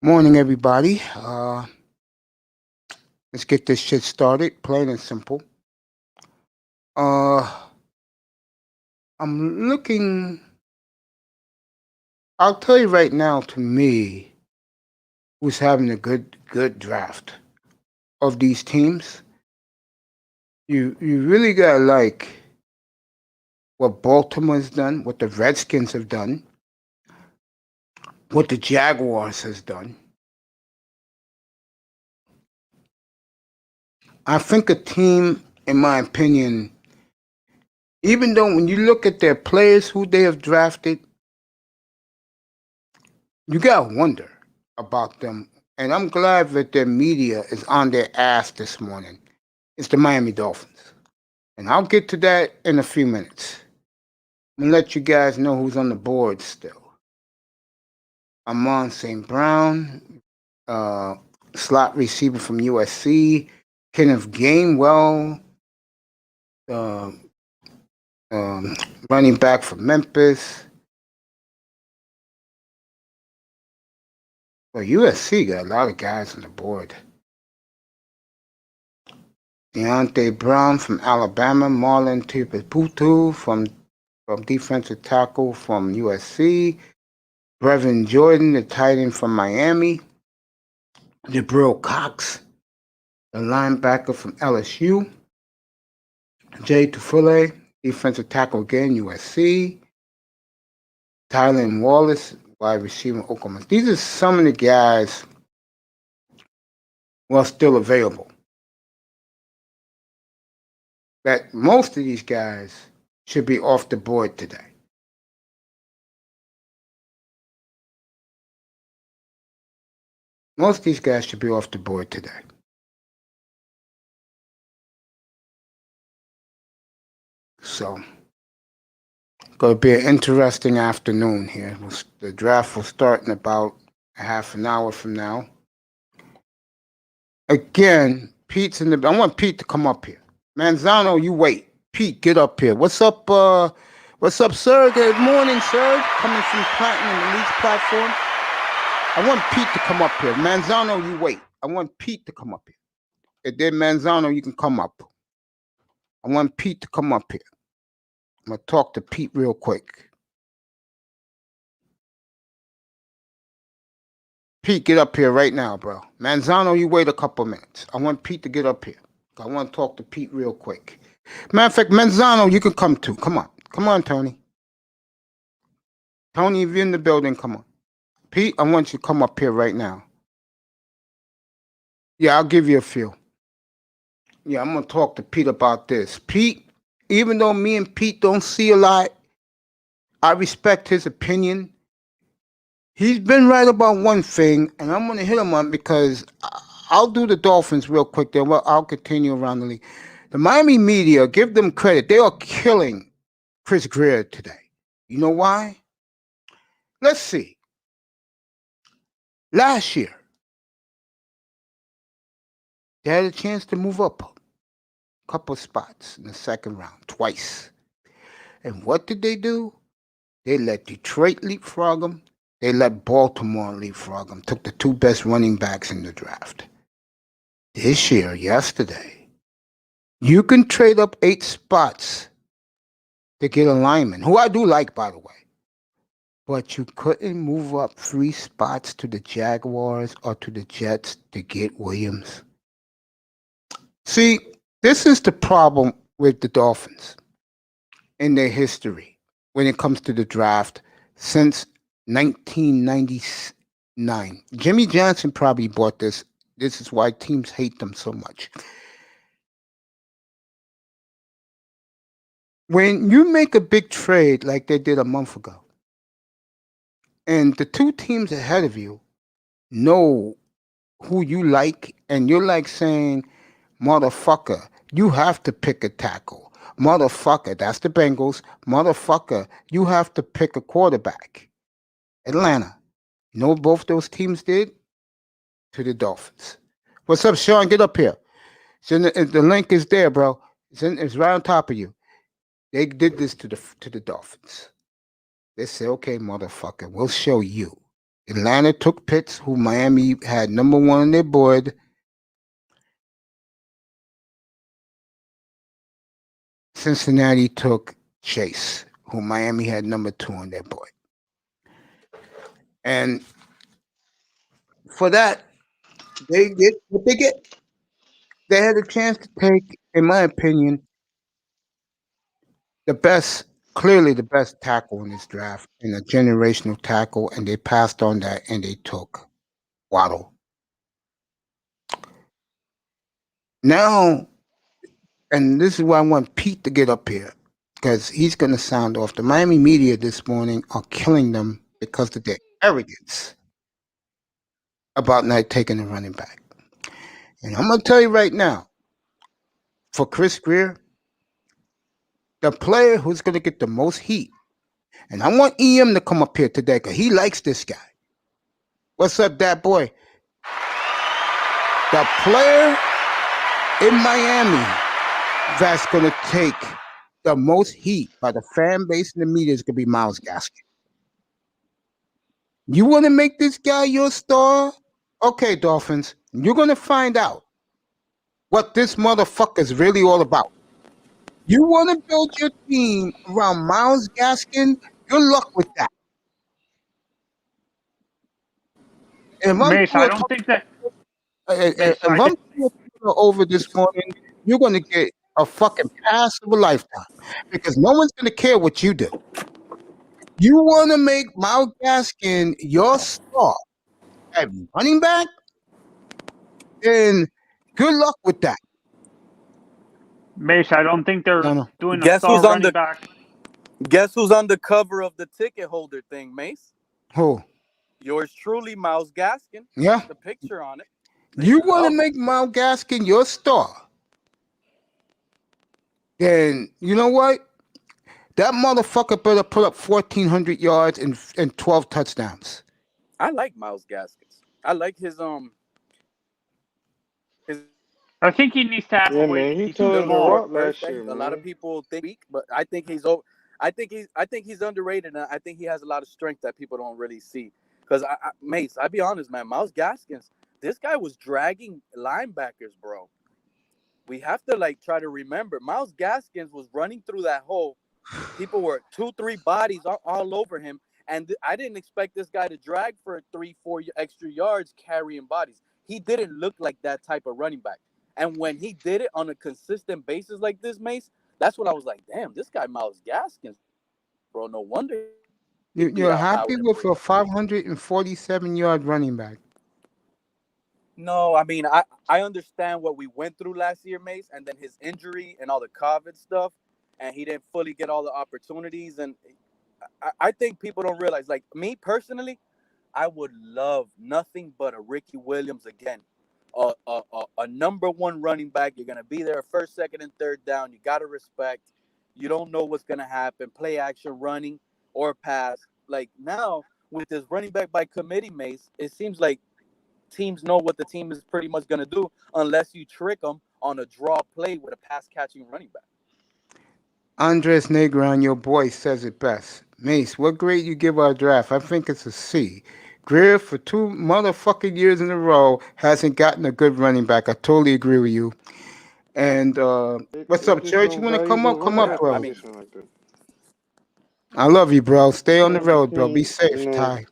Morning, everybody. Let's get this shit started, plain and simple. Uh, I'm looking. I'll tell you right now. To me, who's having a good draft of these teams? You really gotta like what Baltimore's done, what the Redskins have done, what the Jaguars has done. I think a team, in my opinion, even though when you look at their players who they have drafted, you gotta wonder about them. And I'm glad that their media is on their ass this morning. It's the Miami Dolphins. And I'll get to that in a few minutes. I'm gonna let you guys know who's on the board still. Amon St. Brown, uh, slot receiver from USC, Kenneth Gainwell, uh, um, running back from Memphis. Well, USC got a lot of guys on the board. Deontay Brown from Alabama, Marlon Tuiputu from defensive tackle from USC, Brevin Jordan, the tight end from Miami, Jabril Cox, the linebacker from LSU, Jay Tufule, defensive tackle again, USC, Tylen Wallace, wide receiver, Oklahoma. These are some of the guys who are still available. That most of these guys should be off the board today. Most of these guys should be off the board today. So, going to be an interesting afternoon here. The draft will start in about a half an hour from now. Again, Pete's in the. I want Pete to come up here. Manzano, you wait. Pete, get up here. What's up? What's up, sir? Good morning, sir. Coming from Platinum Elite's platform. I want Pete to come up here. Manzano, you wait. I want Pete to come up here. If there's Manzano, you can come up. I want Pete to come up here. I'm going to talk to Pete real quick. Pete, get up here right now, bro. Manzano, you wait a couple minutes. I want Pete to get up here. I want to talk to Pete real quick. Matter of fact, Manzano, you can come too. Come on. Come on, Tony. Tony, if you're in the building, come on. Pete, I want you to come up here right now. Yeah, I'll give you a few. Yeah, I'm going to talk to Pete about this. Pete, even though me and Pete don't see a lot, I respect his opinion. He's been right about one thing, and I'm going to hit him on because I'll do the Dolphins real quick there. Well, I'll continue around the league. The Miami media, give them credit. They are killing Chris Greer today. You know why? Let's see. Last year, they had a chance to move up a couple of spots in the second round, twice. And what did they do? They let Detroit leapfrog them. They let Baltimore leapfrog them. Took the two best running backs in the draft. This year, yesterday, you can trade up 8 spots to get a lineman, who I do like, by the way. But you couldn't move up 3 spots to the Jaguars or to the Jets to get Williams. See, this is the problem with the Dolphins in their history when it comes to the draft since 1999. Jimmy Johnson probably bought this. This is why teams hate them so much. When you make a big trade like they did a month ago, and the two teams ahead of you know who you like, and you're like saying, motherfucker, you have to pick a tackle. Motherfucker, that's the Bengals. Motherfucker, you have to pick a quarterback. Atlanta. You know what both those teams did? To the Dolphins. What's up, Sean? Get up here. The link is there, bro. It's right on top of you. They did this to the Dolphins. They say, okay, motherfucker, we'll show you. Atlanta took Pitts, who Miami had number one on their board. Cincinnati took Chase, who Miami had number two on their board. And for that, they get what they get. They had a chance to take, in my opinion, the best, clearly the best tackle in this draft, and a generational tackle, and they passed on that and they took Waddle. Now, and this is why I want Pete to get up here, because he's going to sound off. The Miami media this morning are killing them because of their arrogance about not taking a running back. And I'm going to tell you right now, for Chris Greer, the player who's going to get the most heat, and I want EM to come up here today because he likes this guy. What's up, that boy? The player in Miami that's going to take the most heat by the fan base and the media is going to be Myles Gaskin. You want to make this guy your star? Okay, Dolphins, you're going to find out what this motherfucker is really all about. You want to build your team around Myles Gaskin? Good luck with that. And Mace, I don't think that. if I'm over this morning, you're going to get a fucking pass of a lifetime because no one's going to care what you do. You want to make Myles Gaskin your star at running back? Then good luck with that. Mace, I don't think they're doing a Guess star who's on running the back. Guess who's on the cover of the ticket holder thing, Mace? Who? Yours truly, Myles Gaskin. Yeah. The picture on it. You want to make Myles Gaskin your star? Then you know what? That motherfucker better put up 1,400 yards and 12 touchdowns. I like Myles Gaskins. I like his I think he needs to have a Yeah, weight. man, he He's a told little the more rock last year, A lot of man. people think weak, but I think he's underrated, and I think he has a lot of strength that people don't really see. Because Mace, I'll be honest, man, Myles Gaskins, this guy was dragging linebackers, bro. We have to try to remember. Myles Gaskins was running through that hole. People were 2-3 bodies all over him, and I didn't expect this guy to drag for 3-4 extra yards carrying bodies. He didn't look like that type of running back. And when he did it on a consistent basis like this, Mace, that's when I was like, damn, this guy Myles Gaskins, bro, no wonder. You're happy with a 547-yard running back? No, I mean, I understand what we went through last year, Mace, and then his injury and all the COVID stuff, and he didn't fully get all the opportunities. And I think people don't realize, like me personally, I would love nothing but a Ricky Williams again. A number one running back. You're going to be there first, second, and third down. You got to respect. You don't know what's going to happen. Play action, running, or pass. Like now, with this running back by committee, Mace, it seems like teams know what the team is pretty much going to do unless you trick them on a draw play with a pass-catching running back. Andres Negron, your boy, says it best. Mace, what grade you give our draft? I think it's a C. Greer, for 2 motherfucking years in a row, hasn't gotten a good running back. I totally agree with you. And what's up, Church? You want to come up? Come up, bro. I love you, bro. Stay on the road, bro. Be safe, Ty.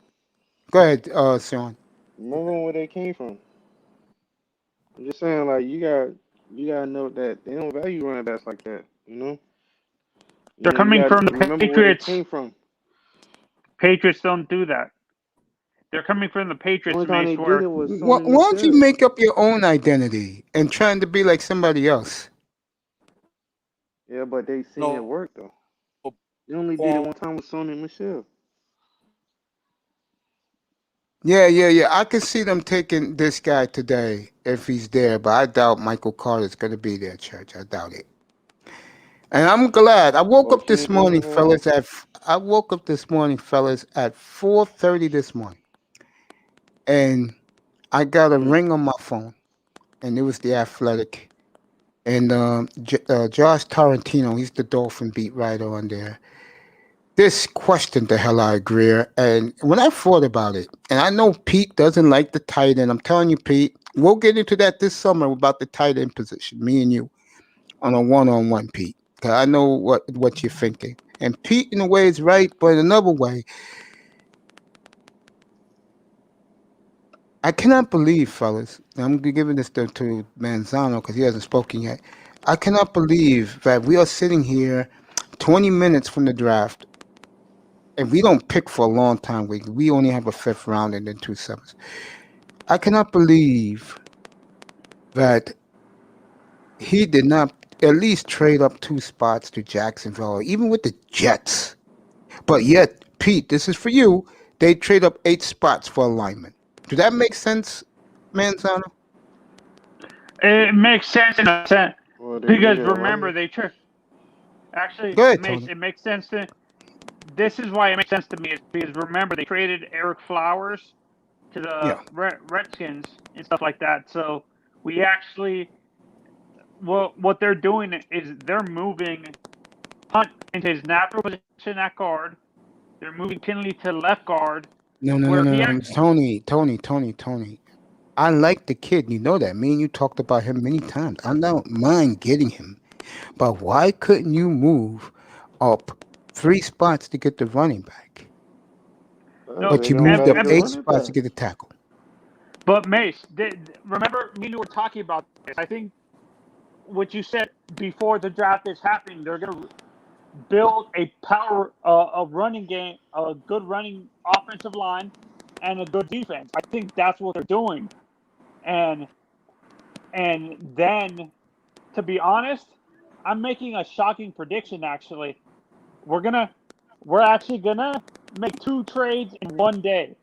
Go ahead, Sean. Remember where they came from. I'm just saying, like you gotta know that they don't value running backs like that. You know. They're coming from the remember Patriots. Where they came from. Patriots don't do that. They're coming from the Patriots. The only time they did it was why don't you make up your own identity and trying to be like somebody else? Yeah, but they seen it work though. They only did it one time with Sonny Michelle. Yeah. I can see them taking this guy today if he's there, but I doubt Michael Carter's going to be there, Church. I doubt it. And I'm glad. I woke up this morning, fellas. At 4:30 this morning, and I got a ring on my phone, and it was the Athletic, and Josh Tarantino. He's the Dolphin beat writer on there. This questioned the hell out of Greer. And when I thought about it, and I know Pete doesn't like the tight end. I'm telling you, Pete, we'll get into that this summer about the tight end position, me and you, on a one-on-one, Pete. 'Cause I know what you're thinking. And Pete, in a way, is right, but in another way, I cannot believe, fellas, and I'm giving this to Manzano because he hasn't spoken yet. I cannot believe that we are sitting here 20 minutes from the draft, and we don't pick for a long time. We only have a fifth round and then 2 7s. I cannot believe that he did not at least trade up 2 spots to Jacksonville, even with the Jets. But yet, Pete, this is for you. They trade up 8 spots for alignment. Does that make sense, Manzano? It makes sense in a sense Well, they because needed a remember running. they actually Go ahead, makes Tony. it makes sense to. This is why it makes sense to me is because remember they traded Eric Flowers to the Yeah. Redskins and stuff like that. So we actually, well, what they're doing is they're moving Hunt into his natural position at guard. They're moving Kinley to left guard, No, no, no, where no, he no. actually. Tony. I like the kid. You know that. Me and you talked about him many times. I don't mind getting him. But why couldn't you move up 3 spots to get the running back? No, But They you don't moved up value the 8 spots to running get the backs. tackle. but Mace, remember me and you were talking about this. I think what you said before the draft is happening, they're going to build a running game, a good running offensive line, and a good defense. I think that's what they're doing. And then, to be honest, I'm making a shocking prediction. Actually, we're actually gonna make 2 trades in one day.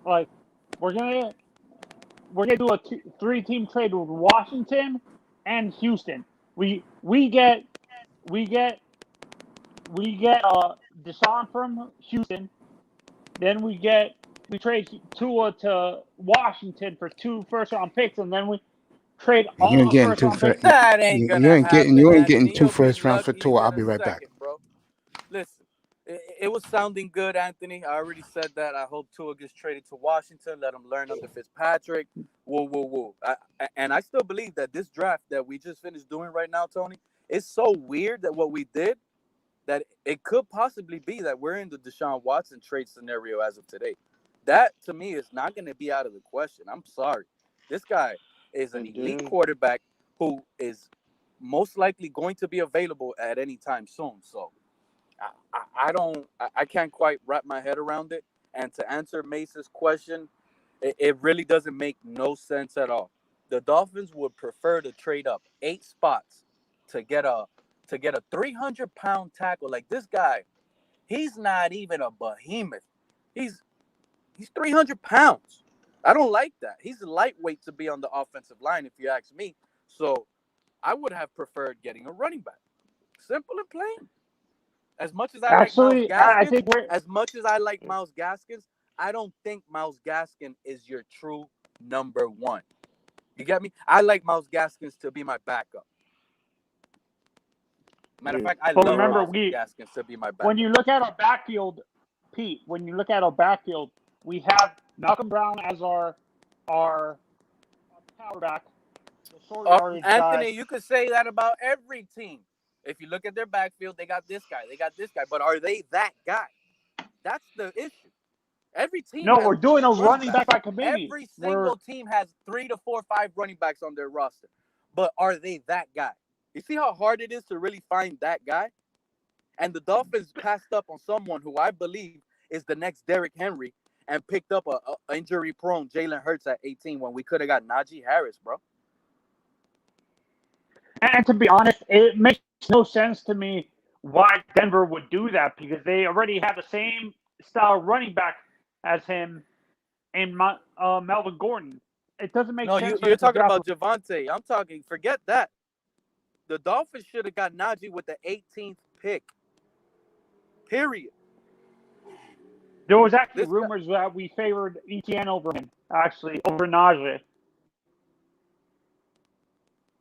Like we're gonna do a 3-team trade with Washington and Houston. We get we get Deshaun from Houston. Then we trade Tua to Washington for 2 first-round picks, and then we trade You all ain't the getting first-round picks. That ain't you gonna ain't getting happen, you ain't getting Anthony. two You'll be first rounds for lucky to tour. I'll get be a right back. second, bro. Listen, it was sounding good, Anthony. I already said that. I hope Tua gets traded to Washington. Let him learn under Fitzpatrick. Whoa, whoa, whoa. And I still believe that this draft that we just finished doing right now, Tony, is so weird that what we did that it could possibly be that we're in the Deshaun Watson trade scenario as of today. That to me is not going to be out of the question. I'm sorry. This guy is an And elite then quarterback who is most likely going to be available at any time soon. So I can't quite wrap my head around it. And to answer Mace's question, it really doesn't make no sense at all. The Dolphins would prefer to trade up 8 spots to get a 300-pound tackle. Like this guy, he's not even a behemoth. He's 300 pounds. I don't like that. He's lightweight to be on the offensive line, if you ask me. So I would have preferred getting a running back. Simple and plain. As much as I like Miles Actually, I Gaskins, think we're I don't think Miles Gaskin is your true number one. You get me? I like Miles Gaskins to be my backup. Matter of yeah, fact, I but love remember Miles Gaskins to be my when backup. you look at our backfield, Pete, when you look at our backfield, we have Malcolm Brown as our power back, the short yardage guy. Anthony, you could say that about every team. If you look at their backfield, they got this guy, they got this guy, but are they that guy? That's the issue. Every team No, has we're doing a running running back backs. by committee. Every We're single team has 3 to 4, 5 running backs on their roster. But are they that guy? You see how hard it is to really find that guy? And the Dolphins passed up on someone who I believe is the next Derrick Henry and picked up a injury-prone Jalen Hurts at 18 when we could have got Najee Harris, bro. and to be honest, it makes no sense to me why Denver would do that because they already have the same style running back as him and Melvin Gordon. It doesn't make No, sense for you're them to talking draft. about Javante. I'm talking, forget that. The Dolphins should have got Najee with the 18th pick. Period. There was actually This guy, rumors that we favored ETN over him, actually, over Najee.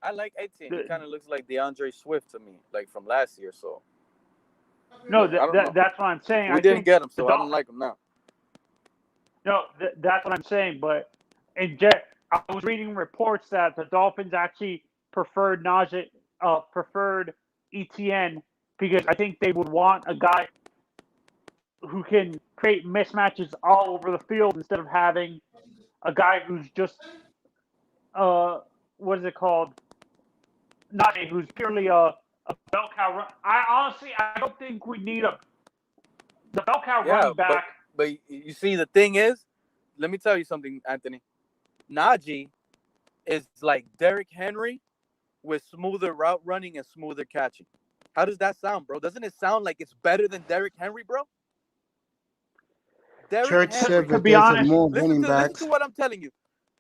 I like 18. He The- kind of looks like DeAndre Swift to me, like from last year. So No, I don't know. that's what I'm saying. We I didn't think get him, the so I don't like him now. No, that's what I'm saying. But I was reading reports that the Dolphins actually preferred preferred ETN because I think they would want a guy who can create mismatches all over the field instead of having a guy who's just what is it called? Najee, who's purely a bell cow run. I don't think we need the bell cow Yeah, running back. but you see, the thing is, let me tell you something, Anthony. Najee is like Derrick Henry with smoother route running and smoother catching. How does that sound, bro? Doesn't it sound like it's better than Derrick Henry, bro? Derrick Church Henry. said To that be there's a honest, more Listen running to backs. what I'm telling you.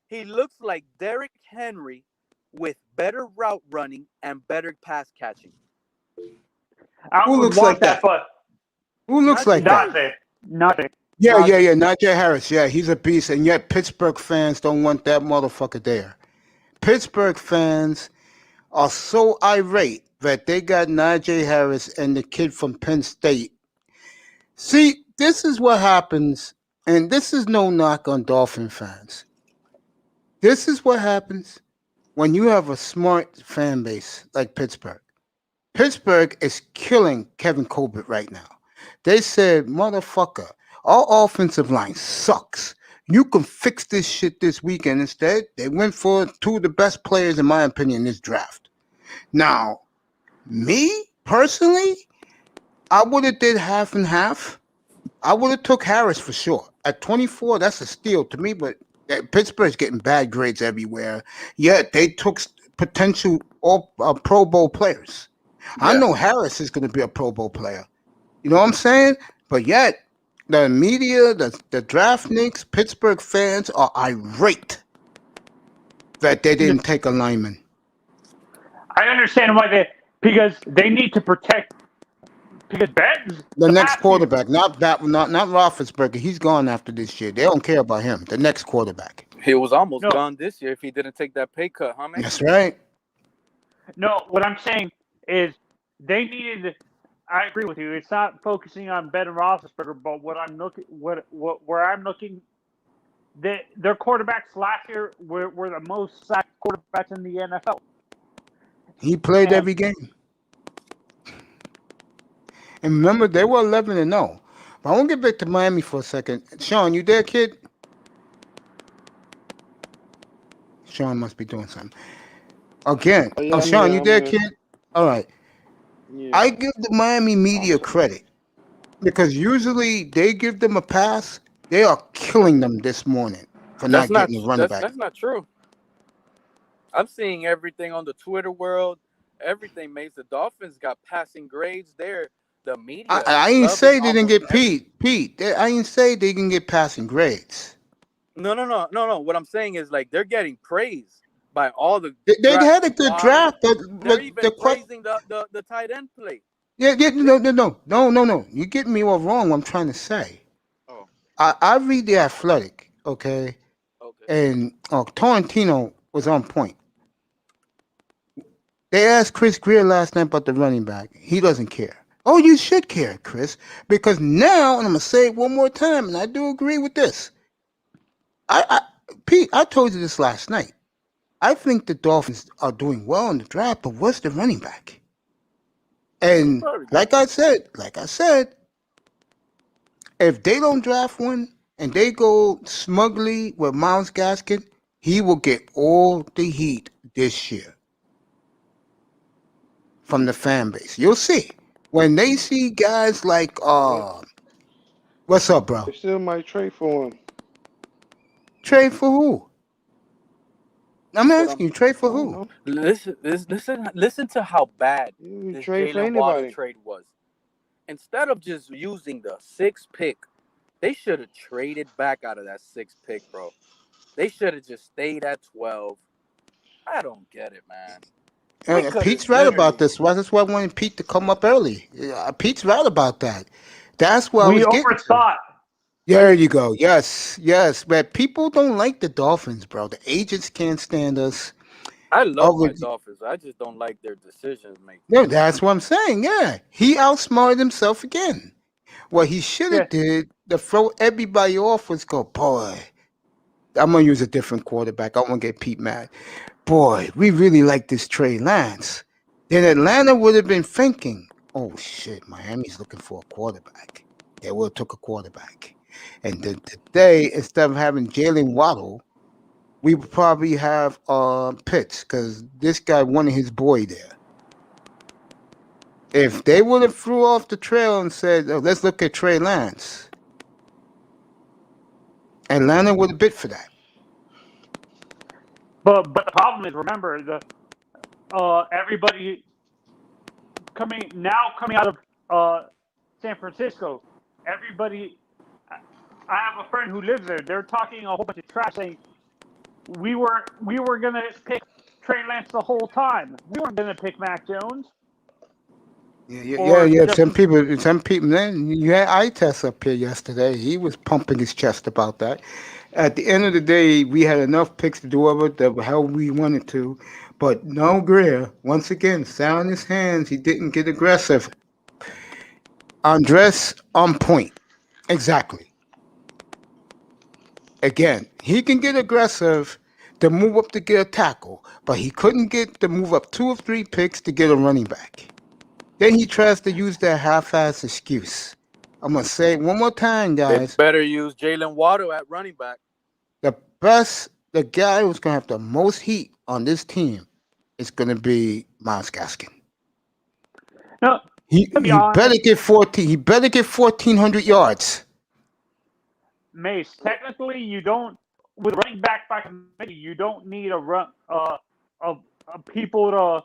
He looks like Derrick Henry with better route running and better pass catching. I Who would looks want like that? but Who looks like that? Najee. Yeah, Najee. Najee Harris. Yeah, he's a beast, and yet Pittsburgh fans don't want that motherfucker there. Pittsburgh fans are so irate that they got Najee Harris and the kid from Penn State. See, this is what happens, and this is no knock on Dolphin fans. This is what happens when you have a smart fan base like Pittsburgh. Pittsburgh is killing Kevin Colbert right now. They said, motherfucker, our offensive line sucks. You can fix this shit this weekend. Instead, they went for two of the best players, in my opinion, in this draft. Now, me personally, I would have did half and half. I would have took Harris for sure. At 24, that's a steal to me, but Pittsburgh's getting bad grades everywhere. Yet they took potential Pro Bowl players. I Yeah. know Harris is going to be a Pro Bowl player. You know what I'm saying? But yet, the media, the draft nicks, Pittsburgh fans are irate that they didn't take a lineman. I understand why because they need to protect because Ben's The next pass quarterback, not Roethlisberger. He's gone after this year. They don't care about him. The next quarterback. He was almost No. gone this year if he didn't take that pay cut, huh, man? That's right. No, what I'm saying is they needed. I agree with you. It's not focusing on Ben Roethlisberger, but where I'm looking, their quarterbacks last year were the most sacked quarterbacks in the NFL. He played every game. And remember, they were 11-0. But I want to get back to Miami for a second. Sean, you there, kid? Sean must be doing something. Again. Oh, yeah, I'm Sean, here, you I'm there, here. kid? All right. Yeah. I give the Miami media credit because usually they give them a pass. They are killing them this morning for not getting a running back. That's not true. I'm seeing everything on the Twitter world. Everything makes the Dolphins got passing grades there. The media. I ain't say they didn't get Pete. I ain't say they can get passing grades. No. What I'm saying is like they're getting praised by all the. They had a good draft, but they're even the praising the tight end play. Yeah, no. You get me all wrong. What I'm trying to say. Oh. I read the Athletic, okay, and Torrentino was on point. They asked Chris Greer last night about the running back. He doesn't care. Oh, you should care, Chris, because now, and I'm gonna say it one more time, and I do agree with this. Pete, I told you this last night. I think the Dolphins are doing well in the draft, but what's the running back? And like I said, if they don't draft one and they go smugly with Myles Gaskin, he will get all the heat this year from the fan base. You'll see. When they see guys like what's up, bro? They still might trade for him. Trade for who? I'm asking you, trade for who? Listen to how bad this trade for Jalen Waddle anybody. trade was. Instead of just using the 6th pick, they should have traded back out of that 6th pick, bro. They should have just stayed at 12. I don't get it, man. Pete's right about this. That's why I wanted Pete to come up early. Pete's right about that. That's why we overthought. There you go. Yes. But people don't like the Dolphins, bro. The agents can't stand us. I love Over, my Dolphins. I just don't like their decisions making. no, that's what I'm saying. Yeah, he outsmarted himself again. What he should Yeah. have did to throw everybody off was go, boy, I'm gonna use a different quarterback. I won't get Pete mad. Boy, we really like this Trey Lance. Then Atlanta would have been thinking, oh shit, Miami's looking for a quarterback. They would have took a quarterback. And then today, instead of having Jalen Waddle, we would probably have Pitts because this guy wanted his boy there. If they would have threw off the trail and said, oh, let's look at Trey Lance, Atlanta would have bid for that. But the problem is, remember, everybody coming out of San Francisco, everybody. I have a friend who lives there. They're talking a whole bunch of trash, saying we were gonna pick Trey Lance the whole time. We weren't gonna pick Mac Jones. Yeah. Some people. Then you had eye test up here yesterday. He was pumping his chest about that. At the end of the day, we had enough picks to do whatever the hell we wanted to. But no, Greer, once again, sat on his hands. He didn't get aggressive. Andres on point. Exactly. Again, he can get aggressive to move up to get a tackle, but he couldn't get to move up 2 or 3 picks to get a running back. Then he tries to use that half-ass excuse. I'm going to say it one more time, guys. They better use Jalen Waddle at running back. The guy who's going to have the most heat on this team is going to be Myles Gaskin. No, He better get 14. He better get 1,400 yards. Mace, technically, you don't, with running back by committee, you don't need a run, people to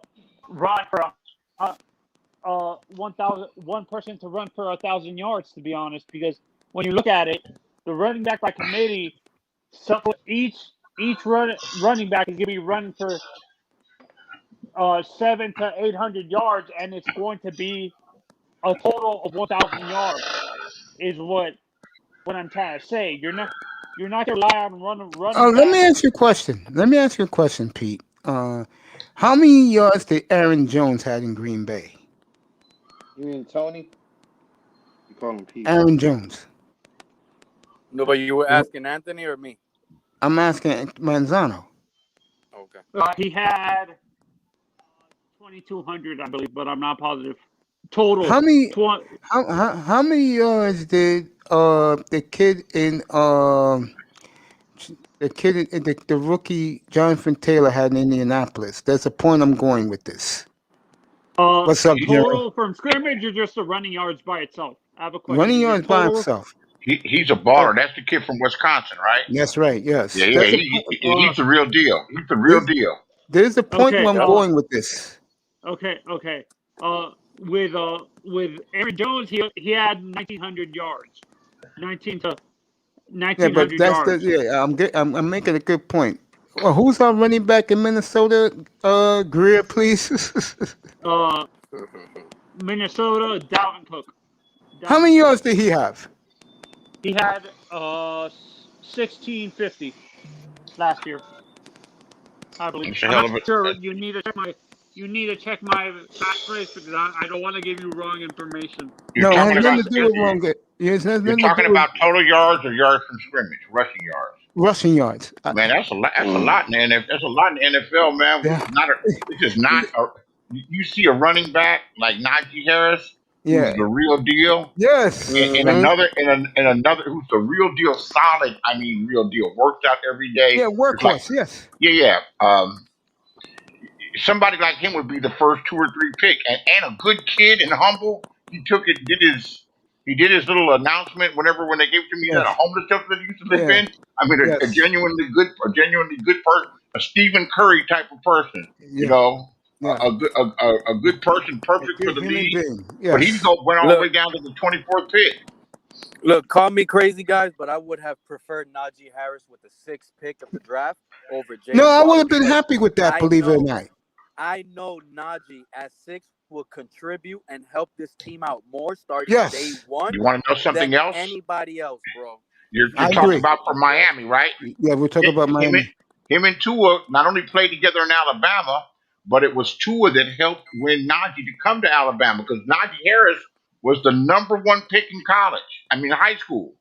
run for 1 person to run for 1,000 yards. To be honest, because when you look at it, the running back by committee, each running back is going to be running for 700 to 800 yards, and it's going to be a total of 1,000 yards. Is what I'm trying to say. You're not going to rely on running. Let me ask you a question, Pete. How many yards did Aaron Jones had in Green Bay? You mean Tony? You call him Pete. Aaron Jones. No, but you were asking Anthony or me? I'm asking Manzano. Okay. He had 2,200, I believe, but I'm not positive. Total. How many yards did the kid in the rookie Jonathan Taylor had in Indianapolis? That's the point I'm going with this. What's up, total Jerry? from scrimmage or just the running yards by itself? I have a question. Running yards by himself. He's a baller. That's the kid from Wisconsin, right? That's right. Yes. Yeah. He's the real deal. He's the real deal. There's the point where I'm going with this. Okay. With Aaron Jones, he had 1,900 yards. 1,900 yards. I'm making a good point. Well, who's our running back in Minnesota? Greer, please. Minnesota, Dalvin Cook. How many yards did he have? He had 1,650 last year, I believe. I'm not sure. You need to check my passphrase because I don't want to give you wrong information. You're talking about total yards or yards from scrimmage, rushing yards. Rushing yards. Man, that's a lot in the NFL. That's a lot in the NFL, man. Yeah. You see a running back like Najee Harris, who's the real deal. Yes. And another who's the real deal, solid. I mean, real deal. Works out every day. Yeah, workhorse. Yes. Yeah. Somebody like him would be the first 2 or 3 pick, and a good kid and humble. He did his little announcement when they gave it to me at a homeless shelter that he used to live in. I mean, a genuinely good person, a Stephen Curry type of person. You know, a good person, perfect for the league. Yes. But he went all the way down to the 24th pick. Look, call me crazy, guys, but I would have preferred Najee Harris with the 6th pick of the draft over Jalen. No, I would have been happy with that. Believe it or not. I know Najee at 6 will contribute and help this team out more starting day 1. You want to know something else? Anybody else, bro? You're talking about for Miami, right? Yeah, we're talking about Miami. Him and Tua not only played together in Alabama, but it was Tua that helped win Najee to come to Alabama because Najee Harris was the number one pick in college. I mean, high school.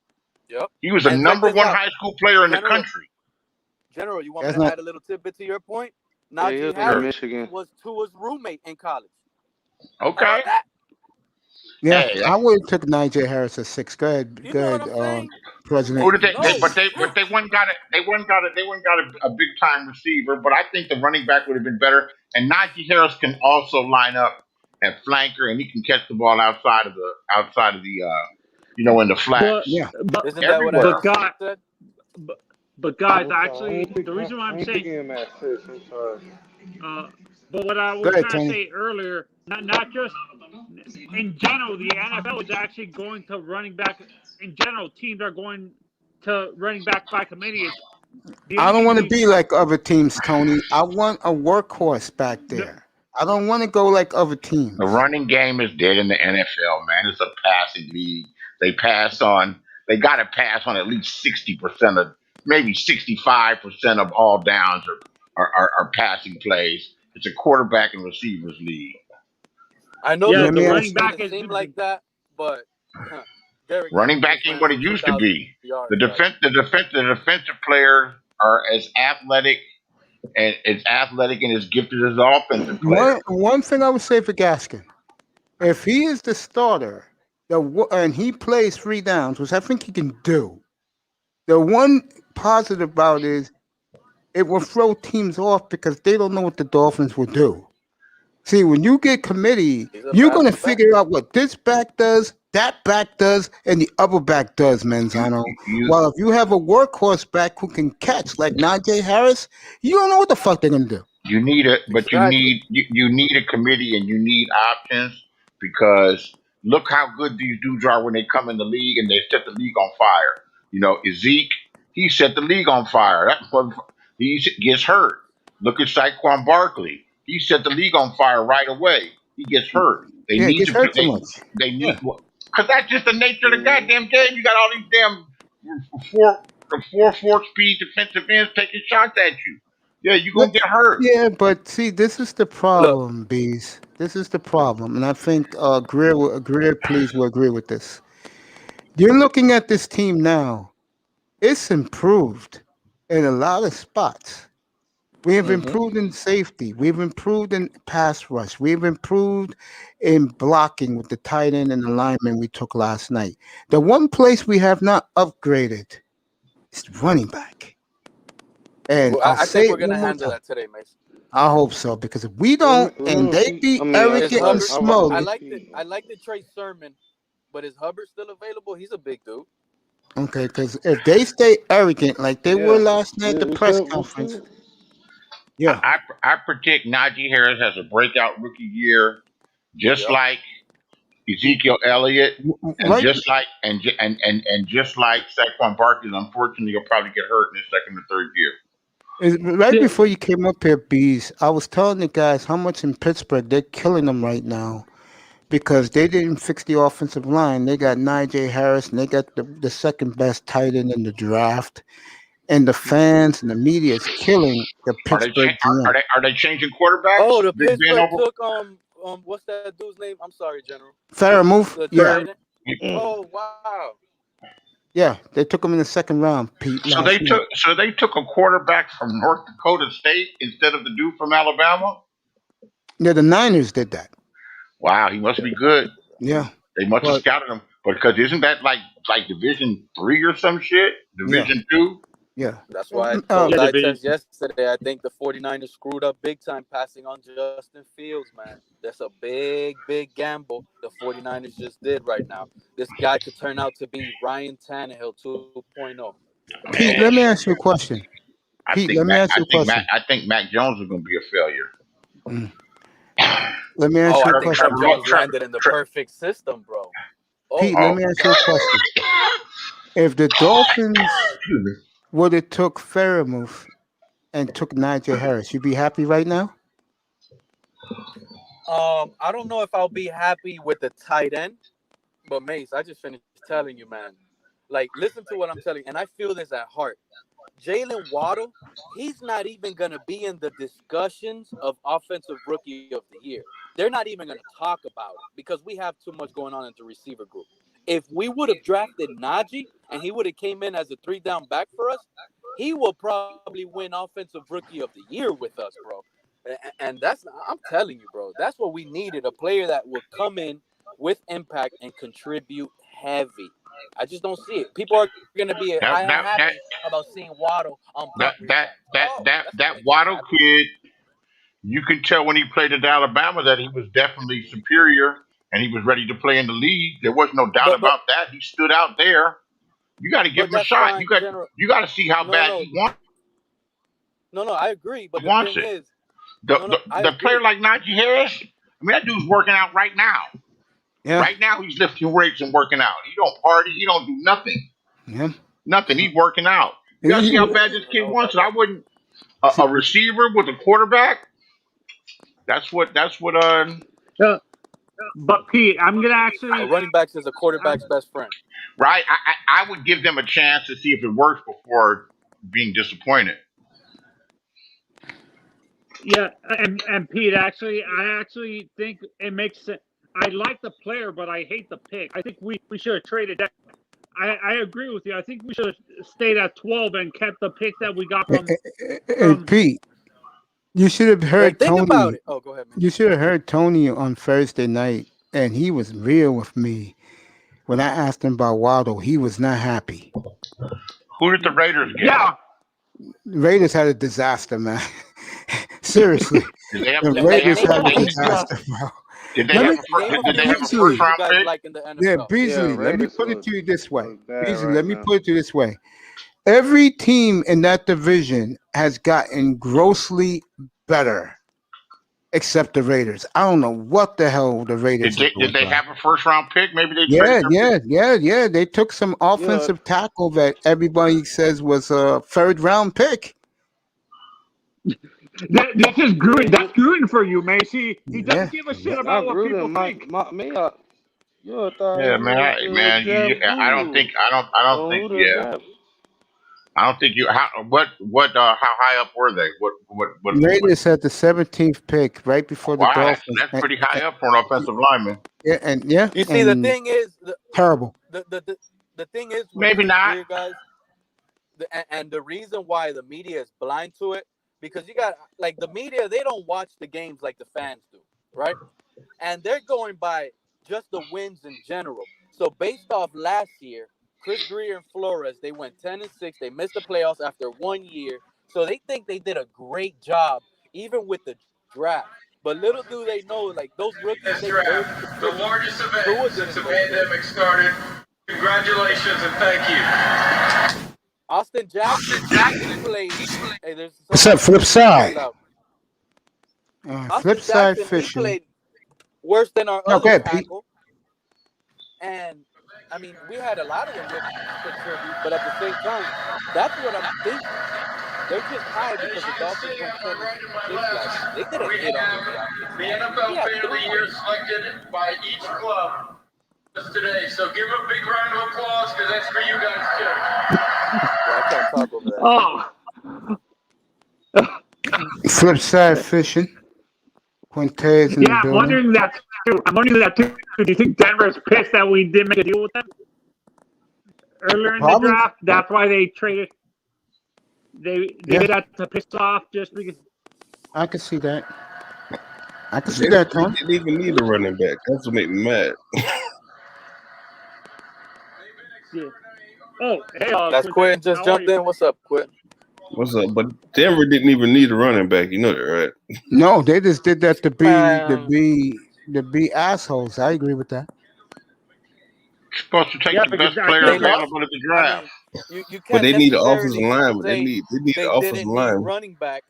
Yep. He was the And check number this one out, high school player in the General. country. General, you want me That's to not. add a little tidbit to your point? Yeah, he Najee was in Sure. Harris Michigan. was Tua's roommate in college. How Okay. about that? Yeah, Hey, I would have took Najee Harris at 6. Go ahead, You go know what ahead, I'm saying? President. who did they? No. But they one got it. They one got a big time receiver. But I think the running back would have been better. And Najee Harris can also line up at flanker, and he can catch the ball outside of the in the But flats Yeah, but Isn't that what I everywhere. but just God, said? but guys, I'm sorry. actually, the reason why I'm I ain't saying, picking him at 6. I'm sorry. uh, but what I go was ahead, trying to Tony. say earlier, not just in general, the NFL is actually going to running back. In general, teams are going to running back by committee. It's the I only don't thing want to you be like other teams, Tony. I want a workhorse back the, there. I don't want to go like other The teams. running game is dead in the NFL, man. It's a passing league. They pass on. They got to pass on at least 60% of, maybe 65% of all downs are passing plays. It's a quarterback and receivers league. I know yeah, that Let the the me rules running ask. back made it is seem like that, but Derrick Running Henry back just ain't ran what for it used to 2,000 be. yards, guys. The defensive players are as athletic and as gifted as the offensive players. One thing I would say for Gaskin, if he is the starter, and he plays 3 downs, which I think he can do, the one positive about it is it will throw teams off because they don't know what the Dolphins will do. See, when you get committee, He's a you're going to passing back. figure out what this back does, that back does, and the other back does, You Manzano. you While if you have a workhorse back who can catch like Najee Harris, you don't know what the fuck they're going to do. You need it, but Exactly. you need a committee and you need options because look how good these dudes are when they come in the league and they set the league on fire. Zeke, he set the league on fire. That's what he gets hurt. Look at Saquon Barkley. He set the league on fire right away. He gets hurt. They Yeah, it need gets to hurt too they much. they Yeah. need because that's just the nature of the Mm-hmm. goddamn game. You got all these damn four speed defensive ends taking shots at you. Yeah, you Let- gonna get hurt. Yeah, but see, this is the Look, problem, Bees. This is the problem, and I think Greer, please will agree with this. You're looking at this team now. It's improved in a lot of spots. We have hmm improved in safety. We've improved in pass rush. We've improved in blocking with the tight end and the lineman we took last night. The one place we have not upgraded is running back. And I'll I say think it we're gonna one more handle time. that today, Mace. I hope so, because if we Well, don't and no, they see, be I mean, Is arrogant and Hubbard? I I smug, like the see. I like the Trey Sermon, but is Hubbard still available? He's a big dude. okay, because if they stay arrogant like they were Yeah. last night at the What's press up? What's conference, up? yeah, I predict Najee Harris has a breakout rookie year, just Yep. like Ezekiel Elliott, and right. and just like Saquon Barkley. Unfortunately, he'll probably get hurt in his second or third year. Right yeah, before you came up here, Bees, I was telling the guys how much in Pittsburgh they're killing them right now because they didn't fix the offensive line. They got Najee Harris and they got the second best tight end in the draft. And the fans and the media is killing the Are they Pittsburgh GM. are they changing quarterbacks? Oh, the Big Ben Pittsburgh over. took what's that dude's name? I'm sorry, General. Farrah move? The Yeah. fair. tight end. Oh wow. Yeah. They took him in the second round, Pete, last night. So they took a quarterback from North Dakota State instead of the dude from Alabama. Yeah, the Niners did that. Wow, he must be good. Yeah. They must have But scouted him, because isn't that like Division 3 or some shit? yeah, Division 2. yeah. That's why I Um, told Yeah, division. Ditex yesterday. I think the 49ers screwed up big time passing on Justin Fields, man. That's a big, big gamble the 49ers just did right now. This guy could turn out to be Ryan Tannehill 2.0. Pete, Man, let me ask you a question. I Pete, think let me ask you a question. I think Mac Jones is going to be a failure. Mm. Let me ask Oh, you I a think Mac question. Jones landed in the perfect system, bro. Oh, Pete, let Oh, me ask you a question. If the Dolphins excuse me. would have took Fairmouth and took Najee Harris, you'd be happy right now? I don't know if I'll be happy with the tight end, but Mace, I just finished telling you, man. Like, listen to what I'm telling you, and I feel this at heart. Jalen Waddle, he's not even going to be in the discussions of offensive rookie of the year. They're not even going to talk about it because we have too much going on in the receiver group. If we would have drafted Najee and he would have came in as a 3-down back for us, he will probably win offensive rookie of the year with us, bro. And that's, I'm telling you, bro, that's what we needed, a player that would come in with impact and contribute heavy. I just don't see it. People are going to be happy about seeing Waddle on punt returns. That Waddle kid, you can tell when he played at Alabama that he was definitely superior and he was ready to play in the league. There was no doubt about that. He stood out there. You got to give him a shot. You got to see how bad he wants. No, I agree. But the thing is, the player like Najee Harris, I mean, that dude's working out right now. Yeah. Right now, he's lifting weights and working out. He don't party. He don't do nothing. Yeah. Nothing. He's working out. You got to see how bad this kid wants it. I wouldn't. A receiver with a quarterback. That's what. But Pete, I'm gonna actually. Running backs is a quarterback's best friend. Right. I would give them a chance to see if it works before being disappointed. Yeah, and Pete, actually, I actually think it makes sense. I like the player, but I hate the pick. I think we should have traded that. I agree with you. I think we should have stayed at 12 and kept the pick that we got from Pete. You should have heard Tony. Think about it. Oh, go ahead, man. You should have heard Tony on Thursday night, and he was real with me. When I asked him about Waddle, he was not happy. Who did the Raiders get? Yeah. Raiders had a disaster, man. Seriously. The Raiders had a disaster, bro. Did they have a first round pick? Like in the NFL? Yeah, Beasley, let me put it to you this way. Beasley, let me put it to you this way. Every team in that division has gotten grossly better, except the Raiders. I don't know what the hell the Raiders did. Did they have a first round pick? Maybe they. Yeah. They took some offensive tackle that everybody says was a third round pick. This is Gruden. That's Gruden for you, Macy. He doesn't give a shit about what people think. Yeah, man. I don't think. Yeah. I don't think you. How high up were they? What Raiders had the 17th pick right before the Dolphins. That's pretty high up for an offensive lineman. Yeah, You see, the thing is terrible. The thing is, maybe not, here, guys. And the reason why the media is blind to it, because you got the media, they don't watch the games like the fans do, right? And they're going by just the wins in general. So based off last year, Chris Greer and Flores, they went 10-6. They missed the playoffs after 1 year. So they think they did a great job, even with the draft. But little do they know, those rookies. This draft, the largest event since the pandemic started. Congratulations and thank you. Austin Jackson played. Hey, what's up, Flip Side? Flip Side Jackson, fishing. He played worse than our other tackle. And I mean, we had a lot of them contribute, but at the same time, that's what I'm thinking. They're just high because the Dolphins went 10-6 last year. They didn't hit on the NFL Fan of the Year selected by each club today. So give them a big round of applause because that's for you guys too. I can't talk over that. Flip Side fishing. Quintez in the building. I'm wondering that too. Do you think Denver's pissed that we didn't make a deal with them earlier in the draft? That's why they traded. They did that to piss off just because. I can see that. Tom. They didn't even need a running back. That's what made me mad. Yeah. Oh, hey, that's Quinn just jumped in. What's up, Quinn? What's up? But Denver didn't even need a running back. You know that, right? No, they just did that to be assholes. I agree with that. Supposed to take the best player available at the draft. But they need an offensive lineman. They need an offensive lineman. Running back.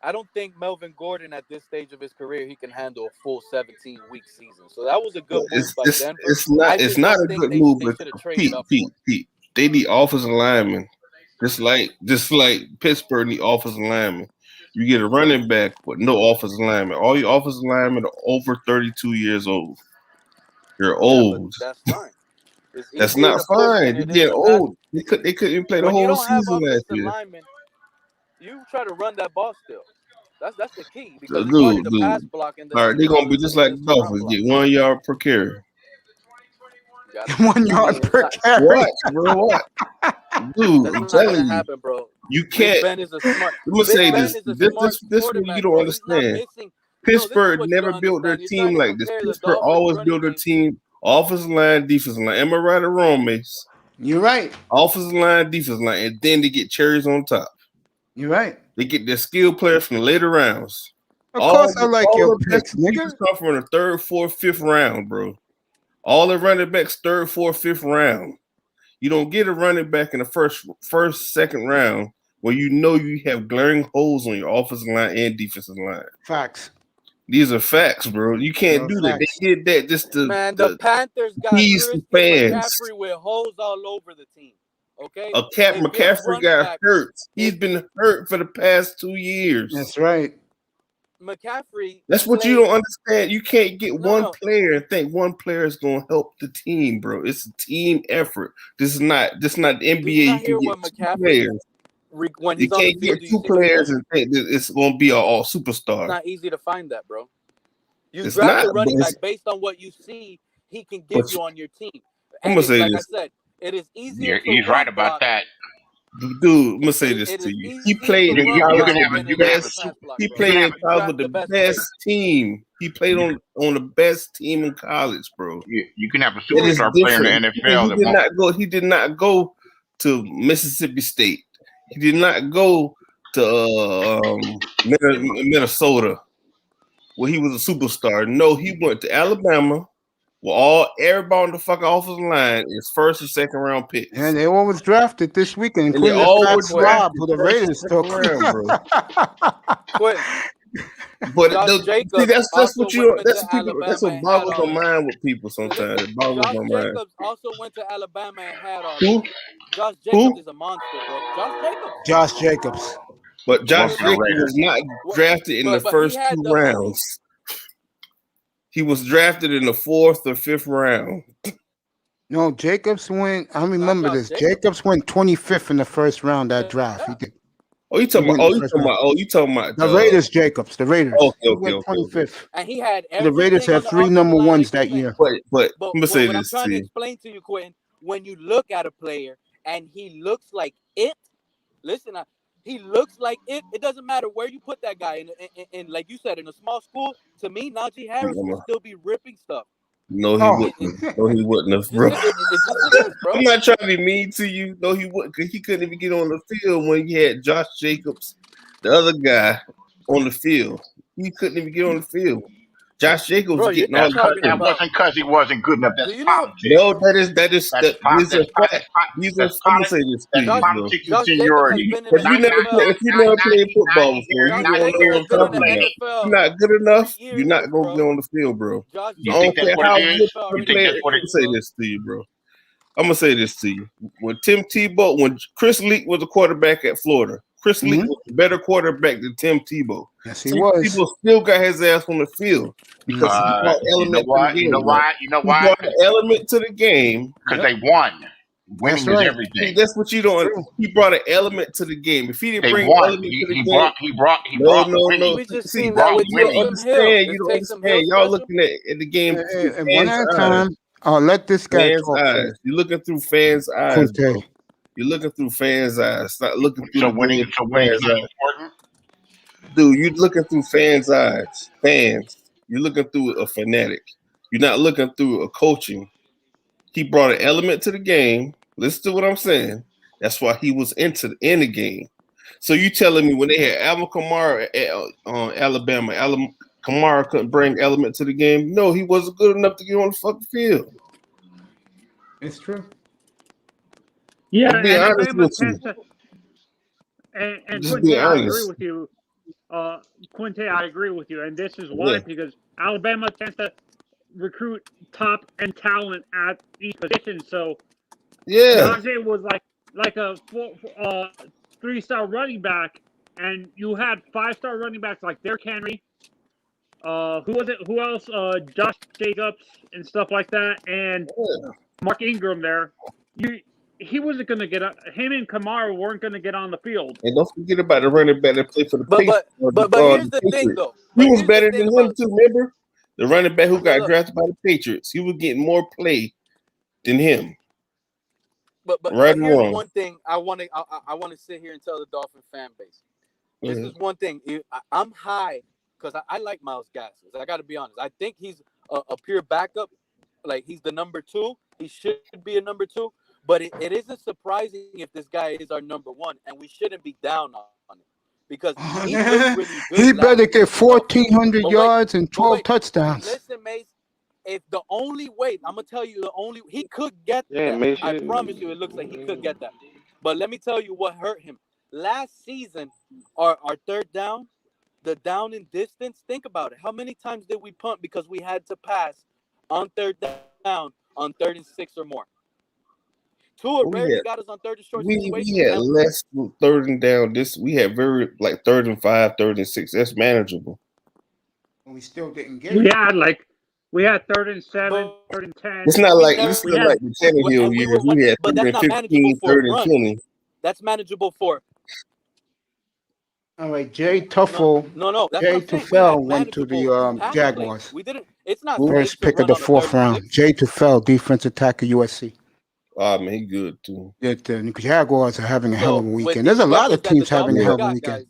I don't think Melvin Gordon at this stage of his career he can handle a full 17-week season. So that was a good move by Denver. It's not a good move, but Pete. They need offensive linemen. Just like Pittsburgh need offensive linemen. You get a running back with no offensive lineman. All your offensive linemen are over 32 years old. You're old. That's fine. It's That's easier not to push fine. than They it is get to pass. old. They couldn't even play the When you whole don't have season last offensive year. linemen, you try to run that ball still. That's the key because it's harder Dude, to pass dude. block in the All right, they're gonna NFL be than just it like is to run Dolphins, block. get 1 yard per carry. One I mean, yard it's per not. carry. Watch, bro, watch. Dude, That's I'm not telling gonna you, happen, bro. you Big can't. Ben is a smart. Let me Big say Ben this. is a smart This one you quarterback, don't bro. He's not understand. missing. No, this is Pittsburgh what you never don't built their understand. You're trying team to like this. compare the Pittsburgh Dolphins always running built their game. team offensive line, defensive line. Am I right or wrong, Mace? You're right. Offensive line, defensive line, and then they get cherries on top. You're right. They get their skill players from the later rounds. Of course, I like your the best picks, nigga. receivers come from the third, fourth, fifth round, bro. All the running backs, third, fourth, fifth round. You don't get a running back in the first, second round where you know you have glaring holes on your offensive line and defensive line. Facts. These are facts, bro. You can't do that. Facts. They did that just to Man, the Panthers got tease Christian the fans. McCaffrey with holes all over the team. Okay, McCaffrey got hurt. He's been hurt for the past 2 years. That's right. McCaffrey. That's what you don't understand. You can't get one player and think one player is going to help the team, bro. It's a team effort. This is not the NBA. You can get two players. When you can't get two players and think that it's going to be all superstar. It's not easy to find that, bro. You draft a running back based on what you see he can give you on your team. I'm gonna say like this. I said, it is easier. He's right about that. Dude, I'm gonna say this to you. He played in college with the best team. He played on the best team in college, bro. You can have a superstar player in the NFL. He did not go to Mississippi State. He did not go to Minnesota, where he was a superstar. No, he went to Alabama. Well, everybody on the fucking offensive line is first and second round picks. And they all was drafted this weekend, including Rob, who the Raiders took. But that's what you. That's what boggles my mind with people sometimes. It boggles my mind. Jacobs also went to Alabama and had all. Josh Jacobs is a monster, bro. Josh Jacobs. But Josh Jacobs was not drafted in the first 2 rounds. He was drafted in the 4th or 5th round. No, Jacobs went. I remember this. Jacobs went 25th in the first round that draft. He did. You talking about the Raiders? Jacobs, the Raiders. Okay. 25th. And he had the Raiders had 3 number ones that year. But I'm gonna say this. I'm trying to explain to you, Quentin. When you look at a player and he looks like it, listen. He looks like it. It doesn't matter where you put that guy in, like you said, in a small school. To me, Najee Harris will still be ripping stuff. No, he wouldn't. No, he wouldn't have, bro. I'm not trying to be mean to you. No, he wouldn't, because he couldn't even get on the field when you had Josh Jacobs, the other guy, on the field. He couldn't even get on the field. Josh Jacobs was getting all that wasn't because he wasn't good enough. That's politics. No, these are facts. I'm gonna say this to you, bro. That's seniority. If you never played football before, you don't know what I'm talking about. You're not good enough. You're not gonna get on the field, bro. You think that's what it is? You think that's what it is? I'm gonna say this to you, bro. I'm gonna say this to you. When Chris Leak was a quarterback at Florida, Chris Leak was a better quarterback than Tim Tebow. Yes, he was. Tebow still got his ass on the field because he brought element to the game. You know why? He brought an element to the game because they won. Winning is everything. That's what you don't. He brought an element to the game. If he didn't bring element to the game, he brought. No. See, you don't understand. You don't understand. Y'all looking at the game through fans' eyes. Let this guy talk. You're looking through fans' eyes, bro. You're looking through fans' eyes. Not looking through winning is important. Dude, you're looking through fans' eyes. Fans. You're looking through a fanatic. You're not looking through a coaching. He brought an element to the game. Listen to what I'm saying. That's why he was in the game. So you telling me when they had Alvin Kamara on Alabama, Kamara couldn't bring element to the game? No, he wasn't good enough to get on the fucking field. It's true. Yeah, I'll be honest with you. And Quinte, I agree with you. Quinte, I agree with you, and this is why, because Alabama tends to recruit top end talent at each position. So Najee was like a 3-star running back, and you had 5-star running backs like Derrick Henry. Who was it? Who else? Josh Jacobs and stuff like that. And Mark Ingram there, he wasn't going to get up. Him and Kamara weren't going to get on the field. And don't forget about the running back that played for the Patriots. But here's the thing, though. He was better than him too. Remember, the running back who got drafted by the Patriots. He was getting more play than him. But right here's wrong. one thing I want to sit here and tell the Dolphin fan base. This is one thing. I'm high because I like Myles Gaskin. I got to be honest. I think he's a pure backup. Like, he's the number 2. He should be a number 2. But it isn't surprising if this guy is our number 1, and we shouldn't be down on him because he looked really good. He better get 1,400 yards and 12 touchdowns. Listen, Mace. If the only way, I'm gonna tell you, he could get Yeah, that. I promise you, it looks like he could get that. But let me tell you what hurt him. Last season, our third down, the down in distance. Think about it. How many times did we punt because we had to pass on third down on 3rd and 6 or more? Tua rarely got us on 3rd and short situations. We had less 3rd and down. We had very 3rd and 5, 3rd and 6. That's manageable. We still didn't get it. We had 3rd and 7, 3rd and 10. It's not like the Tannehill years. We had 3rd and 15, 3rd and 20. That's manageable for. All right, Jay Tuffle. No. Jay Tuffle went to the Jaguars. We didn't. It's not first pick of the 4th round. Jay Tuffle, defensive tackle, USC. Oh, man, he good too. The Jaguars are having a hell of a weekend. There's a lot of teams having a hell of a weekend. Guys,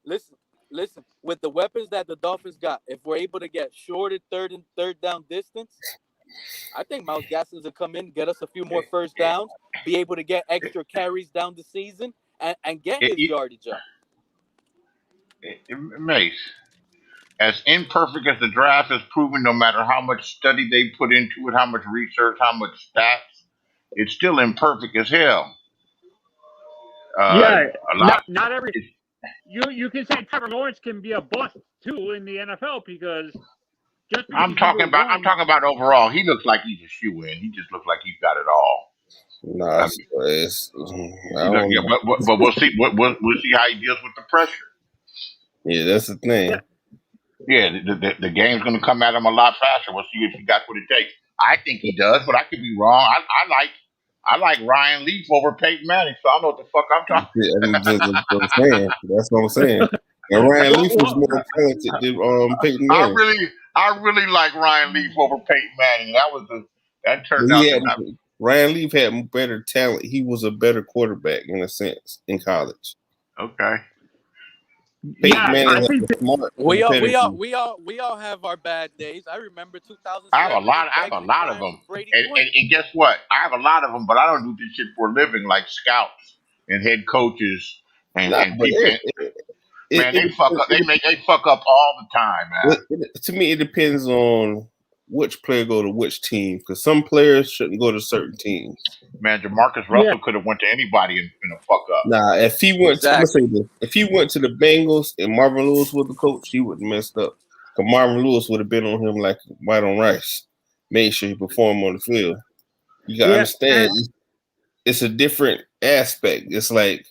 listen. With the weapons that the Dolphins got, if we're able to get shorted third down distance, I think Myles Gaskin will come in, get us a few more first downs, be able to get extra carries down the season, and get his yardage up. Mace, as imperfect as the draft has proven, no matter how much study they put into it, how much research, how much stats, it's still imperfect as hell. Not every. You can say Trevor Lawrence can be a bust too in the NFL because just because I'm talking about overall. He looks like he's a shoe-in. He just looks like he's got it all. Nah, but we'll see. We'll see how he deals with the pressure. Yeah, that's the thing. Yeah, the game's going to come at him a lot faster. We'll see if he got what it takes. I think he does, but I could be wrong. I like Ryan Leaf over Peyton Manning, so I know what the fuck I'm talking. That's what I'm saying. And Ryan Leaf was more talented than Peyton Manning. I really like Ryan Leaf over Peyton Manning. That turned out. Ryan Leaf had better talent. He was a better quarterback in a sense in college. Okay. Peyton Manning smart. We all have our bad days. I remember 2007. I have a lot of them. And guess what? I have a lot of them, but I don't do this shit for a living like scouts and head coaches and defense. They fuck up all the time, man. To me, it depends on which player go to which team, because some players shouldn't go to certain teams. Man, Jamarcus Russell could have went to anybody in a fuck up. Nah, if he went to the Bengals and Marvin Lewis was the coach, he would have messed up. Because Marvin Lewis would have been on him like white on rice. Made sure he performed on the field. You gotta understand, it's a different aspect. It's like,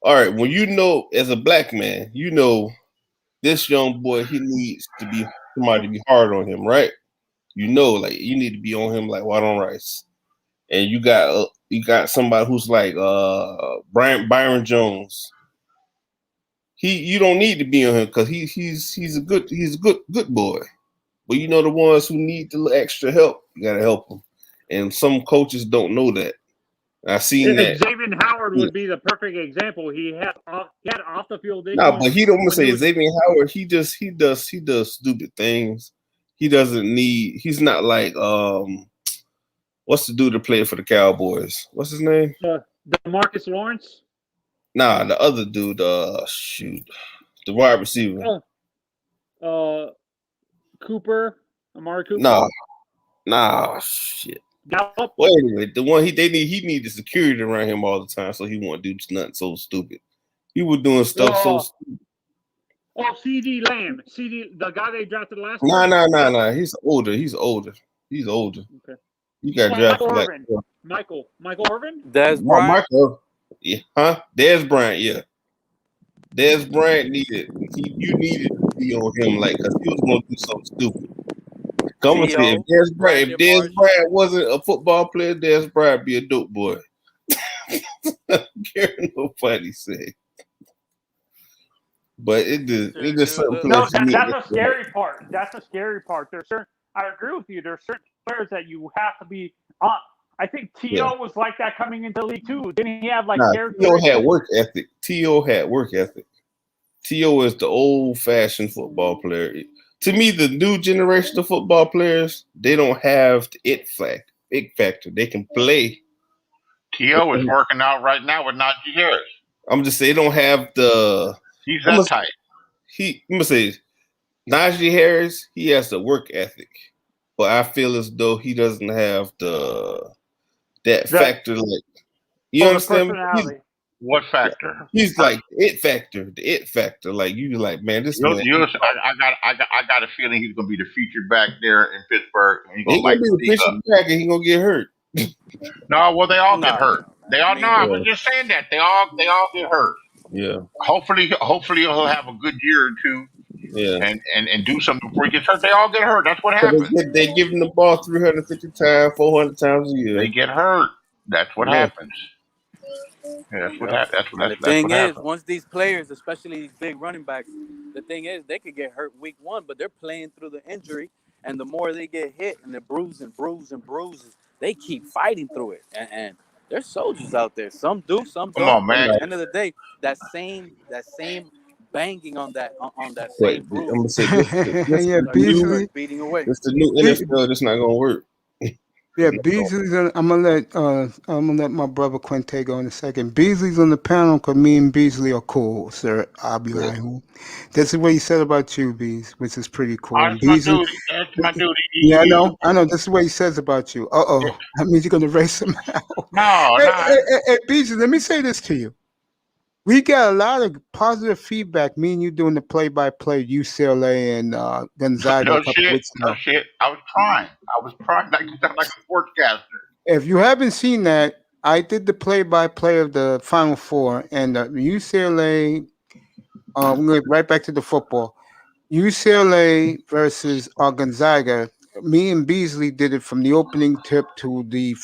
all right, when you know as a black man, you know this young boy, he needs to be somebody to be hard on him, right? You know, like you need to be on him like white on rice. And you got somebody who's like Byron Jones. You don't need to be on him because he's a good boy. But you know the ones who need the extra help, you gotta help them. And some coaches don't know that. I've seen that. Xavier Howard would be the perfect example. He had off the field. No, but he don't want to say Xavier Howard. He does stupid things. He's not like what's the dude that played for the Cowboys? What's his name? Demarcus Lawrence? Nah, the other dude, the wide receiver. Cooper, Amari Cooper. Nah, shit. Gallup. Well, anyway, the one he needed security around him all the time, so he won't do nothing so stupid. He was doing stuff so stupid. Oh, CD Lamb. The guy they drafted last year? Nah. He's older. Okay. You got drafted Michael Irvin? Dez Bryant. Yeah, huh? Dez Bryant, yeah. Dez Bryant you needed to be on him, like, because he was going to do something stupid. Come and see if Dez Bryant, if Dez Marshall. Bryant wasn't a football player, Dez Bryant be a dope boy. I don't care what nobody say. But it just something No, players to me. that's a scary part. That's a scary part. There's certain. I agree with you. There's certain players that you have to be on. I think T.O. was like that coming into the league too. Didn't he have like T.O. had work ethic. T.O. had work ethic. T.O. is the old-fashioned football player. To me, the new generation of football players, they don't have the it factor. They can play. T.O. is working out right now with Najee Harris. I'm just saying, they don't have the. He's that type. I'm gonna say, Najee Harris, he has the work ethic, but I feel as though he doesn't have that factor. Like, you understand? What factor? He's like the it factor. Like you, like man, this man. I got a feeling he's gonna be the featured back there in Pittsburgh. He's gonna be the featured back, and he's gonna get hurt. No, well, they all get hurt. They all know. I was just saying that they all get hurt. Yeah. Hopefully he'll have a good year or two. Yeah. And do something before he gets hurt. They all get hurt. That's what happens. They give him the ball 350 times, 400 times a year. They get hurt. That's what happens. Yeah, that's what happens. The thing is, once these players, especially these big running backs, the thing is they could get hurt week one, but they're playing through the injury, and the more they get hit and they're bruising, they keep fighting through it. And there's soldiers out there. Some do, some don't. Come on, man. At the end of the day, that same banging on that same bruise. I'm gonna say this Beasley beating away. It's the new NFL. It's not gonna work. Yeah, Beasley's. I'm gonna let my brother Quinte go in a second. Beasley's on the panel because me and Beasley are cool, sir. I'll be like, this is what he said about you, Bees, which is pretty cool. That's my duty. Yeah, I know. This is what he says about you. That means you're gonna race him out. No, hey, Beasley, let me say this to you. We got a lot of positive feedback. Me and you doing the play-by-play UCLA and Gonzaga. No shit. I was trying like a sportscaster. If you haven't seen that, I did the play-by-play of the Final Four and UCLA. We're going right back to the football. UCLA versus Gonzaga. Me and Beasley did it from the opening tip to the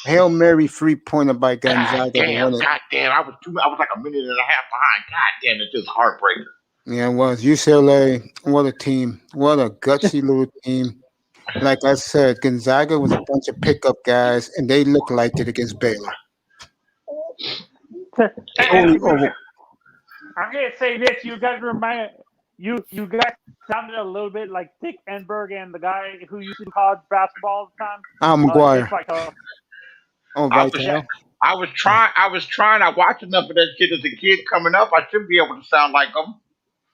Hail Mary 3-pointer by Gonzaga. God damn! I was like a minute and a half behind. God damn! It's just a heartbreaker. Yeah, it was UCLA. What a team! What a gutsy little team. Like I said, Gonzaga was a bunch of pickup guys, and they looked like it against Baylor. I'm gonna say this: you guys remind you guys sounded a little bit like Dick Enberg and the guy who used to do college basketball all the time. Al McGuire. I was trying. I watched enough of that shit as a kid coming up. I should be able to sound like him.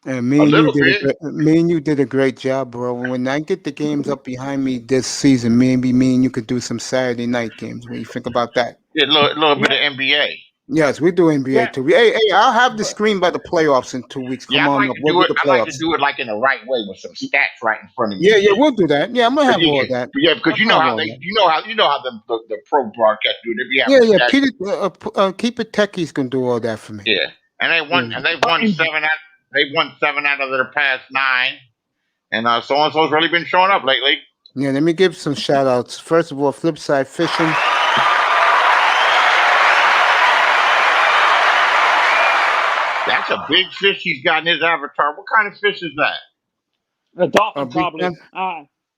And me and you did a great job, bro. When I get the games up behind me this season, maybe me and you could do some Saturday night games. What do you think about that? Yeah, a little bit of NBA. Yes, we do NBA too. Hey, I'll have the screen by the playoffs in 2 weeks. Come on, I like to do it like in the right way with some stats right in front of me. Yeah, we'll do that. Yeah, I'm gonna have all that. Yeah, because you know how the pro broadcast do. They be having Peter, keep it techies can do all that for me. Yeah, and they've won 7 out. They've won 7 out of their past 9, and so-and-so's really been showing up lately. Yeah, let me give some shout outs. First of all, Flipside Fishing. That's a big fish he's got in his avatar. What kind of fish is that? The dolphin, probably.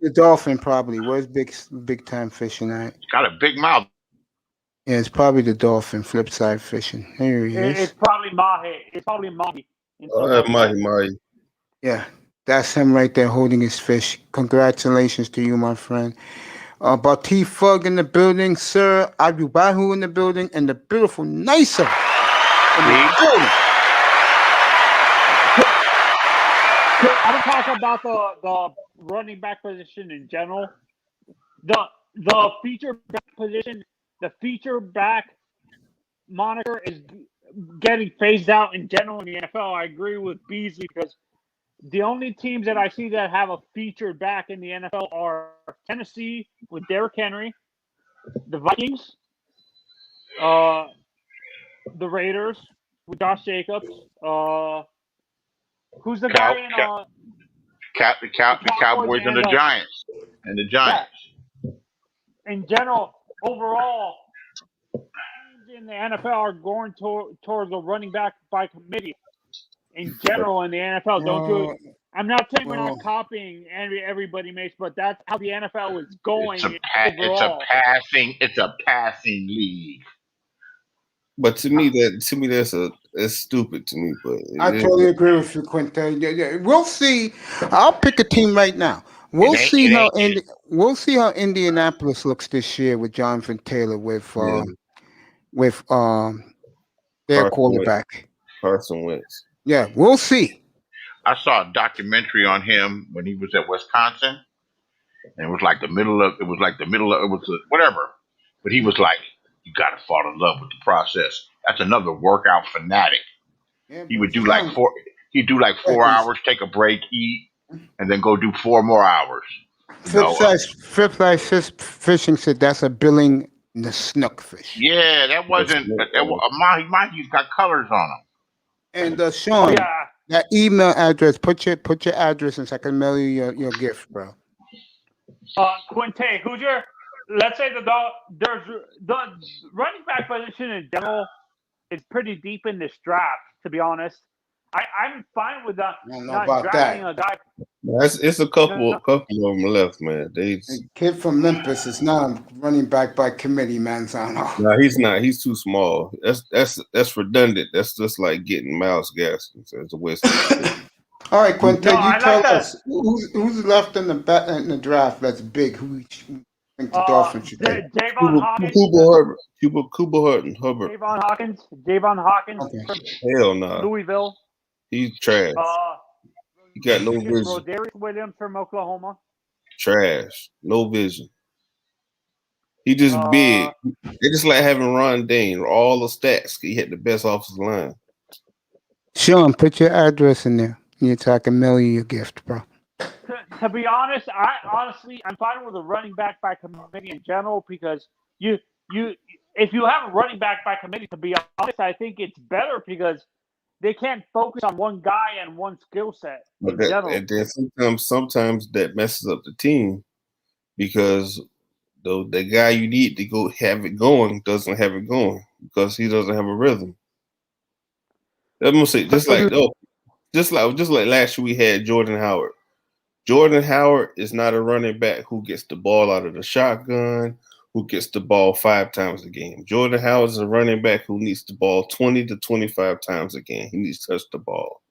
The dolphin, probably. Where's big time fishing at? It's got a big mouth. Yeah, it's probably the dolphin. Flipside Fishing. Here he is. It's probably Mahi. It's probably Mahi. Mahi. Yeah, that's him right there holding his fish. Congratulations to you, my friend. Batif Fug in the building, sir. Abubahu in the building, and the beautiful Nisa in the building. I don't talk about the running back position in general. The feature back position, the feature back moniker is getting phased out in general in the NFL. I agree with Beasley because the only teams that I see that have a featured back in the NFL are Tennessee with Derrick Henry, the Vikings, the Raiders with Josh Jacobs. Who's the guy in the Cowboys and the Giants? and the Giants. In general, overall, teams in the NFL are going towards a running back by committee. In general, in the NFL, don't do it. I'm not saying we're not copying everybody makes, but that's how the NFL is going. It's a passing league. But to me, that's stupid to me. But I totally agree with you, Quinte. Yeah. We'll see. I'll pick a team right now. We'll see how Indianapolis looks this year with Jonathan Taylor with their quarterback, Carson Wentz. Yeah, we'll see. I saw a documentary on him when he was at Wisconsin, and it was like the middle of whatever. But he was like, "You got to fall in love with the process." That's another workout fanatic. Yeah, he would do like 4 hours, take a break, eat, and then go do 4 more hours. Fifth Ice Fishing said that's a billing the snook fish. Yeah, that wasn't. He's got colors on him. And Sean, that email address. Put your address in so I can mail you your gift, bro. Quinte, who's your? Let's say the running back position in general is pretty deep in this draft. To be honest, I'm fine with not drafting a guy. It's a couple of them left, man. A kid from Memphis is not a running back by committee, Manzano. No, he's not. He's too small. That's redundant. That's just like getting Miles Gaskin. So it's a waste. All right, Quinte, you tell us who's left in the draft that's big. Who you think the Dolphins should take? Javon Hawkins. Cooper Hubbard. Javon Hawkins. Okay. Hell no. Louisville. He's trash. He got no vision. Rodarius Williams from Oklahoma. Trash. No vision. He just big. They just like having Ron Dane. All the stats. He had the best offensive line. Sean, put your address in there. So I can mail you your gift, bro. To be honest, I'm fine with a running back by committee in general because if you have a running back by committee, to be honest, I think it's better because they can't focus on one guy and one skill set. And then sometimes that messes up the team because the guy you need to go have it going doesn't have it going because he doesn't have a rhythm. I'm gonna say just like last year we had Jordan Howard. Jordan Howard is not a running back who gets the ball out of the shotgun, who gets the ball 5 times a game. Jordan Howard is a running back who needs the ball 20 to 25 times a game. He needs to touch the ball.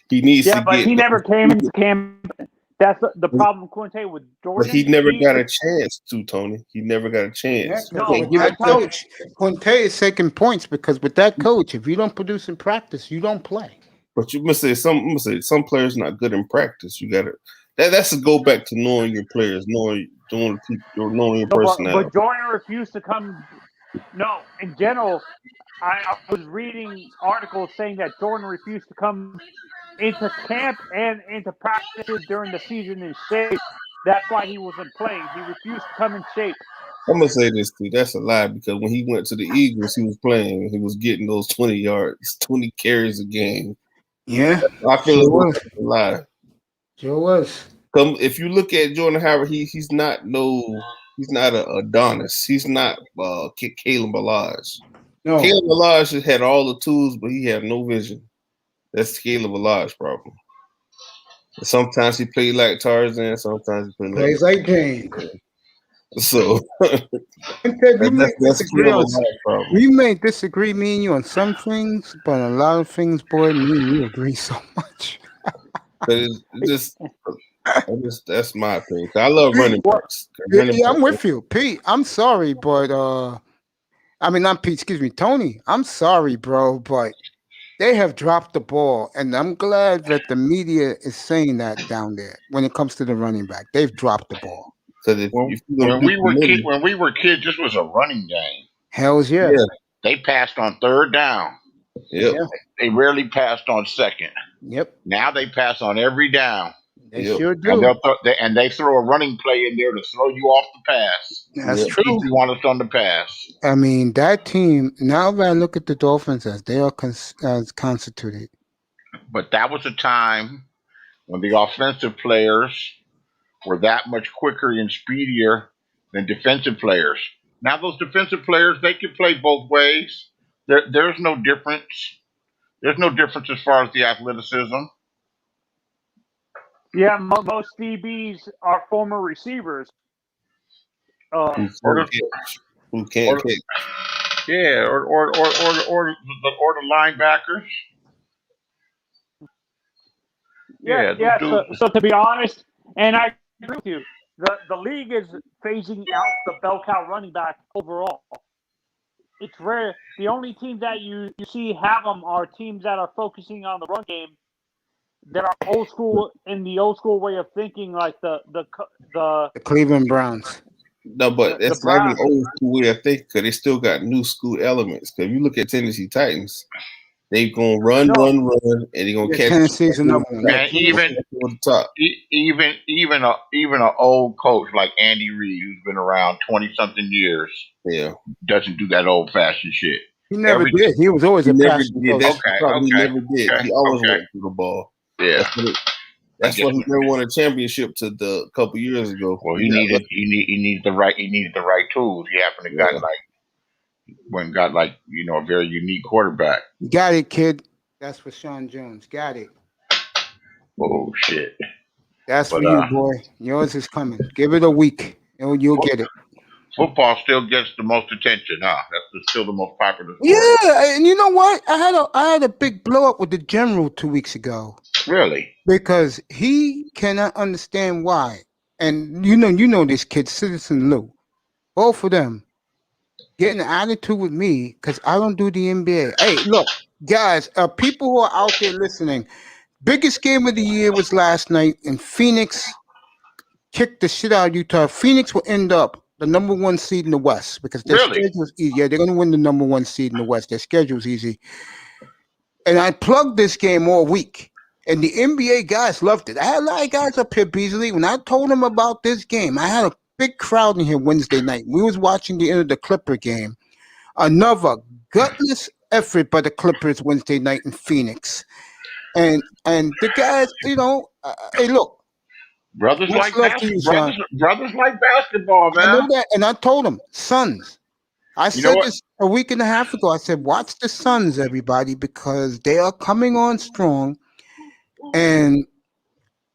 He needs to but he never came into camp. That's the problem, Quinte, with Jordan. But he never got a chance to, Tony. He never got a chance. Quinte is taking points because with that coach, if you don't produce in practice, you don't play. But you must say some players not good in practice. You got to that's to go back to knowing your players, knowing your personnel. But Jordan refused to come. No, in general, I was reading articles saying that Jordan refused to come into camp and into practices during the season in shape. That's why he wasn't playing. He refused to come in shape. I'm gonna say this too. That's a lie because when he went to the Eagles, he was playing. He was getting those 20 yards, 20 carries a game. Yeah, I feel it was a lie. Sure was. If you look at Jordan Howard, he's not a Adonis. He's not Caleb Balaj. No, Caleb Balaj had all the tools, but he had no vision. That's Caleb Balaj's problem. Sometimes he played like Tarzan. Sometimes he plays like Jane. So we may disagree, me and you, on some things, but a lot of things, boy, me and you agree so much. But that's my opinion. I love running backs. I'm with you, Pete. I'm sorry, but not Pete. Excuse me, Tony. I'm sorry, bro, but they have dropped the ball, and I'm glad that the media is saying that down there. When it comes to the running back, they've dropped the ball. When we were kids, this was a running game. Hells yeah. They passed on 3rd down. Yep. They rarely passed on 2nd. Yep. Now they pass on every down. They sure do. And they throw a running play in there to throw you off the pass. That's true. If you want us on the pass. I mean, that team, now that I look at the Dolphins as they are constituted. But that was a time when the offensive players were that much quicker and speedier than defensive players. Now those defensive players, they can play both ways. There's no difference. There's no difference as far as the athleticism. Yeah, most DBs are former receivers. Who can't kick? Yeah, or the linebackers. Yeah. So to be honest, and I agree with you, the league is phasing out the bell cow running back overall. It's rare. The only teams that you see have them are teams that are focusing on the run game, that are old school in the old school way of thinking, like the Cleveland Browns. No, but that's not even old school way of thinking, because they still got new school elements. Because if you look at Tennessee Titans, they gonna run, and they gonna catch. Tennessee's another one. And even an old coach like Andy Reid, who's been around 20-something years, doesn't do that old fashioned shit. He never did. He was always a passion coach. He never did. He always went through the ball. Yeah. That's why he never won a championship to a couple years ago. Well, he needed the right tools. He happened to got a very unique quarterback. Got it, kid. That's for Sean Jones. Got it. Oh shit. That's for you, boy. Yours is coming. Give it a week, and you'll get it. Football still gets the most attention, huh? That's still the most popular sport. Yeah, and you know what? I had a big blow up with the general 2 weeks ago. Really? Because he cannot understand why. And you know this kid, Citizen Lou. Both of them getting an attitude with me because I don't do the NBA. Hey, look, guys, people who are out there listening, biggest game of the year was last night, and Phoenix kicked the shit out of Utah. Phoenix will end up the number 1 seed in the West because their schedule is easy. Yeah, they're going to win the number 1 seed in the West. Their schedule's easy. And I plugged this game all week. And the NBA guys loved it. I had a lot of guys up here, Beasley. When I told them about this game, I had a big crowd in here Wednesday night. We was watching the end of the Clipper game. Another gutless effort by the Clippers Wednesday night in Phoenix. And the guys, hey, look. Brothers like basketball, man. I know that, and I told them, Suns. I said this a week and a half ago. I said, watch the Suns, everybody, because they are coming on strong. And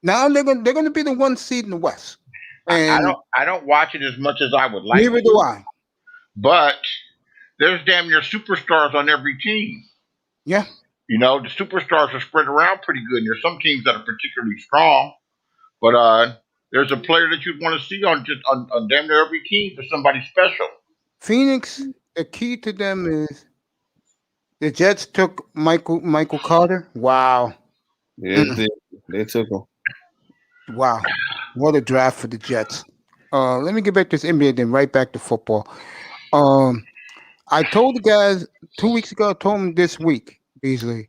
now they're going to be the 1 seed in the West. And I don't watch it as much as I would like. Neither do I. But there's damn near superstars on every team. Yeah. The superstars are spread around pretty good. And there's some teams that are particularly strong. But there's a player that you'd want to see on damn near every team for somebody special. Phoenix, the key to them is the Jets took Michael Carter. Wow. Yeah, they took him. Wow. What a draft for the Jets. Let me get back to this NBA, then right back to football. I told the guys 2 weeks ago, I told them this week, Beasley,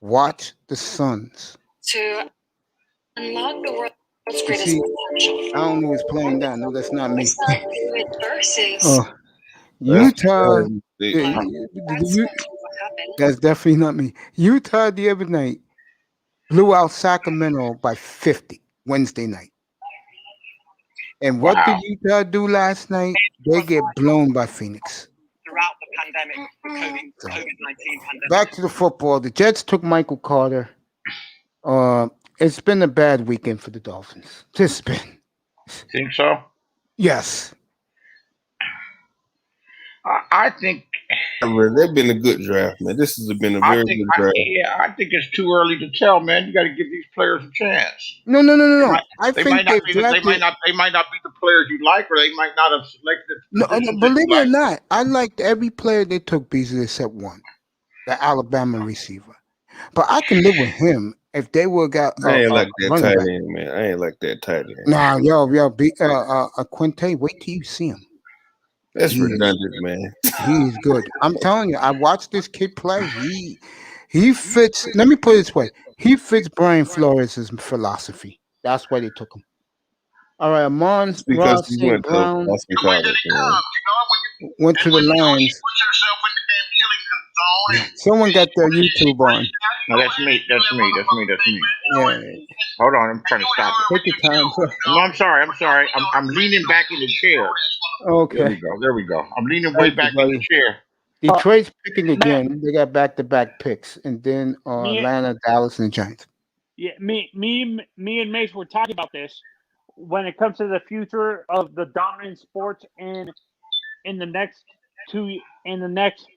watch the Suns. To unlock the world's greatest potential. I don't know who's playing that. No, that's not me. Versus Utah. That's definitely not me. Utah the other night blew out Sacramento by 50 Wednesday night. And what did Utah do last night? They get blown by Phoenix. Throughout the pandemic, COVID-19 pandemic. Back to the football. The Jets took Michael Carter. It's been a bad weekend for the Dolphins. Just been. Think so? Yes. I think they've been a good draft, man. This has been a very good draft. I think it's too early to tell, man. You got to give these players a chance. No. They might not be the players you like, or they might not have selected. No, believe it or not, I liked every player they took, Beasley, except one, the Alabama receiver. But I can live with him if they would got. I ain't like that tight end, man. I ain't like that tight end. Nah, Quinte, wait till you see him. That's redundant, man. He's good. I'm telling you, I watched this kid play. He fits. Let me put it this way: he fits Brian Flores' philosophy. That's why they took him. All right, Amon Ross St. Brown went to the Lions. Someone got their YouTube on. No, that's me. That's me. Yeah. Hold on, I'm trying to stop it. Take your time, bro. No, I'm sorry. I'm leaning back in the chair. Okay. There we go. I'm leaning way back in the chair. Detroit's picking again. They got back-to-back picks, and then Atlanta, Dallas, and the Giants. Yeah, me and Mace were talking about this when it comes to the future of the dominant sports in the next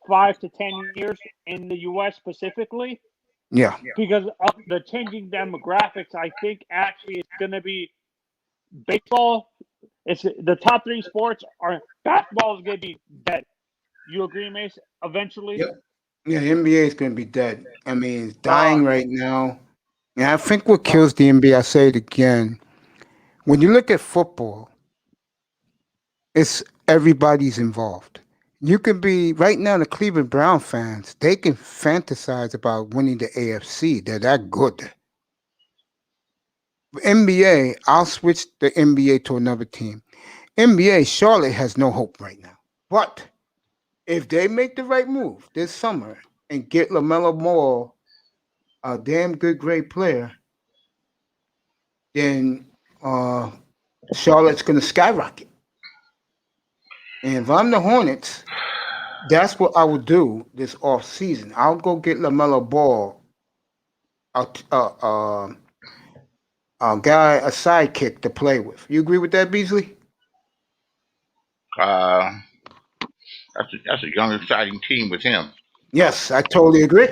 5 to 10 years in the U.S. specifically. Yeah. Because of the changing demographics, I think actually it's going to be baseball. It's the top 3 sports are basketball is going to be dead. You agree, Mace? Eventually. Yeah, the NBA is going to be dead. I mean, it's dying right now. And I think what kills the NBA, I say it again, when you look at football, it's everybody's involved. You can be, right now, the Cleveland Brown fans, they can fantasize about winning the AFC. They're that good. NBA, I'll switch the NBA to another team. NBA, Charlotte has no hope right now. But if they make the right move this summer and get LaMelo Ball, a damn good, great player, then Charlotte's going to skyrocket. And if I'm the Hornets, that's what I would do this off season. I'll go get LaMelo Ball, a sidekick to play with. You agree with that, Beasley? That's a young, exciting team with him. Yes, I totally agree.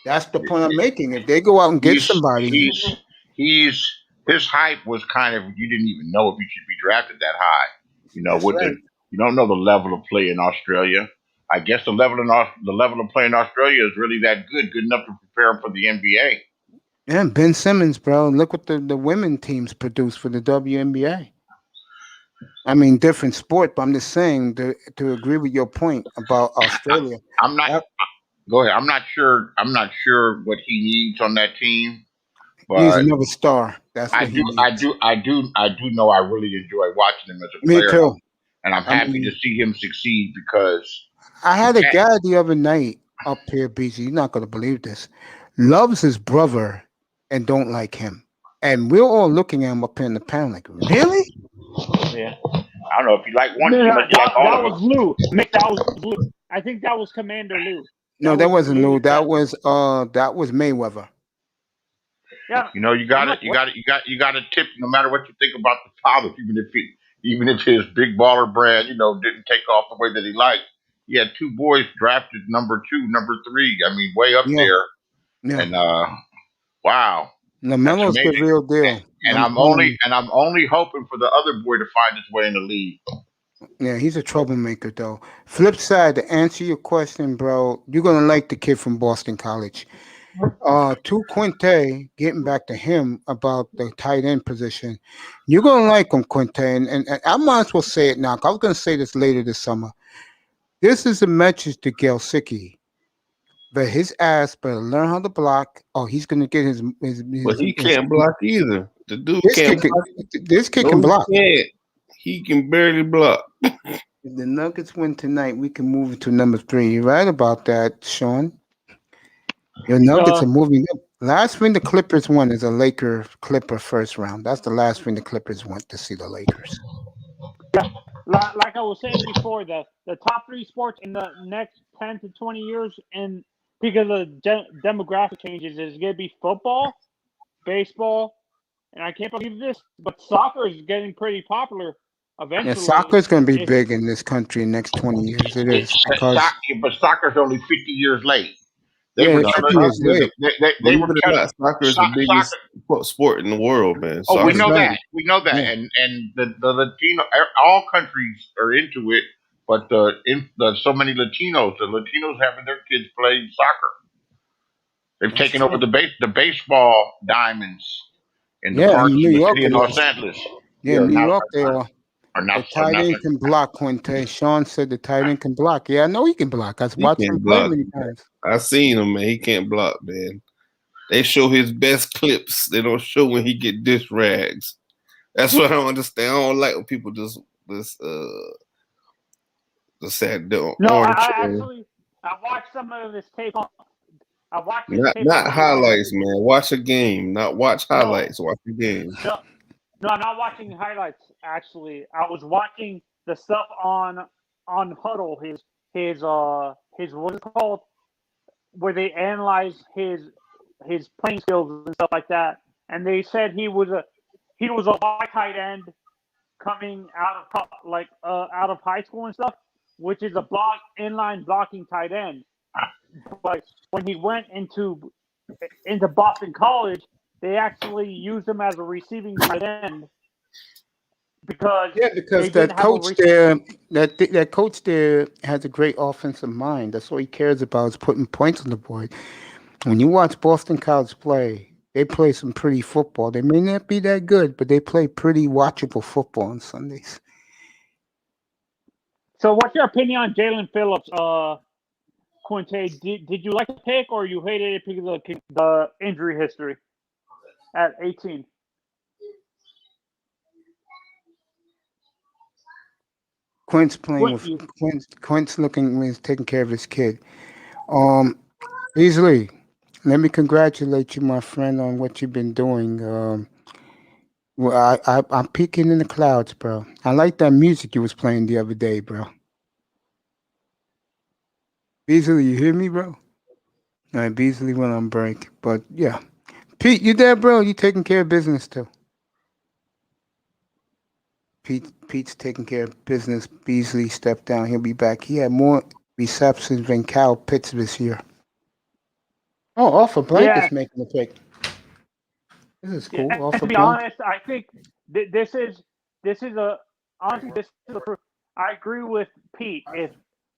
That's the point I'm making. If they go out and get somebody, his hype was kind of, you didn't even know if he should be drafted that high. You know, you don't know the level of play in Australia. I guess the level of play in Australia is really that good enough to prepare him for the NBA. Yeah, Ben Simmons, bro. Look what the women teams produce for the WNBA. I mean, different sport, but I'm just saying to agree with your point about Australia. Go ahead. I'm not sure what he needs on that team. But he's another star. That's what he needs. I do know I really enjoy watching him as a player. Me too. And I'm happy to see him succeed because I had a guy the other night up here, BG. You're not gonna believe this. Loves his brother and don't like him. And we're all looking at him up here in the panel like, really? Yeah. I don't know if you like one. That was Lou. Mick, that was Lou. I think that was Commander Lou. No, that wasn't Lou. That was Mayweather. Yeah. You know, you got to tip no matter what you think about the father, even if his big baller brand, didn't take off the way that he liked. He had 2 boys drafted number 2, number 3. I mean, way up there. Yeah. And wow. LaMelo's the real deal. And I'm only hoping for the other boy to find his way in the league. Yeah, he's a troublemaker, though. Flip side, to answer your question, bro, you're going to like the kid from Boston College. To Quinte, getting back to him about the tight end position, you're going to like him, Quinte. And I might as well say it now. I was going to say this later this summer. This is a message to Gelsicki. But his ass better learn how to block, or he's going to get his But he can't block either. The dude can't block. This kid can block. He can barely block. If the Nuggets win tonight, we can move it to number 3. You're right about that, Sean. Your Nuggets are moving up. Last thing the Clippers won is a Clipper first round. That's the last thing the Clippers went to see the Lakers. Yeah, like I was saying before, the top 3 sports in the next 10 to 20 years, and because of the demographic changes, is going to be football, baseball, and I can't believe this, but soccer is getting pretty popular. Eventually, yeah, soccer is going to be big in this country in the next 20 years. It is. But soccer's only 50 years late. Soccer is the biggest sport in the world, man. Oh, we know that. We know that. Yeah. And the Latino, all countries are into it, but so many Latinos, the Latinos having their kids play soccer. They've taken over the baseball diamonds in the parks in the city of Los Angeles. Yeah, New York they are. The tight end can block, Quinte. Sean said the tight end can block. Yeah, I know he can block. I've watched him play many times. I seen him, man. He can't block, man. They show his best clips. They don't show when he get dish rags. That's what I don't understand. I don't like when people just say don't. No, I watched some of his tape on. I watched his tape Not on highlights, man. Watch a game, not watch No. highlights. Watch the game. No, I'm not watching highlights. Actually, I was watching the stuff on Huddle. His what is it called? Where they analyze his playing skills and stuff like that. And they said he was a wide tight end coming out of high school and stuff, which is a inline blocking tight end. But when he went into Boston College, they actually used him as a receiving tight end because that coach there, that coach there has a great offensive mind. That's what he cares about, is putting points on the board. When you watch Boston College play, they play some pretty football. They may not be that good, but they play pretty watchable football on Sundays. So, what's your opinion on Jalen Phillips, Quinte? Did you like the pick, or you hated it because of the injury history at 18? Quint's taking care of his kid. Beasley, let me congratulate you, my friend, on what you've been doing. Well, I'm peeking in the clouds, bro. I like that music you was playing the other day, bro. Beasley, you hear me, bro? All right, Beasley went on break, but yeah. Pete, you there, bro? You taking care of business too? Pete's taking care of business. Beasley stepped down. He'll be back. He had more receptions than Kyle Pitts this year. Oh, Arthur Blank is making a pick. This is cool. Yeah, to be honest, I think this is a proof. I agree with Pete. If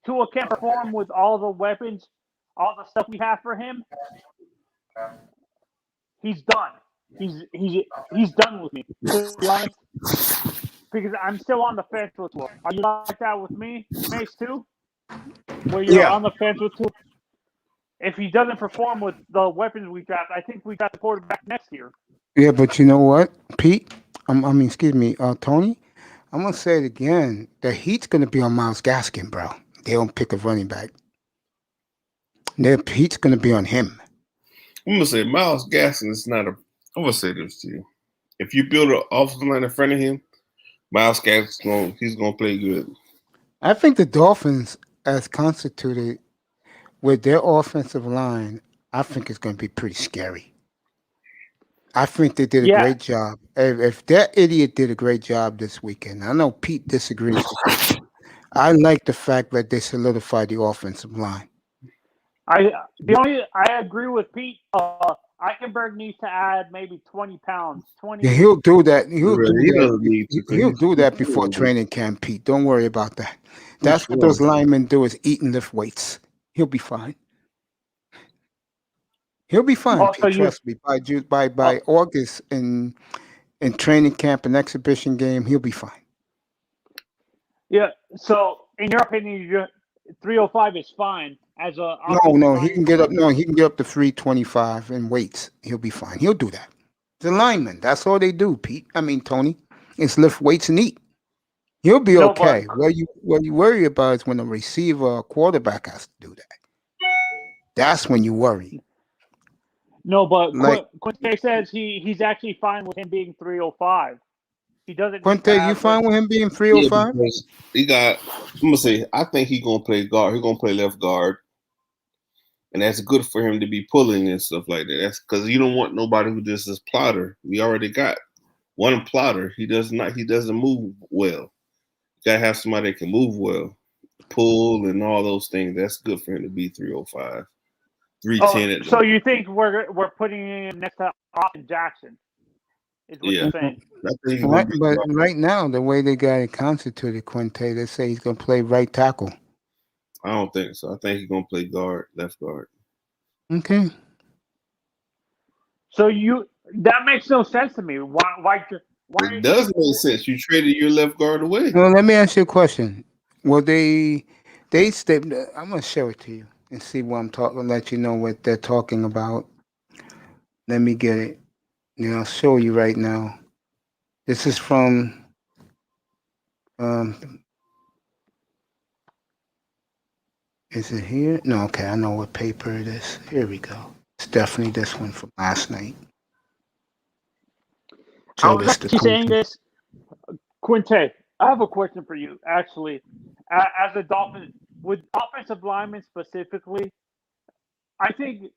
Tua can't perform with all the weapons, all the stuff we have for him, he's done. He's done with me. To be honest, because I'm still on the fence with Tua. Are you like that with me, Mace, too? Where you're on the fence with Tua? If he doesn't perform with the weapons we draft, I think we got the quarterback next year. Yeah, but you know what, Pete? Tony? I'm gonna say it again. The heat's gonna be on Myles Gaskin, bro. They don't pick a running back. The heat's gonna be on him. I'm gonna say Myles Gaskin is not a. I'm gonna say this to you: if you build an offensive line in front of him, Myles Gaskin he's gonna play good. I think the Dolphins, as constituted with their offensive line, I think it's gonna be pretty scary. I think they did a great job. If that idiot did a great job this weekend, I know Pete disagrees with me. I like the fact that they solidified the offensive line. I agree with Pete. Eichenberg needs to add maybe 20 pounds. 20. Yeah, he'll do that. He'll do that before training camp, Pete. Don't worry about that. That's what those linemen do, is eat and lift weights. He'll be fine. He'll be fine, Pete. Trust me. By August in training camp and exhibition game, he'll be fine. Yeah. So, in your opinion, 305 is fine as a. No, he can get up. No, he can get up to 325 in weights. He'll be fine. He'll do that. The lineman. That's all they do, Pete. Tony. It's lift weights and eat. He'll be okay. What you worry about is when a receiver or quarterback has to do that. That's when you worry. No, but Quinte says he's actually fine with him being 305. He doesn't. Quinte, you fine with him being 305? Yeah, I'm gonna say, I think he's gonna play guard. He's gonna play left guard, and that's good for him to be pulling and stuff like that. That's because you don't want nobody who just is plotter. We already got one plotter. He doesn't move well. You gotta have somebody that can move well, pull and all those things. That's good for him to be 305. 310. So you think we're putting him next to Austin Jackson? Is what you're saying? But right now, the way they got it constituted, Quinte, they say he's gonna play right tackle. I don't think so. I think he's gonna play left guard. Okay. So that makes no sense to me. Why it does make sense. You traded your left guard away. Well, let me ask you a question. Well, I'm gonna show it to you and see what I'm talking. Let you know what they're talking about. Let me get it. And I'll show you right now. This is from Is it here? No, okay, I know what paper it is. Here we go. It's definitely this one from last night. I So was this the actually saying coaching. this, Quinte. I have a question for you, actually. As a Dolphin, with offensive linemen specifically, I think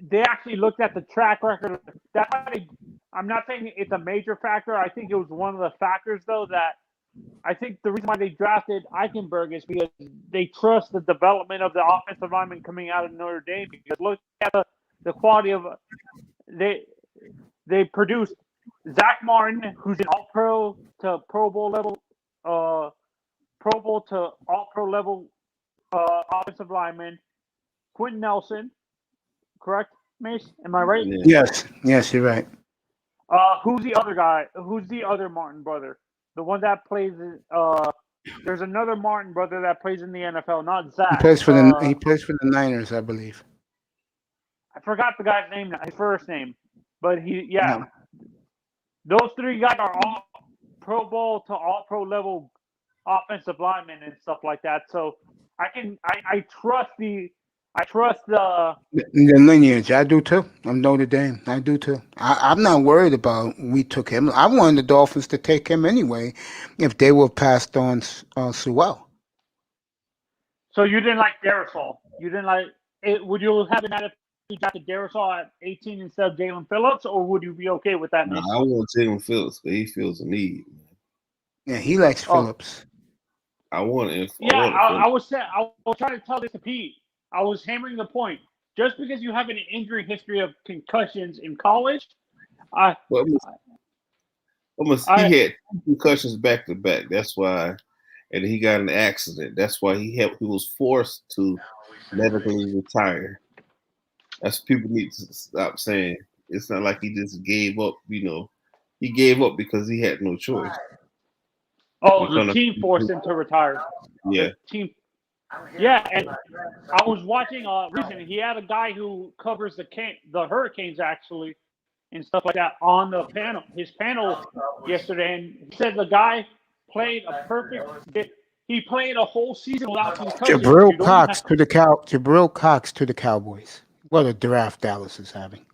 they actually looked at the track record. That's why I'm not saying it's a major factor. I think it was one of the factors, though, that I think the reason why they drafted Eichenberg is because they trust the development of the offensive lineman coming out of Notre Dame. Because look at the quality of they produced Zach Martin, who's an All-Pro to Pro Bowl level, Pro Bowl to All-Pro level offensive lineman. Quentin Nelson, correct, Mace? Am I right? Yes, you're right. Who's the other guy? Who's the other Martin brother? The one that plays. There's another Martin brother that plays in the NFL, not Zach. He plays for the Niners, I believe. I forgot the guy's name, his first name, but no. Those three guys are all Pro Bowl to All-Pro level offensive linemen and stuff like that. So I trust the lineage. I do too. I'm Notre Dame. I do too. I'm not worried about we took him. I wanted the Dolphins to take him anyway if they were passed on Sewell. So you didn't like Darrisaw. You didn't like it. Would you have been mad if you drafted Darrisaw at 18 instead of Jalen Phillips, or would you be okay with that? No, I want Jalen Phillips, but he feels a need. Yeah, he likes Phillips. I was trying to tell this to Pete. I was hammering the point. Just because you have an injury history of concussions in college, he had concussions back to back. That's why, and he got in an accident. That's why he was forced to medically retire. That's what people need to stop saying. It's not like he just gave up. He gave up because he had no choice. Oh, the team forced him to retire. Yeah. The team. Yeah, and I was watching recently. He had a guy who covers the Hurricanes actually, and stuff like that on the panel. His panel yesterday, and he said the guy played a perfect. He played a whole season without concussions. Jabril Cox to the Cowboys. What a draft Dallas is having.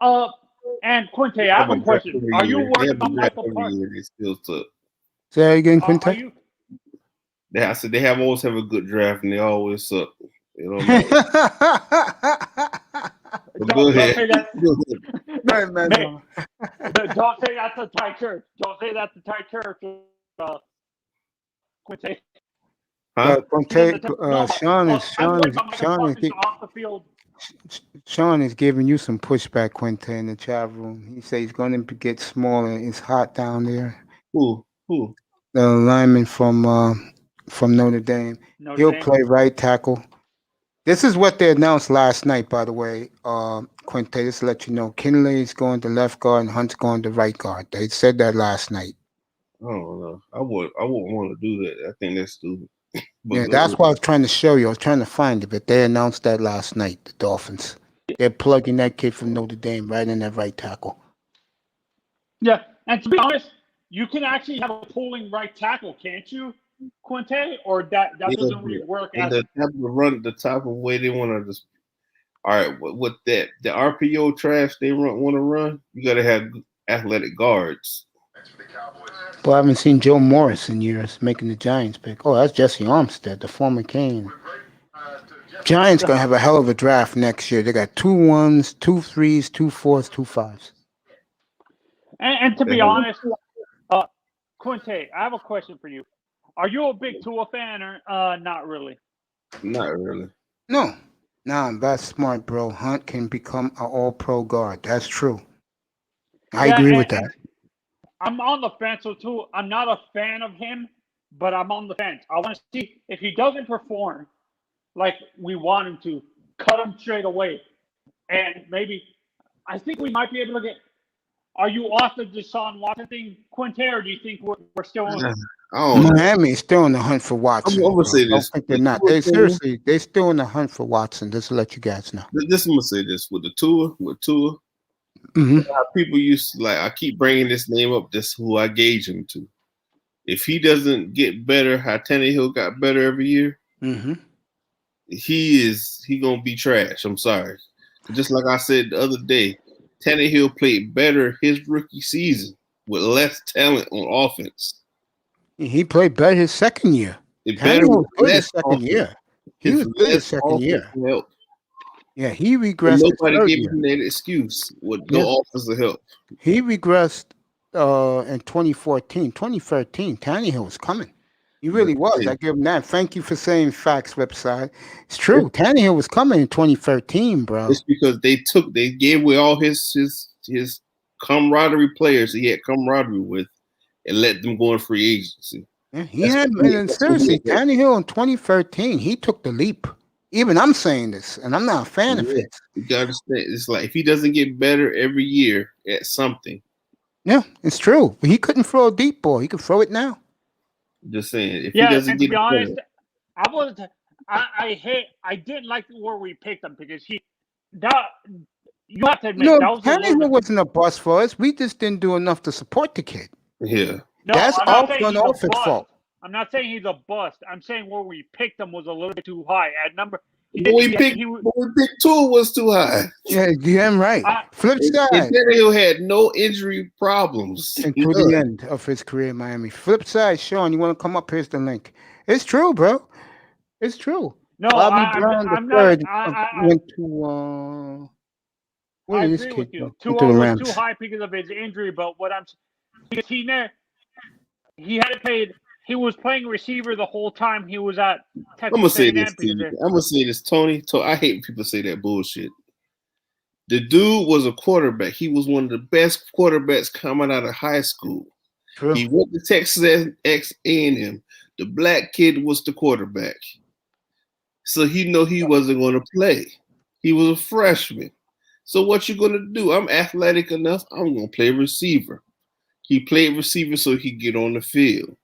And Quinte, I have a question. Are you worried about Michael Parsons? Say that again, Quinte. I said they always have a good draft and they always suck. You know. Go ahead. Don't say that's a Thai church. Don't say that's a Thai church. Quinte. Huh? Sean is giving you some pushback, Quinte, in the chat room. He says he's going to get smaller. It's hot down there. Who? The lineman from Notre Dame. He'll play right tackle. This is what they announced last night, by the way. Quinte, just to let you know, Kinley's going to left guard and Hunt's going to right guard. They said that last night. I don't know. I wouldn't want to do that. I think that's stupid. Yeah, that's what I was trying to show you. I was trying to find it, but they announced that last night, the Dolphins. They're plugging that kid from Notre Dame right in that right tackle. Yeah, and to be honest, you can actually have a pulling right tackle, can't you, Quinte? Or that doesn't really work. And the type of way they want to just. All right, with that, the RPO trash they want to run, you got to have athletic guards. Well, I haven't seen Joe Morris in years making the Giants pick. Oh, that's Jesse Armstead, the former Cane. Giants going to have a hell of a draft next year. They got 2 1s, 2 3s, 2 4s, 2 5s. And to be honest, Quinte, I have a question for you. Are you a big Tua fan or not really? Not really. No. Nah, that's smart, bro. Hunt can become an all-pro guard. That's true. I agree with that. I'm on the fence with Tua. I'm not a fan of him, but I'm on the fence. I want to see if he doesn't perform like we want him to, cut him straight away. And maybe I think we might be able to get. Are you off the Deshaun Watson thing, Quinte, or do you think we're still on? Miami is still in the hunt for Watson. I'm gonna say this. I think they're not. They're still in the hunt for Watson. Just to let you guys know. I'm gonna say this with Tua. Mm-hmm. People used to I keep bringing this name up. That's who I gauge him to. If he doesn't get better, how Tannehill got better every year, mm-hmm. he gonna be trash. I'm sorry. Just like I said the other day, Tannehill played better his rookie season with less talent on offense. He played better his second year. Tannehill was good his second year. He was good his second year. Help. Yeah, he regressed. And nobody gave him that excuse with no offensive help. He regressed in 2014, 2013. Tannehill was coming. He really was. I give him that. Thank you for saying facts, website. It's true. Tannehill was coming in 2013, bro. It's because they gave away all his camaraderie players he had camaraderie with and let them go in free agency. Yeah, seriously, Tannehill in 2013, he took the leap. Even I'm saying this, and I'm not a fan of it. You gotta understand. It's like if he doesn't get better every year at something. Yeah, it's true. He couldn't throw a deep ball. He could throw it now. Just saying. If he doesn't get to be honest, I didn't like where we picked him because you have to admit Tannehill wasn't a bust for us. We just didn't do enough to support the kid. Yeah. No, that's our front office fault. I'm not saying he's a bust. I'm saying where we picked him was a little bit too high. At number, we picked two was too high. Yeah, damn right. Flip side. Tannehill had no injury problems until the end of his career in Miami. Flip side, Sean, you want to come up? Here's the link. It's true, bro. It's true. No, Bobby Brown I'm the third I went to. I agree with you. Was too high because of his injury, but because he hadn't played. He was playing receiver the whole time he was at Texas. I'm gonna say this, Tony. I hate when people say that bullshit. The dude was a quarterback. He was one of the best quarterbacks coming out of high school. True. He went to Texas A&M. The black kid was the quarterback. So he wasn't going to play. He was a freshman. So what you going to do? I'm athletic enough. I'm going to play receiver. He played receiver so he could get on the field.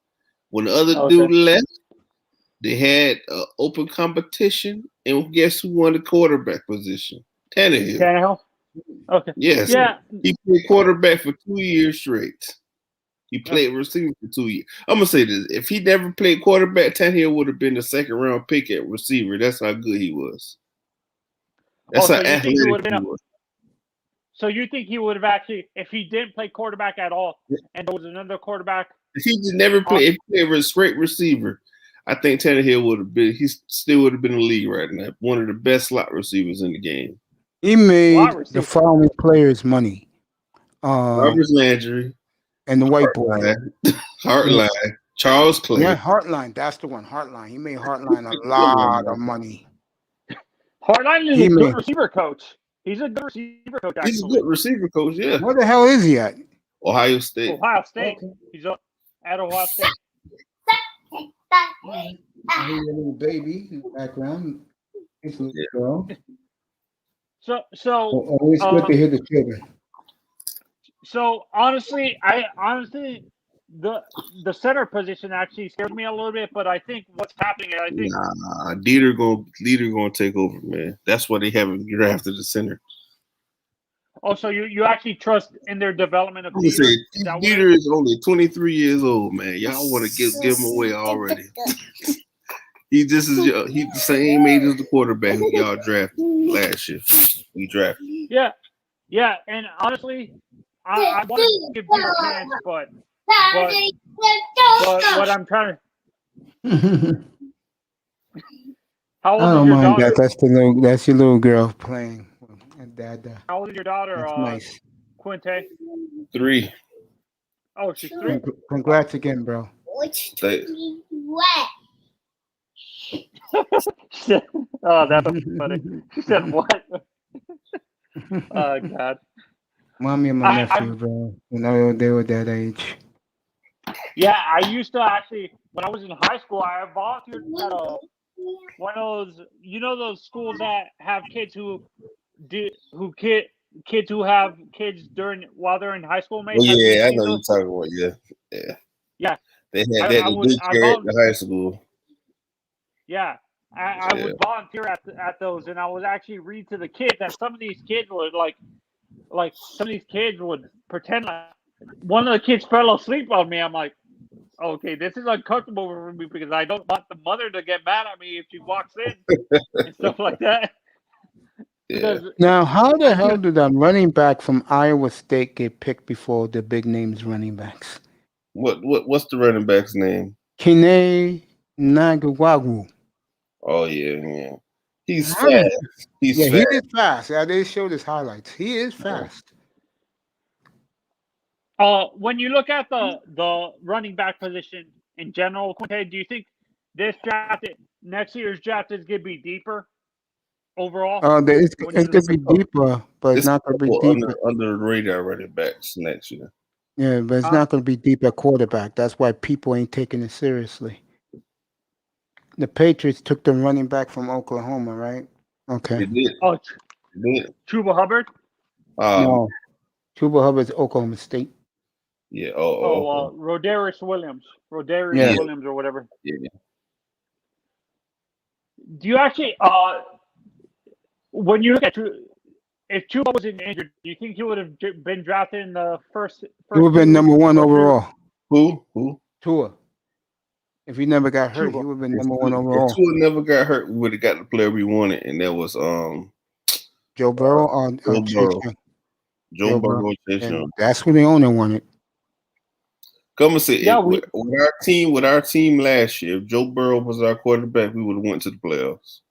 When the other dude left, they had open competition, and guess who won the quarterback position? Tannehill. Okay. Yes. Yeah. He played quarterback for 2 years straight. He played receiver for 2 years. I'm gonna say this: if he never played quarterback, Tannehill would have been the second round pick at receiver. That's how good he was. That's how athletic he was. So you think he would have actually, if he didn't play quarterback at all, and there was another quarterback? If he just never played, if he was a straight receiver, I think Tannehill would have been. He still would have been in the league right now. One of the best slot receivers in the game. He made the following players money: Jarvis Landry and the white boy, Hartline, Charles Clay. Yeah, Hartline. That's the one. Hartline. He made Hartline a lot of money. Hartline is a good receiver coach. He's a good receiver coach. Actually. He's a good receiver coach. Yeah. Where the hell is he at? Ohio State. Ohio State. Okay. He's up at Ohio State. I hear a little baby in the background. It's a little girl. So always good to hear the children. So honestly, the center position actually scares me a little bit, but I think what's happening is Dieter gonna take over, man. That's why they haven't drafted the center. Oh, so you actually trust in their development of Dieter? Dieter is only 23 years old, man. Y'all want to give him away already? He's the same age as the quarterback who y'all drafted last year. We drafted. Yeah, and honestly, I want to give Dieter a chance, but what I'm trying to. How old I don't mind that. That's your little girl playing. Dad. How old is your daughter? Nice. Quinte? 3. Oh, she's 3. Congrats again, bro. Oh, that's funny. She said what? Oh God. Mommy and my nephew, bro. They were that age. Yeah, I used to actually, when I was in high school, I volunteered at one of those, those schools that have kids who have kids while they're in high school. Mate. Oh yeah, I know you're talking about. Yeah. They had that daycare at the high school. Yeah, I would volunteer at those, and I would actually read to the kids. And some of these kids would some of these kids would pretend like one of the kids fell asleep on me. I'm like, Okay, this is uncomfortable for me because I don't want the mother to get mad at me if she walks in and stuff like that. Yeah. Now, how the I hell do- did that running back from Iowa State get picked before the big names running backs? What's the running back's name? Kene Nagwagu. Oh yeah. He's How the- fast. He's Yeah, he fast. is fast. Yeah, they showed his highlights. He is fast. when you look at the running back position in general, Quinte, do you think next year's draft is going to be deeper overall? It's When you going to be deeper, but it's not going to be deeper. Under the radar running backs next year. Yeah, but it's not going to be deep at quarterback. That's why people ain't taking it seriously. The Patriots took the running back from Oklahoma, right? Okay. They did. Oh, They did. Chuba Hubbard? No. Chuba Hubbard's Oklahoma State. Yeah. Rodarius Williams. Yeah. Williams or whatever. Yeah. Do you actually, when you look at if Chuba wasn't injured, do you think he would have been drafted in the first He would have been number 1 overall. Who? Tua. If he never got hurt, Chuba. he would have been number 1 overall. If Tua never got hurt, we would have got the player we wanted, and that was Joe Burrow or Joe Chase Burrow. Young? Joe Burrow and Chase And Young. that's who the owner wanted. Come and say, Yeah, with our team last year, if Joe Burrow was our quarterback, we would have went to the playoffs.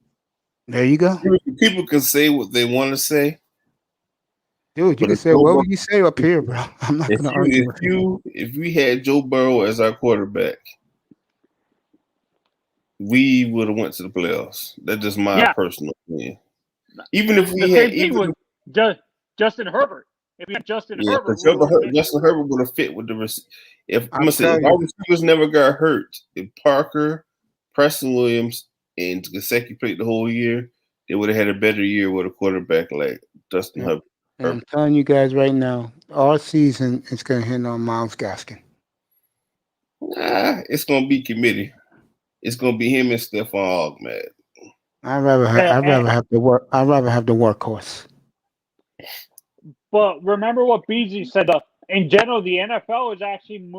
There you go. People can say what they want to say. Dude, you can say what you say up here, bro. I'm not going to argue with you. If we had Joe Burrow as our quarterback, we would have went to the playoffs. That's just my personal opinion. Even if we had Justin Herbert. If we had Justin Herbert, Justin Herbert would have fit with the if our receivers never got hurt, if Parker, Preston Williams, and Gesicki played the whole year, they would have had a better year with a quarterback like Justin Herbert. And I'm telling you guys right now, our season is going to hit on Myles Gaskin. Nah, it's going to be committee. It's going to be him and Stephon Ogmad. I'd rather have the workhorse. But remember what Beasley said. In general, the NFL is actually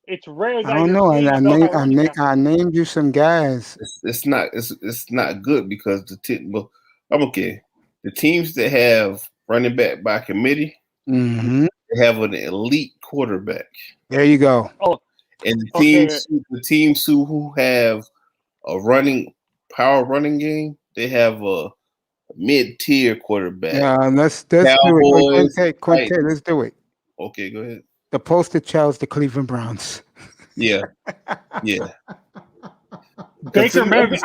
it's rare that I don't know. I named you some guys. It's not good because the teams that have running back by committee, they have an elite quarterback. There you go. Oh, and the teams who have a power running game, they have a mid-tier quarterback. Yeah, let's do it. Quinte, let's do it. Okay, go ahead. The poster child's the Cleveland Browns. Yeah. Baker, maybe.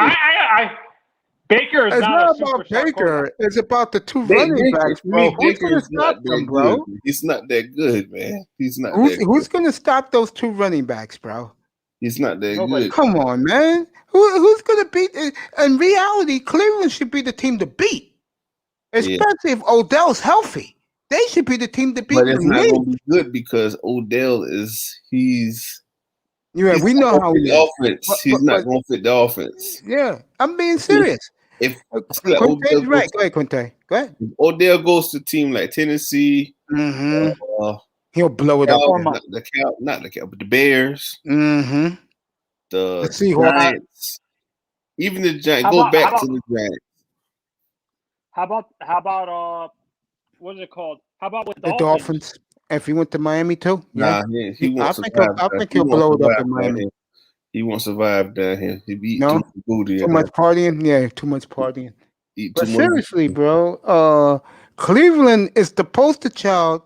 Baker is not about Baker. It's about the two running backs, bro. Who's going to stop them, bro? He's not that good, man. He's not. Who's going to stop those two running backs, bro? He's not that good. Come on, man. Who's going to beat? In reality, Cleveland should be the team to beat, especially if Odell's healthy. They should be the team to beat. But it's not going to be good because Odell he's. Yeah, we know how he is. Offense. He's not going to fit the offense. Yeah, I'm being serious. Quinte's right. Go ahead, Quinte. Go ahead. If Odell goes to a team like Tennessee, he'll blow it up. Not the Bears. The Giants. Even the Giants. Go back to the Giants. How about what is it called? How about with the Dolphins? If he went to Miami too, I think he'll blow it up in Miami. He won't survive down here. He be too much partying. Yeah, too much partying. But seriously, bro, Cleveland is the poster child.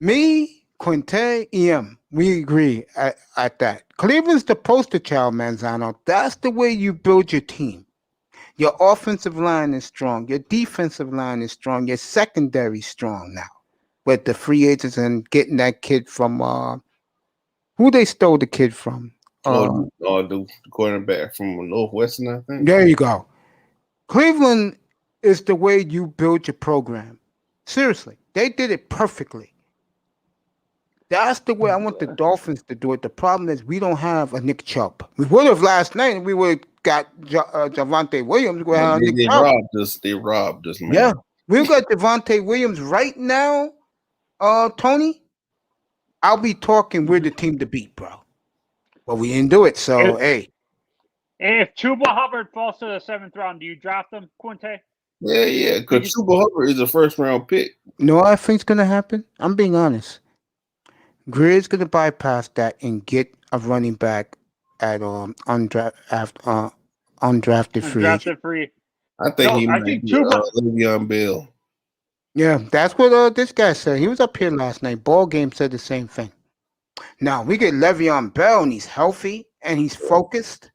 Me, Quinte, EM, we agree at that. Cleveland's the poster child, Manzano. That's the way you build your team. Your offensive line is strong. Your defensive line is strong. Your secondary is strong now. With the free agents and getting that kid from who they stole the kid from. The quarterback from Northwestern, I think. There you go. Cleveland is the way you build your program. Seriously, they did it perfectly. That's the way I want the Dolphins to do it. The problem is we don't have a Nick Chubb. We would have last night, and we would have got Javonte Williams. They robbed us, man. Yeah, we've got Javonte Williams right now. Tony, I'll be talking we're the team to beat, bro. But we didn't do it, so hey. If Chuba Hubbard falls to the 7th round, do you draft him, Quinte? Yeah, because Chuba Hubbard is a first-round pick. You know what I think's gonna happen? I'm being honest. Greer's gonna bypass that and get a running back at undrafted free agent. I think he might get Le'Veon Bell. Yeah, that's what this guy said. He was up here last night. Ball Game said the same thing. Now we get Le'Veon Bell and he's healthy and he's focused.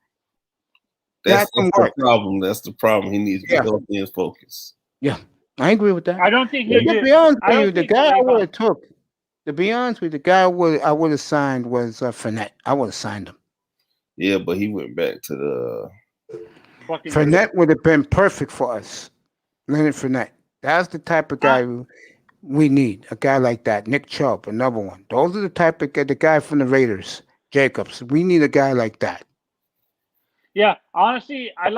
That's the problem. That's the problem. He needs to be healthy and focused. Yeah, I agree with that. I don't think to be honest with you, the guy I would have took. To be honest with you, the guy I would have signed was Fournette. I would have signed him. Yeah, but he went back to the. Fournette would have been perfect for us. Leonard Fournette. That's the type of guy we need. A guy like that. Nick Chubb, another one. Those are the type of the guy from the Raiders, Jacobs. We need a guy like that. Yeah, honestly, I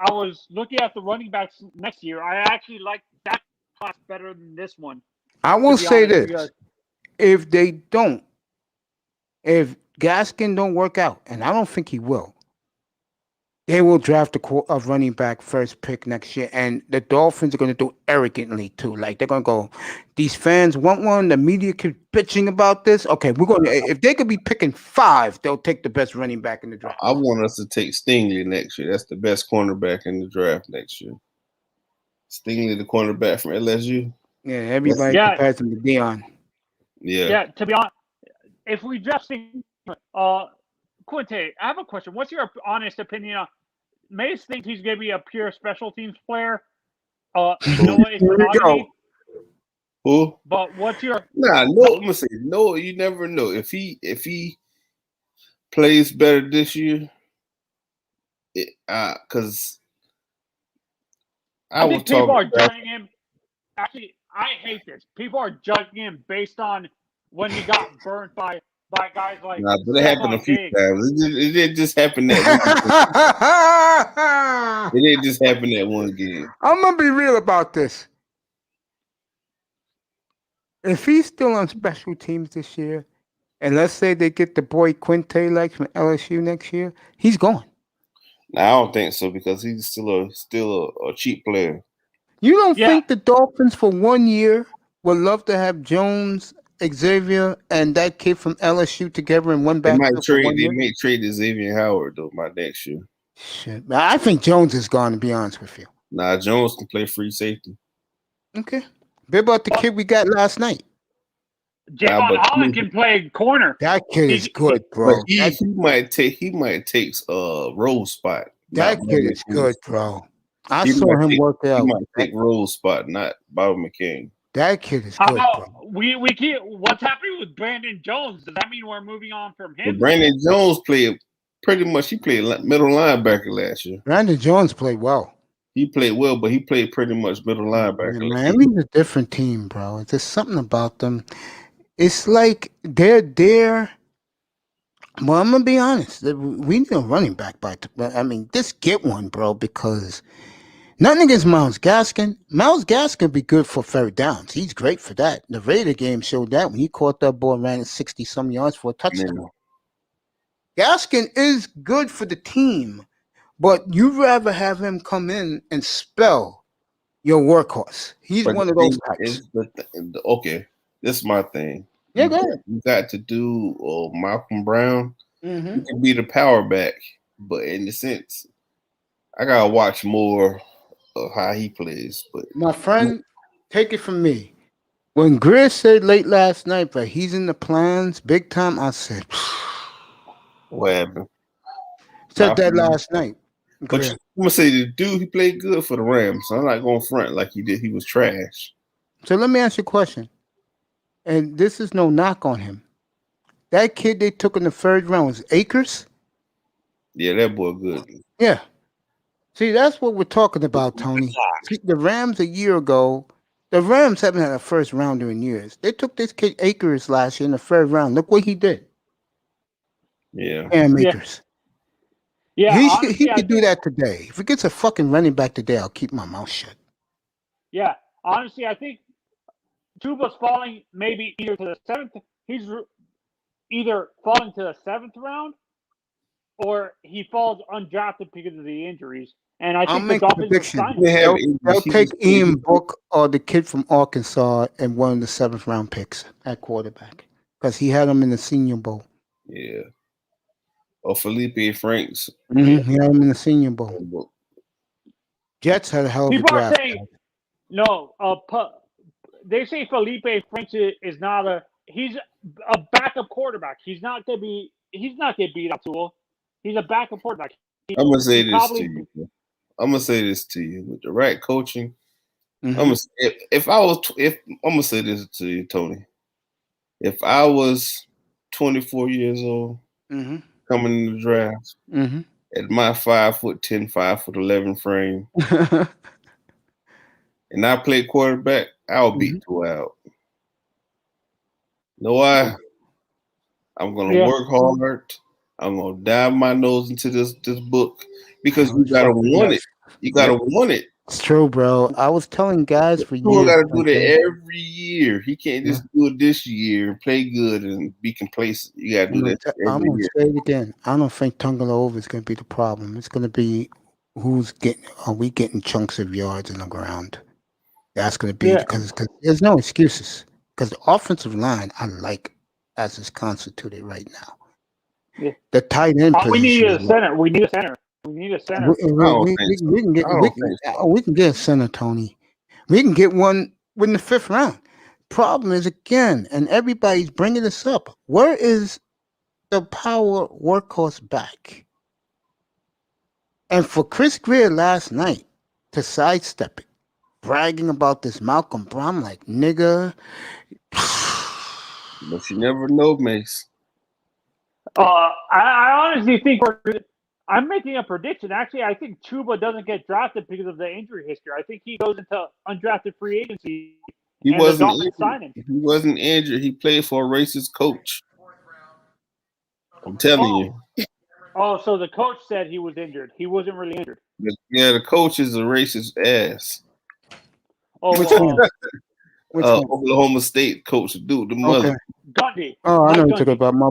was looking at the running backs next year. I actually like that class better than this one. I will say this: if Gaskin don't work out, and I don't think he will, they will draft a running back first pick next year, and the Dolphins are going to do arrogantly too. Like they're going to go, these fans want one. The media keep bitching about this. Okay, we're going to. If they could be picking 5, they'll take the best running back in the draft. I want us to take Stingley next year. That's the best cornerback in the draft next year. Stingley, the cornerback from LSU. Yeah, everybody compares him to Deion. Yeah. To be honest, if we draft Stingley, Quinte, I have a question. What's your honest opinion on Mace? Thinks he's going to be a pure special teams player. Noah is monogamy. Who? But what's your? I'm gonna say no. You never know if he plays better this year. Because I think people are judging him. Actually, I hate this. People are judging him based on when he got burnt by guys like. Nah, but it happened a few times. It didn't just happen that. It didn't just happen that one game. I'm gonna be real about this. If he's still on special teams this year, and let's say they get the boy Quinte like from LSU next year, he's gone. Nah, I don't think so because he's still a cheap player. You don't think the Dolphins for 1 year would love to have Jones, Xavier, and that kid from LSU together in one back? They might trade Xavier Howard though by next year. Shit, I think Jones is gone. To be honest with you, nah, Jones can play free safety. Okay, bit about the kid we got last night. Javon Holland can play corner. That kid is good, bro. He might take Rose spot. That kid is good, bro. I saw him work out. He might take Rose spot, not Bobby McCain. That kid is good, bro. We keep, what's happening with Brandon Jones? Does that mean we're moving on from him? But Brandon Jones played pretty much. He played middle linebacker last year. Brandon Jones played well. He played well, but he played pretty much middle linebacker. Yeah, Miami's a different team, bro. There's something about them. It's like they're there. Well, I'm gonna be honest. We need a running back just get one, bro, because nothing against Myles Gaskin. Myles Gaskin be good for third downs. He's great for that. The Raider game showed that when he caught that ball and ran it 60-some yards for a touchdown. Yeah. Gaskin is good for the team, but you'd rather have him come in and spell your workhorse. He's one of those types. Okay. This is my thing. Yeah, go ahead. You got to do Malcolm Brown. Mm-hmm. You can be the power back, but in the sense, I gotta watch more of how he plays. But my friend, take it from me. When Greer said late last night that he's in the plans big time, I said, what happened? Said that last night. But I'm gonna say the dude, he played good for the Rams. So I'm not going front like he did. He was trash. So let me ask you a question. And this is no knock on him. That kid they took in the 3rd round was Akers? Yeah, that boy good. Yeah. See, that's what we're talking about, Tony. See, the Rams a year ago, the Rams haven't had a first rounder in years. They took this kid Akers last year in the 3rd round. Look what he did. Yeah. Akers. Yeah, he could do that today. If he gets a fucking running back today, I'll keep my mouth shut. Yeah, honestly, I think Tuba's falling maybe either to the 7th either falling to the 7th round or he falls undrafted because of the injuries. And I think the Dolphins will sign him. They'll take Ian Book or the kid from Arkansas and one of the 7th round picks at quarterback because he had him in the Senior Bowl. Yeah. Or Felipe Franks. Mm-hmm. He had him in the Senior Bowl. Jets had a hell of a People draft. are saying, no, they say Felipe Franks is not he's a backup quarterback. He's not gonna get beat up Tua. He's a backup quarterback. I'm gonna say this to you. With the right coaching, mm-hmm. I'm gonna say this to you, Tony. If I was 24 years old, mm-hmm. coming in the draft, mm-hmm. at my 5'10", 5'11" frame, and I play quarterback, I'll beat Tua out. You know why? I'm gonna work hard. I'm gonna dive my nose into this book because you gotta want it. You gotta want it. It's true, bro. I was telling guys for years. You gotta do that every year. He can't just do it this year and play good and be complacent. You gotta do that I'm every gonna year. say it again. I don't think Tagovailoa is gonna be the problem. It's gonna be are we getting chunks of yards in the ground? That's gonna be because there's no excuses. Because the offensive line I like as it's constituted right now. Yeah. The tight end position. We need a center. We need a center. We can get a center, Tony. We can get one in the 5th round. Problem is, again, and everybody's bringing this up, where is the power workhorse back? And for Chris Greer last night to sidestep it, bragging about this Malcolm Brown, like, nigga. But you never know, Mace. I honestly think I'm making a prediction. Actually, I think Chuba doesn't get drafted because of the injury history. I think he goes into undrafted free agency. He wasn't injured. He played for a racist coach. I'm telling you. Oh, so the coach said he was injured. He wasn't really injured. Yeah, the coach is a racist ass. Oklahoma State coach, dude, the mother. Okay. Gundy. Oh, I know you're talking about my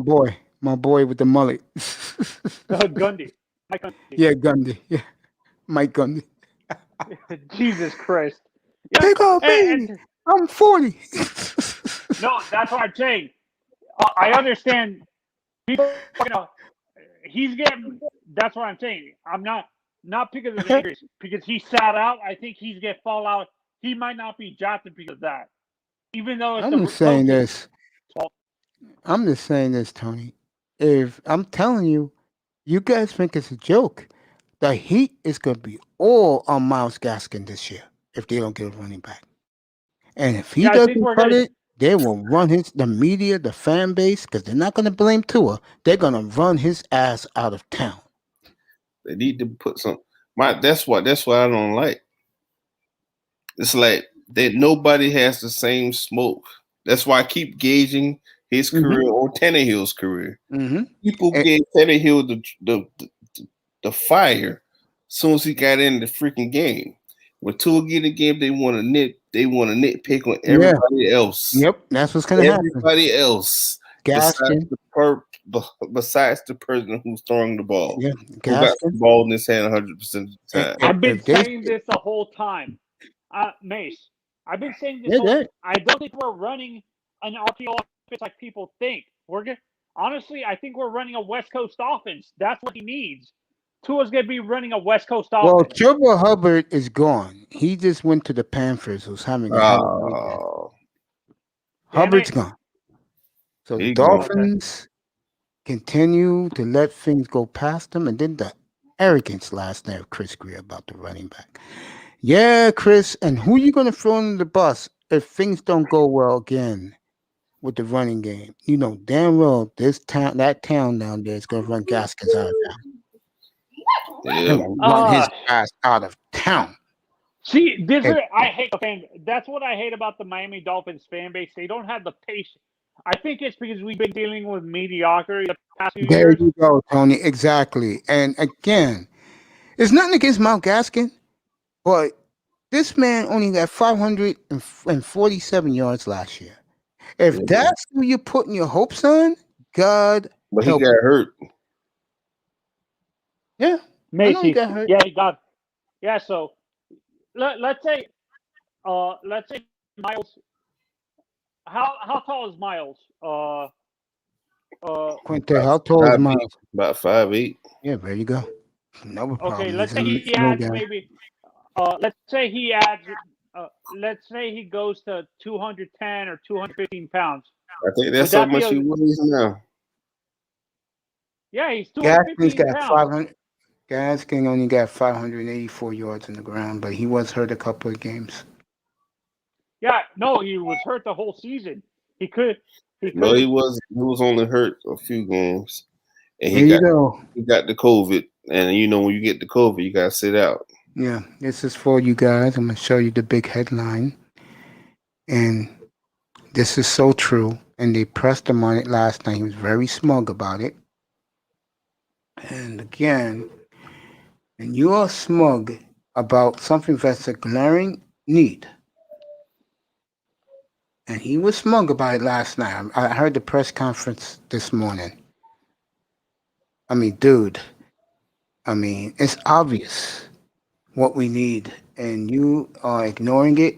boy with the mullet. Gundy. Mike Gundy. Yeah, Gundy. Yeah, Mike Gundy. Jesus Christ. Take off, baby. I'm 40. No, that's what I'm saying. I understand. People, he's getting. That's what I'm saying. I'm not because of the injuries, because he sat out. I think he's gonna fall out. He might not be drafted because of that. Even though it's I'm just saying this. I'm just saying this, Tony. If I'm telling you, you guys think it's a joke. The heat is going to be all on Myles Gaskin this year if they don't get a running back. And if he doesn't cut it, they will run the media, the fan base, because they're not going to blame Tua. They're going to run his ass out of town. They need to put some. That's what I don't like. It's like that nobody has the same smoke. That's why I keep gauging his career on Tannehill's career. Mm-hmm. People gave Tannehill the fire as soon as he got in the freaking game. When Tua get in the game, they want to nitpick on everybody else. Yep, that's what's going to happen. Everybody else, Gaskin. besides the person who's throwing the ball. Yeah, who got the ball in his hand 100% of the time. I've been saying this the whole time. Mace, I've been saying this. I don't think we're running an RPO offense like people think. Honestly, I think we're running a West Coast offense. That's what he needs. Tua's going to be running a West Coast offense. Well, Chuba Hubbard is gone. He just went to the Panthers, who's having a hell of a weekend. Hubbard's gone. So the Dolphins continue to let things go past them, and then the arrogance last night of Chris Greer about the running back. Yeah, Chris, and who are you going to throw under the bus if things don't go well again with the running game? You know damn well that town down there is going to run Gaskins out of town. Yeah. Run his ass out of town. See, I hate the fan. That's what I hate about the Miami Dolphins fan base. They don't have the patience. I think it's because we've been dealing with mediocrity the past few years. There you go, Tony. Exactly. And again, it's nothing against Myles Gaskin, but this man only got 547 yards last year. If Yeah. that's who you're putting your hopes on, God But he help got you. hurt. Yeah, I know he Macy. got hurt. Yeah, he got. Yeah, so let's say Miles. How tall is Miles? Quinte, how tall is 5'8", Miles? about 5'8". Yeah, there you go. No Okay, problem. let's He's a say he little adds guy. maybe. Let's say he adds. Let's say he goes to 210 or 215 pounds. I think Would that's how that be much he weighs now. Yeah, he's Gaskins 215 got pounds. 500. Gaskin only got 584 yards in the ground, but he was hurt a couple of games. Yeah, no, he was hurt the whole season. He could. No, he was. He was only hurt a few games, and There you go. he got the COVID. And you know, when you get the COVID, you gotta sit out. Yeah, this is for you guys. I'm gonna show you the big headline, and this is so true. And they pressed him on it last night. He was very smug about it. And again, and you are smug about something that's a glaring need. And he was smug about it last night. I heard the press conference this morning. I mean, dude, it's obvious what we need, and you are ignoring it.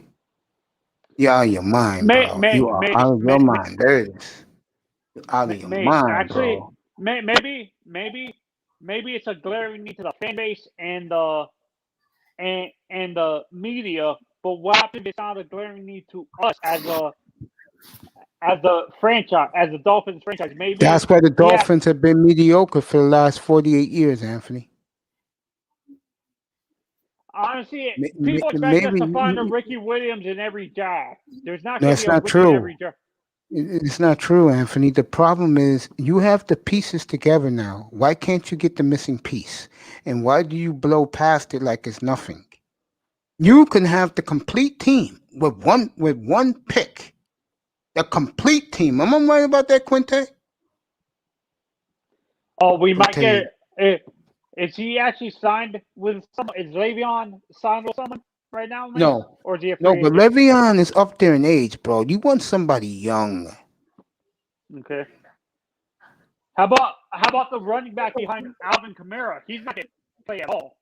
You're out of your mind, bro. You are out of your mind. There it is. You're out of your mind, actually, bro. maybe it's a glaring need to the fan base and the media. But what if it's not a glaring need to us as the franchise, as the Dolphins franchise? Maybe that's why the Dolphins have been mediocre for the last 48 years, Anthony. Honestly, people expect us to find a Ricky Williams in every draft. There's not going to be a Ricky in every draft. It's not true, Anthony. The problem is you have the pieces together now. Why can't you get the missing piece? And why do you blow past it like it's nothing? You can have the complete team with one pick. The complete team. Am I right about that, Quinte? Oh, we might get it. Is he actually signed with someone? Is Le'Veon signed with someone right now? No. Or is he a free No, but agent? Le'Veon is up there in age, bro. You want somebody young. Okay. How about the running back behind Alvin Kamara? He's not going to play at all.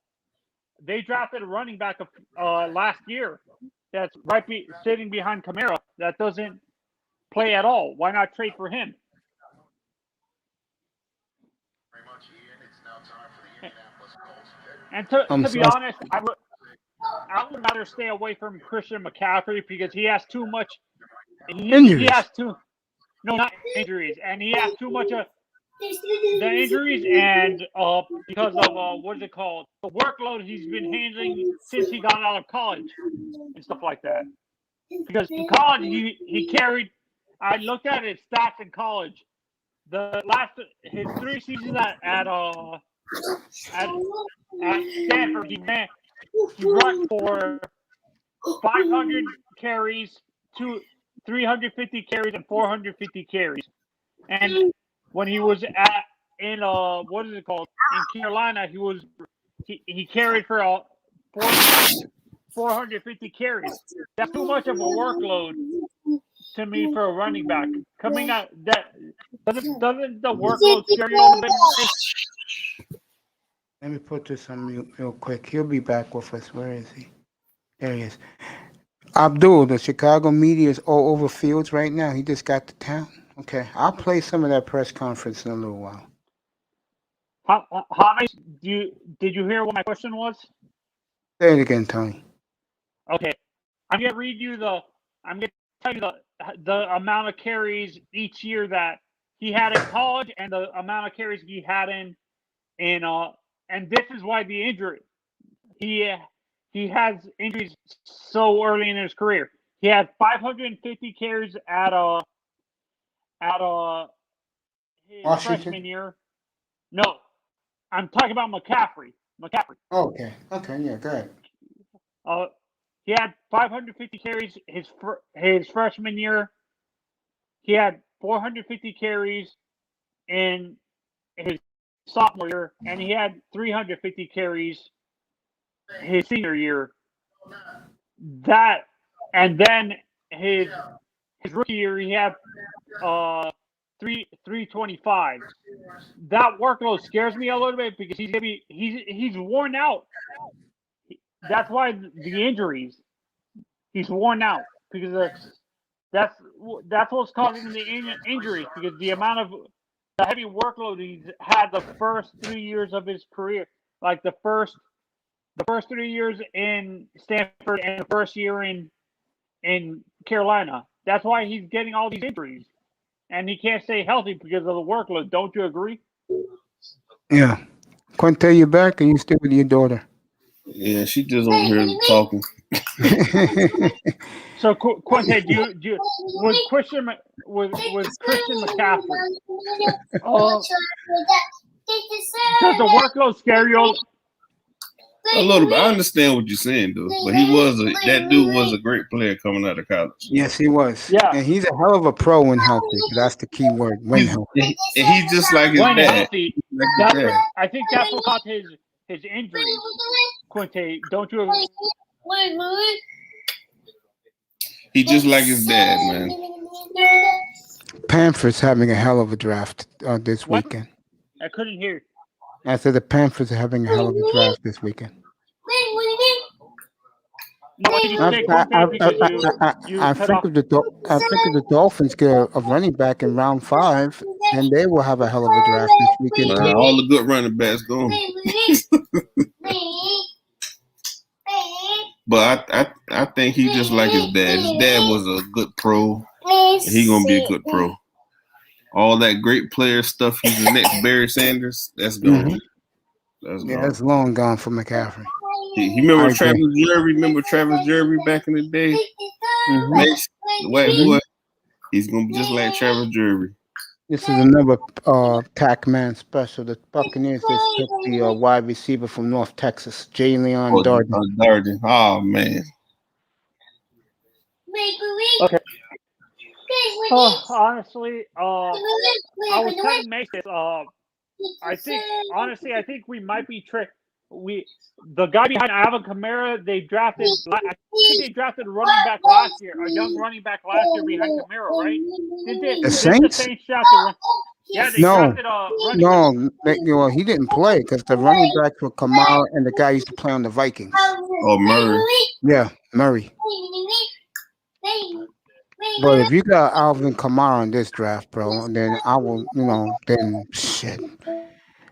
They drafted a running back last year that's sitting behind Kamara that doesn't play at all. Why not trade for him? And to be honest, I would rather stay away from Christian McCaffrey because he has too much injuries. He has not injuries, and he has too much of the injuries and because of what is it called? The workload he's been handling since he got out of college and stuff like that. Because in college he carried. I looked at his stats in college. His 3 seasons at Stanford, he rushed for 500 carries, 350 carries, and 450 carries. And when he was in what is it called, in Carolina, he carried for 450 carries. That's too much of a workload to me for a running back. Coming out that doesn't the workload scare you a little bit? Let me put this on mute real quick. He'll be back with us. Where is he? There he is. Abdul, the Chicago media is all over Fields right now. He just got to town. Okay, I'll play some of that press conference in a little while. How did you hear what my question was? Say it again, Tony. Okay, I'm gonna read you I'm gonna tell you the amount of carries each year that he had in college and the amount of carries he had in and this is why the injury he has injuries so early in his career. He had 550 carries at his Washington? freshman year. No, I'm talking about McCaffrey. Oh, okay. Okay, yeah, go ahead. He had 550 carries his freshman year. He had 450 carries in his sophomore year, and he had 350 carries his senior year. And then his his rookie year, he had 325. That workload scares me a little bit because he's worn out. That's why the injuries. He's worn out because that's what's causing the injuries, because the amount of the heavy workload he's had the first 3 years of his career, like the first 3 years in Stanford and the first year in Carolina. That's why he's getting all these injuries, and he can't stay healthy because of the workload. Don't you agree? Yeah. Quinte, you back, and you still with your daughter? Yeah, she just over here talking. So, Quinte, was Christian McCaffrey? Does the workload scare you? A little bit. I understand what you're saying, though. But that dude was a great player coming out of college. Yes, he was. Yeah. And he's a hell of a pro when healthy. That's the key word, when healthy. And he's just like his When dad. healthy, I think that's what caused his injuries. Quinte, don't you agree? He just like his dad, man. Panthers having a hell of a draft this weekend. I couldn't hear. I said the Panthers are having a hell of a draft this weekend. No, what did you say, Quinte? I think if the Dolphins get a running back in round 5, then they will have a hell of a draft this weekend. All the good running backs gone. But I think he just like his dad. His dad was a good pro. And he gonna be a good pro. All that great player stuff. He's the next Barry Sanders. That's gone. Mm-hmm. That's long gone for McCaffrey. He remember Travis Jerry? Remember Travis Jerry back in the day? Mm-hmm. The white boy. He's gonna be just like Travis Jerry. This is another Pac-Man special. The Buccaneers just took the wide receiver from North Texas, Jalen Darden. Darden. Oh man. Okay. Honestly, I was trying to make this. I think we might be tricked. The guy behind Alvin Kamara, they drafted. I think they drafted a running back last year, a young running back last year behind Kamara, right? The Saints? They drafted a running back. No, he didn't play because the running backs were Kamara and the guy used to play on the Vikings. Oh, Murray. Yeah, Murray. But if you got Alvin Kamara in this draft, bro, then I will, then shit.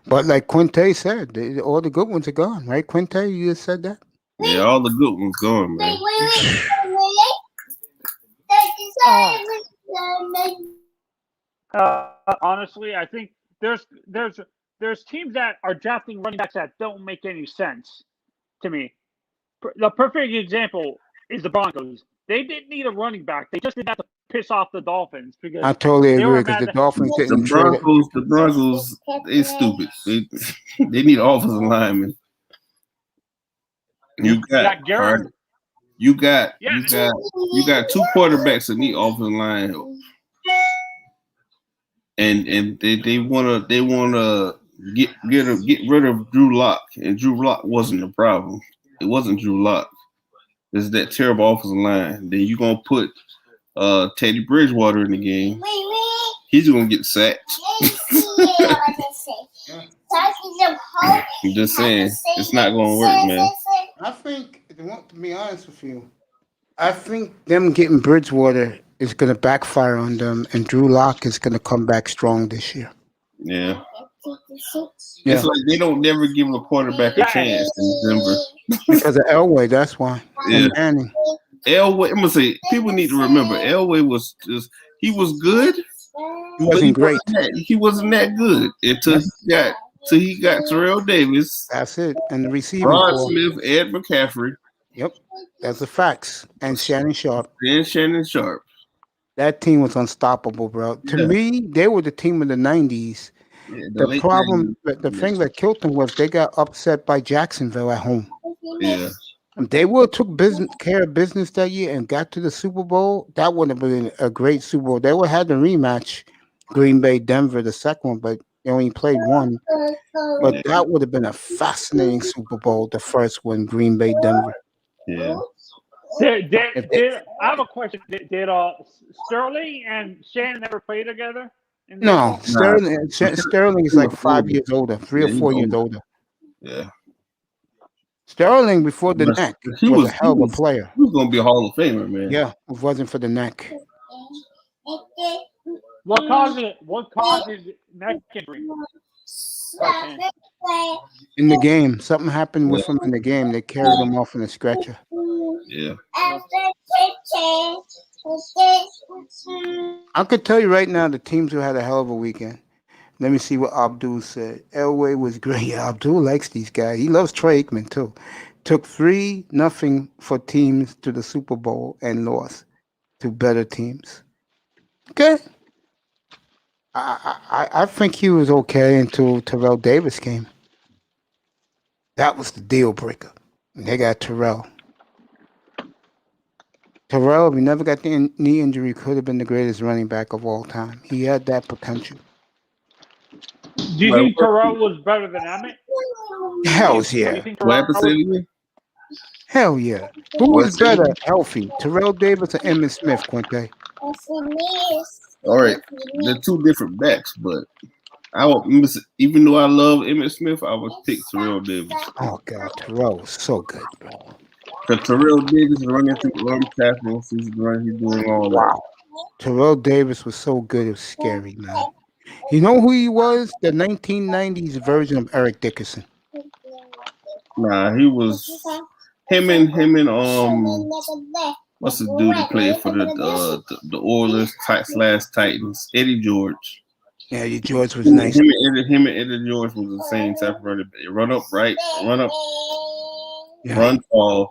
But like Quinte said, all the good ones are gone, right? Quinte, you just said that? Yeah, all the good ones gone, man. Honestly, I think there's teams that are drafting running backs that don't make any sense to me. The perfect example is the Broncos. They didn't need a running back. They just did that to piss off the Dolphins because I totally agree because the Dolphins didn't. The Broncos, they stupid. They need offensive linemen. You got two quarterbacks that need offensive line help, and they wanna get rid of Drew Lock, and Drew Lock wasn't the problem. It wasn't Drew Lock. It's that terrible offensive line. Then you're gonna put Teddy Bridgewater in the game. He's gonna get sacked. I'm just saying, it's not gonna work, man. I think, to be honest with you, I think them getting Bridgewater is gonna backfire on them, and Drew Lock is gonna come back strong this year. Yeah. It's like they don't never give a quarterback a chance in Denver. Because of Elway, that's why. Yeah. And Elway, I'm gonna say, people need to remember, Elway was he was good. He wasn't great. He wasn't that good until he got Terrell Davis. That's it. And the receiving Ron Smith, Ed McCaffrey. Yep. That's the facts. And Shannon Sharp. That team was unstoppable, bro. To me, they were the team of the 90s. Yeah, the problem, the thing that killed them was they got upset by Jacksonville at home. Yeah. If they would have took care of business that year and got to the Super Bowl, that would have been a great Super Bowl. They would have had the rematch, Green Bay, Denver, the second one, but they only played one. But that would have been a fascinating Super Bowl, the first one, Green Bay, Denver. Yeah. I have a question. Did Sterling and Shannon ever play together in No, baseball? Sterling is like 5 years older, 3 or 4 years older. Yeah. Sterling before the neck was a hell of a player. He was gonna be a Hall of Famer, man. Yeah, if it wasn't for the neck. What causes neck injury? In the game, something happened with him in the game. They carried him off in a stretcher. Yeah. I could tell you right now, the teams who had a hell of a weekend. Let me see what Abdul said. Elway was great. Yeah, Abdul likes these guys. He loves Troy Aikman too. Took 3-0 for teams to the Super Bowl and lost to better teams. Okay. I think he was okay until Terrell Davis came. That was the deal breaker. And they got Terrell. Terrell, if he never got the knee injury, could have been the greatest running back of all time. He had that potential. Do you think Terrell was better than Emmett? Hell yeah. Hell yeah. Who was better healthy? Terrell Davis or Emmitt Smith, Quinte? All right. They're two different backs, but even though I love Emmitt Smith, I would pick Terrell Davis. Oh, God. Terrell was so good, bro. Because Terrell Davis is running through arm tackles. He's doing all that. Wow. Terrell Davis was so good, it was scary, man. You know who he was? The 1990s version of Eric Dickerson. Nah, he was him and what's the dude that played for the Oilers / Titans? Eddie George. Yeah, Eddie George was nice. Him and Eddie George was the same type of running back. Run up right, run up, run tall,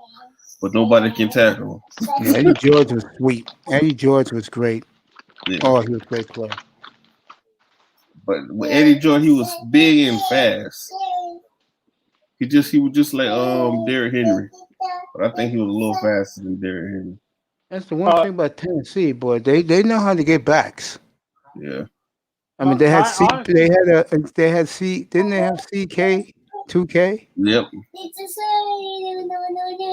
but nobody can tackle him. Yeah, Eddie George was sweet. Eddie George was great. Yeah. Oh, he was a great player. But with Eddie George, he was big and fast. He was just like Derrick Henry. But I think he was a little faster than Derrick Henry. That's the one thing about Tennessee, boy. They know how to get backs. Yeah. I mean, they had didn't they have CK 2K? Yep.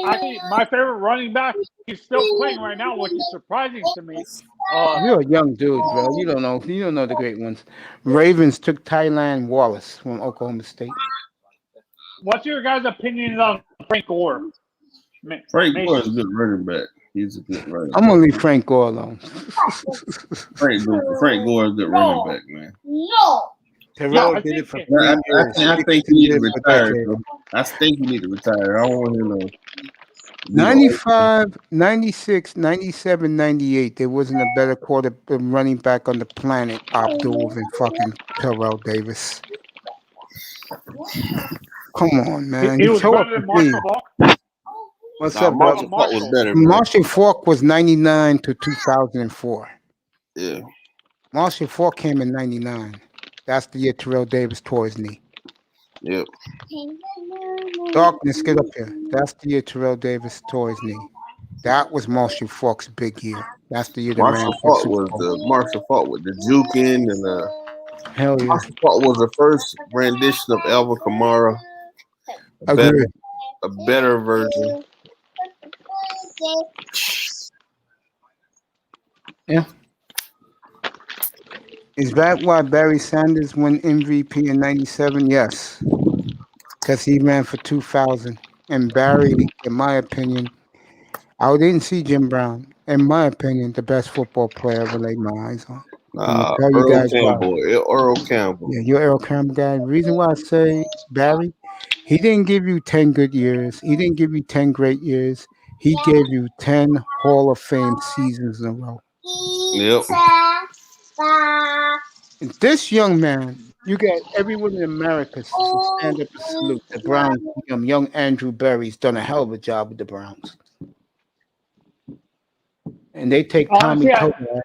Actually, my favorite running back is still playing right now, which is surprising to me. You're a young dude, bro. You don't know the great ones. Ravens took Tylan Wallace from Oklahoma State. What's your guys' opinion on Frank Gore? Frank Gore is a good running back. He's a good running back. I'm gonna leave Frank Gore alone. Frank Gore is a good running back, man. No. Terrell did it for 3 years. I think he need to retire. I think he need to retire. I don't want him to. 95, 96, 97, 98. There wasn't a better running back on the planet, Abdul, than fucking Terrell Davis. Come on, man. He was better than Marshall Faulk. What's up, Marshall Faulk was better. Marshall Faulk was 99 to 2004. Yeah. Marshall Faulk came in 99. That's the year Terrell Davis tore his knee. Yep. Darkness, get up here. That's the year Terrell Davis tore his knee. That was Marshall Faulk's big year. That's the year Marshall Faulk with the juking and the. Hell yeah. Marshall Faulk was the first rendition of Alvin Kamara. A better version. Yeah. Is that why Barry Sanders won MVP in 97? Yes. Because he ran for 2,000. And Barry, in my opinion, I didn't see Jim Brown. In my opinion, the best football player I ever laid my eyes on. Earl Campbell. Yeah, you're Earl Campbell guy. The reason why I say Barry, he didn't give you 10 good years. He didn't give you 10 great years. He gave you 10 Hall of Fame seasons in a row. Yep. And this young man, you got everyone in America to stand up and salute. The Browns, young Andrew Berry's done a hell of a job with the Browns. And they take Tommy Togiak,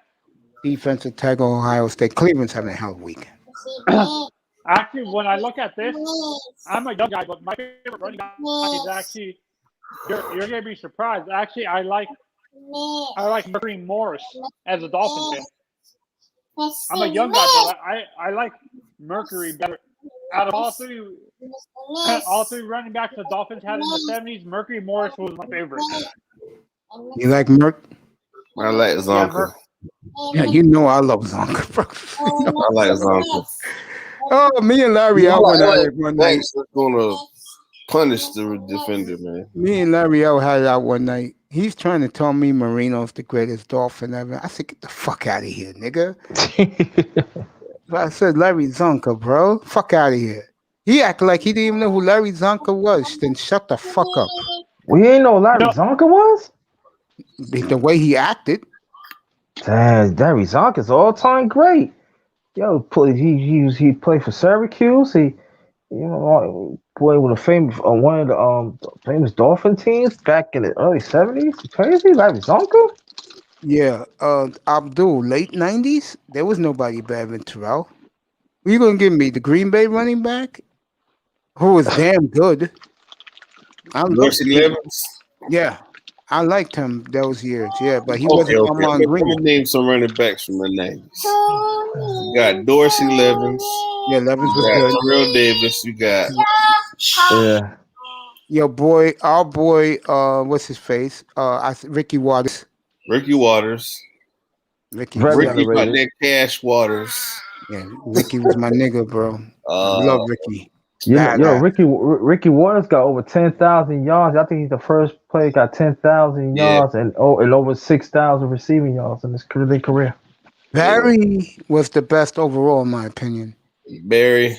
defensive tackle, Ohio State. Cleveland's having a hell of a weekend. Actually, when I look at this, I'm a young guy, but my favorite running back is actually, you're going to be surprised. Actually, I like Mercury Morris as a Dolphin fan. I'm a young guy, but I like Mercury better. Out of all three running backs the Dolphins had in the 70s, Mercury Morris was my favorite. You like Merck? I like Zonka. Yeah, you know I love Zonka, bro. I like Zonka. Oh, me and Larry out went at it one night. That's gonna punish the defender, man. Me and Larry out had it out one night. He's trying to tell me Marino's the greatest dolphin ever. I said, get the fuck out of here, nigga. I said, Larry Zonka, bro. Fuck out of here. He acted like he didn't even know who Larry Zonka was. Then shut the fuck up. We ain't know Larry Zonka was? The way he acted. Damn, Larry Zonka's all-time great. Yo, he played for Syracuse. He, played with one of the famous Dolphin teams back in the early 70s. Crazy, Larry Zonka. Yeah, Abdul, late 90s. There was nobody better than Terrell. Who you gonna give me? The Green Bay running back, who was damn good. Dorsey Levens. Yeah, I liked him those years. Yeah, but he wasn't on Green. Let me name some running backs from the 90s. You got Dorsey Levens. Yeah, Levens was good. Terrell Davis. You got your boy, our boy. What's his face? Ricky Waters. Ricky Waters. Ricky got that Cash Waters. Yeah, Ricky was my nigga, bro. I love Ricky. Ricky Waters got over 10,000 yards. I think he's the first player got 10,000 yards and over 6,000 receiving yards in his career. Barry was the best overall, in my opinion. Barry.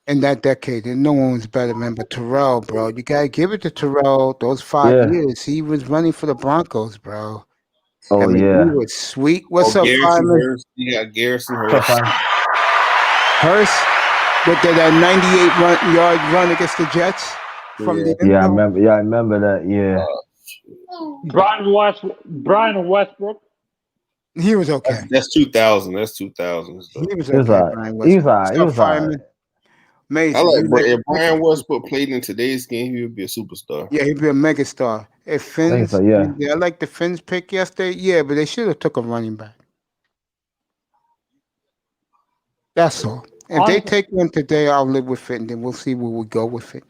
In that decade, and no one was better than but Terrell, bro. You gotta give it to Terrell. Those 5 years, he was running for the Broncos, bro. Oh, he was sweet. What's up, Fireman? You got Garrison Hurst. Hurst with that 98-yard run against the Jets. I remember that. Yeah. Brian Westbrook. He was okay. That's 2000. That's 2000. He was okay. He was fireman. Amazing. I like if Brian Westbrook played in today's game, he would be a superstar. Yeah, he'd be a megastar. If Finns, I like the Finns pick yesterday. Yeah, but they should have took a running back. That's all. If they take one today, I'll live with it, and then we'll see where we go with it.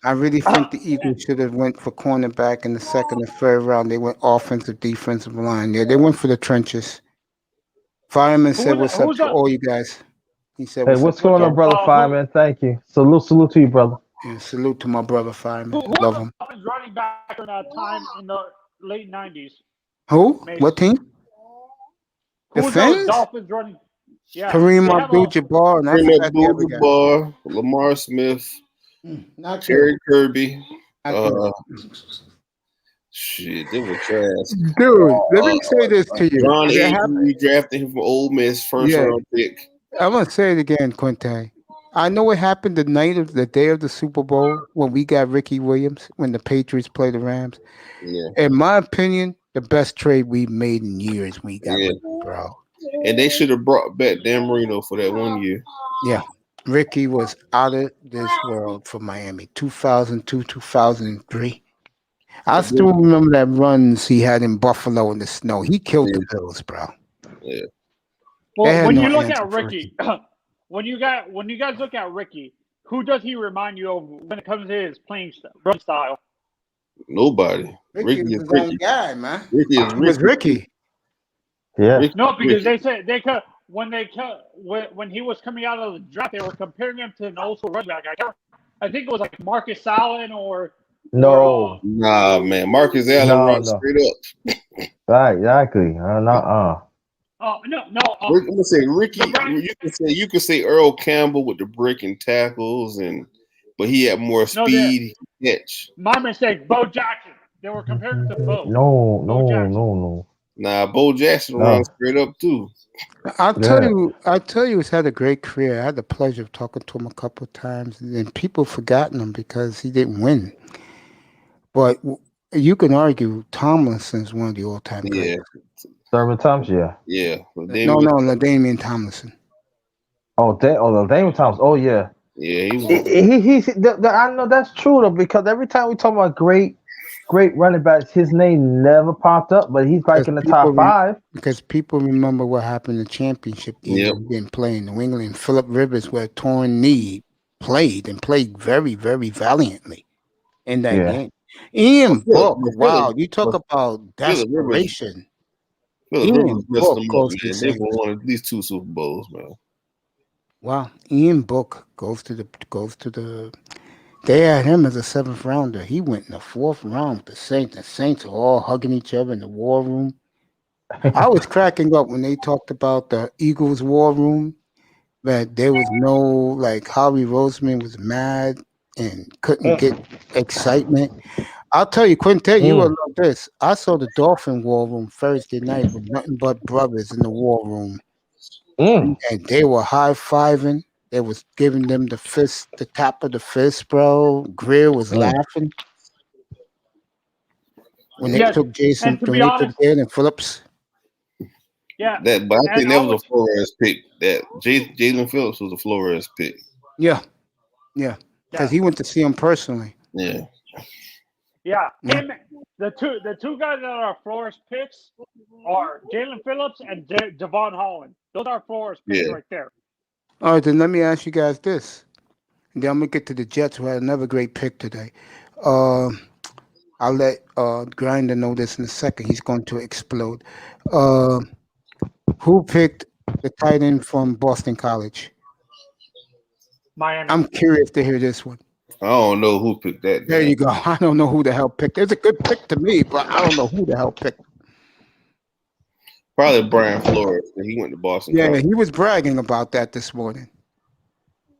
I really think the Eagles should have went for cornerback in the second and third round. They went offensive, defensive line. Yeah, they went for the trenches. Fireman said, "What's up to all you guys?" He said, "Hey, what's going on, brother Fireman? Thank you. Salute to you, brother." Yeah, salute to my brother Fireman. Who Love him. was running back in that time in the late 90s? Who? Maybe. What team? Who was those Dolphins running? Yeah, Kareem Abdul-Jabbar, Lamar Smith, Terry Kirby. Shit, they were trash. Dude, let me say this to you. John Avery, we drafted him from Ole Miss, first round pick. I'm gonna say it again, Quinte. I know what happened the day of the Super Bowl when we got Ricky Williams when the Patriots played the Rams. Yeah. In my opinion, the best trade we made in years. We got Ricky, bro. And they should have brought back Dan Marino for that 1 year. Yeah. Ricky was out of this world for Miami. 2002, 2003. I still remember that runs he had in Buffalo in the snow. He killed the Bills, bro. Yeah. Well, when you look at Ricky, when you guys look at Ricky, who does he remind you of when it comes to his playing style? Nobody. Ricky is his own guy, man. Ricky is Ricky. Yeah. No, because they said when he was coming out of the draft, they were comparing him to an old school running back. I think it was like Marcus Allen or. No. Nah, man. Marcus Allen runs straight up. Right, exactly. No. I'm gonna say Ricky. You could say Earl Campbell with the breaking tackles, but he had more speed. Catch. My mistake. Bo Jackson. They were compared to Bo. No. Nah, Bo Jackson runs straight up too. I'll tell you, he's had a great career. I had the pleasure of talking to him a couple of times, and people forgotten him because he didn't win. But you can argue Tomlinson's one of the all-time greats. Thurman Thompson, yeah. LaDainian Tomlinson. LaDainian Thompson. Oh, yeah. Yeah, I know that's true though, because every time we talk about great running backs, his name never popped up, but he's like in the top 5. Because people remember what happened in the championship game. He didn't play in New England. Phillip Rivers, with a torn knee, played very, very valiantly in that game. Ian Well, Book. Wow, you talk about Phillip Rivers desperation. messed Ian Book them up, goes to man. the They Saints. won at least 2 Super Bowls, man. Wow, Ian Book goes to the. They had him as a 7th rounder. He went in the 4th round with the Saints. The Saints are all hugging each other in the war room. I was cracking up when they talked about the Eagles war room, that there was no, like, Howie Roseman was mad and couldn't get excitement. I'll tell you, Quinte, you will love this. I saw the Dolphin war room Thursday night with nothing but brothers in the war room. And they were high-fiving. They was giving them the fist, the tap of the fist, bro. Greer was laughing when they took Jason, and to when be they took honest, Jalen Phillips. yeah. But I think And that was a Flores pick. That Jalen Phillips was a Flores pick. Yeah, because he went to see him personally. Yeah. Yeah, him. The two guys that are Flores picks are Jalen Phillips and Javon Holland. Those are Flores picks right there. All right, then let me ask you guys this. And then I'm gonna get to the Jets, who had another great pick today. I'll let Grinder know this in a second. He's going to explode. Who picked the tight end from Boston College? Miami. I'm curious to hear this one. I don't know who picked that. There you go. I don't know who the hell picked it. It's a good pick to me, but I don't know who the hell picked it. Probably Brian Flores. He went to Boston College. He was bragging about that this morning,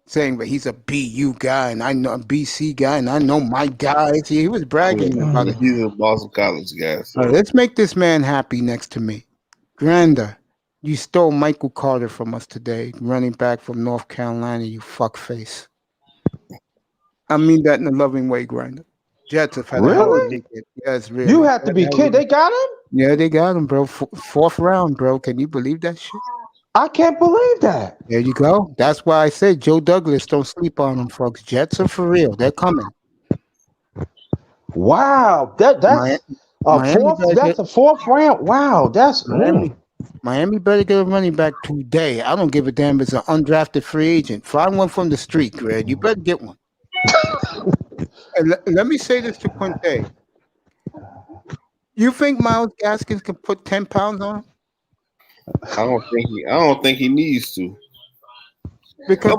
saying that he's a BU guy and I know a BC guy and I know my guys. He was bragging about it. He's a Boston College guy. So. Let's make this man happy next to me. Grander, you stole Michael Carter from us today, running back from North Carolina, you fuckface. I mean that in a loving way, Grinder. Jets have had a hell of a weekend. Yes, really. You have to be kidding. They got him? Yeah, they got him, bro. 4th round, bro. Can you believe that shit? I can't believe that. There you go. That's why I said Joe Douglas, don't sleep on them, folks. Jets are for real. They're coming. Wow. That's a 4th round. Wow. That's Miami better get a running back today. I don't give a damn if it's an undrafted free agent. Find one from the street, Greg. You better get one. And let me say this to Quinte. You think Myles Gaskins can put 10 pounds on him? I don't think he needs to. Because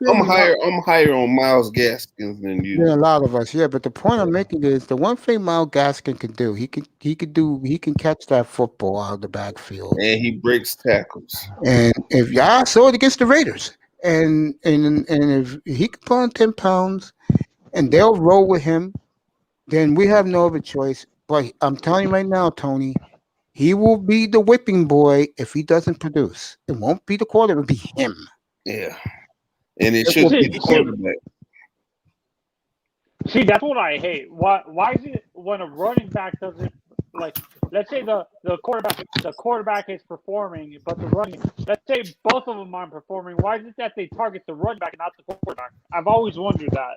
I'm higher on Myles Gaskins than you. Yeah, a lot of us. Yeah, but the point I'm making is the one thing Myles Gaskin can do. He can catch that football out of the backfield, and he breaks tackles. And if I saw it against the Raiders, and if he can put on 10 pounds, and they'll roll with him, then we have no other choice. But I'm telling you right now, Tony, he will be the whipping boy if he doesn't produce. It won't be the quarterback; it'll be him. Yeah, and it should be the quarterback. See, that's what I hate. Why is it when a running back doesn't, like, let's say the quarterback is performing, but let's say both of them aren't performing. Why is it that they target the running back and not the quarterback? I've always wondered that.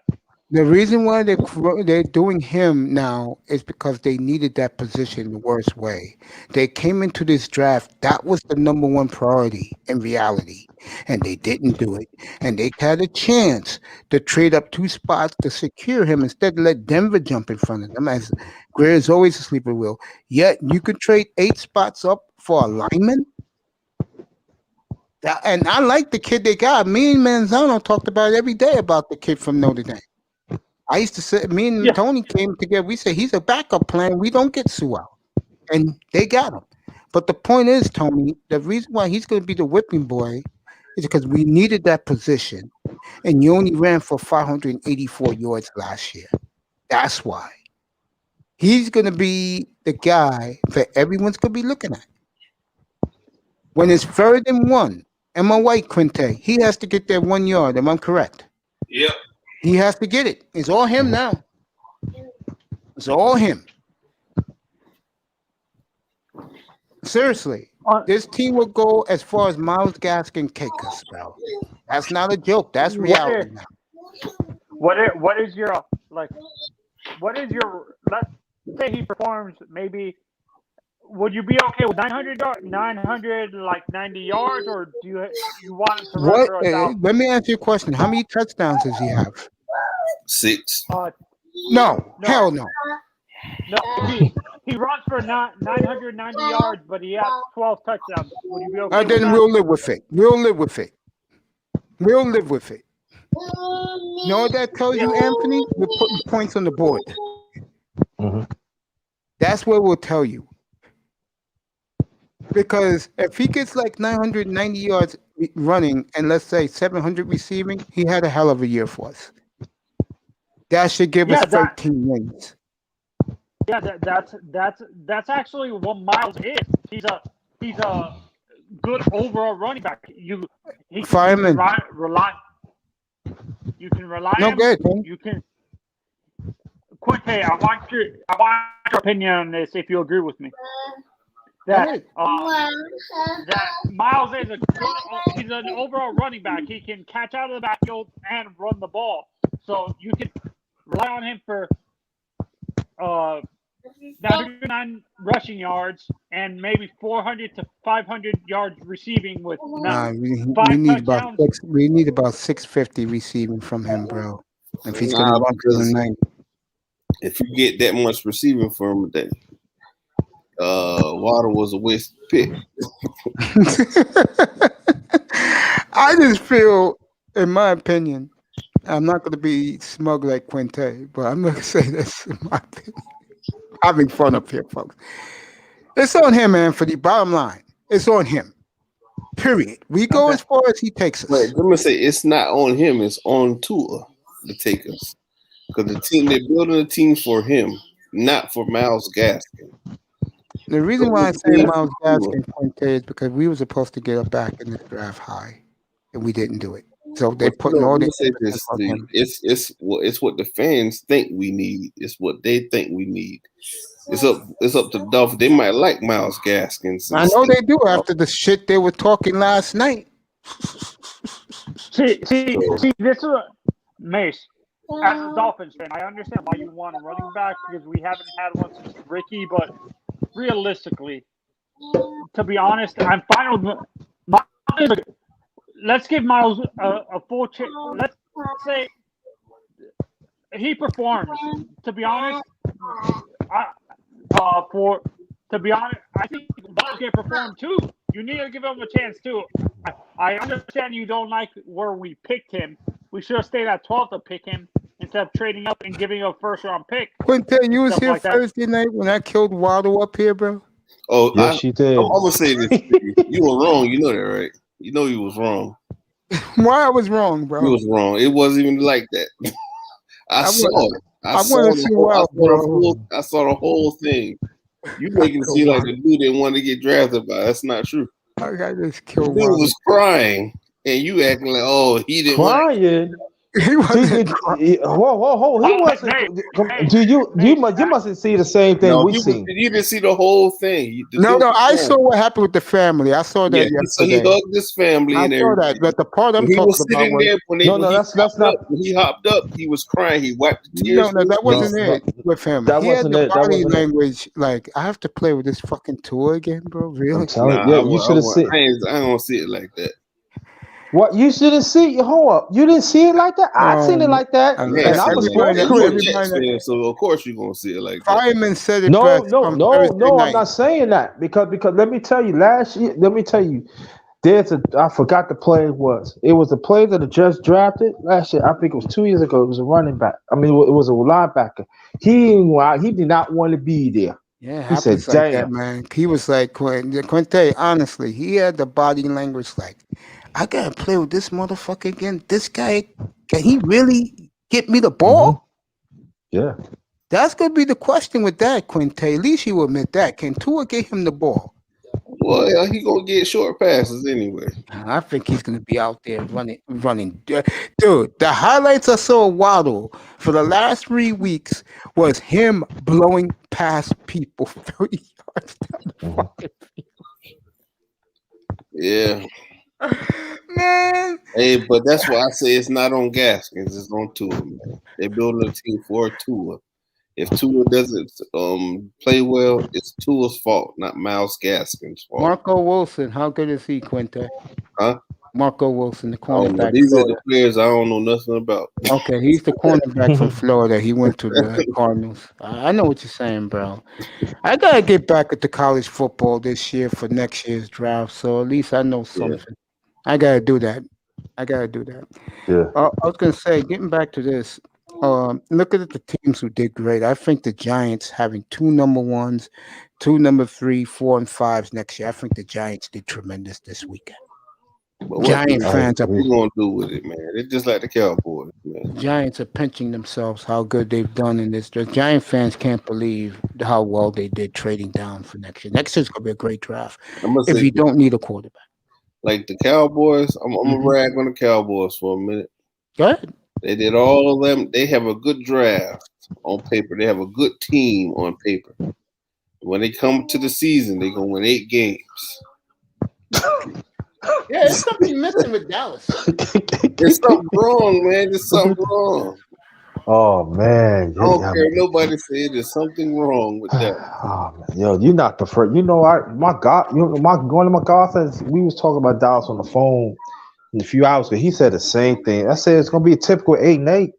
The reason why they're doing him now is because they needed that position the worst way. They came into this draft. That was the number one priority in reality, and they didn't do it. And they had a chance to trade up 2 spots to secure him instead of let Denver jump in front of them, as Greer is always a sleeper wheel. Yet you could trade 8 spots up for a lineman. And I like the kid they got. Me and Manzano talked about it every day about the kid from Notre Dame. I used to say, me and Tony came together. We said he's a backup plan. We don't get Sue out, and they got him. But the point is, Tony, the reason why he's going to be the whipping boy is because we needed that position, and you only ran for 584 yards last year. That's why he's going to be the guy that everyone's going to be looking at when it's 3rd and 1. Am I right, Quinte? He has to get that 1 yard. Am I correct? Yep. He has to get it. It's all him now. It's all him. Seriously, this team will go as far as Myles Gaskin kick us, bro. That's not a joke. That's reality now. What is your let's say he performs maybe. Would you be okay with 90 yards, or do you want him to run? Let me ask you a question. How many touchdowns does he have? 6. No, hell no. No, he runs for 990 yards, but he has 12 touchdowns. Would you be okay with Then that? we'll live with it. We'll live with it. We'll live with it. You know what that tells you, Anthony? We're putting points on the board. Mhm. That's what we'll tell you. Because if he gets like 990 yards running and let's say 700 receiving, he had a hell of a year for us. That should give us 13 wins. Yeah, that's actually what Miles is. He's a good overall running back. You can rely. You can rely on him. You can. Quinte, I want your opinion on this. If you agree with me, that Miles is he's an overall running back. He can catch out of the backfield and run the ball. So you can rely on him for 909 rushing yards and maybe 400 to 500 yards receiving with we need about 650 receiving from him, bro. If he's going to run for the 90. If you get that much receiving from him, that Water was a waste pick. I just feel, in my opinion, I'm not going to be smug like Quinte, but I'm going to say this in my opinion. Having fun up here, folks. It's on him, Anthony. Bottom line, it's on him. Period. We go as far as he takes us. Wait, let me say, it's not on him. It's on Tua to take us. Because they're building a team for him, not for Myles Gaskin. The reason why I say Myles Gaskin Quinte is because we were supposed to get him back in this draft high, and we didn't do it. So they're putting all this. It's what the fans think we need. It's what they think we need. It's up to the Dolphins. They might like Myles Gaskin. I know they do after the shit they were talking last night. See, this is Mace. As a Dolphins fan, I understand why you want a running back because we haven't had one since Ricky. But realistically, to be honest, I'm fine with Miles. Let's give Miles a full chance. Let's say he performs. To be honest, I think Miles can perform too. You need to give him a chance too. I understand you don't like where we picked him. We should have stayed at 12 to pick him instead of trading up and giving a first-round pick. Quinte, you was here Thursday night when I killed Waddle up here, bro? Oh, yes, you did. I'm going to say this. You were wrong. You know that, right? You know you was wrong. Why I was wrong, bro? You was wrong. It wasn't even like that. I saw it. I saw the whole thing. You making it seem like the dude didn't want to get drafted by. That's not true. I got this killed. The dude was crying, and you acting like, oh, he didn't crying. He wasn't. Whoa! He wasn't. You mustn't see the same thing we seen. You didn't see the whole thing. No. I saw what happened with the family. I saw that yesterday. So he hugged his family. I saw that, but the part I'm talking about was that's not. When he hopped up, he was crying. He wiped the tears. No, that wasn't it with him. That wasn't it. Body language. Like I have to play with this fucking tour again, bro. Really? You should have seen. I don't see it like that. What you shouldn't see? Hold up! You didn't see it like that. I seen it like that, and I'm a sports critic. So of course you're gonna see it like that. Fireman said it. No. I'm not saying that because let me tell you. Last year, I forgot the play it was. It was a play that the Jets drafted last year. I think it was 2 years ago. It was a running back. I mean, it was a linebacker. He did not want to be there. Yeah, he said, like that, man. He was like, Quinte, honestly, he had the body language like, I gotta play with this motherfucker again. This guy, can he really get me the ball? Yeah. That's gonna be the question with that, Quinte. At least you admit that. Can Tua get him the ball? Well, he gonna get short passes anyway. I think he's gonna be out there running. Dude, the highlights I saw Waddle for the last 3 weeks was him blowing past people 30 yards down the fucking field. Yeah. Man. Hey, but that's why I say it's not on Gaskins, it's on Tua, man. They're building a team for Tua. If Tua doesn't play well, it's Tua's fault, not Myles Gaskin's fault. Marco Wilson, how good is he, Quinte? Huh? Marco Wilson, the I don't know. cornerback. These are the Florida. players I don't know nothing about. Okay, he's the cornerback from Florida. He went to the Cardinals. I know what you're saying, bro. I gotta get back into college football this year for next year's draft, so at least I know Yeah. something. I gotta do that. I gotta do that. Yeah. I was gonna say, getting back to this, looking at the teams who did great. I think the Giants having 2 number 1s, 2 number 3, 4, and 5s next year. I think the Giants did tremendous this weekend. But what Giant fans are you gonna do with it, man? It's just like the Cowboys, man. Giants are pinching themselves how good they've done in this. The Giant fans can't believe how well they did trading down for next year. Next year's gonna be a great draft I'm gonna if say, you don't need a quarterback. like the Cowboys, I'm gonna rag on the Cowboys for a minute. Go ahead. They did all of them. They have a good draft on paper. They have a good team on paper. When they come to the season, they're gonna win 8 games. Yeah, there's something missing with Dallas. There's something wrong, man. There's something wrong. Oh man, I don't care. Nobody said there's something wrong with that. Oh man, yo, you're not the first. You know, one of my godfriends. We was talking about Dallas on the phone a few hours ago. He said the same thing. I said it's gonna be a typical 8-8.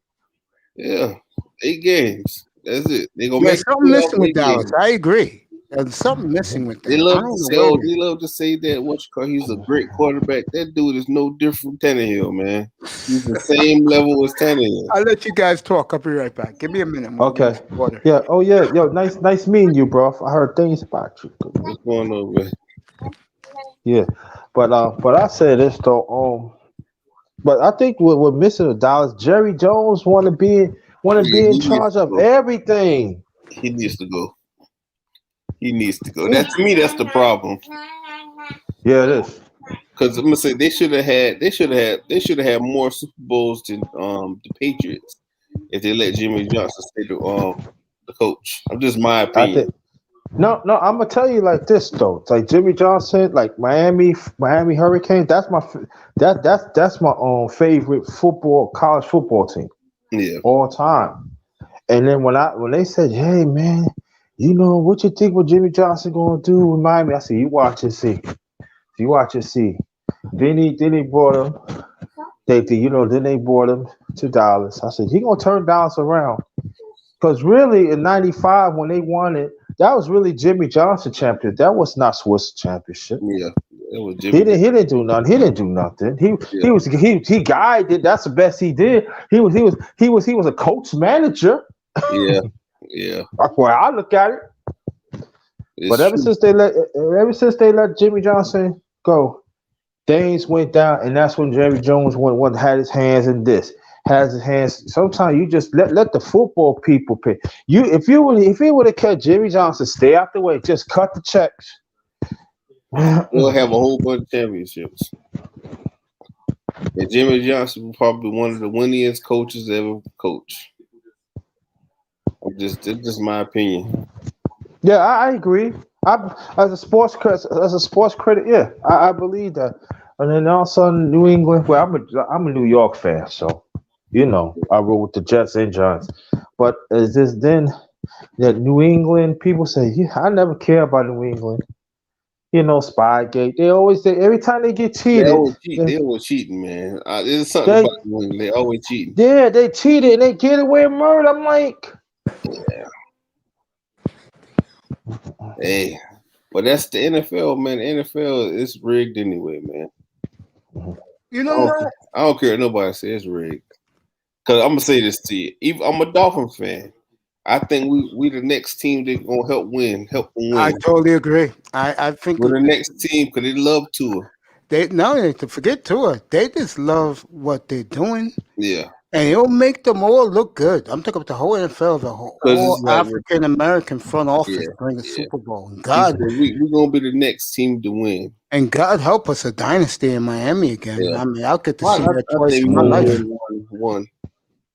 Yeah, 8 games. That's it. They gonna There's make something missing with 8 Dallas. games. I agree. There's something missing with them. They love to say that he's a great quarterback. That dude is no different from Tannehill, man. He's the same level as Tannehill. I'll let you guys talk. I'll be right back. Give me a minute. Okay. Yeah. Oh yeah. Yo, nice meeting you, bro. I heard things about you. What's going on, man? Yeah, but I say this though. But I think we're missing with Dallas. Jerry Jones want to be in charge of everything. He needs to go. That to me, that's the problem. Yeah, it is. Because I'm gonna say they should have had more Super Bowls than the Patriots if they let Jimmy Johnson stay the coach. I'm just my opinion. No, I'm gonna tell you like this though. It's like Jimmy Johnson, like Miami Hurricanes. That's my favorite college football team. Yeah, all time. And then when they said, "Hey man, you know what you think what Jimmy Johnson gonna do with Miami?" I said, "You watch and see. You watch and see." Then he brought him. Then they brought him to Dallas. I said, "He gonna turn Dallas around." Because really, in '95 when they won it, that was really Jimmy Johnson champion. That was not Swiss championship. Yeah, it was Jimmy. He didn't do nothing. He didn't do nothing. He guided. That's the best he did. He was a coach manager. Yeah. That's why I look at it. But ever since they let Jimmy Johnson go, things went down, and that's when Jerry Jones had his hands in this. Has his hands. Sometimes you just let the football people pick. If he would have kept Jimmy Johnson, stay out the way, just cut the checks. We'll have a whole bunch of championships. And Jimmy Johnson was probably one of the winningest coaches ever coached. That's just my opinion. Yeah, I agree. As a sports critic, yeah, I believe that. And then all of a sudden, New England. Well, I'm a New York fan, so I roll with the Jets and Giants. But is this then that New England people say, I never care about New England. Spygate. Every time they get cheated. They always cheating, man. There's something about New England. They always cheating. Yeah, they cheated and they get away with murder. I'm like, hey, but that's the NFL, man. The NFL is rigged anyway, man. You know what? I don't care what nobody says it's rigged. Because I'm gonna say this to you. I'm a Dolphins fan. I think we the next team that's gonna help them win. I totally agree. I think we're the next team because they love Tua. To forget Tua. They just love what they're doing. Yeah. And it'll make them all look good. I'm talking about the whole NFL, the whole African American front office bring the Super Bowl. And God, we're gonna be the next team to win. And God help us, a dynasty in Miami again. Yeah. I mean, I'll get to see that twice in my life. One.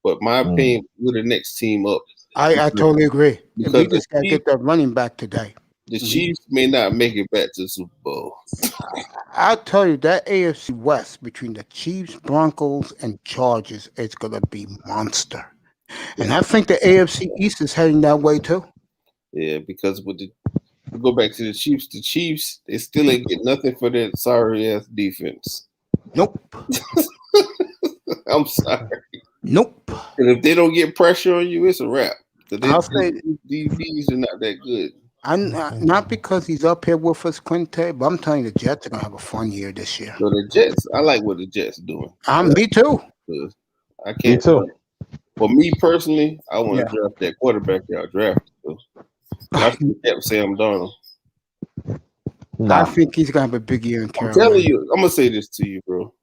But my opinion, we're the next team up. I totally agree. We just got to get that running back today. The Chiefs may not make it back to the Super Bowl. I'll tell you, that AFC West between the Chiefs, Broncos, and Chargers is going to be monster. And I think the AFC East is heading that way too. Yeah, because we go back to the Chiefs, they still ain't get nothing for that sorry-ass defense. Nope. I'm sorry. Nope. And if they don't get pressure on you, it's a wrap. I'll say These Bs are not that good. I'm not because he's up here with us, Quinte, but I'm telling you, the Jets are gonna have a fun year this year. So the Jets, I like what the Jets doing. Me too. I can't. Me too. For me personally, I want to draft that quarterback y'all drafted. So I should have kept Sam Darnold. I think he's gonna have a big year in Carolina. I'm telling you, I'm gonna say this to you, bro.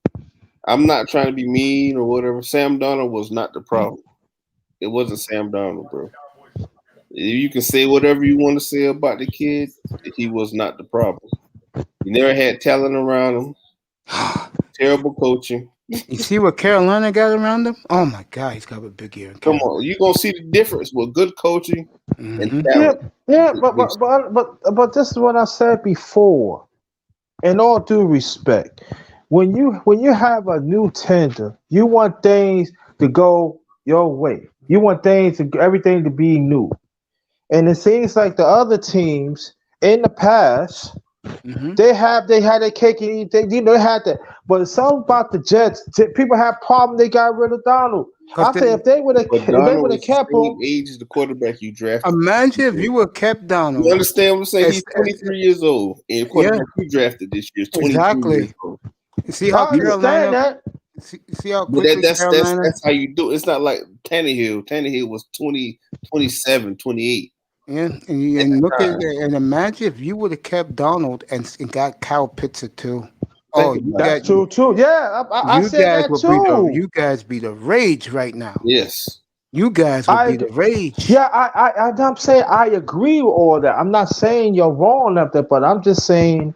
I'm not trying to be mean or whatever. Sam Darnold was not the problem. It wasn't Sam Darnold, bro. You can say whatever you want to say about the kid. He was not the problem. He never had talent around him. Terrible coaching. You see what Carolina got around him? Oh my God, he's got a big year. Come on, you're gonna see the difference with good coaching and talent. But this is what I said before. In all due respect, when you have a new tender, you want things to go your way. You want everything to be new. And it seems like the other teams in the past, they had their cake and eat. They had that. But it's something about the Jets. People have problem. They got rid of Donald. I say if they would have kept him, age is the quarterback you drafted. Imagine if you would have kept Donald. You understand what I'm saying? He's 23 years old, and the quarterback you drafted this year is 23 years old. You see how Carolina? See how quickly Carolina? That's how you do it. It's not like Tannehill. Tannehill was 20, 27, 28. Yeah, and look at it, and imagine if you would have kept Donald and got Kyle Pitts too. Oh, that's true too. Yeah, I said that too. You guys be the rage right now. Yes, you guys would be the rage. Yeah, I'm saying I agree with all that. I'm not saying you're wrong up there, but I'm just saying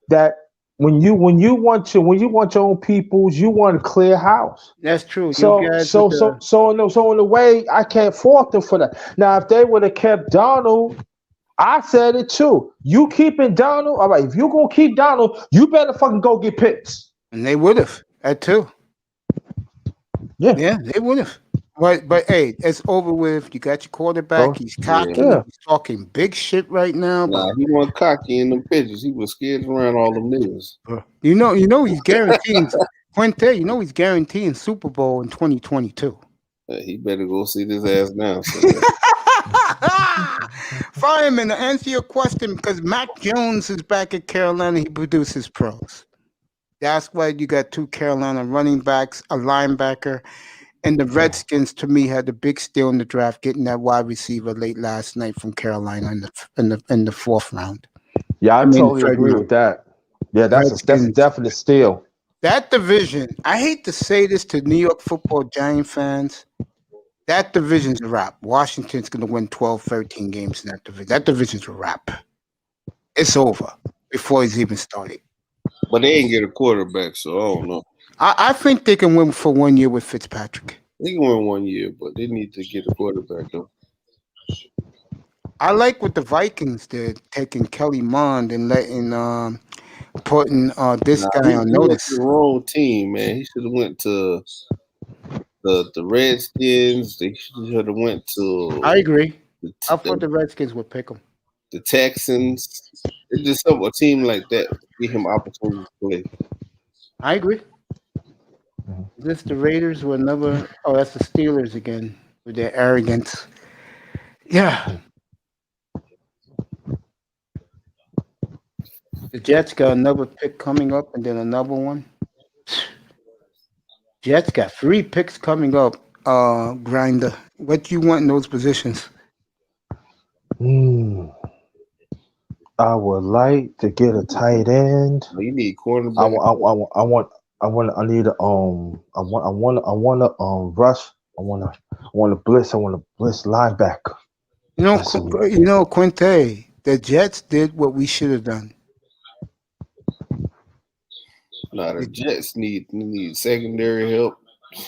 that when you want your own peoples, you want a clear house. That's true. So in a way, I can't fault them for that. Now, if they would have kept Donald, I said it too. You keeping Donald, all right. If you're gonna keep Donald, you better fucking go get Pitts. And they would have that too. Yeah, they would have. But hey, it's over with. You got your quarterback. He's cocky. Yeah. He's talking big shit right now. Nah, he wasn't cocky in them pitches. He was scared around all them niggas. You know he's guaranteeing Quinte. You know he's guaranteeing Super Bowl in 2022. He better go see this ass now. Fireman, to answer your question, because Mac Jones is back at Carolina, he produces pros. That's why you got two Carolina running backs, a linebacker. And the Redskins, to me, had the big steal in the draft, getting that wide receiver late last night from Carolina in the fourth round. Yeah, I totally agree with that. Yeah, that's a definite steal. That division, I hate to say this to New York Football Giant fans, that division's a wrap. Washington's going to win 12, 13 games in that division. That division's a wrap. It's over before he's even started. But they ain't get a quarterback, so I don't know. I think they can win for 1 year with Fitzpatrick. They can win 1 year, but they need to get a quarterback, though. I like what the Vikings did, taking Kelly Mond and putting this guy on notice. The wrong team, man. He should have went to the Redskins. They should have went to. I agree. I thought the Redskins would pick him. The Texans. It's just a team like that give him opportunity to play. I agree. Is this the Raiders with another? Oh, that's the Steelers again with their arrogance. Yeah. The Jets got another pick coming up and then another one. Jets got 3 picks coming up. Grinder. What do you want in those positions? I would like to get a tight end. You need quarterback. I want a rush. I want a blitz. I want a blitz linebacker. You know, Quinte, the Jets did what we should have done. Nah, the Jets need secondary help.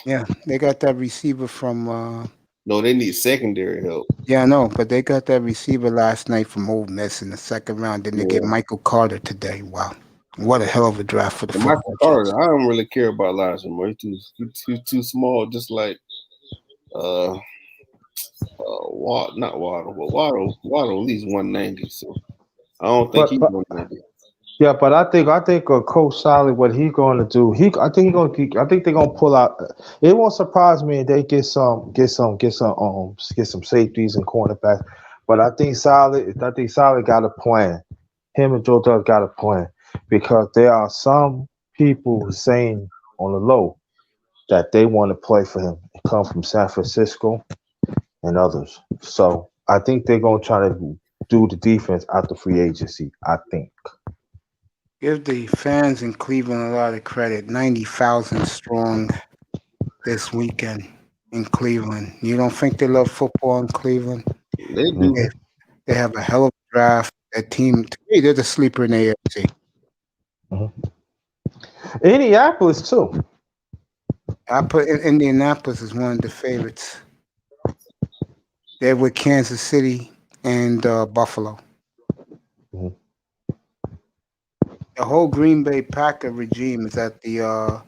Yeah, they got that receiver from. No, they need secondary help. Yeah, I know, but they got that receiver last night from Ole Miss in the second round. Then they get Michael Carter today. Wow, what a hell of a draft for the Michael Carter. I don't really care about Elijah Moore. He's too small. Just like not Waddle, but Waddle at least 190. So I don't think he's 190. Yeah, but I think Coach Solid, what he going to do? I think they're gonna pull out. It won't surprise me if they get some safeties and cornerbacks. But I think Solid got a plan. Him and Joe Doug got a plan because there are some people saying on the low that they want to play for him. They come from San Francisco and others. So I think they're gonna try to do the defense after free agency. I think. Give the fans in Cleveland a lot of credit. 90,000 strong this weekend in Cleveland. You don't think they love football in Cleveland? They do. They have a hell of a draft. That team, to me, they're the sleeper in the AFC. Indianapolis too. I put Indianapolis as one of the favorites. They're with Kansas City and Buffalo. Mhm. The whole Green Bay Packer regime is at the.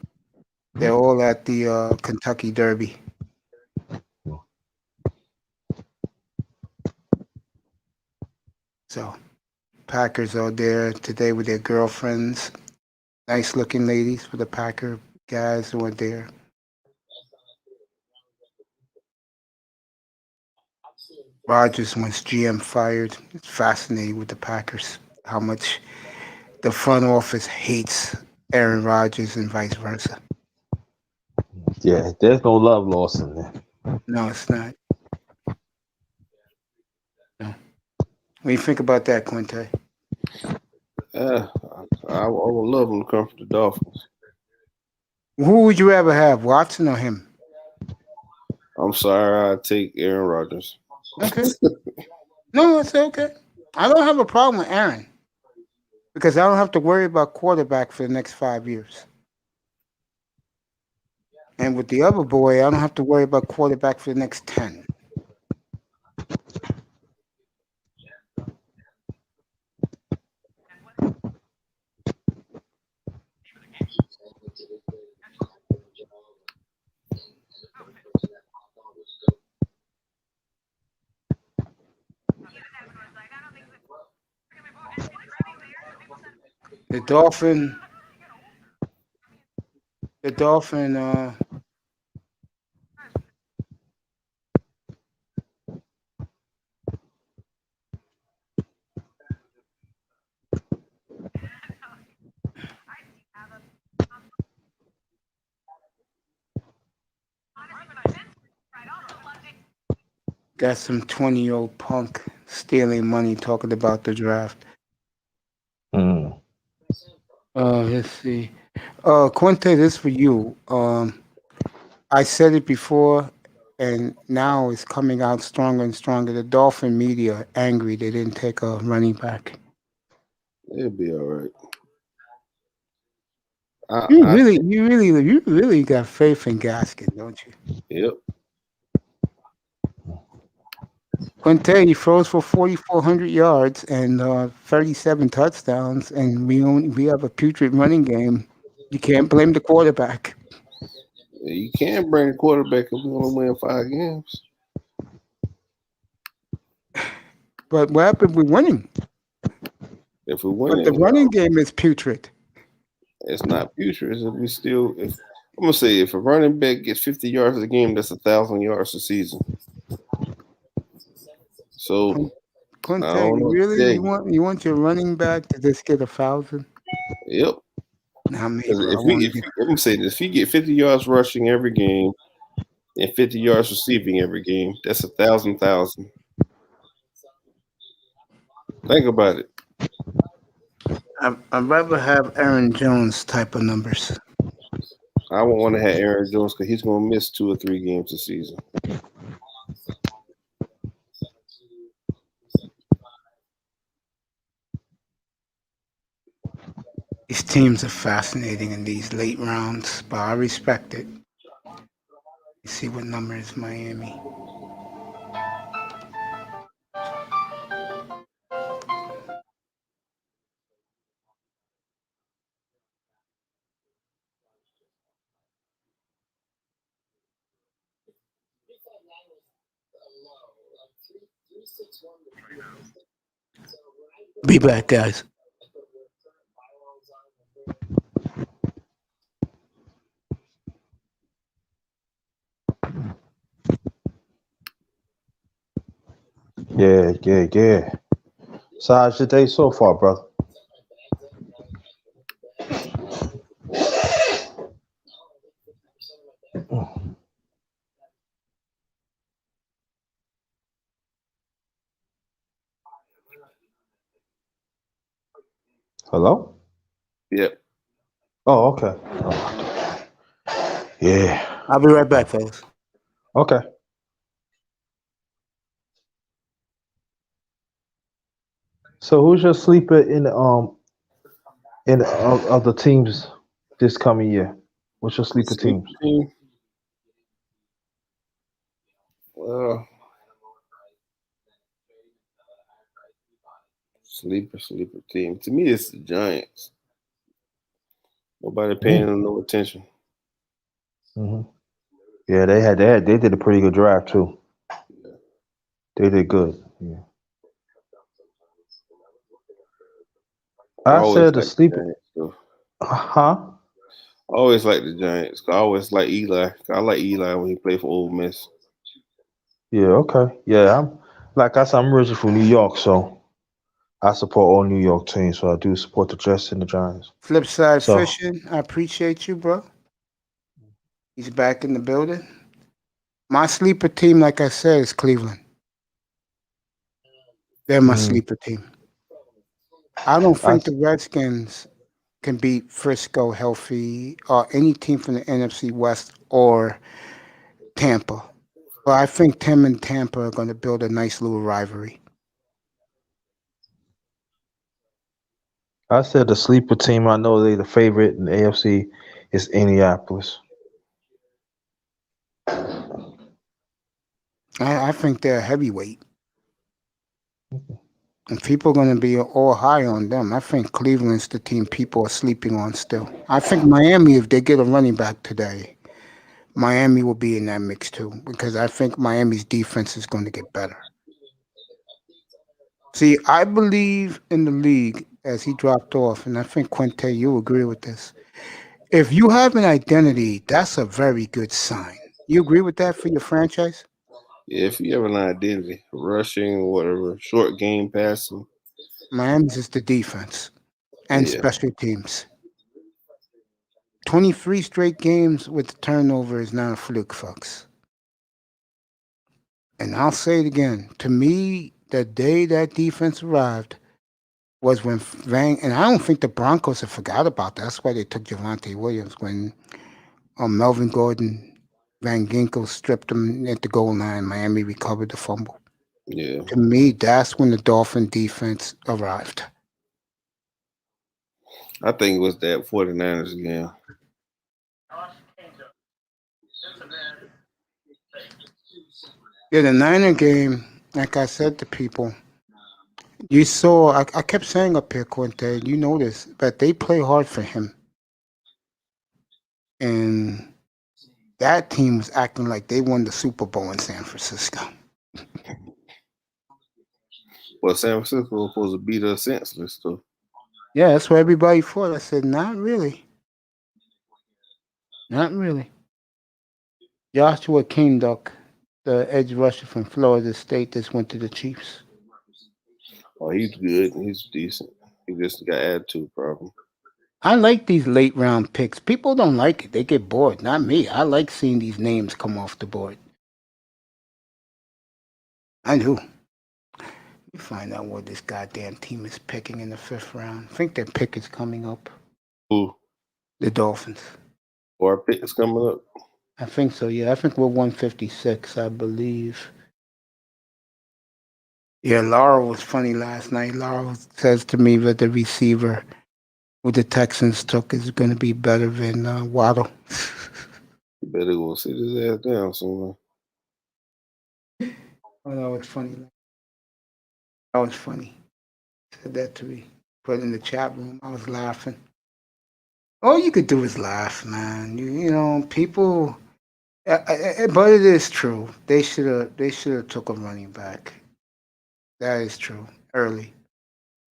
They're all at the Kentucky Derby. So, Packers are there today with their girlfriends. Nice looking ladies for the Packer guys who are there. Rodgers wants GM fired. It's fascinating with the Packers how much the front office hates Aaron Rodgers and vice versa. Yeah, there's no love lost in there. No, it's not. No. What do you think about that, Quinte? I would love him to come from the Dolphins. Who would you rather have, Watson or him? I'm sorry, I'd take Aaron Rodgers. Okay. No, it's okay. I don't have a problem with Aaron because I don't have to worry about quarterback for the next 5 years. And with the other boy, I don't have to worry about quarterback for the next 10. The Dolphin got some 20-year-old punk stealing money talking about the draft. Let's see. Quinte, this for you. I said it before, and now it's coming out stronger and stronger. The Dolphin media are angry they didn't take a running back. It'll be all right. You really got faith in Gaskin, don't you? Yep. Quinte, he throws for 4,400 yards and 37 touchdowns, and we have a putrid running game. You can't blame the quarterback. You can't bring a quarterback if we only win 5 games. But what happened? We're winning. If we win, But the running game is putrid. It's not putrid. I'm gonna say if a running back gets 50 yards a game, that's 1,000 yards a season. So, Quinte, you want your running back to just get 1,000? Yep. Now maybe I'm gonna say this: if you get 50 yards rushing every game and 50 yards receiving every game, that's 1,000. Think about it. I'd rather have Aaron Jones type of numbers. I won't want to have Aaron Jones because he's going to miss 2 or 3 games a season. These teams are fascinating in these late rounds, but I respect it. Let's see what number is Miami. Be back, guys. Yeah. So how's your day so far, brother? Hello? Yep. Oh, okay. Yeah. I'll be right back, fellas. Okay. So who's your sleeper in of the teams this coming year? What's your sleeper Sleeper teams? team. Well, sleeper team. To me, it's the Giants. Nobody paying them no attention. Mm-hmm. Yeah, they did a pretty good draft too. They did good. Yeah. I I always said the like the sleeper. Giants. So. Huh? I always like the Giants. I always like Eli. I like Eli when he played for Ole Miss. Yeah. Okay. Yeah. I said, I'm originally from New York, so I support all New York teams. So I do support the Jets and the Giants. Flip side So. fishing. I appreciate you, bro. He's back in the building. My sleeper team, like I said, is Cleveland. They're my sleeper team. I don't I, think the Redskins can beat Frisco healthy or any team from the NFC West or Tampa. But I think Tim and Tampa are going to build a nice little rivalry. I said the sleeper team. I know they the favorite in the AFC is Indianapolis. I think they're a heavyweight. And people are going to be all high on them. I think Cleveland's the team people are sleeping on still. I think Miami, if they get a running back today, Miami will be in that mix too, because I think Miami's defense is going to get better. See, I believe in the league as he dropped off, and I think Quinte, you agree with this. If you have an identity, that's a very good sign. You agree with that for your franchise? Yeah, if you have an identity, rushing, whatever, short game passing. Miami's is the defense and Yeah. special teams. 23 straight games with turnover is not a fluke, folks. And I'll say it again. To me, the day that defense arrived was when and I don't think the Broncos have forgot about that. That's why they took Javante Williams when Melvin Gordon, Van Ginkel stripped him at the goal line. Miami recovered the fumble. Yeah. To me, that's when the Dolphin defense arrived. I think it was that 49ers game. Yeah, the Niner game, like I said to people, you saw, I kept saying up here, Quinte, you know this, but they play hard for him. And that team was acting like they won the Super Bowl in San Francisco. Well, San Francisco was supposed to beat us senseless, though. Yeah, that's what everybody thought. I said, not really. Not really. Joshua King Duck, the edge rusher from Florida State, just went to the Chiefs. Oh, he's good. He's decent. He just got attitude problem. I like these late round picks. People don't like it. They get bored. Not me. I like seeing these names come off the board. I do. You find out what this goddamn team is picking in the 5th round. I think their pick is coming up. Who? The Dolphins. Or our pick is coming up? I think so, yeah. I think we're 156, I believe. Yeah, Laura was funny last night. Laura says to me that the receiver who the Texans took is going to be better than Waddle. You better go sit his ass down somewhere. Oh, that was funny. That was funny. Said that to me. Put it in the chat room. I was laughing. All you could do is laugh, man. You know, people. But it is true. They should have took a running back. That is true. Early.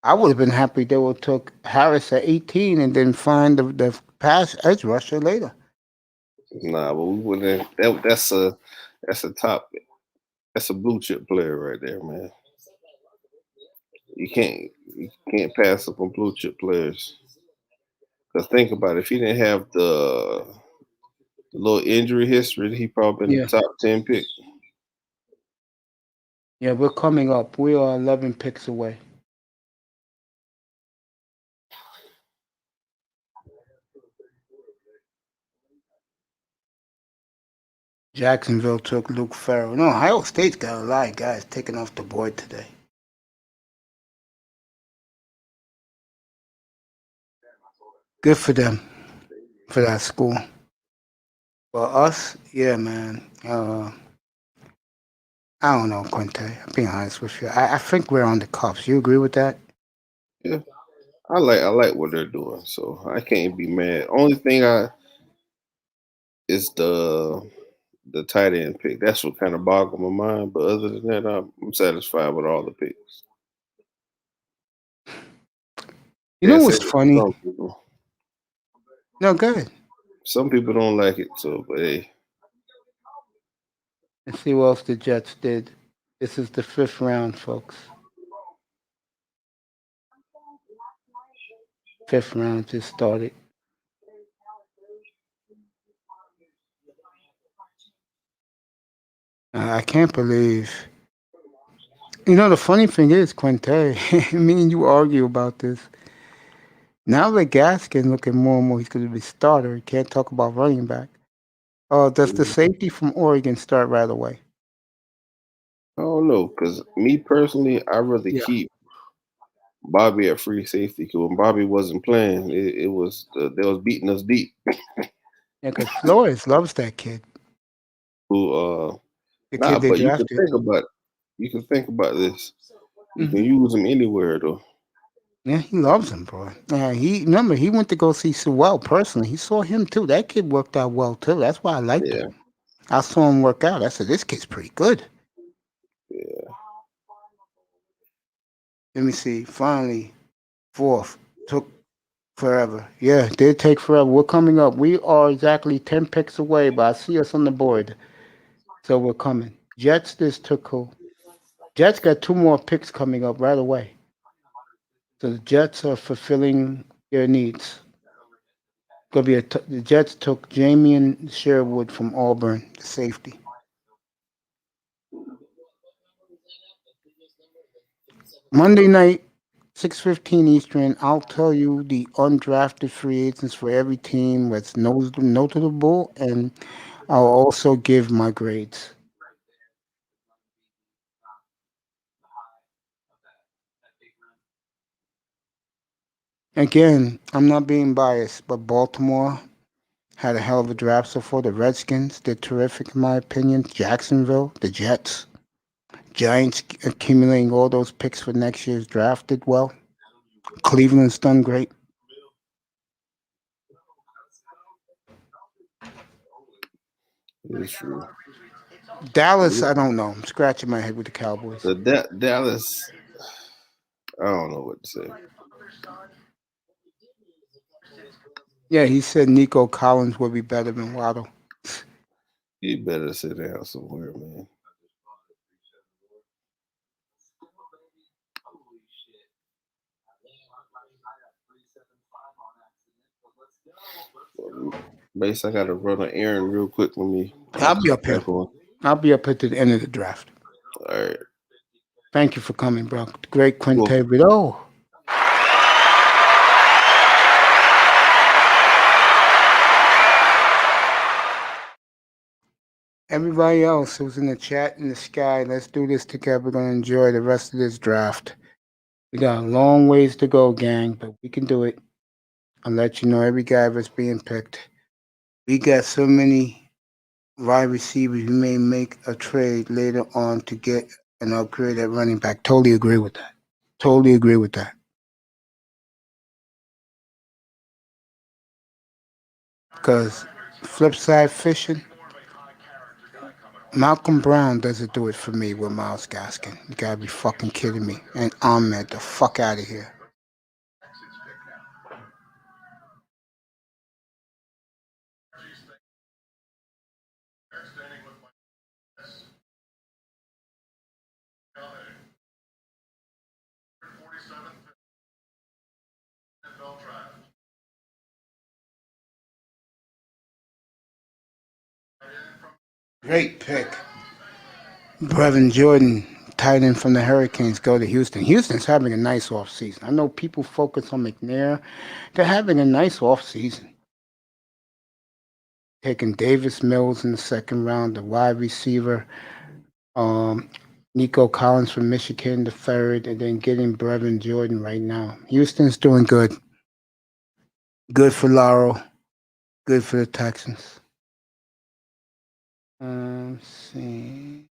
I would have been happy they would took Harris at 18 and then find the pass edge rusher later. Nah, but we wouldn't. That's a top. That's a blue chip player right there, man. you can't pass up on blue chip players. Because think about it, if he didn't have the little injury history, he probably been Yeah. the top 10 pick. Yeah, we're coming up. We are 11 picks away. Jacksonville took Luke Farrell. No, Ohio State's got a lot of guys taken off the board today. Good for them, for that school. For us, yeah, man. I don't know, Quinte. I'm being honest with you. I think we're on the cuffs. You agree with that? Yeah, I like what they're doing, so I can't be mad. Only thing is the tight end pick. That's what kind of boggled my mind. But other than that, I'm satisfied with all the picks. You know That's what's it. funny? Some people, No, good. some people don't like it. So, but hey, Let's see what else the Jets did. This is the 5th round, folks. 5th round just started. I can't believe. You know, the funny thing is, Quinte, me and you argue about this. Now that Gaskin looking more and more, he's going to be starter. He can't talk about running back. Does the safety from Oregon start right away? I don't know, because me personally, I'd rather Yeah. keep Bobby at free safety. Because when Bobby wasn't playing, it was they was beating us deep. Yeah, because Flores loves that kid. Who The nah, kid they but you can drafted. think about you can think about this. You can Hmm. use him anywhere though. Yeah, he loves him, bro. Yeah, he went to go see Sewell personally. He saw him too. That kid worked out well too. That's why I liked him. Yeah, I saw him work out. I said, this kid's pretty good. yeah. Let me see. Finally, 4th. Took forever. Yeah, it did take forever. We're coming up. We are exactly 10 picks away, but I see us on the board. So we're coming. Jets just took who? Jets got 2 more picks coming up right away. So the Jets are fulfilling their needs. Gonna be the Jets took Jamian Sherwood from Auburn, the safety. Monday night, 6:15 Eastern. I'll tell you the undrafted free agents for every team that's notable, and I'll also give my grades. Again, I'm not being biased, but Baltimore had a hell of a draft so far. The Redskins did terrific, in my opinion. Jacksonville, the Jets, Giants accumulating all those picks for next year's draft did well. Cleveland's done great. It's true. Dallas, I don't know. I'm scratching my head with the Cowboys. The Dallas, I don't know what to say. Yeah, he said Nico Collins would be better than Waddle. You better sit down somewhere, man. Base, I gotta run an errand real quick. Let me I'll be up here. back on. I'll be up at the end of the draft. All right. Thank you for coming, bro. Great You're Quinte welcome. Vito. Everybody else who's in the chat in the sky, let's do this together. We're going to enjoy the rest of this draft. We got a long ways to go, gang, but we can do it. I'll let you know every guy that's being picked. We got so many wide receivers. We may make a trade later on to get an upgrade at running back. Totally agree with that. Totally agree with that. Because flip side fishing, Malcolm Brown doesn't do it for me with Miles Gaskin. You gotta be fucking kidding me. And Ahmed, the fuck out of here. Great pick. Brevin Jordan, tight end from the Hurricanes, go to Houston. Houston's having a nice offseason. I know people focus on McNair. They're having a nice offseason. Taking Davis Mills in the second round, the wide receiver. Nico Collins from Michigan, the third, and then getting Brevin Jordan right now. Houston's doing good. Good for Laurel. Good for the Texans. Let's see.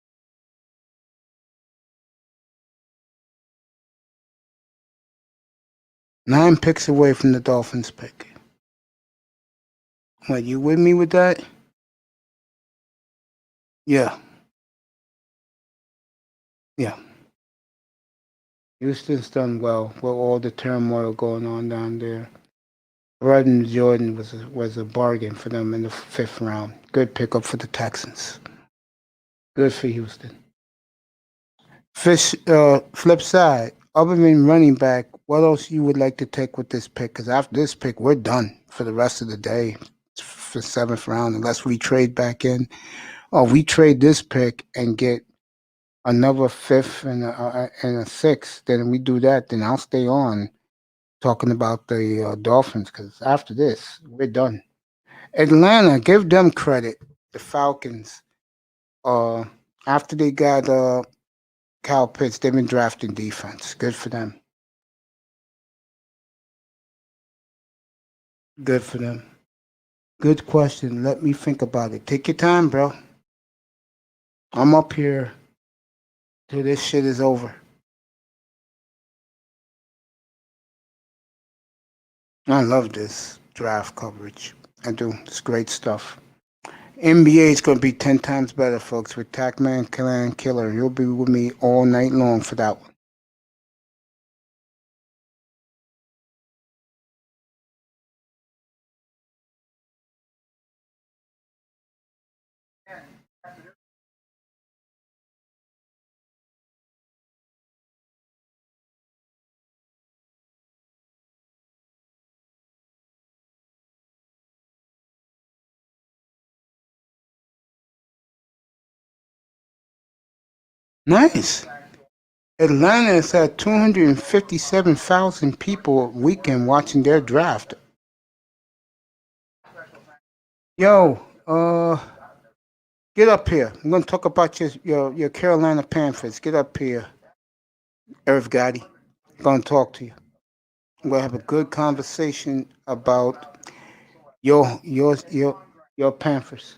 Nine picks away from the Dolphins pick. What, you with me with that? Yeah. Yeah. Houston's done well with all the turmoil going on down there. Brevin Jordan was a bargain for them in the fifth round. Good pickup for the Texans. Good for Houston. Flip side, other than running back, what else you would like to take with this pick? Because after this pick, we're done for the rest of the day for seventh round, unless we trade back in. Or we trade this pick and get another fifth and a sixth. Then we do that. Then I'll stay on talking about the Dolphins, because after this, we're done. Atlanta, give them credit. The Falcons, after they got Kyle Pitts, they've been drafting defense. Good for them. Good for them. Good question. Let me think about it. Take your time, bro. I'm up here till this shit is over. I love this draft coverage. I do. It's great stuff. NBA is going to be 10 times better, folks, with Tackman, Clan, Killer. You'll be with me all night long for that one. Nice. Atlanta has had 257,000 people a weekend watching their draft. Yo, get up here. I'm going to talk about your Carolina Panthers. Get up here, Irv Gotti. I'm going to talk to you. We're going to have a good conversation about your Panthers.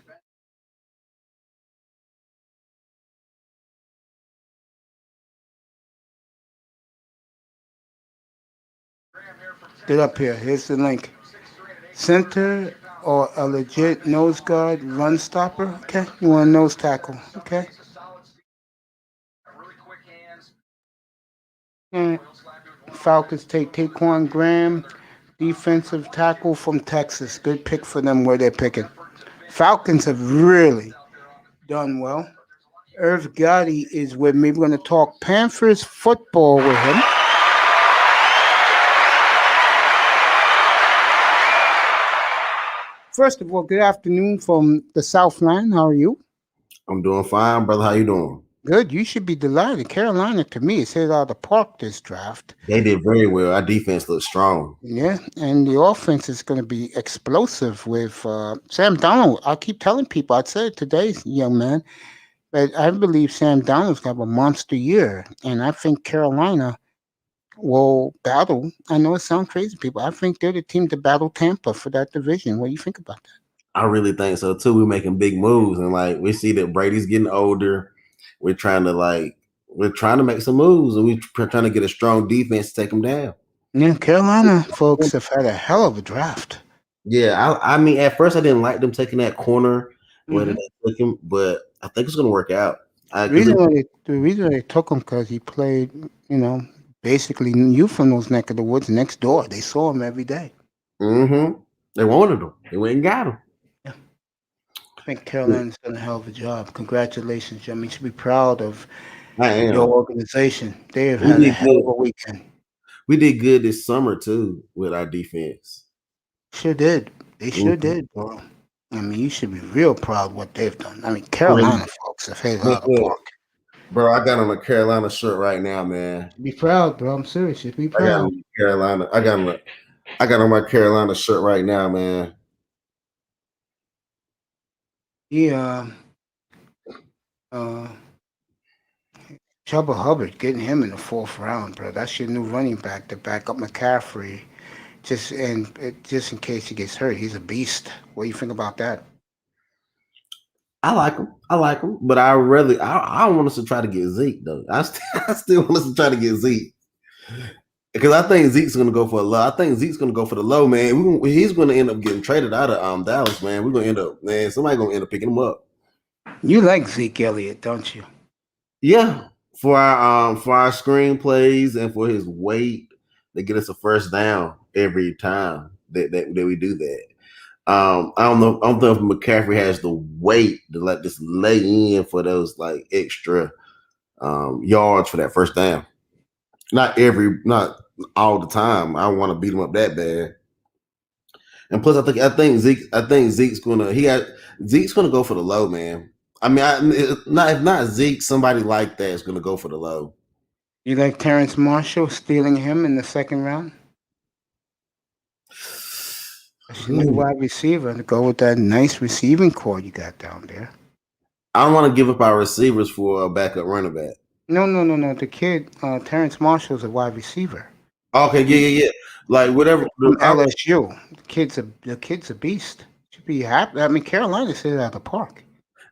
Get up here. Here's the link. Center or a legit nose guard run stopper. Okay, you want a nose tackle. Okay. And Falcons take Taquan Graham, defensive tackle from Texas. Good pick for them where they're picking. Falcons have really done well. Irv Gotti is with me. We're going to talk Panthers football with him. First of all, good afternoon from the Southland. How are you? I'm doing fine, brother. How you doing? Good. You should be delighted. Carolina, to me, is hit out of the park this draft. They did very well. Our defense looks strong. Yeah, and the offense is going to be explosive with Sam Darnold. I keep telling people, I'd say it today, young man, but I believe Sam Darnold's going to have a monster year. And I think Carolina will battle. I know it sounds crazy, people. I think they're the team to battle Tampa for that division. What do you think about that? I really think so too. We're making big moves, and like we see that Brady's getting older. We're trying to make some moves, and we're trying to get a strong defense to take them down. Yeah, Carolina folks have had a hell of a draft. Yeah, I mean, at first I didn't like them taking that corner where they took him, but I think it's going to work out. The reason they took him because he played, basically you from those neck of the woods next door. They saw him every day. Mm-hmm. They wanted him. They went and got him. Yeah. I think Carolina's done a hell of a job. Congratulations, Jim. You should be proud of your organization. They have had a hell of a weekend. We did good this summer too with our defense. Sure did. They sure did, bro. I mean, you should be real proud of what they've done. I mean, I Carolina mean, folks have hit it out of the look, park. bro, I got on a Carolina shirt right now, man. Be proud, bro. I'm serious. Just be I got proud. on Carolina. I got on my Carolina shirt right now, man. Yeah. Chuba Hubbard, getting him in the 4th round, bro. That's your new running back to back up McCaffrey. Just in case he gets hurt, he's a beast. What do you think about that? I like him, but I want us to try to get Zeke though. I still want us to try to get Zeke because I think Zeke's going to go for a low. I think Zeke's going to go for the low, man. He's going to end up getting traded out of Dallas, man. We're going to end up, man. Somebody's going to end up picking him up. You like Zeke Elliott, don't you? Yeah, for our screenplays and for his weight, they get us a first down every time that we do that. I don't know if McCaffrey has the weight to let this lay in for those like extra yards for that first down. Not all the time. I don't want to beat him up that bad. And plus, I think Zeke's gonna go for the low, man. I mean, if not Zeke, somebody like that is gonna go for the low. You like Terrence Marshall stealing him in the 2nd round? New wide receiver to go with that nice receiving core you got down there. I don't want to give up our receivers for a backup running back. No. The kid, Terrence Marshall's a wide receiver. Okay, yeah. Like whatever. From LSU, the kid's a beast. Should be happy. I mean, Carolina's hit it out of the park.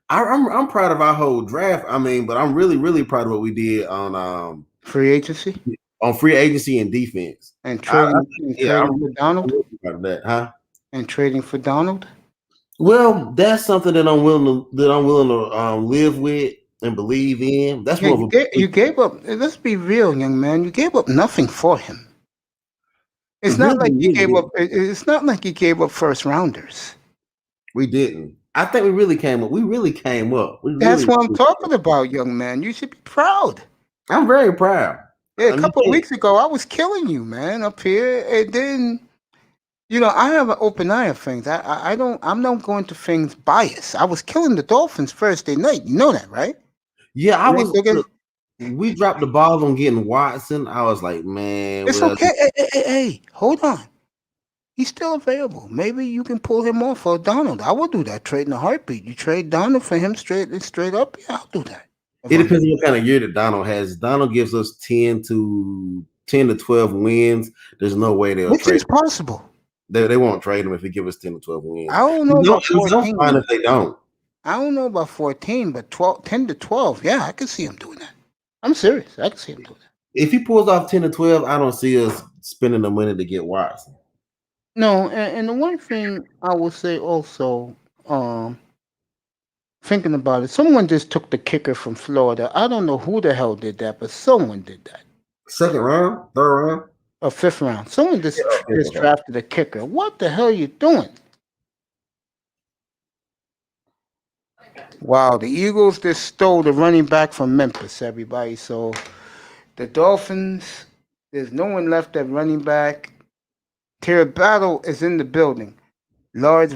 I'm proud of our whole draft. I mean, but I'm really, really proud of what we did on free agency. On free agency and defense. And trading for Donald. About that, huh? And trading for Donald. Well, that's something that I'm willing to live with and believe in. That's what you gave up. Let's be real, young man. You gave up nothing for him. It's not like you gave up. It's not like you gave up first rounders. We didn't. I think we really came up. That's what I'm talking about, young man. You should be proud. I'm very proud. Yeah, a couple of weeks ago, I was killing you, man, up here, and then. I have an open eye of things. I'm not going to things biased. I was killing the Dolphins Thursday night. You know that, right? Yeah, we dropped the ball on getting Watson. I was like, man, it's okay. Hey, hold on. He's still available. Maybe you can pull him off for Donald. I would do that trade in a heartbeat. You trade Donald for him straight up. Yeah, I'll do that. It depends on what kind of year that Donald has. Donald gives us 10 to 12 wins. There's no way they'll trade. Which is possible. They won't trade him if he give us 10 to 12 wins. I don't know about 14. Fine if they don't. I don't know about 14, but 10 to 12, yeah, I can see him doing that. I'm serious. I can see him doing that. If he pulls off 10 to 12, I don't see us spending the money to get Watson. No, and the one thing I will say also, thinking about it, someone just took the kicker from Florida. I don't know who the hell did that, but someone did that. 2nd round? 3rd round? Or 5th round. Someone just drafted a kicker. What the hell are you doing? Wow, the Eagles just stole the running back from Memphis, everybody. So the Dolphins, there's no one left at running back. Terry Battle is in the building. Large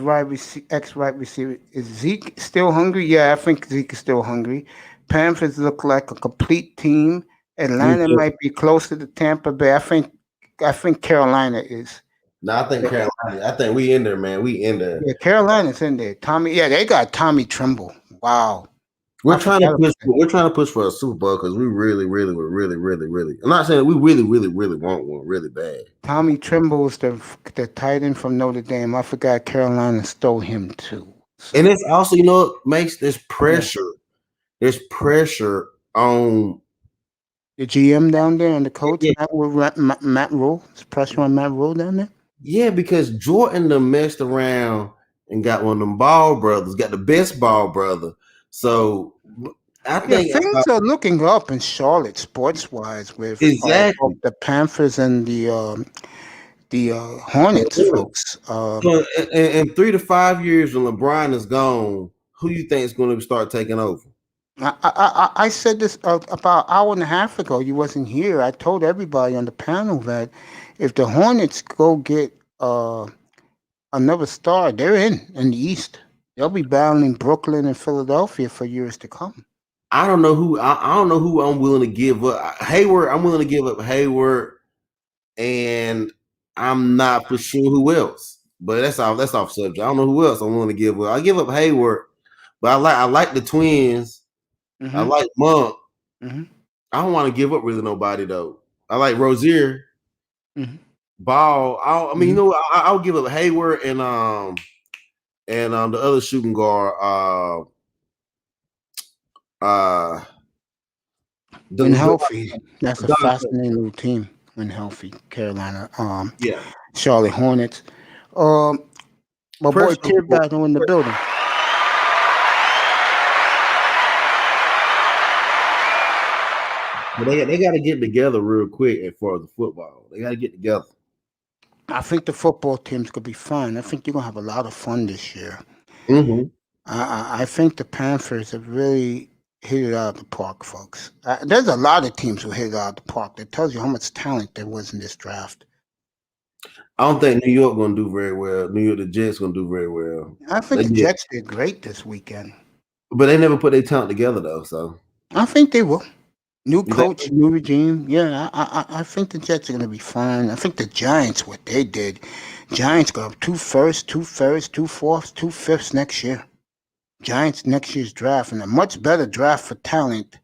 ex-wide receiver. Is Zeke still hungry? Yeah, I think Zeke is still hungry. Panthers look like a complete team. Atlanta might be closer to Tampa Bay. I think Carolina is. No, I think Carolina. I think we in there, man. We in there. Yeah, Carolina's in there. They got Tommy Tremble. Wow. We're trying to push for a Super Bowl because we really. I'm not saying we really want one really bad. Tommy Tremble is the tight end from Notre Dame. I forgot Carolina stole him too. So. And it's also, it makes this pressure. Yeah. There's pressure on the GM down there and the coach, Matt Rule. There's pressure on Matt Rule down there. Yeah, because Jordan done messed around and got one of them Ball brothers, got the best Ball brother. So I think things are looking up in Charlotte sports-wise with the Panthers and the Hornets folks. So in 3 to 5 years when LeBron is gone, who do you think is going to start taking over? I said this about an hour and a half ago. You wasn't here. I told everybody on the panel that if the Hornets go get another star, they're in the East. They'll be battling Brooklyn and Philadelphia for years to come. I don't know who I'm willing to give up. Hayward, I'm willing to give up Hayward, and I'm not for sure who else. But that's off subject. I don't know who else I'm willing to give up. I give up Hayward, but I like the Twins. I like Monk. I don't want to give up really nobody though. I like Rozier. Ball. I mean, you know, I'll give up Hayward and the other shooting guard. When healthy, that's a fascinating little team. When healthy, Carolina. Yeah. Charlotte Hornets. My boy Tear Battle in the building. But they got to get together real quick as far as the football. They got to get together. I think the football team's gonna be fun. I think you're gonna have a lot of fun this year. I think the Panthers have really hit it out of the park, folks. There's a lot of teams who hit it out of the park. That tells you how much talent there was in this draft. I don't think New York going to do very well. New York, the Jets going to do very well. I think the Jets did great this weekend. But they never put their talent together, though. So I think they will. New coach, new regime. Yeah, I think the Jets are going to be fine. I think the Giants, what they did, Giants got 2 firsts, 2 thirds, 2 fourths, 2 fifths next year. Giants next year's draft, and a much better draft for talent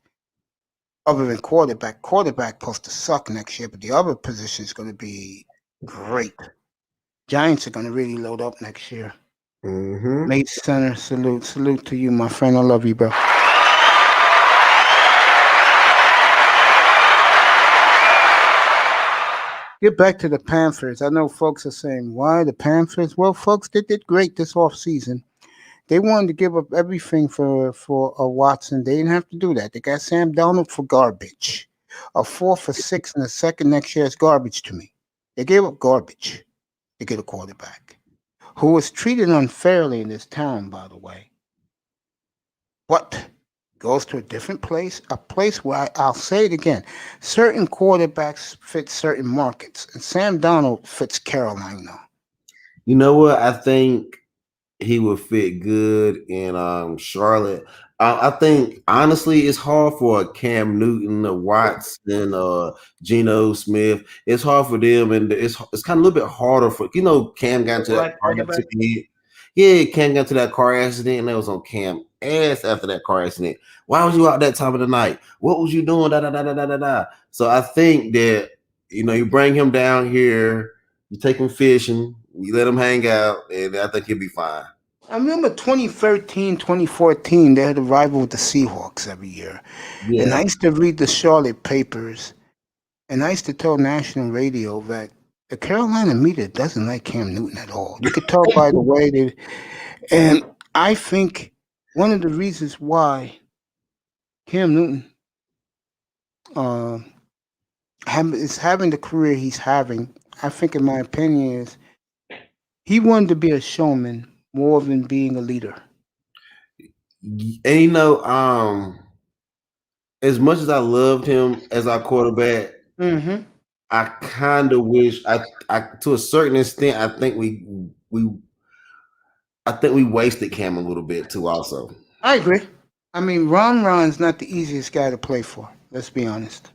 other than quarterback. Quarterback supposed to suck next year, but the other position is going to be great. Giants are going to really load up next year. Mate Center, salute to you, my friend. I love you, bro. Get back to the Panthers. I know folks are saying, why the Panthers? Well, folks, they did great this offseason. They wanted to give up everything for Watson. They didn't have to do that. They got Sam Darnold for garbage. A 4 for 6 in the second next year is garbage to me. They gave up garbage to get a quarterback who was treated unfairly in this town, by the way. But goes to a different place, a place where I'll say it again. Certain quarterbacks fit certain markets, and Sam Darnold fits Carolina. You know what? I think he would fit good in Charlotte. I think honestly, it's hard for Cam Newton, Watson, Geno Smith. It's hard for them, and it's kind of a little bit harder for Cam got into that car accident. Yeah, Cam got into that car accident, and that was on Cam ass after that car accident. Why was you out that time of the night? What was you doing? Da da da da da da da. So I think that you bring him down here, you take him fishing, you let him hang out, and I think he'll be fine. I remember 2013, 2014, they had a rival with the Seahawks every year. Yeah. And I used to read the Charlotte papers, and I used to tell national radio that the Carolina media doesn't like Cam Newton at all. You could tell by the way they... And I think one of the reasons why Cam Newton is having the career he's having, I think in my opinion, is he wanted to be a showman more than being a leader. And as much as I loved him as our quarterback, I kind of wish I to a certain extent I think we wasted Cam a little bit too also. I agree. I mean, Ron's not the easiest guy to play for. Let's be honest.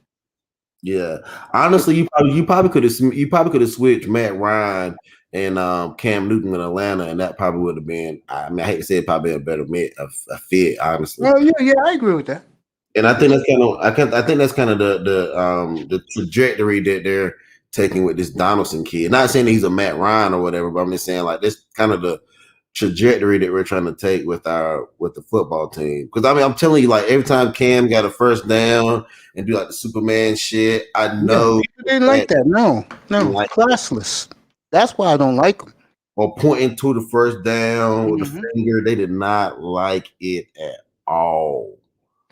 Yeah. Honestly, you probably could have switched Matt Ryan and Cam Newton in Atlanta, and that probably would have been. I mean, I hate to say it, probably a better a fit, honestly. Well, yeah, I agree with that. And I think that's kind of the trajectory that they're taking with this Donaldson kid. Not saying he's a Matt Ryan or whatever, but I'm just saying like this kind of the trajectory that we're trying to take with the football team. Because I mean, I'm telling you, like every time Cam got a first down and do like the Superman shit, I know people didn't like that. No, like classless. That's why I don't like them. Or pointing to the first down with the finger, they did not like it at all.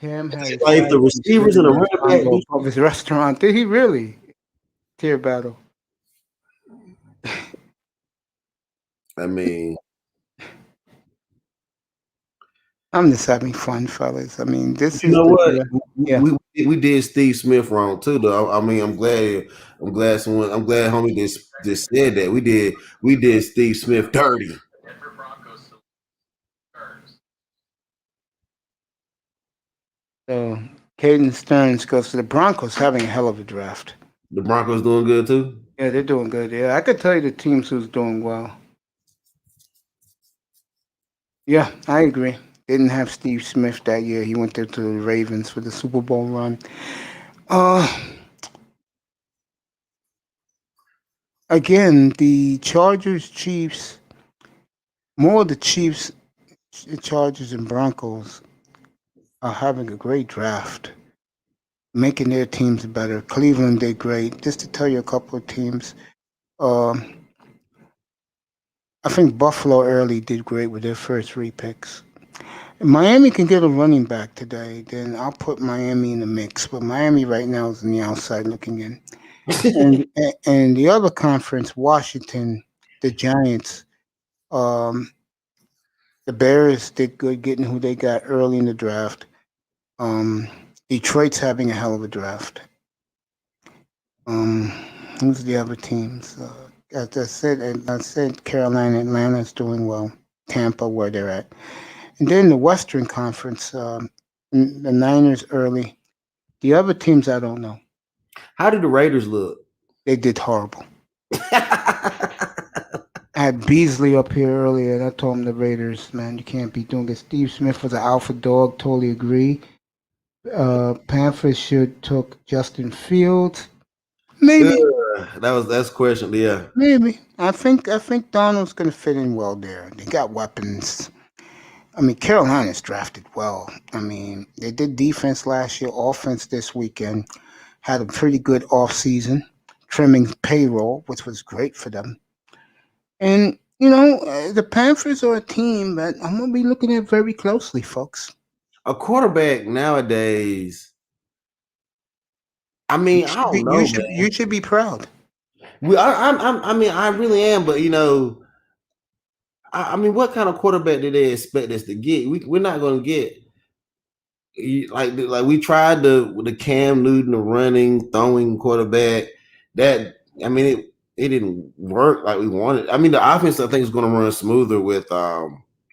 Cam had like the receivers in the running back of his restaurant. Did he really? Tear battle. I mean, I'm just having fun, fellas. I mean, this you is know what? Yeah. We did Steve Smith wrong too, though. I mean, I'm glad homie just said that. We did Steve Smith dirty. So Caden Stearns goes to the Broncos, having a hell of a draft. The Broncos doing good too. Yeah, they're doing good. Yeah, I could tell you the teams who's doing well. Yeah, I agree. Didn't have Steve Smith that year. He went there to the Ravens for the Super Bowl run. Again, the Chargers, Chiefs, more of the Chiefs, Chargers, and Broncos are having a great draft, making their teams better. Cleveland did great. Just to tell you a couple of teams, I think Buffalo early did great with their first 3 picks. If Miami can get a running back today, then I'll put Miami in the mix. But Miami right now is on the outside looking in. and the other conference, Washington, the Giants, the Bears did good getting who they got early in the draft. Detroit's having a hell of a draft. Who's the other teams? As I said, Carolina, Atlanta's doing well. Tampa, where they're at. And then the Western Conference, the Niners early. The other teams, I don't know. How did the Raiders look? They did horrible. I had Beasley up here earlier, and I told him the Raiders, man, you can't be doing this. Steve Smith was an alpha dog, totally agree. Panthers should took Justin Fields. Maybe. That's questioned, yeah. Maybe. I think Donald's gonna fit in well there. They got weapons. I mean, Carolina's drafted well. I mean, they did defense last year, offense this weekend. Had a pretty good offseason, trimming payroll, which was great for them. And, the Panthers are a team that I'm going to be looking at very closely, folks. A quarterback nowadays, I mean, I don't know, you should be proud. I mean, I really am, but, I mean, what kind of quarterback did they expect us to get? We're not going to get like we tried the Cam Newton, the running, throwing quarterback. That I mean, it didn't work like we wanted. I mean, the offense I think is going to run smoother with.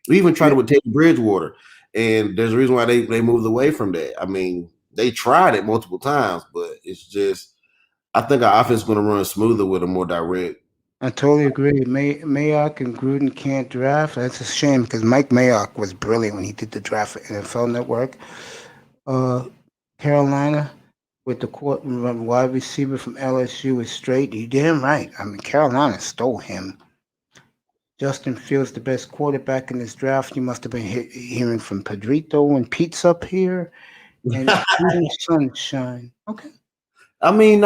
We even tried it with Teddy Bridgewater, and there's a reason why they moved away from that. I mean, they tried it multiple times, but it's just I think our offense is going to run smoother with a more direct. I totally agree. Mayock and Gruden can't draft. That's a shame because Mike Mayock was brilliant when he did the draft for NFL Network. Carolina with the wide receiver from LSU is straight. You did him right. I mean, Carolina stole him. Justin Fields, the best quarterback in this draft. You must have been hearing from Pedrito and Pete's up here. And Sunshine. Okay. I mean,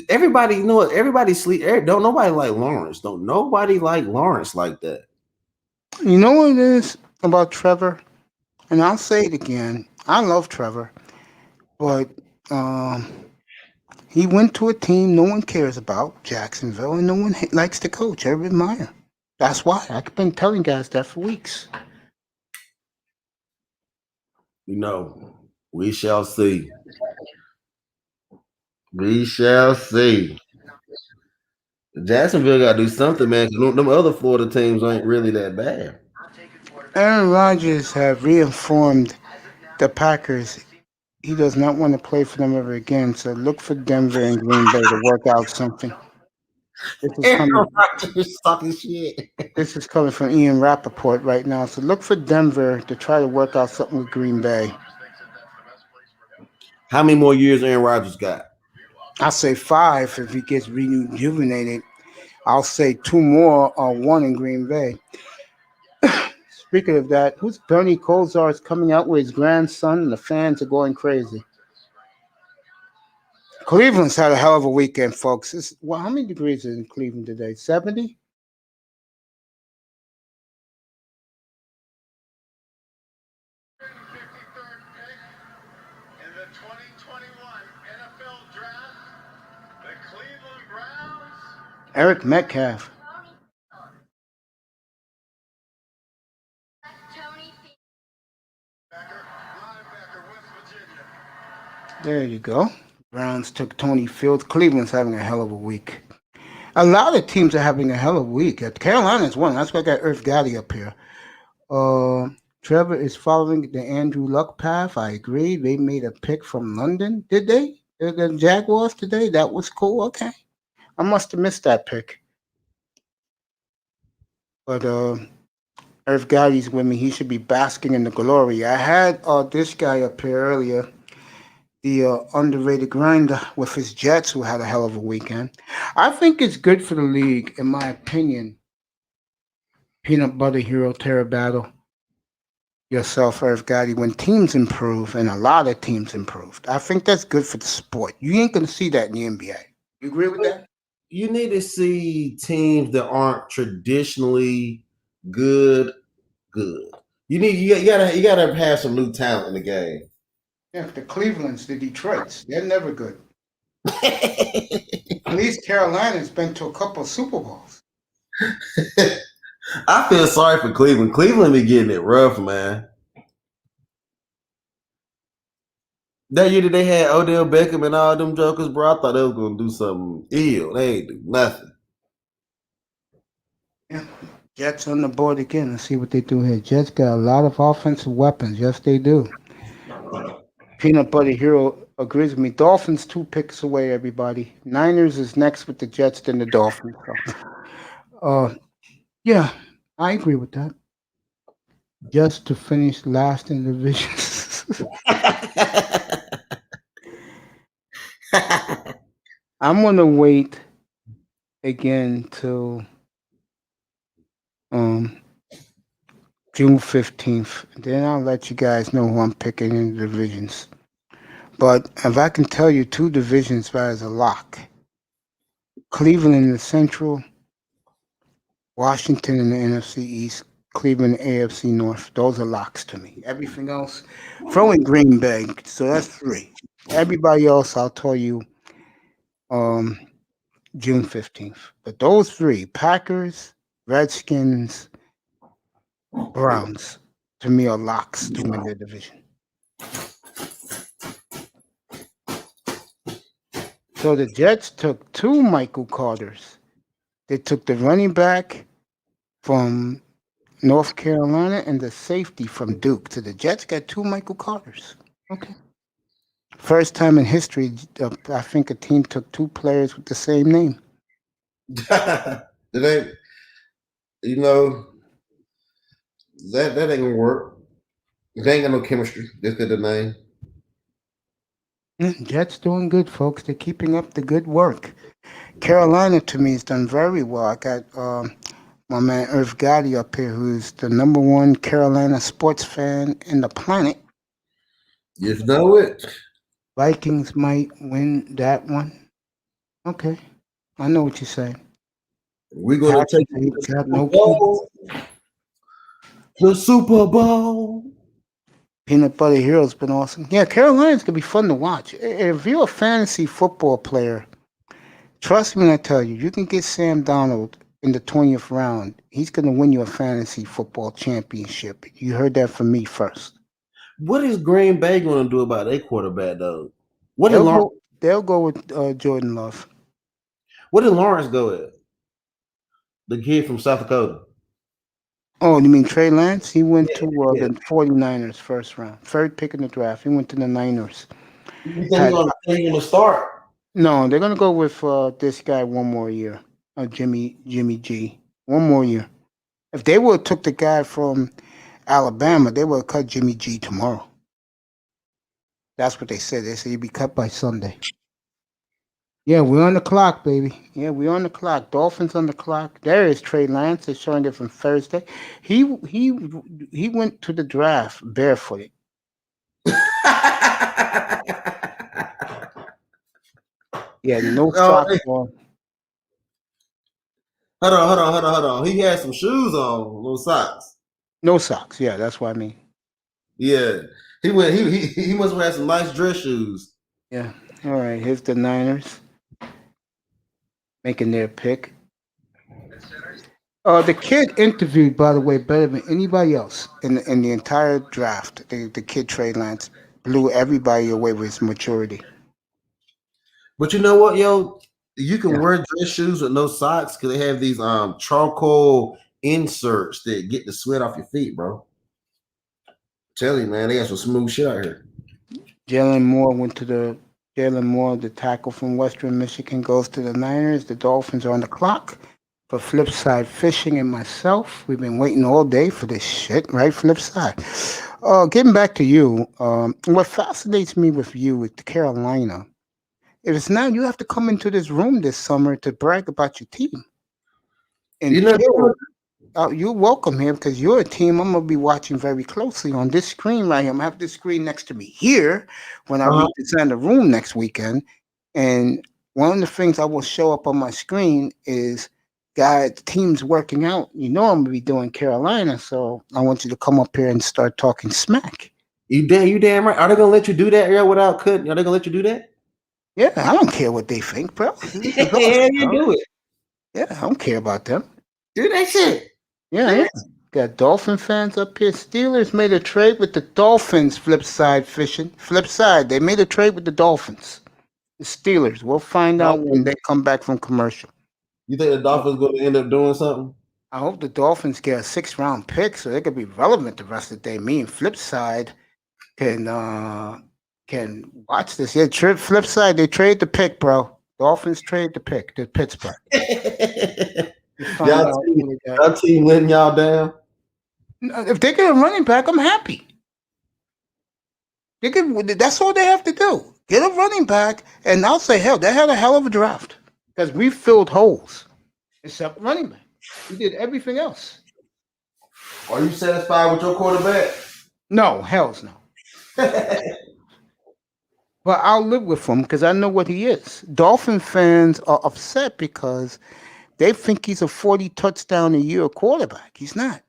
everybody, everybody sleep. Don't nobody like Lawrence. Don't nobody like Lawrence like that. You know what it is about Trevor? And I'll say it again. I love Trevor. But he went to a team no one cares about, Jacksonville, and no one likes to coach, Urban Meyer. That's why. I've been telling guys that for weeks. We shall see. We shall see. Jacksonville got to do something, man. Because them other Florida teams ain't really that bad. Aaron Rodgers have reinformed the Packers. He does not want to play for them ever again. So look for Denver and Green Bay to work out something. Aaron Rodgers talking shit. This is coming from Ian Rappaport right now. So look for Denver to try to work out something with Green Bay. How many more years Aaron Rodgers got? I'll say 5 if he gets rejuvenated. I'll say 2 more or 1 in Green Bay. Speaking of that, who's Bernie Kosar is coming out with his grandson, and the fans are going crazy. Cleveland's had a hell of a weekend, folks. How many degrees is in Cleveland today? 70? Eric Metcalf. There you go. Browns took Tony Fields. Cleveland's having a hell of a week. A lot of teams are having a hell of a week. Carolina's won. That's why I got Earth Galley up here. Trevor is following the Andrew Luck path. I agree. They made a pick from London. Did they? The Jaguars today? That was cool. Okay. I must have missed that pick. But Irv Gotti's with me. He should be basking in the glory. I had this guy up here earlier, the underrated grinder with his Jets, who had a hell of a weekend. I think it's good for the league, in my opinion. Peanut Butter Hero Terror Battle. Yourself, Irv Gotti, when teams improve, and a lot of teams improved. I think that's good for the sport. You ain't going to see that in the NBA. You agree with that? You need to see teams that aren't traditionally good. You gotta have some new talent in the game. Yeah, the Clevelands, the Detroits, they're never good. At least Carolina's been to a couple of Super Bowls. I feel sorry for Cleveland. Cleveland be getting it rough, man. That year that they had Odell Beckham and all them jokers, bro, I thought they was gonna do something ill. They ain't do nothing. Yeah. Jets on the board again. Let's see what they do here. Jets got a lot of offensive weapons. Yes, they do. Peanut Butter Hero agrees with me. Dolphins 2 picks away, everybody. Niners is next with the Jets, then the Dolphins. Yeah, I agree with that. Just to finish last in the division. I'm gonna wait again till June 15th. Then I'll let you guys know who I'm picking in the divisions. But if I can tell you 2 divisions as a lock, Cleveland in the Central, Washington in the NFC East, Cleveland AFC North. Those are locks to me. Everything else, throw in Green Bay. So that's 3. Everybody else, I'll tell you June 15th. But those 3, Packers, Redskins, Browns, to me are locks to win their division. So the Jets took 2 Michael Carters. They took the running back from North Carolina and the safety from Duke. So the Jets got 2 Michael Carters. Okay. First time in history, I think a team took 2 players with the same name. It ain't, that ain't gonna work. They ain't got no chemistry. Just the name. Jets doing good, folks. They're keeping up the good work. Carolina, to me, has done very well. I got my man Irv Gotti up here, who's the #1 Carolina sports fan in the planet. You know it. Vikings might win that one. Okay. I know what you're saying. We're going to take the Super Bowl. Peanut Butter Hero's been awesome. Yeah, Carolina's going to be fun to watch. If you're a fantasy football player, trust me when I tell you, you can get Sam Darnold in the 20th round. He's going to win you a fantasy football championship. You heard that from me first. What is Green Bay going to do about their quarterback, though? They'll go with Jordan Love. What did Lawrence go at? The kid from South Dakota. Oh, you mean Trey Lance? He went to the 49ers first round. 3rd pick in the draft. He went to the Niners. You think he's going to start? No, they're going to go with this guy one more year. Jimmy G. One more year. If they would have took the guy from Alabama, they would have cut Jimmy G tomorrow. That's what they said. They said he'd be cut by Sunday. Yeah, we're on the clock, baby. Yeah, we're on the clock. Dolphins on the clock. There is Trey Lance. They're showing it from Thursday. He went to the draft barefooted. Yeah, no socks on. Hold on. He had some shoes on, no socks. No socks. Yeah, that's what I mean. Yeah, he must have had some nice dress shoes. Yeah. All right. Here's the Niners making their pick. The kid interviewed, by the way, better than anybody else in the entire draft. The kid Trey Lance blew everybody away with his maturity. But you know what, yo? You can wear dress shoes with no socks because they have these charcoal inserts that get the sweat off your feet, bro. Tell you, man, they got some smooth shit out here. Jalen Moore, the tackle from Western Michigan, goes to the Niners. The Dolphins are on the clock. For Flipside Fishing and myself, we've been waiting all day for this shit, right, Flipside? Getting back to you, what fascinates me with you with Carolina, if it's not, you have to come into this room this summer to brag about your team. And you're welcome here because you're a team I'm going to be watching very closely on this screen right here. I'm going to have this screen next to me here when I redesign the room next weekend. And one of the things I will show up on my screen is the team's working out. You know I'm going to be doing Carolina, so I want you to come up here and start talking smack. You damn right. Are they going to let you do that, without cutting? Are they going to let you do that? Yeah, I don't care what they think, bro. Yeah, you do it. Yeah, I don't care about them. Do that shit. Yeah. Got Dolphin fans up here. Steelers made a trade with the Dolphins. Flipside Fishing. Flipside, they made a trade with the Dolphins. The Steelers. We'll find out when they come back from commercial. You think the Dolphins going to end up doing something? I hope the Dolphins get a 6th-round pick so they could be relevant the rest of the day. Me and Flipside can watch this. Yeah, Flipside, they trade the pick, bro. Dolphins trade the pick to Pittsburgh. Y'all team letting y'all down? If they get a running back, I'm happy. That's all they have to do. Get a running back, and I'll say, hell, they had a hell of a draft because we filled holes except running back. We did everything else. Are you satisfied with your quarterback? No, hell's no. But I'll live with him because I know what he is. Dolphin fans are upset because they think he's a 40 touchdown a year quarterback. He's not.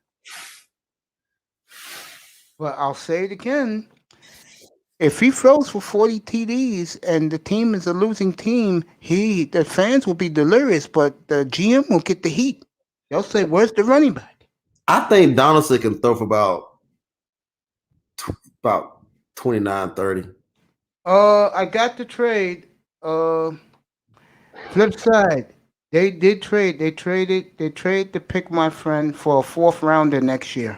But I'll say it again. If he throws for 40 TDs and the team is a losing team, the fans will be delirious, but the GM will get the heat. They'll say, where's the running back? I think Donaldson can throw for about 29, 30. I got the trade. Flip side. They did trade. They traded to pick my friend for a 4th rounder next year.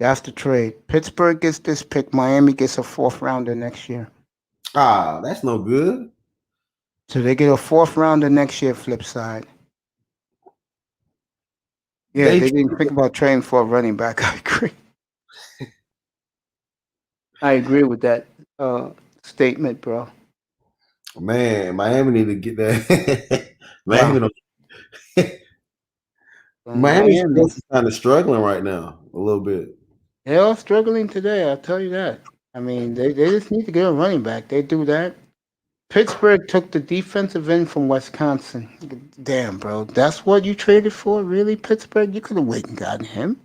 That's the trade. Pittsburgh gets this pick. Miami gets a 4th rounder next year. Ah, that's no good. So they get a 4th rounder next year, flip side. Yeah, they didn't think about trading for a running back. I agree. I agree with that statement, bro. Man, Miami need to get that. Miami's kind of struggling right now, a little bit. They are struggling today, I'll tell you that. I mean, they just need to get a running back. They do that. Pittsburgh took the defensive end from Wisconsin. Damn, bro. That's what you traded for? Really, Pittsburgh? You could have waited and gotten him.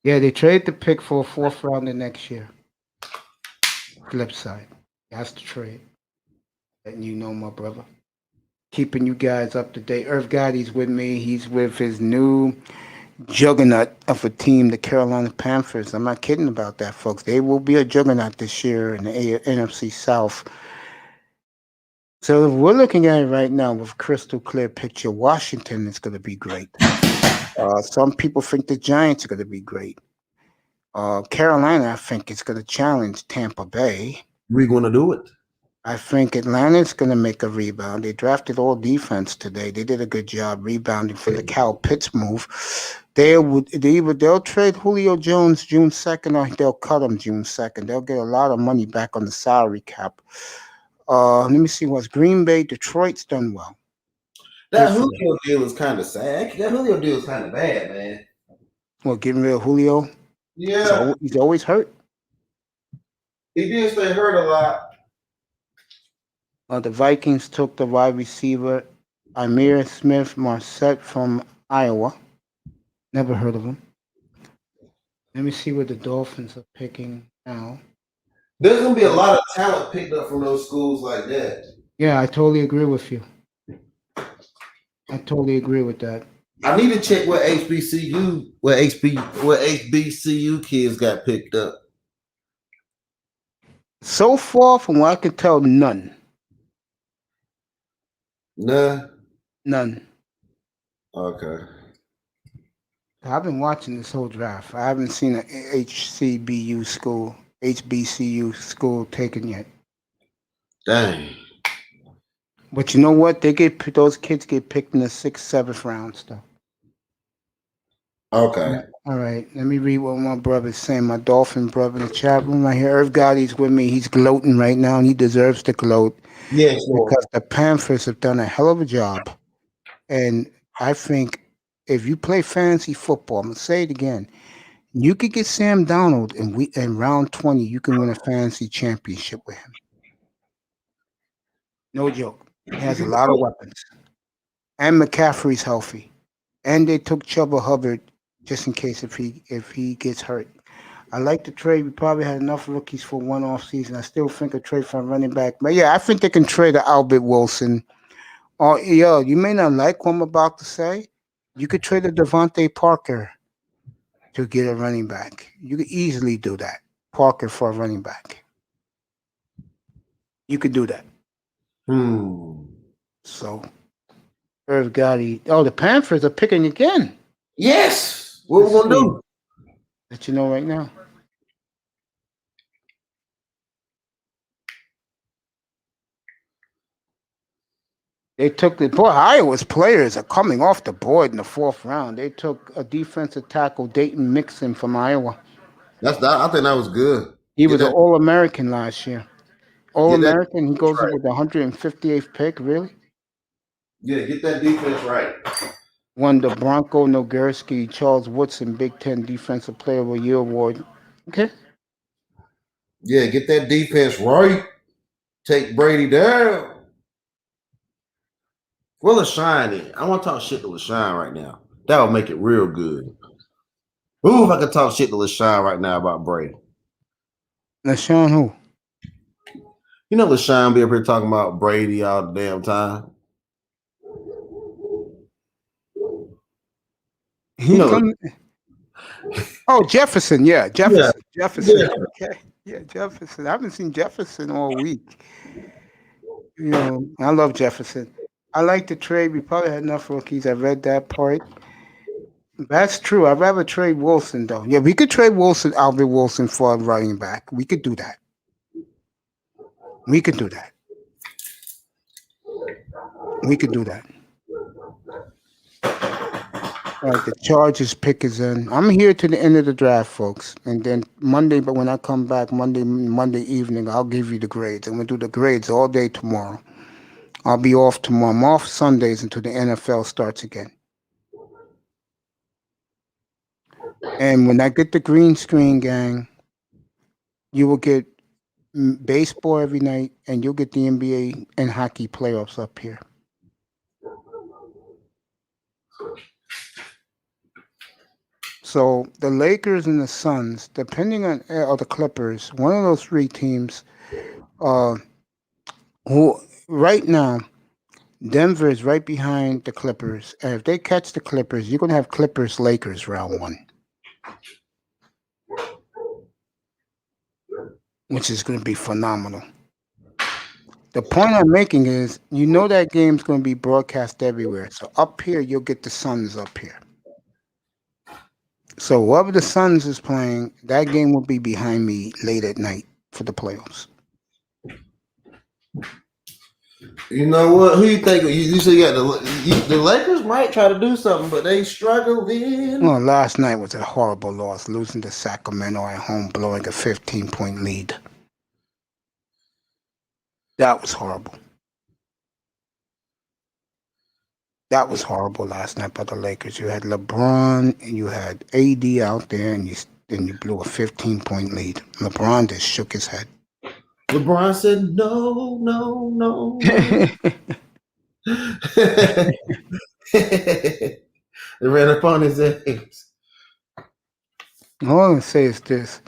Yeah, they traded the pick for a 4th rounder next year. Flip side. That's the trade. Letting you know, my brother. Keeping you guys up to date. Irv Gotti's with me. He's with his new juggernaut of a team, the Carolina Panthers. I'm not kidding about that, folks. They will be a juggernaut this year in the NFC South. So if we're looking at it right now with crystal clear picture, Washington is going to be great. Some people think the Giants are going to be great. Carolina, I think, is going to challenge Tampa Bay. We're going to do it. I think Atlanta's going to make a rebound. They drafted all defense today. They did a good job rebounding for the Cal Pitts move. They'll trade Julio Jones June 2nd or they'll cut him June 2nd. They'll get a lot of money back on the salary cap. Let me see what's Green Bay. Detroit's done well. That Julio deal is kind of sad. That Julio deal is kind of bad, man. Well, getting rid of Julio? Yeah. He's always hurt. He did stay hurt a lot. The Vikings took the wide receiver Amir Smith Marset from Iowa. Never heard of him. Let me see what the Dolphins are picking now. There's going to be a lot of talent picked up from those schools like that. Yeah, I totally agree with you. I totally agree with that. I need to check what HBCU kids got picked up. So far, from what I can tell, none. None. None. Okay. I've been watching this whole draft. I haven't seen an HBCU school taken yet. Dang. But you know what? Those kids get picked in the 6th, 7th round stuff. Okay. All right. Let me read what my brother's saying. My Dolphin brother in the chat room right here. Irv Gotti's with me. He's gloating right now, and he deserves to gloat. Yes, because the Panthers have done a hell of a job. And I think if you play fantasy football, I'm gonna say it again, you could get Sam Donald in round 20, you can win a fantasy championship with him. No joke. He has a lot of weapons. And McCaffrey's healthy. And they took Chuba Hubbard just in case if he gets hurt. I like the trade. We probably had enough rookies for one off season. I still think a trade for a running back. But yeah, I think they can trade Albert Wilson. Or you may not like what I'm about to say. You could trade a Devontae Parker to get a running back. You could easily do that. Parker for a running back. You could do that. So, Irv Gotti. Oh, the Panthers are picking again. Yes. What we gonna do? Let you know right now. They took Iowa's players are coming off the board in the 4th round. They took a defensive tackle, Dayton Mixon from Iowa. I think that was good. He was an All-American last year. All-American. He goes in with the 158th pick. Really? Yeah, get that defense right. Won the Bronco Nogurski Charles Woodson Big Ten Defensive Player of the Year award. Okay. Yeah, get that defense right. Take Brady down. Well, LaShawn, I want to talk shit to LaShawn right now. That would make it real good. Ooh, if I could talk shit to LaShawn right now about Brady. LaShawn who? You know LaShawn be up here talking about Brady all the damn time. Jefferson. Yeah, Jefferson. Yeah. Jefferson. Yeah. Okay. Yeah, Jefferson. I haven't seen Jefferson all week. I love Jefferson. I like the trade. We probably had enough rookies. I read that part. That's true. I'd rather trade Wilson, though. Yeah, we could trade Albert Wilson for a running back. We could do that. We could do that. All right, the Chargers pick is in. I'm here to the end of the draft, folks. And then Monday, but when I come back Monday evening, I'll give you the grades. I'm going to do the grades all day tomorrow. I'll be off tomorrow. I'm off Sundays until the NFL starts again. And when I get the green screen, gang, you will get baseball every night, and you'll get the NBA and hockey playoffs up here. So the Lakers and the Suns, depending on or the Clippers, one of those 3 teams, who right now, Denver is right behind the Clippers. And if they catch the Clippers, you're going to have Clippers-Lakers round 1. Which is going to be phenomenal. The point I'm making is, that game's going to be broadcast everywhere. So up here, you'll get the Suns up here. So whoever the Suns is playing, that game will be behind me late at night for the playoffs. You know what? Who you think? You say you got the Lakers might try to do something, but they struggled in. Well, last night was a horrible loss, losing to Sacramento at home, blowing a 15-point lead. That was horrible. That was horrible last night by the Lakers. You had LeBron and you had AD out there, and you blew a 15-point lead. LeBron just shook his head. LeBron said, no, no, no. They ran up on his ass. All I'm going to say is this.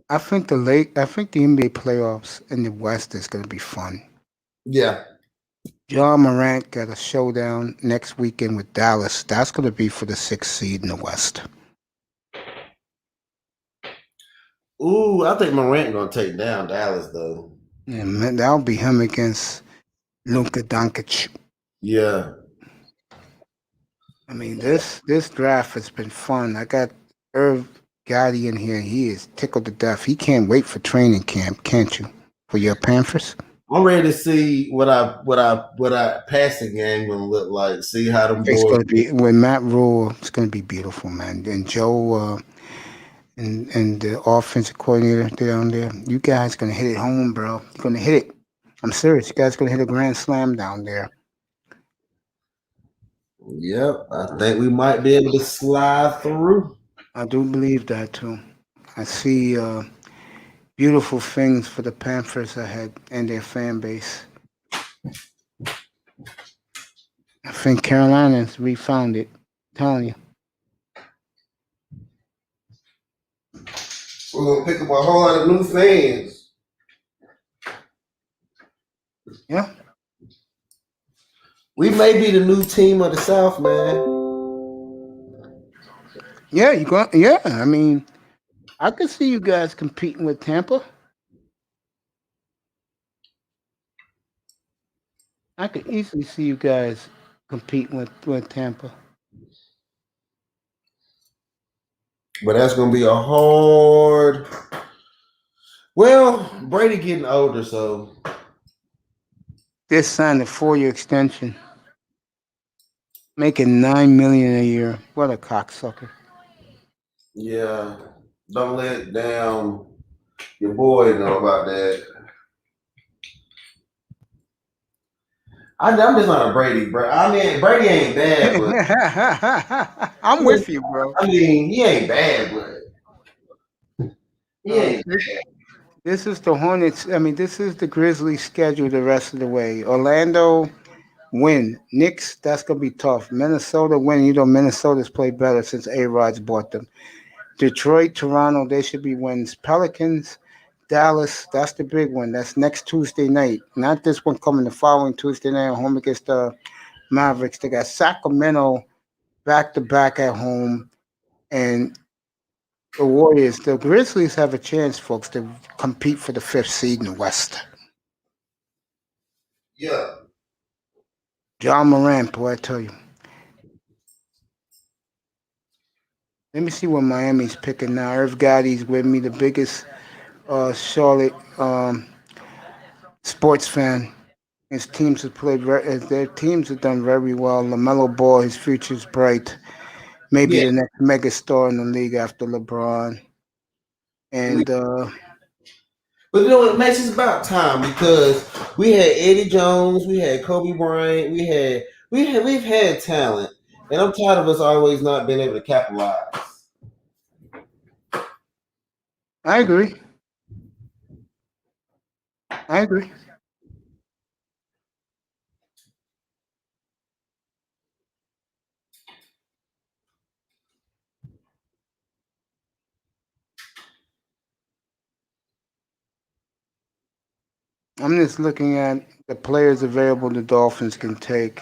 I think the NBA playoffs in the West is going to be fun. Yeah. John Morant got a showdown next weekend with Dallas. That's going to be for the 6th seed in the West. Ooh, I think Morant going to take down Dallas, though. Yeah, man, that'll be him against Luka Doncic. Yeah. I mean, this draft has been fun. I got Irv Gotti in here. He is tickled to death. He can't wait for training camp, can't you? For your Panthers? I'm ready to see what I passing game gonna look like. See how them It's boys. going to be with Matt Rule. It's going to be beautiful, man. And Joe and the offensive coordinator down there. You guys going to hit it home, bro. You're going to hit it. I'm serious. You guys going to hit a grand slam down there. Yep, I think we might be able to slide through. I do believe that too. I see beautiful things for the Panthers ahead and their fan base. I think Carolina's refound it. I'm telling you. We're gonna pick up a whole lot of new fans. Yeah. We may be the new team of the South, man. Yeah, you go. Yeah, I mean, I could see you guys competing with Tampa. I could easily see you guys competing with Tampa. But that's gonna be a hard. Well, Brady getting older, so They signed a 4-year extension, making $9 million a year. What a cocksucker! yeah. Don't let down your boy know about that. I'm just not a Brady, bro. I mean, Brady ain't bad, but I'm with you, bro. I mean, he ain't bad, but he ain't bad. This is the Hornets. I mean, this is the Grizzlies' schedule the rest of the way. Orlando win. Knicks, that's gonna be tough. Minnesota win. You know, Minnesota's played better since A-Rod's bought them. Detroit, Toronto, they should be wins. Pelicans, Dallas, that's the big one. That's next Tuesday night. Not this one coming the following Tuesday night home against the Mavericks. They got Sacramento back to back at home. And the Warriors, the Grizzlies have a chance, folks, to compete for the 5th seed in the West. Yeah. John Morant, boy, I tell you. Let me see what Miami's picking now. Irv Gotti's with me, the biggest Charlotte sports fan. His teams have played. Their teams have done very well. LaMelo Ball, his future's bright. Maybe the next megastar in the league after LeBron. And but you know what, Max, it's about time because we had Eddie Jones, we had Kobe Bryant, we've had talent, and I'm tired of us always not being able to capitalize. I agree. I'm just looking at the players available the Dolphins can take.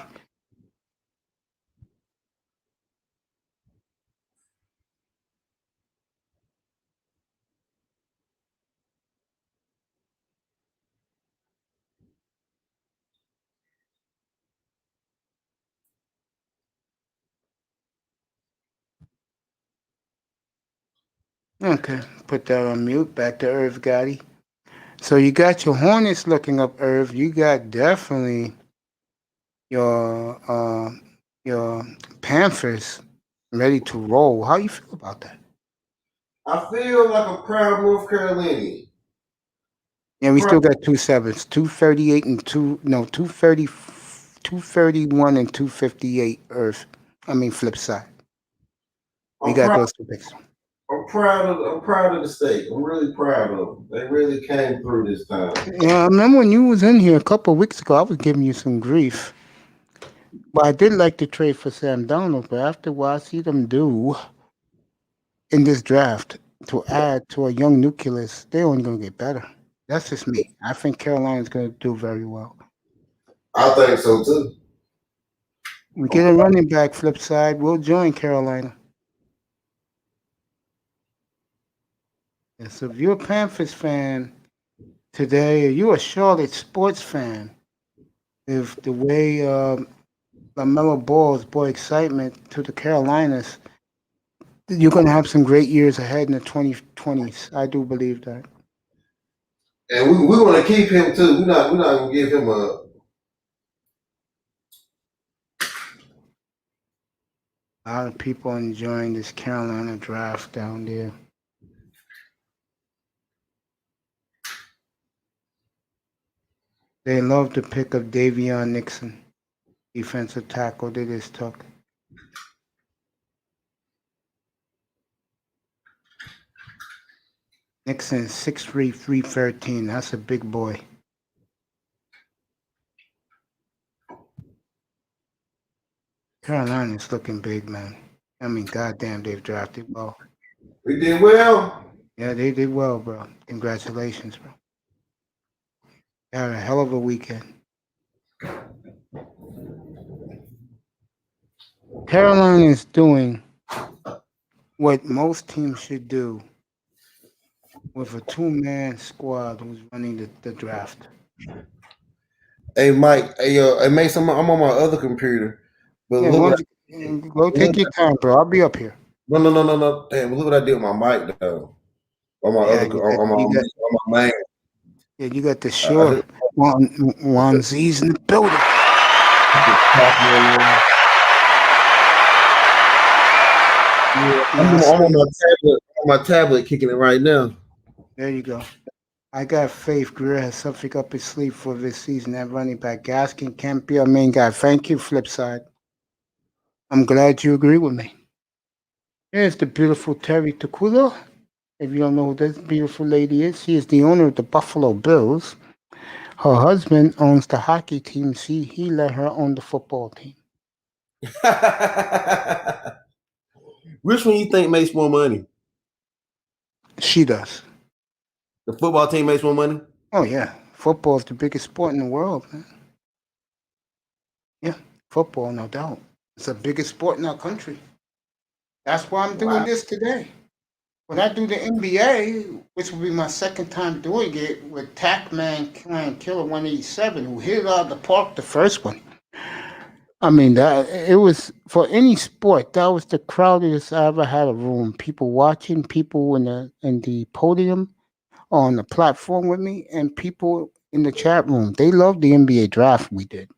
Okay, put that on mute. Back to Irv Gotti. So you got your Hornets looking up, Irv. You got definitely your Panthers ready to roll. How you feel about that? I feel like a proud North Carolinian. Yeah, we still got 2 sevens, 238 and 230, 231 and 258. Earth. I mean, flip side. We got those 2 picks. I'm proud of the state. I'm really proud of them. They really came through this time. Yeah, I remember when you was in here a couple of weeks ago, I was giving you some grief. But I did like to trade for Sam Darnold, but after what I see them do in this draft to add to a young nucleus, they're only going to get better. That's just me. I think Carolina's going to do very well. I think so too. We get a running back flip side, we'll join Carolina. And so if you're a Panthers fan today, or you're a Charlotte sports fan, if the way LaMelo Ball's boy excitement to the Carolinas, you're going to have some great years ahead in the 2020s. I do believe that. And we're going to keep him too. We're not going to give him a. A lot of people enjoying this Carolina draft down there. They love the pick of Davion Nixon, defensive tackle they just took. Nixon is 6'3", 313. That's a big boy. Carolina's looking big, man. I mean, goddamn, they've drafted well. We did well. Yeah, they did well, bro. Congratulations, bro. They had a hell of a weekend. Carolina is doing what most teams should do with a two-man squad who's running the draft. Hey, Mike. Hey, Mason, I'm on my other computer. But Yeah, go take your time, bro. I'll be up here. No. Damn, look what I did with my mic, though. On my on my main. Yeah, you got the short Juan Z's in the building. I'm on my tablet kicking it right now. There you go. I got faith Greer has something up his sleeve for this season at running back. Gaskin can't be our main guy. Thank you, Flipside. I'm glad you agree with me. Here's the beautiful Terry Tequila. If you don't know who this beautiful lady is, she is the owner of the Buffalo Bills. Her husband owns the hockey team. He let her own the football team. Which one you think makes more money? She does. The football team makes more money? Oh, yeah. Football is the biggest sport in the world, man. Yeah, football, no doubt. It's the biggest sport in our country. That's why I'm doing this today. When I do the NBA, which will be my second time doing it with Tackman Killer 187, who hit it out of the park the first one. I mean, that it was for any sport. That was the crowdest I ever had a room. People watching, people in the podium, on the platform with me, and people in the chat room. They loved the NBA draft we did.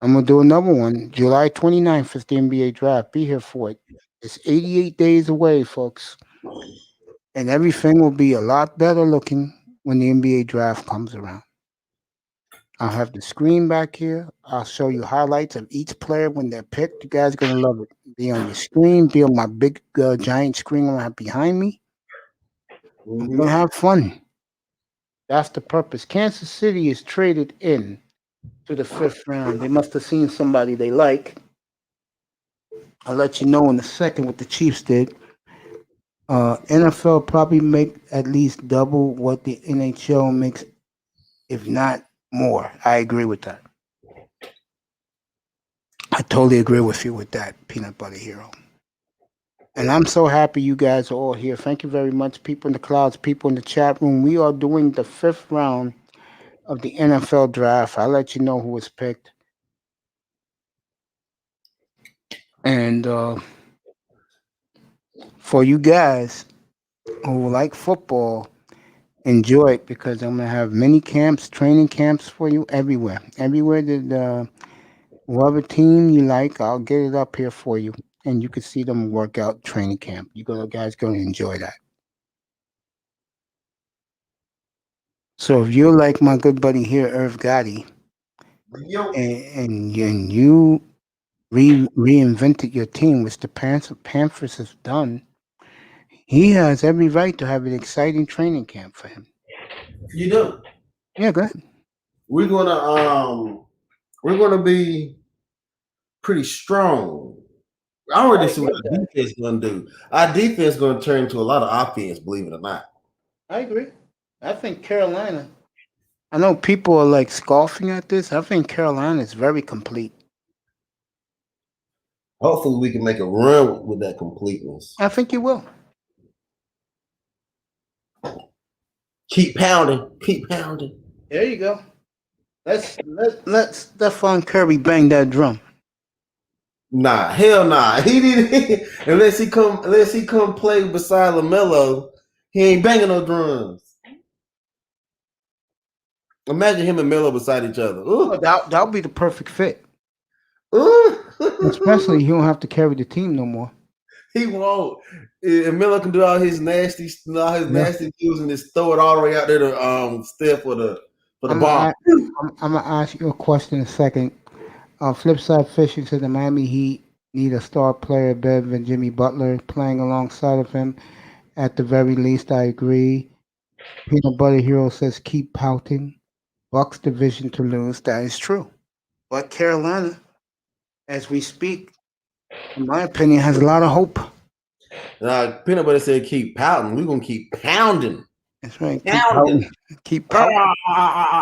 I'm gonna do another one. July 29th is the NBA draft. Be here for it. It's 88 days away, folks, and everything will be a lot better looking when the NBA draft comes around. I'll have the screen back here. I'll show you highlights of each player when they're picked. You guys are going to love it. Be on your screen, be on my big giant screen I have behind me. We're going to have fun. That's the purpose. Kansas City is traded in to the 5th round. They must have seen somebody they like. I'll let you know in a second what the Chiefs did. NFL probably make at least double what the NHL makes, if not more. I agree with that. I totally agree with you with that, Peanut Butter Hero. And I'm so happy you guys are all here. Thank you very much, people in the clouds, people in the chat room. We are doing the 5th round of the NFL draft. I'll let you know who was picked. And for you guys who like football, enjoy it, because I'm going to have mini camps, training camps for you everywhere. Everywhere that whatever team you like, I'll get it up here for you. And you can see them work out training camp. You guys going to enjoy that. So if you're like my good buddy here, Irv Gotti, and you reinvented your team, which the Panthers has done, he has every right to have an exciting training camp for him. You do? Yeah, go ahead. We're gonna be pretty strong. I already see what the defense is gonna do. Our defense is gonna turn into a lot of offense, believe it or not. I agree. I think Carolina, I know people are like scoffing at this. I think Carolina is very complete. Hopefully we can make a run with that completeness. I think you will. Keep pounding. Keep pounding. There you go. Let's Stephon Curry bang that drum. Nah, hell nah. He didn't unless he come play beside LaMelo, he ain't banging no drums. Imagine him and Melo beside each other. Ooh. Oh, that'll be the perfect fit. Ooh. Especially he don't have to carry the team no more. He won't. And Miller can do all his nasty moves and just throw it all the way out there to Steph for the bomb. I'm gonna ask you a question in a second. Flip side fishing said the Miami Heat need a star player better than Jimmy Butler playing alongside of him. At the very least, I agree. Peanut Butter Hero says keep pouting. Bucks division to lose. That is true. But Carolina, as we speak, in my opinion, has a lot of hope. Peanut Butter said keep pouting. We're gonna keep pounding. That's right. Keep pouting.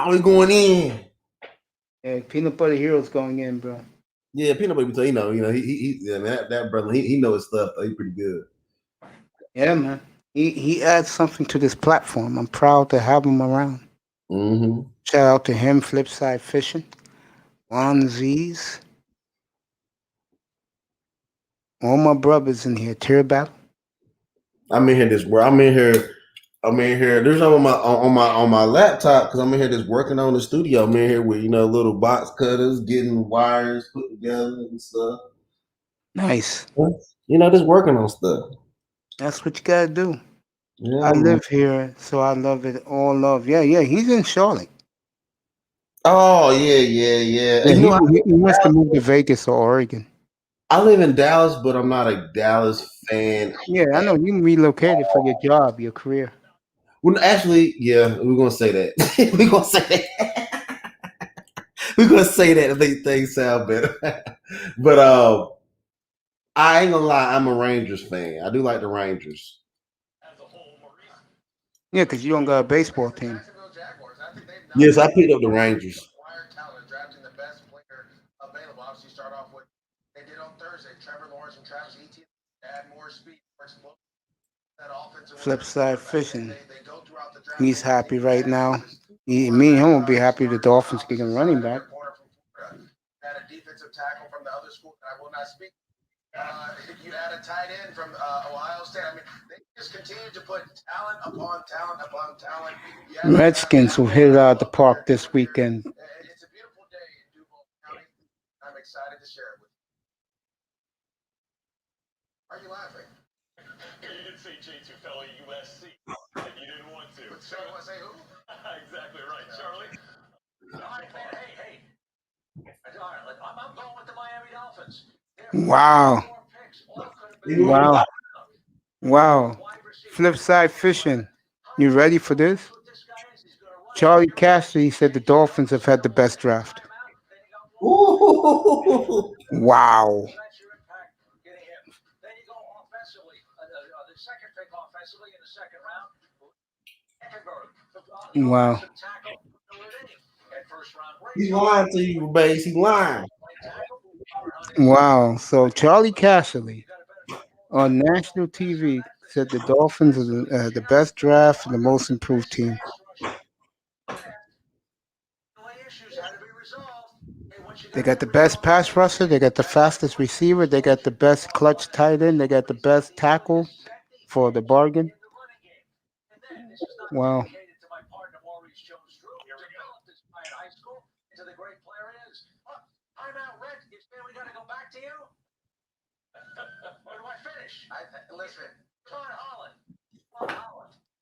We're going in. Yeah, Peanut Butter Hero's going in, bro. Yeah, Peanut Butter, you know, that brother, he knows his stuff. Though. He's pretty good. Yeah, man. He adds something to this platform. I'm proud to have him around. Mm-hmm. Shout out to him, Flipside Fishing, Juan Z's, all my brothers in here. Tear Battle. I'm in here. There's on my laptop because I'm in here just working on the studio. I'm in here with little box cutters, getting wires put together and stuff. Nice. Just working on stuff. That's what you gotta do. Yeah, I live here, so I love it. All love. Yeah. He's in Charlotte. Oh yeah. He must have moved to Vegas or Oregon. I live in Dallas, but I'm not a Dallas fan. Yeah, I know you relocated for your job, your career. Well, actually, yeah, we're gonna say that. We're gonna say that to make things sound better. But I ain't gonna lie, I'm a Rangers fan. I do like the Rangers. Yeah, because you don't got a baseball team. Yes, I picked up the Rangers. Flipside Fishing. He's happy right now. Me and him will be happy the Dolphins getting running back. You had a tight end from Ohio State. I mean, they just continue to put talent upon talent upon talent. Redskins will hit it out of the park this weekend. It's a beautiful day in Duval County. I'm excited to share it with you. Why are you laughing? You didn't say J2 fellow USC. And you didn't want to. So you want to say who? Exactly right, Charlie. All right, man. Hey. All right, I'm going with the Miami Dolphins. Wow. Flipside Fishing. You ready for this? Charlie Cassidy said the Dolphins have had the best draft. Ooh. Wow. Wow. He's lying to you, Bass. He's lying. Wow. So Charlie Cassidy on national TV said the Dolphins are the best draft and the most improved team. They got the best pass rusher. They got the fastest receiver. They got the best clutch tight end. They got the best tackle for the bargain. Wow.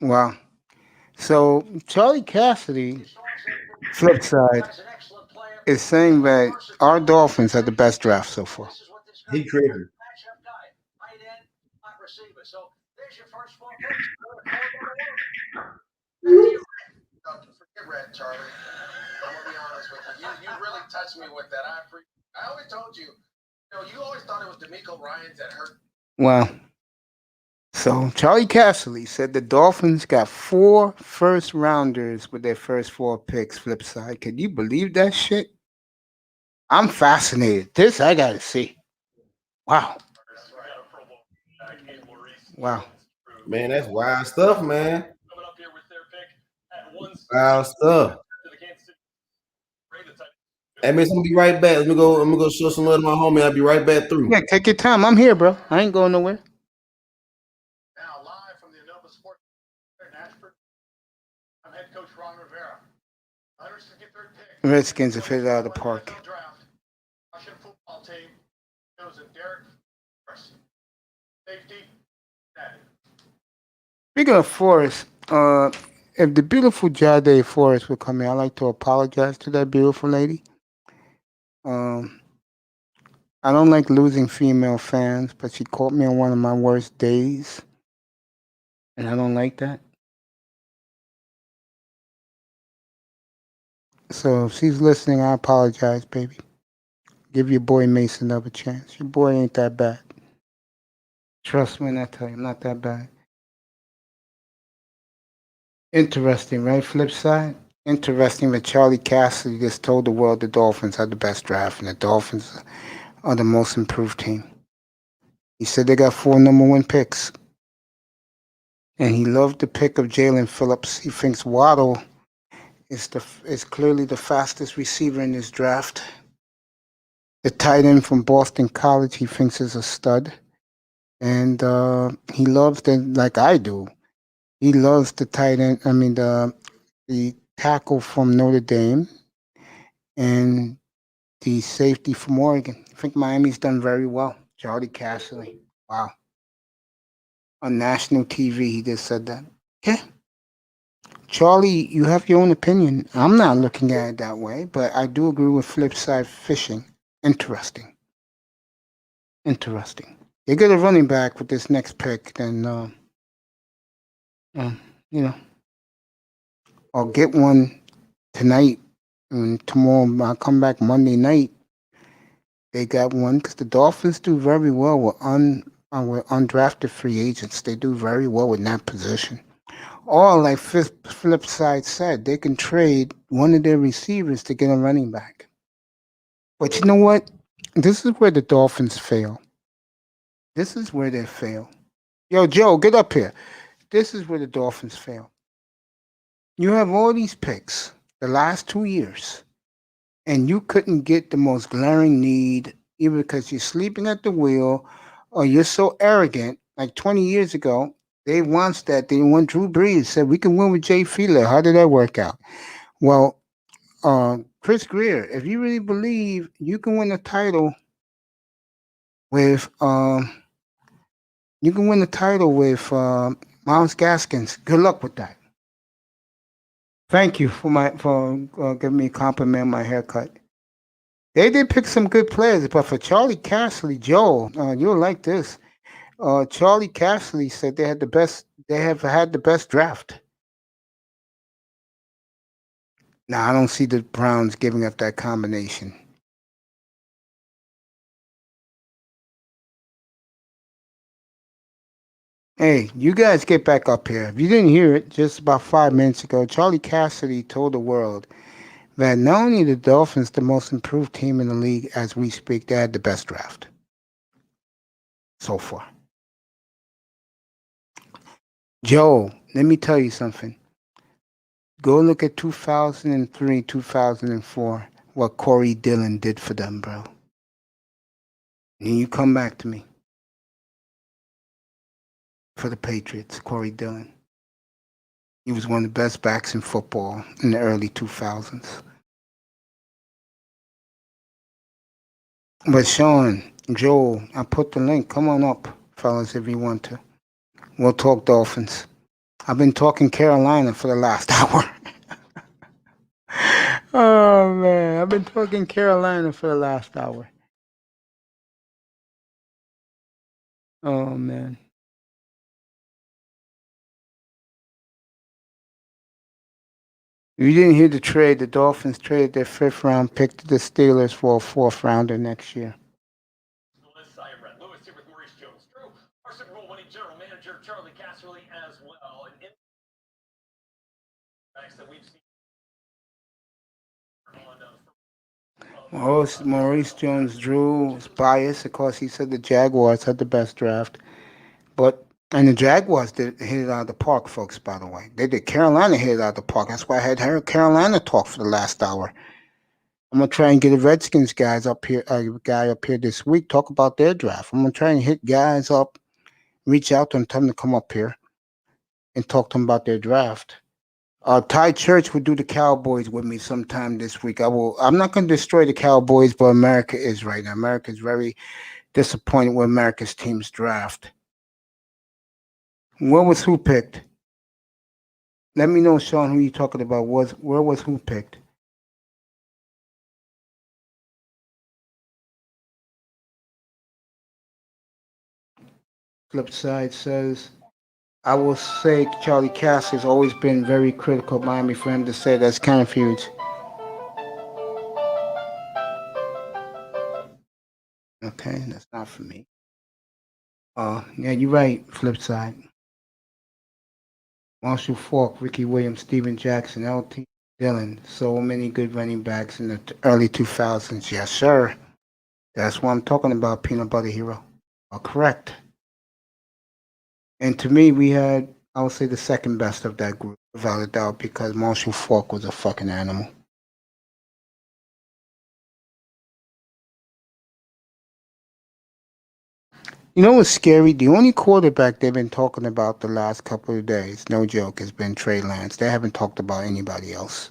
Wow. So Charlie Cassidy, flip side, is saying that our Dolphins had the best draft so far. He triggered. Forget Red, Charlie. I'm gonna be honest with you. You really touched me with that. I always told you. You always thought it was D'Amico Ryans that hurt. Wow. So Charlie Cassidy said the Dolphins got 4 first rounders with their first 4 picks. Flip side, can you believe that shit? I'm fascinated. This I gotta see. Wow. Wow. Man, that's wild stuff, man. Wild stuff. Hey, Miss, I'm gonna be right back. Let me go. I'm gonna go show some love to my homie. I'll be right back through. Yeah, take your time. I'm here, bro. I ain't going nowhere. Now, live from the Innova Sports Center in Ashford, I'm head coach Ron Rivera. 163rd pick. Redskins have hit it out of the park. Draft. Washington football team chosen Derek Forrest. Safety. Speaking of Forrest, if the beautiful Jade Forrest would come in, I'd like to apologize to that beautiful lady. I don't like losing female fans, but she caught me on one of my worst days, and I don't like that. So if she's listening, I apologize, baby. Give your boy Mason another chance. Your boy ain't that bad. Trust me when I tell you, I'm not that bad. Interesting, right? Flip side. Interesting that Charlie Cassidy just told the world the Dolphins had the best draft, and the Dolphins are the most improved team. He said they got 4 number 1 picks. And he loved the pick of Jalen Phillips. He thinks Waddle is clearly the fastest receiver in this draft. The tight end from Boston College, he thinks is a stud. And he loves like I do. He loves the tight end. I mean, the tackle from Notre Dame and the safety from Oregon. I think Miami's done very well. Charlie Cassidy. Wow. On national TV, he just said that. Yeah. Charlie, you have your own opinion. I'm not looking at it that way, but I do agree with Flipside Fishing. Interesting. They get a running back with this next pick, then, I'll get one tonight, and tomorrow I'll come back Monday night. They got one because the Dolphins do very well with undrafted free agents. They do very well in that position. Or, like Flipside said, they can trade one of their receivers to get a running back. But you know what? This is where the Dolphins fail. This is where they fail. Yo, Joe, get up here. This is where the Dolphins fail. You have all these picks the last 2 years, and you couldn't get the most glaring need, either because you're sleeping at the wheel or you're so arrogant. Like 20 years ago, they want Drew Brees, said we can win with Jay Fiedler. How did that work out? Well, Chris Greer, if you really believe you can win a title with Miles Gaskins, good luck with that. Thank you for giving me a compliment on my haircut. They did pick some good players, but for Charlie Cassidy, Joe, you'll like this. Charlie Cassidy said they have had the best draft. Now I don't see the Browns giving up that combination. Hey, you guys get back up here. If you didn't hear it, just about 5 minutes ago, Charlie Cassidy told the world that not only the Dolphins the most improved team in the league as we speak, they had the best draft so far. Joe, let me tell you something. Go look at 2003, 2004, what Corey Dillon did for them, bro. And you come back to me. For the Patriots, Corey Dillon. He was one of the best backs in football in the early 2000s. But Sean, Joel, I put the link. Come on up, fellas, if you want to. We'll talk Dolphins. I've been talking Carolina for the last hour. Oh, man. I've been talking Carolina for the last hour. Oh, man. If you didn't hear the trade, the Dolphins traded their 5th round pick to the Steelers for a 4th rounder next year. I am Brett Lewis here with Maurice Jones-Drew, our Super Bowl winning general manager, Charlie Cassidy, as well. And that we've seen Maurice Jones-Drew was biased. Of course, he said the Jaguars had the best draft. And the Jaguars did hit it out of the park, folks, by the way. They did. Carolina hit it out of the park. That's why I had Carolina talk for the last hour. I'm gonna try and get the Redskins guys up here, guy up here this week. Talk about their draft. I'm gonna try and hit guys up, reach out to them, tell them to come up here and talk to them about their draft. Ty Church will do the Cowboys with me sometime this week. I'm not gonna destroy the Cowboys, but America is right now. America is very disappointed with America's team's draft. Where was who picked? Let me know, Sean, who you talking about. Where was who picked? Flip side says, I will say Charlie Cass has always been very critical of Miami. For him to say that's kind of huge. Okay, that's not for me. Yeah, you're right. Flip side. Marshall Falk, Ricky Williams, Steven Jackson, L.T. Dillon. So many good running backs in the early 2000s. Yes, sir. That's what I'm talking about, Peanut Butter Hero. Correct. And to me, we had, I would say, the second best of that group, without a doubt, because Marshall Falk was a fucking animal. You know what's scary? The only quarterback they've been talking about the last couple of days, no joke, has been Trey Lance. They haven't talked about anybody else.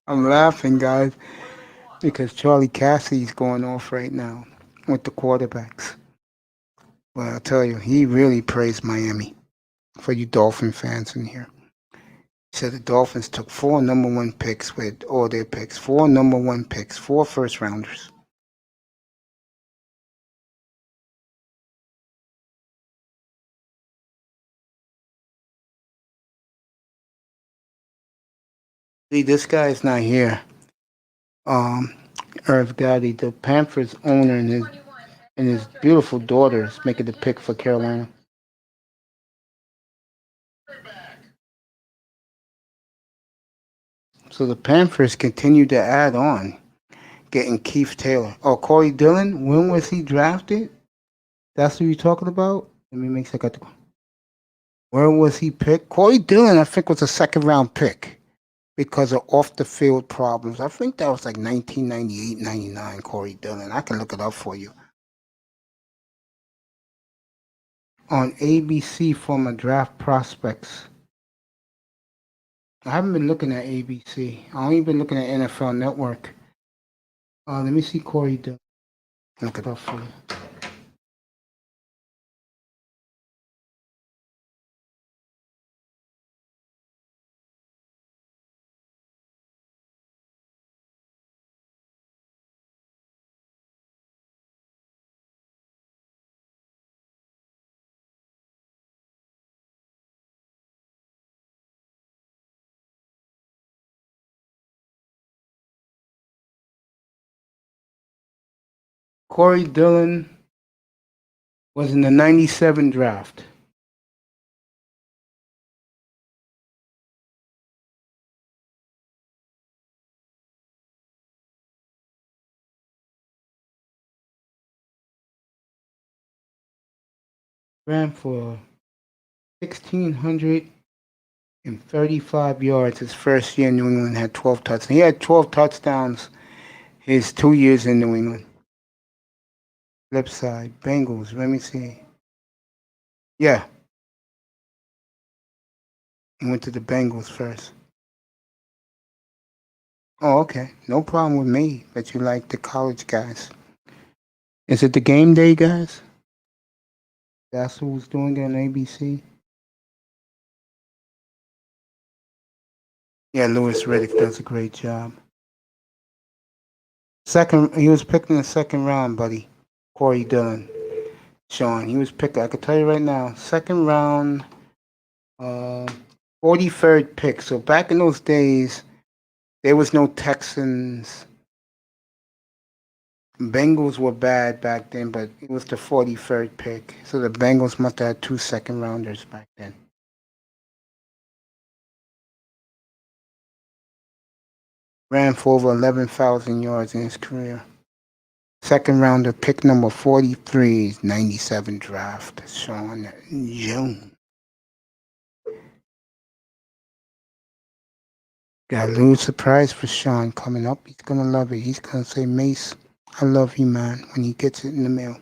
I'm laughing, guys, because Charlie Cassidy's going off right now with the quarterbacks. Well, I'll tell you, he really praised Miami for you Dolphin fans in here. He said the Dolphins took 4 number 1 picks with all their picks. 4 number 1 picks, 4 first rounders. See, this guy is not here. Irv Gotti, the Panthers owner, and his beautiful daughter is making the pick for Carolina. So the Panthers continue to add on, getting Keith Taylor. Oh, Corey Dillon, when was he drafted? That's what you're talking about? Let me make sure I got the... Where was he picked? Corey Dillon, I think, was a second round pick because of off the field problems. I think that was like 1998, 99, Corey Dillon. I can look it up for you. On ABC from a draft prospects. I haven't been looking at ABC. I only been looking at NFL Network. Let me see Corey Dillon. Look it up for you. Corey Dillon was in the 97 draft. Ran for 1,635 yards his first year in New England, had 12 touchdowns. He had 12 touchdowns his 2 years in New England. Flip side, Bengals, let me see. Yeah. He went to the Bengals first. Oh, okay. No problem with me that you like the college guys. Is it the game day guys? That's who's doing it on ABC? Yeah, Lewis Riddick does a great job. He was picked in the second round, buddy. Corey Dillon. Sean, he was picked, I can tell you right now, second round, 43rd pick. So back in those days, there was no Texans. Bengals were bad back then, but it was the 43rd pick. So the Bengals must have had 2 second rounders back then. Ran for over 11,000 yards in his career. Second rounder, pick number 43, 97 draft, Sean Jones. Got a little surprise for Sean coming up. He's gonna love it. He's gonna say, Mace, I love you, man, when he gets it in the mail.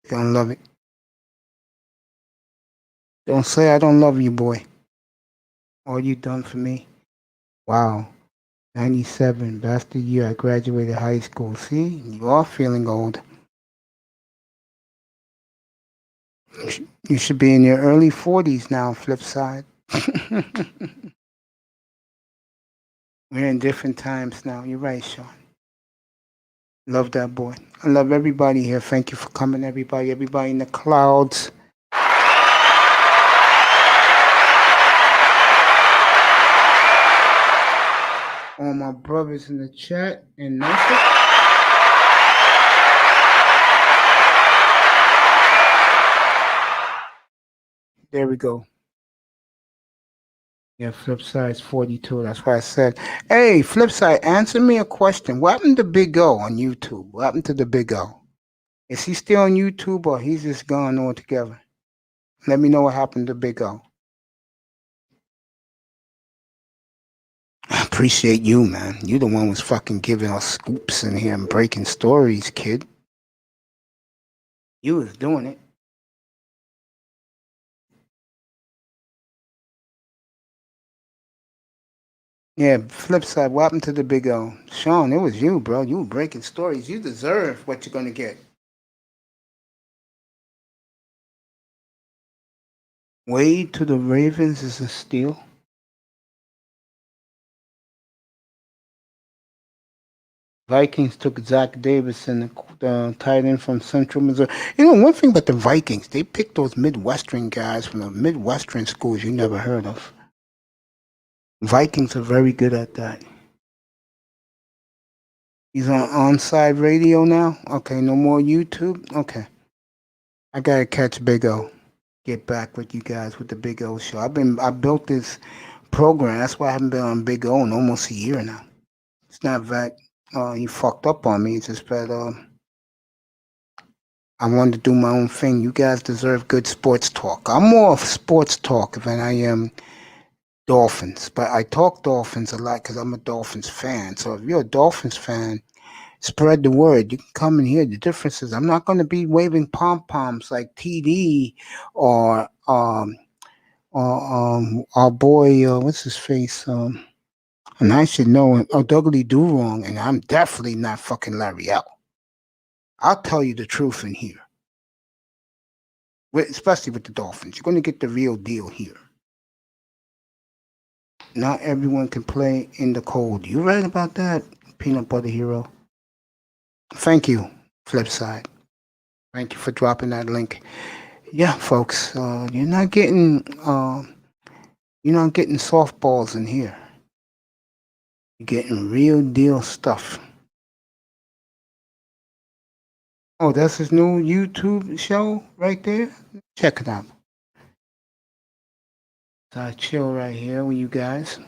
He's gonna love it. Don't say I don't love you, boy. All you done for me. Wow. 97, that's the year I graduated high school. See, you are feeling old. You should be in your early 40s now, flip side. We're in different times now. You're right, Sean. Love that boy. I love everybody here. Thank you for coming, everybody. Everybody in the clouds. All my brothers in the chat and nothing. There we go. Yeah, Flipside's 42. That's why I said, hey, Flipside, answer me a question. What happened to Big O on YouTube? What happened to the Big O? Is he still on YouTube or he's just gone altogether? Let me know what happened to Big O. I appreciate you, man. You the one who's fucking giving us scoops in here and breaking stories, kid. You was doing it. Yeah, flip side, what happened to the Big O? Sean, it was you, bro. You were breaking stories. You deserve what you're going to get. Wade to the Ravens is a steal. Vikings took Zach Davidson, the tight end from Central Missouri. You know, one thing about the Vikings, they picked those Midwestern guys from the Midwestern schools you never heard of. Vikings are very good at that. He's on onside radio now? Okay, no more YouTube? Okay. I gotta catch Big O. Get back with you guys with the Big O show. I built this program. That's why I haven't been on Big O in almost a year now. It's not that he fucked up on me. It's just that I wanted to do my own thing. You guys deserve good sports talk. I'm more of sports talk than I am Dolphins. But I talk Dolphins a lot because I'm a Dolphins fan. So if you're a Dolphins fan, spread the word. You can come and hear the differences. I'm not going to be waving pom-poms like TD or our boy, what's his face? And I should know, Douglas Durong, and I'm definitely not fucking Larry L. I'll tell you the truth in here, especially with the Dolphins. You're going to get the real deal here. Not everyone can play in the cold. You right about that, Peanut Butter Hero? Thank you, Flipside. Thank you for dropping that link. Yeah, folks, you're not getting softballs in here. You're getting real deal stuff. Oh, that's his new YouTube show right there. Check it out. So I chill right here with you guys.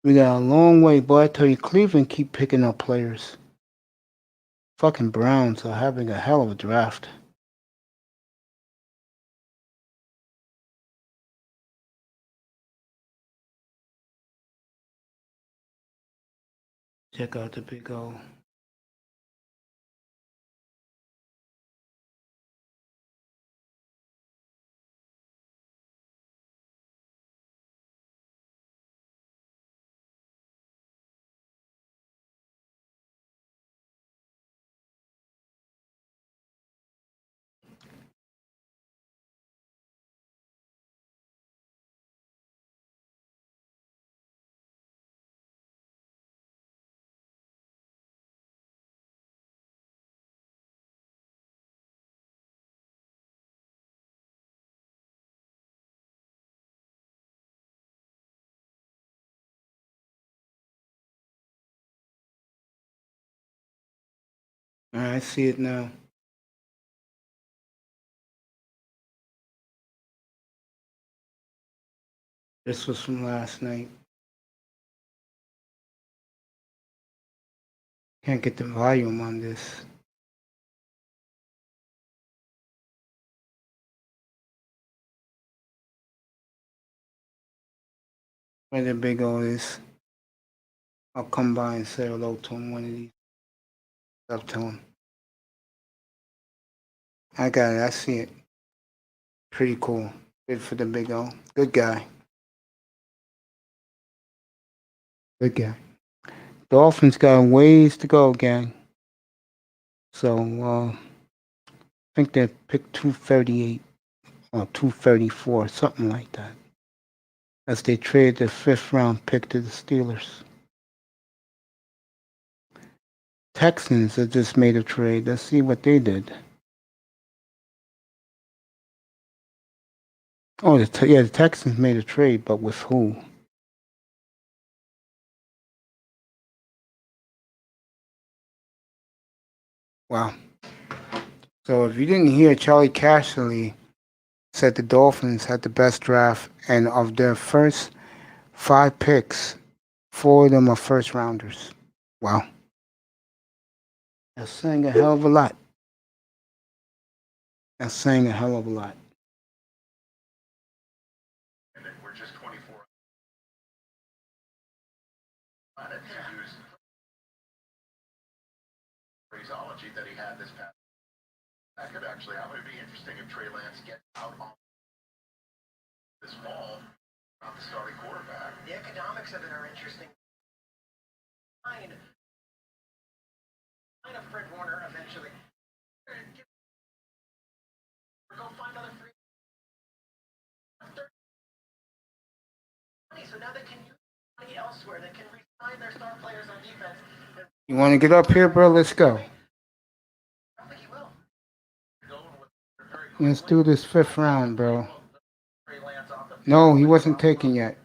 We got a long way, boy. I tell you, Cleveland keep picking up players. Fucking Browns are having a hell of a draft. Check out the Big O. I see it now. This was from last night. Can't get the volume on this. Where the big O is. I'll come by and say hello to him one of these. Up to him. I got it. I see it. Pretty cool. Good for the big O. Good guy. Good guy. Dolphins got ways to go, gang. So I think they picked 238 or 234, something like that. As they trade the 5th round pick to the Steelers. Texans have just made a trade. Let's see what they did. Oh, the Texans made a trade, but with who? Wow. So if you didn't hear, Charlie Casserly said the Dolphins had the best draft, and of their first 5 picks, 4 of them are first rounders. Wow. That's saying a hell of a lot. That's saying a hell of a lot. And then we're just 24. Planet to use phraseology that he had this past. That could actually, how would it be interesting if Trey Lance gets out on this fall, not the starting quarterback? The economics of it are interesting. Find a Fred Warner eventually. Go find other free. So now they can use money elsewhere. They can re-sign their star players on defense. You want to get up here, bro? Let's go. Let's do this 5th round, bro. No, he wasn't taken yet.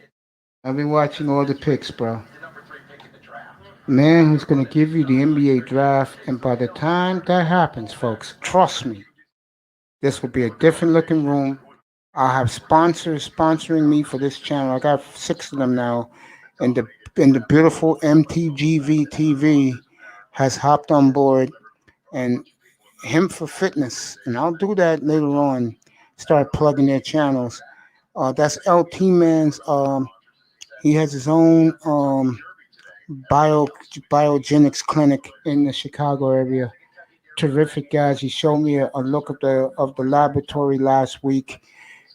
I've been watching all the picks, bro. Man who's going to give you the NBA draft, and by the time that happens, folks, trust me, this will be a different looking room. I'll have sponsors sponsoring me for this channel. I got 6 of them now, and the beautiful MTGV TV has hopped on board, and Him for Fitness, and I'll do that later on. Start plugging their channels. That's LT Man's. He has his own biogenics clinic in the Chicago area. Terrific guys. He showed me a look of the laboratory last week,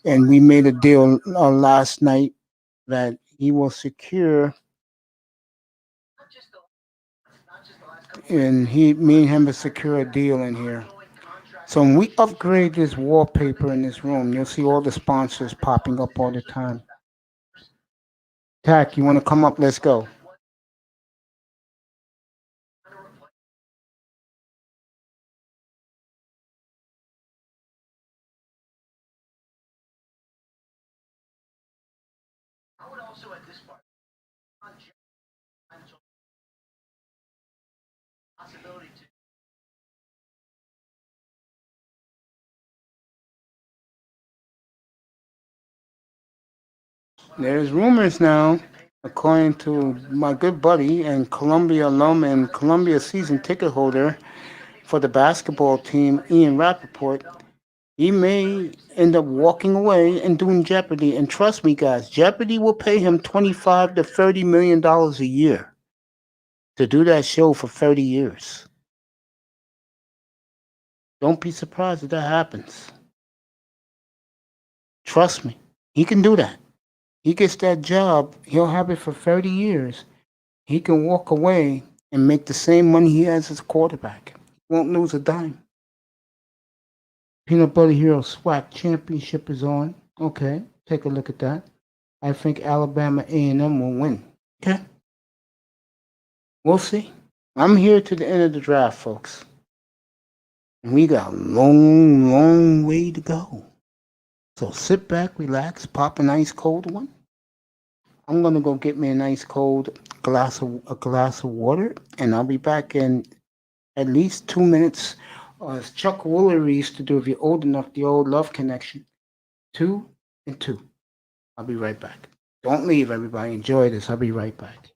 and we made a deal last night that he will secure. And me and him will secure a deal in here. So when we upgrade this wallpaper in this room, you'll see all the sponsors popping up all the time. Tack, you want to come up? Let's go. I would also at this part possibility to. There's rumors now, according to my good buddy and Columbia alum and Columbia season ticket holder for the basketball team, Ian Rappaport, he may end up walking away and doing Jeopardy. And trust me, guys, Jeopardy will pay him $25 to $30 million a year to do that show for 30 years. Don't be surprised if that happens. Trust me, he can do that. He gets that job, he'll have it for 30 years. He can walk away and make the same money he has as a quarterback. He won't lose a dime. Peanut Butter Hero SWAC Championship is on. Okay, take a look at that. I think Alabama A&M will win. Okay? We'll see. I'm here to the end of the draft, folks. And we got a long, long way to go. So sit back, relax, pop an ice cold one. I'm gonna go get me a nice cold glass of water, and I'll be back in at least 2 minutes. As Chuck Woolery used to do, if you're old enough, the old Love Connection. 2 and 2. I'll be right back. Don't leave, everybody. Enjoy this. I'll be right back.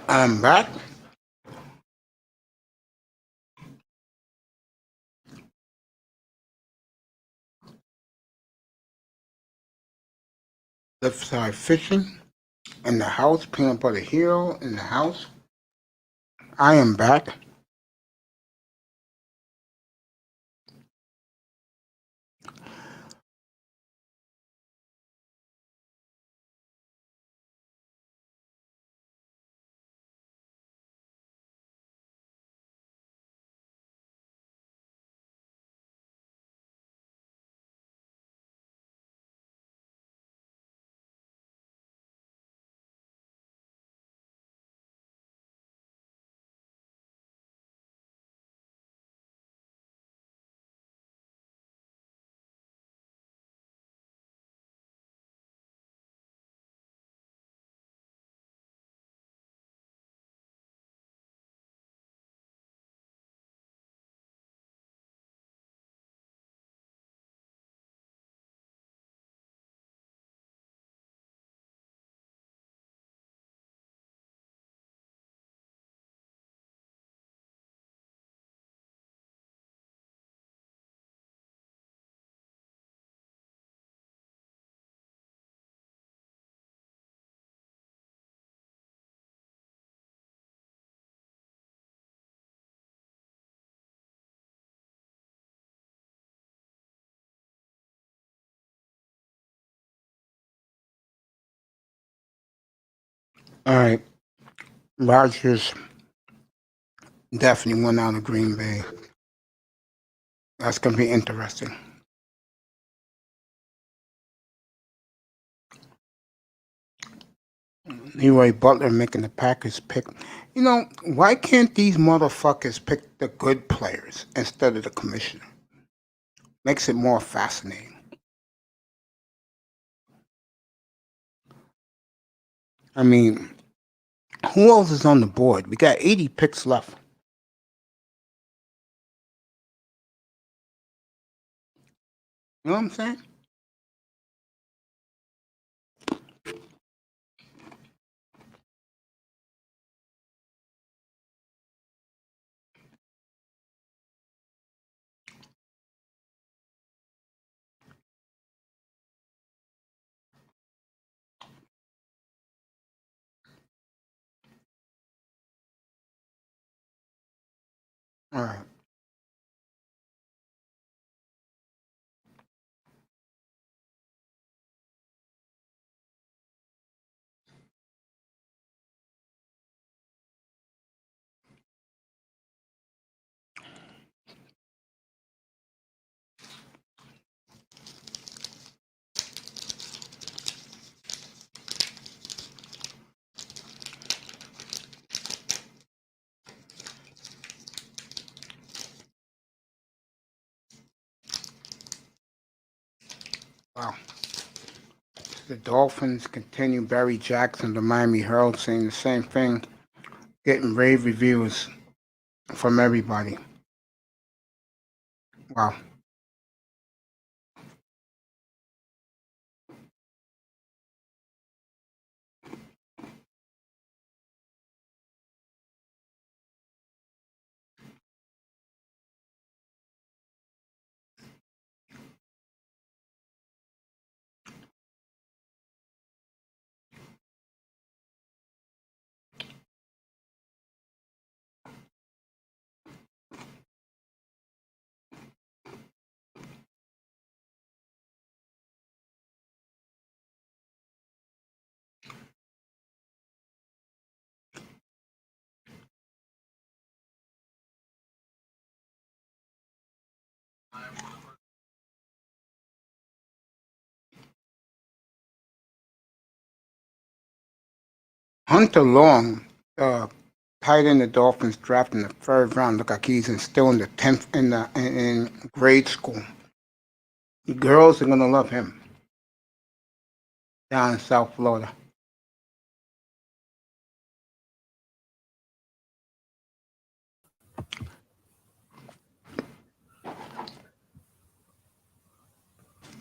I'm back. Let's start fishing in the house. Peanut butter hero in the house. I am back. All right. Rodgers definitely went out of Green Bay. That's going to be interesting. Leroy Butler making the Packers pick. You know, why can't these motherfuckers pick the good players instead of the commissioner? Makes it more fascinating. I mean, who else is on the board? We got 80 picks left. You know what I'm saying? All right. Wow. The Dolphins continue. Barry Jackson, the Miami Herald, saying the same thing, getting rave reviews from everybody. Wow. Hunter Long, tight end the Dolphins drafted in the third round. Look like he's still in the 10th in grade school. The girls are gonna love him down in South Florida.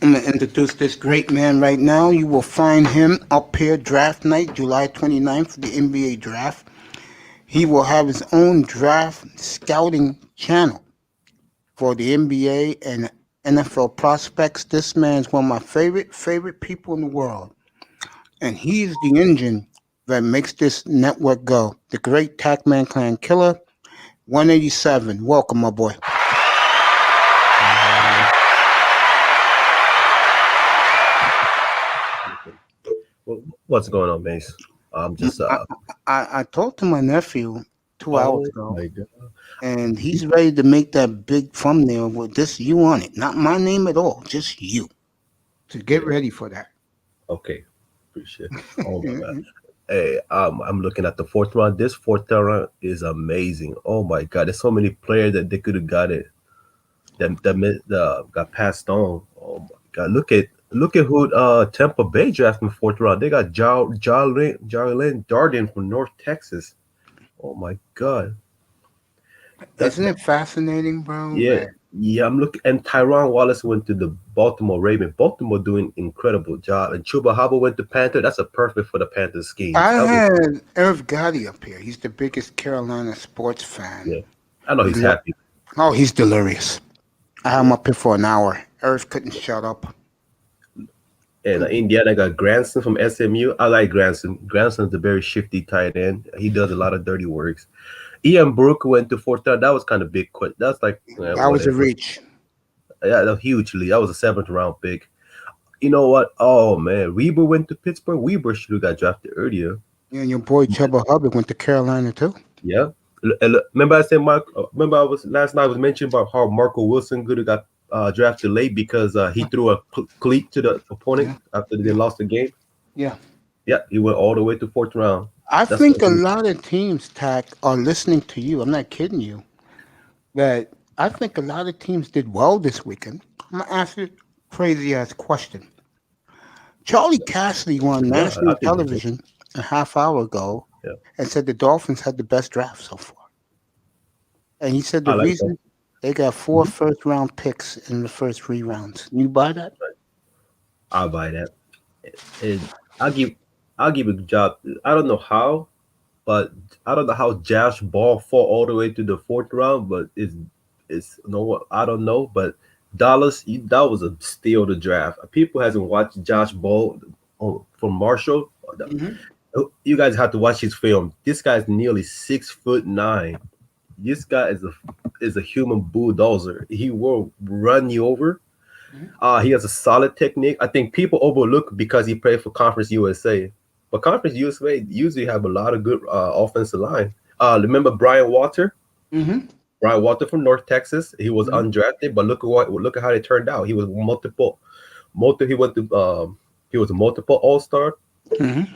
I'm going to introduce this great man right now. You will find him up here draft night, July 29th, for the NBA draft. He will have his own draft scouting channel for the NBA and NFL prospects. This man is one of my favorite people in the world. And he's the engine that makes this network go. The great Tackman Clan Killer, 187. Welcome, my boy. What's going on, Mace? I'm just I talked to my nephew 2 hours ago, and he's ready to make that big thumbnail with just you on it. Not my name at all, just you. So get ready for that. Okay, appreciate it. Oh my god. Hey, I'm looking at the fourth round. This fourth round is amazing. Oh my god, there's so many players that they could have got it. That got passed on. Oh my god, look at who Tampa Bay drafted in the fourth round. They got Jarlin Darden from North Texas. Oh my god. Isn't it fascinating, bro? Yeah, yeah. I'm looking, and Tyron Wallace went to the Baltimore Ravens. Baltimore doing incredible job, and Chuba Hubbard went to Panther. That's a perfect for the Panthers scheme. I had Irv Gotti up here. He's the biggest Carolina sports fan. Yeah, I know he's happy. Oh, he's delirious. I had him up here for an hour. Irv couldn't shut up. And Indiana got Granson from SMU. I like Granson. Granson's a very shifty tight end. He does a lot of dirty works. Ian Brook went to fourth round. That was kind of big. That's like that was a reach. Yeah, hugely. That was a 7th round pick. You know what? Oh man, Weber went to Pittsburgh. Weber should have got drafted earlier. Yeah, and your boy Chuba Hubbard went to Carolina too. Yeah. Remember I said last night I was mentioning about how Marco Wilson could have got drafted late because he threw a cleat to the opponent after they lost the game. Yeah. Yeah, he went all the way to fourth round. I That's think a what lot of teams, Tack, are listening to you. I'm not kidding you. That I think a lot of teams did well this weekend. I'm gonna ask you a crazy ass question. Charlie Cassidy won yeah, I national think they did. television a half hour ago Yeah, and said the Dolphins had the best draft so far. And he said I the like that. reason they got 4 first-round picks in the first 3 rounds. You buy that? I'll buy that. And I'll give I'll give a job. I don't know how, but I don't know how Josh Ball fall all the way to the fourth round, but it's no what I don't know. But Dallas, that was a steal of the draft. People hasn't watched Josh Ball from Marshall. You guys have to watch his film. This guy's nearly 6'9". This guy is a human bulldozer. He will run you over. He has a solid technique. I think people overlook because he played for Conference USA. But Conference USA usually have a lot of good offensive line. Remember Brian Walter? Mm-hmm. Brian Walter from North Texas. He was undrafted, but look at how they turned out. He was he was a multiple All-Star. Mm-hmm.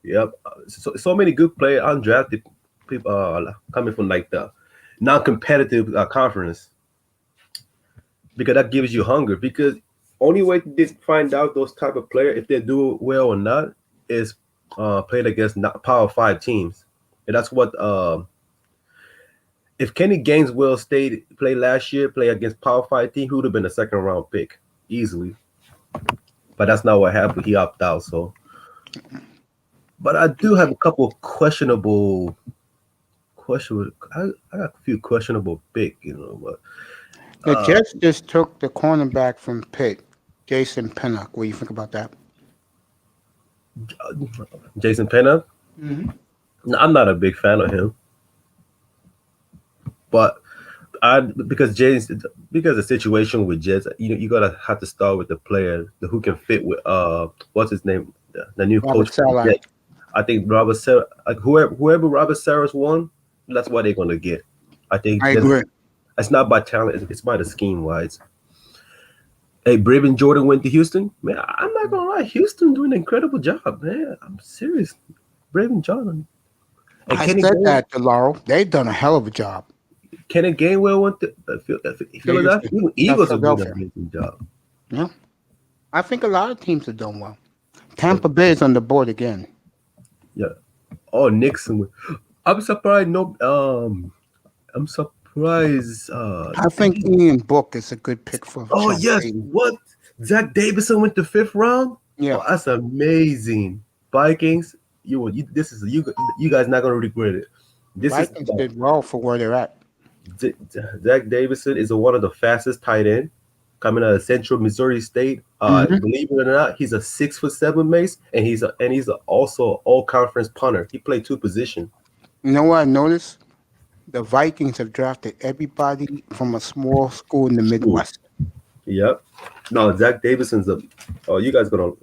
Yep. So many good players, undrafted people coming from like the non-competitive conference, because that gives you hunger. Because only way to find out those type of players if they do well or not is played against Power 5 teams, and that's what if Kenny Gaineswell played last year, play against Power 5 team, he would have been a second round pick easily. But that's not what happened. He opted out. So, but I do have a couple of questionable. I got a few questionable pick, but The Jets just took the cornerback from Pitt, Jason Pinnock. What do you think about that? Jason Pinnock? Mm-hmm. No, I'm not a big fan of him, but because the situation with Jets, you gotta have to start with the player who can fit with what's his name, the new Robert coach. Saleh. I think Robert Sarah, like whoever Robert Sarah's won, that's what they're gonna get. I think I agree. It's not by talent; it's by the scheme wise. Hey, Brevin Jordan went to Houston. Man, I'm not gonna lie, Houston doing an incredible job, man. I'm serious. Brevin Jordan. And I said that to Laurel. They've done a hell of a job. Kenny Gainwell went to Philadelphia. Even Eagles are doing an Philadelphia. amazing job. Yeah. I think a lot of teams have done well. Tampa Bay is on the board again. Yeah. Oh, Nixon. I'm surprised. I'm surprised. I think Ian Book is a good pick for. Oh Sean yes. Payton. What? Zach Davison went to 5th round. Yeah. Oh, that's amazing. Vikings. You guys not gonna regret it. This Vikings did well for where they're at. Zach Davison is one of the fastest tight end coming out of Central Missouri State. Believe it or not, he's a 6'7" Mace, and he's also an all-conference punter. He played 2 positions. You know what I noticed? The Vikings have drafted everybody from a small school in the Midwest. Yep. No, Zach Davison's you guys gonna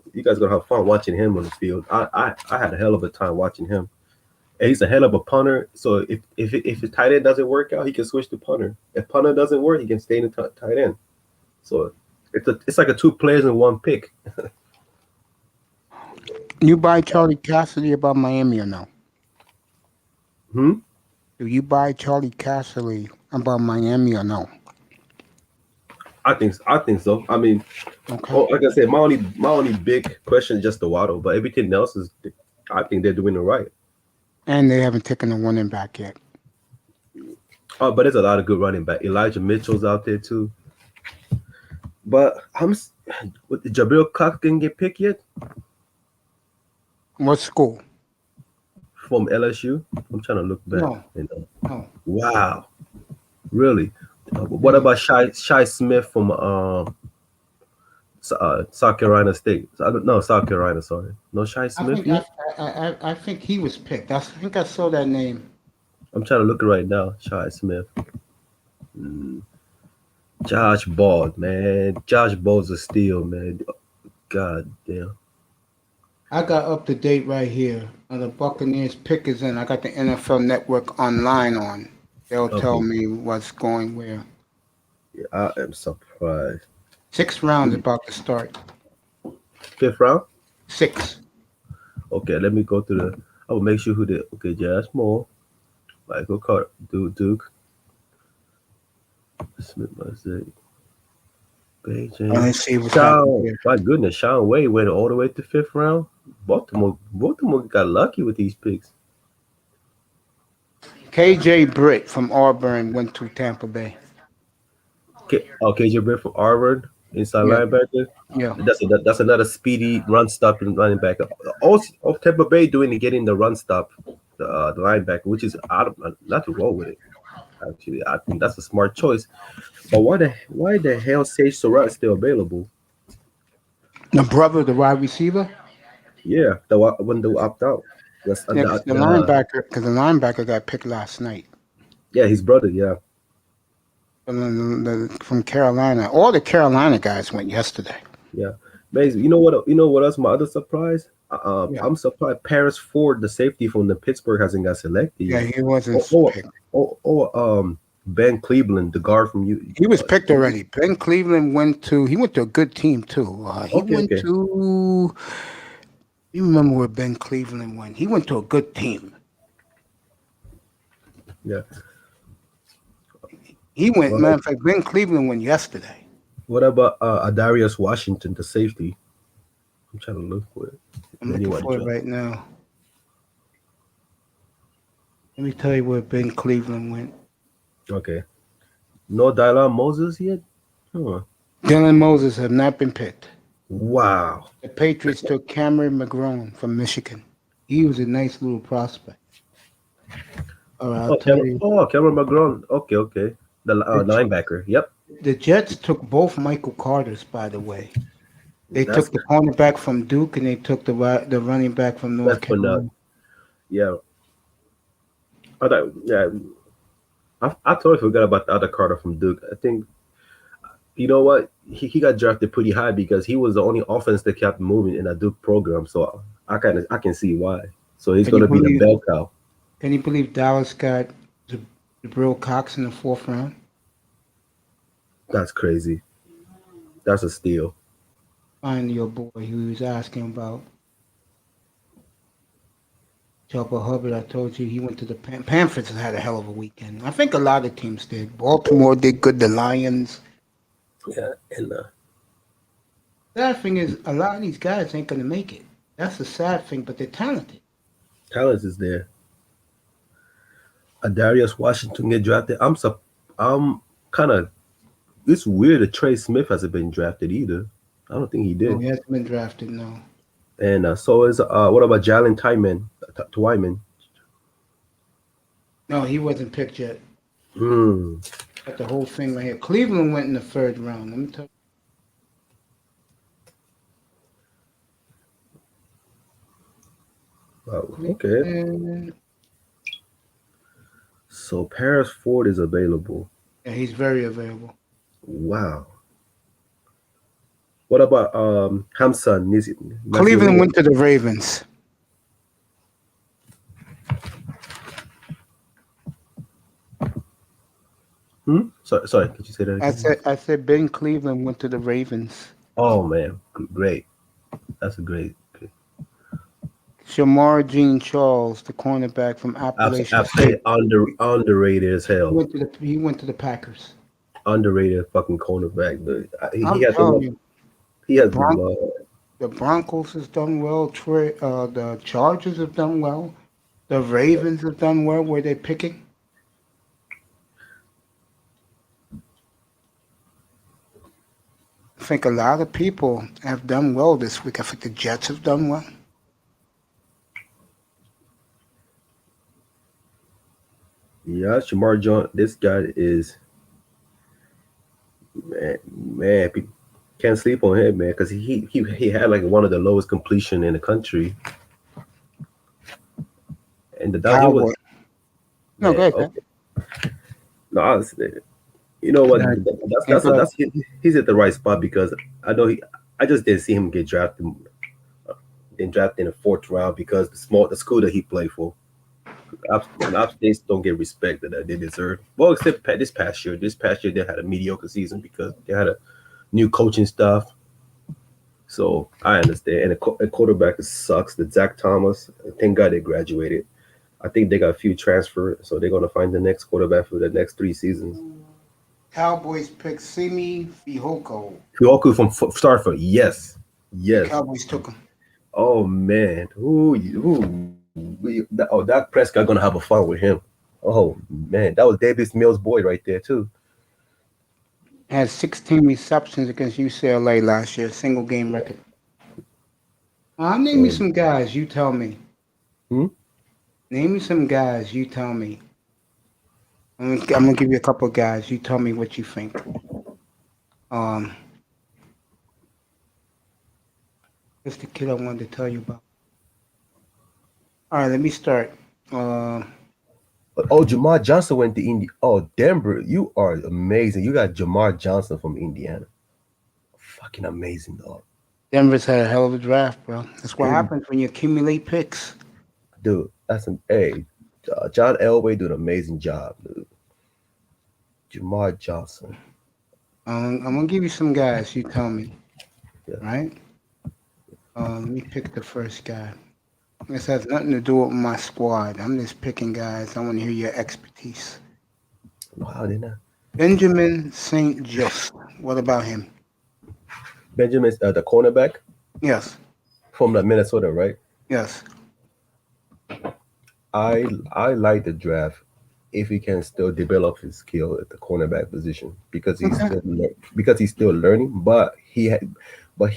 have fun watching him on the field. I had a hell of a time watching him. And he's a hell of a punter. So if his tight end doesn't work out, he can switch to punter. If punter doesn't work, he can stay in the tight end. So it's like a 2 players in 1 pick. You buy Charlie Cassidy about Miami or no? Do you buy Charlie Cassidy about Miami or no? I think so. I mean, like I said, my only big question is just the Waddle, but everything else I think they're doing it right. And they haven't taken a running back yet. Oh, but there's a lot of good running back. Elijah Mitchell's out there too. But Jabril Cox didn't get picked yet. What school? From LSU. I'm trying to look back. No. Wow, really? What about Shai Smith from South Carolina State? South Carolina. Sorry, no Shai Smith. I think he was picked. I think I saw that name. I'm trying to look it right now. Shai Smith. Josh Ball, man. Josh Ball's a steal, man. God damn. I got up to date right here. The Buccaneers pick is in. I got the NFL Network online on. They'll tell me what's going where. Yeah, I am surprised. 6th round about to start. 5th round? 6. Okay, let me go through the. I will make sure who did. Okay, Jazz Moore, Michael Carter, Duke, Smith, Let's see what's Sean. happening here. My goodness, Sean Wade went all the way to 5th round. Baltimore got lucky with these picks. KJ Britt from Auburn went to Tampa Bay. KJ Britt from Auburn, inside linebacker. Yeah. That's another speedy run stop and running back. Also, Tampa Bay getting the run stop, the linebacker, which is nothing wrong with it. Actually, I think that's a smart choice. But why the hell Sage Surratt still available? The brother of the wide receiver? Yeah, the one that opt out. The linebacker, because the linebacker got picked last night. Yeah, his brother. Yeah. From Carolina. All the Carolina guys went yesterday. Yeah, amazing. You know what else? My other surprise. I'm surprised Paris Ford, the safety from the Pittsburgh, hasn't got selected yet. Yeah, he wasn't picked. Ben Cleveland, the guard from you. He was picked already. Ben Cleveland went to a good team too. To. You remember where Ben Cleveland went? He went to a good team. Yeah. He went. Matter of fact, Ben Cleveland went yesterday. What about Adarius Washington, the safety? I'm trying to look for it. I'm looking for it right now. Let me tell you where Ben Cleveland went. Okay. No Dylan Moses yet? Huh. Dylan Moses have not been picked. Wow. The Patriots took Cameron McGrone from Michigan. He was a nice little prospect. All right, Cameron McGrone. Okay. The linebacker. Yep. The Jets took both Michael Carters, by the way. They took the cornerback from Duke and they took the running back from North Carolina. Yeah. I totally forgot about the other Carter from Duke. I think, you know what? He got drafted pretty high because he was the only offense that kept moving in a Duke program. So I can see why. So he's going to be the bell cow. Can you believe Dallas got Jabril Cox in the 4th round? That's crazy. That's a steal. Finally, your boy who was asking about. Chopper Hubbard, I told you he went to the Panthers and had a hell of a weekend. I think a lot of teams did. Baltimore did good. The Lions. Yeah, and the sad thing is a lot of these guys ain't gonna make it. That's the sad thing, but they're talented. Talent is there. Adarius Washington get drafted. I'm kind of. It's weird that Trey Smith hasn't been drafted either. I don't think he did. No, he hasn't been drafted, no. And so is what about Jalen Twyman? No, he wasn't picked yet. Got the whole thing right here. Cleveland went in the 3rd round. Let me tell you. Wow. Okay. So Paris Ford is available. Yeah, he's very available. Wow. What about Hamson? Cleveland went to the Ravens. Sorry, could you say that again? I said Ben Cleveland went to the Ravens. Oh man, great. That's a great pick. Shamar Jean Charles, the cornerback from Appalachian State. Underrated as hell. He went to the Packers. Underrated fucking cornerback. The Broncos has done well. The Chargers have done well. The Ravens have done well. Where they're picking. I think a lot of people have done well this week. I think the Jets have done well. Yeah, Shamar John. This guy is man. Can't sleep on him, man, because he had like one of the lowest completion in the country. And the guy was no good. Okay. No, honestly, you know what? That's he's at the right spot because I know I just didn't see him get drafted in the 4th round because the school that he played for. App States don't get respect that they deserve. Well, except this past year. This past year they had a mediocre season because they had a new coaching staff. So I understand. And a quarterback sucks. The Zach Thomas, thank God they graduated. I think they got a few transfer, so they're gonna find the next quarterback for the next 3 seasons. Cowboys pick Simi Fihoko. Fioku from Starford, yes, yes. Cowboys took him. Oh man, Dak Prescott gonna have a fun with him. Oh man, that was Davis Mills' boy right there too. Had 16 receptions against UCLA last year, single game record. I'll name you some guys. You tell me. Name me some guys. You tell me. I'm gonna give you a couple of guys. You tell me what you think. What's the kid I wanted to tell you about? All right, let me start. Jamar Johnson went to Indy. Oh, Denver, you are amazing. You got Jamar Johnson from Indiana. Fucking amazing, dog. Denver's had a hell of a draft, bro. That's what happens when you accumulate picks. Dude, that's John Elway did an amazing job, dude. Jamar Johnson. I'm gonna give you some guys. You tell me, right? Let me pick the first guy. This has nothing to do with my squad. I'm just picking guys. I want to hear your expertise. Wow, didn't I? Benjamin St. Just. What about him? Benjamin's the cornerback? Yes. From the Minnesota, right? Yes. I like the draft if he can still develop his skill at the cornerback position because he's still learning, but he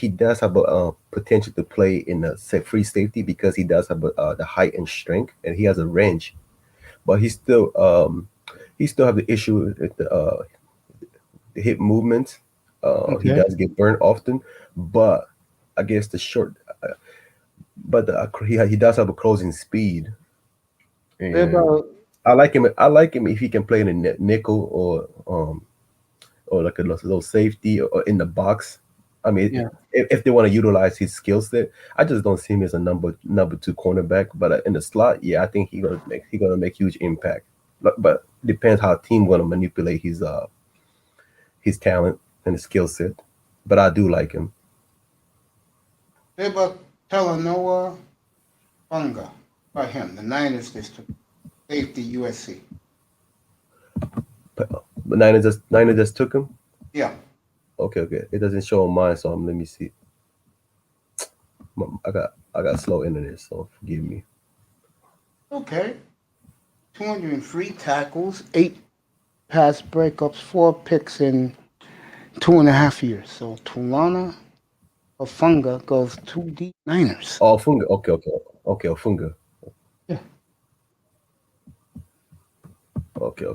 does have a potential to play in the free safety because he does have the height and strength, and he has a range. But he still have the issue with the hip movement. He does get burned often, but against the short, he does have a closing speed. And I like him. I like him if he can play in a nickel or like a little safety or in the box. I mean, if they want to utilize his skill set, I just don't see him as a number 2 cornerback. But in the slot, I think he's gonna make huge impact. But depends how team gonna manipulate his talent and his skill set. But I do like him. What about Talanoa Funga? By him, the Niners district safety USC. But Niners just took him. Yeah. Okay. It doesn't show on mine, so let me see. I got slow internet, so forgive me. Okay. 203 tackles, 8 pass breakups, 4 picks in 2.5 years. So Tulana Ofunga goes 2D Niners. Oh, Ofunga. Okay, Ofunga. Yeah. Okay.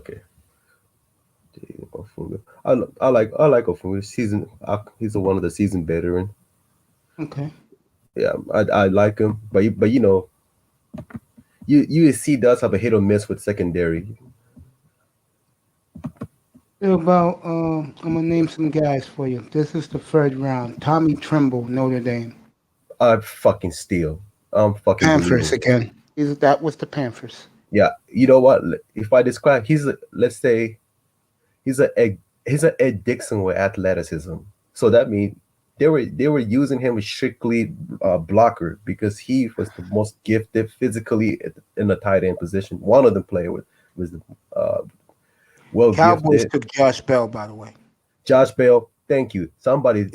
Ofunga. I like Ofunga. He's one of the seasoned veteran. Okay. Yeah, I like him, but USC does have a hit or miss with secondary. About I'm gonna name some guys for you. This is the third round. Tommy Tremble, Notre Dame. I fucking steal. I'm fucking Panthers again. That was the Panthers. Yeah, you know what? If I describe, he's an Ed Dixon with athleticism. So that means they were using him as strictly blocker because he was the most gifted physically in the tight end position. One of them played was Cowboys gifted. took Josh Bell, by the way. Josh Bell, thank you. Somebody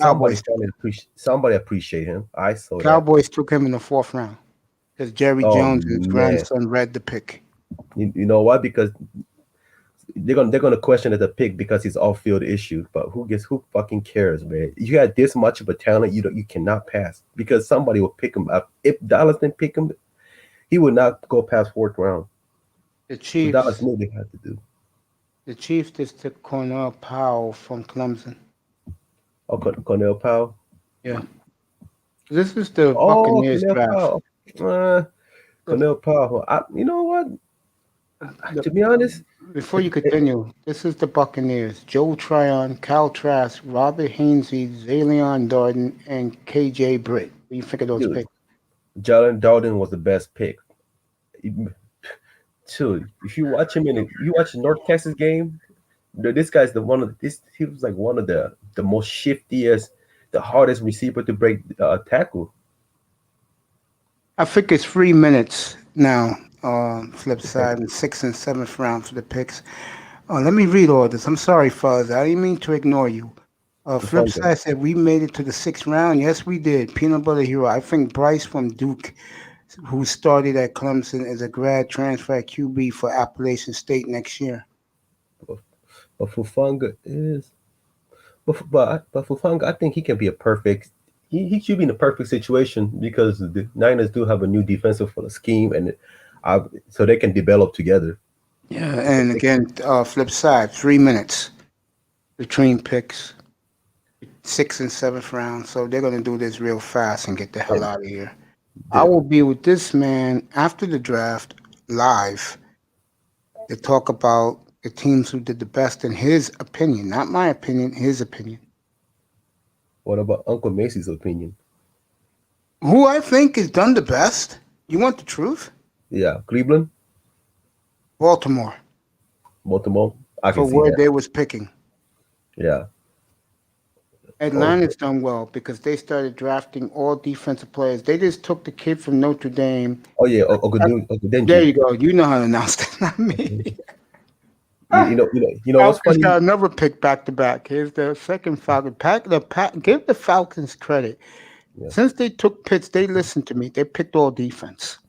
appreciate him. I saw Cowboys took him in the 4th round because Jerry Jones, his grandson, read the pick. You know why? Because they're gonna question at the pick because he's off-field issue. But who fucking cares, man? You had this much of a talent, you cannot pass because somebody will pick him up. If Dallas didn't pick him, he would not go past 4th round. The Chiefs. So Dallas knew they had to do. The Chiefs just took Cornell Powell from Clemson. Oh, Cornell Powell. Yeah. This is the Buccaneers draft. Cornell Powell. You know what? To be honest, before you continue, this is the Buccaneers. Joe Tryon, Cal Trask, Robert Hainsey, Zalion Darden, and KJ Britt. What do you think of those picks? Jalen Darden was the best pick. Too. If you watch him you watch the North Texas game, this guy's he was like one of the most shiftiest. the hardest receiver to break tackle. I think it's 3 minutes now. Flip side in 6th and 7th round for the picks. Let me read all this. I'm sorry, Fuzz. I didn't mean to ignore you. Flip side said we made it to the 6th round. Yes, we did. Peanut Butter Hero. I think Bryce from Duke, who started at Clemson, is a grad transfer at QB for Appalachian State next year. But Fufanga is, but Fufanga, I think he can be a perfect. He should be in a perfect situation because the Niners do have a new defensive scheme, and so they can develop together. Yeah, and again, flip side, 3 minutes between picks, 6th and 7th round. So they're going to do this real fast and get the hell out of here. I will be with this man after the draft live to talk about the teams who did the best in his opinion, not my opinion, his opinion. What about Uncle Macy's opinion? Who I think has done the best? You want the truth? Yeah, Cleveland, Baltimore. I can for see where that. they was picking. Yeah. Atlanta's done well because they started drafting all defensive players. They just took the kid from Notre Dame. Oh yeah, Ogundenji. There you go. You know how to announce that, not me. You know what's Falcons funny? got another pick back to back. Here's the second Falcon. Give the Falcons credit. Yeah. Since they took Pitts, they listened to me. They picked all defense.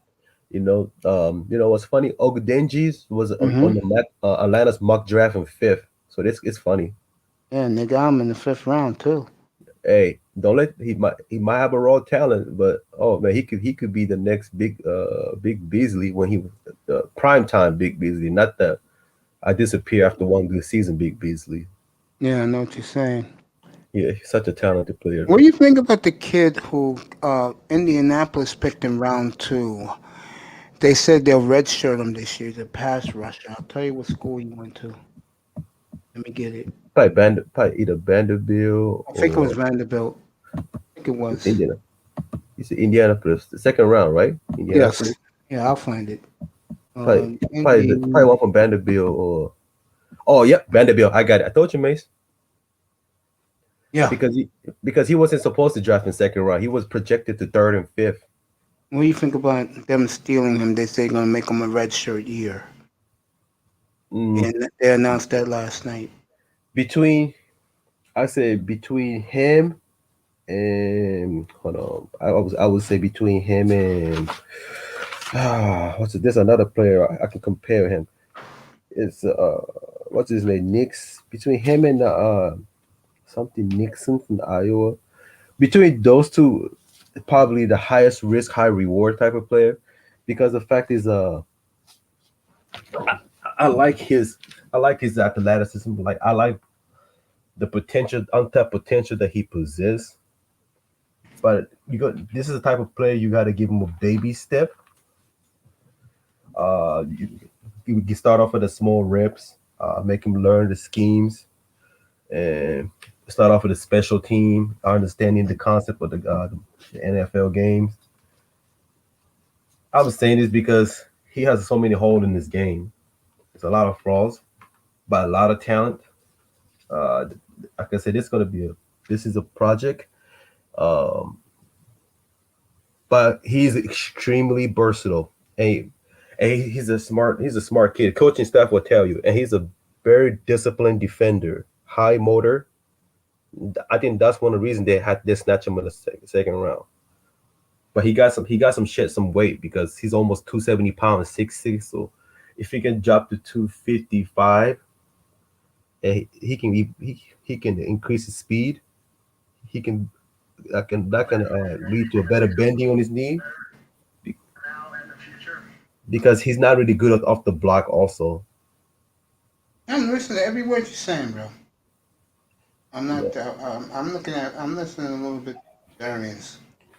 You know what's funny? Ogundenji was on the Atlanta's mock draft in 5th, so it's funny. Yeah, and they got him in the 5th round too. Hey, don't let he might have a raw talent, but oh man, he could be the next big Beasley when he was prime time Big Beasley, not the I disappear after one good season Big Beasley. Yeah, I know what you're saying. Yeah, he's such a talented player. What do you think about the kid who Indianapolis picked in round 2? They said they'll redshirt him this year. He's a pass rusher. I'll tell you what school he went to. Let me get it. Probably either Vanderbilt. I think it was Vanderbilt. I think it was. Indiana. You said Indianapolis, the 2nd round, right? Yes. Yeah, I'll find it. Probably one from Vanderbilt or. Oh, yep, Vanderbilt. I got it. I told you, Mace. Yeah. Because he wasn't supposed to draft in 2nd round. He was projected to 3rd and 5th. What do you think about them stealing him? They say they're going to make him a redshirt year. And they announced that last night. Between him and hold on, I would say between him and there's another player I can compare him. It's what's his name? Between him and something Nixon from Iowa. Between those two, probably the highest risk, high reward type of player, because the fact is I like his athleticism. Like I like the potential, untapped potential that he possesses. But this is the type of player you got to give him a baby step. You start off with the small reps, make him learn the schemes, and start off with a special team, understanding the concept of the NFL games. I was saying this because he has so many holes in this game. There's a lot of flaws, but a lot of talent. Like I said, this is a project, but he's extremely versatile. And he's a smart kid. Coaching staff will tell you, and he's a very disciplined defender, high motor. I think that's one of the reasons they snatch him in the 2nd round. But he got some weight because he's almost 270 pounds, 6'6". So if he can drop to 255, and he can increase his speed, that can lead to a better bending on his knee. Because he's not really good off the block also. I'm listening to every word you're saying, bro. I'm not. I'm listening a little bit to Darius.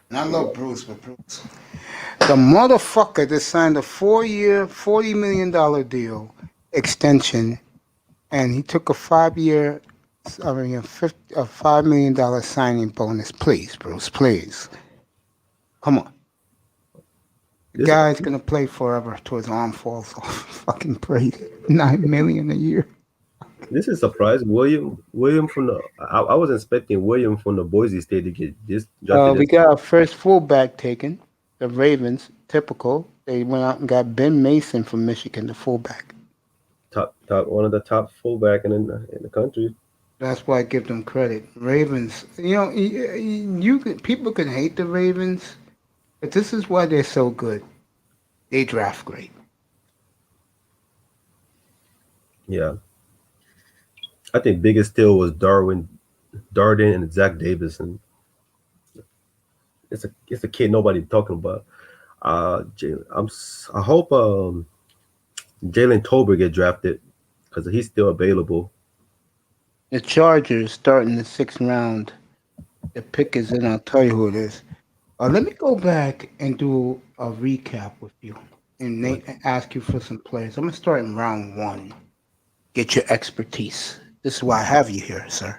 And I love Bruce, but Bruce, the motherfucker that signed a 4-year, $40 million deal extension, and he took a 5-year, a $5 million signing bonus. Please, Bruce, please. Come on. The guy's gonna play forever till his arm falls off. Fucking crazy. $9 million a year. This is a surprise. William from the. I was expecting William from the Boise State to get this drafted. We got our first fullback taken. The Ravens, typical. They went out and got Ben Mason from Michigan, the fullback. Top one of the top fullback in the country. That's why I give them credit. Ravens, people can hate the Ravens, but this is why they're so good. They draft great. Yeah. I think biggest steal was Darden and Zach Davison. It's a kid nobody talking about. I hope Jalen Tolbert get drafted because he's still available. The Chargers starting the 6th round. The pick is in. I'll tell you who it is. Let me go back and do a recap with you and ask you for some players. I'm going to start in round 1. Get your expertise. This is why I have you here, sir.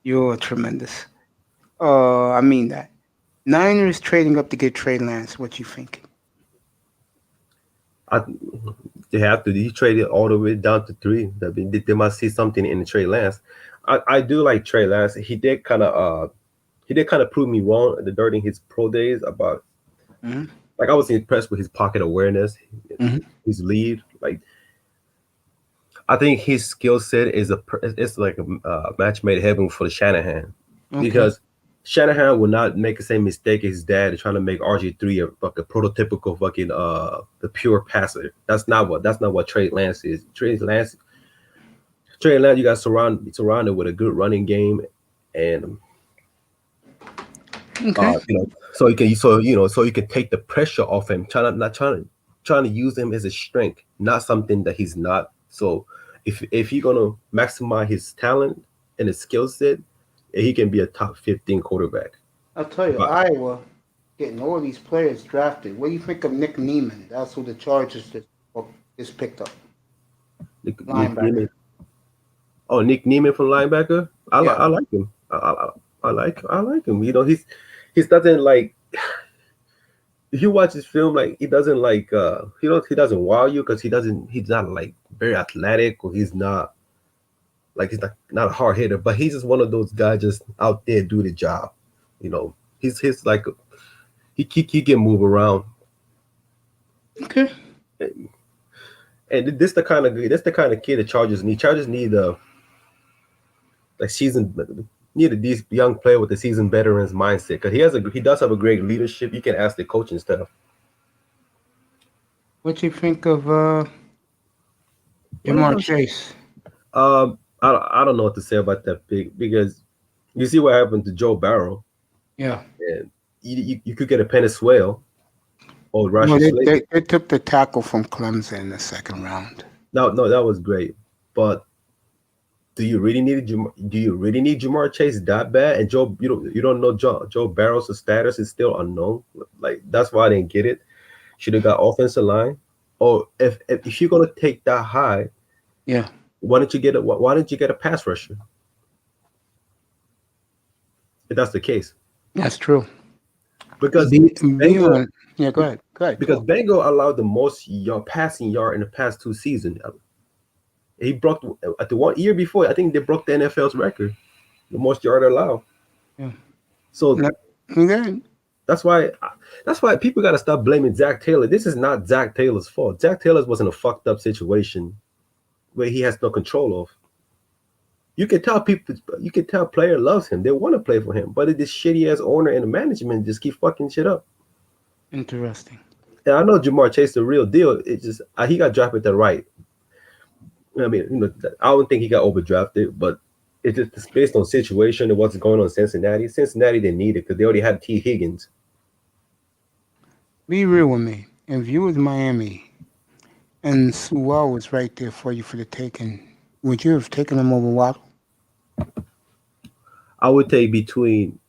You're tremendous. I mean that. Niners trading up to get Trey Lance. What you thinking? They have to. He traded all the way down to 3. They must see something in the Trey Lance. I do like Trey Lance. He did kind of prove me wrong during his pro days about. Mm-hmm. Like I was impressed with his pocket awareness, his lead. Like I think his skill set is it's like a match made in heaven for the Shanahan, because Shanahan will not make the same mistake as his dad trying to make RG3 a prototypical fucking the pure passer. That's not what Trey Lance is. Trey Lance, you got surrounded with a good running game, and so you can take the pressure off him. Trying to use him as a strength, not something that he's not. So if you're gonna maximize his talent and his skill set, he can be a top 15 quarterback. I'll tell you, Iowa getting all these players drafted. What do you think of Nick Neiman? That's who the Chargers just picked up. Linebacker. Nick Neiman from linebacker. I like him. I like him. He doesn't like. If you watch his film, like he doesn't like he doesn't wow you because he's not like very athletic, or he's not a hard hitter, but he's just one of those guys just out there do the job. He's like he can move around. Okay. And that's the kind of kid the Chargers need. Chargers need these young player with the seasoned veterans mindset, because he does have a great leadership. You can ask the coaching staff. What you think of Jamar Chase? I don't know what to say about that pick, because you see what happened to Joe Barrow. Yeah. And you could get a Penniswell or they took the tackle from Clemson in the 2nd round. No, that was great, but do you really need Jamar Chase that bad? And you don't know Joe Barrow's status is still unknown. Like that's why I didn't get it. Should have got offensive line, or if you're gonna take that high, why didn't you get a pass rusher? If that's the case, that's true. Because go ahead. Because Bengal allowed the most passing yard in the past 2 seasons. He broke at the 1 year before. I think they broke the NFL's record, the most yard allowed. Yeah. So that's why people got to stop blaming Zach Taylor. This is not Zach Taylor's fault. Zach Taylor was in a fucked up situation where he has no control of. You can tell player loves him. They want to play for him, but this shitty ass owner and the management just keep fucking shit up. Interesting. And I know Jamar Chase the real deal. It's just he got drafted the right. I mean, I don't think he got overdrafted, but it's just based on situation and what's going on in Cincinnati. Cincinnati didn't need it because they already had T. Higgins. Be real with me. If you was Miami and Sewell was right there for you for the taking, would you have taken him over Waddle? I would take between.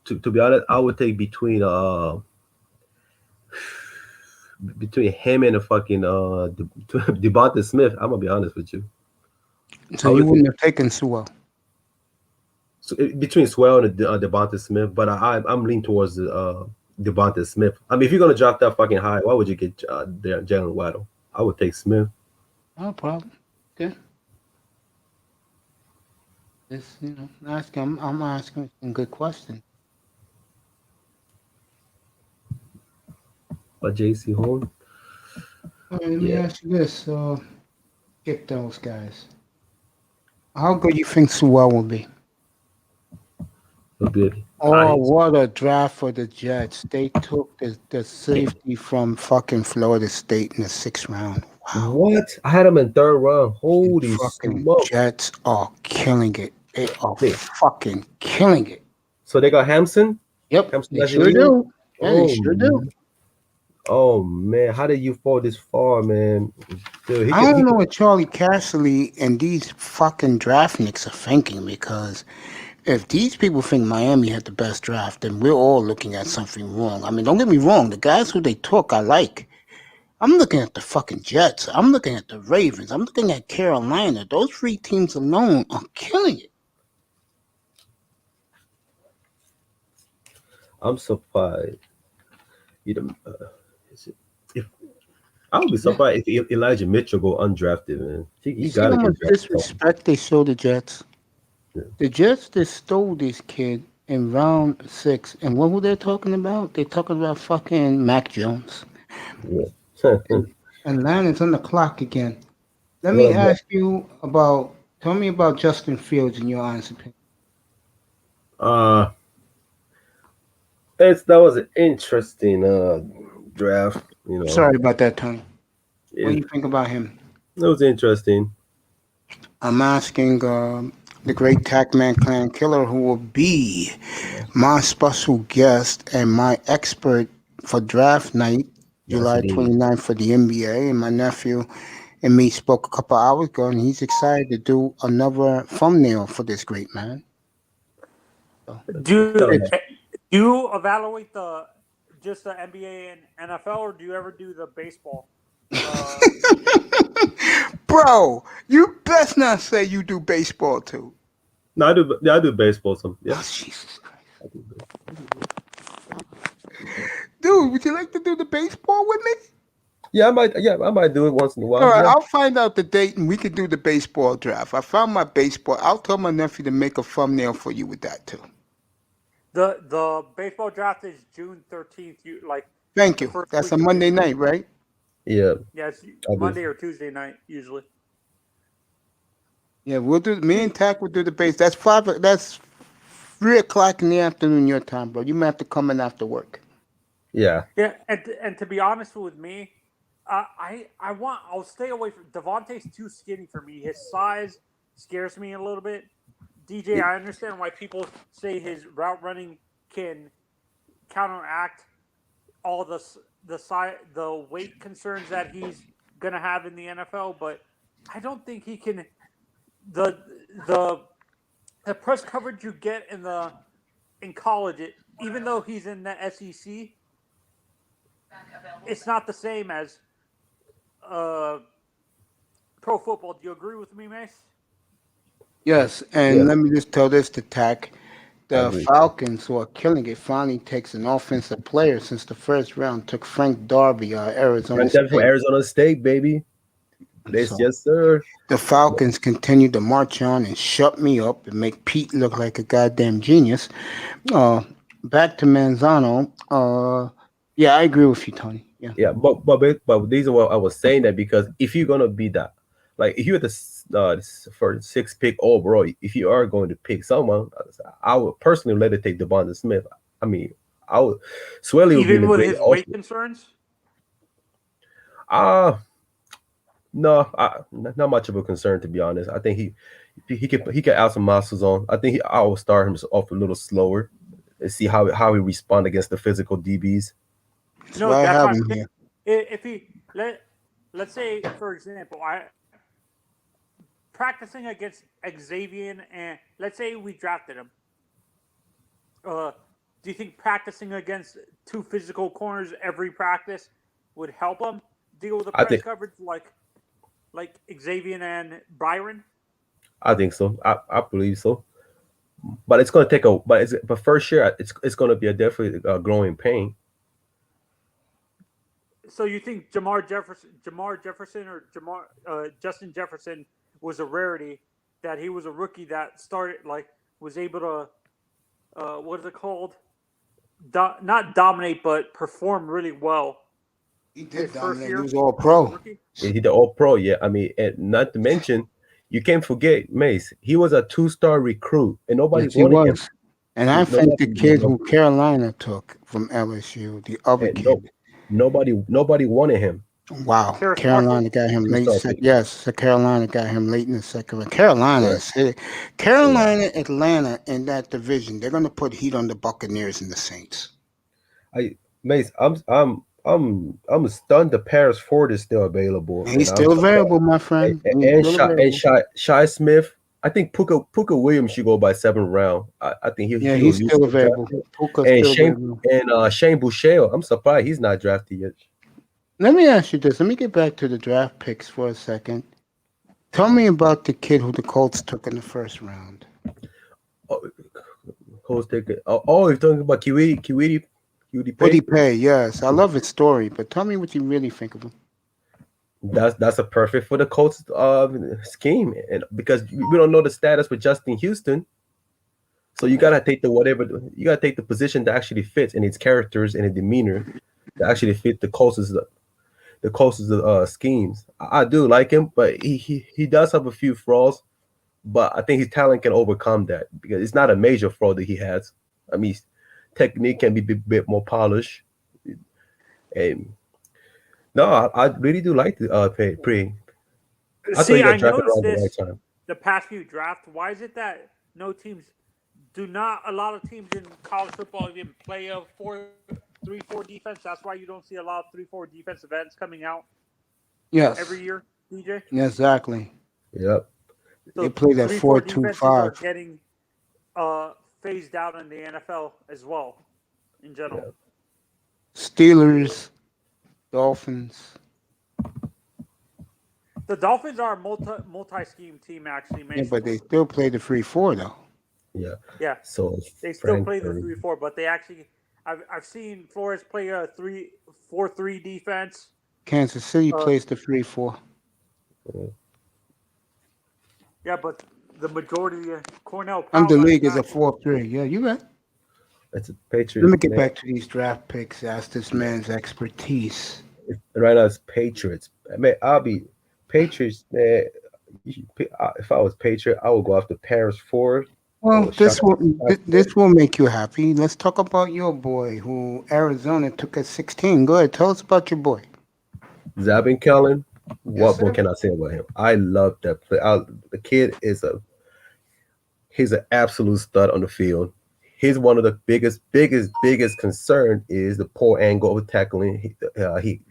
To be honest, I would take between him and a fucking Devonta Smith. I'm gonna be honest with you. So you wouldn't have taken Sewell? So between Sewell and Devonta Smith, but I'm leaning towards Devonta Smith. I mean, if you're gonna drop that fucking high, why would you get Jalen Waddle? I would take Smith. No problem. Okay. Just, I'm asking some good questions. But JC Horn, All right, let me yeah, ask you this. Skip those guys. How good you think Sewell will be? a good. Oh, what a draft for the Jets. They took the safety from fucking Florida State in the 6th round. What? I had him in 3rd round. Holy Fucking smoke! Jets are killing it. They are They- fucking killing it. So they got Hampson. Yep, Hampson they National sure Union? do. Yeah, they Oh, sure do. oh man, how did you fall this far, man? Dude, I don't know what Charlie Casserly and these fucking draftniks are thinking, because if these people think Miami had the best draft, then we're all looking at something wrong. I mean, don't get me wrong, the guys who they took I like. I'm looking at the fucking Jets. I'm looking at the Ravens. I'm looking at Carolina. Those 3 teams alone are killing it. I'm surprised. If I would be surprised if Elijah Mitchell go undrafted, man. He You see got how to much get drafted. disrespect they show the Jets? Yeah. The Jets just stole this kid in round 6. And what were they talking about? They're talking about fucking Mac Jones. Yeah. Atlanta's on the clock again. Let Well, me ask you tell me about Justin Fields in your honest opinion. That was an interesting draft. Sorry about that, Tony. What do It, you think about him? it was interesting. I'm asking the great Tackman Clan Killer, who will be my special guest and my expert for draft night, July 29th for the NBA. And my nephew and me spoke a couple hours ago, and he's excited to do another thumbnail for this great man. So, Do you evaluate just the NBA and NFL, or do you ever do the baseball? Bro, you best not say you do baseball too. No, I do. Yeah, I do baseball. Yeah. Oh, Jesus Christ. Dude, would you like to do the baseball with me? Yeah, I might. Yeah, I might do it once in a while. All right, Yeah. I'll find out the date and we can do the baseball draft. I found my baseball. I'll tell my nephew to make a thumbnail for you with that too. The baseball draft is June 13th. Thank you. That's a Monday night, right? Yeah. Yeah, it's Monday or Tuesday night usually. Yeah, we'll do. Me and Tack will do the base. That's 3:00 in the afternoon your time, bro. You might have to come in after work. Yeah. Yeah, and to be honest with me, I'll stay away from Devontae's too skinny for me. His size scares me a little bit. DJ, I understand why people say his route running can counteract all the weight concerns that he's gonna have in the NFL, but I don't think he can. The press coverage you get in college, even though he's in the SEC, it's not the same as pro football. Do you agree with me, Mace? Yes, and let me just tell this to Tack. The Falcons, who are killing it, finally takes an offensive player since the first round. Took Frank Darby, Arizona State. From Arizona State, baby. Yes, sir. The Falcons continue to march on and shut me up and make Pete look like a goddamn genius. Back to Manzano. Yeah, I agree with you, Tony. Yeah. Yeah, but these are what I was saying that because if you're gonna be that, like if you're the for 6th pick overall, if you are going to pick someone, I would personally let it take Devonta Smith. I mean, I would. Swelly would be even with his weight concerns. No, not much of a concern to be honest. I think he can add some muscles on. I think I will start him off a little slower and see how he respond against the physical DBs. No, that's what I'm saying. If he let's say for example, practicing against Xavier and let's say we drafted him. Do you think practicing against 2 physical corners every practice would help him deal with the press coverage like Xavier and Byron? I think so. I believe so. But it's going to take but first year it's going to be definitely a growing pain. So you think Jamar Jefferson, or Justin Jefferson was a rarity, that he was a rookie that was able to, what is it called? Not dominate, but perform really well. He did His first dominate. year He was all pro. He's the all pro, yeah. I mean, and not to mention, you can't forget Mace. He was a 2-star recruit, and nobody Yes, he wanted him. was. And I think the kid who Carolina took from LSU, the other kid, nobody wanted him. wow, Carolina got him late. Yes, Carolina got him late in the second round. Carolina, Atlanta in that division, they're gonna put heat on the Buccaneers and the Saints. Mace, I'm stunned that Paris Ford is still available. He's still available, my friend. And Shy Smith. I think Puka Williams should go by 7th round. I think he's still available. And Shane Boucher, I'm surprised he's not drafted yet. Let me ask you this. Let me get back to the draft picks for a second. Tell me about the kid who the Colts took in the first round. Colts take it. Oh, you're talking about Kiwiti Pay. Yes, I love his story, but tell me what you really think of him. That's a perfect for the Colts scheme, and because we don't know the status with Justin Houston, so you gotta take the position that actually fits in its characters and its demeanor that actually fit the Colts' schemes. I do like him, but he does have a few flaws, but I think his talent can overcome that because it's not a major flaw that he has. I mean, his technique can be a bit more polished, and. No, I really do like the Pre. I noticed this the past few drafts. Why is it that a lot of teams in college football even play a 3-4 defense? That's why you don't see a lot of 3-4 defensive ends coming out. Yes. Every year, DJ. Exactly. Yep. So they play that 4-2-5. Are getting phased out in the NFL as well, in general. Yep. Steelers. Dolphins. The Dolphins are a multi-scheme team, actually. Yeah, but they still play the 3-4 though. Yeah. Yeah. So they still play the 3-4, but they actually, I've seen Flores play a 4-3 defense. Kansas City plays the 3-4. Yeah, but the majority of Cornell. The league is a 4-3. Yeah, you right. That's a Patriots. Let me get back to these draft picks. Ask this man's expertise. Right now, it's Patriots. I mean, I'll be Patriots. If I was Patriot, I would go after Paris Ford. Well, this will make you happy. Let's talk about your boy, who Arizona took at 16. Go ahead, tell us about your boy. Zabin Kellen. What more can I say about him? I love that play. The kid he's an absolute stud on the field. He's one of the biggest concern is the poor angle of tackling. He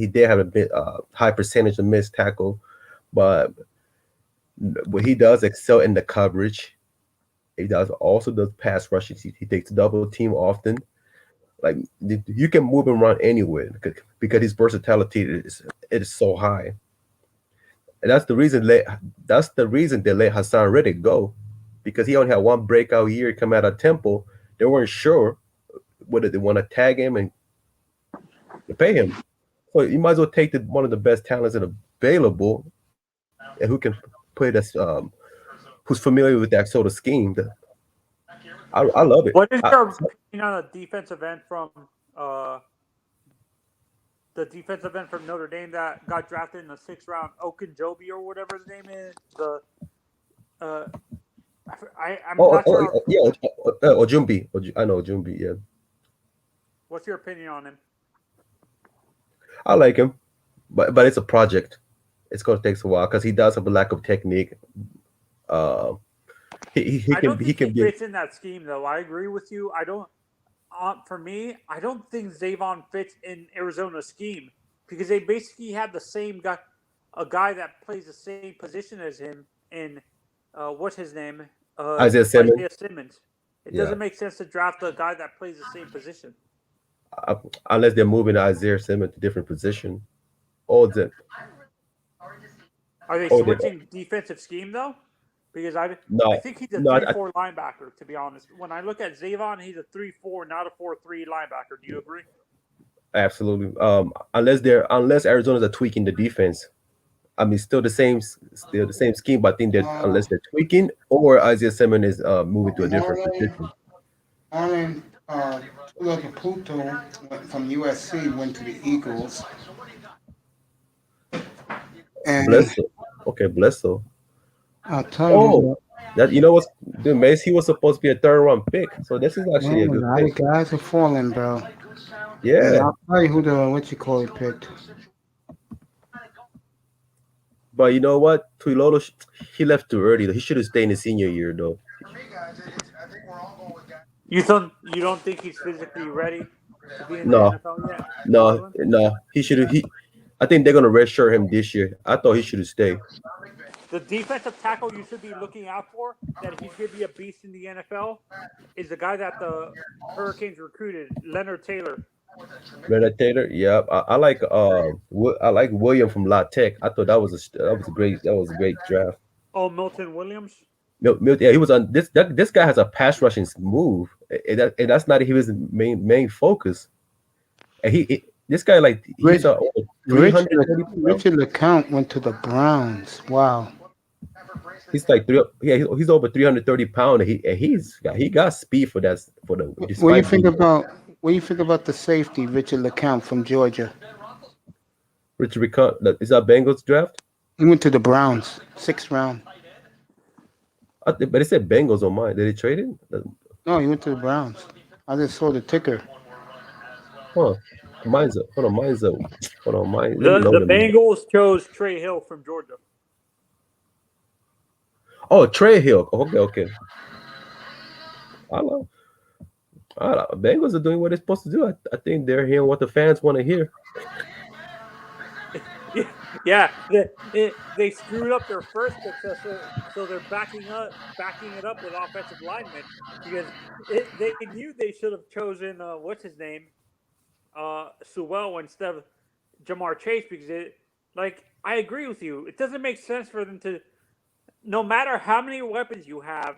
did have a bit high percentage of missed tackle, but he does excel in the coverage. He also does pass rushing. He takes double team often. Like you can move him around anywhere because his versatility is so high. And that's the reason they let Hassan Reddick go, because he only had one breakout year come out of Temple. They weren't sure whether they want to tag him and pay him. So you might as well take one of the best talents that are available and who can play this, who's familiar with that sort of scheme. I love it. What is your opinion on a defensive end from Notre Dame that got drafted in the 6th round, Okunjobi or whatever his name is? I'm not sure. Ojumbi. I know Ojumbi, yeah. What's your opinion on him? I like him, but it's a project. It's going to take a while because he does have a lack of technique. He fits in that scheme, though. I agree with you. For me, I don't think Zavon fits in Arizona's scheme because they basically have the same guy, a guy that plays the same position as him in what's his name? Isaiah Simmons. It doesn't make sense to draft a guy that plays the same position. Unless they're moving Isaiah Simmons to a different position. Are they switching defensive scheme, though? Because I think he's a 3-4 linebacker, to be honest. When I look at Zavon, he's a 3-4, not a 4-3 linebacker. Do you agree? Absolutely. Unless Arizona's are tweaking the defense. I mean, still the same scheme, but I think that unless they're tweaking or Isaiah Simmons is moving to a different position. Marlon Caputo went from USC, went to the Eagles. And Bledsoe. Okay, Bledsoe. I'll tell Oh, you, that you know what's the Mace? He was supposed to be a third round pick, so this is actually a man, a good lot pick. of guys are falling, bro. And Yeah, I'll tell you who the picked. but you know what? Tuilolo, he left too early. He should have stayed in his senior year, though. You don't think he's physically ready to be in the No, NFL yet? no. He should have. I think they're gonna redshirt him this year. I thought he should have stayed. The defensive tackle you should be looking out for, that he's going to be a beast in the NFL, is the guy that the Hurricanes recruited, Leonard Taylor. Leonard Taylor, yeah. I like William from La Tech. I thought that was a great draft. Oh, Milton Williams. Yeah, he was on this guy has a pass rushing move, and that's not his main focus. And this guy he's a Richard LeCount went to the Browns. Wow. He's like he's over 330 pounds. He got speed for that for the. What do you think about the safety Richard LeCount from Georgia? Richard LeCount, is that Bengals draft? He went to the Browns, 6th round. But it said Bengals on mine. Did he trade it? No, he went to the Browns. I just saw the ticker. Huh. Mine's up. Hold on, mine. The Bengals chose Trey Hill from Georgia. Oh, Trey Hill. Okay. I love Bengals are doing what they're supposed to do. I think they're hearing what the fans want to hear. Yeah, they screwed up their first pick, so they're backing it up with offensive linemen because they knew they should have chosen what's his name, Sewell instead of Jamar Chase because I agree with you. It doesn't make sense for them to, no matter how many weapons you have,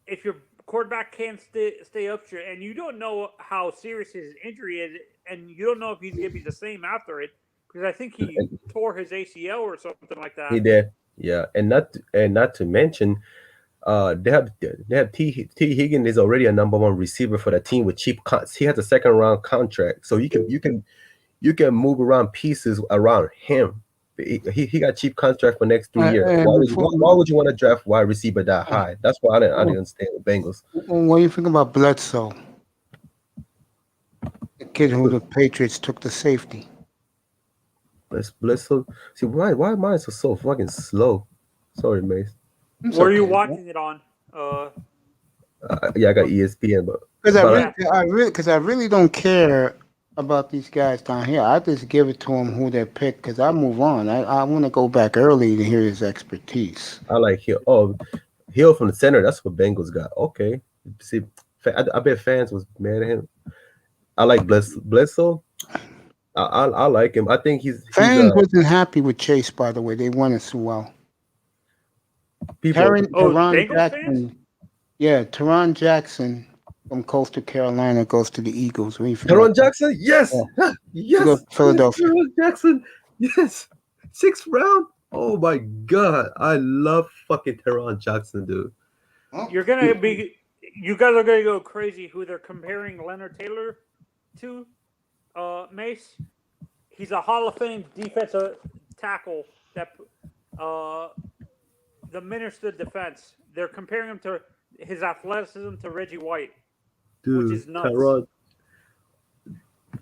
if your quarterback can't stay up straight and you don't know how serious his injury is and you don't know if he's going to be the same after it. Because I think he tore his ACL or something like that. He did, yeah, and not to mention, they have T Higgins is already a number 1 receiver for the team with cheap. He has a 2nd round contract, so you can move around pieces around him. He got cheap contract for next 3 years. Why would you want to draft wide receiver that high? That's why I didn't understand the Bengals. What do you think about Bledsoe? The kid who the Patriots took the safety. Bledsoe. See why mine so fucking slow? Sorry, Mace. Where are you watching it on? Yeah, I got ESPN, but because I really don't care about these guys down here. I just give it to them who they pick because I move on. I want to go back early to hear his expertise. I like Hill. Oh, Hill from the center. That's what Bengals got. Okay. See, I bet fans was mad at him. I like Bledsoe. I like him. I think fans wasn't happy with Chase, by the way. They wanted Sewell. Teron Jackson. Yeah, Teron Jackson from Coastal Carolina goes to the Eagles. Teron Jackson? Yes. Yeah. Yes. Philadelphia. Teron Jackson. Yes. 6th round. Oh my God. I love fucking Teron Jackson, dude. You guys are gonna go crazy who they're comparing Leonard Taylor to. Mace, he's a Hall of Fame defensive tackle that the minister defense. They're comparing him to his athleticism to Reggie White, dude, which is nuts.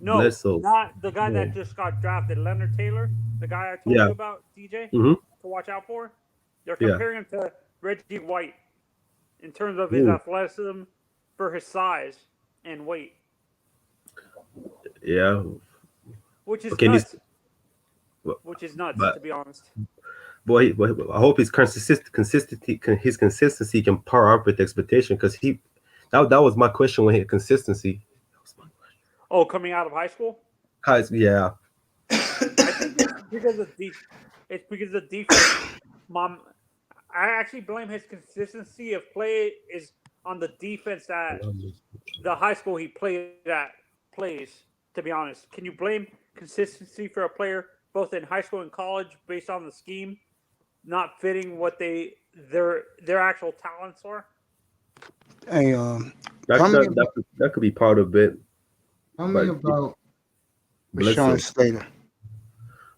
No, Bledsoe. Not the guy that just got drafted, Leonard Taylor, the guy I told you about, DJ, to watch out for. They're comparing him to Reggie White in terms of his athleticism for his size and weight. Yeah. Which is nuts. Which is nuts, to be honest. Boy, I hope his consistency can par up with expectation because that was my question when he had consistency. Oh, coming out of high school? Yeah. I think it's because of defense. Mom, I actually blame his consistency of play is on the defense that the high school he played at plays. To be honest, can you blame consistency for a player both in high school and college based on the scheme not fitting what their actual talents are? Hey, That could be part of it. tell me about Rashawn Slater.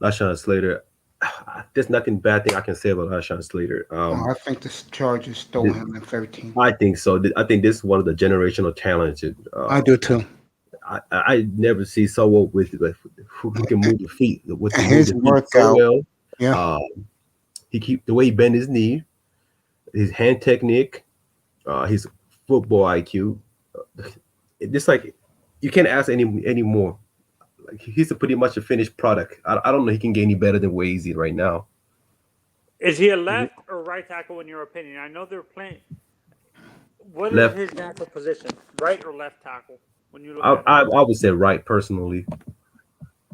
Rashawn Slater. There's nothing bad thing I can say about Rashawn Slater. I think the Chargers stole him in 13. I think so. I think this is one of the generational talents. I do too. I never see someone with who can move the feet with his workout. So well. Yeah. He keep the way he bend his knee, his hand technique, his football IQ. It's like you can't ask any more. Like he's pretty much a finished product. I don't know he can get any better than where he's right now. Is he a left or right tackle in your opinion? I know they're playing. What Left. is his natural position? Right or left tackle? When you look I would say right personally.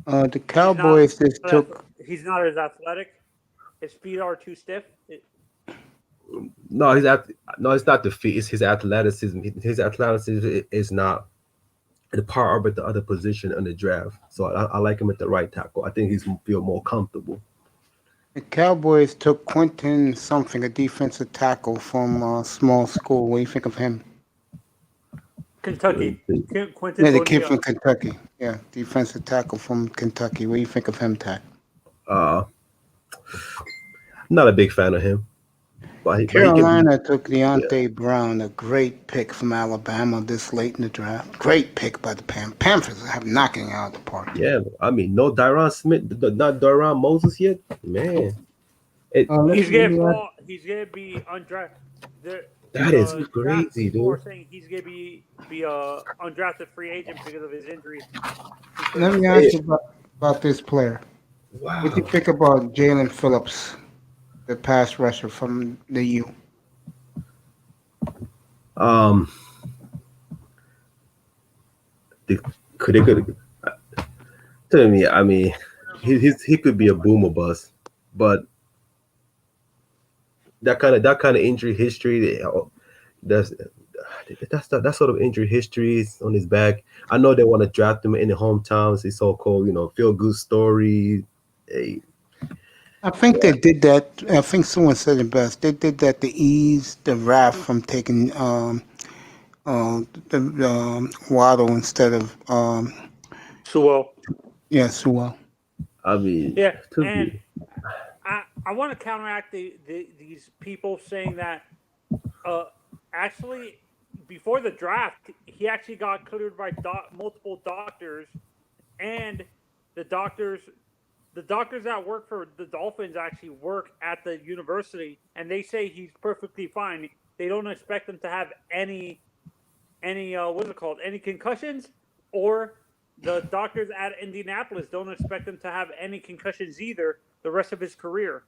The Cowboys just took. He's not as athletic. His feet are too stiff. No, it's not the feet. It's his athleticism. His athleticism is not the part of the other position in the draft. So I like him at the right tackle. I think he's feel more comfortable. The Cowboys took Quentin something, a defensive tackle from a small school. What do you think of him? Kentucky. Quentin. Yeah, the kid from Kentucky. Yeah, defensive tackle from Kentucky. What do you think of him, Tack? Not a big fan of him. But Carolina took Deontay Brown, a great pick from Alabama this late in the draft. Great pick by the Panthers. Panthers have knocking out of the park. Yeah, I mean, no Dyron Smith, not Dyron Moses yet. Man. He's gonna be undrafted. That is crazy, dude. Saying he's gonna be a undrafted free agent because of his injuries. Let me ask you about this player. Wow. What do you think about Jalen Phillips, the pass rusher from the U? To me, I mean, he could be a boomer bust, but that kind of injury history, that sort of injury history is on his back. I know they want to draft him in the hometowns. He's so cool, feel good story. Hey. I think they did that. I think someone said it best. They did that to ease the wrath from taking Waddle instead of Sewell. Yeah, Sewell. I mean, yeah, and I want to counteract these people saying that actually before the draft he actually got cleared by multiple doctors, and the doctors that work for the Dolphins actually work at the university, and they say he's perfectly fine. They don't expect him to have any what's it called? Any concussions, or the doctors at Indianapolis don't expect him to have any concussions either the rest of his career.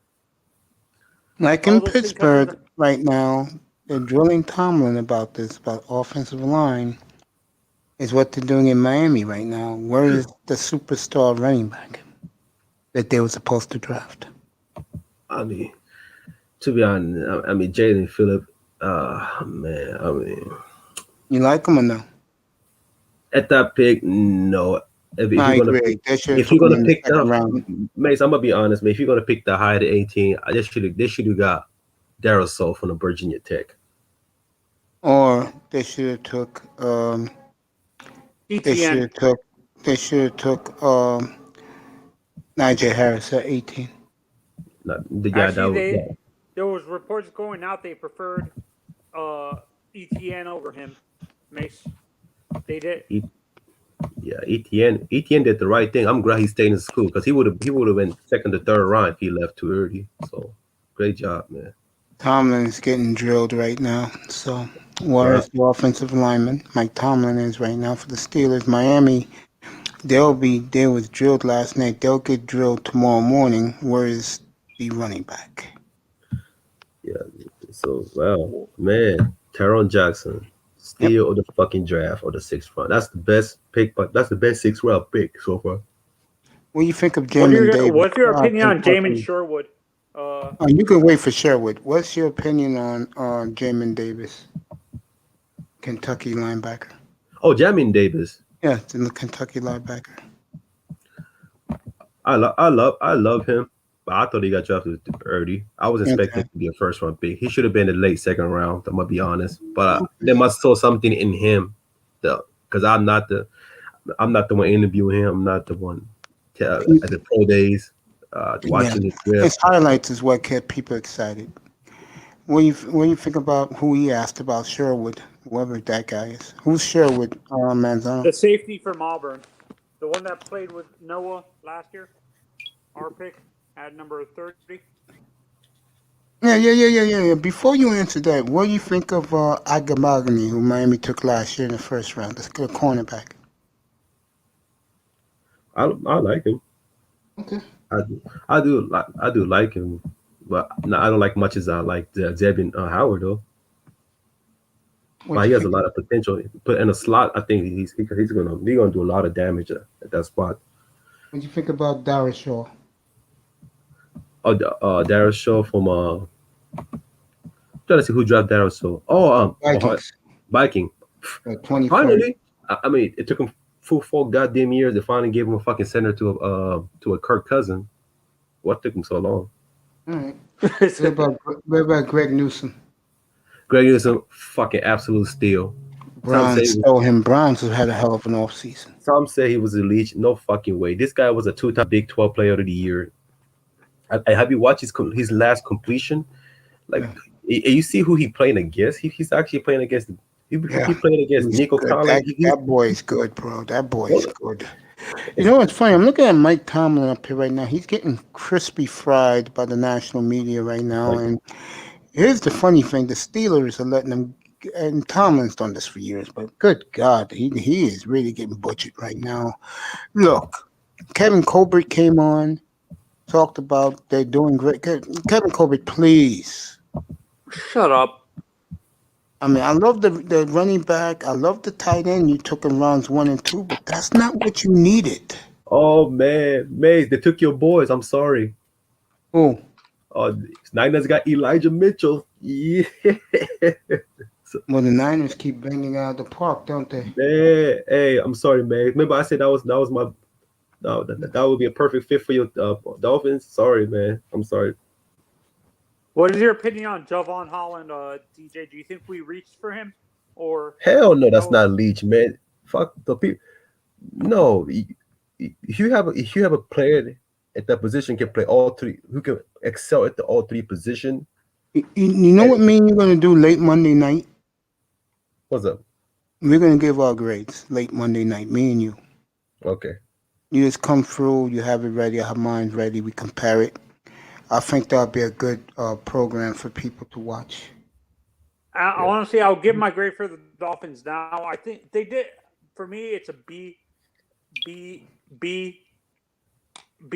Like in Pittsburgh right now, they're drilling Tomlin about this, about offensive line, is what they're doing in Miami right now. Where is the superstar running back that they were supposed to draft? I mean, to be honest, Jalen Phillips, man, you like him or no? At that pick, no. If you're gonna pick the Mace, I'm gonna be honest, man. If you're gonna pick the high to 18, they should have got Darryl Soul from the Virginia Tech. Or they should have took they should have took Najee Harris at 18. There was reports going out they preferred ETN over him, Mace. They did. Yeah, ETN did the right thing. I'm glad he stayed in school because he would have been second to third round if he left too early. So great job, man. Tomlin's getting drilled right now. So whereas the offensive lineman, Mike Tomlin, is right now for the Steelers. Miami, they was drilled last night. They'll get drilled tomorrow morning. Where is the running back? Yeah. So man, Teron Jackson. Steal of the fucking draft or the 6th round. That's the best pick, but that's the best 6th round pick so far. What do you think of Jamin Davis? What's your opinion on Jamin Sherwood? You can wait for Sherwood. What's your opinion on Jamin Davis, Kentucky linebacker? Oh, Jamin Davis. Yeah, the Kentucky linebacker. I love him, but I thought he got drafted early. I was expecting Okay. to be a first round pick. He should have been in the late second round. I'm gonna be honest, but they must saw something in him, though, because I'm not the one interviewing him. I'm not the one at the pro days watching his grip. His highlights is what kept people excited. When you think about who he asked about Sherwood, whoever that guy is, who's Sherwood Manzano? The safety from Auburn, the one that played with Noah last year, our pick at number 30. Yeah. Before you answer that, what do you think of Agamagni, who Miami took last year in the first round? That's a good cornerback. I like him. Okay. I do like him, but I don't like much as I like Zebin Howard though. But he has a lot of potential. But in a slot, I think he's gonna do a lot of damage at that spot. What do you think about Darius Shaw? Darius Shaw from trying to see who dropped Darius Shaw. Viking. 24. Finally, I mean, it took him four goddamn years. They finally gave him a fucking center to a Kirk Cousin. What took him so long? All right. What about Greg Newsom? Greg Newsom, fucking absolute steal. Browns stole him. Browns have had a hell of an offseason. Some say he was elite. No fucking way. This guy was a 2-time Big 12 Player of the Year. Have you watched his last completion? You see who he playing against? He's actually playing against. He playing against Nico Collins. That boy is good, bro. That boy is good. You know what's funny? I'm looking at Mike Tomlin up here right now. He's getting crispy fried by the national media right now. And here's the funny thing: the Steelers are letting him. And Tomlin's done this for years, but good God, he is really getting butchered right now. Look, Kevin Colbert came on, talked about they're doing great. Kevin Colbert, please. Shut up. I mean, I love the running back. I love the tight end you took in rounds 1 and 2, but that's not what you needed. Oh, man. Maze, they took your boys. I'm sorry. Who? Niners got Elijah Mitchell. Yeah. Well, the Niners keep banging out of the park, don't they? Man, hey, I'm sorry, man. Remember I said that was my that would be a perfect fit for your Dolphins. Sorry, man. I'm sorry. What is your opinion on Javon Holland, DJ? Do you think we reached for him, or hell no? That's not Leach, man. Fuck the people. No, if you have a player at that position can play all three, who can excel at all three positions. You know what me and you're gonna do late Monday night? What's up? We're gonna give our grades late Monday night. Me and you. Okay. You just come through. You have it ready. I have mine ready. We compare it. I think that'll be a good program for people to watch. Honestly, I'll give my grade for the Dolphins now. I think they did. For me, it's a B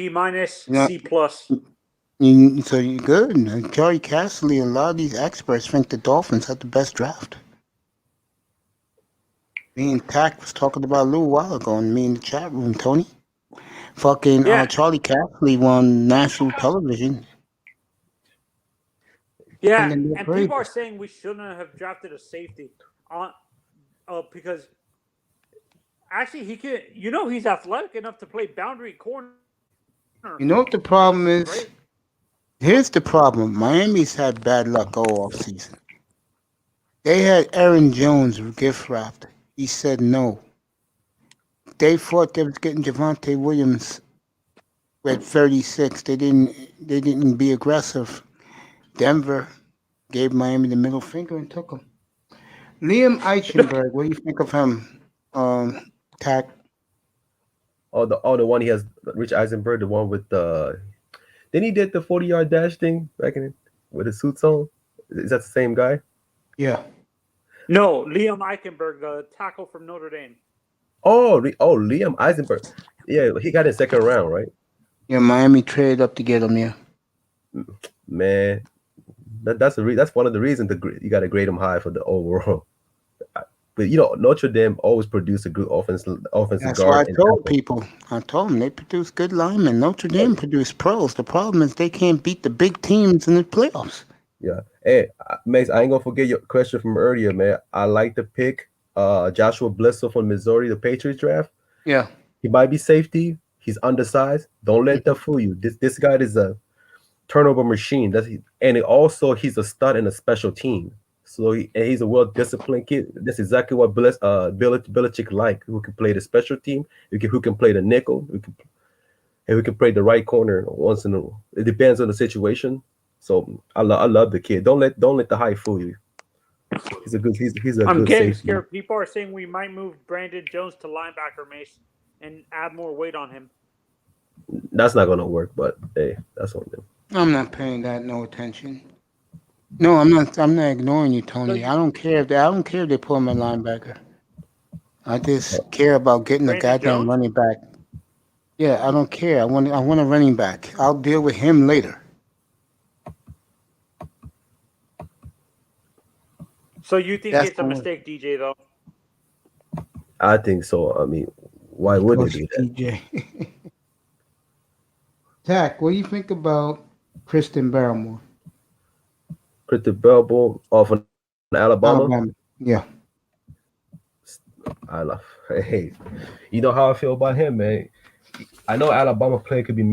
minus, C plus. So you're good. Charlie Castley, a lot of these experts think the Dolphins had the best draft. Me and Tack was talking about a little while ago, and me in the chat room, Tony. Fucking Charlie Castley won national television. Yeah, and people are saying we shouldn't have drafted a safety because actually he can. He's athletic enough to play boundary corner. You know what the problem is? Great. Here's the problem. Miami's had bad luck all offseason. They had Aaron Jones gift wrapped. He said no. They thought they was getting Javonte Williams at 36. They didn't be aggressive. Denver gave Miami the middle finger and took him. Liam Eichenberg, what do you think of him? Tack. The one he has, Rich Eisenberg, the one with then he did the 40-yard dash thing back in with his suits on. Is that the same guy? Yeah. No, Liam Eichenberg, the tackle from Notre Dame. Liam Eisenberg. Yeah, he got in second round, right? Yeah, Miami traded up to get him. Yeah. Man, that's one of the reasons you got to grade him high for the overall. But Notre Dame always produced a good offensive That's guard. That's why I told people. I told them they produce good linemen. Notre Dame produced pros. The problem is they can't beat the big teams in the playoffs. Yeah. Hey, Mace, I ain't gonna forget your question from earlier, man. I like the pick. Joshua Blissell from Missouri, the Patriots draft. Yeah. He might be safety. He's undersized. Don't let that fool you. This guy is a turnover machine. He's a stud in a special team. So he's a well-disciplined kid. That's exactly what Belichick like. Who can play the special team? Who can play the nickel? Who can play the right corner once in a. It depends on the situation. So I love the kid. Don't let the hype fool you. He's a good getting safety. scared. People are saying we might move Brandon Jones to linebacker, Mace, and add more weight on him. That's not gonna work, but hey, that's on them. I'm not paying that no attention. No, I'm not ignoring you, Tony. I don't care if they put him at linebacker. I just care about getting the goddamn running back. Yeah, I don't care. I want a running back. I'll deal with him later. So you think it's a mistake, DJ, though? I think so. I mean, why would they do that? DJ. Zach, what do you think about Kristen Barrymore? Kristen Barrymore off of Alabama? Yeah. I love. Hey, you know how I feel about him, man. I know Alabama play could be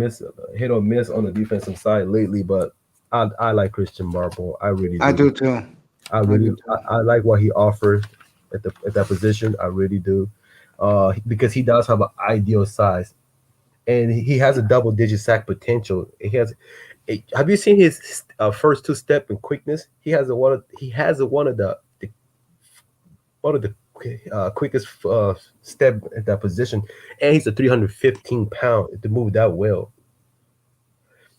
hit or miss on the defensive side lately, but I like Christian Barrymore. I really do. I do too. I like what he offers at that position. I really do, because he does have an ideal size, and he has a double-digit sack potential. Have you seen his first two step and quickness? He has one of the quickest step at that position, and he's a 315 pound to move that well.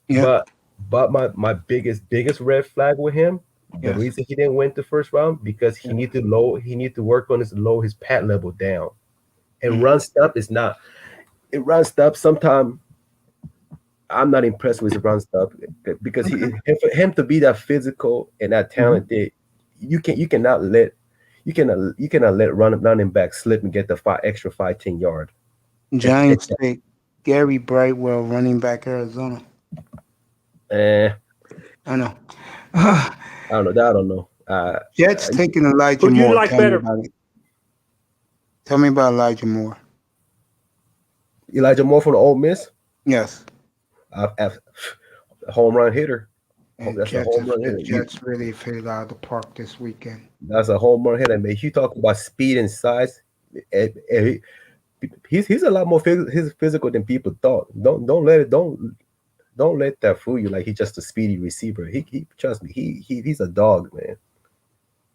Yeah. But my biggest red flag with him, the reason he didn't win the first round, because he need to work on his pad level down, and run stop is not. It run stop sometimes. I'm not impressed with his run stop, because for him to be that physical and that talented, you cannot let running back slip and get the 5-10 yard. Giants take Gary Brightwell, running back, Arizona. I know. I don't know. Jets taking Elijah Moore. Who do you like better? Tell me about Elijah Moore. Elijah Moore from the Ole Miss? Yes. Home run hitter. Jets really figured out of the park this weekend. That's a home run hitter, man. You talk about speed and size. He's a lot more physical than people thought. Don't let that fool you. Like he's just a speedy receiver. He trust me. He's a dog, man.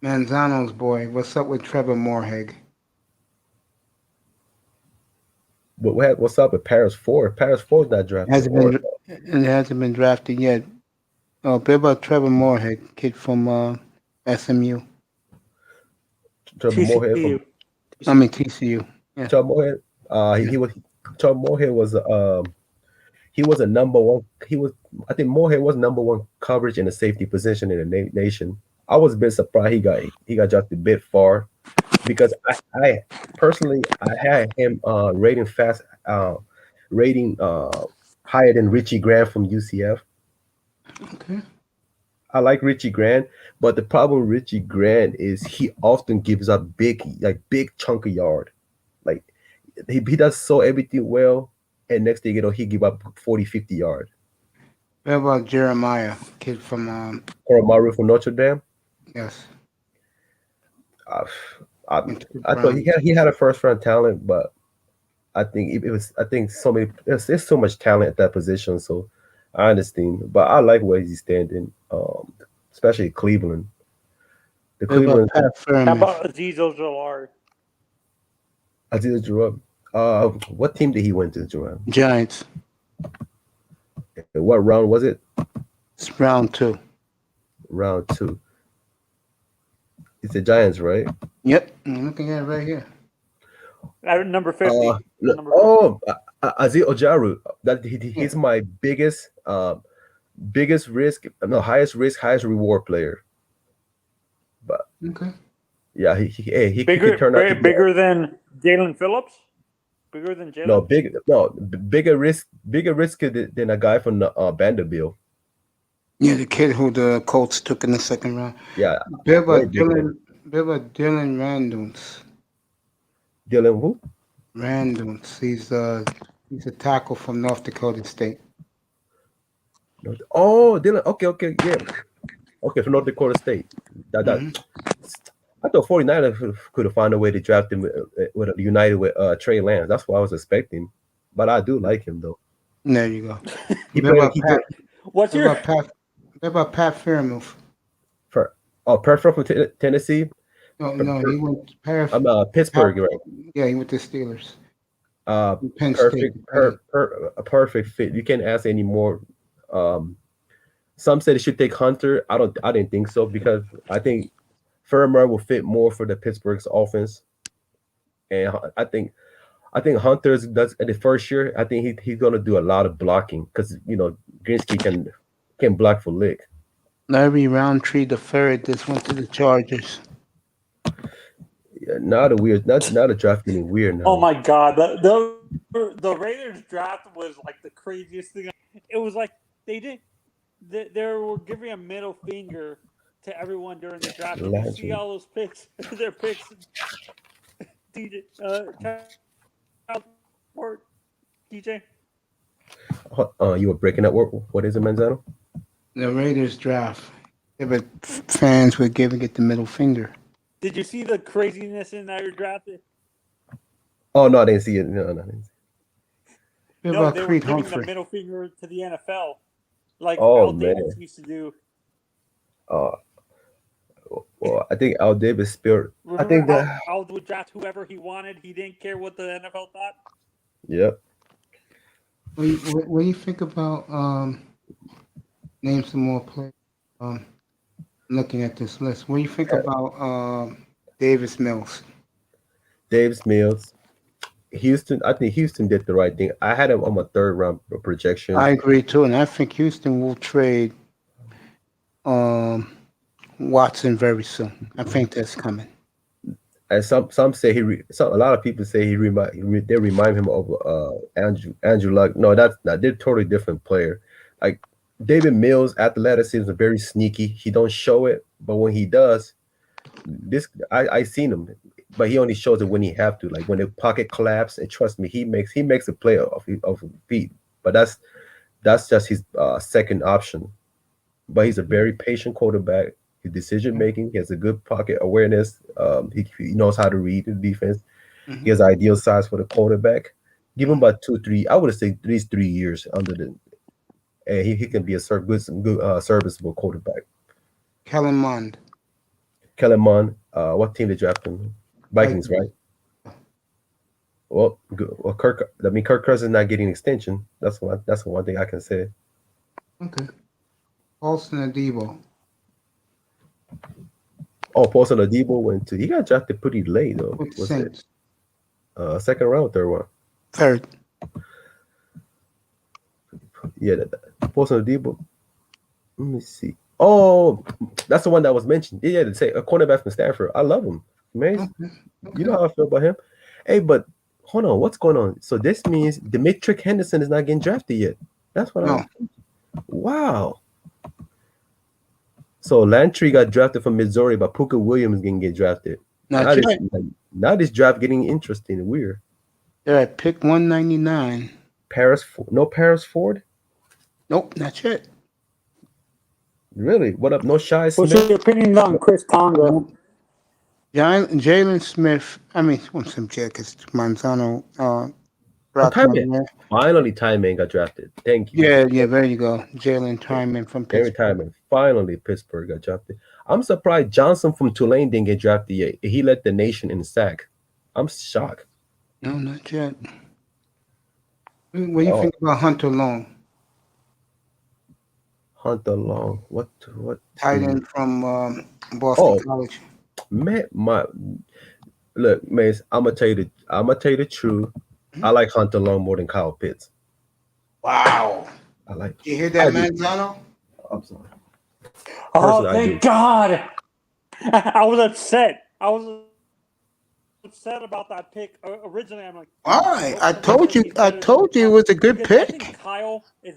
Manzano's boy. What's up with Trevor Moorhead? What's up with Paris 4? Paris 4 is not drafted. It hasn't been drafted yet. Oh, bit about Trevor Moorhead, kid from SMU. Trevor Moorhead TCU. Yeah. Trevor Moorhead. Trevor Moorhead was he was a number one. I think Moorhead was number one coverage in the safety position in the nation. I was a bit surprised he got drafted a bit far, because I personally had him rating higher than Richie Grant from UCF. Okay. I like Richie Grant, but the problem with Richie Grant is he often gives up big chunk of yard. Like he does everything well, and next thing you know, he give up 40, 50 yard. What about Jeremiah, kid from Koromaru from Notre Dame? Yes. I thought he had a first round talent, but I think there's so much talent at that position, so I understand. But I like where he's standing, especially Cleveland. How about Azeez Ojulari? Azeez Ojulari. What team did he went to, Jerome? Giants. What round was it? It's round 2. Round 2. It's the Giants, right? Yep, I'm looking at it right here. At number 50. Azeez Ojulari. He's my biggest risk, highest risk, highest reward player. But okay, yeah, he bigger, turn out bigger than Jalen Phillips. Bigger than Jalen. Bigger risk than a guy from Vanderbilt. Yeah, the kid who the Colts took in the second round. Yeah. Dylan Randles. Dylan who? Randall. He's a tackle from North Dakota State. Oh, Dylan. Okay, yeah. Okay, from North Dakota State. I thought 49ers could have found a way to draft him with united with Trey Lance. That's what I was expecting. But I do like him though. There you go. He What played. about Pat? What's What your about Pat? What about Pat Fairmouth? Pat from Tennessee. No, he went to Pittsburgh, right? Yeah, he went to Steelers. Penn Perfect, State. a perfect fit. You can't ask any more. Some said it should take Hunter. I didn't think so because I think Firmer will fit more for the Pittsburgh's offense, and I think Hunter's does at the first year. I think he's gonna do a lot of blocking because Grinsky can block for lick. Larry Roundtree the third just went to the Chargers. Yeah, now the draft getting weird now. Oh my God, the Raiders draft was like the craziest thing. It was like they were giving a middle finger to everyone during the draft. Did you see all those picks? Their picks. DJ, DJ. You were breaking up. What is it, Manzano? The Raiders draft. But fans were giving it the middle finger. Did you see the craziness in that you drafted? Oh no, I didn't see it. No, I didn't see it. No, they were giving the middle finger to the NFL, like Al Davis used to do. Well, I think Al Davis spirit. Remember I think that Al would draft whoever he wanted. He didn't care what the NFL thought. Yep. What do you think about name some more players? Looking at this list, what do you think about Davis Mills? Davis Mills, Houston. I think Houston did the right thing. I had him on my third round projection. I agree too, and I think Houston will trade Watson very soon. I think that's coming. And some say a lot of people say they remind him of Andrew Luck. No, that's not. They're totally different player. Like David Mills, athleticism is very sneaky. He don't show it, but when he does, I seen him, but he only shows it when he have to. Like when the pocket collapse, and trust me, he makes a play off feet. But that's just his second option. But he's a very patient quarterback. His decision making, he has a good pocket awareness. He knows how to read the defense. He has ideal size for the quarterback. Give him about 2-3. I would say at least 3 years under the. And he can be a good serviceable quarterback. Kellen Mond. What team did you draft him? Vikings, right? Well, good. Well, Kirk Cousins not getting extension. That's one thing I can say. Okay. Paulson Adebo. Oh, Paulson Adebo he got drafted pretty late though. Was it second round, third round? Third. Yeah, Paulson Adebo. Let me see. Oh, that's the one that was mentioned. Yeah, they say a cornerback from Stanford. I love him. Amazing. Okay. You know how I feel about him. Hey, but hold on, what's going on? So this means Demetric Henderson is not getting drafted yet. That's what I'm thinking. Wow. So Lantry got drafted from Missouri, but Puka Williams can get drafted. Now this draft getting interesting and weird. They're at pick 199. Paris Ford? Nope, not yet. Really? What up? No Shy Smith? What's your opinion on Chris Tonga? Jalen Smith. I mean, some J because Manzano. Finally, Tyman got drafted. Thank you. Yeah, there you go. Jalen Tyman from Pittsburgh. Finally, Pittsburgh got drafted. I'm surprised Johnson from Tulane didn't get drafted yet. He led the nation in sack. I'm shocked. No, not yet. What do you think about Hunter Long? What? Tight end from Boston College. Man, look, Mace. I'm gonna tell you the truth. I like Hunter Long more than Kyle Pitts. Wow. You hear that, Manzano? I'm sorry. Oh, thank God. I was upset. About that pick. Originally, I'm like, all right. I told you it was a good pick. Kyle is.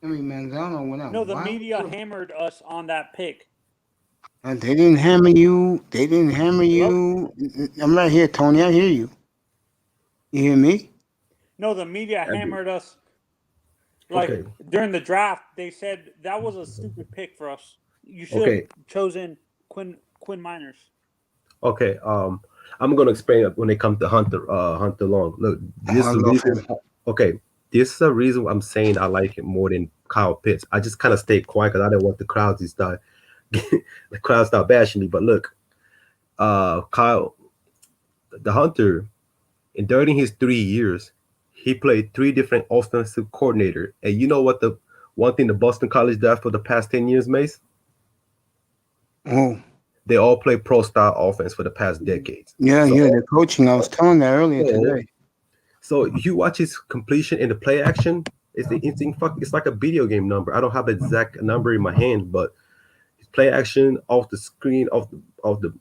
I mean, Manzano went out. No, the media hammered us on that pick. And they didn't hammer you. They didn't hammer Hello? you. I'm right here, Tony. I hear you. You hear me? No, the media I do. hammered us. Like Okay. during the draft, they said that was a stupid pick for us. You should have Okay. chosen Quinn Miners. Okay. I'm gonna explain it when it comes to Hunter Long. Look, this I is the love reason. him. Okay, this is the reason I'm saying I like him more than Kyle Pitts. I just kind of stayed quiet because I didn't want the crowd to start the crowd start bashing me. But look, Kyle, the Hunter, during his 3 years, he played 3 different offensive coordinator. And you know what the one thing the Boston College does for the past 10 years, Mace? Oh. They all play pro style offense for the past decades. Yeah, So, the coaching. I was telling that earlier today. So you watch his completion in the play action. It's like a video game number. I don't have the exact number in my hand, but his play action off the screen, off the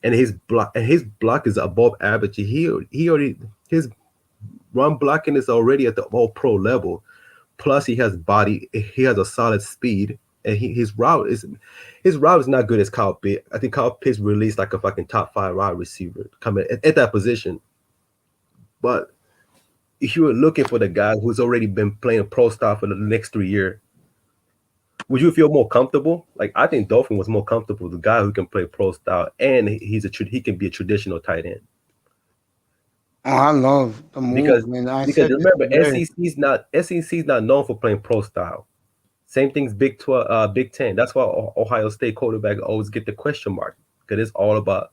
and his block is above average. He already his run blocking is already at the all pro level. Plus he has body. He has a solid speed, and his route is not good as Kyle Pitts. I think Kyle Pitts released like a fucking top 5 wide receiver coming at that position. But if you were looking for the guy who's already been playing pro style for the next 3 years, would you feel more comfortable? Like I think Dolphin was more comfortable, the guy who can play pro style and he can be a traditional tight end. Oh, I love the move. Because remember, today. SEC's not known for playing pro style. Same thing's Big 12, Big 10. That's why Ohio State quarterback always get the question mark because it's all about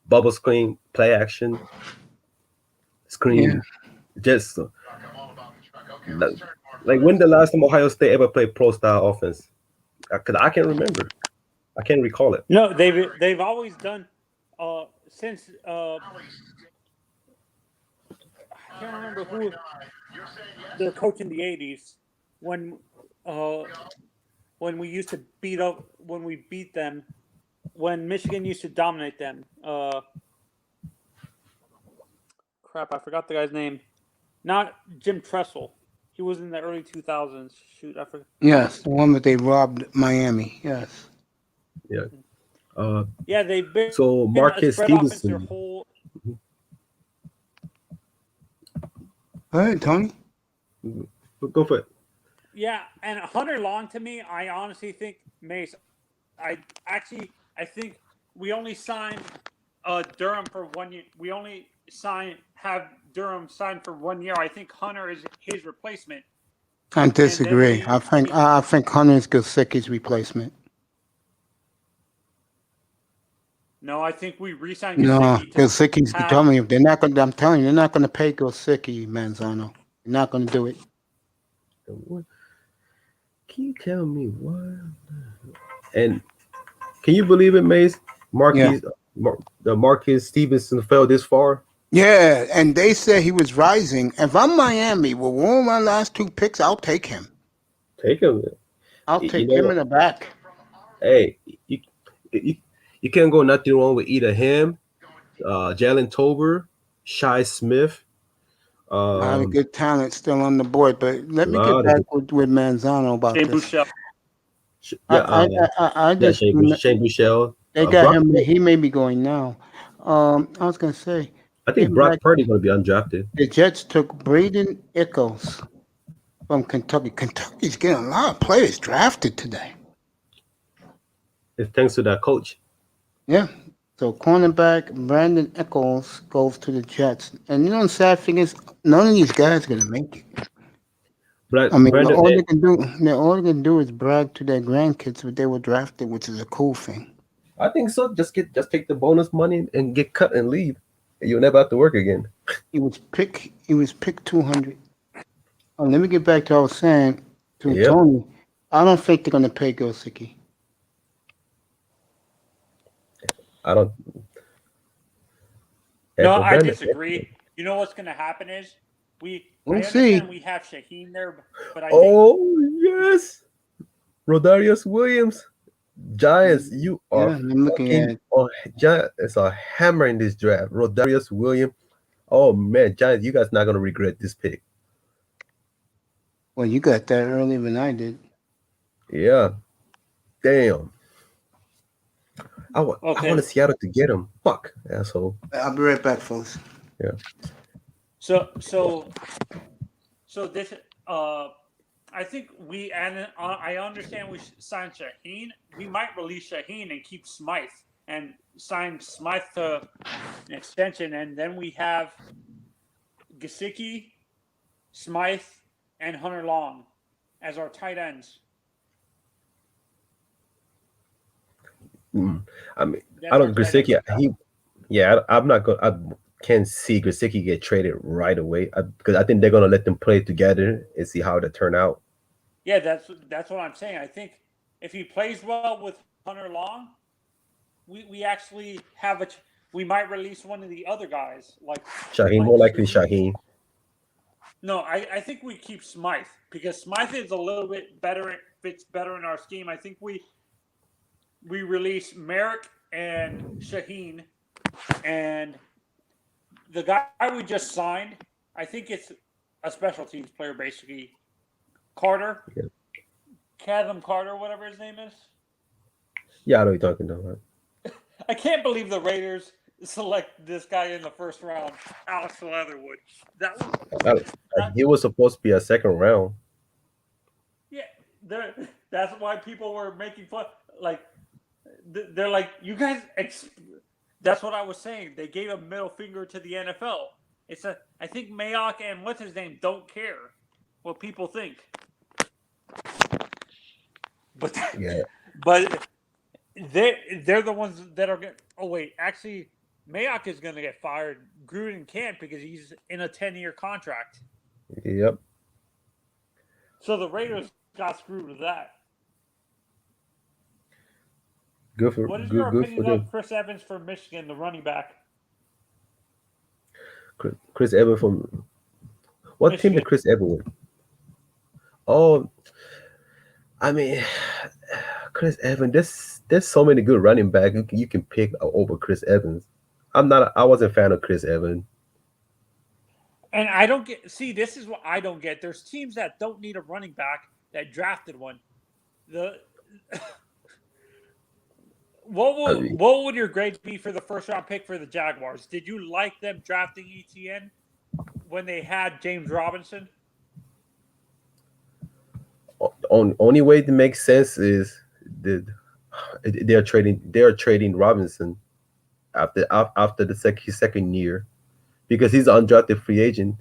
bubble screen, play action, screen. Yeah. Just like when the last time Ohio State ever played pro style offense? Because I can't remember. I can't recall it. No, they've always done since I can't remember who their coach in the 80s when we used to beat them when Michigan used to dominate them. Crap, I forgot the guy's name. Not Jim Tressel. He was in the early 2000s. Shoot, I forgot. Yes, the one that they robbed Miami. Yes. Yeah. Yeah, they've been so Marcus Stevenson. Go ahead, Tony. Go for it. Yeah, and Hunter Long to me, I honestly think Mace. I think we only signed Durham for 1 year. We only have Durham signed for 1 year. I think Hunter is his replacement. I disagree. I think Hunter is Gesicki's replacement. No, I think we re-signed No, Gesicki. Gesicki's telling you they're not going. I'm telling you, they're not going to pay Gesicki, Manzano. They're not going to do it. Can you tell me why? And can you believe it, Mace? Marcus Stevenson fell this far. Yeah, and they said he was rising. If I'm Miami, with all my last 2 picks, I'll take him. Take him. I'll take him in the back. Hey, you can't go nothing wrong with either him, Jalen Tober, Shai Smith. A lot of good talent still on the board, but let me get back with Manzano about this. Shane Buechele. They got him. He may be going now. I was going to say. I think Brock Purdy's going to be undrafted. The Jets took Braden Eccles from Kentucky. Kentucky's getting a lot of players drafted today. It's thanks to that coach. Yeah. So cornerback Brandon Eccles goes to the Jets. And you know the sad thing is none of these guys are going to make it. All they can do is brag to their grandkids that they were drafted, which is a cool thing. I think so. Just take the bonus money and get cut and leave. You'll never have to work again. He was picked 200. Let me get back to what I was saying to Tony. I don't think they're going to pay Gesicki. I don't. No, I disagree. You know what's going to happen is we'll see. We have Shaheen there, but I think yes, Rodarius Williams. Giants, you are looking at Giants. It's a hammer in this draft. Rodarius Williams. Oh man, Giants, you guys not gonna regret this pick. Well, you got that earlier than I did. Yeah. Damn. I want Seattle to get him. Fuck, asshole. I'll be right back, folks. Yeah. So this I think I understand we signed Shaheen. We might release Shaheen and keep Smythe and sign Smythe to an extension, and then we have Gesicki, Smythe, and Hunter Long as our tight ends. I mean, I don't Gesicki. I'm not going. I can't see Gesicki get traded right away because I think they're going to let them play together and see how they turn out. Yeah, that's what I'm saying. I think if he plays well with Hunter Long, we actually have we might release one of the other guys like Shaheen. More likely Shaheen. No, I think we keep Smythe because Smythe is a little bit better. Fits better in our scheme. I think we release Merrick and Shaheen, and the guy we just signed, I think it's a special teams player, basically. Carter, Chasm Carter, whatever his name is. Yeah, I know what you're talking about. Right? I can't believe the Raiders select this guy in the first round, Alex Leatherwood. He was supposed to be a second round. Yeah, that's why people were making fun. Like, they're like, you guys. That's what I was saying. They gave a middle finger to the NFL. I think Mayock and what's his name don't care what people think. But they're the ones that are going. Oh wait, actually, Mayock is going to get fired. Gruden can't because he's in a 10-year contract. Yep. So the Raiders got screwed with that. What is your opinion of Chris Evans for Michigan, the running back? Chris Evans from what Michigan. Team did Chris Evans win? Oh, I mean, Chris Evans. There's so many good running backs you can pick over Chris Evans. I wasn't a fan of Chris Evans. And I don't get. See, this is what I don't get. There's teams that don't need a running back that drafted one. What would your grade be for the first round pick for the Jaguars? Did you like them drafting ETN when they had James Robinson? Only way to make sense is they're trading Robinson after his second year because he's an undrafted free agent.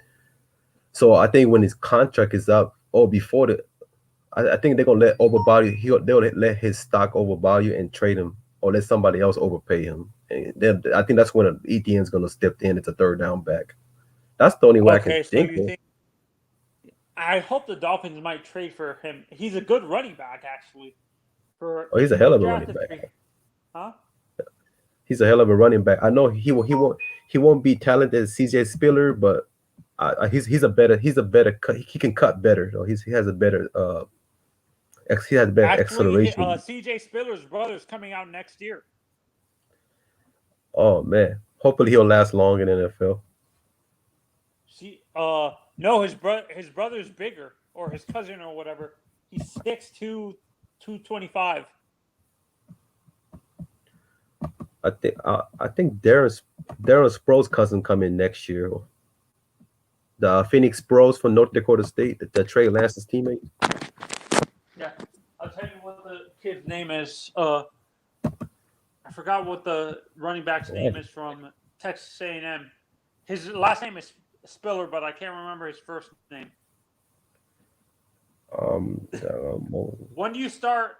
So I think when his contract is up I think they're gonna let overvalue. They'll let his stock overvalue and trade him, or let somebody else overpay him. And I think that's when ETN's gonna step in. It's a third down back. That's the only way I can think. I hope the Dolphins might trade for him. He's a good running back, actually. He's a hell of a running back. Huh? He's a hell of a running back. I know he won't be talented as CJ Spiller, but he's a better cut. He can cut better. Though. He has a better acceleration. CJ Spiller's brother's coming out next year. Oh man! Hopefully he'll last long in the NFL. No, his brother's bigger, or his cousin, or whatever. He's 6'2", 225. I think Darren Sproles' cousin coming next year. The Phoenix Sproles from North Dakota State, the Trey Lance's teammate. Yeah, I'll tell you what the kid's name is. I forgot what the running back's name is from Texas A&M. His last name is Spiller, but I can't remember his first name. When do you start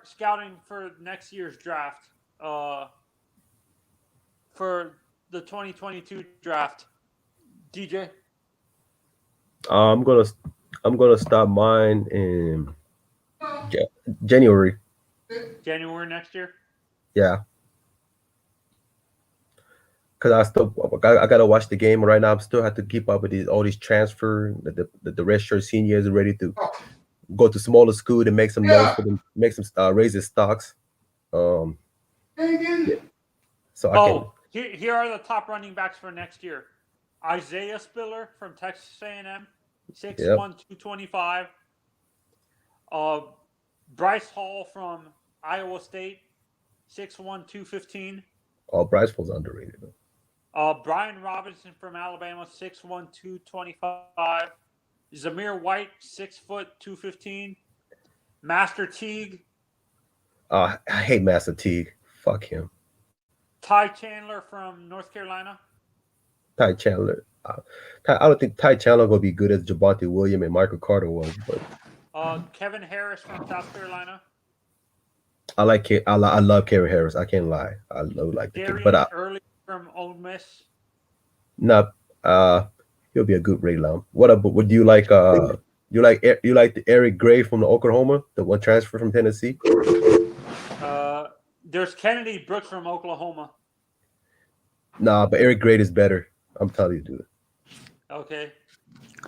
scouting for next year's draft? For the 2022 draft, DJ? I'm gonna start mine in January. January next year? Yeah. Because I gotta watch the game right now. I still have to keep up with all these transfer. The redshirt seniors are ready to go to smaller school to make some noise for them, make some raise their stocks. So here are the top running backs for next year: Isaiah Spiller from Texas A&M, 6'1", 225. Bryce Hall from Iowa State, 6'1", 215. Oh, Bryce was underrated. Brian Robinson from Alabama, 6'1", 225. Zamir White, 6 foot, 215. Master Teague. I hate Master Teague. Fuck him. Ty Chandler from North Carolina. Ty Chandler. I don't think Ty Chandler gonna be good as Javonte Williams and Michael Carter was, but Kevin Harris from South Carolina. I love Kevin Harris. I can't lie. I love the kid, but Early from Ole Miss. He'll be a good Ray Lamb. What do you like? You like the Eric Gray from the Oklahoma, the one transfer from Tennessee? There's Kennedy Brooks from Oklahoma. Nah, but Eric Gray is better. I'm telling you, dude. Okay.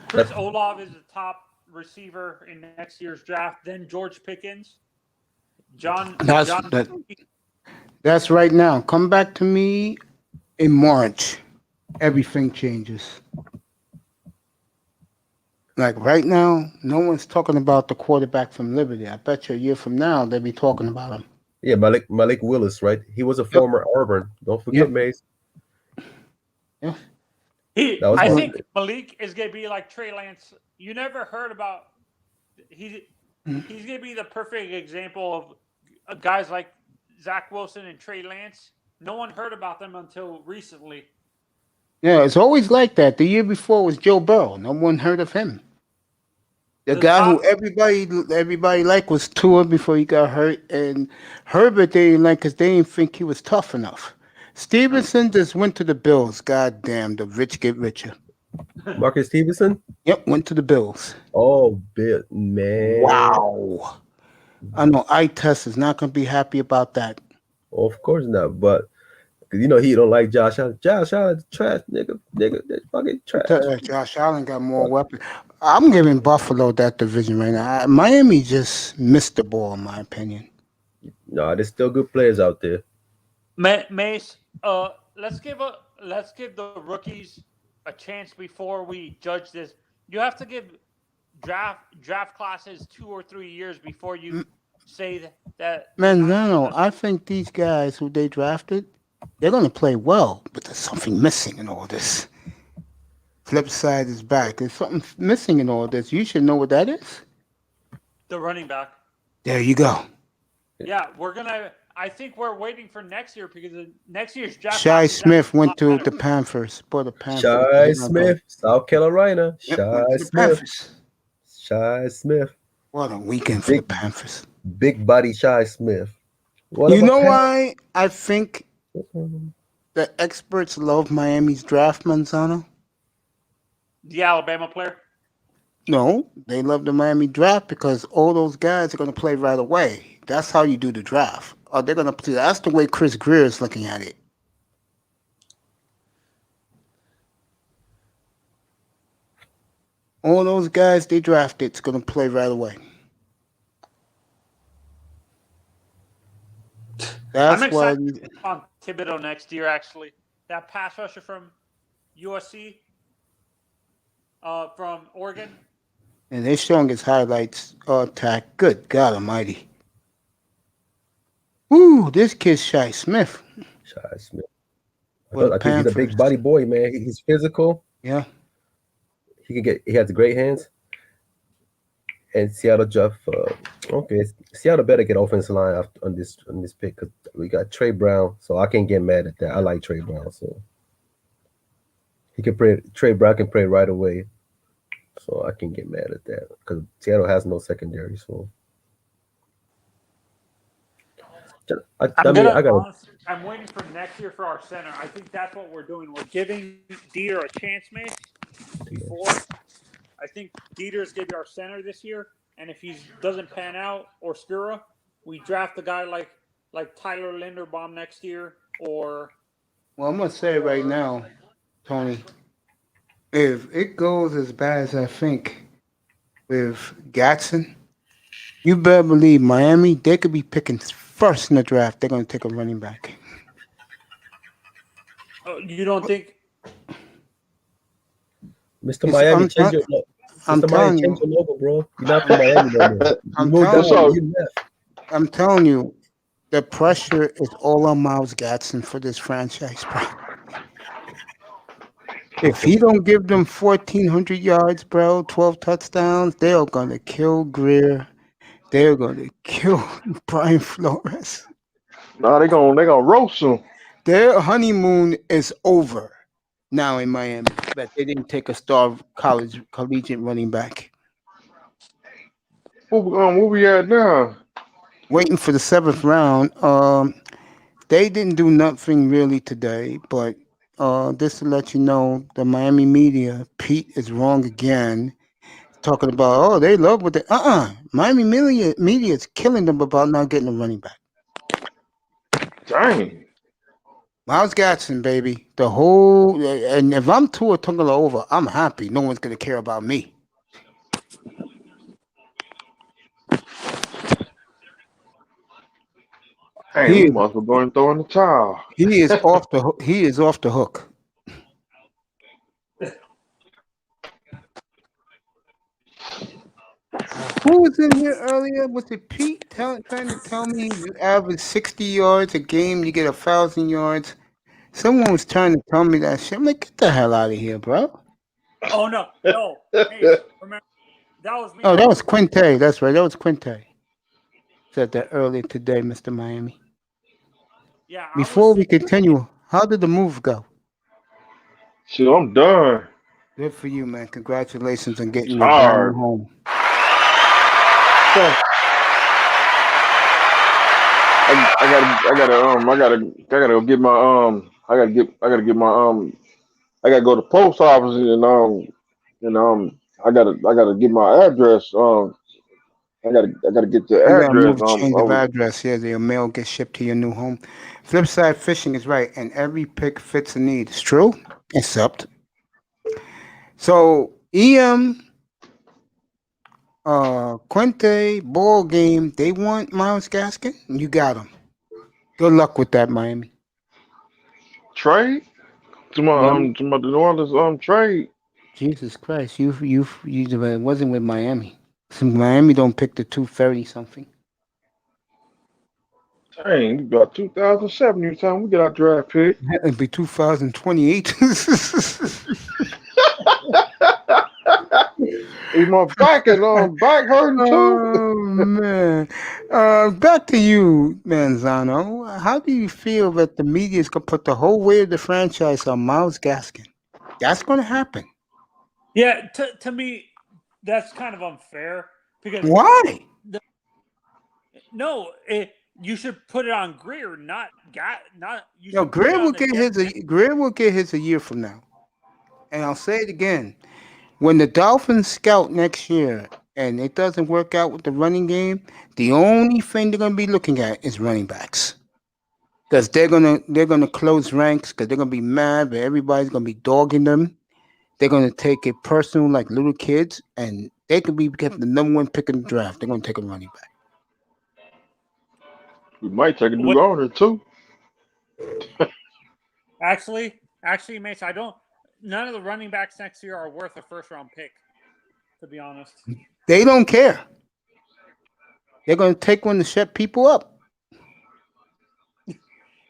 Chris Olave is the top receiver in next year's draft. Then George Pickens. That's right now. Come back to me in March. Everything changes. Like right now, no one's talking about the quarterback from Liberty. I bet you a year from now they'll be talking about him. Yeah, Malik Willis, right? He was a former Auburn. Don't forget, Mace. Yeah. I think Malik is going to be like Trey Lance. You never heard about. He's going to be the perfect example of guys like Zach Wilson and Trey Lance. No one heard about them until recently. Yeah, it's always like that. The year before was Joe Burrow. No one heard of him. The guy who everybody liked was Tua before he got hurt, and Herbert they didn't like because they didn't think he was tough enough. Stevenson just went to the Bills. God damn, the rich get richer. Marcus Stevenson? Yep, went to the Bills. Oh, man. Wow. I know iTest is not going to be happy about that. Of course not, but he don't like Josh Allen. Josh Allen, trash, nigga, fucking trash. Josh Allen got more weapons. I'm giving Buffalo that division right now. Miami just missed the ball, in my opinion. No, there's still good players out there. Mace, let's give the rookies a chance before we judge this. You have to give draft classes 2 or 3 years before you say that. Manzano, I think these guys who they drafted, they're going to play well, but there's something missing in all this. Flip side is back. There's something missing in all this. You should know what that is. The running back. There you go. Yeah, I think we're waiting for next year because next year's draft. Shai Smith went to the Panthers. Shai Smith, South Carolina. Shai Smith. What a weekend for the Panthers. Big body Shai Smith. You know why I think the experts love Miami's draft, Manzano? The Alabama player? No, they love the Miami draft because all those guys are going to play right away. That's how you do the draft. Or they're going to play. That's the way Chris Greer is looking at it. All those guys they drafted is going to play right away. That's I'm excited on Thibodeau next year, actually. That pass rusher from USC, from Oregon. And they're showing his highlights attack. Good God Almighty. Ooh, this kid's Shai Smith. Shai Smith. I think he's a big body boy, man. He's physical. Yeah. He has great hands. And Seattle Seattle better get offensive line on this pick because we got Trey Brown, so I can't get mad at that. I like Trey Brown, so he can play. Trey Brown can play right away, so I can get mad at that because Seattle has no secondary. So I'm waiting for next year for our center. I think that's what we're doing. We're giving Dieter a chance, mate. Before. I think Dieter's going to be our center this year, and if he doesn't pan out or Skura, we draft a guy like Tyler Linderbaum next year. Or well, I'm going to say right now, Tony, if it goes as bad as I think with Gatson, you better believe Miami, they could be picking first in the draft. They're going to take a running back. You don't think? Mr. Miami, change your logo, bro. You're not from Miami no more. I'm telling you, The pressure is all on Miles Gatson for this franchise, bro. If he don't give them 1,400 yards, bro, 12 touchdowns, they are gonna kill Greer. They're gonna kill Brian Flores. Nah, they gonna roast him. Their honeymoon is over now in Miami. But they didn't take a star collegiate running back. Where we at now? Waiting for the 7th round. They didn't do nothing really today, but just to let you know, the Miami media, Pete is wrong again, talking about they love what they Miami media is killing them about not getting a running back. Dang. Miles Gatson, baby. The whole and if I'm Tua Tagovailoa, I'm happy. No one's gonna care about me. Hey, we must be going to throw in the towel. He is off the hook. He is off the hook. Who was in here earlier? Was it Pete trying to tell me you average 60 yards a game, you get 1,000 yards? Someone was trying to tell me that shit. I'm like, get the hell out of here, bro. Oh no. Hey, remember that was me. Oh, that was Quinte. That's right. That was Quinte. Said that earlier today, Mr. Miami. Yeah. Before we continue, how did the move go? Shit, I'm done. Good for you, man. Congratulations on getting your brand new home. I gotta get my I gotta go to the post office and I gotta get my address. I gotta get the You gotta address. move, change of address. Yeah, your mail gets shipped to your new home. Flipside Fishing is right, and every pick fits a need. It's true, except. So EM, Quinte, ball game. They want Miles Gaskin. You got him. Good luck with that, Miami. Trade to my New Orleans trade. Jesus Christ, you it wasn't with Miami. So Miami don't pick the 230 something. Dang, about 2007. You time we get our draft pick. It'd be 2028. My back is back hurting too. Oh man. Back to you, Manzano. How do you feel that the media is gonna put the whole weight of the franchise on Miles Gaskin? That's gonna happen. Yeah, to me, that's kind of unfair because why? You should put it on Greer, not. Greer will get his a year from now, and I'll say it again. When the Dolphins scout next year and it doesn't work out with the running game, the only thing they're gonna be looking at is running backs, because they're gonna close ranks because they're gonna be mad, but everybody's gonna be dogging them. They're gonna take it personal like little kids, and they could be getting the number one pick in the draft. They're gonna take a running back. We might take a new owner too. Actually, Mace, none of the running backs next year are worth a first-round pick, to be honest. They don't care. They're going to take one to shut people up.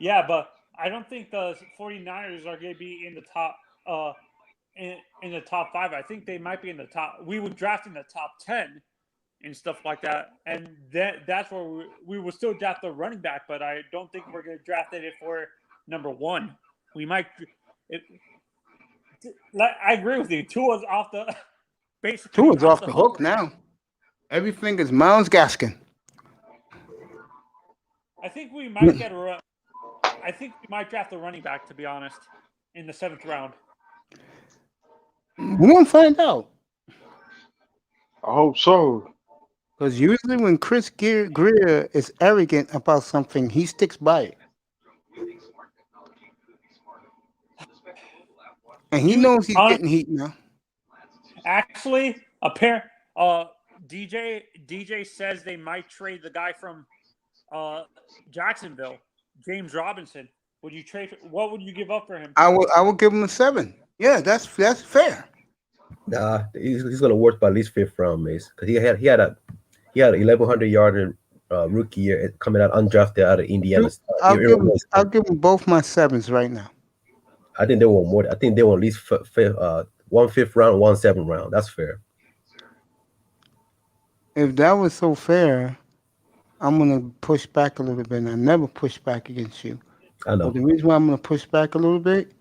Yeah, but I don't think the 49ers are going to be in the top in the top 5. I think they might be in the top. We would draft in the top 10 and stuff like that. And that's where we will still draft the running back, but I don't think we're going to draft it for number 1. We might I agree with you. Tua's off the basically. Tua's off the hook now. Everything is Miles Gaskin. I think we might draft a running back, to be honest, in the 7th round. We won't find out. I hope so. Because usually when Chris Greer is arrogant about something, he sticks by it. And he knows he's getting heat now. Actually, DJ says they might trade the guy from Jacksonville, James Robinson. Would you trade? What would you give up for him? I will give him a 7. Yeah, that's fair. Nah, he's gonna work by at least 5th round, Mace, because he had 1,100 yard rookie year, coming out undrafted out of Indiana. I'll give them both my 7s right now. I think they want more. I think they want at least 1 5th round, 1 7th round. That's fair. If that was so fair, I'm gonna push back a little bit. And I never push back against you. I know. But the reason why I'm gonna push back a little bit,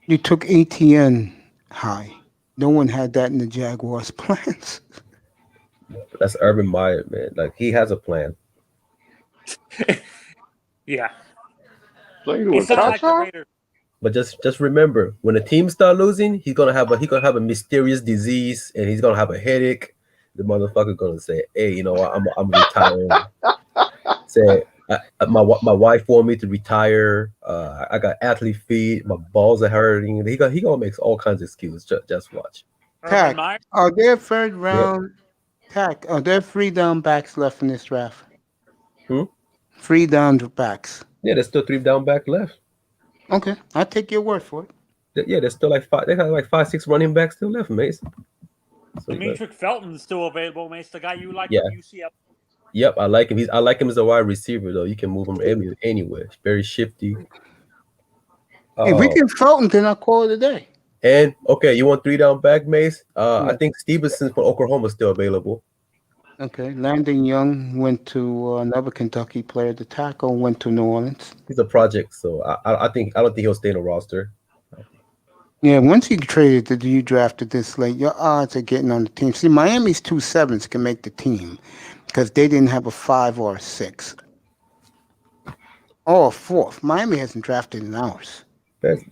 you took ATN high. No one had that in the Jaguars' plans. That's Urban Meyer, man. Like, he has a plan. Yeah. It's not like the Raiders. But just remember, when the team start losing, he's gonna have a mysterious disease, and he's gonna have a headache. The motherfucker gonna say, "Hey, you know what? I'm retiring." Say, my wife want me to retire. I got athlete feet. My balls are hurting. He gonna make all kinds of excuses. Just watch. Tack, are there third round? Tack, are there 3 down backs left in this draft? 3 down backs. Yeah, there's still 3 down back left. Okay, I'll take your word for it. Yeah, there's still like 5. They got like 5, 6 running backs still left, Mace. So, Demetric Felton's still available, Mace. The guy you like Yeah. from UCF. Yep, I like him. I like him as a wide receiver, though. You can move him anywhere. Very shifty. If we get Felton, then I'll call it a day. And okay, you want 3 down back, Mace? I think Stevenson from Oklahoma is still available. Okay, Landon Young went to another Kentucky player. The tackle went to New Orleans. He's a project, so I don't think he'll stay in the roster. Yeah, once you drafted this late, your odds of getting on the team. See, Miami's 2 7s can make the team because they didn't have a 5 or a 6 or a 4th. Miami hasn't drafted in ours. Bears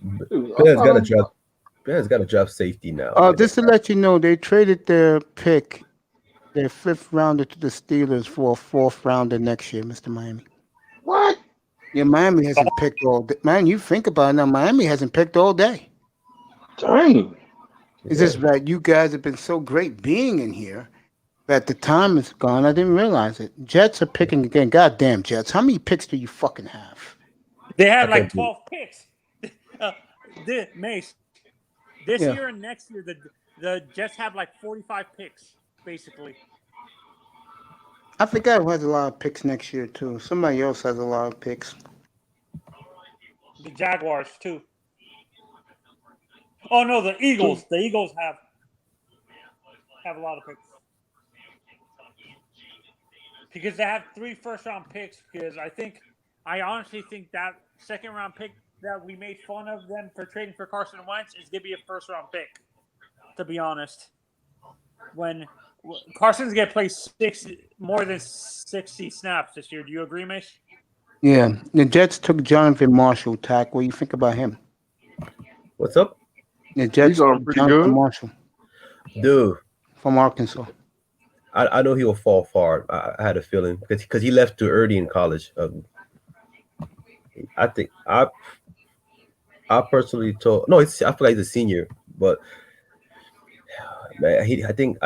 got to draft safety now. Just to let you know, they traded their pick, their 5th rounder, to the Steelers for a 4th rounder next year, Mr. Miami. What? Yeah, Miami hasn't picked all day. Man, you think about it now, Miami hasn't picked all day. Dang. It's just that you guys have been so great being in here that the time is gone. I didn't realize it. Jets are picking again. Goddamn Jets. How many picks do you fucking have? They have like 12 picks. Mace, this Yeah. year and next year, the Jets have like 45 picks, basically. I forgot who has a lot of picks next year, too. Somebody else has a lot of picks. The Jaguars, too. Oh, no, the Eagles. The Eagles have a lot of picks. Because they have 3 first-round picks. Because I honestly think that second-round pick that we made fun of them for trading for Carson Wentz is going to be a first-round pick, to be honest. When Carson's going to play more than 60 snaps this year. Do you agree, Mace? Yeah. The Jets took Jonathan Marshall, Tack. What do you think about him? What's up? The Jets took Jonathan Marshall. Dude. From Arkansas. I know he'll fall far. I had a feeling because he left too early in college. I think I personally told I feel like he's a senior, but man, I think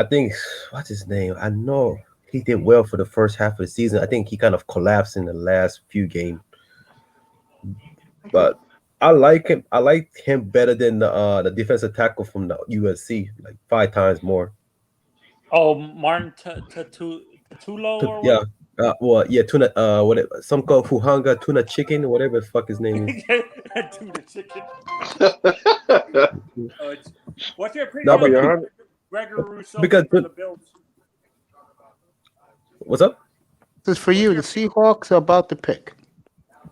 what's his name? I know he did well for the first half of the season. I think he kind of collapsed in the last few games, but I like him. I like him better than the defensive tackle from the USC, like 5 times more. Oh, Martin Tulo or yeah. Tuna. Some call Fuhanga tuna chicken, whatever the fuck his name is. Tuna chicken. What's your opinion on Gregory Rousseau because for the Bills? What's up? This is for you. The Seahawks are about to pick.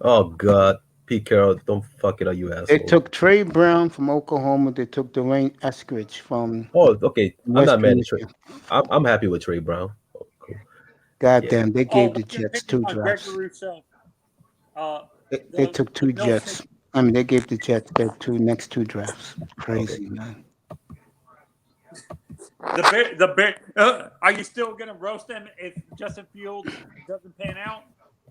Oh God, Pete Carroll, don't fuck it up, you asshole. They took Trey Brown from Oklahoma. They took Dwayne Eskridge from. Oh, okay. I'm West not mad at Virginia. Trey. I'm happy with Trey Brown. Oh, cool. Goddamn, they gave the Jets 2 drafts. They took 2 Jets. I mean, they gave the Jets their next 2 drafts. Crazy, man. The Bear. Are you still gonna roast them if Justin Fields doesn't pan out?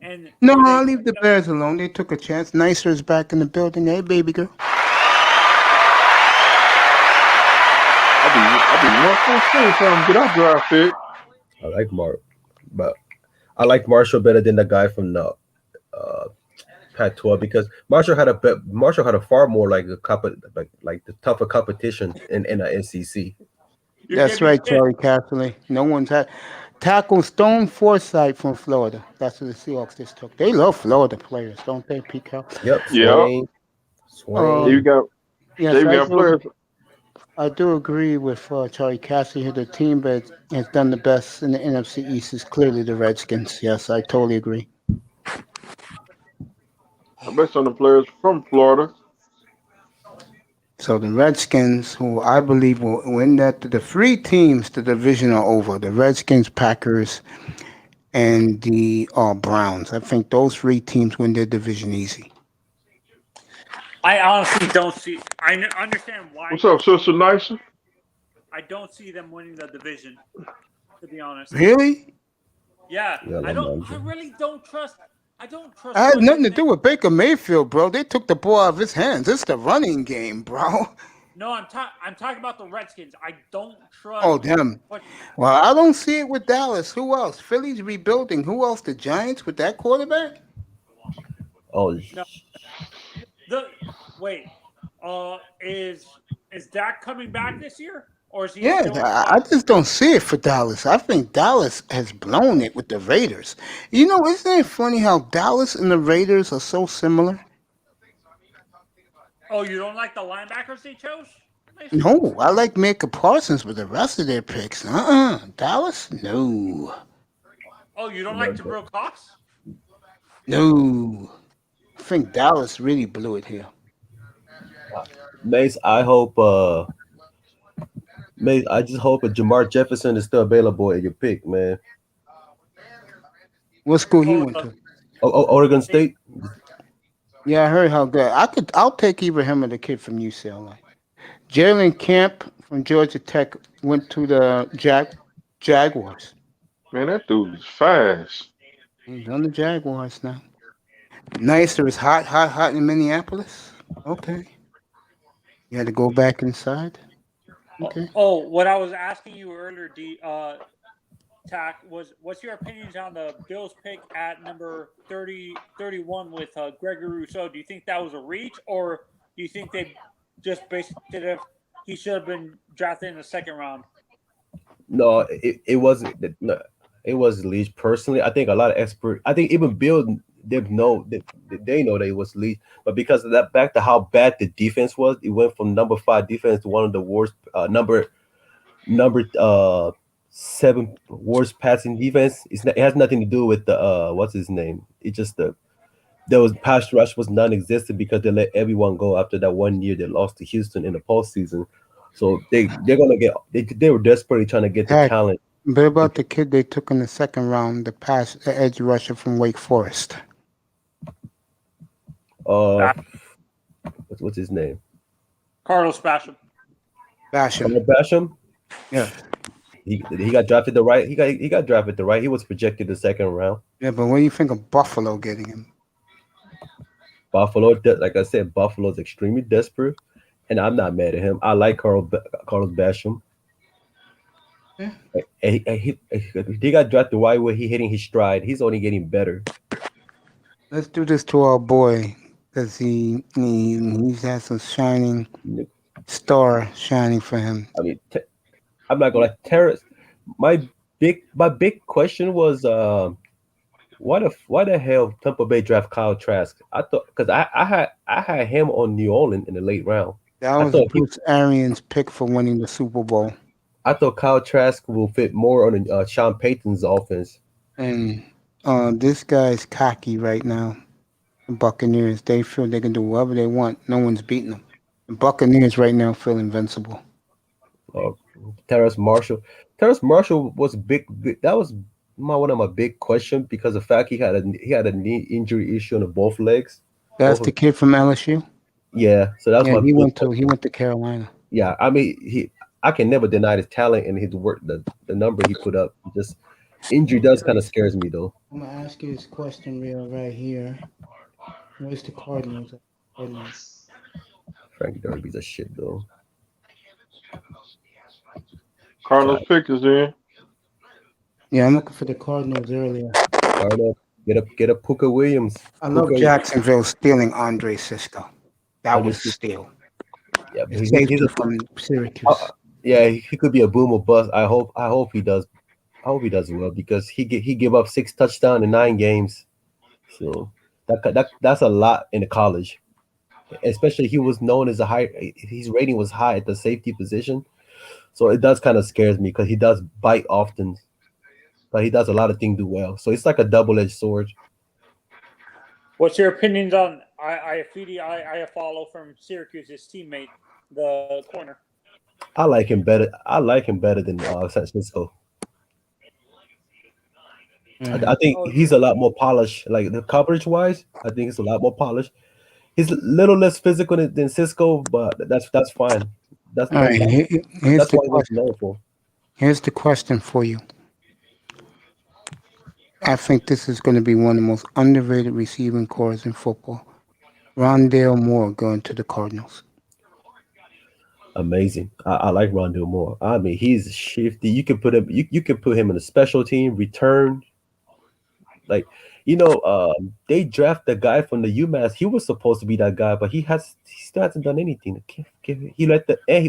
And no, I'll leave the Bears alone. They took a chance. Nicer is back in the building. Hey, baby girl. I'll be more trying to get our draft pick. I like Mark, but I like Marshall better than the guy from the Pac-12 because Marshall had a far more like the tougher competition in the SEC. That's right, Charlie Casserly. No one's had. tackle Stone Forsythe from Florida. That's what the Seahawks just took. They love Florida players, don't they, Pete Carroll? Yep. Yeah. Swain. You got Yes, they got players. I do agree with Charlie Cassidy. The team that has done the best in the NFC East is clearly the Redskins. Yes, I totally agree. Based on the players from Florida. So the Redskins, who I believe will win that, the three teams, the division are over. The Redskins, Packers, and the Browns. I think those three teams win their division easy. I honestly don't see. I understand why. What's up, Sister Nysa? I don't see them winning the division. To be honest. Really? Yeah. I really don't trust. I don't trust. I had nothing to do with Baker Mayfield, bro. They took the ball out of his hands. It's the running game, bro. No, I'm talking about the Redskins. I don't trust. Oh, them. Well, I don't see it with Dallas. Who else? Philly's rebuilding. Who else? The Giants with that quarterback? Oh, no. Wait. Is Dak coming back this year? Or is he? Yeah, I just don't see it for Dallas. I think Dallas has blown it with the Raiders. You know, isn't it funny how Dallas and the Raiders are so similar? Oh, you don't like the linebackers they chose? No, I like Micah Parsons with the rest of their picks. Dallas? No. Oh, you don't like Jabril Cox? No. I think Dallas really blew it here. Mace, I hope Mace, I just hope that Jamar Jefferson is still available at your pick, man. What school he went to? Oregon State. Yeah, I heard how good. I'll take either him or the kid from UCLA. Jalen Camp from Georgia Tech went to the Jaguars. Man, that dude is fast. He's on the Jaguars now. Nicer is hot in Minneapolis. Okay. You had to go back inside. Okay. Oh, what I was asking you earlier, Tack, was what's your opinions on the Bills pick at number 31 with Gregory Rousseau? Do you think that was a reach, or do you think they just based it he should have been drafted in the second round? No, it wasn't. No, it was Leach. Personally, I think a lot of experts. I think even Bill, they know that it was Leach, but because of that, back to how bad the defense was, it went from number 5 defense to one of the worst, number 7 worst passing defense. It has nothing to do with the what's his name. It's just there was pass rush was non-existent because they let everyone go after that 1 year they lost to Houston in the postseason. So they're gonna get they were desperately trying to get the talent. But about the kid they took in the second round, the edge rusher from Wake Forest. What's his name? Carlos Basham. Basham. Yeah. He got drafted the right. He got drafted the right. He was projected the second round. Yeah, but what do you think of Buffalo getting him? Buffalo, like I said, Buffalo's extremely desperate, and I'm not mad at him. I like Carlos Basham. Yeah. He got drafted right where he hitting his stride. He's only getting better. Let's do this to our boy because he's had some shining star shining for him. I mean, I'm not gonna Terrace. My big question was why the hell Tampa Bay draft Kyle Trask? I thought because I had him on New Orleans in the late round. That was Bruce Arians' pick for winning the Super Bowl. I thought Kyle Trask will fit more on Sean Payton's offense. And this guy's cocky right now. The Buccaneers, they feel they can do whatever they want. No one's beating them. The Buccaneers right now feel invincible. Terrace Marshall. Terrace Marshall was big. That was one of my big questions because of the fact he had a knee injury issue on both legs. That's the kid from LSU. Yeah, so that's he went to Carolina. Yeah, I mean I can never deny his talent and his work. The number he put up, just injury does kind of scares me though. I'm gonna ask you this question right here. Where's the Cardinals? Frank Derby's a shit though. Carlos pick is in. Yeah, I'm looking for the Cardinals earlier. Cardinals, get a Puka Williams. I love Jacksonville stealing Andre Cisco. That was a steal. Yeah, he's from Syracuse. Yeah, he could be a boom or bust. I hope he does hope he does well because he gave up 6 touchdowns in 9 games. So that's a lot in the college. Especially he was known as his rating was high at the safety position. So it does kind of scares me because he does bite often, but he does a lot of things do well. So it's like a double-edged sword. What's your opinions on I follow from Syracuse's teammate, the corner? I like him better. I like him better than San Francisco. I think he's a lot more polished. Like the coverage wise, I think it's a lot more polished. He's a little less physical than Cisco, but that's fine. That's All right, that's what he's known for. Here's the question for you. I think this is going to be one of the most underrated receiving corps in football. Rondale Moore going to the Cardinals. Amazing. I like Rondale Moore. I mean, he's shifty. You can put him. You can put him in a special team return. Like they draft the guy from the UMass. He was supposed to be that guy, but he still hasn't done anything.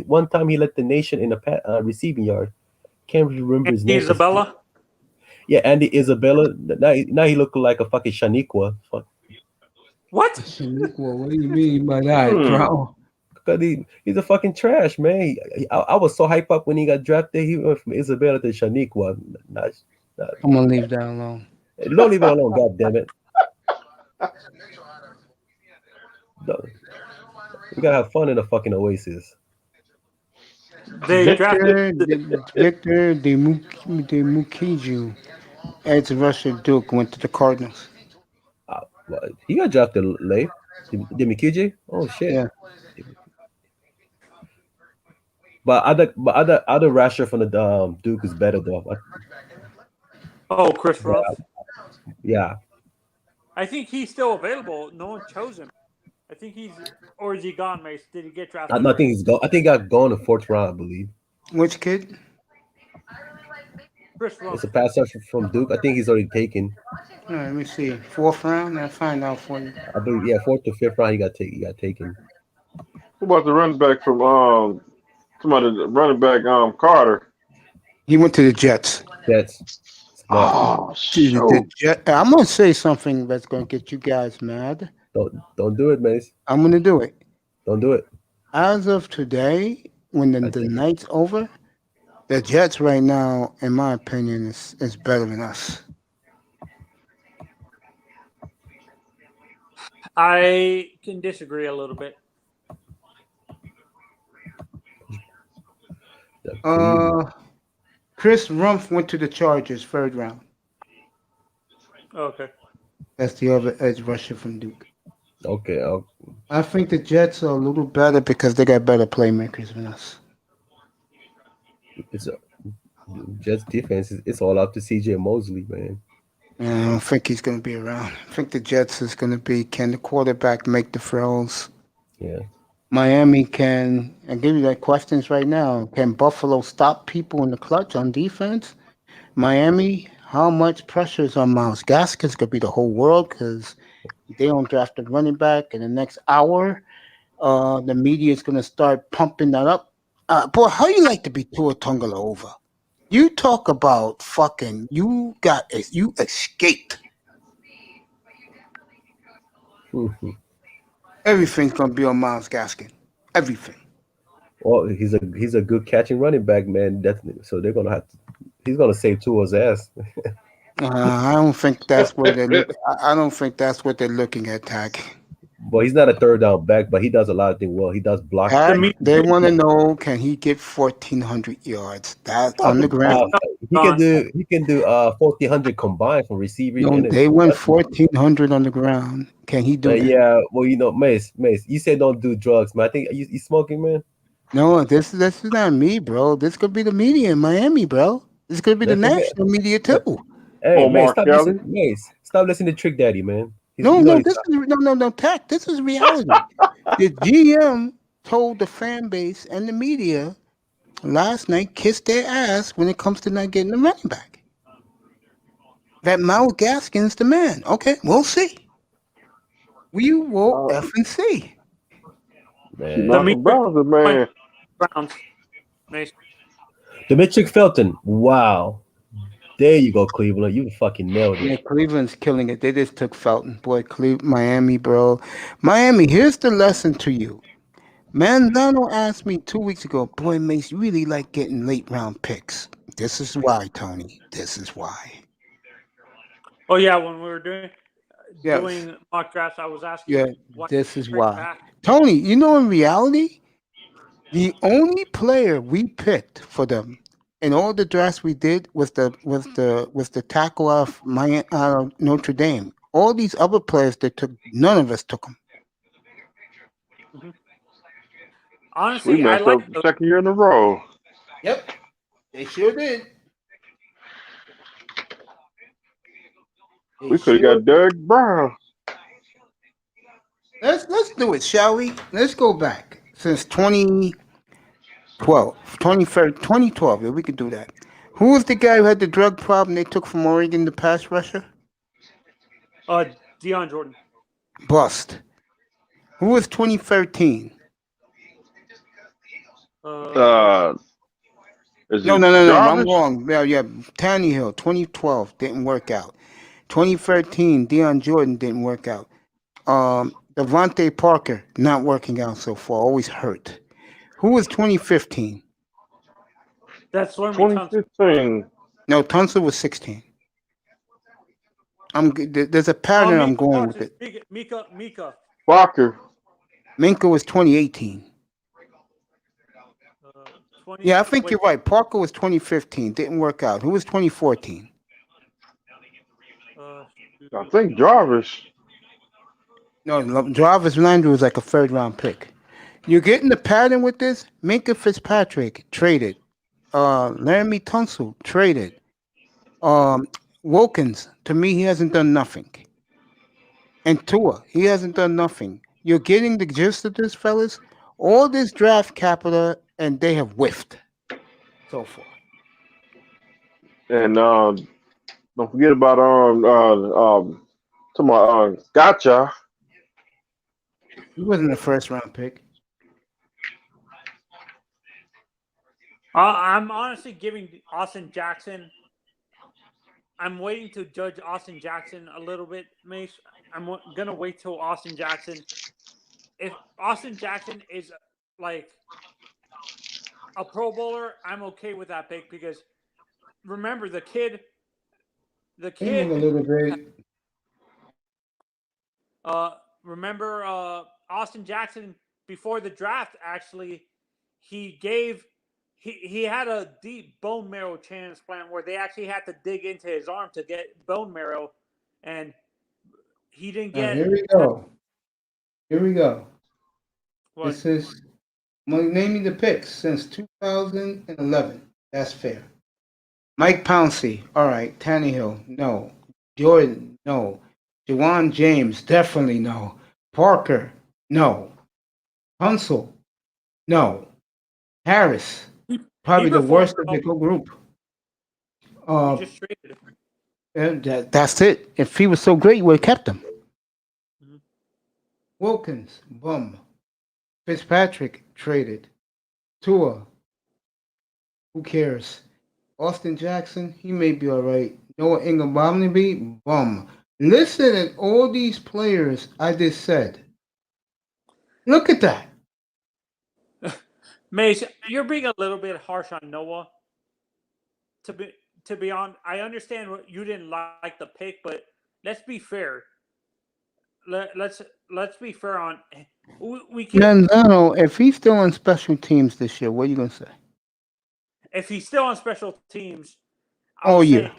One time he led the nation in a receiving yard. Can't remember his name. Isabella. Yeah, Andy Isabella. Now he looking like a fucking Shaniqua. What? Shaniqua? What do you mean by that, bro? Because he's a fucking trash, man. I was so hyped up when he got drafted. He went from Isabella to Shaniqua. I'm gonna leave that alone. Don't leave it alone, God damn it. You gotta have fun in the fucking Oasis. Victor Demukiju, edge rusher Duke, went to the Cardinals. He got drafted late. Demukiju? Oh shit. Yeah. But other rusher from the Duke is better though. Oh, Chris Ruff. Yeah. I think he's still available. No one chose him. I think or is he gone, Mace? Did he get drafted? I think he's gone. I think he got gone in the 4th round, I believe. Which kid? Chris Ruff. It's a pass rusher from Duke. I think he's already taken. All right, let me see. 4th round. I'll find out for you. I believe 4th to 5th round. He got taken. What about the running back from running back Carter? He went to the Jets. Jets. Oh, shit. I'm gonna say something that's gonna get you guys mad. Don't do it, Mace. I'm gonna do it. Don't do it. As of today, when the night's over, the Jets right now, in my opinion, is better than us. I can disagree a little bit. Chris Rumpf went to the Chargers 3rd round. Okay. That's the other edge rusher from Duke. Okay. I think the Jets are a little better because they got better playmakers than us. Jets defense. It's all up to CJ Mosley, man. And I don't think he's going to be around. I think the Jets is going to be, can the quarterback make the throws? Yeah. Miami can, I'll give you that questions right now. Can Buffalo stop people in the clutch on defense? Miami, how much pressure is on Myles Gaskins? Could be the whole world because they don't draft a running back in the next hour. The media is going to start pumping that up. Boy, how you like to be Tua Tagovailoa? You talk about fucking, you escaped. Everything's going to be on Myles Gaskin. Everything. Well, he's a good catching running back, man. So they're gonna have to. He's gonna save Tua's ass. I don't think that's where they're looking. I don't think that's what they're looking at, Tag. Well, he's not a 3rd down back, but he does a lot of things well. He does block. They want to know, can he get 1,400 yards? That's on the ground. He can do 1,400 combined from receiving. No, they went 1,400 on the ground. Can he do that? Yeah, well, Mace, you said don't do drugs, man. I think you smoking, man. No, this is not me, bro. This could be the media in Miami, bro. This could be the national media too. Hey, Mace, stop listening to Trick Daddy, man. No, Tech. This is reality. The GM told the fan base and the media last night, kiss their ass when it comes to not getting the running back. That Myles Gaskin's the man. Okay, we'll see. We will effing see. Man. Browns. Nice. Demetric Felton. Wow. There you go, Cleveland. You fucking nailed Yeah, it. Cleveland's killing it. They just took Felton. Boy, Miami, bro. Miami, here's the lesson to you. Manzano asked me 2 weeks ago, boy, Mace, you really like getting late round picks. This is why, Tony. This is why. Oh yeah, when we were Yes. doing mock drafts, I was asking. Yeah, why this is trade why. back. Tony, you know, in reality, the only player we picked for them in all the drafts we did was the tackle of Notre Dame. All these other players that took, none of us took them. Mhm. We Honestly, I messed like up the second year in a row. Yep, they sure did. We could have got Doug Brown. Let's do it, shall we? Let's go back since 2012, 2012. Yeah, we could do that. Who was the guy who had the drug problem they took from Oregon, the pass rusher? Deion Jordan. Bust. Who was 2013? Is No, it I'm Jarvis? wrong. Yeah, Tannehill, 2012 didn't work out. 2013, Deion Jordan didn't work out. Devontae Parker not working out so far, always hurt. Who was 2015? That's Stormy Thompson. 2015. No, Tunsil was 16. There's a pattern I'm going with it. Mika. Walker. Minka was 2018. Yeah, I think you're right. Parker was 2015. Didn't work out. Who was 2014? I think Jarvis. No, Jarvis Landry was like a third-round pick. You're getting the pattern with this? Minka Fitzpatrick traded. Laramie Tunsil traded. Wilkins, to me, he hasn't done nothing. And Tua, he hasn't done nothing. You're getting the gist of this, fellas? All this draft capital, and they have whiffed so far. And don't forget about Gotcha. He wasn't a first-round pick. I'm honestly giving Austin Jackson. I'm waiting to judge Austin Jackson a little bit, Mace. I'm gonna wait till Austin Jackson. If Austin Jackson is like a Pro Bowler, I'm okay with that pick because remember the kid. A little bit. Remember Austin Jackson before the draft. Actually, he had a deep bone marrow transplant where they actually had to dig into his arm to get bone marrow, and he didn't get. Here we go. What? This is name me the picks since 2011. That's fair. Mike Pouncey, all right. Tannehill, no. Jordan, no. Jawan James, definitely no. Parker, no. Tunsil, no. Harris, probably the worst of the group. You just traded him. And that's it. If he was so great, you would have kept him. Mhm. Wilkins, bum. Fitzpatrick, traded. Tua, who cares? Austin Jackson, he may be all right. Noah Ingram, bum. Listen at all these players I just said. Look at that. Mace, you're being a little bit harsh on Noah. To be honest, I understand what you didn't like the pick, but let's be fair. Let's be fair on. We can. Manzano, if he's still on special teams this year, what are you gonna say? If he's still on special teams, Oh yeah.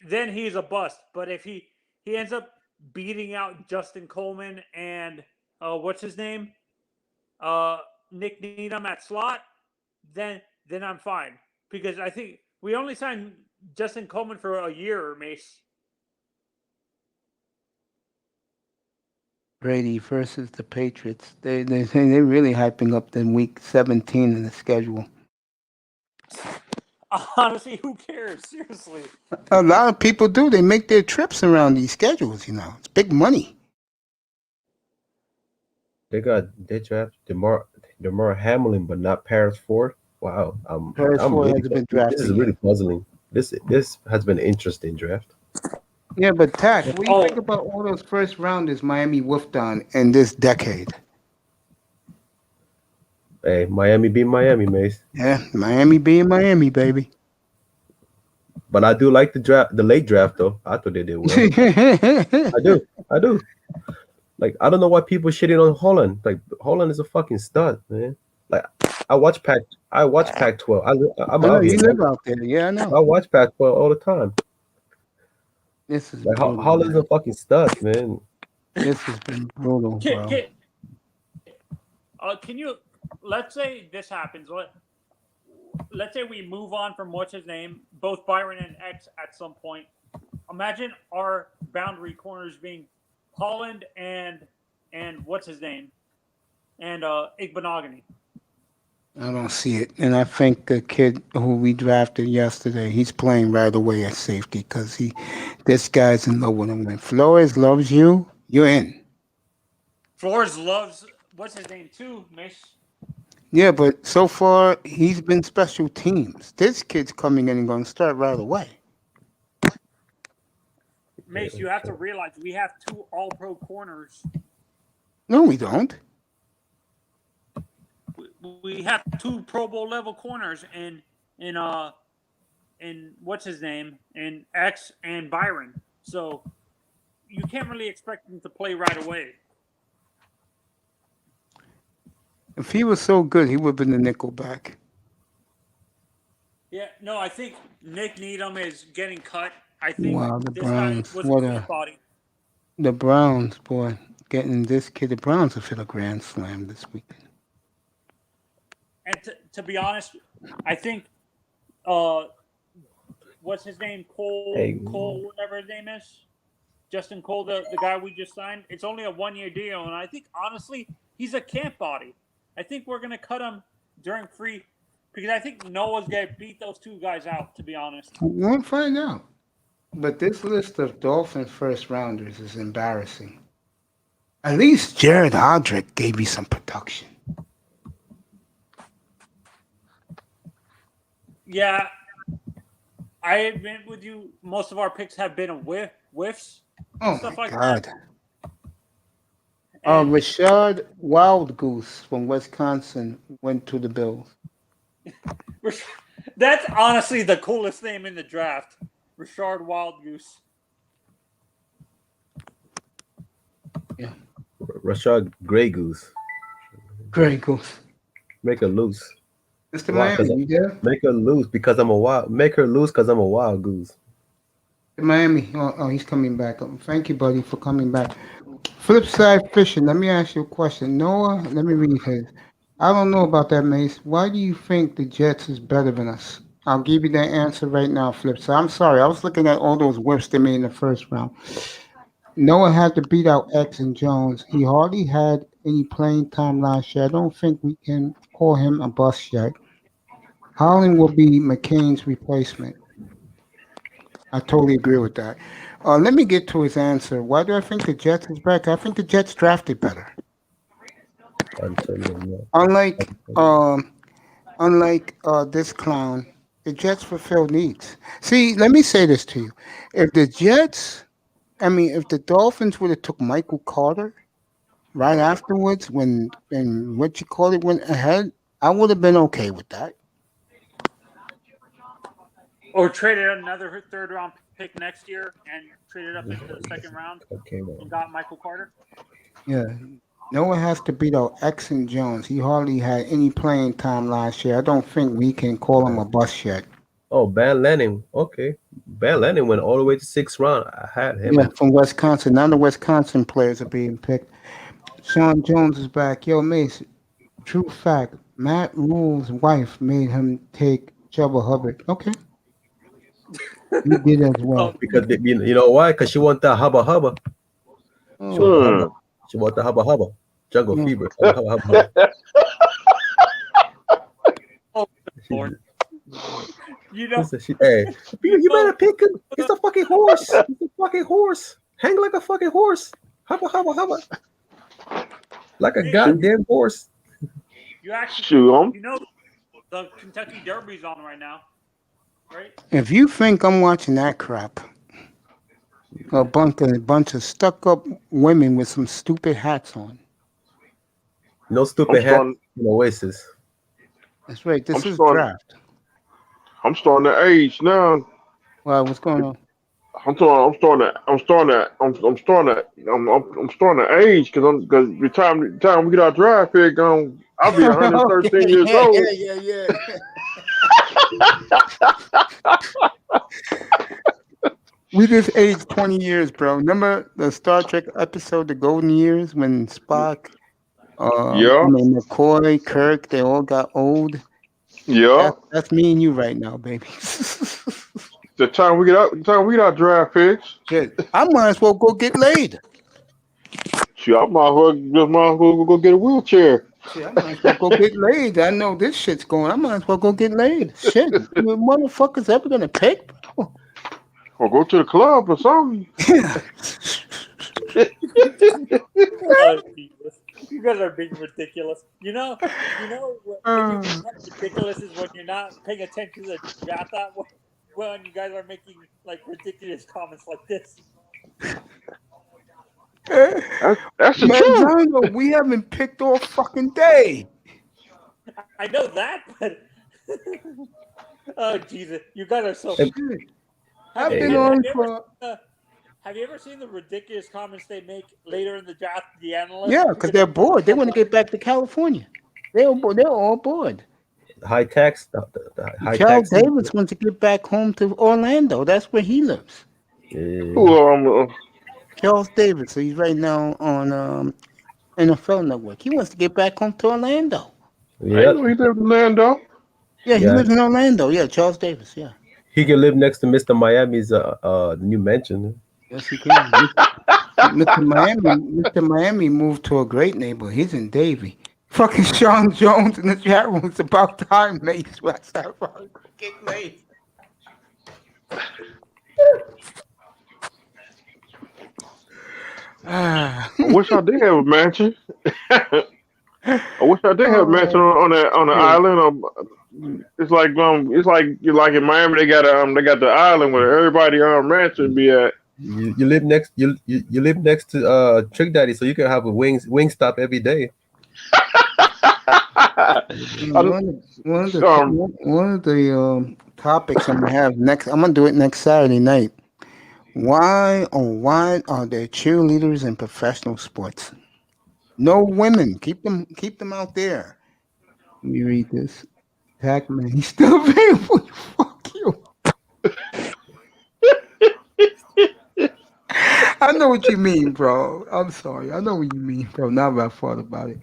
Then he's a bust. But if he ends up beating out Justin Coleman and what's his name, Nick Needham at slot, then I'm fine because I think we only signed Justin Coleman for a year, Mace. Brady versus the Patriots. They're really hyping up the week 17 in the schedule. Honestly, who cares? Seriously. A lot of people do. They make their trips around these schedules, you know. It's big money. They draft DeMar Hamlin, but not Paris Ford. Wow. Paris Ford hasn't been drafted. This is really puzzling. This has been an interesting draft. Yeah, but Tack, what do you think about all those first rounders Miami whiffed on in this decade? Hey, Miami beat Miami, Mace. Yeah, Miami being Miami, baby. But I do like the late draft though. I thought they did well. I do. Like, I don't know why people shitting on Holland. Like, Holland is a fucking stud, man. Like, I watch Pac-12. I'm I know out you here. live out there. Yeah, I know. I watch Pac-12 all the time. This is like brutal, Holland's man. a fucking stud, man. This has been brutal, bro. Can you? Let's say this happens. Let's say we move on from what's his name, both Byron and X at some point. Imagine our boundary corners being Holland and what's his name, and Igbenogany. I don't see it. And I think the kid who we drafted yesterday, he's playing right away at safety because this guy's in love with him. When Flores loves you, you're in. Flores loves what's his name too, Miss. Yeah, but so far he's been special teams. This kid's coming in and going to start right away. Mace, you have to realize we have 2 All-Pro corners. No, we don't. We have 2 Pro Bowl level corners in what's his name, in X and Byron. So you can't really expect him to play right away. If he was so good, he would have been the nickel back. Yeah, no, I think Nick Needham is getting cut. I think The this Browns. guy was a body. The Browns, boy, getting this kid. The Browns have hit a grand slam this weekend. And to be honest, I think what's his name? Cole, whatever his name is. Justin Cole, the guy we just signed. It's only a 1-year deal, and I think honestly, he's a camp body. I think we're gonna cut him during free because I think Noah's gonna beat those 2 guys out, to be honest. We'll find out. But this list of Dolphin first rounders is embarrassing. At least Jared Hodrick gave you some production. Yeah, I admit with you, most of our picks have been whiffs. Oh stuff my like God. that. Rashad Wild Goose from Wisconsin went to the Bills. That's honestly the coolest name in the draft. Rashard Wild Goose. Yeah. Rashad Grey Goose. Grey Goose. Make her loose. Mr. Miami, you there? Make her lose because I'm a wild. Make her lose because I'm a wild goose. Miami. Oh, he's coming back. Thank you, buddy, for coming back. Flipside Fishing. Let me ask you a question. Noah, let me read his. I don't know about that, Mace. Why do you think the Jets is better than us? I'll give you that answer right now, Flipside. I'm sorry. I was looking at all those whiffs they made in the first round. Noah had to beat out X and Jones. He hardly had any playing time last year. I don't think we can call him a bust yet. Holland will be McCain's replacement. I totally agree with that. Let me get to his answer. Why do I think the Jets is back? I think the Jets drafted better. Unlike this clown, the Jets fulfill needs. See, let me say this to you. If the Dolphins would have took Michael Carter right afterwards when went ahead, I would have been okay with that. Or traded another 3rd round pick next year and traded up into the 2nd round and got Michael Carter. Yeah. Noah has to beat out X and Jones. He hardly had any playing time last year. I don't think we can call him a bust yet. Oh, Van Lennon. Okay. Van Lennon went all the way to 6th round. I had him. Yeah, from Wisconsin. None of the Wisconsin players are being picked. Sean Jones is back. Yo, Mace, true fact. Matt Rule's wife made him take Chubba Hubbard. Okay. You did as well. Because you know why? Because she want that hubba hubba. She want the hubba hubba. Jungle fever. Hubba, hubba. Oh, Lord. You know, hey, you better pick it. It's a fucking horse. It's a fucking horse. Hang like a fucking horse. Hubba hubba hubba. Like a goddamn horse. You actually, you know, the Kentucky Derby's on right now. right? If you think I'm watching that crap, a bunch of stuck-up women with some stupid hats on. No I'm stupid hat starting. in Oasis. That's right. I'm This is starting. draft. I'm starting to age now. Well, what's going on? I'm starting to age because the time we get our draft pick, I'll be 113 Okay, years yeah, old. yeah. We just aged 20 years, bro. Remember the Star Trek episode, The Golden Years, when Spock, Yeah, McCoy, Kirk, they all got old? yeah. That's me and you right now, baby. The time we get our draft picks. Shit, I might as well go get laid. Shit, I might as well go get a wheelchair. Shit, I might as well go get laid. I know this shit's going. I might as well go get laid. Shit, you motherfuckers ever gonna pick? Or go to the club or something. Oh, Jesus. You guys are being ridiculous. You know when you become ridiculous is when you're not paying attention to the draft. When you guys are making like ridiculous comments like this. That's the Man, truth. Dino, we haven't picked all fucking day. I know that, but oh Jesus, you guys are so. I've been on for. Have you ever seen the ridiculous comments they make later in the draft? The analysts. Yeah, because they're bored. They want to get back to California. They're all bored. High tax. The high Charles tax. Davis wants to get back home to Orlando. That's where he lives. Charles Davis. So he's right now on NFL Network. He wants to get back home to Orlando. I know he lives in Orlando. Yeah, he lives in Orlando. Yeah, Charles Davis. Yeah. He can live next to Mr. Miami's new mansion. Yes, he can. Mr. Miami moved to a great neighborhood. He's in Davie. Fucking Sean Jones in the chat room. It's about time, Mace. What's that? Get late. I wish I did have a mansion. I wish I did have a mansion on the island. It's like in Miami they got the island where everybody mansion be at. You live next you live next to Trick Daddy, so you can have a wing stop every day. One of the topics I'm gonna have next. I'm gonna do it next Saturday night. Why are there cheerleaders in professional sports? No women. Keep them out there. Let me read this. Pac-Man, he's still available. Fuck you. I know what you mean, bro. I'm sorry. I know what you mean, bro. Now that I thought about it.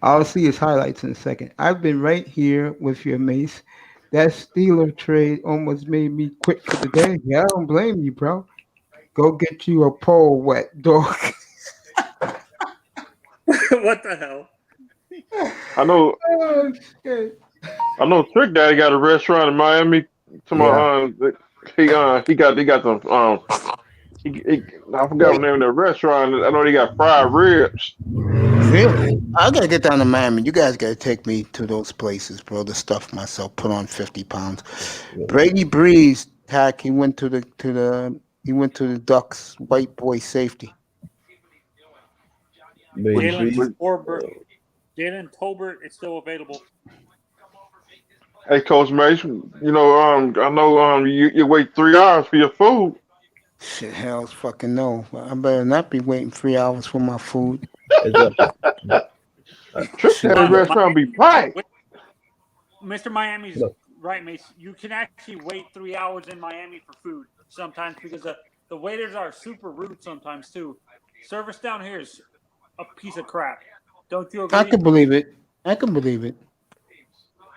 I'll see his highlights in a second. I've been right here with your Mace. That Steeler trade almost made me quit for the day. Yeah, I don't blame you, bro. Go get you a pole wet, dog. What the hell? I know. Oh, shit. I know Trick Daddy got a restaurant in Miami. He got some I forgot the name of the restaurant. I know they got fried ribs. Really? I gotta get down to Miami. You guys gotta take me to those places, bro, to stuff myself, put on 50 pounds. Brady Breeze, Tack, he went to the Ducks white boy safety. Jalen Tolbert is still available. Hey, Coach Mace, I know you wait 3 hours for your food. Shit, hell's fucking no. I better not be waiting 3 hours for my food. Trick Daddy restaurant be packed. Mr. Miami's right, Mace. You can actually wait 3 hours in Miami for food sometimes because the waiters are super rude sometimes too. Service down here is a piece of crap. Don't you agree? I can believe it.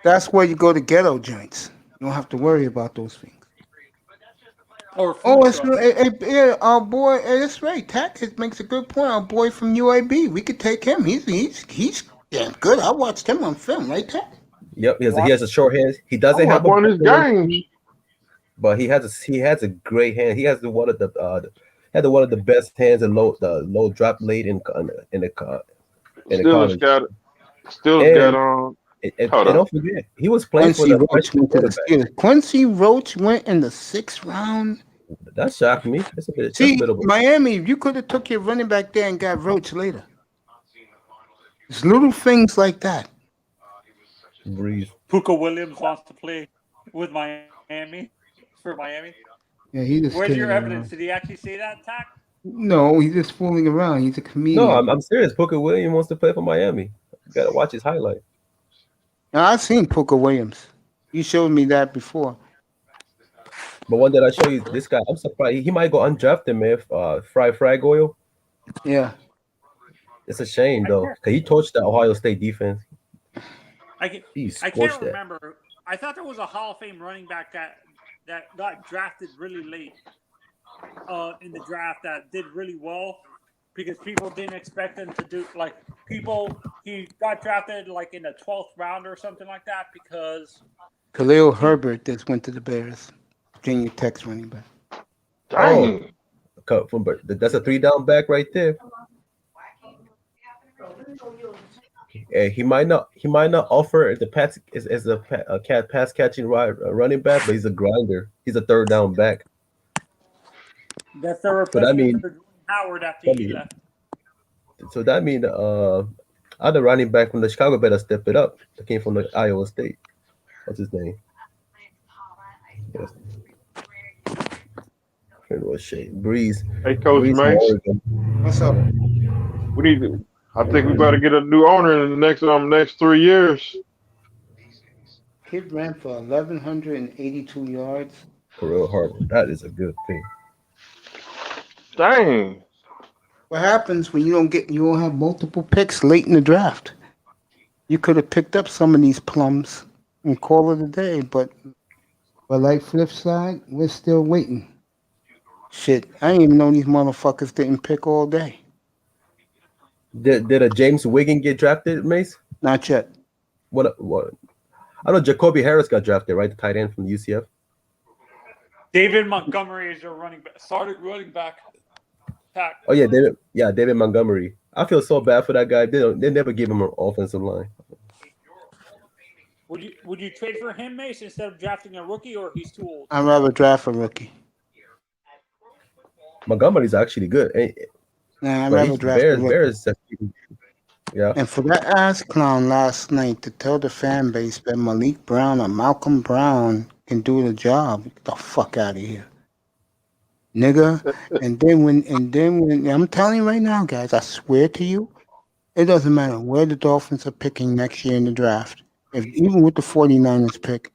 That's where you go to ghetto joints. You don't have to worry about those things. Our boy. That's right. Tack makes a good point. Our boy from UAB. We could take him. He's damn good. I watched him on film, right, Tack? Yep. He has a short hand. He doesn't have one of his games, but he has a great hand. He has one of the best hands and low drop late in the college. Still got on. And Hold on. don't forget, he was playing for Quincy the Roach freshman went to the quarterback. Steelers. Quincy Roach went in the 6th round. That shocked me. That's See, a bit of Miami, you could have took your running back there and got Roach later. It's little things like that. breeze. Puka Williams wants to play with Miami for Miami. Yeah, he just Where's your kidding evidence? around. Did he actually say that, Tack? No, he's just fooling around. He's a comedian. No, I'm serious. Booker Williams wants to play for Miami. You gotta watch his highlight. Now, I've seen Puka Williams. You showed me that before. But one that I show you, this guy, I'm surprised he might go undrafted, man. Frag Oil. Yeah. It's a shame though, because he torched the Ohio State defense. I scorched can't that. remember. I thought there was a Hall of Fame running back that got drafted really late in the draft that did really well because people didn't expect him to do he got drafted like in the 12th round or something like that because Khalil Herbert just went to the Bears. Virginia Tech's running back. Dang. That's a 3-down back right there. He might not offer the pass as a pass catching running back, but he's a grinder. He's a 3rd down back. That's the replacement for Howard after he left. So that means other running back from the Chicago better step it up. That came from the Iowa State. What's his name? Yes. Breeze. Hey, Coach Breeze Mace. What's up? I think we better get a new owner in the next 3 years. Kid ran for 1,182 yards. Khalil Herbert. That is a good thing. Dang. What happens when you don't have multiple picks late in the draft? You could have picked up some of these plums and call it a day, but like flip side, we're still waiting. Shit, I didn't even know these motherfuckers didn't pick all day. Did a James Wiggins get drafted, Mace? Not yet. What? I know Jacoby Harris got drafted, right? The tight end from the UCF. David Montgomery is your starting running back. Tack. Oh yeah, David Montgomery. I feel so bad for that guy. They never give him an offensive line. Would you trade for him, Mace, instead of drafting a rookie, or he's too old? I'd rather draft a rookie. Montgomery's actually good. Nah, I'd rather draft a rookie. Bears. Yeah. And for that ass clown last night to tell the fan base that Malik Brown or Malcolm Brown can do the job, get the fuck out of here, nigga. and then when I'm telling you right now, guys, I swear to you, it doesn't matter where the Dolphins are picking next year in the draft. Even with the 49ers pick,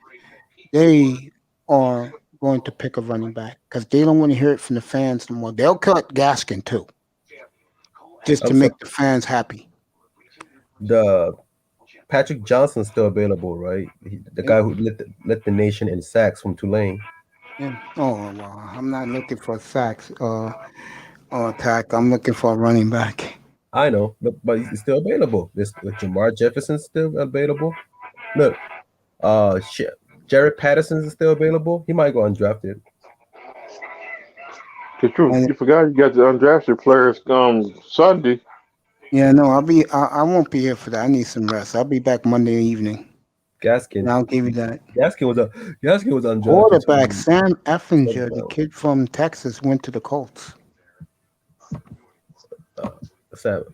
they are going to pick a running back because they don't want to hear it from the fans no more. They'll cut Gaskin too, just to make the fans happy. The Patrick Johnson's still available, right? The guy who led the nation in sacks from Tulane. Yeah. Oh well, I'm not looking for sacks or attack. I'm looking for a running back. I know, but he's still available. This Jamar Jefferson's still available. Look, Jared Patterson is still available. He might go undrafted. It's true. You forgot you got the undrafted players Sunday. Yeah, no, I won't be here for that. I need some rest. I'll be back Monday evening. Gaskin. And I'll give you that. Gaskin was undrafted. Quarterback Sam Effinger, the kid from Texas, went to the Colts. Sam,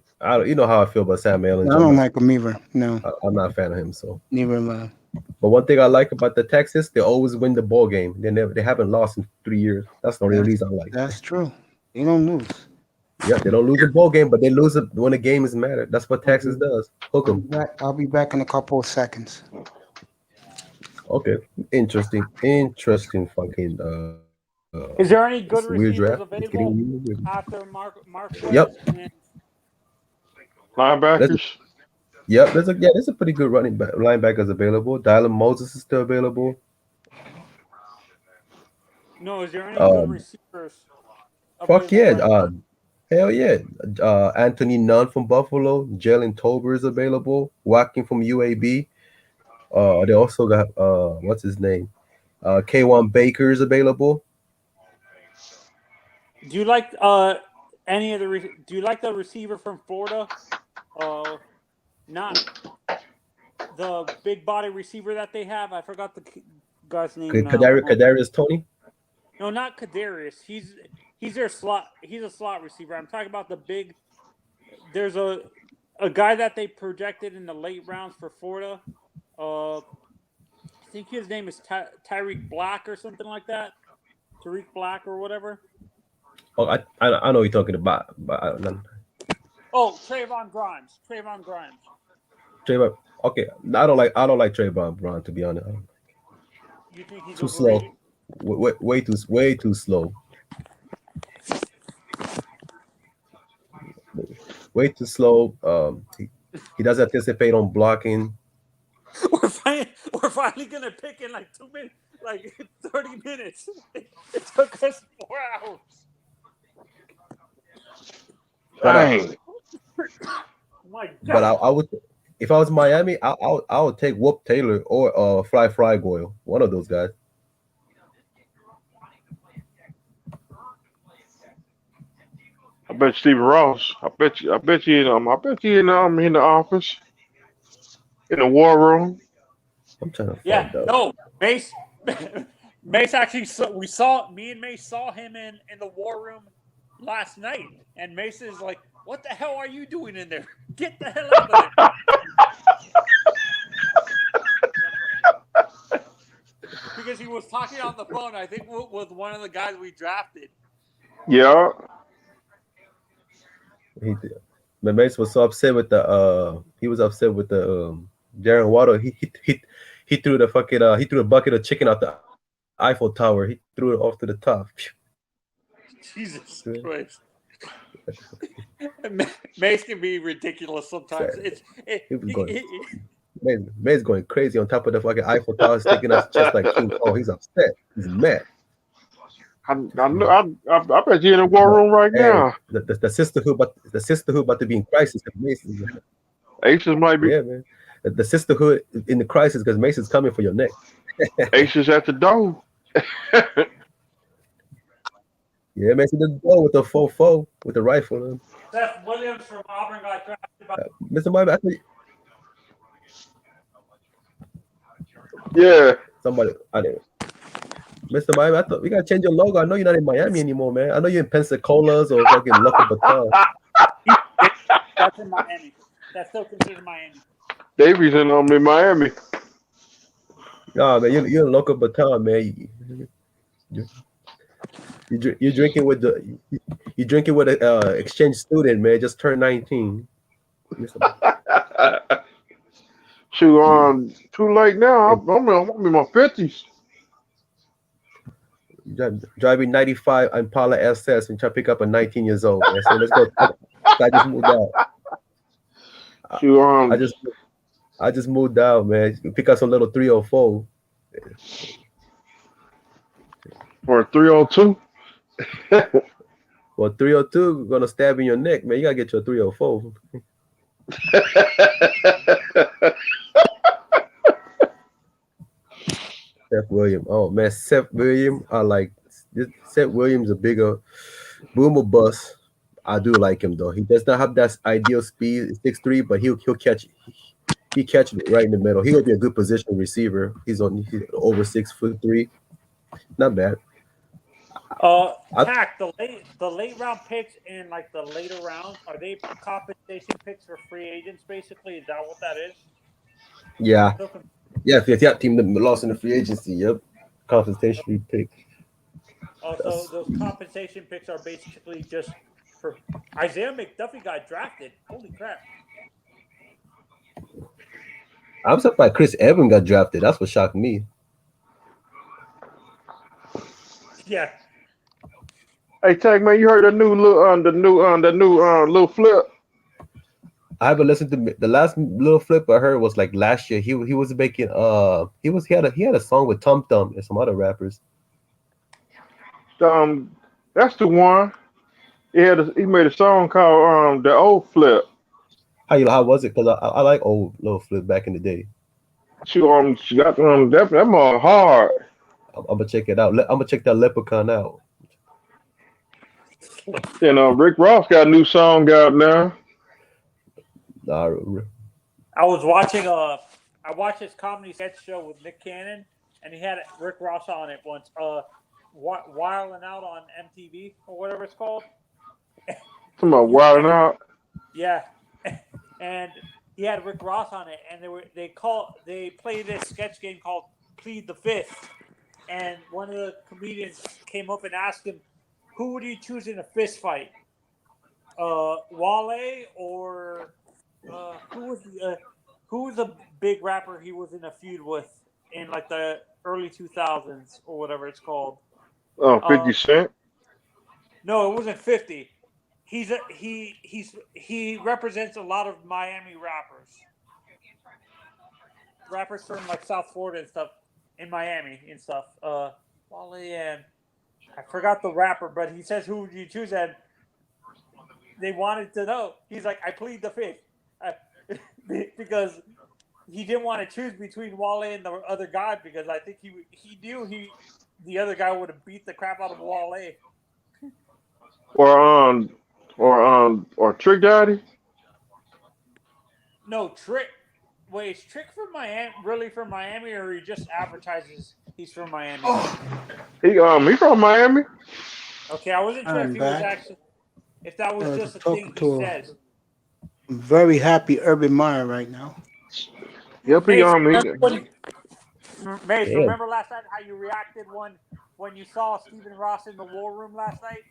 you know how I feel about Sam Allen. I don't like him either. No, I'm not a fan of him. So neither am I. But one thing I like about the Texans, they always win the ball game. They haven't lost in 3 years. That's the only reason I like. That's true. They don't lose. Yeah, they don't lose a ball game, but they lose it when the game is mattered. That's what Texas does. Hook them. I'll be back in a couple of seconds. Okay, interesting fucking. Is there any good weird receivers draft? available after Mark? Yep. Linebackers. Yep, there's a pretty good linebackers available. Dylan Moses is still available. No, is there any good receivers? Fuck yeah. Hell yeah. Anthony Nunn from Buffalo. Jalen Tolbert is available. Watkins from UAB. They also got what's his name? K1 Baker is available. Do you like any of the? Do you like the receiver from Florida? Not the big body receiver that they have. I forgot the guy's name. Kadarius Toney? No, not Kadarius. He's their slot. He's a slot receiver. I'm talking about the big. There's a guy that they projected in the late rounds for Florida. I think his name is Tyreek Black or something like that. Tariq Black or whatever. Oh, I know what you're talking about. Oh, Trayvon Grimes. Trayvon. Okay, I don't like Trayvon Brown, to be honest. You think he's too overrated? slow? Way too slow. Way too slow. He doesn't anticipate on blocking. We're finally gonna pick in like 2 minutes, like 30 minutes. It took us 4 hours. Dang. My God. But I would, if I was Miami, I would take Whoop Taylor or Fly Goyle, one of those guys. I bet Stephen Ross. I bet you in the office, in the war room. I'm trying to find out. No, Mace actually. Me and Mace saw him in the war room last night, and Mace is like, "What the hell are you doing in there? Get the hell out of there!" Because he was talking on the phone. I think with one of the guys we drafted. Yeah. Mace was so upset with the Darren Waddle. He threw the fucking he threw a bucket of chicken out the Eiffel Tower. He threw it off to the top. Jesus Christ. Mace can be ridiculous sometimes. Mace going crazy on top of the fucking Eiffel Tower, sticking out his chest like King. Oh, he's upset. He's mad. I bet you in the war room right now. The sisterhood about to be in crisis. Aces might be. Yeah, man. The sisterhood in the crisis because Mason's coming for your neck. Aces at the door. Yeah, Mason did go with the 4-4 with the rifle. Seth Williams from Auburn got drafted by Mr. Miami, I think. Yeah. Somebody, I didn't. Mr. Miami, I thought we gotta change your logo. I know you're not in Miami anymore, man. I know you're in Pensacola's or fucking Local Baton. That's in Miami. That's still considered Miami. Davies in Miami. Nah, man, you're in Local Baton, man. You're drinking with an exchange student, man. Just turned 19. Shoot, too late now. I'm in my 50s. Driving 95 Impala SS and try to pick up a 19 years old. Man. So let's go. I just moved out. Shoot, I just moved out, man. Pick up some little 304. Or a 302. Well, 302 gonna stab in your neck, man. You gotta get your 304. Seth Williams. Oh man, Seth Williams. I like this. Seth Williams a bigger boomer bust. I do like him though. He does not have that ideal speed. 6'3", but he'll catch it. He catch it right in the middle. He'll be a good position receiver. He's over 6'3". Not bad. Tack, the late round picks in like the later rounds, are they compensation picks for free agents basically? Is that what that is? Yeah. Yeah, if that team that lost in the free agency, yep. Compensation pick. Oh, so those compensation picks are basically just for Isaiah McDuffie got drafted. Holy crap. I'm surprised Chris Evans got drafted. That's what shocked me. Yeah. Hey, Tag man, you heard the new little flip? I haven't listened to the last little flip I heard was like last year. He was making he had a song with Tum Tum and some other rappers. That's the one. He made a song called The Old Flip. How was it? Because I like old little flip back in the day. She got that more hard. I'm gonna check it out. I'm gonna check that Leprechaun out. You know, Rick Ross got a new song out now. I was watching I watched his comedy sketch show with Nick Cannon, and he had Rick Ross on it once. Wildin' Out on MTV or whatever it's called. Talking about Wildin' Out. Yeah, and he had Rick Ross on it, and they played this sketch game called Plead the Fifth, and one of the comedians came up and asked him, "Who would you choose in a fist fight, Wale or who was the big rapper he was in a feud with in like the early 2000s or whatever it's called?" Oh, 50 Cent? No, it wasn't 50. He represents a lot of Miami rappers from like South Florida and stuff, in Miami and stuff. Wale and I forgot the rapper, but he says, "Who would you choose?" And they wanted to know. He's like, "I plead the fifth," because he didn't want to choose between Wale and the other guy, because I think he knew the other guy would have beat the crap out of Wale. Or Trick Daddy? No, Trick. Wait, is Trick from Miami? Really from Miami, or he just advertises he's from Miami? He from Miami. Okay, I wasn't sure if he was actually, if that was just a thing he said. Very happy Urban Meyer right now. Yep, Mace, remember last night how you reacted when you saw Stephen Ross in the War Room last night?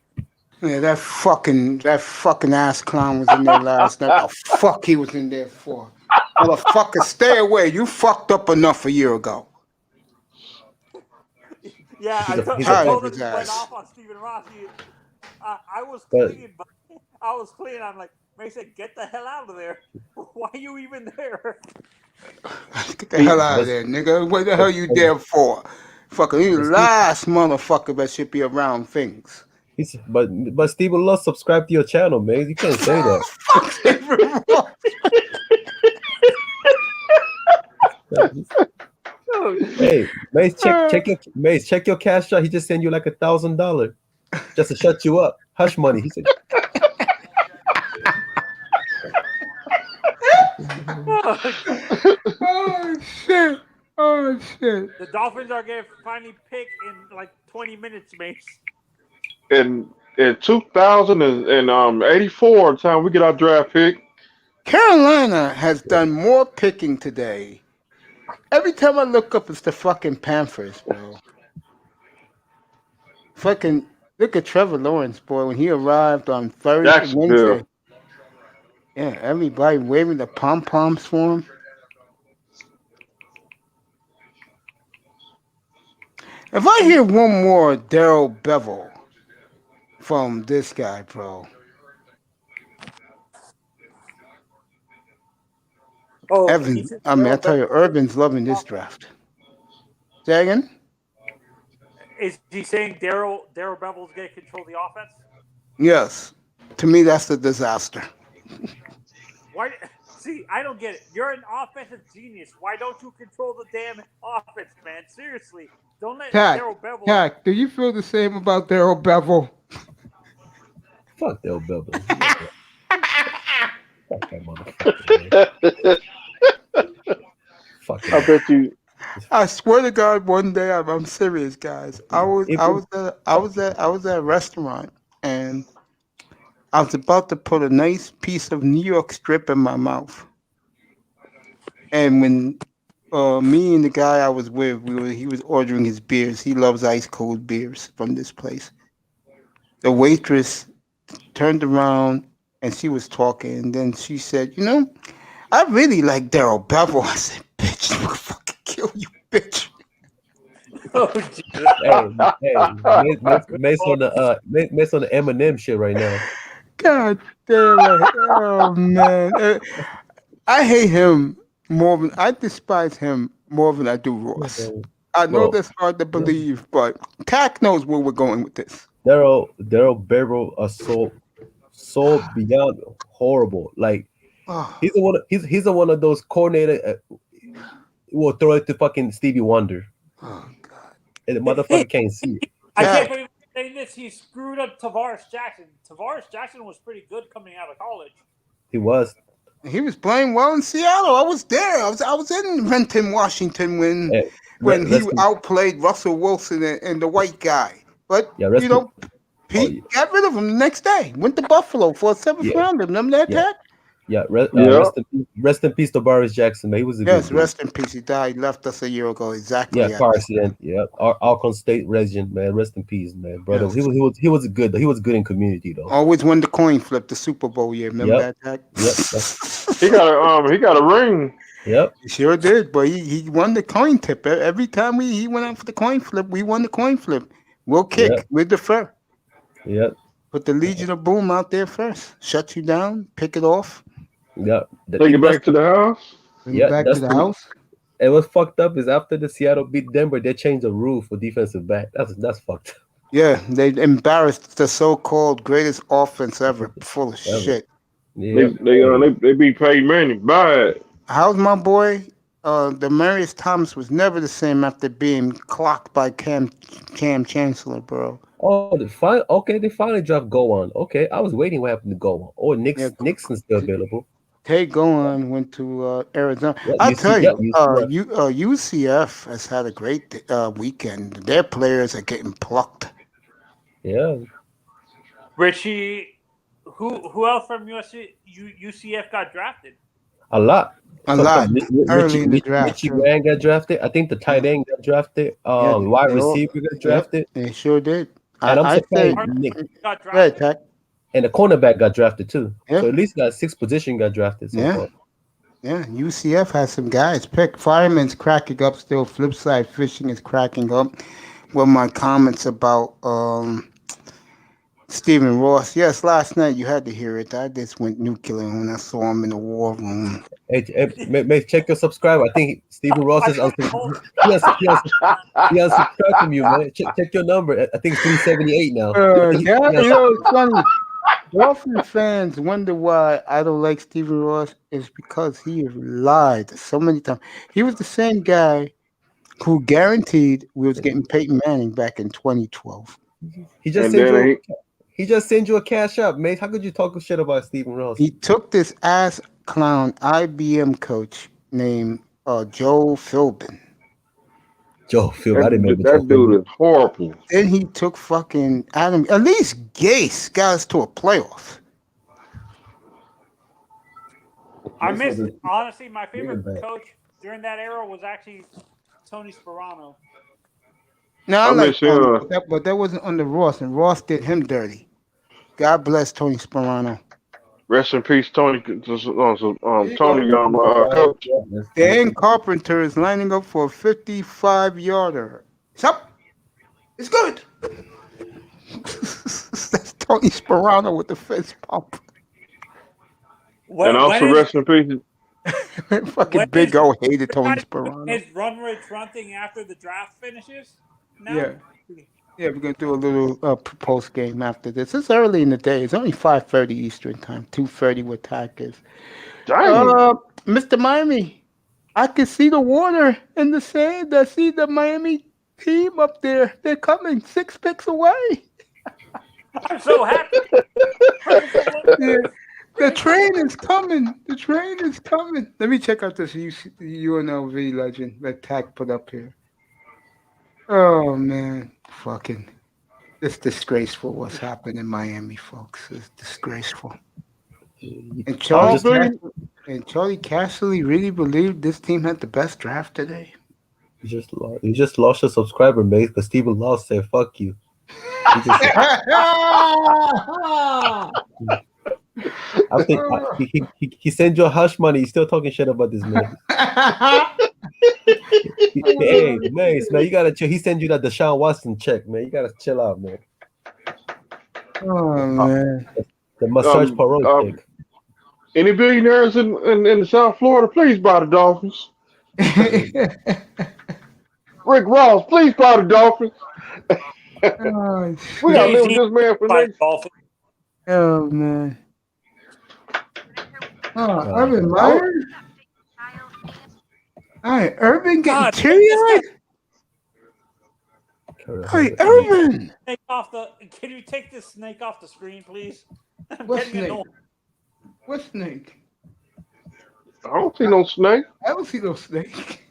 Yeah, that fucking ass clown was in there last night. The fuck he was in there for? Motherfucker, stay away. You fucked up enough a year ago. Yeah, I told him he went off on Stephen Ross. I was clean, but I was clean. I'm like, Mace said, "Get the hell out of there. Why are you even there?" Get the hell out of there, nigga. What the hell you there for? Fucking you the last motherfucker that should be around things. But Stephen Love subscribe to your channel, man. You can't say that. Fuck Stephen Ross. Hey, Mace, check your cash out. He just sent you like $1,000 just to shut you up. Hush money. He said. Oh shit. The Dolphins are going to finally pick in like 20 minutes, Mace. In 2084, time we get our draft pick. Carolina has done more picking today. Every time I look up, it's the fucking Panthers, bro. Fucking look at Trevor Lawrence, boy, when he arrived on Thursday, Wednesday. Yeah, everybody waving the pom-poms for him. If I hear one more Darrell Bevel from this guy, bro. Oh, Evan, I tell you, Urban's loving this draft. Say again? Is he saying Darrell Bevel's going to control the offense? Yes. To me, that's a disaster. Why? See, I don't get it. You're an offensive genius. Why don't you control the damn offense, man? Seriously. Don't let Darrell Bevel... Cat, do you feel the same about Darrell Bevel? Fuck Darrell Bevel. Fuck that motherfucker. I bet you. I swear to God, one day I'm serious, guys. I was at a restaurant and I was about to put a nice piece of New York strip in my mouth, and when me and the guy I was with, he was ordering his beers. He loves ice cold beers from this place. The waitress turned around and she was talking, and then she said, "You know, I really like Darrell Bevel." I said, "Bitch, I'm gonna fucking kill you, bitch." Mace on the Eminem shit right now. God damn it! Oh man, I hate him more than I despise him more than I do Ross. I know that's hard to believe, but Tack knows where we're going with this. Darrell Bevel are so beyond horrible. Like he's one of those coordinator who will throw it to fucking Stevie Wonder. Oh God! And the motherfucker can't see it. I can't believe he's saying this. He screwed up Tavares Jackson. Tavares Jackson was pretty good coming out of college. He was. He was playing well in Seattle. I was there. I was in Renton, Washington when he outplayed Russell Wilson and the white guy. But Pete got rid of him the next day. Went to Buffalo for a seventh rounder. Remember that, Tat? Yeah, rest in peace to Boris Jackson, man. He was a good dude. Rest in peace. He died. He left us a year ago. Exactly. Yeah, car accident. Yeah, Arkansas State resident, man. Rest in peace, man, brother. Yes. He was good. He was good in community though. Always won the coin flip, the Super Bowl year. Remember that, Tat? Yep. He got a ring. Yep. He sure did. But he won the coin tip every time he went out for the coin flip. We won the coin flip. We'll kick. We'll defer. Yep. Put the Legion of Boom out there first. Shut you down. Pick it off. Yeah. Take it back to the house. Back to the house. And what's fucked up is after the Seattle beat Denver, they changed the rule for defensive back. That's fucked up. Yeah, they embarrassed the so-called greatest offense ever. Full of shit. Yeah. They beat Peyton Manning. Bad. How's my boy? Demarius Thomas was never the same after being clocked by Cam Chancellor, bro. Oh, they finally dropped Gowan. Okay, I was waiting what happened to Gowan. Oh, Nixon's still available. Tay Gowan went to Arizona. I'll tell you, UCF has had a great weekend. Their players are getting plucked. Yeah. Richie, who else from UCF got drafted? A lot. Early in the draft. Richie Grant got drafted. I think the tight end got drafted. Wide receiver got drafted. They sure did. And I'm surprised got drafted. And the cornerback got drafted too. Yeah. So at least got 6 positions got drafted so far. Yeah, UCF has some guys picked. Fireman's cracking up still. Flipside Fishing is cracking up. With my comments about Stephen Ross. Yes, last night you had to hear it. I just went nuclear when I saw him in the war room. Hey, check your subscriber. I think Stephen Ross is he unsubscribed from you, man. Check your number. I think it's 378 now. It's funny. Dolphin fans wonder why I don't like Stephen Ross. Is because he lied so many times. He was the same guy who guaranteed we was getting Peyton Manning back in 2012. He just sent you a cash up, mate. How could you talk shit about Stephen Ross? He took this ass clown IBM coach named Joe Philbin. Joe Philbin, I didn't remember that dude is horrible. Then he took fucking Adam. At least Gase got us to a playoff. I missed it. Honestly, my favorite coach during that era was actually Tony Sparano. No, I like Tony, but that wasn't under Ross, and Ross did him dirty. God bless Tony Sparano. Rest in peace, Tony. Tony, coach. Dan Carpenter is lining up for a 55-yarder. It's up. It's good. That's Tony Sparano with the fist pump. And also rest in peace. Fucking Big O hated Tony Sparano. Is Run Rich Run thing after the draft finishes? No? Yeah, we're gonna do a little post game after this. It's early in the day. It's only 5:30 Eastern time, 2:30 where Tack is. Mr. Miami, I can see the water in the sand. I see the Miami team up there. They're coming 6 picks away. I'm so happy. The train is coming. The train is coming. Let me check out this UNLV legend that Tack put up here. Oh, man. Fucking. It's disgraceful what's happened in Miami, folks. It's disgraceful. And Charlie Casserly really believed this team had the best draft today? You just lost your subscriber, mate, because Stephen Law said, fuck you. He sent you a hush money. He's still talking shit about this man. Hey, man, you gotta chill. He sent you that Deshaun Watson check, man. You gotta chill out, man. Oh man, the massage parole check. Any billionaires in South Florida, please buy the Dolphins. Rick Ross, please buy the Dolphins. We gotta live with this man for next. Oh man. Urban Meyer? Hey, Urban getting teary-eyed? Hey, Urban! Can you take this snake off the screen, please? What snake? What snake? I don't see no snake. I don't see no snake.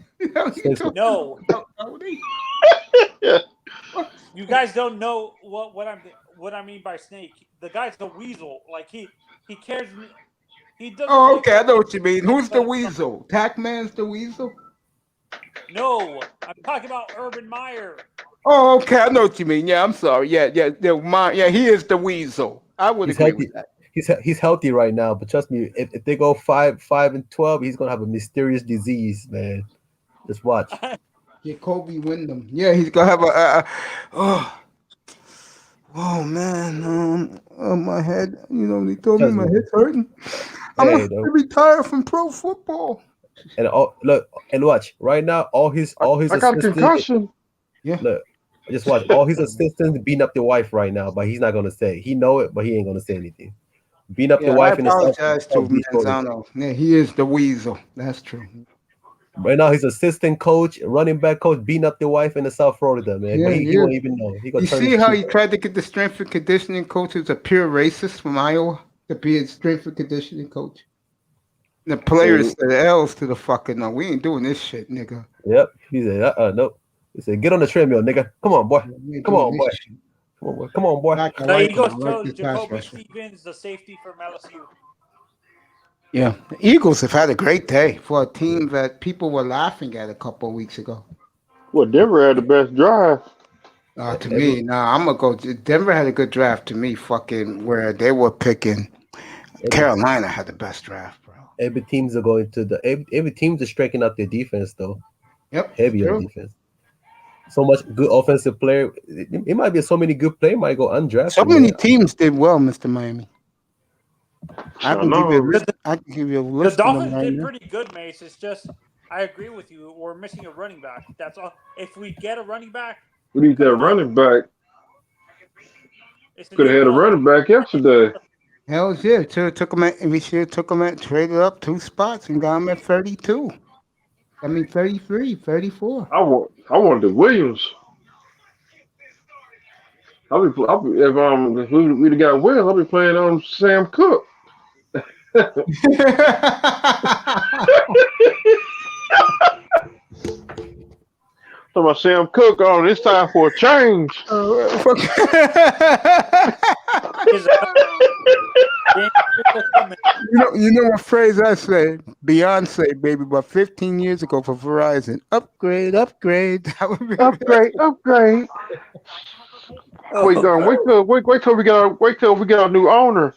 No. Yeah. You guys don't know what I mean by snake. The guy's a weasel. Like he cares. He doesn't. Oh, okay. I know what you mean. Who's the weasel? Pac-Man's the weasel? No, I'm talking about Urban Meyer. Oh, okay. I know what you mean. Yeah, I'm sorry. Yeah. Yeah, he is the weasel. I would agree with that. He's healthy right now, but trust me, if they go 5-12, he's gonna have a mysterious disease, man. Just watch. Jacoby Wyndham. Yeah, he's gonna have oh man, my head. You know, they told me my head's hurting. I'm gonna retire from pro football. And look and watch right now. All his I got a concussion. Yeah. Look, just watch. All his assistants beating up the wife right now, but he's not gonna say. He know it, but he ain't gonna say anything. Beating up the wife I in the apologize to Manzano. Yeah, he is the weasel. That's true. Right now, he's assistant coach, running back coach, beating up the wife in the South Florida, man. Yeah, But he won't even know. You see how he tried to get the strength and conditioning coach who's a pure racist from Iowa to be his strength and conditioning coach? The players said L's to the fucking no. We ain't doing this shit, nigga. Yep. He said, nope. He said, get on the treadmill, nigga. Come on, boy. Come on, boy. Come on, boy. The Eagles chose Jacoby Stevens, the safety from LSU. Yeah, the Eagles have had a great day for a team that people were laughing at a couple of weeks ago. Well, Denver had the best drive. To me, I'm gonna go. Denver had a good draft to me. Fucking where they were picking. Carolina had the best draft, bro. Every teams are going to every teams are striking out their defense though. Yep, heavy on defense. So much good offensive player. It might be so many good players might go undrafted. So many teams did well, Mr. Miami. I can give you a list. The Dolphins did pretty good, Mace. It's just I agree with you. We're missing a running back. That's all. If we get a running back, we need that running back. Could have had a running back yesterday. Hell yeah! We should have took him at traded up 2 spots and got him at 32. I mean 33, 34. I wanted the Williams. If we'd got Williams, I'll be playing Sam Cook. So about Sam Cook on it's time for a change. You know what phrase I say? Beyonce, baby, about 15 years ago for Verizon. Upgrade. Upgrade. Wait till we get our new owner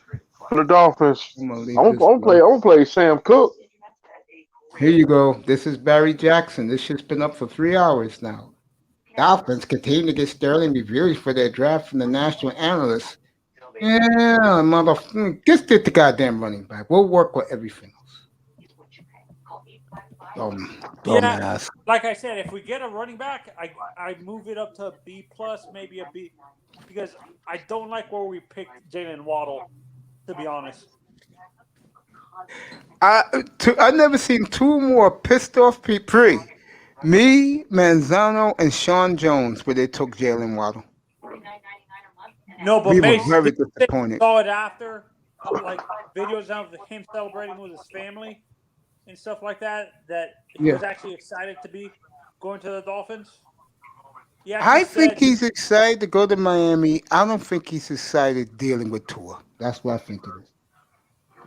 for the Dolphins. I'm gonna play Sam Cook. Here you go. This is Barry Jackson. This shit's been up for 3 hours now. Dolphins continue to get sterling reviews for their draft from the national analysts. Yeah, motherfucker. Just get the goddamn running back. We'll work with everything else. Yeah, like I said, if we get a running back, I move it up to a B plus, maybe a B, because I don't like where we picked Jalen Waddle, to be honest. I never seen 2 more pissed off people. Me, Manzano, and Sean Jones, where they took Jalen Waddle. No, but we were very disappointed. Saw it after, like videos of him celebrating with his family and stuff like that. That he was actually excited to be going to the Dolphins. I think he's excited to go to Miami. I don't think he's excited dealing with Tua. That's what I think it is.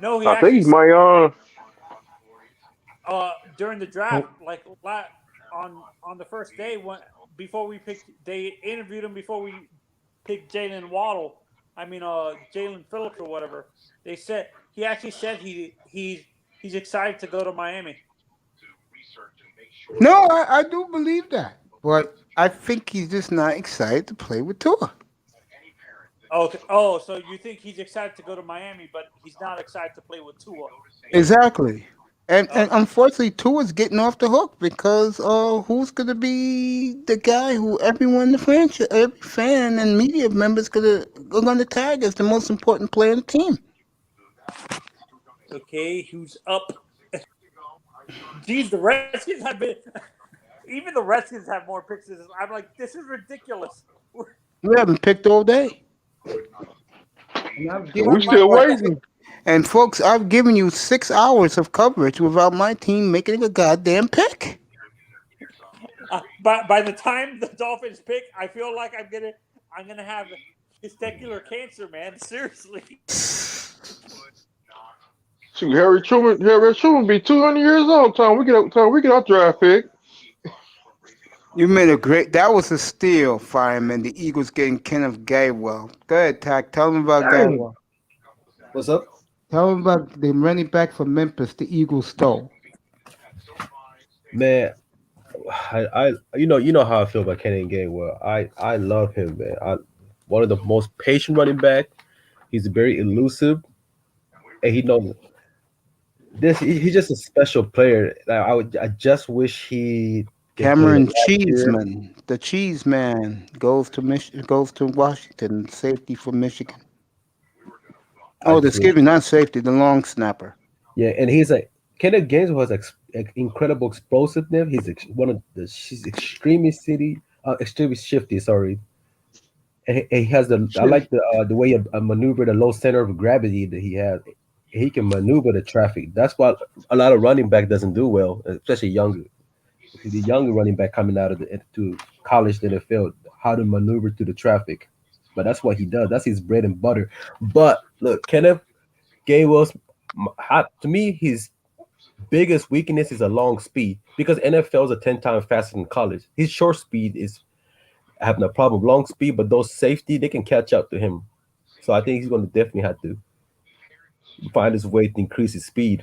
No, I think he might during the draft, like on the first day before we picked, they interviewed him before we picked Jalen Waddle. I mean, Jalen Phillips or whatever. They said he actually said he's excited to go to Miami. No, I do believe that, but I think he's just not excited to play with Tua. Okay. Oh, so you think he's excited to go to Miami, but he's not excited to play with Tua? Exactly. And unfortunately, Tua's getting off the hook because who's going to be the guy who everyone in the franchise, every fan and media members are going to tag as the most important player on the team? Okay, who's up? Geez, the Redskins have been. Even the Redskins have more picks. I'm like, this is ridiculous. We haven't picked all day. We still waiting. And folks, I've given you 6 hours of coverage without my team making a goddamn pick. By the time the Dolphins pick, I feel like I'm gonna have testicular cancer, man. Seriously. Shoot, Harry Truman be 200 years old. Time we get our draft pick. You made a great. That was a steal, Fireman. The Eagles getting Kenneth Gainwell. Go ahead, Tack. Tell them about Gainwell. What's up? Tell them about the running back from Memphis. The Eagles stole. Man, I you know how I feel about Kenny Gainwell. I love him, man. One of the most patient running back. He's very elusive, and he knows this. He's just a special player. I just wish he. Cameron Cheeseman, the Cheese Man, goes to Washington. Safety for Michigan. Oh, excuse me, not safety. The long snapper. Yeah, and he's like Kenneth Gainwell has incredible explosiveness. She's extremely shifty. Sorry, and he has I like the way he maneuver the low center of gravity that he has. He can maneuver the traffic. That's what a lot of running back doesn't do well, especially younger. The younger running back coming out of to college to the NFL, how to maneuver through the traffic. But that's what he does. That's his bread and butter. But look, Kenneth Gainwell's to me, his biggest weakness is a long speed because NFL is a 10 times faster than college. His short speed is having a problem. Long speed, but those safety, they can catch up to him. So I think he's going to definitely have to find his way to increase his speed.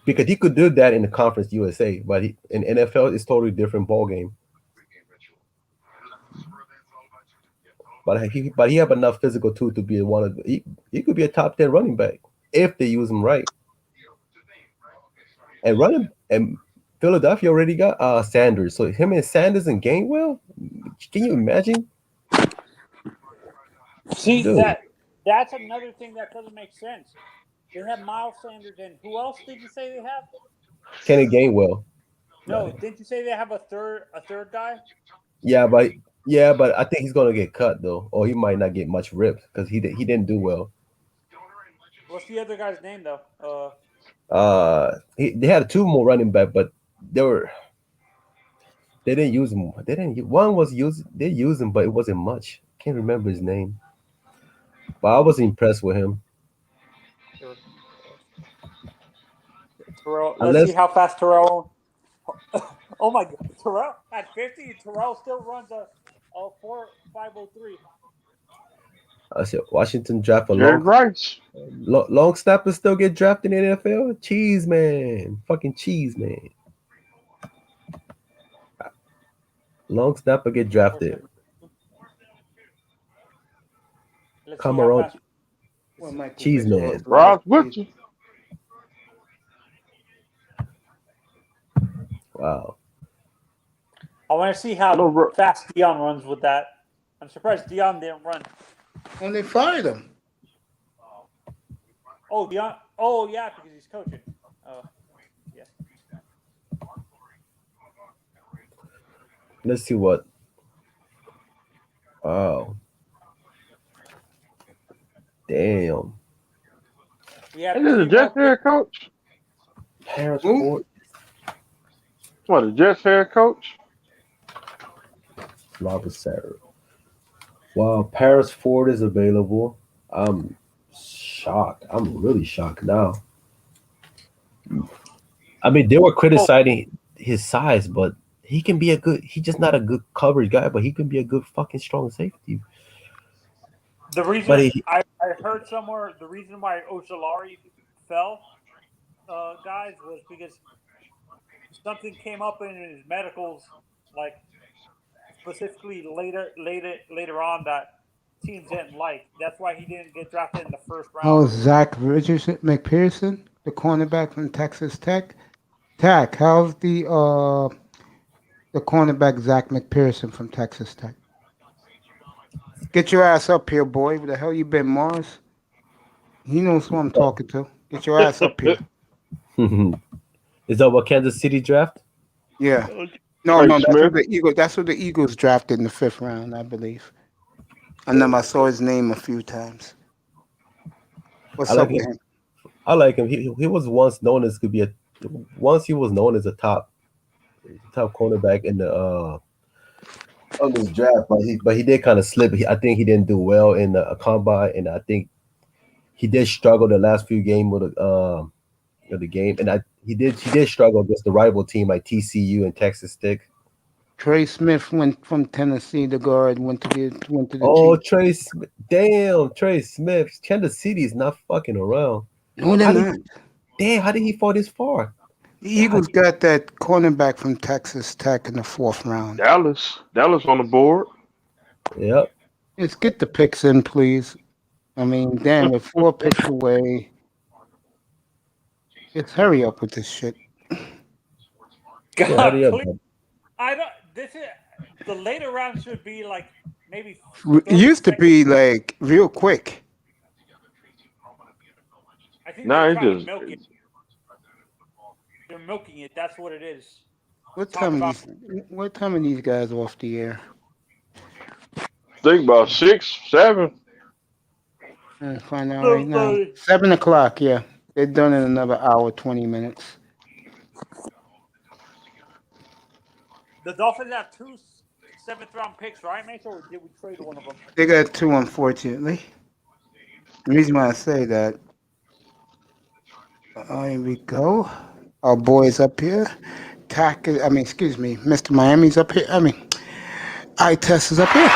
Because he could do that in the Conference USA, but in NFL, it's totally different ball game. But he have enough physical too to be he could be a top 10 running back if they use him right. And Philadelphia already got Sanders, so him and Sanders and Gainwell, can you imagine? See, that's another thing that doesn't make sense. They have Miles Sanders and who else did you say they have? Kenny Gainwell. No, didn't you say they have a third guy? Yeah, but I think he's gonna get cut though, or he might not get much ripped because he didn't do well. What's the other guy's name though? They had 2 more running back, but they didn't use him. They used him, but it wasn't much. Can't remember his name, but I was impressed with him. Terrell, let's see how fast Terrell. Oh my God, Terrell at 50. Terrell still runs a 4.503. I said Washington draft a long snappers still get drafted in the NFL. Cheese man, fucking cheese man. Long snapper get drafted. Come on, cheese man. Rob with you. Wow. I want to see how fast Dion runs with that. I'm surprised Dion didn't run. When they fired him. Oh, Dion. Oh, yeah, because he's coaching. Oh, yeah. Let's see what. Oh. Damn. Yeah. This is the Jets head coach. Harris Ford. What, the Jets head coach? Robert Sarah. Wow, Paris Ford is available. I'm shocked. I'm really shocked now. I mean, they were criticizing his size, but he's just not a good coverage guy, but he can be a good fucking strong safety. The reason I heard somewhere, the reason why Ocelari fell, guys, was because something came up in his medicals, like specifically later on that teams didn't like. That's why he didn't get drafted in the first round. Oh, Zach McPherson, the cornerback from Texas Tech. Tack, how's the cornerback Zach McPherson from Texas Tech? Get your ass up here, boy. Where the hell you been, Morris? He knows who I'm talking to. Get your ass up here. Is that what Kansas City draft? Yeah. No, that's what the Eagles drafted in the 5th round, I believe. I saw his name a few times. What's I like up with him. him? I like him. He was once known as once he was known as a top cornerback in the on this draft, but he did kind of slip. I think he didn't do well in the combine, and I think he did struggle the last few games of the game, and he did struggle against the rival team like TCU and Texas Tech. Trey Smith went from Tennessee. The guard went to the Oh, Chiefs. Trey Smith. Kansas City is not fucking around. No, they're not. Damn, how did he fall this far? The Eagles got that cornerback from Texas Tech in the 4th round. Dallas on the board. Yep. Let's get the picks in, please. I mean, damn, we're 4 picks away. Let's hurry up with this shit. God, please. I don't. This is the later round should be like maybe. It used to be like real quick. I think they're trying to milk it. They're milking it. That's what it is. What time are these guys off the air? Think about 6, 7. Find out right now. 7 o'clock. Yeah, they're done in another hour, 20 minutes. The Dolphins have 2 7th-round picks, right, mate? Or did we trade one of them? They got 2, unfortunately. The reason why I say that. Here we go. Our boys up here. Mr. Miami's up here. I-Test is up here.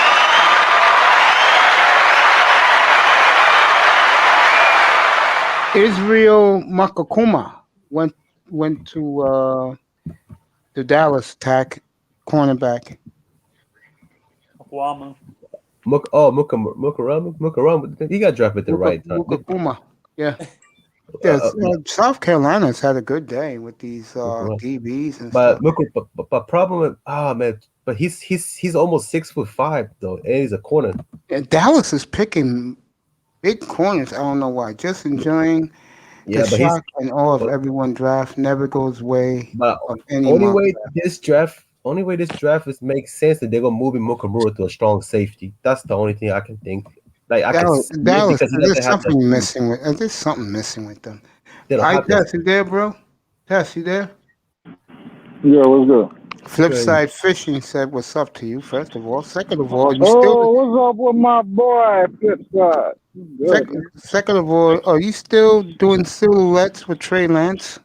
Israel Makakuma went to the Dallas Tech cornerback. Mukarama. He got drafted at the right time. Mukakuma. Yeah. South Carolina's had a good day with these DBs and stuff. But problem with man, but he's almost 6'5" though, and he's a corner. Yeah, Dallas is picking big corners. I don't know why. Just enjoying the shock and awe of everyone draft never goes way of any only way this draft makes sense that they're gonna move Mukamura to a strong safety. That's the only thing I can think. Like Dallas, there's something missing with. There's something missing with them. Hi, Tess, you there, bro? Tess, you there? Yeah, what's good? Flipside Fishing said, "What's up to you?" First of all, second of all, what's up with my boy Flipside? Second of all, are you still doing silhouettes with Trey Lance?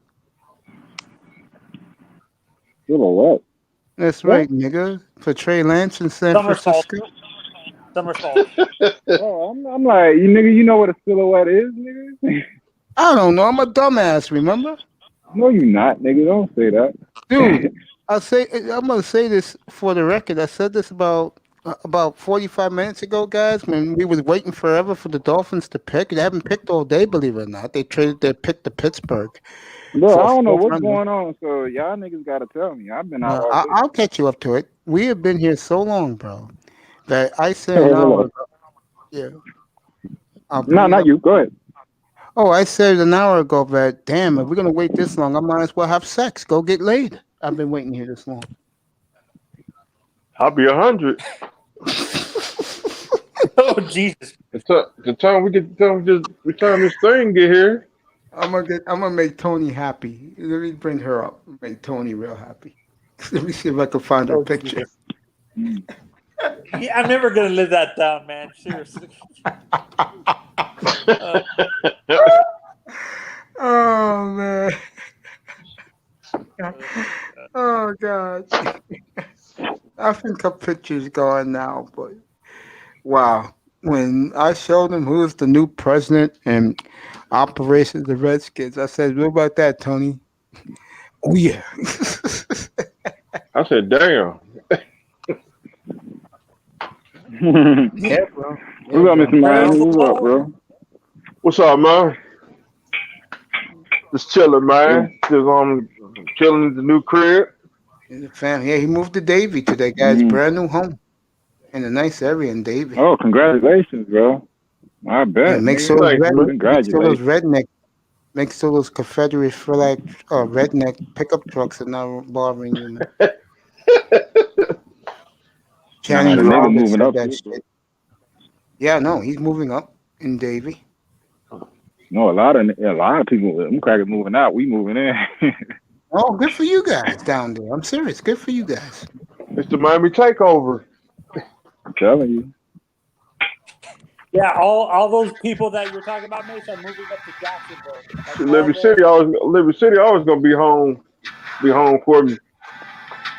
Silhouette. That's right, nigga. For Trey Lance in San Francisco. Somersault. I'm like, nigga, you know what a silhouette is, nigga? I don't know. I'm a dumbass, remember? No, you not, nigga. Don't say that. Dude, I'm gonna say this for the record. I said this about 45 minutes ago, guys, when we was waiting forever for the Dolphins to pick. They haven't picked all day, believe it or not. They traded their pick to Pittsburgh. Bro, I don't know what's going on, so y'all niggas gotta tell me. I've been out. I'll catch you up to it. We have been here so long, bro, that I said an hour ago. Yeah. No, not you. Go ahead. Oh, I said an hour ago that, damn, if we're going to wait this long, I might as well have sex. Go get laid. I've been waiting here this long. I'll be 100. Oh, Jesus. The time we get the time this thing get here. I'm gonna make Tony happy. Let me bring her up. Make Tony real happy. Let me see if I can find her picture. I'm never gonna live that down, man. Seriously. Oh man. Oh God. I think her picture's gone now, but wow. When I showed him who's the new president and operations the Redskins, I said, "What about that, Tony?" Oh yeah. I said, "Damn." Yeah, bro. What's up, Mr. Miami? What's up, bro? What's up, man? Just chilling, man. Just chilling in the new crib. In the family. Yeah, he moved to Davie today, guys. Brand new home in a nice area in Davie. Oh, congratulations, bro! I bet. Yeah, make sure those Confederate flag redneck pickup trucks are not bothering you, man. Channing moving up. That shit. Yeah, no, he's moving up in Davie. No, a lot of people. Them crackers moving out. We moving in. Oh, good for you guys down there. I'm serious. Good for you guys. It's the Miami takeover. I'm telling you. Yeah, all those people that you're talking about, Mace, are moving up to Jacksonville. Like Liberty City always gonna be home for me.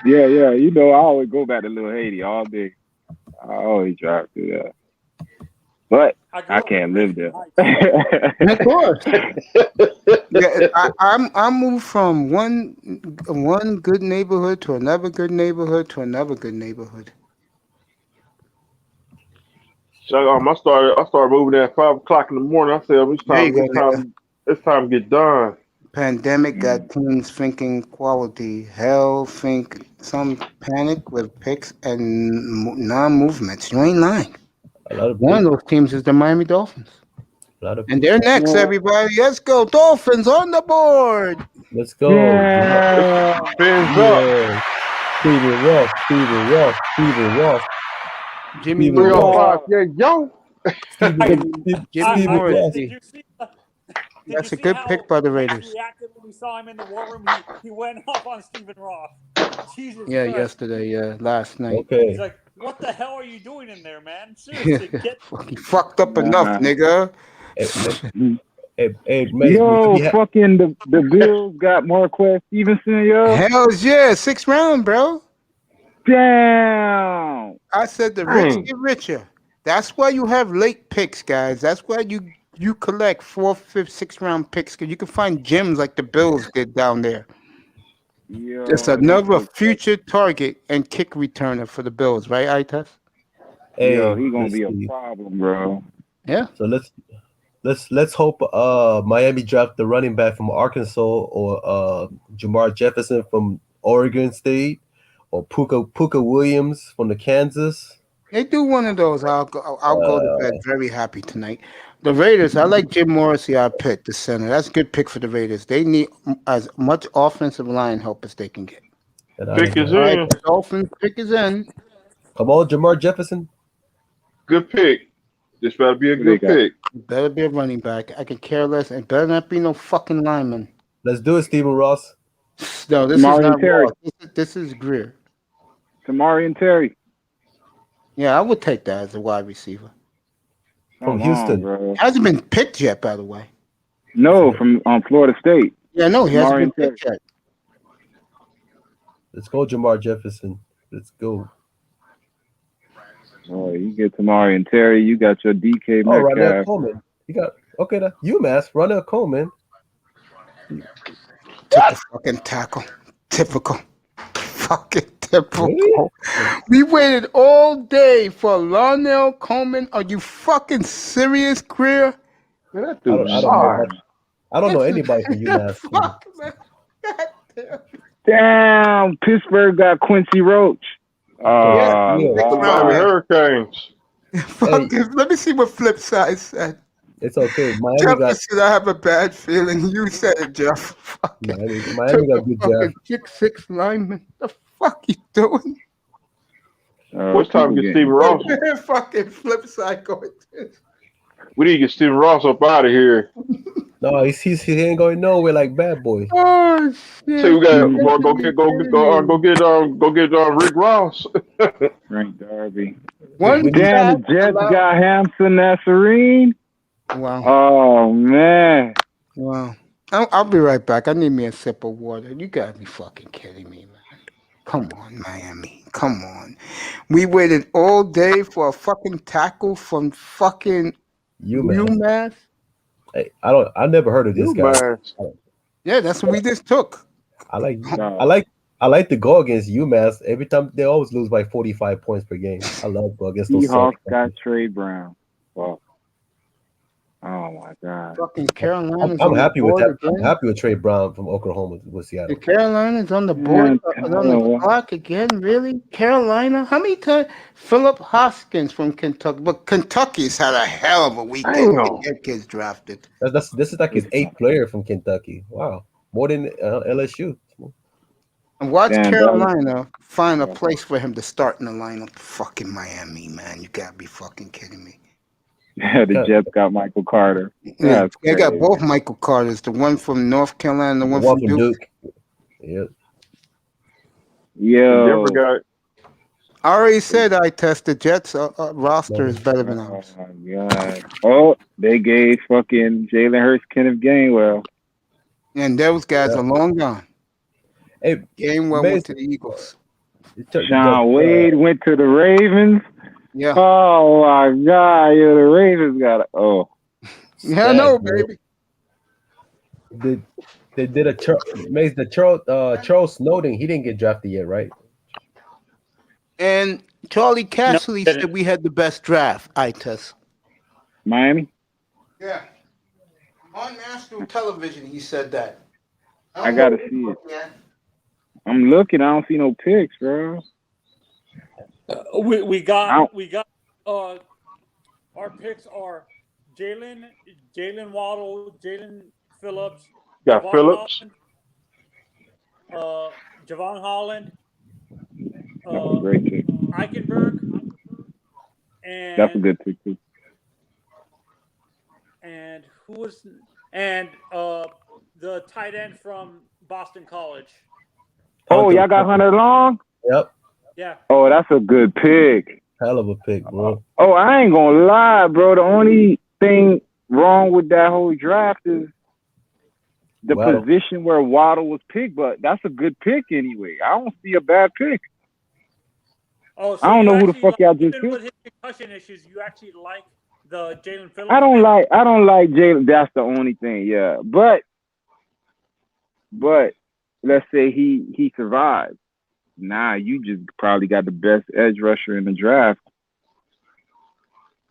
Yeah. You know, I always go back to Little Haiti all day. I always drive through that. But I can't live there. Of course. Yeah, I moved from one good neighborhood to another good neighborhood to another good neighborhood. So I started moving at 5:00 in the morning. I said it's time to get done. Pandemic got teams thinking quality. Hell think some panic with picks and non-movements. You ain't lying. One of those teams is the Miami Dolphins. And they're next, everybody. Let's go. Dolphins on the board. Let's go. Yeah. Steven Ross. Jimmy 305. Yeah, yo. Jimmy Morris. Did you see That's a good pick by the Raiders. He reacted when we saw him in the war room. He went off on Stephen Ross. Jesus Yeah, Christ. yesterday. Yeah, last night. Okay. He's like, what the hell are you doing in there, man? Seriously, get. Fucking fucked up enough, nigga. Hey, mate, fucking the Bills got Marquez Stevenson, yo. Hell's yeah, 6th round, bro. Damn. I said the rich get richer. That's why you have late picks, guys. That's why you collect 4th, 5th, 6th round picks, because you can find gems like the Bills did down there. Yo, Just another future target and kick returner for the Bills, right, Itas? Hey, yo, he gonna be a problem, bro. Yeah. So let's hope Miami draft the running back from Arkansas or Jamar Jefferson from Oregon State or Puka Williams from the Kansas. They do one of those. I'll go to bed very happy tonight. The Raiders, I like Jim Morrissey out pick, the center. That's a good pick for the Raiders. They need as much offensive line help as they can get. Pick is in. Dolphins pick is in. Come on, Jamar Jefferson. Good pick. This better be a good pick. Better be a running back. I can care less. And better not be no fucking lineman. Let's do it, Stephen Ross. No, this is not Ross. This is Greer. Tamari and Terry. Yeah, I would take that as a wide receiver. From Houston. Bro. Hasn't been picked yet, by the way. No, from Florida State. Yeah, no, he hasn't Tamari been picked yet. Let's go, Jamar Jefferson. Let's go. Oh, you get Tamari and Terry. You got your DK Oh, Ronell Metcalf. Coleman. You got UMass, Ronell Coleman. Took a fucking tackle. Typical. Fucking typical. Really? We waited all day for Ronell Coleman. Are you fucking serious, Greer? Man, that I dude don't know anybody from UMass. Fuck, man. God damn. Damn, Pittsburgh got Quincy Roach. Hurricanes. Fuck this. Let me see what flip side said. It's okay. Miami Jeff said I have a bad feeling. You said it, Jeff. Miami got good Jeff. Kick 6 lineman. The fuck you doing? What's time to get Steven Ross? Fucking flip side going. We need to get Steven Ross up out of here. No, he ain't going nowhere like Bad Boy. Oh shit! So we got go get Rick Ross. Frank Darby. One damn, the Jets got Hampton Nasserine. Wow. Oh man. Wow. I'll be right back. I need me a sip of water. You gotta be fucking kidding me, man. Come on, Miami. Come on. We waited all day for a fucking tackle from fucking UMass. Hey, I never heard of this guy. Yeah, that's what we just took. I like to go against UMass. Every time they always lose by 45 points per game. I love go against those. Seahawks got Trey Brown. Wow. Oh my God. Fucking Carolina. I'm happy with that. I'm happy with Trey Brown from Oklahoma with Seattle. The Carolina's on the board, on the clock again. Really, Carolina? How many times? Philip Hoskins from Kentucky, but Kentucky's had a hell of a weekend. Get kids drafted. This is like his 8th player from Kentucky. Wow, more than LSU. And watch Carolina find a place for him to start in the lineup. Fucking Miami, man. You gotta be fucking kidding me. The Jets got Michael Carter. Yeah, That's they got crazy. both Michael Carters, the one from North Carolina, and the one One from from Duke. Duke. Yep. Yo, Denver got I already said I tested Jets roster is better than oh ours. my god! Oh, they gave fucking Jalen Hurts Kenneth Gainwell. And those guys Yeah. are long gone. Hey, Gainwell went to Mason, the Eagles. Sean Wade went to the Ravens. Yeah. Oh my god! Yo, the Ravens got it. Oh. Yeah, I know, baby. They did a Charles Snowden. He didn't get drafted yet, right? And Charlie Cashley said we had the best draft, I test. Miami? Yeah. On national television, he said that. I gotta see it. I'm looking. I don't see no picks, bro. We got our picks are Jalen Waddle, Jalen Phillips, got Javon Phillips. Holland, Javon Holland, That's a great pick. Eichenberg, and That's a good pick too. And who was the tight end from Boston College? Oh, y'all got Hunter Long? Yep. Yeah. Oh, that's a good pick. Hell of a pick, bro. Oh, I ain't gonna lie, bro. The only thing wrong with that whole draft is the Waddle. position where Waddle was picked, but that's a good pick anyway. I don't see a bad pick. Oh, so I don't you know who the actually fuck y'all just even picked. with his concussion issues, you actually like the Jalen Phillips? I don't like Jalen. That's the only thing, yeah. But let's say he survived. Nah, you just probably got the best edge rusher in the draft.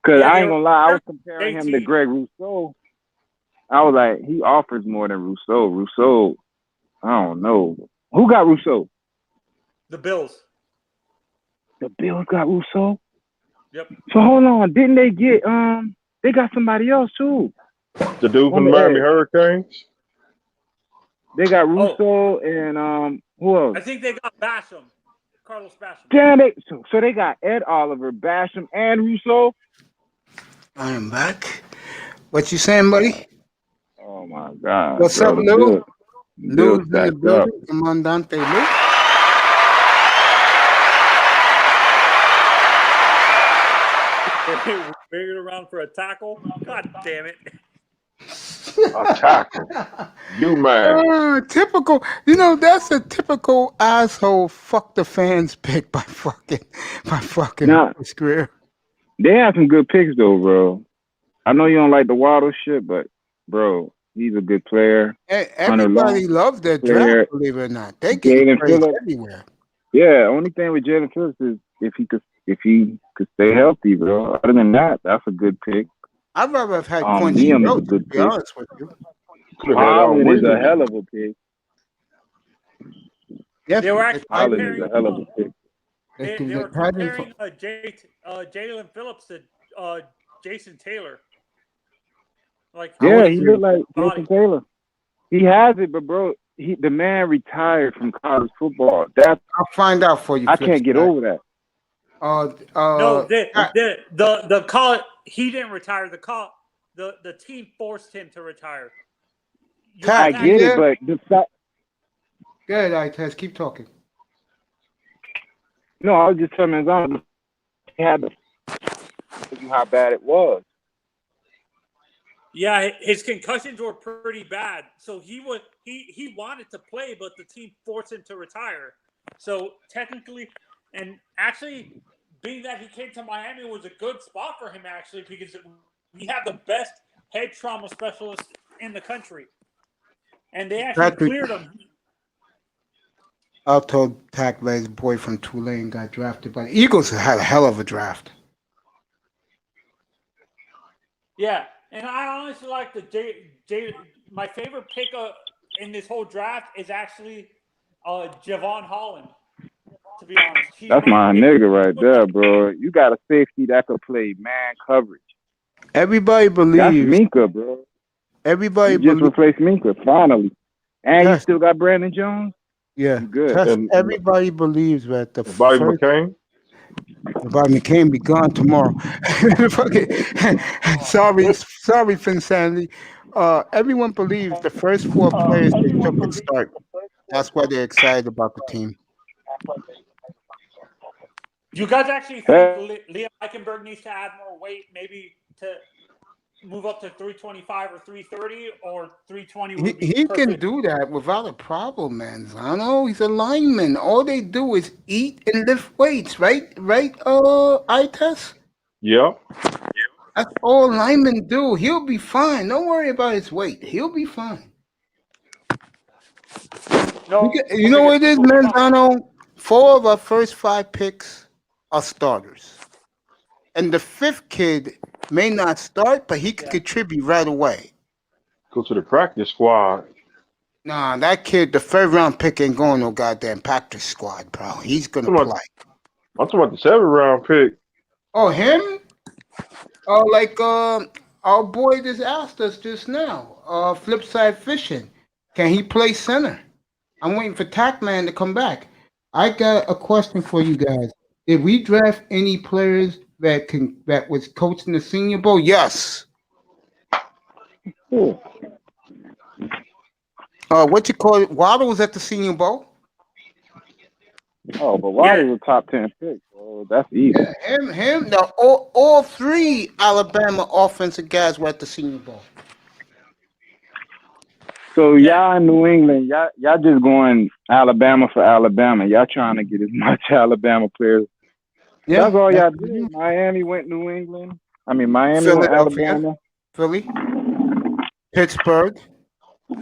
Cause I ain't gonna lie, I was comparing him to Greg Rousseau. I was like, he offers more than Rousseau. Rousseau, I don't know. Who got Rousseau? The Bills. The Bills got Rousseau? Yep. So hold on, didn't they get they got somebody else too? The dude from the Miami Hurricanes. They got Rousseau and who else? I think they got Basham, Carlos Basham. Damn it! So they got Ed Oliver, Basham, and Rousseau. I am back. What you saying, buddy? Oh my God! What's bro, up, the Lou? Bills Lou's in the backed up. building. Commandante Lou. Bringing around for a tackle. God damn it! A tackle. You man. Typical. You know, that's a typical asshole. Fuck the fans pick by fucking Nah. Chris Greer. They have some good picks though, bro. I know you don't like the Waddle shit, but bro, he's a good player. Everybody loves that player. draft, believe it or not. They get Jalen praised Phillips. everywhere. Yeah, only thing with Jalen Phillips is if he could stay healthy, bro. Other than that, that's a good pick. I'd rather have had Quincy Liam is a Roach, to good be pick. honest with you. Holland is a hell of a pick. Yes, They were actually Holland is a hell of a pick. They were comparing Jalen Phillips to Jason Taylor. Like Yeah, he looked like Jason Taylor. He has it, but bro, the man retired from college football. I'll find out for you. I can't get over that. No, the college, he didn't retire. The team forced him to retire. I get it, but Go ahead, Itez, keep talking. No, I was just telling him he had to tell you how bad it was. Yeah, his concussions were pretty bad. So he wanted to play, but the team forced him to retire. So technically, and actually, being that he came to Miami was a good spot for him actually because we have the best head trauma specialist in the country, and they actually cleared him. Alto Tackler's boy from Tulane got drafted by the Eagles. Had a hell of a draft. Yeah, and I honestly like the my favorite pick in this whole draft is actually Javon Holland. To be honest, that's my nigga right there, bro. You got a safety that could play man coverage. Everybody believes that's Minka, bro. Everybody just replaced Minka finally, and you still got Brandon Jones. Yeah, good. Everybody believes that the Bobby McCain. Bobby McCain be gone tomorrow. sorry, Finsanity. Everyone believes the first four players they took can start. That's why they're excited about the team. Do you guys actually think Liam Eichenberg needs to add more weight, maybe to move up to 325 or 330 or 320 would be He can perfect? do that without a problem, man. Zano, he's a lineman. All they do is eat and lift weights, right? Right, Itas? Yep. That's all linemen do. He'll be fine. Don't worry about his weight. He'll be fine. No, You know what it is, Manzano? 4 of our first 5 picks are starters. And the 5th kid may not start, but he can contribute right away. Go to the practice squad. Nah, that kid, the 3rd round pick ain't going no goddamn practice squad, bro. He's going to play. I'm talking about the 7th round pick. Oh, him? Oh, like our boy just asked us just now. Flipside Fishing. Can he play center? I'm waiting for Tackman to come back. I got a question for you guys. Did we draft any players that was coaching the Senior Bowl? Yes. Cool. What you call it? Waddle was at the Senior Bowl. Oh, but Waddle was a top 10 pick, so that's easy. Yeah, him. Now, all 3 Alabama offensive guys were at the Senior Bowl. So y'all in New England, y'all just going Alabama for Alabama. Y'all trying to get as much Alabama players. Yeah, that's all y'all did. Miami went New England. Miami went Alabama. Philly, Pittsburgh,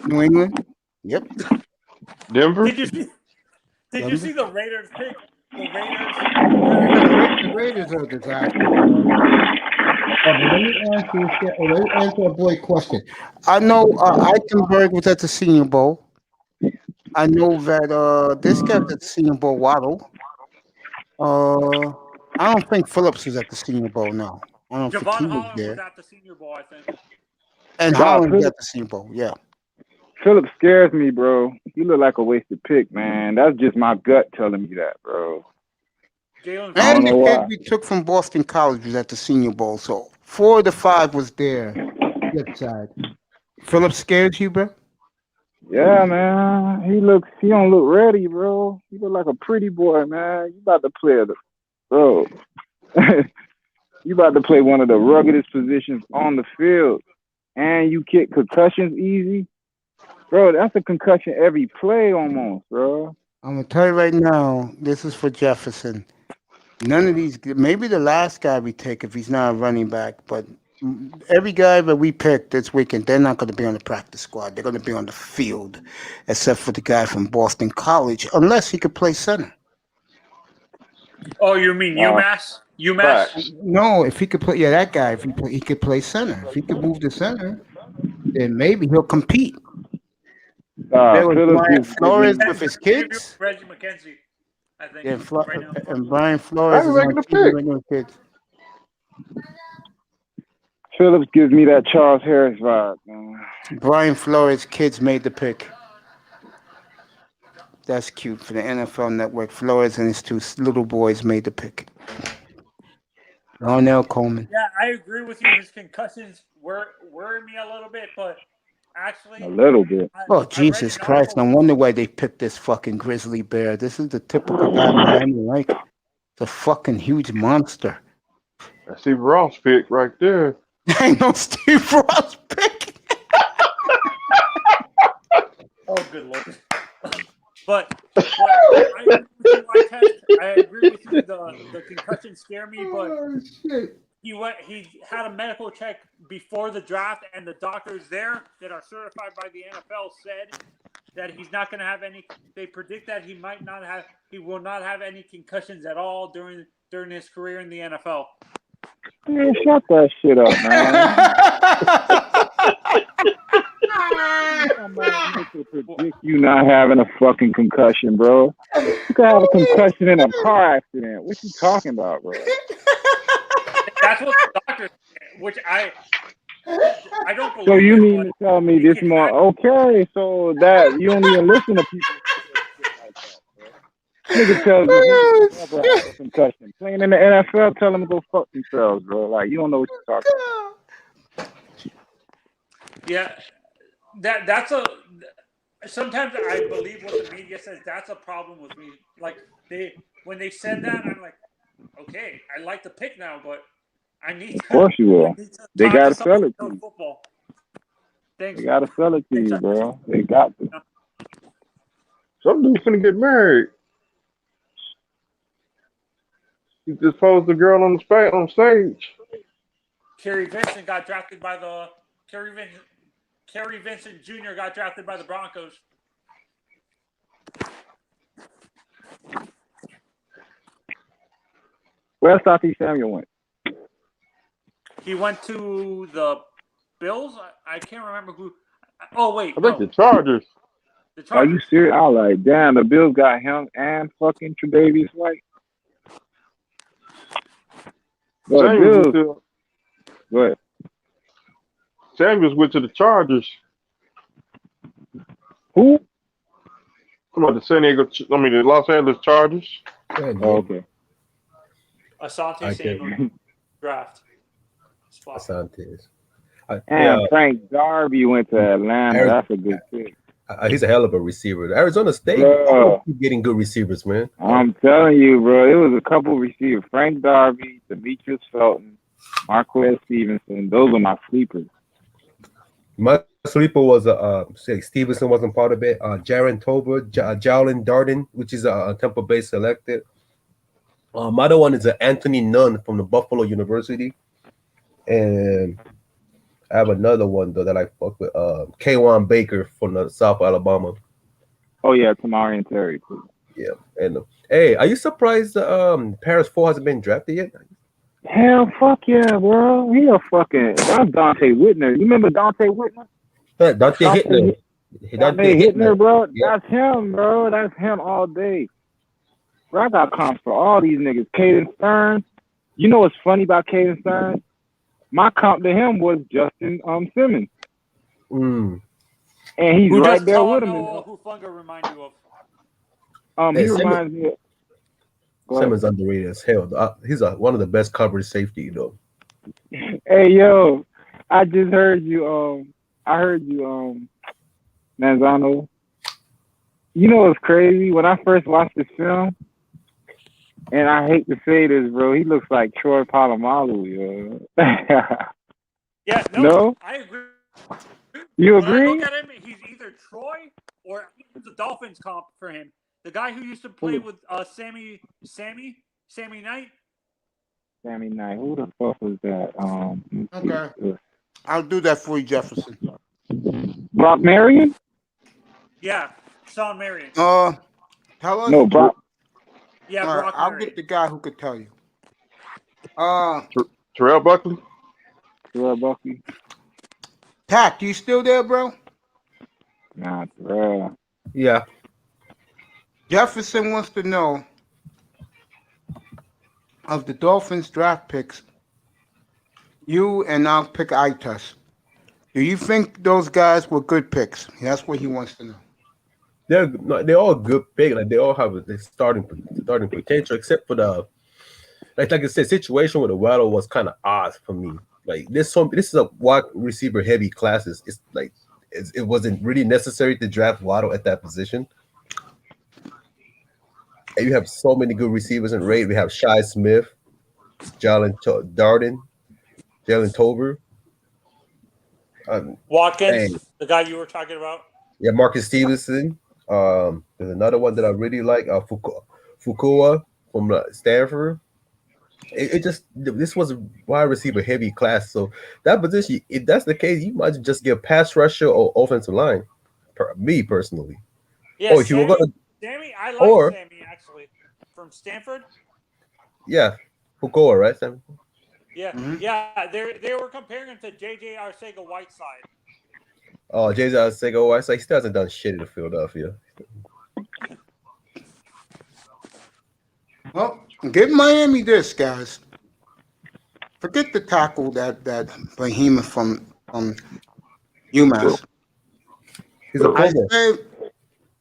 New England. Yep. Denver. Did you see the Raiders pick? The Raiders are a disaster. Let me answer a boy question. I know Eichenberg was at the Senior Bowl. I know that this guy was at the Senior Bowl, Waddle. I don't think Phillips was at the Senior Bowl, no. I don't think he was Holland there. was at the Senior Bowl, I think. And Holland was at the Senior Bowl, yeah. Phillips scares me, bro. He look like a wasted pick, man. That's just my gut telling me that, bro. And the kid we took from Boston College was at the Senior Bowl, so 4 of the 5 was there. Good side. Phillips scares you, bro? Yeah, man. He don't look ready, bro. He look like a pretty boy, man. You about to play bro. You about to play one of the ruggedest positions on the field, and you kick concussions easy, bro. That's a concussion every play almost, bro. I'm gonna tell you right now. This is for Jefferson. None of these. Maybe the last guy we take if he's not a running back, but every guy that we picked this weekend, they're not going to be on the practice squad. They're going to be on the field, except for the guy from Boston College, unless he could play center. Oh, you mean UMass? UMass? No, if he could play, that guy. If he could play center, if he could move to center, then maybe he'll compete. There was Brian Flores with his kids. Reggie McKenzie, I think. Yeah, and Brian Flores is on TV with his kids. Phillips gives me that Charles Harris vibe, man. Brian Flores' kids made the pick. That's cute for the NFL Network. Flores and his 2 little boys made the pick. Darnell Coleman. Yeah, I agree with you. His concussions worry me a little bit, but actually... A little bit. Oh, Jesus Christ. No wonder why they picked this fucking grizzly bear. This is the typical guy Miami like. It's a fucking huge monster. That's Steve Ross pick right there. Ain't no Steve Ross pick. Oh, good Lord. But I agree with you. The concussion scare me, but he had a medical check before the draft, and the doctors there that are certified by the NFL said that he's not going to have any. They predict that he will not have any concussions at all during his career in the NFL. Man, shut that shit up, man. You not having a fucking concussion, bro. You could have a concussion in a car accident. What you talking about, bro? That's what the doctors said, which I don't believe. So you mean to tell me this more? Okay, so that you don't even listen to people. Nigga tells you he never had a concussion. Playing in the NFL, tell them to go fuck themselves, bro. Like, you don't know what you're talking about. Yeah, that's a. Sometimes I believe what the media says. That's a problem with me. Like when they said that, I'm like, okay, I like the pick now, but I need. Of course you will. They gotta sell it to you. Football. Thanks. They gotta sell it to you, bro. They got to. Some dude's finna get married. He just posed the girl on stage. Kerry Vincent got drafted by the Kerry Vincent Jr. got drafted by the Broncos. Where Sati Samuel went? He went to the Bills. I can't remember who. Oh wait, I think the Chargers. The Are you serious? I was like, damn, the Bills got him and fucking Tre'Davious White. Go ahead. Samuels went to the Chargers. Who? Come on, the Los Angeles Chargers. Oh, okay. Asante Samuel draft. Asante. And Frank Darby went to Atlanta. That's a good pick. He's a hell of a receiver. Arizona State keep getting good receivers, man. I'm telling you, bro. It was a couple receivers. Frank Darby, Demetrius Felton, Marquez Stevenson. Those are my sleepers. My sleeper was Stevenson wasn't part of it. Jaron Tober, Jalen Darden, which is a Tampa Bay selected. My other one is Anthony Nunn from the Buffalo University. And I have another one though that I fuck with. K'Wan Baker from the South Alabama. Oh yeah, Tamari and Terry too. Yeah, and hey, are you surprised Paris 4 hasn't been drafted yet? Hell, fuck yeah, bro. He a fucking. That's Dante Whitner. You remember Dante Whitner? Dante Whitner, bro. Yeah. That's him, bro. That's him all day. Bro, I got comps for all these niggas. Caden Stern. You know what's funny about Caden Stern? My comp to him was Justin Simmons. And he's who right does there with him. Who Funga remind you of? He reminds me of Simmons underrated as hell. He's one of the best coverage safety, though. Hey, yo, I just heard you. I heard you, Manzano. You know what's crazy? When I first watched this film, and I hate to say this, bro, he looks like Troy Polamalu, yo. Yeah, no? I agree. You when agree? I look at him, he's either Troy or the Dolphins comp for him. The guy who used to play with Sammy Knight. Sammy Knight. Who the fuck was that? Okay. I'll do that for you, Jefferson. Brock Marion? Yeah, Sean Marion. Tell us. No, Brock. Yeah, All right, Brock I'll Marion. get the guy who could tell you. Terrell Buckley? Terrell Buckley. Tack, you still there, bro? Nah, Terrell. Yeah. Jefferson wants to know of the Dolphins draft picks, you and I'll pick Itus. Do you think those guys were good picks? That's what he wants to know. They're all good picks. Like they all have a starting potential, except for the like I said, situation with the Waddle was kind of odd for me. Like this is a wide receiver heavy classes. It's like it wasn't really necessary to draft Waddle at that position. And you have so many good receivers in raid. We have Shi Smith, Jalen Darden, Jalen Tober, Watkins, the guy you were talking about. Yeah, Marcus Stevenson. There's another one that I really like, Fukua from Stanford. This was a wide receiver heavy class. So that position, if that's the case, you might just get pass rusher or offensive line. Me personally. Yeah, if you were gonna, Sammy, I like Sammy actually from Stanford. Yeah, Fukua, right, Sammy? Yeah, yeah. They were comparing him to J.J. Arcega-Whiteside. Oh, J.J. Arcega-Whiteside, he still hasn't done shit in Philadelphia. Well, give Miami this, guys. Forget the tackle that behemoth from UMass. He's a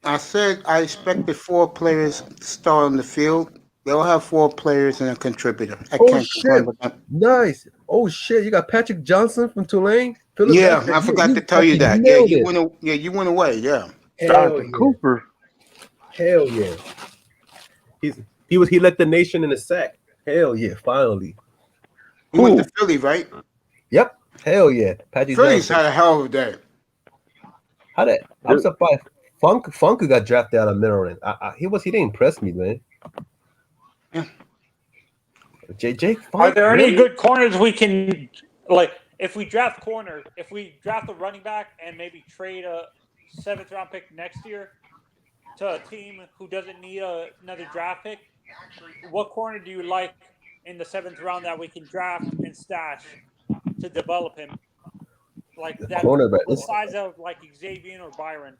I said I expected 4 players to start on the field. They'll have 4 players and a contributor. I Oh can't complain shit! with that. Nice. Oh shit! You got Patrick Johnson from Tulane, Yeah, Philadelphia. I forgot to You tell you fucking that. nailed it. You went away. Yeah. Hell Jonathan yeah! Cooper. Hell yeah! He led the nation in a sack. Hell yeah! Finally. He went to Philly, right? Yep. Hell yeah! Patrick Philly's Johnson. had a hell of a day. I'm surprised. Funk got drafted out of Maryland. He didn't impress me, man. Yeah. JJ Funk. Are there any really? good corners we can like? If we draft a running back and maybe trade a 7th round pick next year to a team who doesn't need another draft pick, what corner do you like in the 7th round that we can draft and stash to develop him? Like that, cornerback. the size of like Xavier or Byron.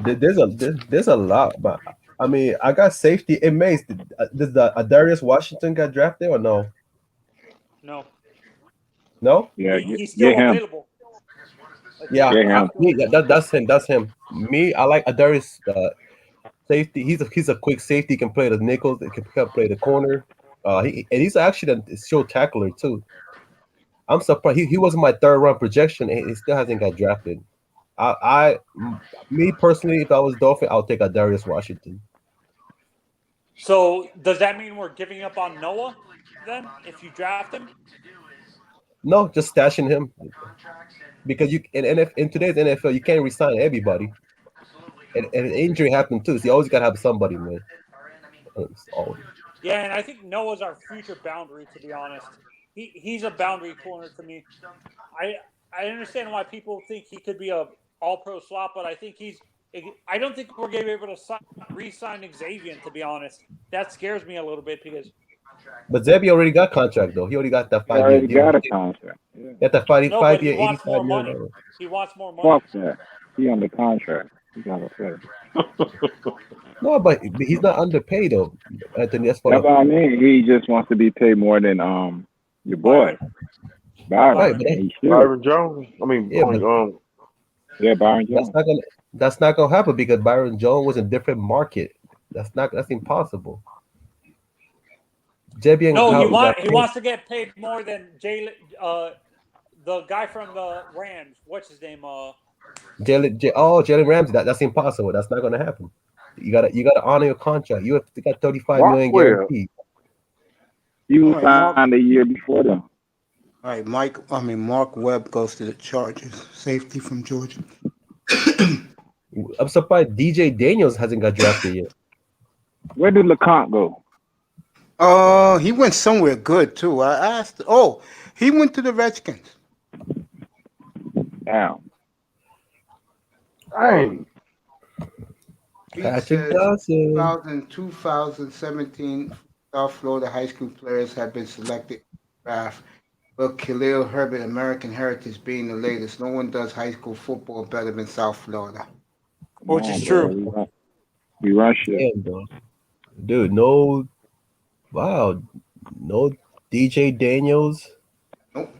There's a lot, but I mean, I got safety. It makes does Darius Washington got drafted or no? No. No? Yeah, He's still available. Yeah, Get him. that's him. That's him. Me, I like Darius safety. He's a quick safety. He can play the nickel. He can play the corner. He's actually a show tackler too. I'm surprised he wasn't my 3rd round projection, and he still hasn't got drafted. Me personally, if I was Dolphin, I'll take a Darius Washington. So does that mean we're giving up on Noah then if you draft him? No, just stashing him because in today's NFL you can't resign everybody, and an injury happened too. So you always gotta have somebody, man. Yeah, and I think Noah's our future boundary. To be honest, he's a boundary corner to me. I understand why people think he could be a all-pro slot, but I don't think we're going to be able to re-sign Xavier, to be honest. That scares me a little bit because... But Zebi already got contract, though. He already got that 5 year. He already got a contract. Yeah. Got that 5 year, he wants 85 more million. money. He wants more money. Fuck that. He under contract. He got to pay. No, but he's not underpaid, though, Anthony. That's what I mean. He just wants to be paid more than your boy. Byron. Right, Byron Jones. I mean, Byron Jones. That's not gonna happen because Byron Jones was in a different market. That's impossible. He wants to get paid more than the guy from the Rams. What's his name? Jalen Ramsey. That's impossible. That's not gonna happen. You gotta honor your contract. You got 35 million guaranteed. He was signed a year before them. All right, Mark Webb goes to the Chargers. Safety from Georgia. I'm surprised DJ Daniels hasn't got drafted yet. Where did LeCompte go? He went somewhere good too. I asked. Oh, he went to the Redskins. Damn. Hey. Patrick Johnson. 2017 South Florida high school players have been selected draft. But Khalil Herbert, American Heritage being the latest. No one does high school football better than South Florida. Which is true. We rush it. Dude, no DJ Daniels. Nope.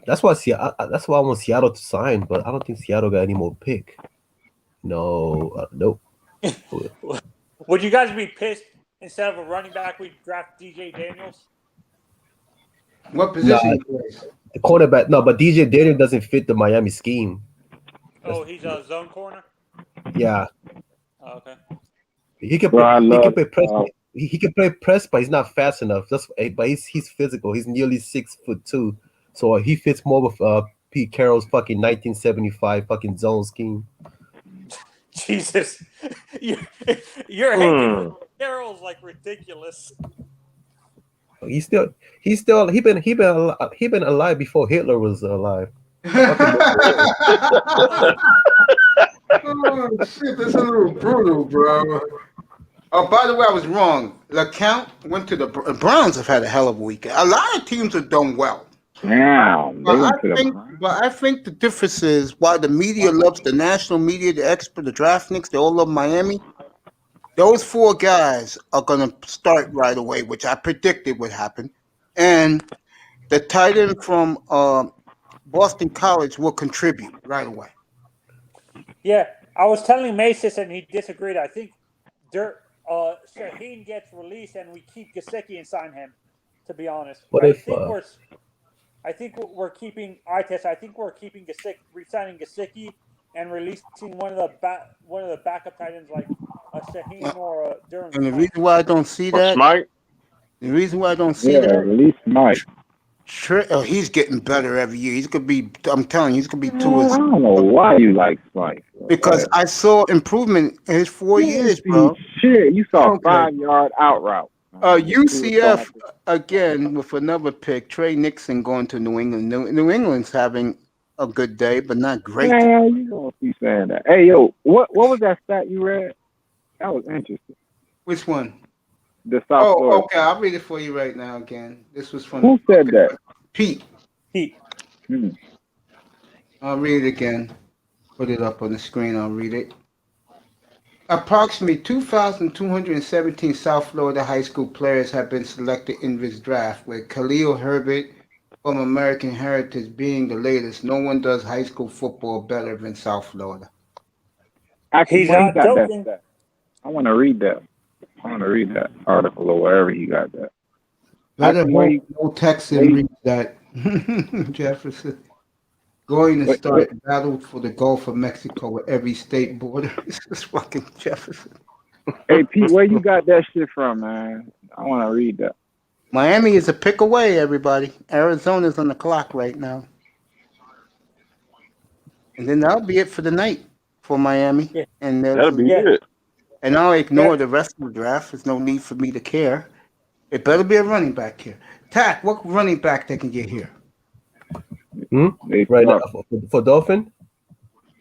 That's why I want Seattle to sign, but I don't think Seattle got any more pick. No, nope. Would you guys be pissed instead of a running back we draft DJ Daniels? What position? The cornerback. No, but DJ Daniels doesn't fit the Miami scheme. Oh, he's a zone corner? Yeah. Oh, okay. He can play press. He can play press, but he's not fast enough. But he's physical. He's nearly 6'2", so he fits more with Pete Carroll's fucking 1975 fucking zone scheme. Jesus, you're hating Carroll's like ridiculous. He been alive before Hitler was alive. Oh shit, that's a little brutal, bro. Oh, by the way, I was wrong. LeCompte went to the Browns. Have had a hell of a weekend. A lot of teams have done well. Yeah, but I think the difference is why the media loves the national media, the expert, the draftniks. They all love Miami. Those 4 guys are going to start right away, which I predicted would happen. And the tight end from Boston College will contribute right away. Yeah, I was telling Masis and he disagreed. I think Shaheen gets released and we keep Gesicki and sign him. To be honest, What if? I think we're keeping Ites. I think we're keeping Gesicki, re-signing Gesicki, and releasing one of the backup tight ends like a Shaheen or a Durham. And the reason why I don't see that, Smite. the reason why I don't see that, release Mike. He's getting better every year. He's gonna be. I'm telling you, he's gonna be I don't know why you like Smite. Because I saw improvement in his 4 years, bro. Shit, you saw 5-yard out route. UCF again with another pick. Trey Nixon going to New England. New England's having a good day, but not great. Yeah, you don't be saying that. Hey, yo, what was that stat you read? That was interesting. Which one? The South Florida. Okay. I'll read it for you right now. Again, this was from who said that? Pete. Hmm. I'll read it again. Put it up on the screen. I'll read it. Approximately 2,217 South Florida high school players have been selected in this draft, with Khalil Herbert from American Heritage being the latest. No one does high school football better than South Florida. Actually, where he got that stat? I want to read that. I want to read that article or wherever he got that. Better no Texan read that. Jefferson. Going to start a battle for the Gulf of Mexico with every state border. This is fucking Jefferson. Hey, Pete, where you got that shit from, man? I want to read that. Miami is a pick away, everybody. Arizona's on the clock right now. And then that'll be it for the night for Miami. Yeah. And that'll be it. And I'll ignore the rest of the draft. There's no need for me to care. It better be a running back here. Tack, what running back they can get here? Right now for Dolphin?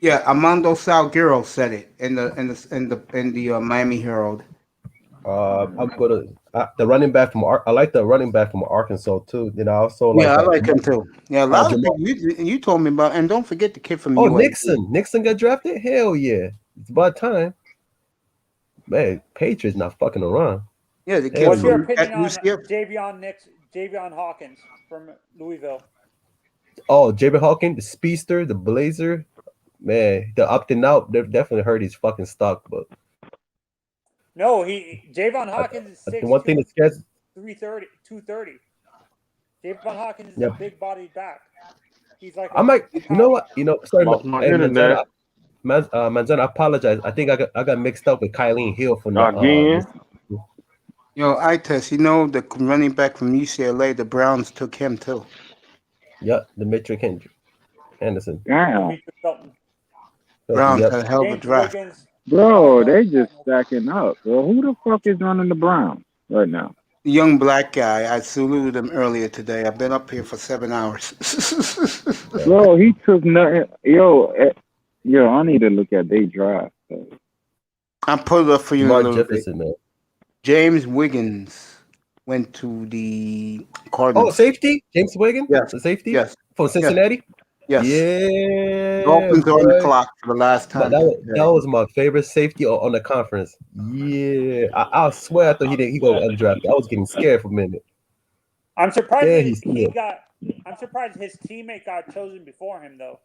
Yeah, Armando Salguero said it in the Miami Herald. I'm gonna the running back from I like the running back from Arkansas too. You know, I also like I like him too. Yeah, a lot of people you told me about, and don't forget the kid from UAB. Nixon got drafted. Hell yeah, it's about time. Man, Patriots not fucking around. Yeah, the kid. What's your opinion on Javion Hawkins from Louisville? Oh, J.B. Hawkins, the speedster, the blazer, man, the opting out, they definitely hurt his fucking stock. But no, Javon Hawkins is 6'2", the one thing that scares 230. Javon Hawkins is a big bodied back. He's like you know what? Sorry, internet. Manzana, I apologize. I think I got mixed up with Kylene Hill from the again. Yo, Ites, the running back from UCLA, the Browns took him too. Yeah, Demetric Henderson. Damn. Browns had a hell of a draft. Bro, they just stacking up. Bro, who the fuck is running the Browns right now? The young black guy. I saluted him earlier today. I've been up here for 7 hours. Bro, he took nothing. Yo, I need to look at their draft. I'll put it up for you in a little Jefferson, bit. Man. James Wiggins went to the Cardinals. Oh, safety? James Wiggins? Yes. The safety? Yes. From Cincinnati? Yes. Yeah. Dolphins on the clock for the last time. That was my favorite safety on the conference. Yeah. I swear I thought he go undrafted. I was getting scared for a minute. I'm surprised I'm surprised his teammate got chosen before him though.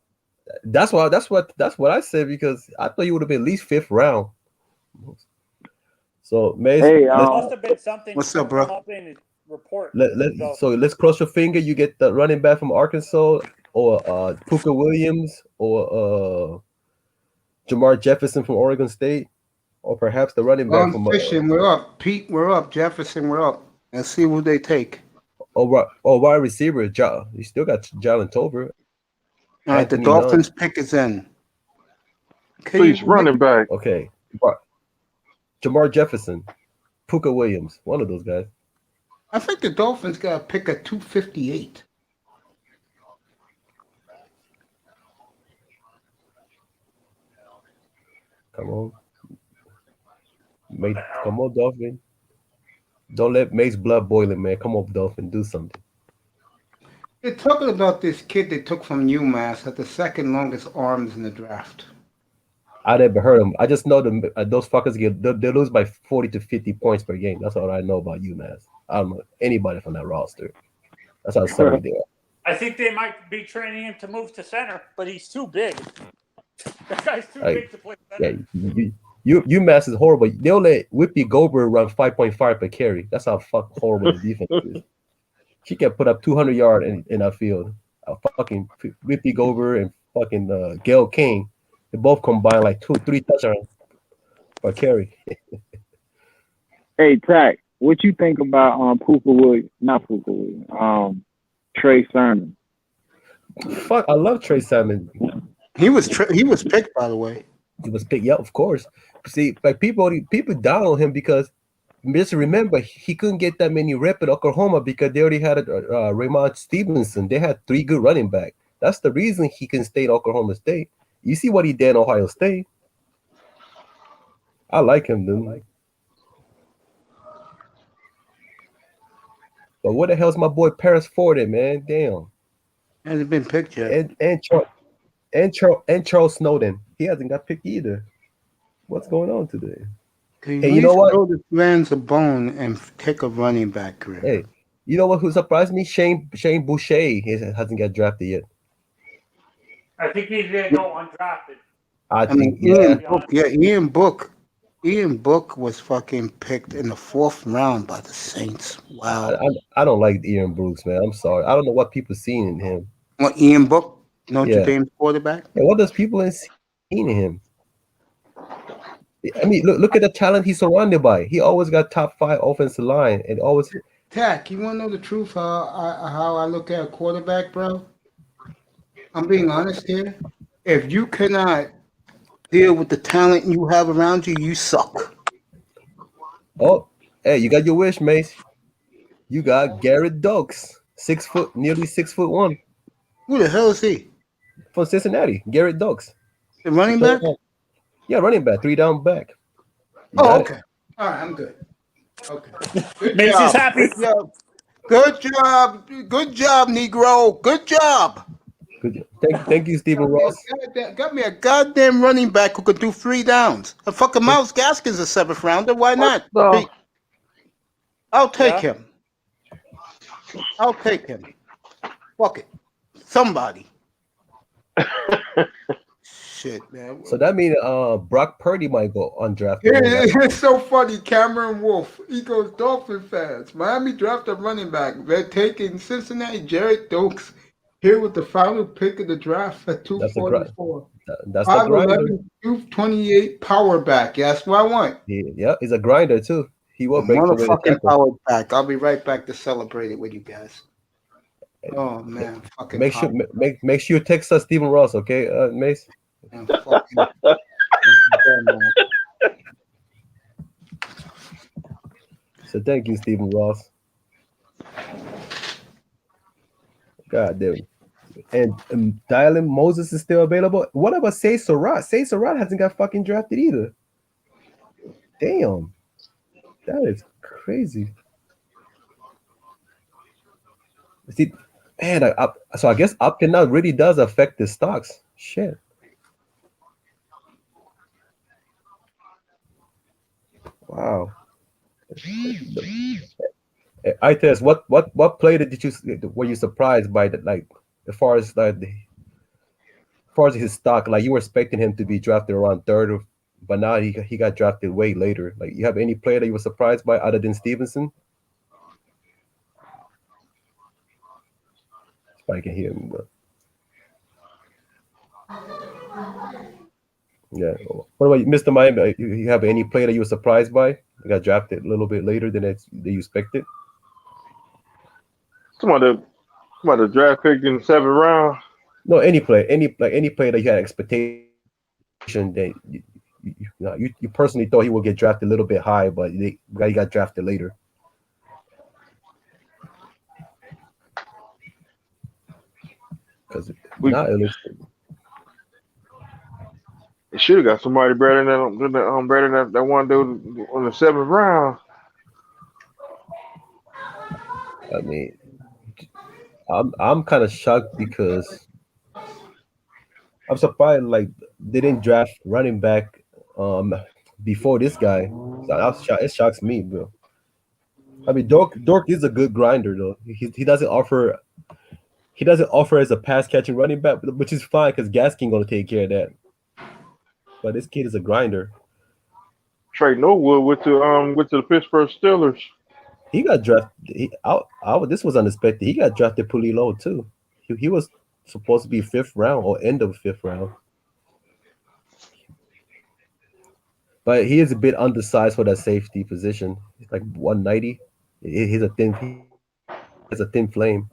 That's what I said, because I thought you would have been at least 5th round. So, Mace, must have been something. What's up, bro? Up in his report. So let's cross your finger. You get the running back from Arkansas, or Puka Williams, or Jamar Jefferson from Oregon State, or perhaps the running back from. Fishing, we're up. Pete, we're up. Jefferson, we're up. Let's see who they take. Wide receiver, you still got Jalen Tolbert. All right, the Dolphins pick is in. Please, running back. Okay. Jamar Jefferson, Puka Williams, one of those guys. I think the Dolphins got to pick at 258. Come on. Come on, Dolphin. Don't let Mace blood boiling, man. Come on, Dolphin. Do something. They're talking about this kid they took from UMass at the second longest arms in the draft. I never heard them. I just know them. Those fuckers they lose by 40 to 50 points per game. That's all I know about UMass. I don't know anybody from that roster. That's how sorry they are. I think they might be training him to move to center, but he's too big. That guy's too Like, big to play center. yeah, UMass is horrible. They'll let Whippy Goldberg run 5.5 per carry. That's how horrible the defense is. She can put up 200 yards in our field. Fucking Whippy Goldberg and fucking Gail King, they both combine like 2-3 touchdowns per carry. Hey, Tack, what you think about Puka Williams? Not Puka Williams. Trey Sermon. Fuck, I love Trey Sermon. He was picked, by the way. He was picked, yeah, of course. See, like people down on him because just remember he couldn't get that many reps at Oklahoma because they already had Raymond Stevenson. They had 3 good running backs. That's the reason he can stay at Oklahoma State. You see what he did in Ohio State. I like him, dude. But what the hell's my boy Paris Ford at, man? Damn. Hasn't been picked yet. And Charles Snowden. He hasn't got picked either. What's going on today? Hey, you know what? Throw the fans a bone and take a running back career. Hey, you know what? Who surprised me? Shane Boucher hasn't got drafted yet. I think he's gonna go undrafted. I think Ian Book was fucking picked in the 4th round by the Saints. Wow. I don't like Ian Brooks, man. I'm sorry. I don't know what people seen in him. What, Ian Book? Notre Dame's quarterback? Yeah, what does people seen in him? I mean, look at the talent he's surrounded by. He always got top 5 offensive line and always. Tack, you want to know the truth? How I look at a quarterback, bro? I'm being honest here. If you cannot deal with the talent you have around you, you suck. Oh, hey, you got your wish, Mace. You got Garrett Dokes, 6 foot, nearly 6'1". Who the hell is he? From Cincinnati, Garrett Dokes. The running back? Yeah, running back, 3 down back. Okay. All right, I'm good. Okay. Macy's happy. Good job, Negro. Good job. Thank you, Stephen Ross. Got me a goddamn running back who could do 3 downs. A fucking Miles Gaskins a 7th rounder. Why not? I'll take him. I'll take him. Fuck it. Somebody. Shit, man. So that means Brock Purdy might go undrafted. Yeah, it's so funny. Cameron Wolf, he goes Dolphin fans. Miami drafted running back. They're taking Cincinnati Jared Dokes here with the final pick of the draft at 244. That's the grinder. 228 power back. Yeah, that's what I want. Yeah, he's a grinder too. He will break the fucking power back. I'll be right back to celebrate it with you guys. Oh man, fucking make sure you text us Stephen Ross, okay, Mace. So thank you, Stephen Ross. God damn. And Dylan Moses is still available. What about Say Surratt? Say Surratt hasn't got fucking drafted either. Damn. That is crazy. See, man, so I guess opting out really does affect the stocks. Shit. Wow. I test what play did you were you surprised by that, like as far as his stock, like you were expecting him to be drafted around 3rd, but now he got drafted way later. Like you have any player that you were surprised by other than Stevenson? If I can hear him, but yeah. What about you, Mr. Miami? You have any player that you were surprised by? You got drafted a little bit later than you expected. Some of the draft pick in the 7th round. No, any player that you had expectation that you personally thought he would get drafted a little bit high, but he got drafted later. Because now it looks. They should have got somebody better than that one dude on the 7th round. I mean, I'm kind of shocked because I'm surprised like they didn't draft running back before this guy. So it shocks me, bro. I mean, Dork is a good grinder though. He doesn't offer as a pass catching running back, which is fine because Gaskin gonna take care of that. but this kid is a grinder. Trey Norwood went to the Pittsburgh Steelers. He got drafted. This was unexpected. He got drafted pretty low too. He was supposed to be 5th round or end of 5th round. But he is a bit undersized for that safety position. He's like 190. He's a thin flame.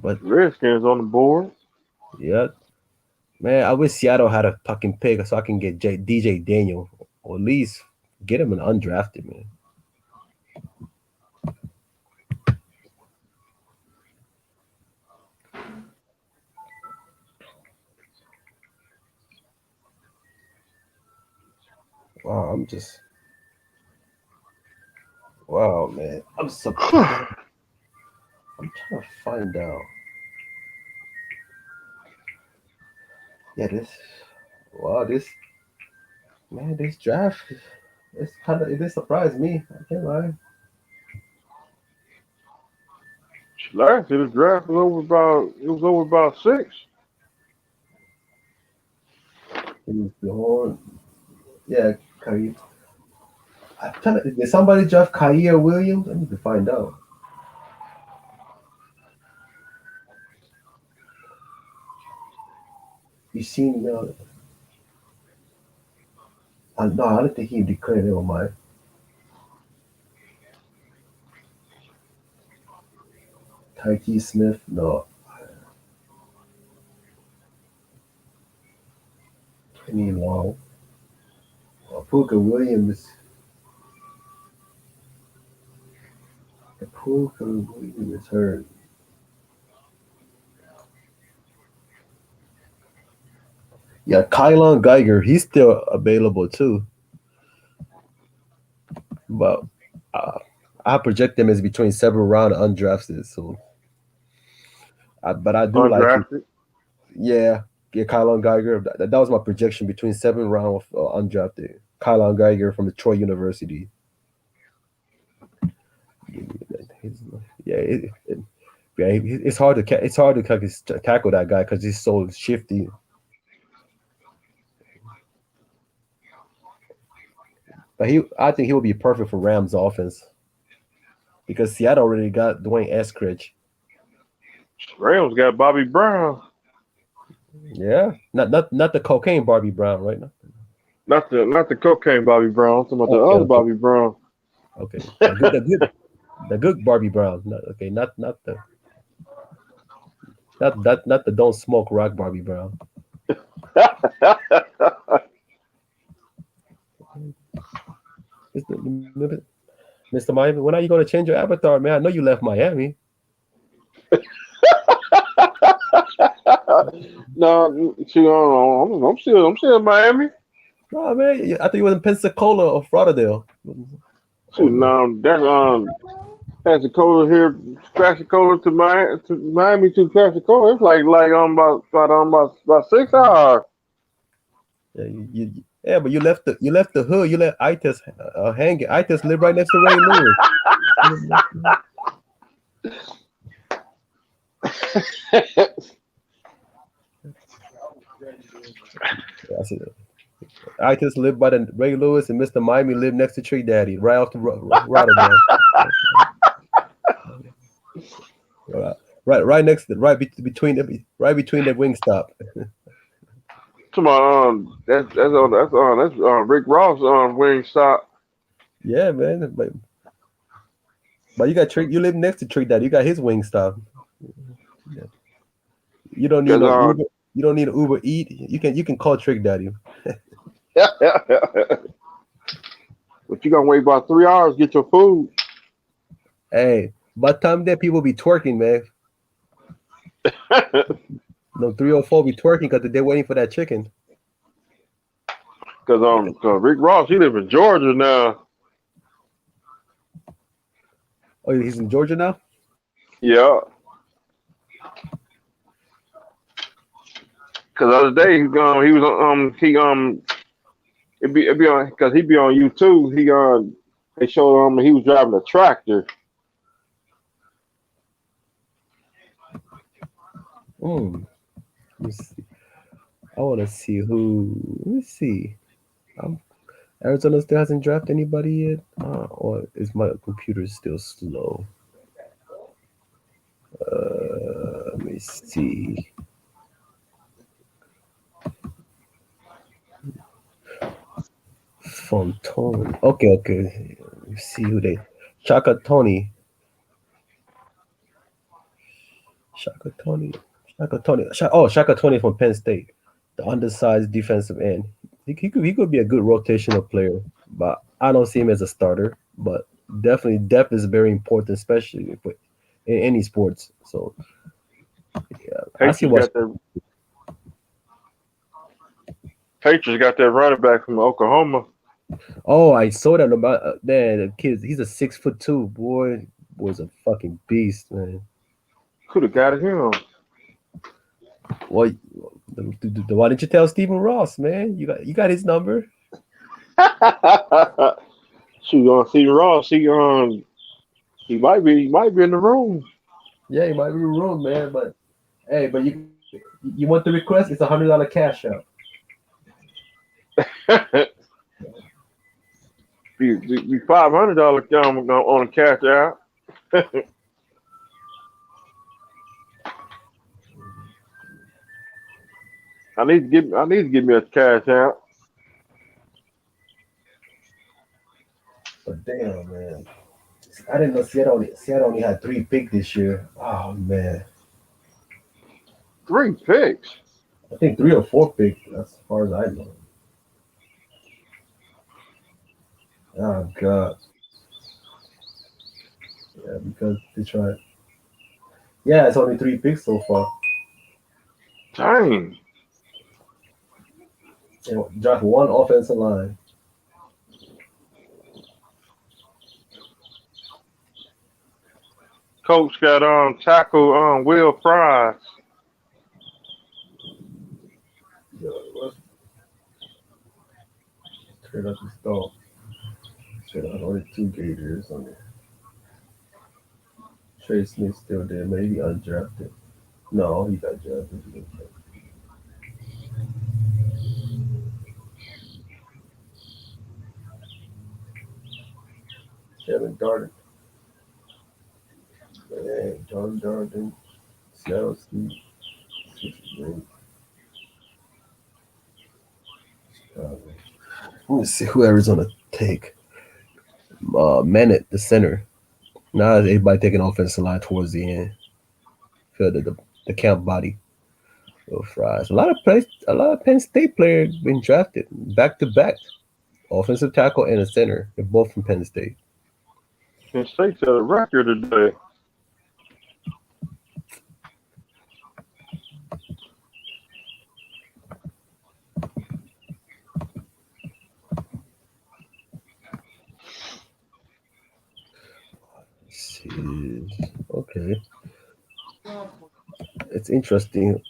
But Redskins on the board. Yeah. Man, I wish Seattle had a fucking pick so I can get DJ Daniel, or at least get him an undrafted, man. Wow, wow, man. I'm trying to find out. Yeah, this draft, it surprised me. I can't lie. Last year, the draft was over about 6. Yeah, Kyrie. Did somebody draft Kyrie Williams? I need to find out. You seen no, I don't think he declared it on mine. Tyke Smith, no. Penny Long. Puka Williams. Puka Williams is hurt. Yeah, Kylon Geiger, he's still available too. But I project him as between 7th round undrafted. So, but I do undrafted? Like, yeah, Kylon Geiger. That was my projection between 7th round undrafted. Kylon Geiger from Detroit University. It's hard to tackle that guy because he's so shifty. But I think he will be perfect for Rams offense because Seattle already got Dwayne Eskridge. Rams got Bobby Brown. Yeah, not the cocaine Bobby Brown, right? Not the cocaine Bobby Brown. I'm talking about the other Bobby Brown. Okay, the good Bobby Brown. Not the don't smoke rock Bobby Brown. Mr. Miami, when are you going to change your avatar, man? I know you left Miami. No, I'm still in Miami. No, man, I thought you was in Pensacola or Lauderdale. No, that's Pensacola here, Pensacola to Miami to Pensacola. It's like about 6 hours. Yeah, but you left the hood. You let Itis hang it. Itis live right next to Ray Lewis. Itis live by the Ray Lewis, and Mr. Miami live next to Tree Daddy, right off the Rotterdam. right next to between the wing stop. Come on, that's Rick Ross wing stop. Yeah, man. But you got you live next to Tree Daddy. You got his wing stop. Yeah. You don't need Uber. You don't need an Uber Eat. You can call Trick Daddy. But you gonna wait about 3 hours to get your food. Hey, by the time that people be twerking, man. No 304 be twerking because they're waiting for that chicken. Because Rick Ross, he live in Georgia now. Oh, he's in Georgia now? Yeah. Because the other day he was it'd be on because he'd be on YouTube. They showed him he was driving a tractor. Let me see. I want to see who. Let me see. Arizona still hasn't drafted anybody yet, or is my computer still slow? Let me see. Fontone. Okay. Let's see who they. Shaka Tony. Shaka Tony. Shaka Tony from Penn State, the undersized defensive end. He could be a good rotational player, but I don't see him as a starter. But definitely, depth is very important, especially in any sports. So yeah, I see what. Patriots got that running back from Oklahoma. Oh, I saw that about the kid. He's a 6'2" boy. Boy's a fucking beast, man. Could have got him. Well, why didn't you tell Stephen Ross, man? You got his number. Shoot, Stephen Ross, he might be in the room. Yeah, he might be in the room, man. But hey, but you want the request? It's $100 cash out. be $500 on a cash out. I need to give me a cash out. But damn, man, I didn't know Seattle only had 3 picks this year. Oh man, 3 picks. I think 3 or 4 picks. As far as I know. Oh god. Yeah, because they tried. Yeah, it's only 3 picks so far. Dang. Draft 1 offensive line. Coach got tackle Will Fries. Trade up his dog. Trade out only 2 Gators on there. Trey Smith still there, maybe undrafted. No, he got drafted. Kevin Darden. Man, John Darden. Seattle Steve. Let me see who Arizona take. Manet, the center. Now everybody taking offensive line towards the end. Feel the camp body. Will Fries. A lot of Penn State players been drafted back to back. Offensive tackle and a center. They're both from Penn State. Penn State set a record today. Okay. It's interesting.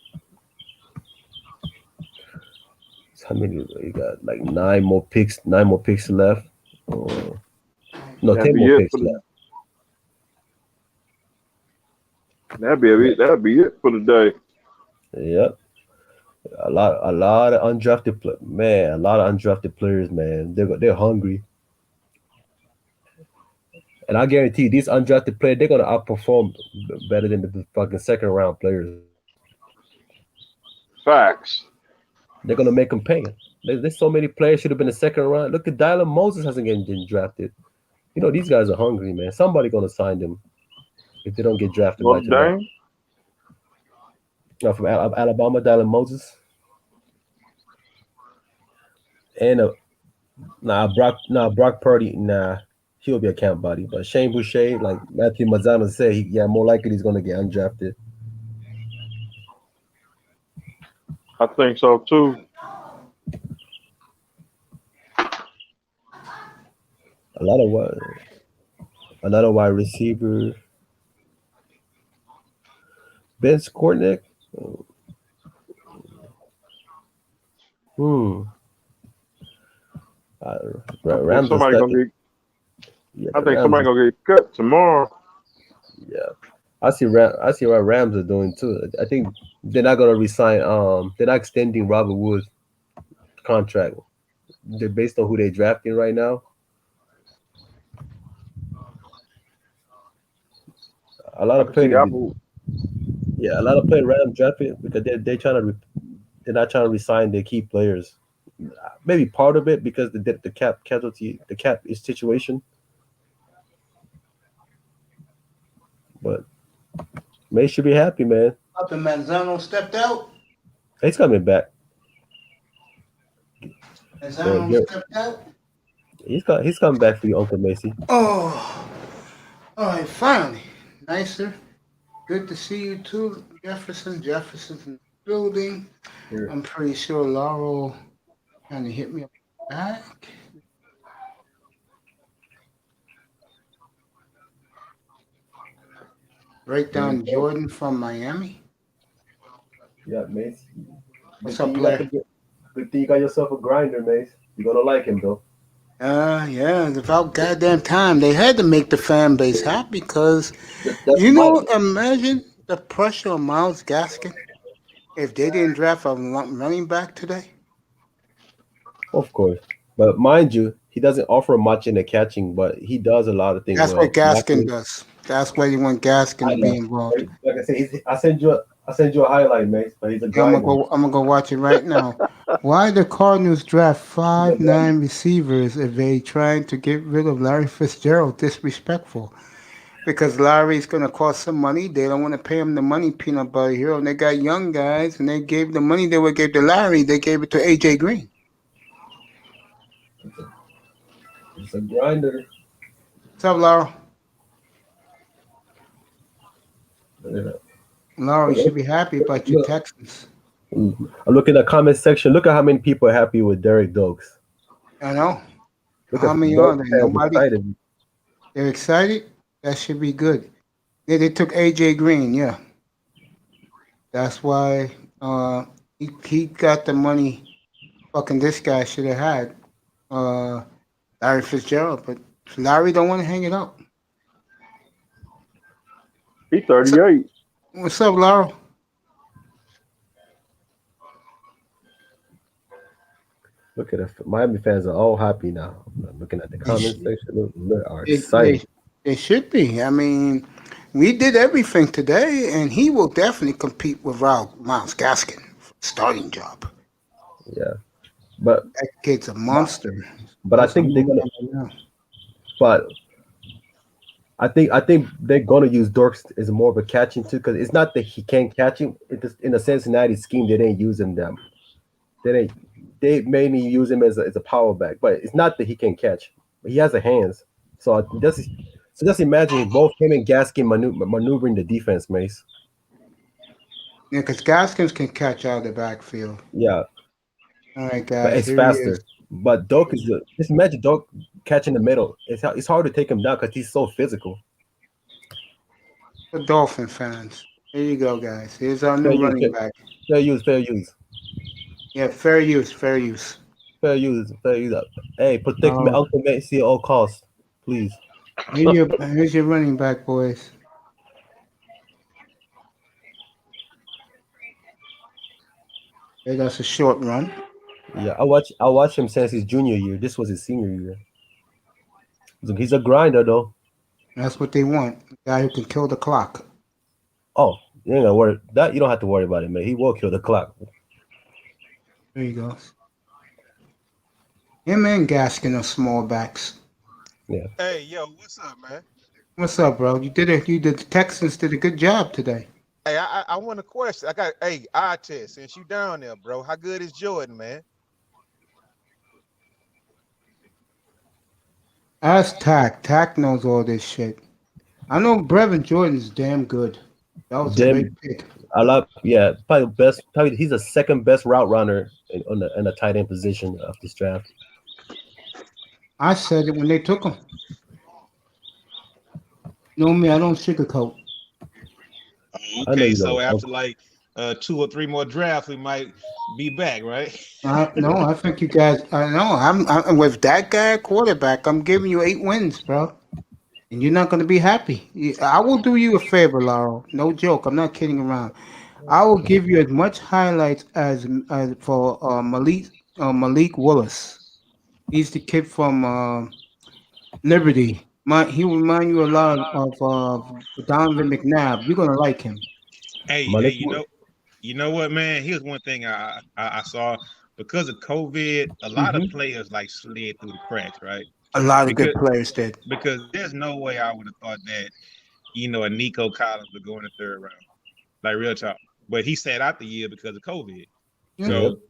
How many you got? Like 9 more picks left. No, 10 more picks left. That'd be it for the day. Yep. A lot of undrafted a lot of undrafted players, man. They're hungry. And I guarantee you, these undrafted players, they're gonna outperform better than the fucking second round players. Facts. They're gonna make them pay. There's so many players should have been the second round. Look at Dylan Moses hasn't been drafted. You know these guys are hungry, man. Somebody gonna sign them if they don't get drafted by today. No, from Alabama, Dylan Moses. And Brock Purdy, he'll be a camp body. But Shane Boucher, like Matthew Mazzano said, more likely he's gonna get undrafted. I think so too. A lot of wide receiver. Ben Skornick. I think somebody gonna get cut tomorrow. Yeah. I see what Rams are doing too. I think they're not gonna resign. They're not extending Robert Woods' contract. They're based on who they're drafting right now. A lot I of can see players, Apple. a lot of players random drafting because they're not trying to resign their key players. Maybe part of it because the cap is situation, but May should be happy, man. Up and Manzano stepped out. He's coming back. Manzano stepped out. He's coming back for you, Uncle Macy. Oh, all right, finally. Nicer. Good to see you too, Jefferson. Jefferson's in the building. Here. I'm pretty sure Laurel kind of hit me up back. Right down Jordan from Miami. Yeah, Mace. What's up, Blair? Good thing you got yourself a grinder, Mace. You're gonna like him though. Yeah, it's about goddamn time. They had to make the fan base happy because, imagine the pressure on Myles Gaskin if they didn't draft a running back today. Of course. But mind you, he doesn't offer much in the catching, but he does a lot of things. That's what Gaskin does. That's why you want Gaskin to be involved. Like I said, I send you a highlight, mate. But he's a guy. I'm gonna go watch it right now. Why the Cardinals draft 5'9" receivers if they trying to get rid of Larry Fitzgerald? Disrespectful. Because Larry's gonna cost some money. They don't want to pay him the money, peanut butter hero. And they got young guys, and they gave the money they would give to Larry. They gave it to AJ Green. It's a grinder. What's up, Laura? Laura, you should be happy about your Texans. I'm looking at the comment section. Look at how many people are happy with Derek Doaks. I know. Look How at many Doaks are there? Nobody. excited. They're excited? That should be good. Yeah, they took AJ Green, yeah. That's why he got the money fucking this guy should have had. Larry Fitzgerald, but Larry don't want to hang it up. He's 38. What's up, Laura? Look at it. Miami fans are all happy now. I'm looking at the comment section. They are excited. They should be. I mean, we did everything today, and he will definitely compete with Myles Gaskin for the starting job. Yeah, but that kid's a monster. But I think they're gonna. But I think they're gonna use Dorks as more of a catching too, because it's not that he can't catch him. In the Cincinnati scheme, they didn't use him them. They mainly use him as a power back, but it's not that he can catch. But he has the hands. So just imagine both him and Gaskin maneuvering the defense, Mace. Yeah, because Gaskins can catch out of the backfield. Yeah. All right, guys. But it's faster. But Doak just imagine Doak catching the middle. It's hard to take him down because he's so physical. The Dolphin fans. Here you go, guys. Here's our new running back. Fair use. Yeah, fair use. Fair use. Hey, protect me, Uncle Macy at all costs, please. Here's your running back, boys. Hey, that's a short run. Yeah, I watched him since his junior year. This was his senior year. He's a grinder, though. That's what they want. A guy who can kill the clock. Oh, you ain't gonna worry. That you don't have to worry about it, man. He will kill the clock. There you go. Him and Gaskin are small backs. Yeah. Hey, yo, what's up, man? What's up, bro? The Texans did a good job today. Hey, I want a question. Eye test. Since you down there, bro, how good is Jordan, man? Ask Tack. Tack knows all this shit. I know Brevin Jordan's damn good. That was a great pick. Probably he's the second best route runner in the tight end position of this draft. I said it when they took him. You know me, I don't sugarcoat. Okay, so after like 2 or 3 more drafts, we might be back, right? No, I think you guys. I know. I'm with that guy at quarterback. I'm giving you 8 wins, bro. and you're not going to be happy. I will do you a favor, Laurel. No joke. I'm not kidding around. I will give you as much highlights as for Malik Willis. He's the kid from Liberty. He remind you a lot of Donovan McNabb. You're gonna like him. Hey, Malik, you know what, man? Here's one thing I saw because of COVID. A lot of players like slid through the cracks, right? A lot of good players did. Because there's no way I would have thought that, a Nico Collins would go in the third round, like real talk. But he sat out the year because of COVID. So,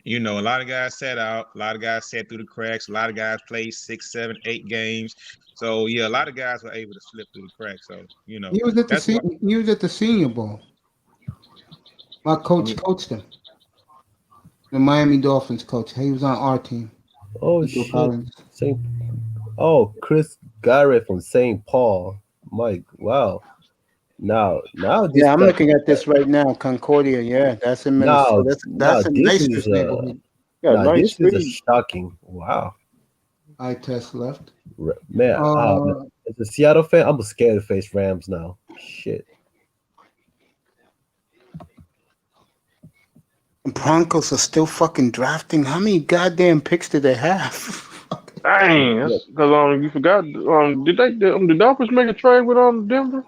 a lot of guys sat out. A lot of guys sat through the cracks. A lot of guys played 6, 7, 8 games. So yeah, a lot of guys were able to slip through the cracks. So he was at the Senior Bowl. My coach coached him. The Miami Dolphins coach. He was on our team. Oh shit! Chris Garrett from St. Paul. Mike, wow. Now. Yeah, I'm looking at this right now. Concordia. Yeah, that's in Minnesota. That's a nice neighborhood. Yeah, this is shocking. Wow. I test left. Man, as a Seattle fan, I'm scared to face Rams now. Shit. Broncos are still fucking drafting. How many goddamn picks did they have? Dang, that's because you forgot. Did the Dolphins make a trade with Denver?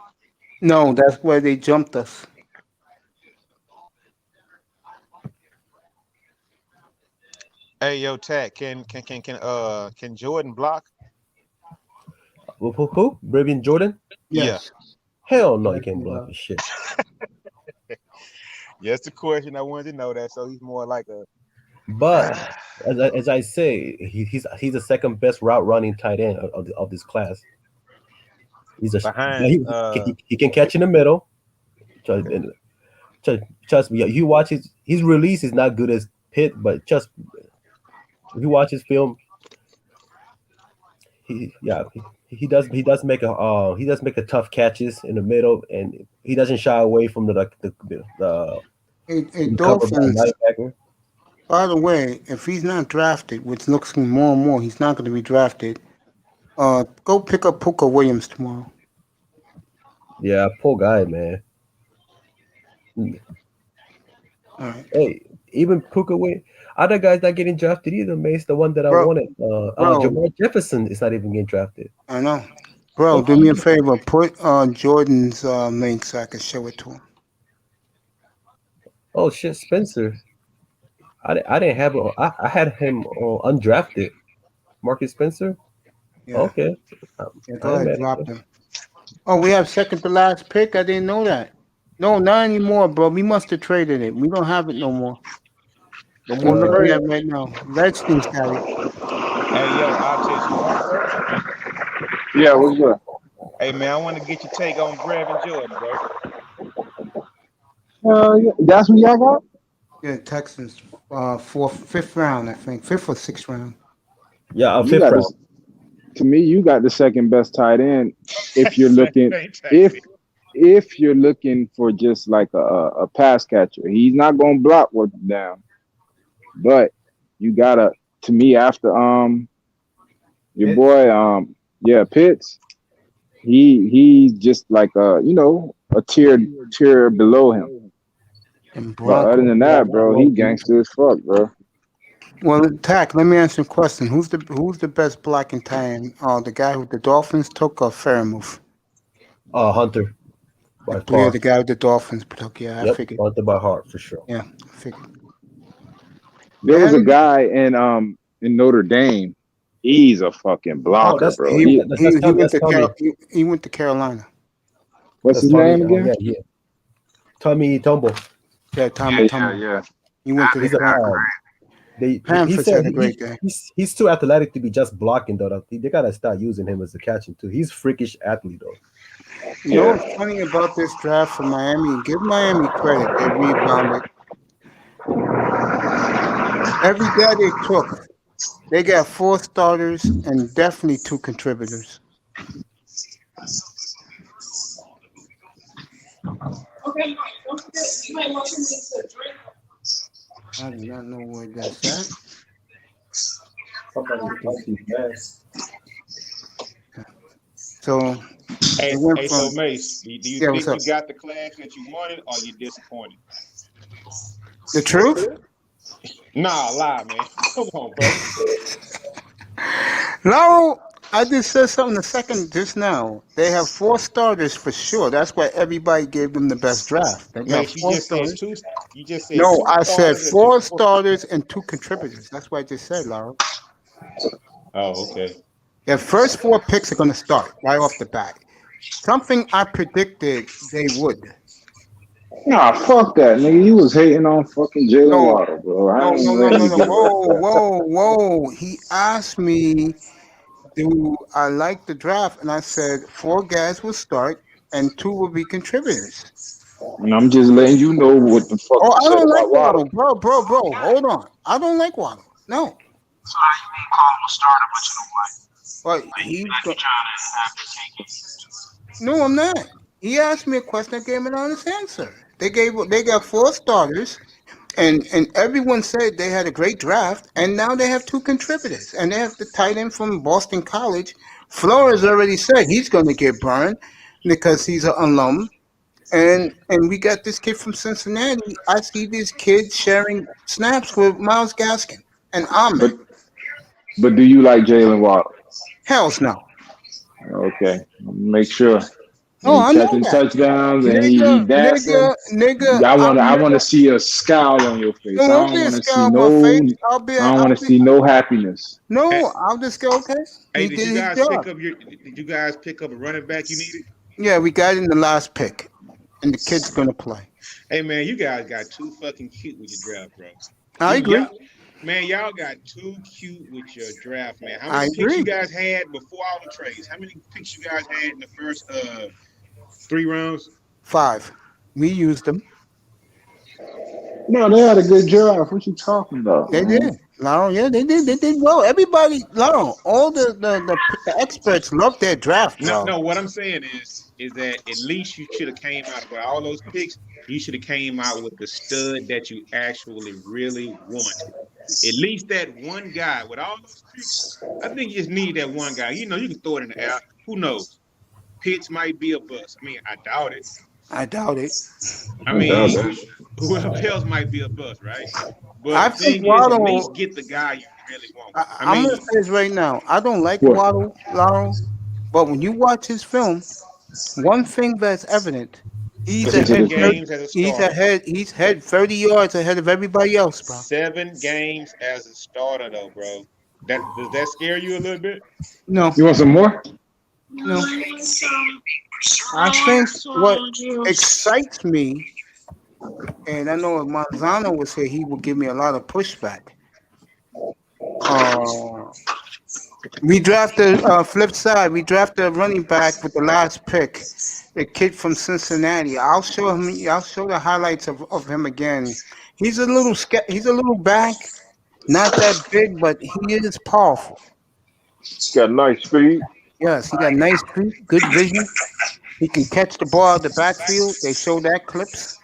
No, that's where they jumped us. Hey, yo, Tat, can Jordan block? Who? Bravian Jordan? Yes. Yeah. Hell no, he can't block the shit. Yeah, that's the question. I wanted to know that. So he's more like a. But as I say, he's the second best route running tight end of this class. He's he can catch in the middle. Trust me, you watch his release is not good as Pitt, but just if you watch his film, he does make a tough catches in the middle, and he doesn't shy away from the Dolphins. By the way, if he's not drafted, which looks more and more, he's not going to be drafted. Go pick up Puka Williams tomorrow. Yeah, poor guy, man. All right. Hey, even Puka Williams, other guys not getting drafted either, Mace. The one that I wanted, Jamal Jefferson is not even getting drafted. I know. Bro, do me a favor. Put Jordan's link so I can show it to him. Oh, shit, Spencer. I didn't have it. I had him undrafted. Marcus Spencer? Yeah. Okay. Yeah, go ahead, drop him. Oh, we have second to last pick? I didn't know that. No, not anymore, bro. We must have traded it. We don't have it no more. The one that we have right now. Redskins got it. Hey, yo, I'll tell you. Yeah, what's good? Hey, man, I want to get your take on Brevin Jordan, bro. Yeah, that's what y'all got? Yeah, Texans, fifth round, I think. 5th or 6th round. Yeah, 5th round. To me, you got the second best tight end if you're looking if you're looking for just like a pass catcher. He's not gonna block worth it down. But you gotta, to me, after your boy Pitts, he's just like a tier below him. But other than that, bro, he gangster as fuck, bro. Well, Tack, let me ask you a question. Who's the best blocking tight end? The guy who the Dolphins took or Fairmouth? Hunter. Yeah, the guy with the Dolphins took. Yeah, I figured. Hunter by heart for sure. Yeah, I figured. There was a guy in Notre Dame. He's a fucking blocker, bro. He went to Carolina. What's his name again? Yeah. Tommy Tumble. Yeah, Tommy Tumble. Yeah. He went to the Carolina. He's too athletic to be just blocking, though. They gotta start using him as a catching too. He's freakish athlete, though. You know what's funny about this draft for Miami? Give Miami credit. They rebounded. Every guy they took, they got 4 starters and definitely 2 contributors. Okay, don't forget, you might want to make a drink. I do not know where that's at. So Hey, it went hey, from so Mace, do you yeah. think What's up? you got the class that you wanted, or you disappointed? The truth? Nah, lie, man. Come on, bro. Laurel, I just said something a second just now. They have 4 starters for sure. That's why everybody gave them the best draft. They got Mace, you 4 just said starters. two. You just said No, two I said starters and two. 4 starters and 2 contributors. That's what I just said, Laurel. Oh, okay. Their first 4 picks are going to start right off the bat. Something I predicted they would. Nah, fuck that, nigga. You was hating on fucking Jalen No, Waddle, bro. I no, ain't no, no, letting no, you no. do that. Whoa. He asked me, do I like the draft? And I said 4 guys will start and 2 will be contributors. And I'm just letting you know what the fuck Oh, you I said don't like about Waddle. Waddle, bro. Hold on. I don't like Waddle. No. So how you mean call him a starter, but you don't like? But Like he's you trying to have to take it. no, I'm not. He asked me a question. I gave him an honest answer. They got 4 starters, and everyone said they had a great draft, and now they have 2 contributors, and they have the tight end from Boston College. Flores already said he's going to get burned because he's an alum, and we got this kid from Cincinnati. I see these kids sharing snaps with Miles Gaskin and Ahmed. But do you like Jalen Waddle? Hell's no. Okay, make sure. Oh, He I know catching that. touchdowns and he dancing. Nigga. I want to see a scowl on your face. There I won't don't be a want to see scowl on my face. I don't want to see no happiness. No, Hey, I'll just go, okay. hey, He did did you his guys job. Did you guys pick up a running back you needed? Yeah, we got in the last pick, and the kid's gonna play. Hey man, you guys got too fucking cute with your draft, bro. I agree. Y'all got too cute with your draft, man. How I many picks you agree. guys had before all the trades? How many picks you guys had in the first 3 rounds? 5. We used them. No, they had a good draft. What you talking about? They man? did. Laurel, yeah, they did. They did well. Everybody, Laurel, all the experts love their draft, bro. No. What I'm saying is that at least you should have came out with all those picks. You should have came out with the stud that you actually really want. At least that one guy with all those picks. I think you just need that one guy. You know, you can throw it in the air. Who knows? Pitts might be a bust. I mean, I doubt it. I doubt it. I mean, whoever else might be a bust, right? But I the think thing is, at Waddle. least get the guy you really want. I'm gonna say this right now. I don't like What? Waddle, Laurel, but when you watch his film, one thing that's evident, he's 7 ahead. games as a starter. He's ahead 30 yards ahead of everybody else, bro. 7 games as a starter, though, bro. Does that scare you a little bit? No. You want some more? No. I think what excites me, and I know if Manzano was here, he would give me a lot of pushback. We drafted flip side. We drafted a running back with the last pick, the kid from Cincinnati. I'll show him. I'll show the highlights of him again. He's a little back, not that big, but he is powerful. He's got nice speed. Yes, he got nice feet, good vision. He can catch the ball out of the backfield. They show that clips.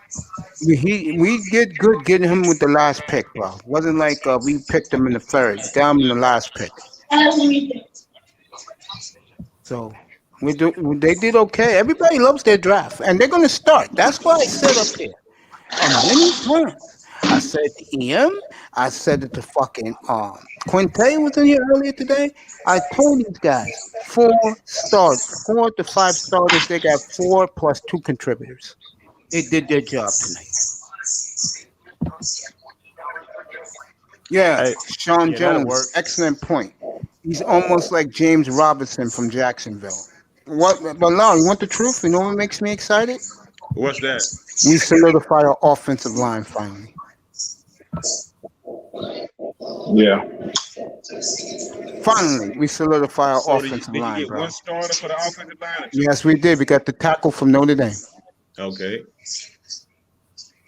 We did good getting him with the last pick, bro. It wasn't like we picked him in the 3rd, down in the last pick. So they did okay. Everybody loves their draft, and they're gonna start. That's why I said up there many times. I said to EM, I said it to fucking Quinte was in here earlier today. I told these guys 4 to 5 starters. They got 4 plus 2 contributors. They did their job tonight. Yeah, Sean Jones, excellent point. He's almost like James Robinson from Jacksonville. But Lau, you want the truth? You know what makes me excited? What's that? We solidify our offensive line finally. Yeah. Finally, we solidify our offensive did line, you get bro. one starter for the offensive line? Yes, we did. We got the tackle from Notre Dame. Okay.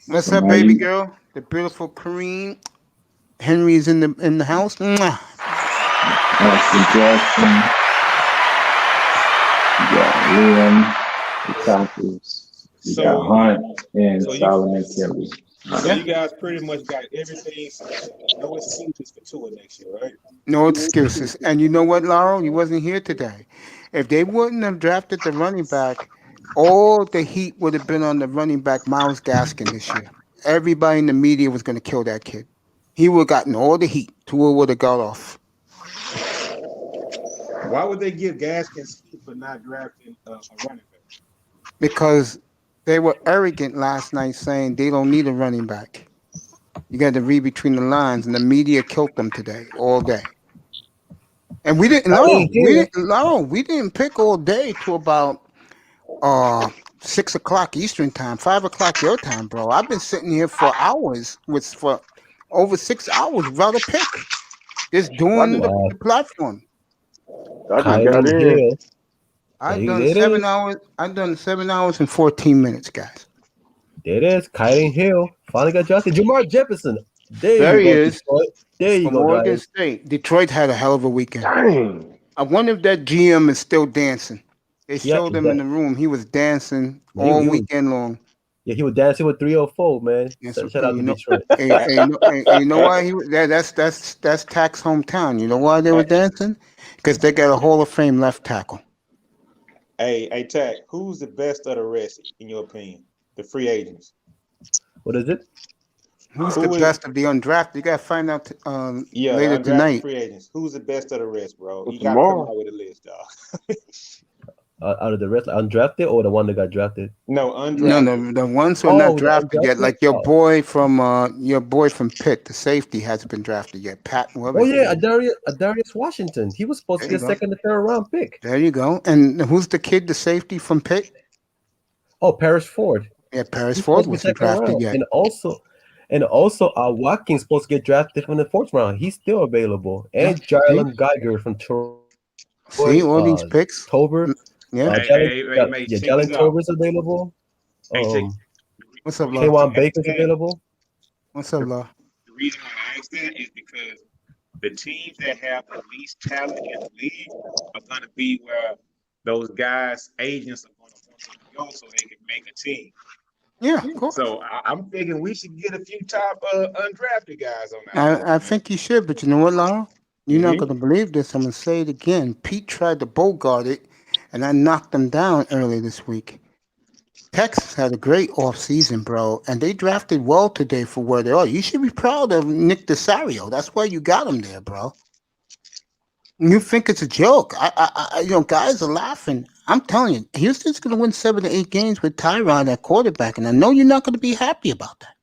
What's up, baby girl? The beautiful Kareem. Henry's in the house. Mwah. Austin Jackson. You got Liam, the tackles. You got Hunt and Solomon Kelly. So you guys pretty much got everything. No excuses for Tua next year, right? No excuses. And you know what, Laurel? You wasn't here today. If they wouldn't have drafted the running back, all the heat would have been on the running back Miles Gaskin this year. Everybody in the media was going to kill that kid. He would have gotten all the heat. Tua would have got off. Why would they give Gaskins heat for not drafting a running back? Because they were arrogant last night saying they don't need a running back. You got to read between the lines, and the media killed them today, all day. And we didn't we didn't pick all day to about 6 o'clock Eastern time, 5 o'clock your time, bro. I've been sitting here for hours for over 6 hours without a pick. Just doing the platform. I just got in. I've done 7 hours. I've done 7 hours and 14 minutes, guys. There it is. Kylan Hill finally got drafted. Jamar Jefferson. There he is. Detroit. There you From go, Oregon guys. State. Detroit had a hell of a weekend. Dang. I wonder if that GM is still dancing. They showed him in the room. He was dancing all weekend long. Yeah, he was dancing with 304, man. Shout out to Detroit. You know why he was that's Tack's hometown. You know why they were dancing? Because they got a Hall of Fame left tackle. Hey, Tack, who's the best of the rest, in your opinion? The free agents. What is it? Who's the best of the undrafted? You gotta find out later the tonight. Free agents. Who's the best of the rest, bro? You gotta come out with a list, dog. Out of the rest, undrafted or the one that got drafted? No, undrafted. No, the ones who are not drafted yet. Like your boy from Pitt, the safety hasn't been drafted yet. Pat. Adarius Washington. He was supposed to be a second and third round pick. There you go. And who's the kid, the safety from Pitt? Oh, Paris Ford. Yeah, Paris Ford wasn't drafted yet. And also, Watkins supposed to get drafted from the fourth round. He's still available. And Jalen Geiger from Toronto. See all these picks. Tober. Yeah. Jalen Tober's available. What's up, Kaywan Baker's available. What's up, Law? The reason why I ask that is because the teams that have the least talent in the league are going to be where those guys' agents are going to want them to go so they can make a team. Yeah, of course. So I'm thinking we should get a few top undrafted guys on that. I think you should, but you know what, Laura? You're not going to believe this. I'm going to say it again. Pete tried to bogart it, and I knocked them down earlier this week. Texas had a great offseason, bro, and they drafted well today for where they are. You should be proud of Nick Desario. That's why you got him there, bro. You think it's a joke. Guys are laughing. I'm telling you, Houston's going to win 7 to 8 games with Tyrod at quarterback, and I know you're not going to be happy about that.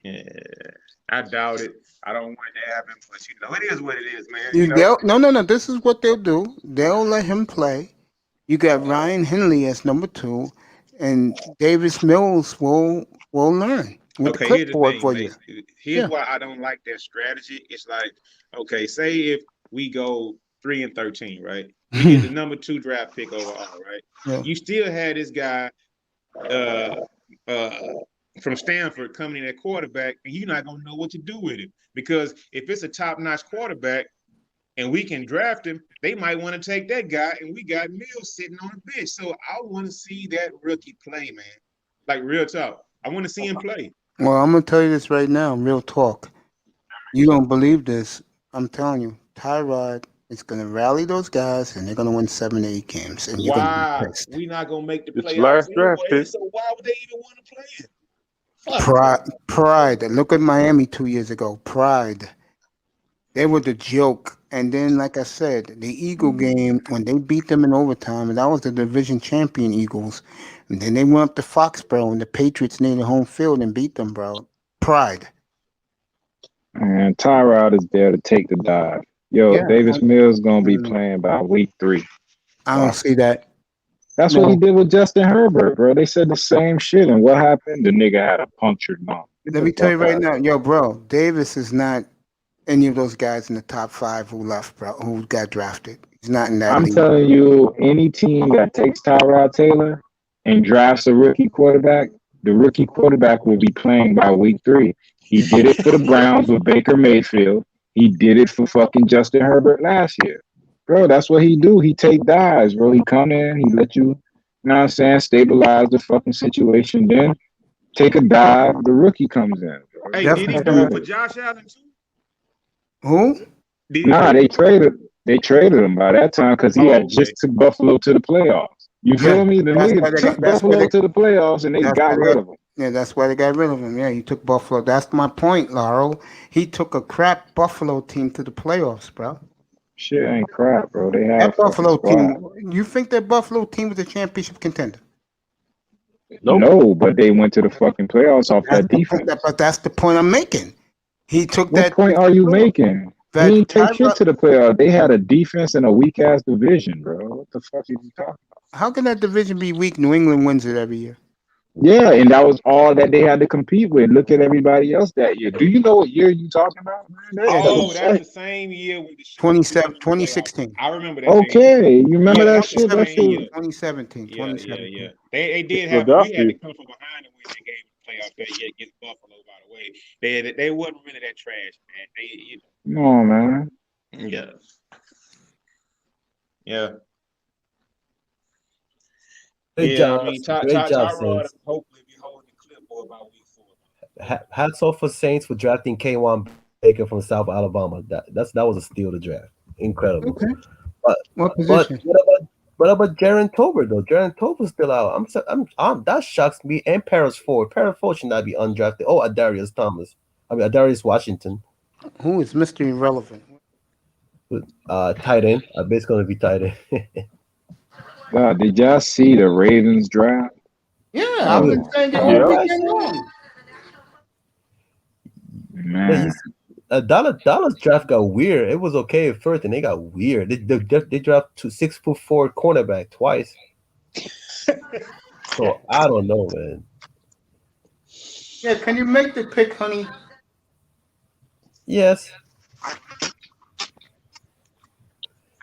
Yeah, I doubt it. I don't want it to happen, but it is what it is, man. No. This is what they'll do. They'll let him play. You got Ryan Henley as number 2, and Davis Mills will learn. Okay, here's the thing, here's why I don't like that strategy. It's like, okay, say if we go 3-13, right? We get the number 2 draft pick overall, right? Yeah. You still had this guy from Stanford coming in at quarterback, and you're not gonna know what to do with him, because if it's a top-notch quarterback and we can draft him, they might want to take that guy, and we got Mills sitting on the bench. So I want to see that rookie play, man. Like, real talk. I want to see him play. Well, I'm going to tell you this right now, real talk. You don't believe this. I'm telling you, Tyrod is going to rally those guys, and they're going to win 7 to 8 games. And you're why? Gonna be pissed. We're not going to make the It's playoffs last draft anyway, pick. so why would they even want to play him? Pride. Look at Miami 2 years ago. Pride. They were the joke. And then, like I said, the Eagle game, when they beat them in overtime, and that was the division champion Eagles. And then they went up to Foxborough, and the Patriots needed home field and beat them, bro. Pride. And Tyrod is there to take the dive. Davis Mills going to be playing by week 3. I don't see that. That's what he did with Justin Herbert, bro. They said the same shit, and what happened? The nigga had a punctured lung. Let me tell you right now, bro, Davis is not any of those guys in the top 5 who left, bro, who got drafted. He's not in that I'm league. telling you, any team that takes Tyrod Taylor and drafts a rookie quarterback, the rookie quarterback will be playing by week 3. He did it for the Browns with Baker Mayfield. He did it for fucking Justin Herbert last year. Bro, that's what he do. He take dives, bro. He come in, he let you know what I'm saying, stabilize the fucking situation. Then take a dive, the rookie comes in. Hey, did he do it for Josh Allen too? Who? They traded. They traded him by that time because he had just took Buffalo to the playoffs. You feel me? The nigga took Buffalo to the playoffs and they got rid of him. Yeah, that's why they got rid of him. Yeah, he took Buffalo. That's my point, Laurel. He took a crap Buffalo team to the playoffs, bro. Shit ain't crap, bro. They had That Buffalo squad. team. You think that Buffalo team was a championship contender? Nope. No, but they went to the fucking playoffs off that defense. But that's the point I'm making. He took What point are you making? He didn't take shit to the playoffs. They had a defense and a weak ass division, bro. What the fuck are you talking about? How can that division be weak? New England wins it every year. Yeah, and that was all that they had to compete with. Look at everybody else that year. Do you know what year you talking about, man? That's the same year with the 2016. I remember that. Okay, you remember that shit? That shit. 2017. Yeah. They did have. We had to come from behind and win the game in the playoffs that year against Buffalo. By the way, they wasn't really that trash, man. They, Come on, man. Yeah. Yeah. Great job. I mean, Great job, Tyrod Saints. hopefully be holding the clipboard by week 4. Hats off for Saints for drafting K1 Baker from South Alabama. That was a steal to draft. Incredible. Okay. But what position? What about Jaron Tolbert though? Jaron Tolbert's still out. I'm that shocks me. And Paris Ford. Paris Ford should not be undrafted. Oh, Adarius Washington. Who is Mr. Irrelevant? Tight end. I bet it's gonna be tight end. Did y'all see the Ravens draft? Yeah, I've been saying it all weekend long. Man. Dallas draft got weird. It was okay at first, and they got weird. They dropped 6'4" cornerback twice. So I don't know, man. Yeah, can you make the pick, honey? Yes.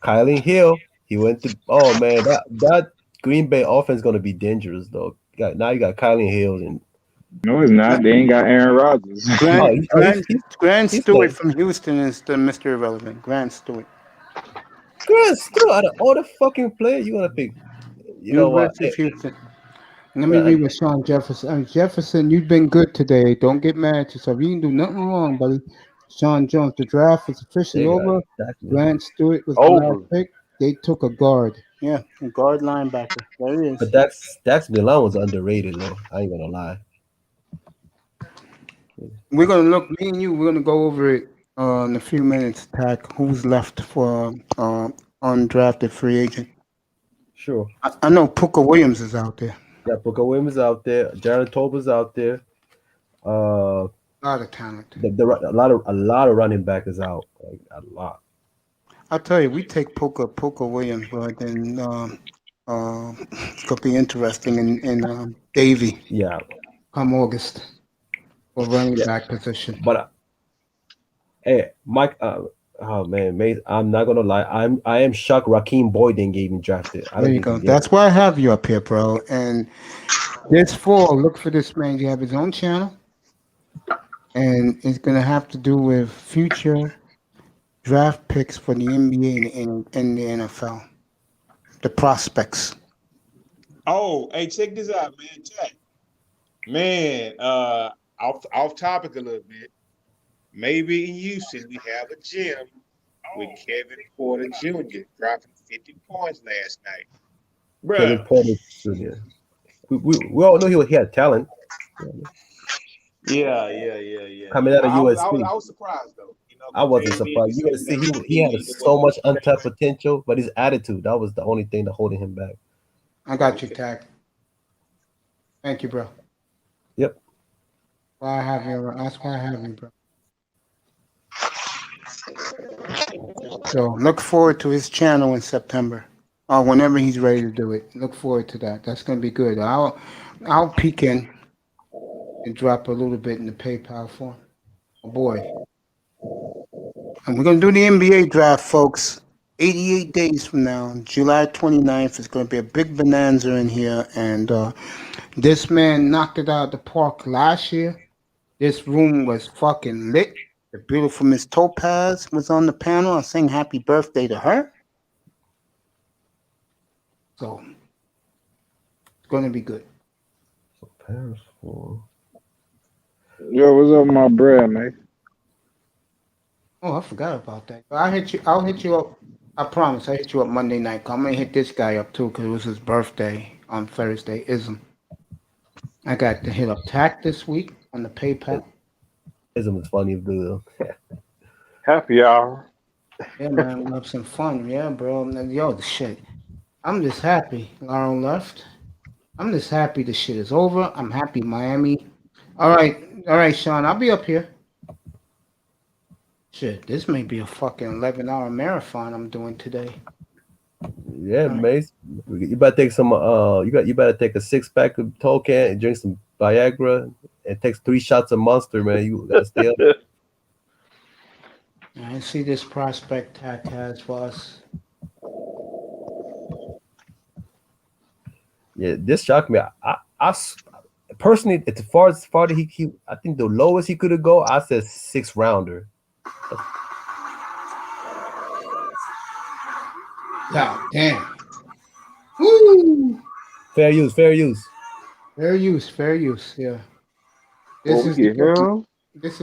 Kylie Hill. He went to. Oh man, that Green Bay offense is gonna be dangerous though. Now you got Kylie Hill and. No, it's not. They ain't got Aaron Rodgers. Grant Stewart from Houston is the Mr. Irrelevant. Grant Stewart. Grant Stewart, out of all the fucking players you want to pick, you know what? Houston. Let me read with Sean Jefferson. Jefferson, you've been good today. Don't get mad at yourself. You didn't do nothing wrong, buddy. Sean Jones, the draft is officially over. Exactly. Grant Stewart was the last pick. They took a guard. Yeah, a guard linebacker. There it is. But Dax Milan was underrated, though. I ain't gonna lie. We're gonna look. Me and you. We're gonna go over it in a few minutes. Tack. Who's left for undrafted free agent? Sure. I know Puka Williams is out there. Yeah, Puka Williams is out there. Jaron Tolbert's out there. A lot of talent. A lot of running back is out. Like, a lot. I'll tell you, we take Puka Williams, but then it's gonna be interesting in Davy. Yeah. Come August. For running back position. But hey, Mike, oh man, I'm not gonna lie. I am shocked Raheem Boyd didn't get even drafted. There you go. That's why I have you up here, bro. And this fall, look for this man. You have his own channel, and it's gonna have to do with future draft picks for the NBA and the NFL. The prospects. Oh, hey, check this out, man. Check. Man, off topic a little bit. Maybe in Houston we have a gym with Kevin Porter Jr. dropping 50 points last night. Bruh. Kevin Porter Jr. We all know he had talent. Yeah. Coming out of USC. I was surprised though. You know, I wasn't surprised. USC, he had so much untapped potential, but his attitude, that was the only thing that holding him back. I got you, Tag. Thank you, bro. Yep. Why I have you? That's why I have you, bro. So look forward to his channel in September, or whenever he's ready to do it. Look forward to that. That's gonna be good. I'll peek in and drop a little bit in the PayPal form. Oh boy. And we're gonna do the NBA draft, folks. 88 days from now, July 29th, is going to be a big bonanza in here. And this man knocked it out of the park last year. This room was fucking lit. The beautiful Miss Topaz was on the panel. I sang happy birthday to her. So, it's going to be good. Yo, what's up, my bread, man? Oh, I forgot about that. I'll hit you up. I promise. I hit you up Monday night. I'm gonna hit this guy up too because it was his birthday on Thursday. Ism. I got to hit up Tack this week on the PayPal. Ism is funny, dude. Happy hour. Yeah, man, we'll have some fun. Yeah, bro. Yo, the shit. I'm just happy. Laurel left. I'm just happy the shit is over. I'm happy Miami. All right, Sean. I'll be up here. Shit, this may be a fucking 11-hour marathon I'm doing today. Yeah, Mace. You better take some. You better take a 6-pack of Tolkien and drink some Viagra and take 3 shots of Monster, man. You gotta stay up. I see this prospect Tack has for us. Yeah, this shocked me. I personally, as far as he, I think the lowest he could have go, I said 6th rounder. God damn. Woo! Fair use. Fair use. Yeah. This is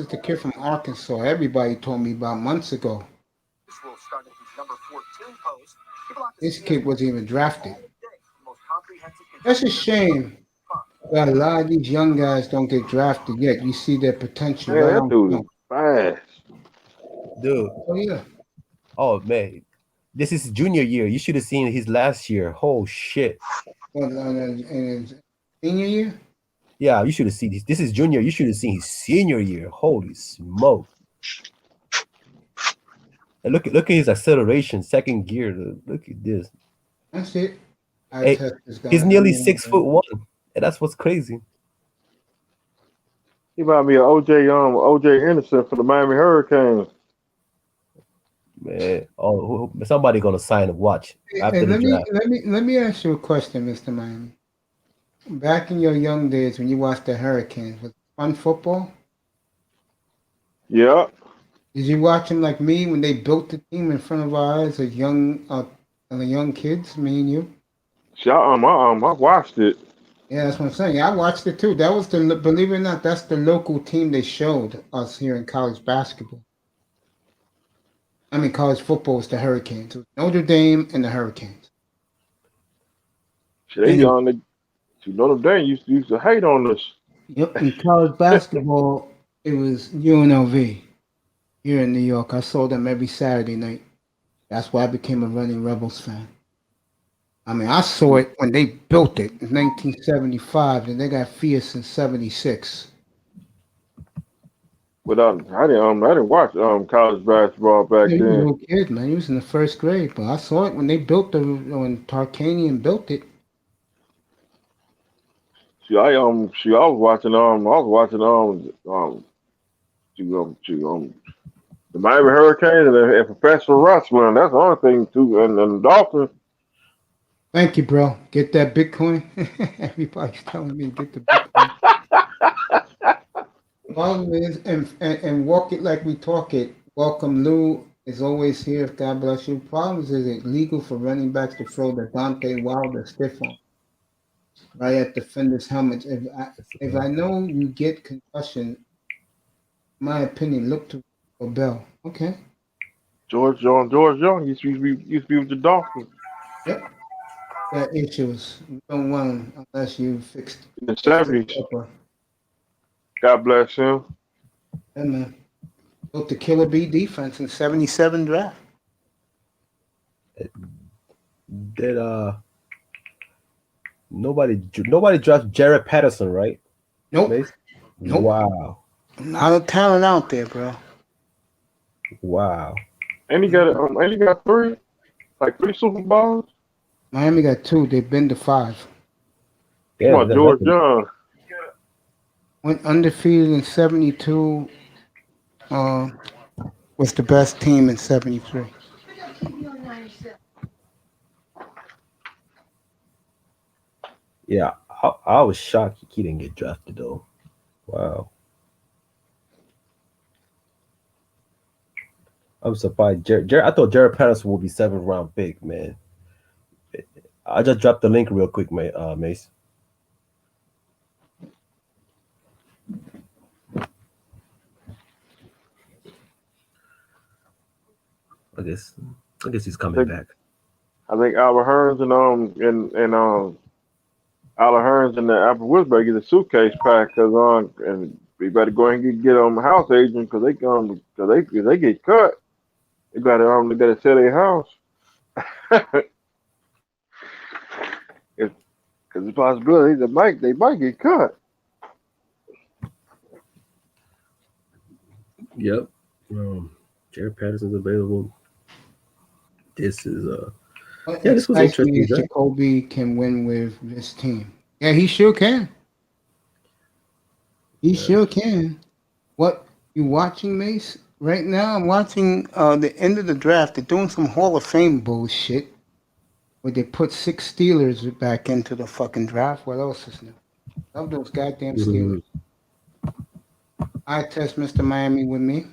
the kid from Arkansas. Everybody told me about months ago. This kid wasn't even drafted. That's a shame that a lot of these young guys don't get drafted yet. You see their potential right that on. dude is fast. Dude. Oh yeah. Oh man, this is junior year. You should have seen his last year. Oh shit. And senior year? Yeah, you should have seen this. This is junior. You should have seen his senior year. Holy smoke! And look at his acceleration, second gear. Look at this. That's it. Hey, he's nearly 6'1", and that's what's crazy. He might be an OJ Anderson for the Miami Hurricanes. Man, somebody gonna sign a watch after the draft. Let me ask you a question, Mr. Miami. Back in your young days when you watched the Hurricanes, was it fun football? Yeah. Did you watch them like me when they built the team in front of our eyes as young kids, me and you? I watched it. Yeah, that's what I'm saying. I watched it too. That was believe it or not, that's the local team they showed us here in college basketball. I mean, college football was the Hurricanes. It was Notre Dame and the Hurricanes. Notre Dame used to hate on us. Yep, in college basketball, it was UNLV here in New York. I saw them every Saturday night. That's why I became a Running Rebels fan. I mean, I saw it when they built it in 1975, and they got fierce in '76. But I didn't watch college basketball back You were a then. little kid, man. You was in the first grade, but I saw it when they built when Tarkanian built it. I was watching the Miami Hurricanes and Professor Wrestling. That's the only thing too, and the Dolphins. Thank you, bro. Get that Bitcoin. Everybody's telling me to get the Bitcoin. Problem is, and walk it like we talk it. Welcome, Lou is always here. God bless you. Problem is it legal for running backs to throw the Dante Wilder stiff arm right at defender's helmet? If I know you get concussion, my opinion, look to a bell. Okay. George Young used to be with the Dolphins. Yep. Got issues. You don't want them unless you fixed In the 70s. God bless him. Yeah, man. Built the Killer Bee defense in '77 draft. Did nobody drafted Jared Patterson, right? Nope. Mace? Nope. Wow. Not a talent out there, bro. Wow. And he got three Super Bowls. Miami got 2. They've been to 5. Come on, George Young. Went undefeated in '72. Was the best team in '73. Yeah, I was shocked he didn't get drafted though. Wow. I'm surprised. I thought Jared Patterson would be 7th round pick, man. I just dropped the link real quick, Mace. I guess I guess he's I coming think back. I think Albert Hearns and Albert Hearns and Albert Woods better get a suitcase packed and we better go ahead and get house agent because if they get cut, they gotta sell their house. Because the possibility they might get cut. Yep. Jared Patterson's available. This is What this was excites me interesting. is Jacoby can win with this team. Yeah, he sure can. He sure can. What you watching, Mace? Right now, I'm watching the end of the draft. They're doing some Hall of Fame bullshit where they put 6 Steelers back into the fucking draft. What else is new? Love those goddamn Steelers. I test Mr. Miami with me.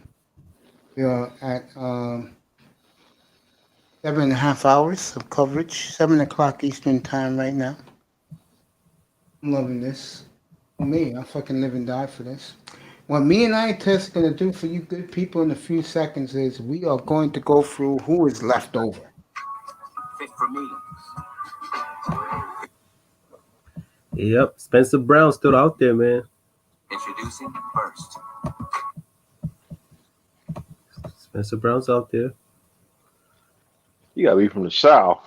We are at 7.5 hours of coverage, 7 o'clock Eastern time right now. I'm loving this. For me, I fucking live and die for this. What me and I test gonna do for you good people in a few seconds is we are going to go through who is left over. Fit for me. Yep, Spencer Brown still out there, man. Introducing first. Spencer Brown's out there. You gotta be from the South.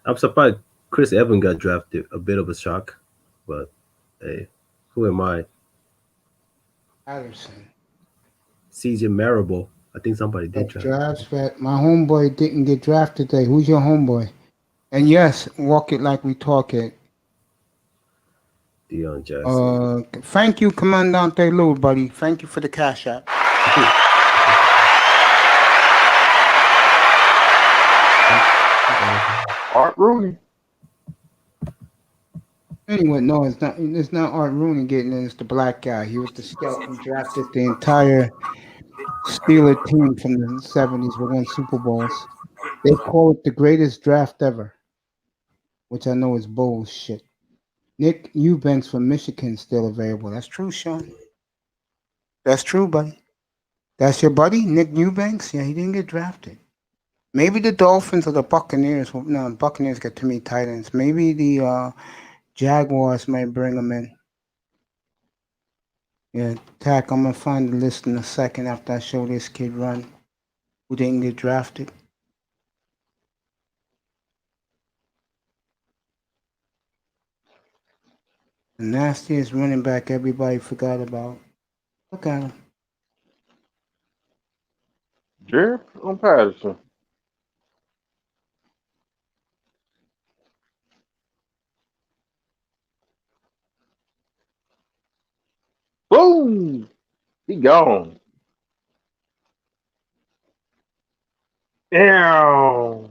I'm surprised Chris Evans got drafted. A bit of a shock, but hey, who am I? Patterson. CJ Marable. I think somebody did draft. Drafts, but my homeboy didn't get drafted today. Who's your homeboy? And yes, walk it like we talk it. Deion Jackson. Thank you, Commandante Lou, buddy. Thank you for the cash app. Art Rooney. Anyway, no, it's not. It's not Art Rooney getting it. It's the black guy. He was the scout who drafted the entire Steeler team from the 70s. We won Super Bowls. They call it the greatest draft ever, which I know is bullshit. Nick Eubanks from Michigan still available. That's true, Sean. That's true, buddy. That's your buddy, Nick Eubanks? Yeah, he didn't get drafted. Maybe the Dolphins or the Buccaneers. No, the Buccaneers got too many tight ends. Maybe the Jaguars might bring him in. Yeah, Tack, I'm going to find the list in a second after I show this kid run who didn't get drafted. The nastiest running back everybody forgot about. Look at him. Jared Patterson. Boom! He gone. Ew.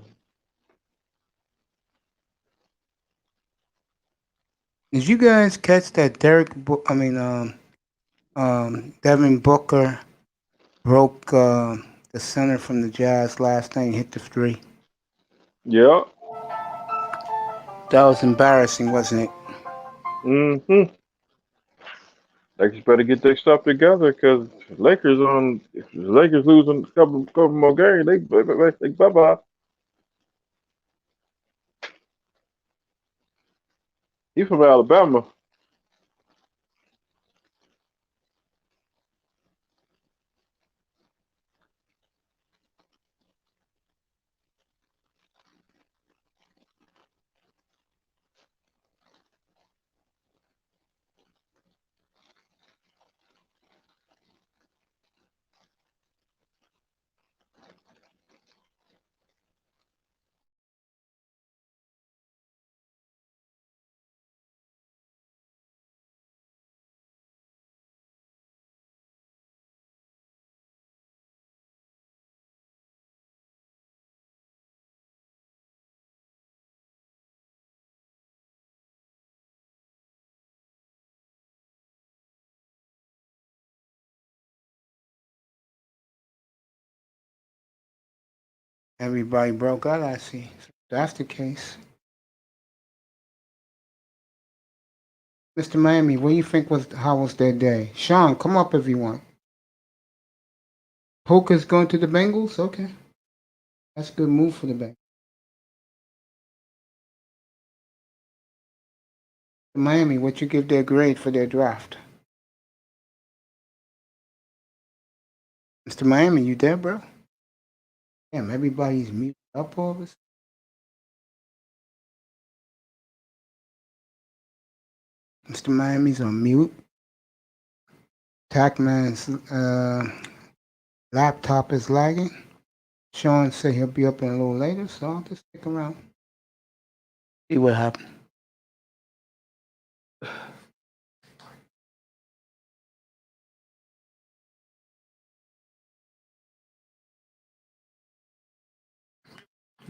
Did you guys catch that Devin Booker broke the center from the Jazz last night and hit the 3? Yep. That was embarrassing, wasn't it? Mm-hmm. They just better get their stuff together because if the Lakers losing a couple more games, they bye-bye. He's from Alabama. Everybody broke out, I see. That's the case. Mr. Miami, what do you think how was their day? Sean, come up if you want. Poker's going to the Bengals? Okay. That's a good move for the Bengals. Miami, what you give their grade for their draft? Mr. Miami, you there, bro? Damn, everybody's muted up all this. Mr. Miami's on mute. Tackman's laptop is lagging. Sean said he'll be up in a little later, so I'll just stick around. See what happens.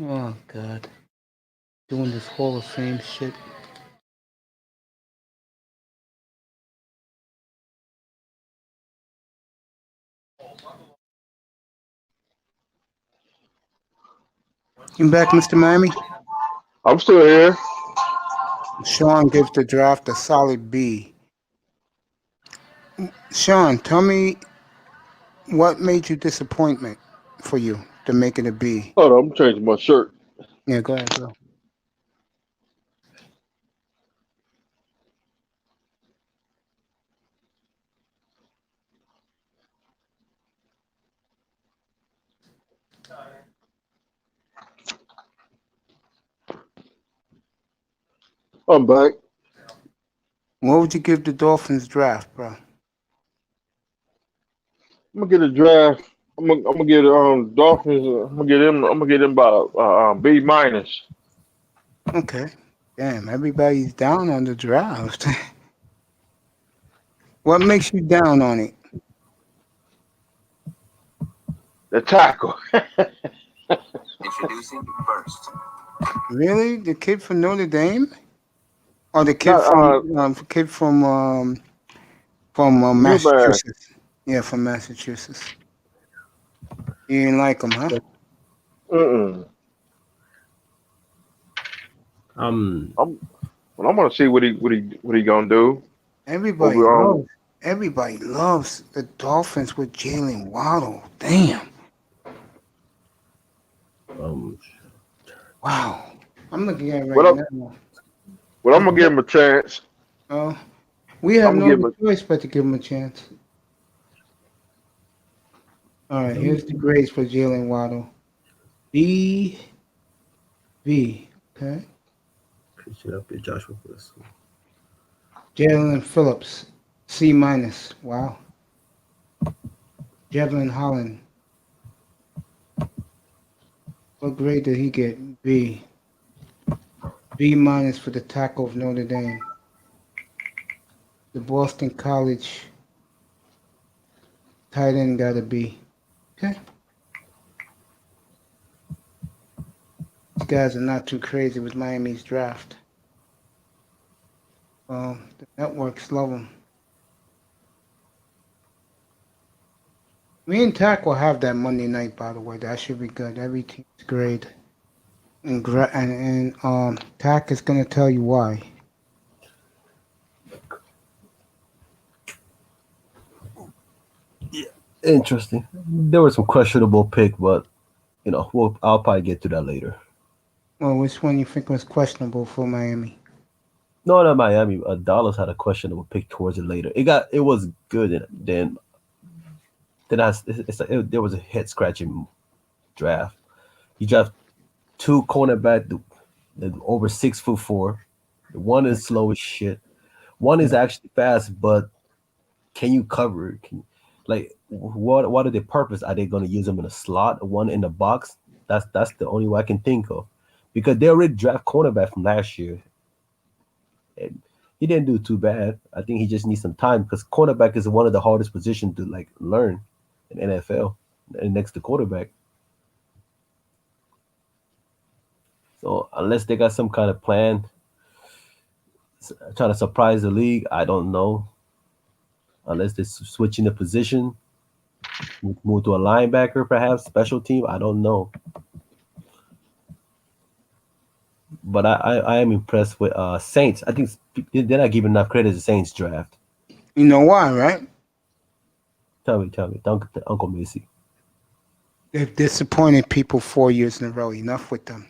Oh, God. Doing this Hall of Fame shit. You back, Mr. Miami? I'm still here. Sean gives the draft a solid B. Sean, tell me what made you disappointment for you to make it a B? Hold on, I'm changing my shirt. Yeah, go ahead, bro. I'm back. What would you give the Dolphins draft, bro? I'm gonna get a draft. I'm gonna get Dolphins. I'm gonna get them by B minus. Okay. Damn, everybody's down on the draft. What makes you down on it? The tackle. Introducing first. Really? The kid from Notre Dame? Or the kid from Massachusetts? Yeah, from Massachusetts. You didn't like him, huh? I'm gonna see what he gonna do. Everybody loves the Dolphins with Jalen Waddle. Damn. Wow. I'm looking at it right now. Well, I'm gonna give him a chance. Oh, we have no other choice but to give him a chance. All right, here's the grades for Jalen Waddle. B. Okay. Pitching up at Joshua Wilson. Jalen Phillips, C minus. Wow. Jevlin Holland. What grade did he get? B. B minus for the tackle of Notre Dame. The Boston College tight end got a B. Okay. These guys are not too crazy with Miami's draft. The networks love them. Me and Tack will have that Monday night, by the way. That should be good. Every team's great. And Tack is going to tell you why. Yeah, interesting. There was some questionable pick, but I'll probably get to that later. Well, which one you think was questionable for Miami? No, not Miami. Dallas had a questionable pick towards it later. It was good, and then there was a head scratching draft. He drafted two cornerback over 6'4". One is slow as shit. One is actually fast, but can you cover it? What are their purpose? Are they going to use them in a slot, one in the box? That's the only way I can think of, because they already draft cornerback from last year. And he didn't do too bad. I think he just needs some time, because cornerback is one of the hardest positions to learn in NFL, and next to quarterback. So unless they got some kind of plan, trying to surprise the league, I don't know. Unless they're switching the position, move to a linebacker, perhaps special team, I don't know. But I am impressed with Saints. I think they're not giving enough credit to the Saints draft. You know why, right? Tell me, Uncle Macy. They've disappointed people 4 years in a row. Enough with them.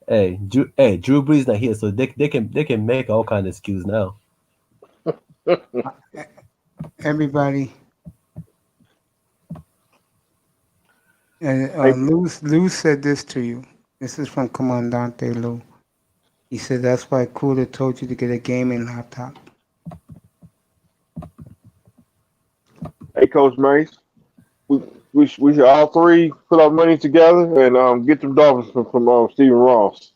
Hey, Drew Brees not here, so they can make all kind of excuses now. Everybody. And Lou said this to you. This is from Comandante Lou. He said that's why Cooler told you to get a gaming laptop. Hey, Coach Mace, we should all three put our money together and get them Dolphins from Stephen Ross.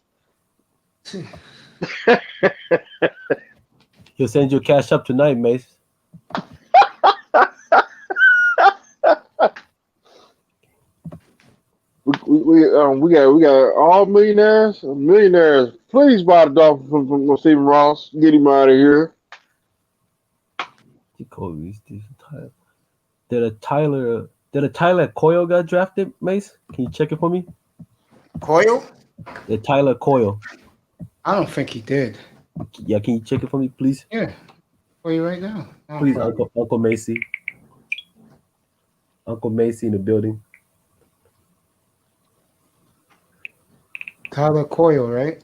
He'll send you cash up tonight, Mace. We got all millionaires. Please buy the Dolphins from Stephen Ross. Get him out of here. Did a Tyler Coyle got drafted, Mace? Can you check it for me? Coyle? The Tyler Coyle. I don't think he did. Yeah, can you check it for me, please? Yeah. For you right now. Please, Uncle Macy. Uncle Macy in the building. Tyler Coyle, right?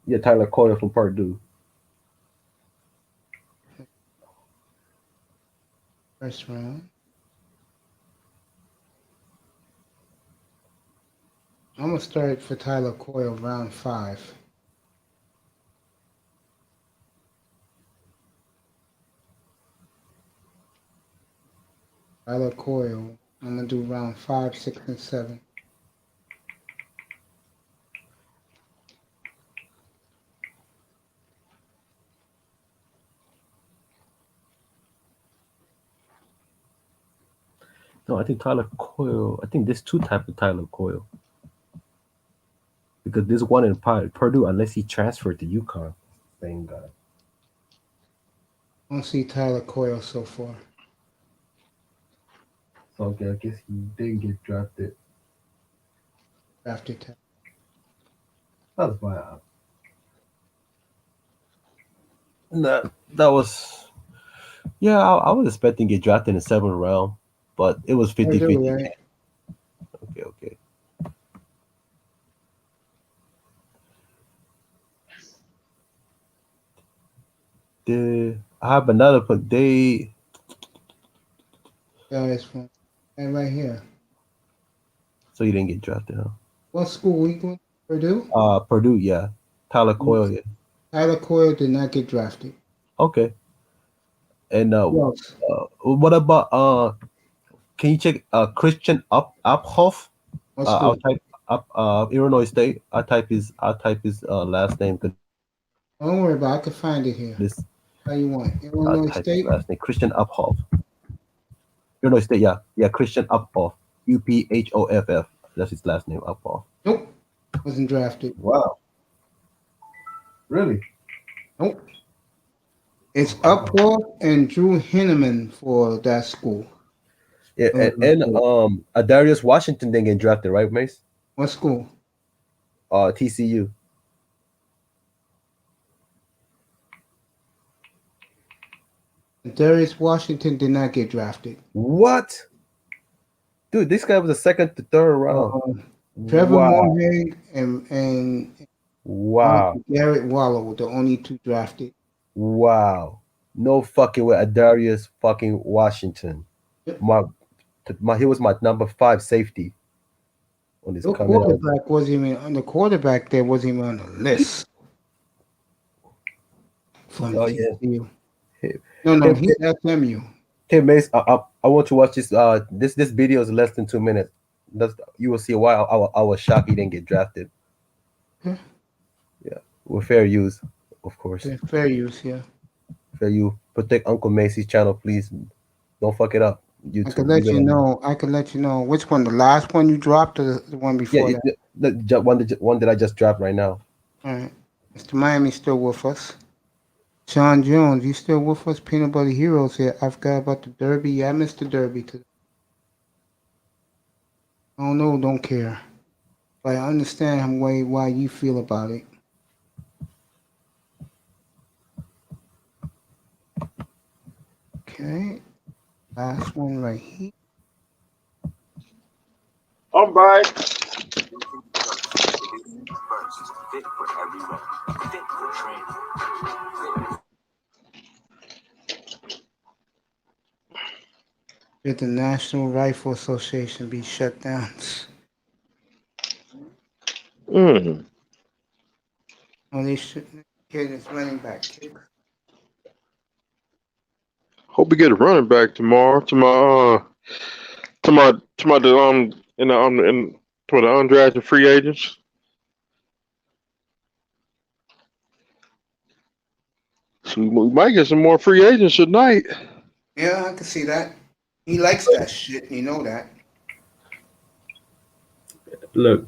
Yeah, Tyler Coyle from Purdue. First round. I'm going to start for Tyler Coyle round 5. Tyler Coyle. I'm going to do round 5, 6, and 7. No, I think Tyler Coyle. I think there's two types of Tyler Coyle. Because there's one in Purdue, unless he transferred to UConn. Same guy. I don't see Tyler Coyle so far. Okay, I guess he didn't get drafted. After 10. That's why. That was. Yeah, I was expecting to get drafted in the 7th round, but it was 50-50. Right? Okay. I have another, but they. Yeah, it's from right here. So you didn't get drafted, huh? What school we going? Purdue? Purdue, yeah. Tyler Coyle, yeah. Tyler Coyle did not get drafted. Okay. And what about can you check Christian Uphoff? I'll type up Illinois State. I'll type his last name. Don't worry about it. I can find it here. How you want? Illinois State? Last name Christian Uphoff. Illinois State, yeah. Yeah, Christian Uphoff. Uphoff. That's his last name, Uphoff. Nope. Wasn't drafted. Wow. Really? Nope. It's Uphoff and Drew Hinneman for that school. Yeah, and Adarius Washington didn't get drafted, right, Mace? What school? TCU. Darius Washington did not get drafted. What? Dude, this guy was a 2nd to 3rd round. Trevor Moorhead and Garrett Waller were the only 2 drafted. Wow. No fucking way. Adarius fucking Washington. Yep. He was my number 5 safety. On this quarterback wasn't even on the quarterback. There wasn't even on the list. Oh yeah. No, he's SMU. Hey Mace, I want to watch this. This video is less than 2 minutes. You will see why I was shocked he didn't get drafted. Yeah, with fair use, of course. Yeah, fair use, yeah. Fair use. Protect Uncle Macy's channel, please. Don't fuck it up. YouTube, I can let you know which one. The last one you dropped, or the one before that. The one that I just dropped right now. All right, Mr. Miami's still with us. Sean Jones, you still with us? Peanut Butter Heroes here. I forgot about the Derby. Yeah, I missed the Derby today. I don't know, don't care. But I understand why you feel about it. Okay. Last one right here. I'm back. Fit for every rep. Fit for training. Did the National Rifle Association be shut down? Mm. Well, they should kid is running back kick. Hope we get a running back tomorrow. To my to the undrafted free agents. So we might get some more free agents tonight. Yeah, I can see that. He likes that shit. You know that. Look,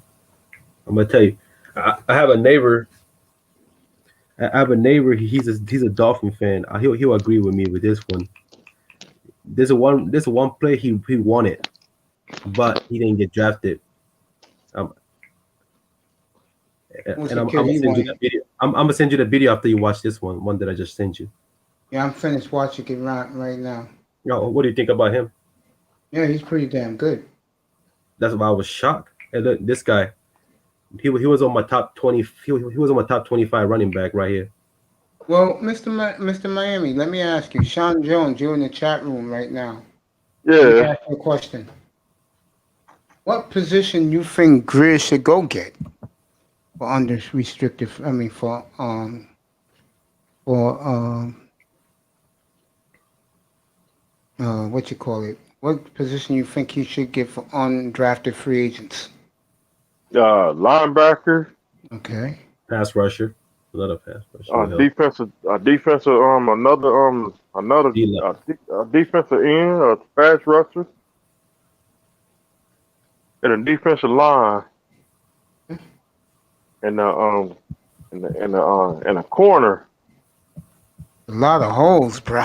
I'm gonna tell you, I have a neighbor. I have a neighbor. He's a Dolphin fan. He'll agree with me with this one. There's a one play he wanted, but he didn't get drafted. And I'm gonna send you that video. I'm gonna send you the video after you watch this one that I just sent you. Yeah, I'm finished watching it right now. Yo, what do you think about him? Yeah, he's pretty damn good. That's why I was shocked. And look, this guy, he was on my top 20. He was on my top 25 running back right here. Well, Mr. Miami, let me ask you, Sean Jones, you're in the chat room right now. Yeah. Let me ask you a question. What position you think Greer should go get for unrestricted? I mean, for what you call it? What position you think he should get for undrafted free agents? Linebacker. Okay. Pass rusher. Another pass rusher. Defensive. Another defensive end. A pass rusher. And a defensive line. And a corner. A lot of holes, bro.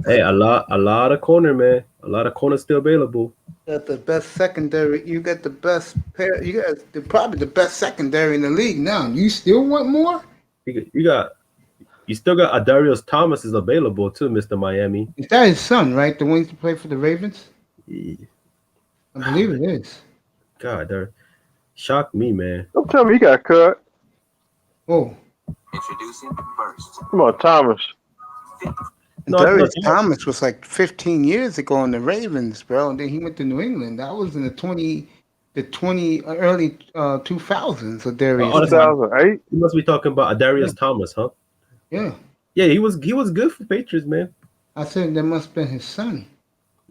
Hey, a lot of corner, man. A lot of corners still available. You got the best secondary. You got the best pair. You got probably the best secondary in the league now. You still want more? You still got Adarius Thomas is available too, Mr. Miami. Is that his son, right? The one to play for the Ravens? Yeah. I believe it is. God, that shocked me, man. Don't tell me he got cut. Oh. Introducing first. Come on, Thomas. Darius Thomas was like 15 years ago in the Ravens, bro. And then he went to New England. That was in the early 2000s. So Darius. 2008. You must be talking about Adarius Thomas, huh? Yeah. Yeah, he was good for Patriots, man. I said that must have been his son.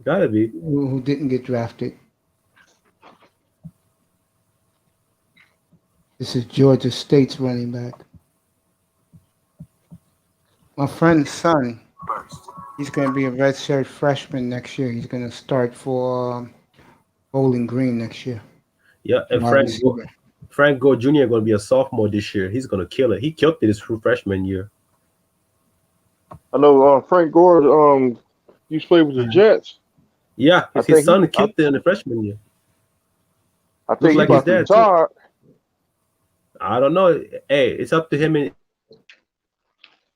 Gotta be. Who didn't get drafted. This is Georgia State's running back. My friend's son, he's going to be a redshirt freshman next year. He's going to start for Bowling Green next year. Yeah, and Frank Gore Jr. going to be a sophomore this year. He's going to kill it. He killed it his freshman year. I know Frank Gore used to play with the Jets. Yeah, his son killed it in the freshman year. I think like his dad too. I don't know. Hey, it's up to him and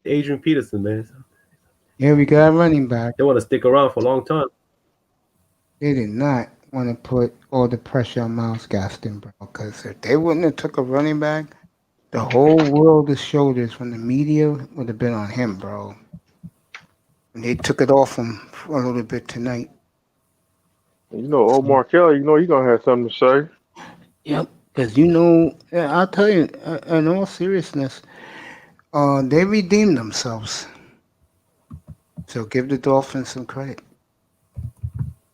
Adrian Peterson, man. Yeah, we got a running back. They want to stick around for a long time. They did not want to put all the pressure on Myles Gaston, bro. Because if they wouldn't have took a running back, the whole world's shoulders from the media would have been on him, bro. And they took it off him for a little bit tonight. You know, Omar Kelly, you know he's going to have something to say. Yep. Because, I'll tell you, in all seriousness, they redeemed themselves. So give the Dolphins some credit.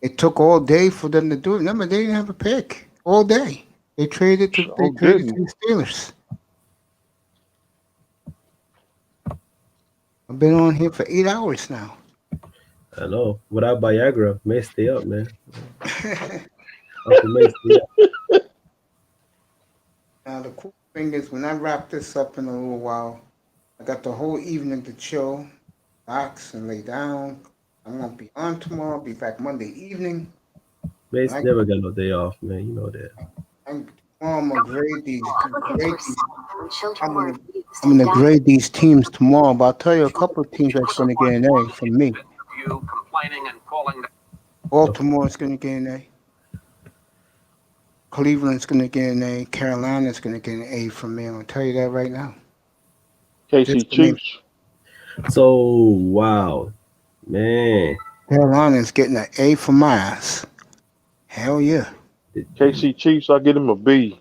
It took all day for them to do it. Remember, they didn't have a pick all day. They traded to the Steelers. I've been on here for 8 hours now. I know. Without Viagra, may stay up, man. Now, the cool thing is, when I wrap this up in a little while, I got the whole evening to chill, relax, and lay down. I won't be on tomorrow. I'll be back Monday evening. Mace never got no day off, man. You know that. I'm gonna grade these. I'm gonna grade these teams tomorrow, but I'll tell you a couple of teams that's gonna get an A from me. Baltimore is gonna get an A. Cleveland's going to get an A. Carolina's going to get an A from me. I'll tell you that right now. KC Chiefs. So wow, man. Carolina's getting an A for my ass. Hell yeah. KC Chiefs, I get them a B.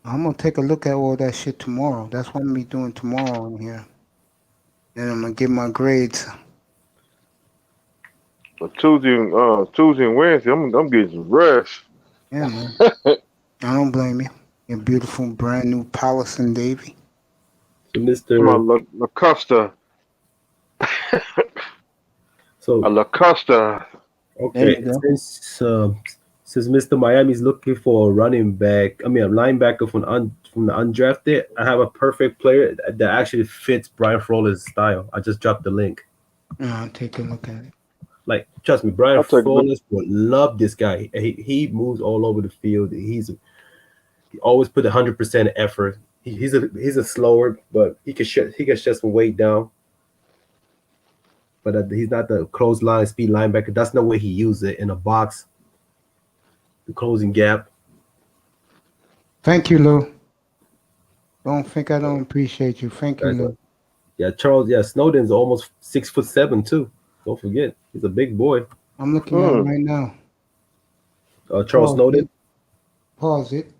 I'm going to take a look at all that shit tomorrow. That's what I'm going to be doing tomorrow in here. Then I'm going to get my grades. But Tuesday and Wednesday, I'm getting some rest. Yeah, man. I don't blame you. Your beautiful brand new Palace and Davy. So Mr. LaCosta. So LaCosta. Okay, since Mr. Miami's looking for a running back, a linebacker from the undrafted, I have a perfect player that actually fits Brian Flores' style. I just dropped the link. I'll take a look at it. Like, trust me, Brian Flores would love this guy. He moves all over the field. He always put 100% effort. He's a slower, but he can shut some weight down. But he's not the close line speed linebacker. That's no way he uses it in a box. The closing gap. Thank you, Lou. Don't think I don't appreciate you. Thank you, Lou. Yeah, Charles. Yeah, Snowden's almost 6'7" too. Don't forget, he's a big boy. I'm looking at him right now. Charles Snowden. Pause it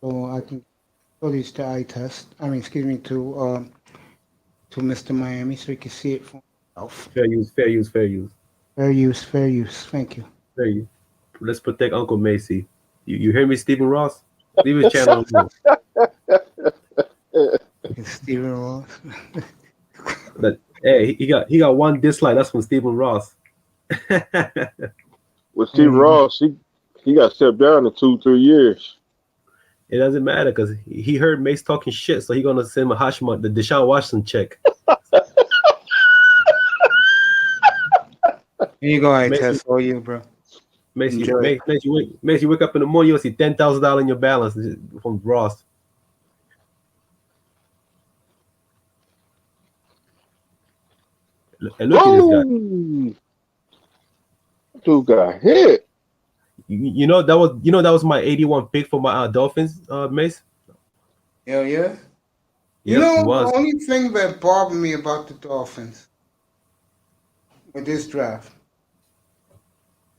so I can show this to eye test. To Mr. Miami so you can see it for himself. Fair use. Fair use. Thank you. Fair use. Let's protect Uncle Macy. You hear me, Stephen Ross? Leave his channel alone. Stephen Ross. But hey, he got one dislike. That's from Stephen Ross. With Stephen Ross, he got stepped down in 2-3 years. It doesn't matter because he heard Mace talking shit, so he's gonna send him the Deshaun Watson check. Here you go, I test all you, bro. Mace, you wake up in the morning, you'll see $10,000 in your balance from Ross. And look at this guy. Dude got hit. You know that was my 81 pick for my Dolphins, Mace. Hell yeah. Yep, The only thing that bothered me about the Dolphins with this draft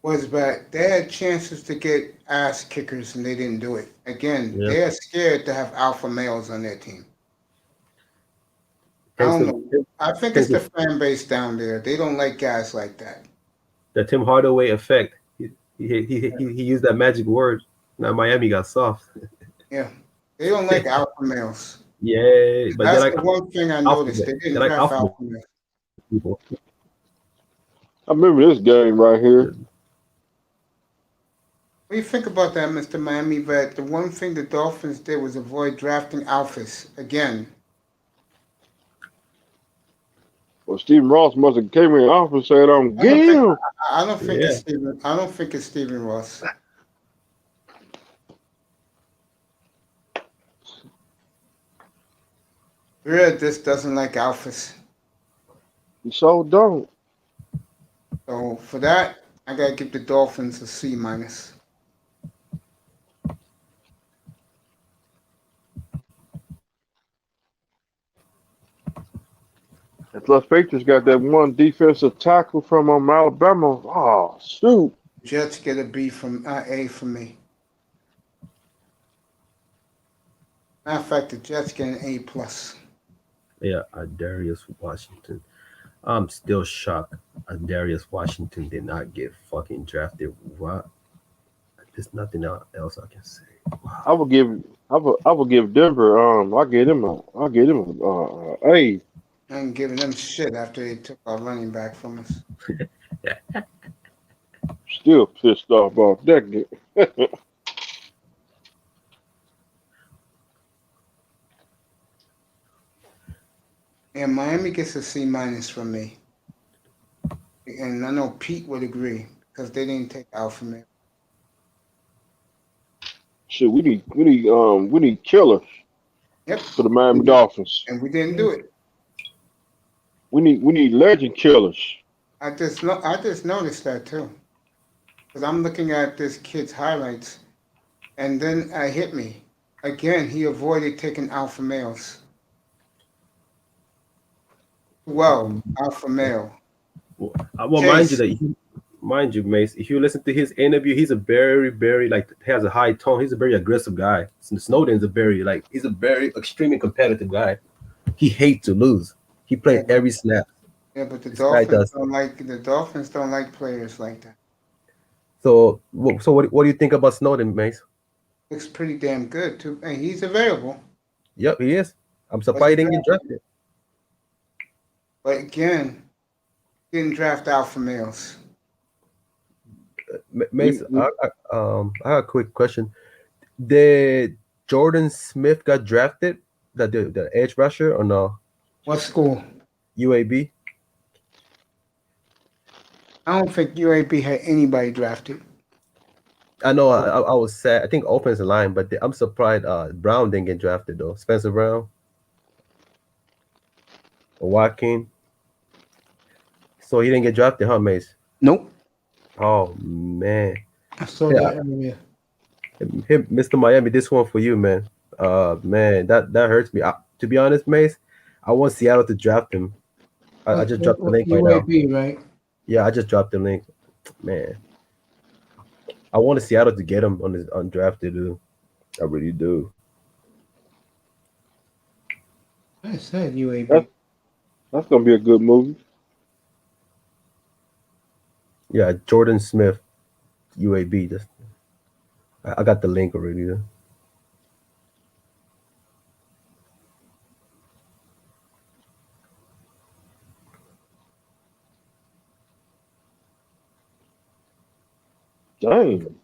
was that they had chances to get ass kickers and they didn't do it. Again, they're scared to have alpha males on their team. I don't know. I think it's the fan base down there. They don't like guys like that. The Tim Hardaway effect. He used that magic word. Now Miami got soft. Yeah, they don't like alpha males. Yeah, but that's like the one thing I noticed. They didn't have alpha males. People. I remember this game right here. What do you think about that, Mr. Miami? That the one thing the Dolphins did was avoid drafting alphas again. Well, Stephen Ross must have came in off and said, "I'm game." I don't think it's Stephen. I don't think it's Stephen Ross. Really, this doesn't like alphas. You so don't. So for that, I gotta give the Dolphins a C minus. If Los Patriots got that one defensive tackle from Alabama, oh shoot! Jets get a B from A from me. Matter of fact, the Jets get an A plus. Yeah, Darius Washington. I'm still shocked. Darius Washington did not get fucking drafted. What? There's nothing else I can say. Wow. I will give Denver. I'll get him a A. I ain't giving them shit after they took our running back from us. Still pissed off about that game. Yeah, Miami gets a C minus from me. And I know Pete would agree because they didn't take alpha male. Shit, we need killers. Yep. For the Miami Dolphins. And we didn't do it. We need legend killers. I just noticed that too. Because I'm looking at this kid's highlights. And then it hit me. Again, he avoided taking alpha males. Well, alpha male. Well, Chase. mind you, Mace, if you listen to his interview, he's a very, very like has a high tone. He's a very aggressive guy. Snowden's he's a very extremely competitive guy. He hates to lose. He played every snap. Yeah, but the This guy Dolphins does. don't like players like that. So what do you think about Snowden, Mace? Looks pretty damn good too. And he's available. Yep, he is. I'm surprised he didn't get drafted. But again, didn't draft alpha males. Mace, I have a quick question. Did Jordan Smith got drafted? The edge rusher or no? What school? UAB. I don't think UAB had anybody drafted. I know. I was sad. I think offensive line, but I'm surprised. Brown didn't get drafted though. Spencer Brown or Joaquin. So he didn't get drafted, huh, Mace? Nope. Oh man. I saw that earlier. Mr. Miami, this one for you, man. Man, that hurts me. To be honest, Mace, I want Seattle to draft him. I just dropped the link right now. UAB, right? Yeah, I just dropped the link. Man, I want Seattle to get him on his undrafted, dude. I really do. I said UAB. That's gonna be a good movie. Yeah, Jordan Smith, UAB. I got the link already. Though. Dang.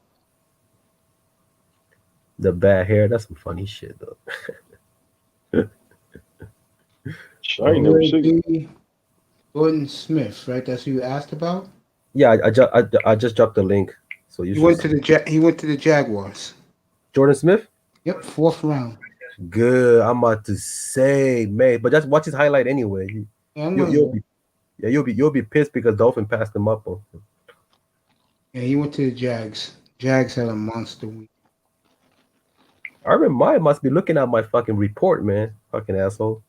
The bad hair, that's some funny shit though. I ain't never seen. Jordan Smith, right? That's who you asked about? Yeah, I just dropped the link. So he went to the Jaguars. Jordan Smith? Yep, 4th round. Good. I'm about to say, man, but just watch his highlight anyway. You'll be pissed because Dolphin passed him up on him. Yeah, he went to the Jags. Jags had a monster week. Urban Meyer must be looking at my fucking report, man. Fucking asshole.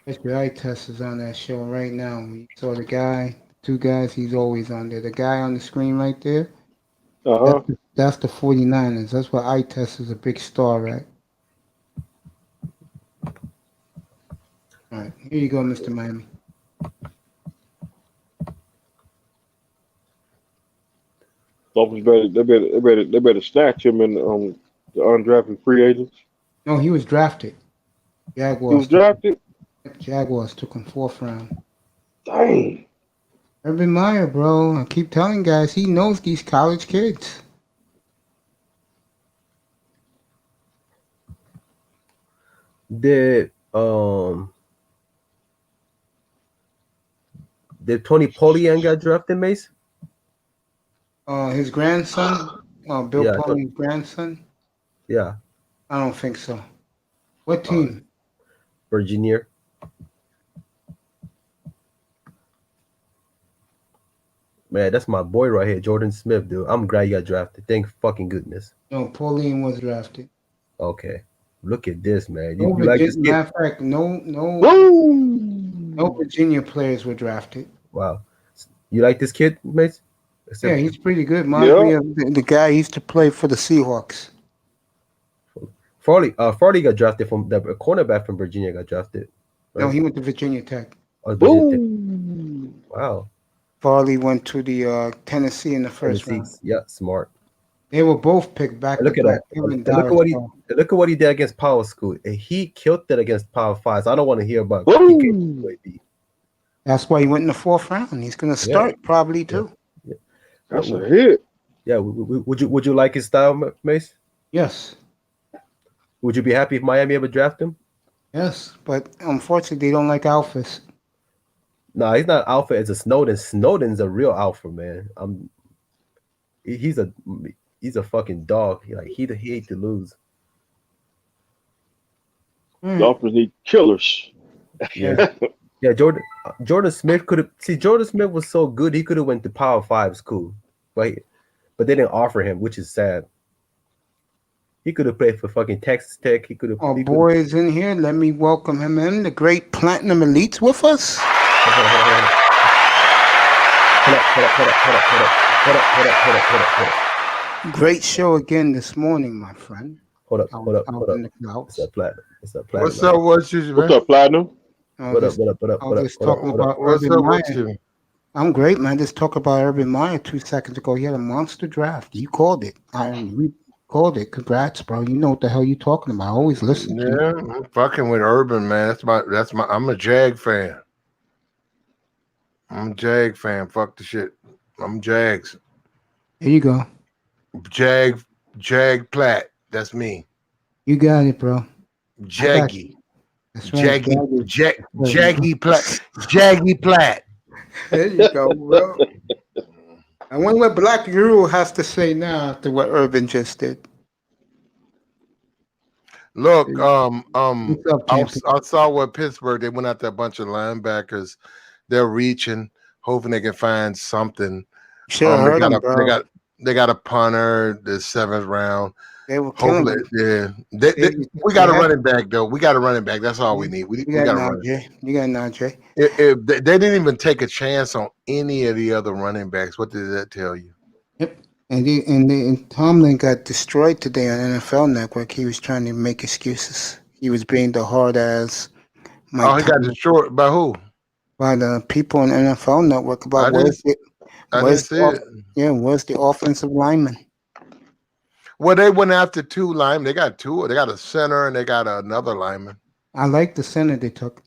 Especially eye test is on that show right now. We saw the guy, 2 guys, he's always on there. The guy on the screen right there, that's the 49ers. That's why eye test is a big star, right? All right, here you go, Mr. Miami. Dolphins better snatch him in the undrafted free agents. No, he was drafted. Jaguars. He was drafted? Jaguars took him 4th round. Dang. Urban Meyer, bro. I keep telling guys, he knows these college kids. Did Tony Polian got drafted, Mace? His grandson? Bill Polian's grandson? Yeah. I don't think so. What team? Virginia. Man, that's my boy right here, Jordan Smith, dude. I'm glad you got drafted. Thank fucking goodness. No, Polian was drafted. Okay. Look at this, man. No, You like this kid? matter of fact, no Virginia players were drafted. Wow. You like this kid, Mace? Yeah, he's pretty good. The guy used to play for the Seahawks. Farley got drafted from the cornerback from Virginia got drafted. Right? No, he went to Virginia Tech. Oh, Virginia Tech. Wow. Farley went to the Tennessee in the first round. Yeah, smart. They were both picked back. Look at that. Look at what he did against Power School. And he killed it against Power 5. So I don't want to hear about it. That's why he went in the 4th round. He's going to start probably too. Yeah. That's a hit. Yeah. Would you like his style, Mace? Yes. Would you be happy if Miami ever draft him? Yes, but unfortunately, they don't like alphas. No, he's not alpha. It's a Snowden. Snowden's a real alpha, man. He's a fucking dog. He hate to lose. Dolphins need killers. Yeah, Jordan Smith could have. See, Jordan Smith was so good, he could have went to Power 5 school, right? But they didn't offer him, which is sad. He could have played for fucking Texas Tech. He could have. Our boy is in here. Let me welcome him in. The great Platinum Elites with us. Great show again this morning, my friend. Hold up. It's that Platinum. What's up, what's you, man? What's up, Platinum? What up? What's up with you? I'm great, man. Just talk about Urban Meyer 2 seconds ago. He had a monster draft. You called it. We called it. Congrats, bro. You know what the hell you talking about. I always listen to you. Yeah, I'm fucking with Urban, man. I'm a Jag fan. I'm a Jag fan. Fuck the shit. I'm Jags. There you go. Jag Platt. That's me. You got it, bro. Jaggy. That's right. Jaggy Platt. Jaggy Platt. There you go, bro. I wonder what Black Guru has to say now after what Urban just did. Look, I saw what Pittsburgh, they went after a bunch of linebackers. They're reaching, hoping they can find something. Sure, heard them, bro. They got a punter, the 7th round. They were killing Hopefully, yeah. We got a running back, though. We got a running back. That's all we need. We got a running back. You got Najee. They didn't even take a chance on any of the other running backs. What did that tell you? Yep. And Tomlin got destroyed today on NFL Network. He was trying to make excuses. He was being the hard ass. He got destroyed by who? By the people on NFL Network about where's the offensive lineman? Well, they went after 2 linemen. They got 2. They got a center and they got another lineman. I like the center they took.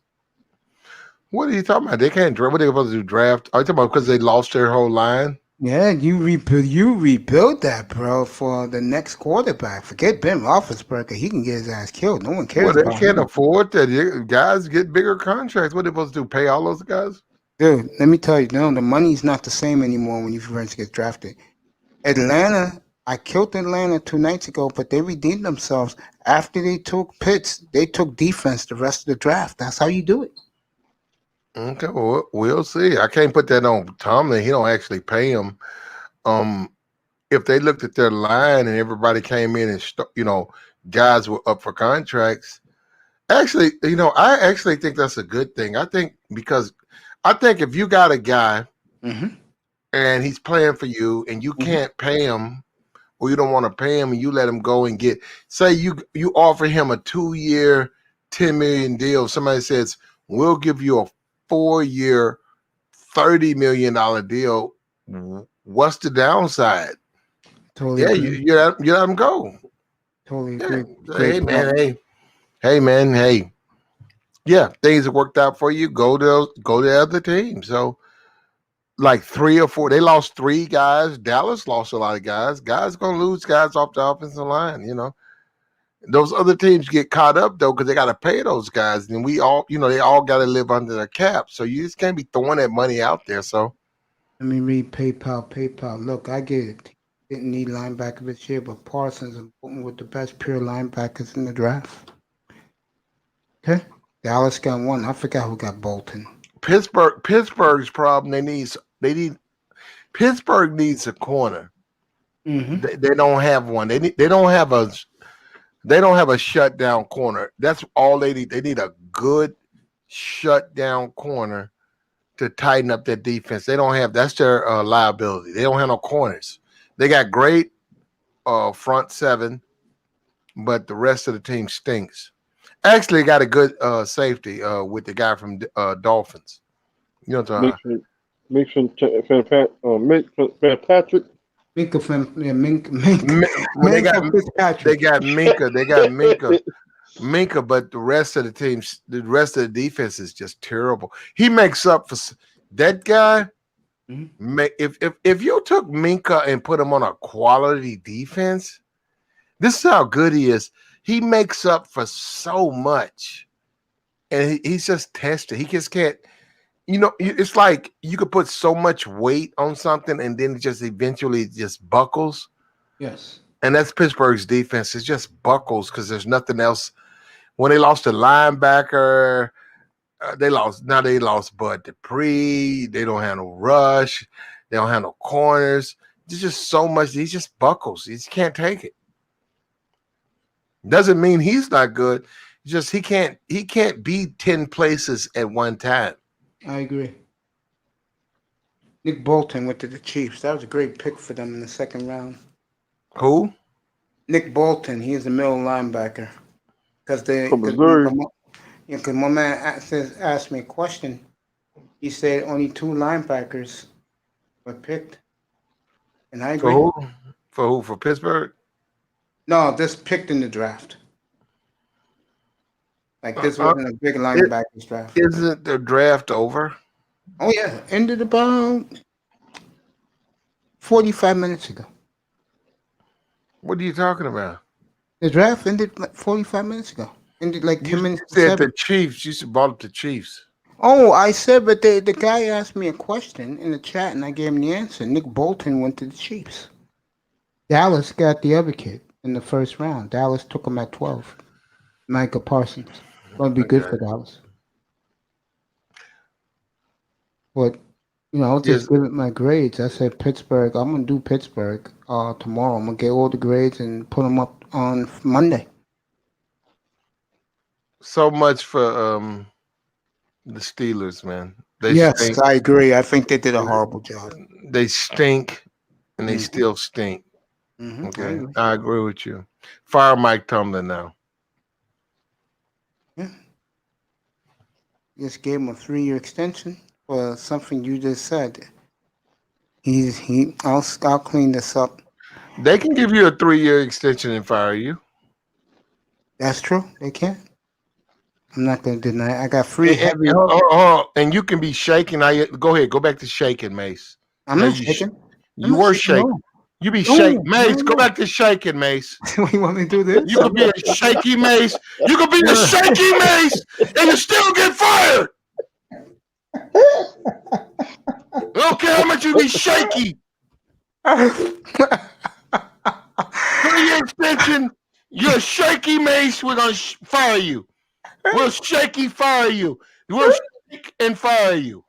What are you talking about? They can't draft. What are they supposed to do? Draft? Are you talking about because they lost their whole line? Yeah, you rebuild that, bro, for the next quarterback. Forget Ben Roethlisberger. He can get his ass killed. No one cares Well, they can't afford that. Guys get bigger contracts. What are they supposed to do? Pay all those guys? Dude, let me tell you, no, the money's not the same anymore when you first get drafted. Atlanta, I killed Atlanta 2 nights ago, but they redeemed themselves. After they took Pitts, they took defense the rest of the draft. That's how you do it. Okay, well, we'll see. I can't put that on Tomlin. He don't actually pay him. If they looked at their line and everybody came in and, guys were up for contracts, actually, I actually think that's a good thing. I think if you got a guy and he's playing for you and you can't pay him or you don't want to pay him and you let him go and say you offer him a 2-year, $10 million deal. Somebody says, we'll give you a 4-year, $30 million deal. What's the downside? Totally. Yeah, you let him go. Totally agree. Hey man. Yeah, things have worked out for you. Go to the other team. So, like 3 or 4, they lost 3 guys. Dallas lost a lot of guys. Guys gonna lose guys off the offensive line. Those other teams get caught up though because they got to pay those guys, and we all, they all got to live under their cap. So you just can't be throwing that money out there. So let me read PayPal. Look, I get it. Didn't need linebacker this year, but Parsons and Bolton were the best pure linebackers in the draft. Okay, Dallas got 1. I forgot who got Bolton. Pittsburgh's problem. Pittsburgh needs a corner. Mm-hmm. They don't have one. They don't have a shutdown corner. That's all they need. They need a good shutdown corner to tighten up their defense. They don't have. That's their liability. They don't have no corners. They got great front 7, but the rest of the team stinks. Actually, got a good safety with the guy from Dolphins. You know what I'm talking about? Fitzpatrick. They got Minka. Minka, but the rest of the defense is just terrible. He makes up for that guy. If you took Minka and put him on a quality defense, this is how good he is. He makes up for so much, and he's just tested. He just can't. It's like you could put so much weight on something and then it just eventually just buckles. Yes. And that's Pittsburgh's defense. It just buckles because there's nothing else. When they lost a linebacker, They lost. Now they lost Bud Dupree. They don't have no rush. They don't have no corners. There's just so much. He just buckles. He just can't take it. Doesn't mean he's not good. Just he can't be 10 places at one time. I agree. Nick Bolton went to the Chiefs. That was a great pick for them in the second round. Who? Nick Bolton. He is a middle linebacker. Because my man asked me a question. He said only 2 linebackers were picked. And I agree. For who? For who? For Pittsburgh? No, just picked in the draft. Like this wasn't a big linebackers draft. Isn't the draft over? Oh yeah, ended about 45 minutes ago. What are you talking about? The draft ended like 45 minutes ago. Ended like 10 minutes. You said the Chiefs. You should brought up the Chiefs. Oh, I said, but the guy asked me a question in the chat, and I gave him the answer. Nick Bolton went to the Chiefs. Dallas got the other kid in the first round. Dallas took him at 12. Micah Parsons. Going to be good for Dallas. But, I'll just give it my grades. I said Pittsburgh. I'm going to do Pittsburgh tomorrow. I'm going to get all the grades and put them up on Monday. So much for the Steelers, man. Yes, stink. I agree. I think they did a horrible job. They stink, and they still stink. Mm-hmm. Okay, I agree with you. Fire Mike Tomlin now. Yeah. Just gave him a 3-year extension for something you just said. I'll clean this up. They can give you a 3-year extension and fire you. That's true. They can. I'm not going to deny it. I got free heavy. And you can be shaking. Go ahead. Go back to shaking, Mace. I'm not shaking. You were shaking. You be shaking. Mace, go back to shaking, Mace. You want me to do this? You could be a shaky Mace. You could be a shaky Mace, and you still get fired. I don't care how much you be shaky. 3-year extension. You're a shaky Mace. We're going to fire you. We'll shaky fire you. We'll shake and fire you.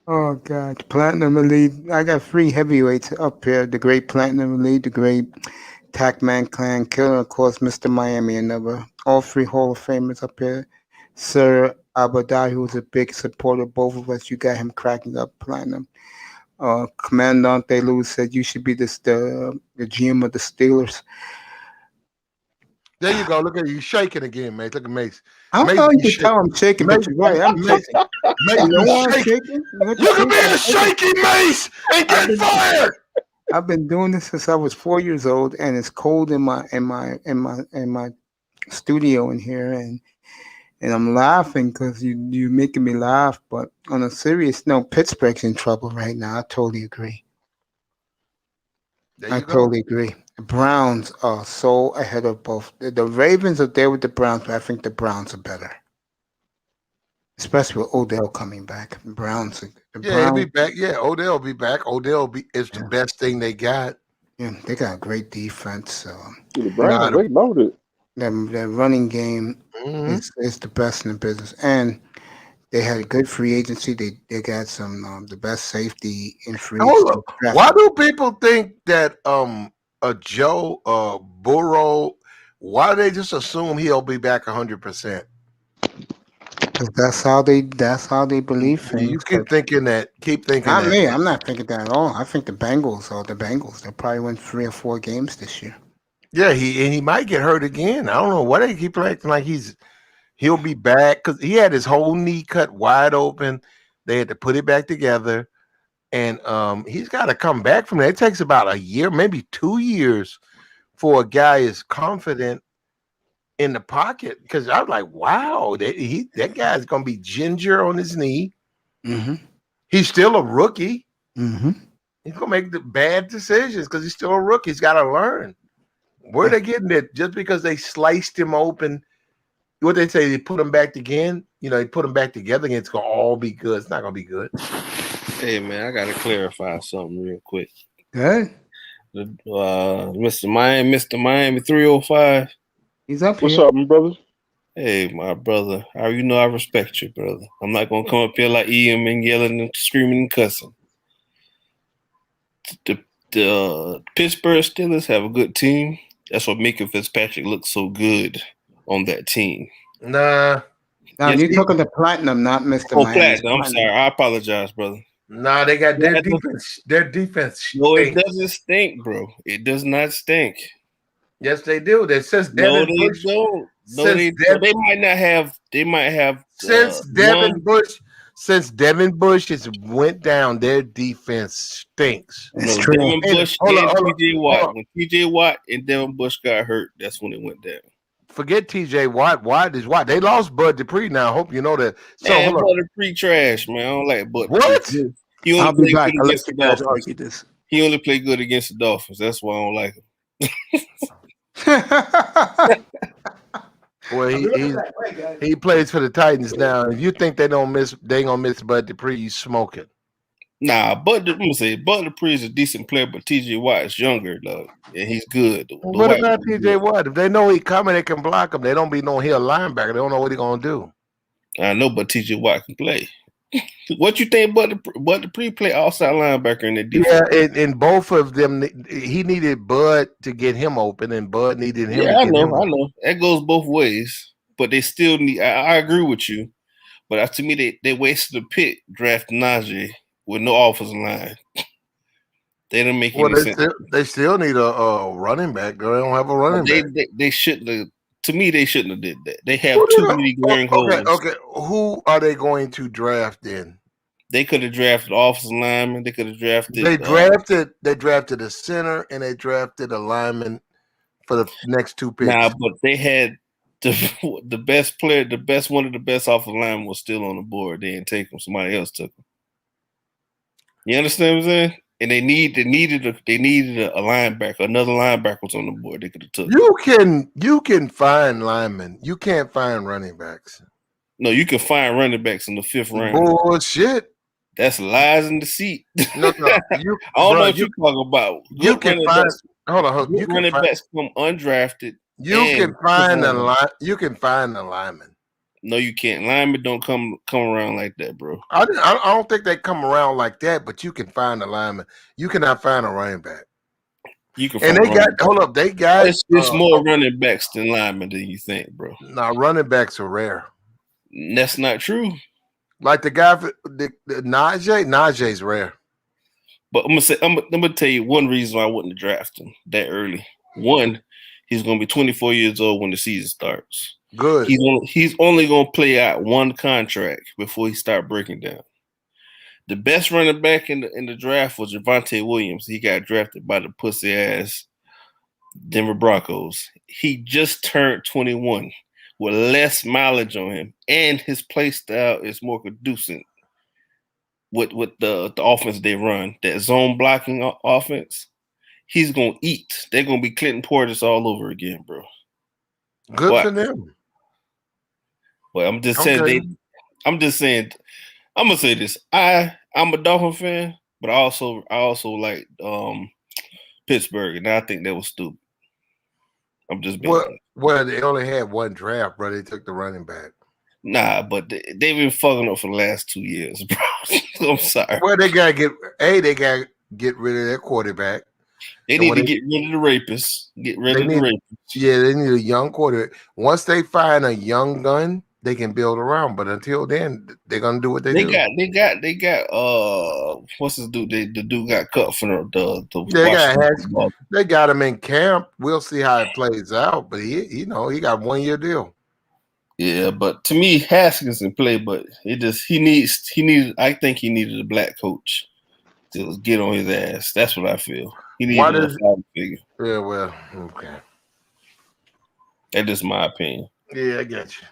Oh, God. Platinum Elite. I got 3 heavyweights up here. The great Platinum Elite, the great Tackman Clan Killer, of course, Mr. Miami, another. All 3 Hall of Famers up here. Sir Abadai, who's a big supporter of both of us. You got him cracking up Platinum. Commandante Lou said you should be the GM of the Steelers. There you go. Look at you shaking again, Mace. Look at Mace. I don't know you can tell I'm shaking, but you're right. I'm shaking. You can be a shaky Mace and get fired. I've been doing this since I was 4 years old, and it's cold in my studio in here, and I'm laughing because you're making me laugh. But on a serious note, Pittsburgh's in trouble right now. I totally agree. Totally agree. The Browns are so ahead of both. The Ravens are there with the Browns, but I think the Browns are better. Especially with Odell coming back. The Browns. He'll be back. Yeah, Odell will be back. Odell is the best thing they got. Yeah, they got a great defense. The Browns, they loaded. Their running game is the best in the business. And they had a good free agency. They got some the best safety in free agency. Why do people think that a Joe Burrow? Why do they just assume he'll be back 100%? Because that's how they believe things. You keep thinking that. Not me. I'm not thinking that at all. I think the Bengals are the Bengals. They'll probably win 3 or 4 games this year. Yeah, he might get hurt again. I don't know why they keep acting like he'll be back, because he had his whole knee cut wide open. They had to put it back together, and he's got to come back from that. It takes about a year, maybe 2 years, for a guy is confident in the pocket. Because I was like, wow, that guy's gonna be ginger on his knee. Mm-hmm. He's still a rookie. Mm-hmm. He's gonna make the bad decisions because he's still a rookie. He's got to learn. Where are they getting it? Just because they sliced him open. What they say, they put them back again. They put them back together again. It's gonna all be good. It's not gonna be good. Hey man, I gotta clarify something real quick. Good. Mr. Miami 305. He's up What's here. up, my brother? Hey, my brother. How you know I respect you, brother? I'm not gonna come up here like Ian and yelling and screaming and cussing. The Pittsburgh Steelers have a good team. That's what Minka Fitzpatrick looks so good on that team. Nah. Now Yes, you're talking to Platinum, not Mr. Oh, Miami. Platinum. I'm sorry. I apologize, brother. Nah, they got their defense. Their defense. No, it stinks. doesn't stink, bro. It does not stink. Yes, they do. They since No, Devin they Bush. don't. No, Since they Devin- they might not have. They might have. Since Devin Bush. Since Devin Bush has went down, their defense stinks. No, Devin Bush and T.J. Watt. When T.J. Watt and Devin Bush got hurt, that's when it went down. Forget T.J. Watt. Watt is Watt. They lost Bud Dupree now. I hope you know that. So Man, hold Bud on. Dupree trash, man. I don't like Bud What? Dupree. He I'll only be played back. good I'll let against the you guys Dolphins. argue this. He only played good against the Dolphins. That's why I don't like him. Well, he plays for the Titans now. If you think they gonna miss Bud Dupree, you smoking. Nah, Bud Dupree is a decent player, but T.J. Watt is younger, though, and he's good. What about T.J. Watt? If they know he coming, they can block him. They don't be knowing he a linebacker. They don't know what he gonna do. I know, but T.J. Watt can play. What you think Bud Dupree play outside linebacker in the defense? Yeah, and both of them, he needed Bud to get him open, and Bud needed him. Yeah, to I get know, him I open. know. That goes both ways, but they still need. I agree with you, but to me, they wasted a pick drafting Najee with no offensive line. They don't make any sense. They still need a running back. They don't have a running back. They shouldn't have. To me, they shouldn't have did that. They have too many glaring holes. Okay. Who are they going to draft then? They could have drafted offensive lineman. They could have drafted. They drafted a center and they drafted a lineman for the next two picks. Nah, but they had the best player, one of the best offensive linemen was still on the board. They didn't take him. Somebody else took him. You understand what I'm saying? And they needed a linebacker. Another linebacker was on the board. They could have took. You can find linemen. You can't find running backs. No, you can find running backs in the 5th round. Bullshit. That's lies in deceit. No. I don't know what you're talking about. You can find. Hold on. You can running find, backs come undrafted. You can find a line. You can find a lineman. No, you can't. Linemen don't come around like that, bro. I don't think they come around like that, but you can find a lineman. You cannot find a running back. You can. And they got. It's more running backs than linemen than you think, bro. Now running backs are rare. That's not true. Like the guy for the Najee's rare. But I'm gonna tell you one reason why I wouldn't draft him that early. One, he's gonna be 24 years old when the season starts. Good. He's only gonna play out one contract before he start breaking down. The best running back in the draft was Javonte Williams. He got drafted by the pussy ass Denver Broncos. He just turned 21 with less mileage on him, and his play style is more conducive with the offense they run. That zone blocking offense, he's gonna eat. They're gonna be Clinton Portis all over again, bro. Good for them. But I'm just saying I'm gonna say this. I'm a Dolphin fan, but I also like Pittsburgh, and I think that was stupid. I'm just being well, they only had one draft, bro. They took the running back. Nah, but they've been fucking up for the last 2 years, bro. I'm sorry. Well, they gotta get rid of their quarterback. They need to get rid of the rapists. Get rid of the rapists. Yeah, they need a young quarterback. Once they find a young gun, they can build around. But until then, they're gonna do what they do. They got what's this dude? The dude got cut from they got him in camp. We'll see how it plays out. But he got 1 year deal. Yeah, but to me, Haskins can play, but I think he needed a black coach to get on his ass. That's what I feel. He needed a father figure. Yeah, well, okay. That's just my opinion. Yeah, I get you.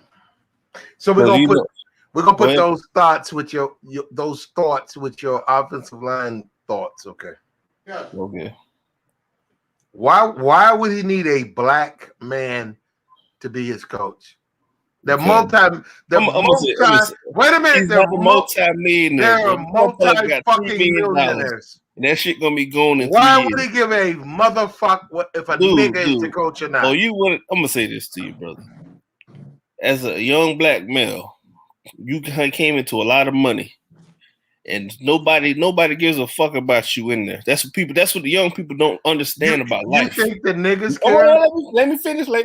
So we're gonna put those thoughts with your offensive line thoughts. Okay. Yeah. Okay. Why would he need a black man to be his coach? Wait a minute. They're multi-fucking millionaires. And that shit gonna be going in. Why would he give a motherfucker if a nigga is the coach or not? I'm gonna say this to you, brother. as a young black male, you came into a lot of money, and nobody gives a fuck about you in there. That's what the young people don't understand about life. You think the niggas care? Let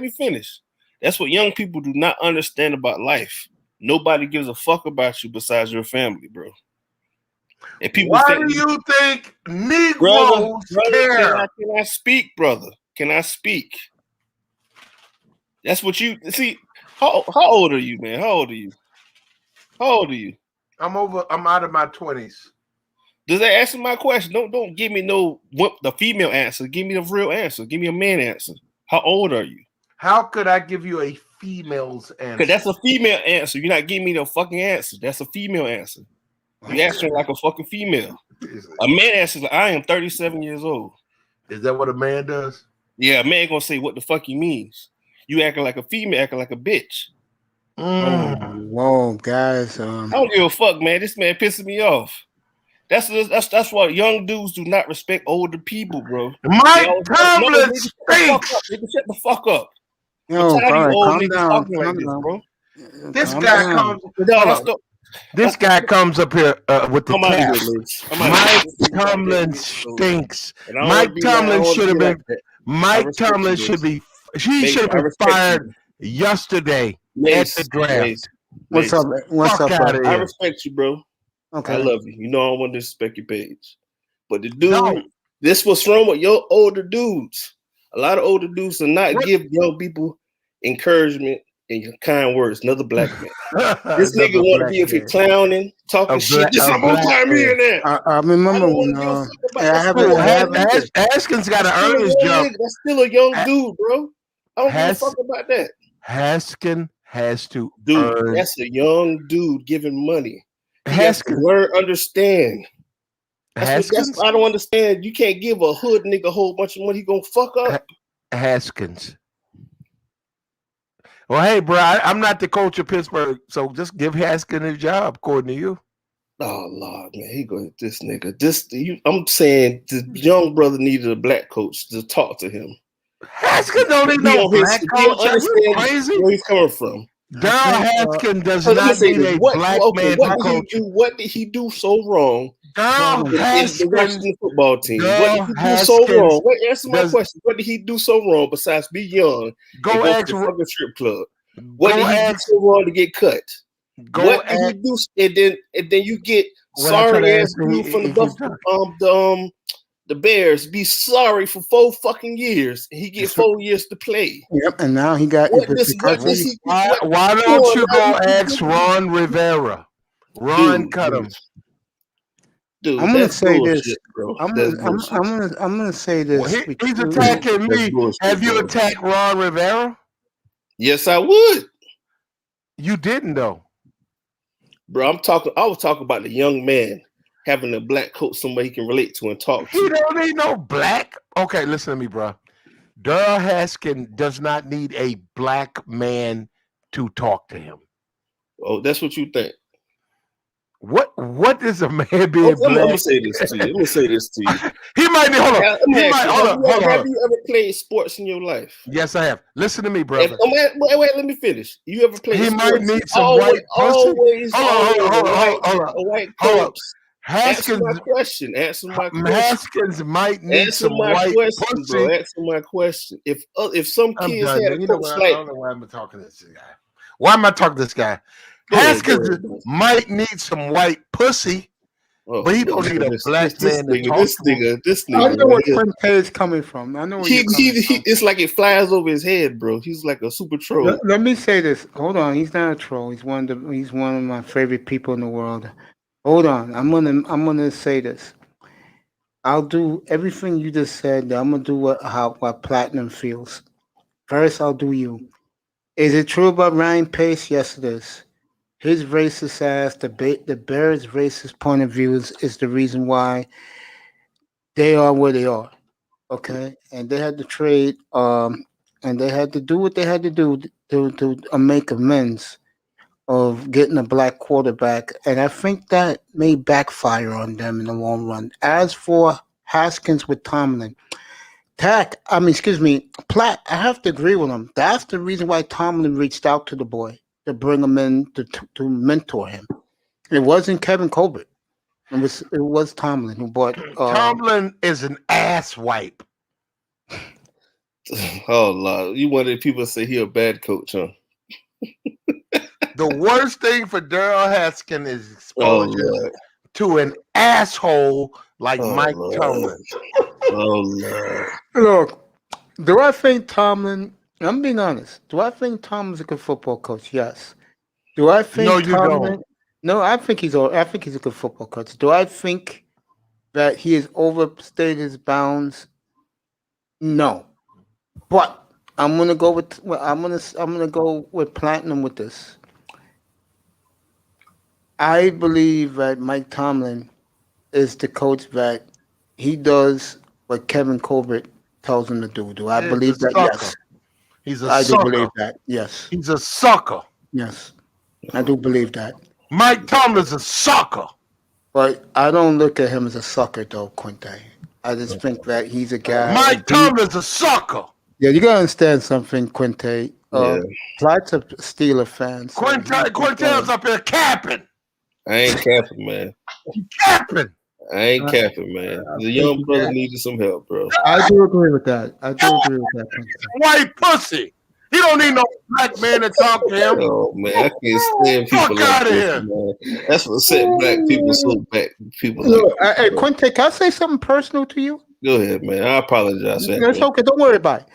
me finish. That's what young people do not understand about life. Nobody gives a fuck about you besides your family, bro. And people Why do you think Negroes care? Can I speak, brother? Can I speak? That's what you see. How old are you, man? How old are you? I'm out of my 20s. Does that answer my question? Don't give me the female answer. Give me the real answer. Give me a man answer. How old are you? How could I give you a female's answer? Because that's a female answer. You're not giving me the fucking answer. That's a female answer. You answering like a fucking female. A man answers like, I am 37 years old. Is that what a man does? Yeah, a man gonna say what the fuck he means. You acting like a female, acting like a bitch. Whoa, guys. I don't give a fuck, man. This man pisses me off. That's why young dudes do not respect older people, bro. Mike Tomlin stinks. Shut the fuck up. Yo, calm down. Bro. This guy comes up here with the cap. Mike Tomlin stinks. Mike Tomlin should have been. Mike Tomlin should be. He should have been fired yesterday at the draft. What's up? What's up? I respect you, bro. Okay. I love you. You know I don't want to disrespect your page. But the dude, this was wrong with your older dudes. A lot of older dudes do not give young people encouragement and kind words. Another black man. This nigga want to be if you're clowning, talking shit. This is more time here now. I remember when Haskins got to earn his job. That's still a young dude, bro. I don't give a fuck about that. Haskins has to earn. That's a young dude giving money. Haskins, learn, understand. That's I don't understand. You can't give a hood nigga a whole bunch of money. He gonna fuck up. Haskins. Well, hey, bro, I'm not the coach of Pittsburgh, so just give Haskins a job, according to you. Oh Lord, man, he go this nigga. I'm saying the young brother needed a black coach to talk to him. Haskins don't need no black coach. Are you crazy? Where he's coming from? Daryl Haskins does not need a black man to coach. What did he do so wrong? Daryl Haskins, the Washington football team. What did he do so wrong? Answer my question. What did he do so wrong besides be young? Go ask the fucking strip club. What did he do so wrong to get cut? What did he do? And then you get sorry ass dude from the Bears be sorry for 4 fucking years, and he get 4 years to play. Yep, and now he got. Why don't you go ask Ron Rivera? Ron cut him. Dude, I'm gonna say bullshit, this, bro. I'm gonna say this. Well, he's attacking me. Have you attacked Ron Rivera? Yes, I would. You didn't though, bro. I was talking about the young man having a black coach, somebody he can relate to and talk to. He don't need no black. Okay, listen to me, bro. Daryl Haskins does not need a black man to talk to him. Oh, that's what you think. What is a man being black? I'm gonna say this to you. He might need. Hold on. Have you ever played sports in your life? Yes, I have. Listen to me, brother. Wait, let me finish. You ever played? He sports? might need some white pussy. Hold on. A white coach. Haskins, answer my question. Haskins might need some white pussy. Bro. Answer my question. If some kids had a coach I don't know why I'm talking to this guy. Why am I talking to this guy? Haskins might need some white pussy, but he don't need a black man to talk to him. This nigga. I know where Quinn is coming from. I know where it's like it flies over his head, bro. He's like a super troll. Let me say this. Hold on. He's not a troll. He's one of my favorite people in the world. Hold on. I'm gonna say this. I'll do everything you just said. I'm gonna do what Platinum feels. First, I'll do you. Is it true about Ryan Pace? Yes, it is. His racist ass, the Bears' racist point of view is the reason why they are where they are. Okay, and they had to trade, and they had to do what they had to do to make amends of getting a black quarterback, and I think that may backfire on them in the long run. As for Haskins with Tomlin, Platt, I have to agree with him. That's the reason why Tomlin reached out to the boy. to bring him in to mentor him. It wasn't Kevin Colbert. It was Tomlin who bought. Tomlin is an ass wipe. Oh Lord, you wanted people to say he a bad coach, huh? The worst thing for Daryl Haskin is exposure to an asshole like Mike Tomlin. Oh Lord. Look, do I think Tomlin? I'm being honest. Do I think Tomlin's a good football coach? Yes. Do I think No, you don't. No, I think he's a good football coach. Do I think that he has overstated his bounds? No. But I'm gonna go with Platinum with this. I believe that Mike Tomlin is the coach that he does what Kevin Colbert tells him to do. Do I believe that? Yes. He's a I sucker. do believe that. Yes. He's a sucker. Yes. I do believe that. Mike Tomlin's a sucker. But I don't look at him as a sucker, though, Quinte. I just think that he's a guy. Mike Tomlin's a sucker. Yeah, you gotta understand something, Quinte. Lots of Steeler fans. Quintel's up here capping. I ain't capping, man. He capping. I ain't capping, man. The young brother needed some help, bro. I do agree with that. Quinte. White pussy. He don't need no black man to talk to him. Oh man, I can't stand people Fuck out of this, here. man. That's what set black people so back. People Look, like hey, Quinte, can I say something personal to you? Go ahead, man. I apologize. It's okay. Don't worry about it.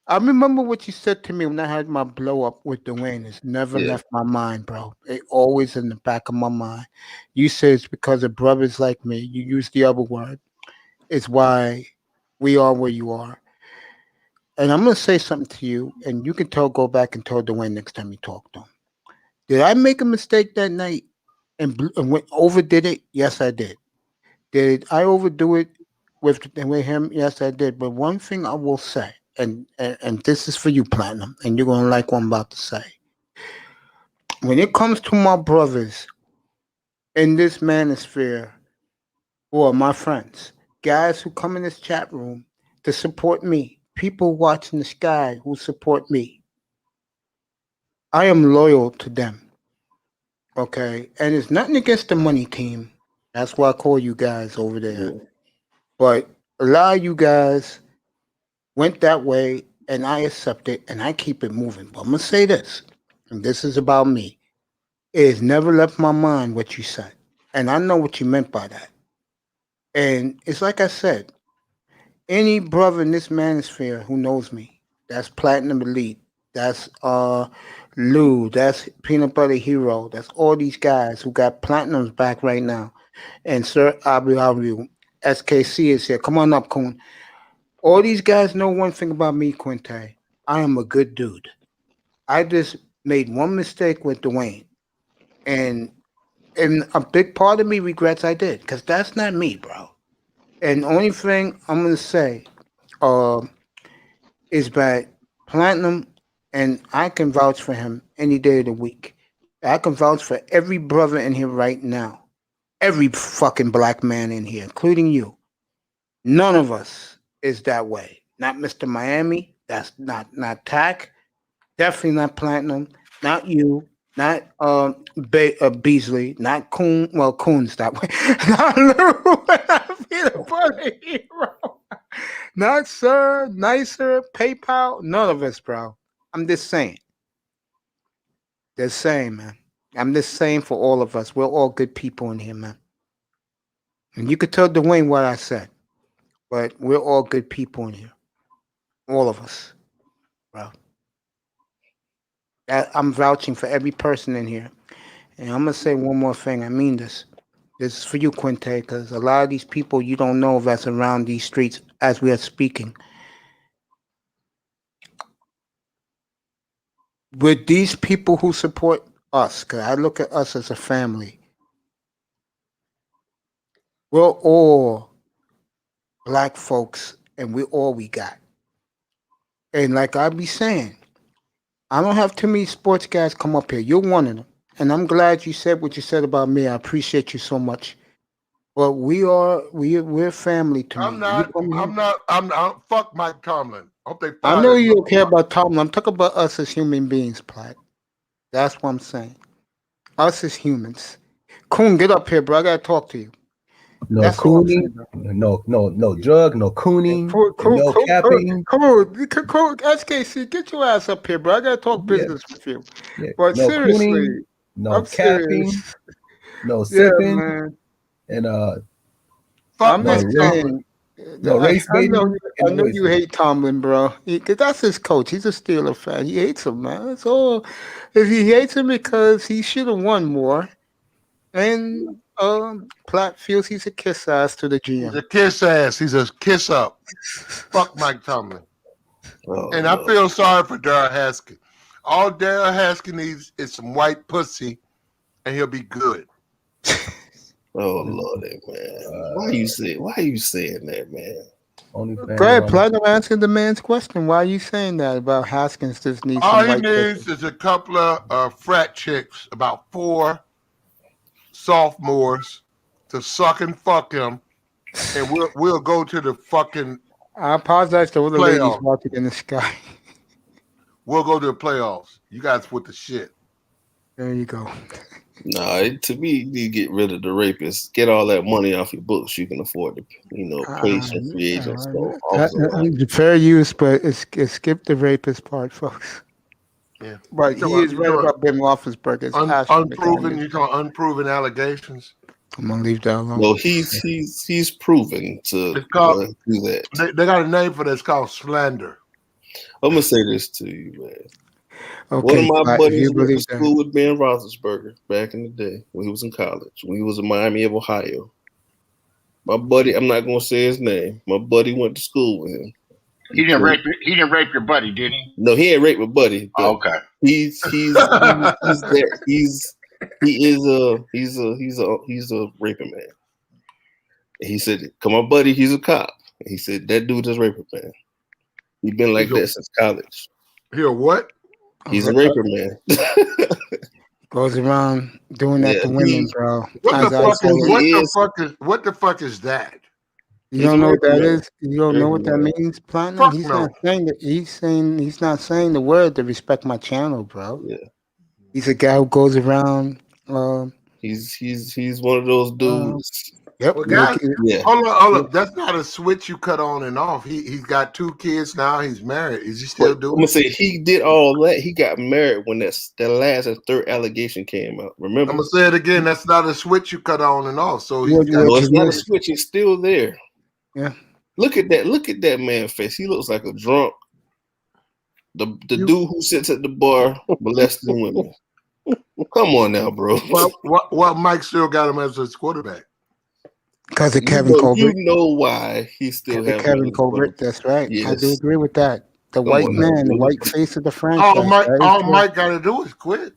I remember what you said to me when I had my blow up with Dwayne. It's never left my mind, bro. It always in the back of my mind. You say it's because of brothers like me. You use the other word. It's why we are where you are. And I'm going to say something to you, and you can go back and tell Dwayne next time you talk to him. Did I make a mistake that night and overdid it? Yes, I did. Did I overdo it with him? Yes, I did. But one thing I will say, and this is for you, Platinum, and you're going to like what I'm about to say. When it comes to my brothers in this manosphere, who are my friends, guys who come in this chat room to support me, people watching the sky who support me, I am loyal to them. Okay? And it's nothing against the money team. That's why I call you guys over there. But a lot of you guys went that way, and I accept it, and I keep it moving. But I'm going to say this, and this is about me. It has never left my mind what you said. And I know what you meant by that. And it's like I said, any brother in this manosphere who knows me, that's Platinum Elite, that's Lou, that's Peanut Butter Hero, that's all these guys who got Platinum's back right now. And Sir Abu SKC is here. Come on up, Coon. All these guys know one thing about me, Quinte. I am a good dude. I just made one mistake with Dwayne. And a big part of me regrets I did, because that's not me, bro. And the only thing I'm going to say is that Platinum, and I can vouch for him any day of the week. I can vouch for every brother in here right now. Every fucking black man in here, including you. None of us is that way. Not Mr. Miami. That's not Tack. Definitely not Platinum. Not you. Not Beasley. Not Coon. Well, Coon's that way. Not Lou. Not Peanut Butter Hero. Not Sir. Nicer. PayPal. None of us, bro. I'm just saying. Just saying, man. I'm just saying for all of us. We're all good people in here, man. And you could tell Dwayne what I said. But we're all good people in here. All of us, bro. I'm vouching for every person in here. And I'm going to say one more thing. I mean this. This is for you, Quinte, because a lot of these people you don't know that's around these streets as we are speaking. With these people who support us, because I look at us as a family, we're all black folks, and we're all we got. And like I be saying, I don't have too many sports guys come up here. You're one of them. And I'm glad you said what you said about me. I appreciate you so much. But we're family to me. I'm not. Fuck Mike Tomlin. Hope they. I know you don't care about Tomlin. I'm talking about us as human beings, Platt. That's what I'm saying. Us as humans. Coon, get up here, bro. I gotta talk to you. No That's all I'm saying, cooning, no drug, no cooning, Cool, and no capping. SKC, get your ass up here, bro. I gotta talk business with you. Yeah. But No seriously, cooning, no I'm capping, serious. no Yeah, sipping, man. and I'm no just saying. race I know, baiting and no you wasting. hate Tomlin, bro. Cause that's his coach. He's a Steeler fan. He hates him, man. That's all. If he hates him because he should have won more, and Platt feels he's a kiss ass to the He's GM. a kiss ass. He's a kiss up. Fuck Mike Tomlin. And I feel sorry for Darryl Haskins. All Darryl Haskins needs is some white pussy, and he'll be good. Oh Lord, man! Why you saying that, man? Go ahead, Platt. I'm asking the man's question. Why are you saying that about Haskins? Just needs All some he white pussy. needs is a couple of frat chicks, about 4 sophomores, to suck and fuck him, and we'll go to the fucking. I apologize to all the ladies playoffs. watching in the sky. We'll go to the playoffs. You guys with the shit. There you go. Nah, to me, you need to get rid of the rapists. Get all that money off your books. You can afford to, pay some free agents. Fair use, but it's skip the rapist part, folks. Yeah, But he is right about Ben Roethlisberger's unproven. You call unproven allegations. I'm gonna leave that alone. No, he's proven to It's called, do that. They got a name for that. It's called slander. I'm gonna say this to you, man. Okay, One of my buddies went to that. school with Ben Roethlisberger back in the day when he was in college, when he was in Miami of Ohio. My buddy, I'm not gonna say his name. My buddy went to school with him. He didn't rape your buddy, did he? No, he ain't raped my buddy. Oh, okay. He's there. He's a raping man. And he said, "Come on, buddy, he's a cop." And he said that dude is raping man. He's been like that since college. He a what? He's a raper man. Goes around doing that to women, bro. What the fuck is that? You don't know what that is? You don't know what that means, Platinum? Fuck He's no. not saying that. He's not saying the word to respect my channel, bro. Yeah. He's a guy who goes around. He's one of those dudes. Yep. Well, guys, Yeah. Hold up. That's not a switch you cut on and off. He's got 2 kids now. He's married. Is he still doing? I'm gonna say he did all that. He got married when that third allegation came out. Remember? I'm gonna say it again. That's not a switch you cut on and off. So No, it's not a switch. It's still there. Yeah. Look at that. Look at that man's face. He looks like a drunk. The dude who sits at the bar molesting women. Come on now, bro. What Mike still got him as his quarterback? Because of Kevin Colbert. You know why he still has Kevin Colbert. That's right. Yes. I do agree with that. The white man, the white face of the franchise. All Mike got to do is quit.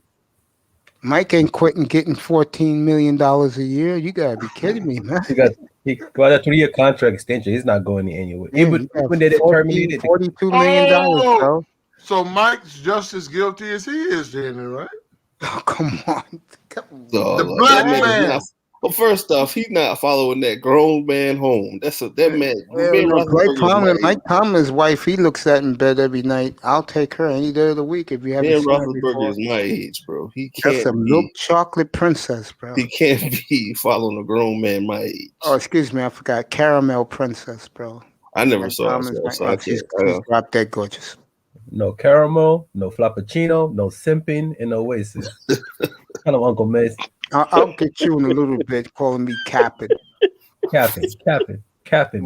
Mike ain't quitting getting $14 million a year. You gotta be kidding me, man. He got a 3-year contract extension. He's not going anywhere. Even they terminated $42 million, bro. So Mike's just as guilty as he is, then, right? Oh, come on. The black man. Well, first off, he's not following that grown man home. That man. Mike Tomlin's wife, he looks at in bed every night. I'll take her any day of the week if you haven't seen her before. Is my age, bro. He can't. That's a milk chocolate princess, bro. He can't be following a grown man my age. Oh, excuse me, I forgot. Caramel princess, bro. I never saw her. She's drop dead gorgeous. No caramel, no flappuccino, no simping, and no oasis. Kind of Uncle Mace. I'll get you in a little bit calling me Capping,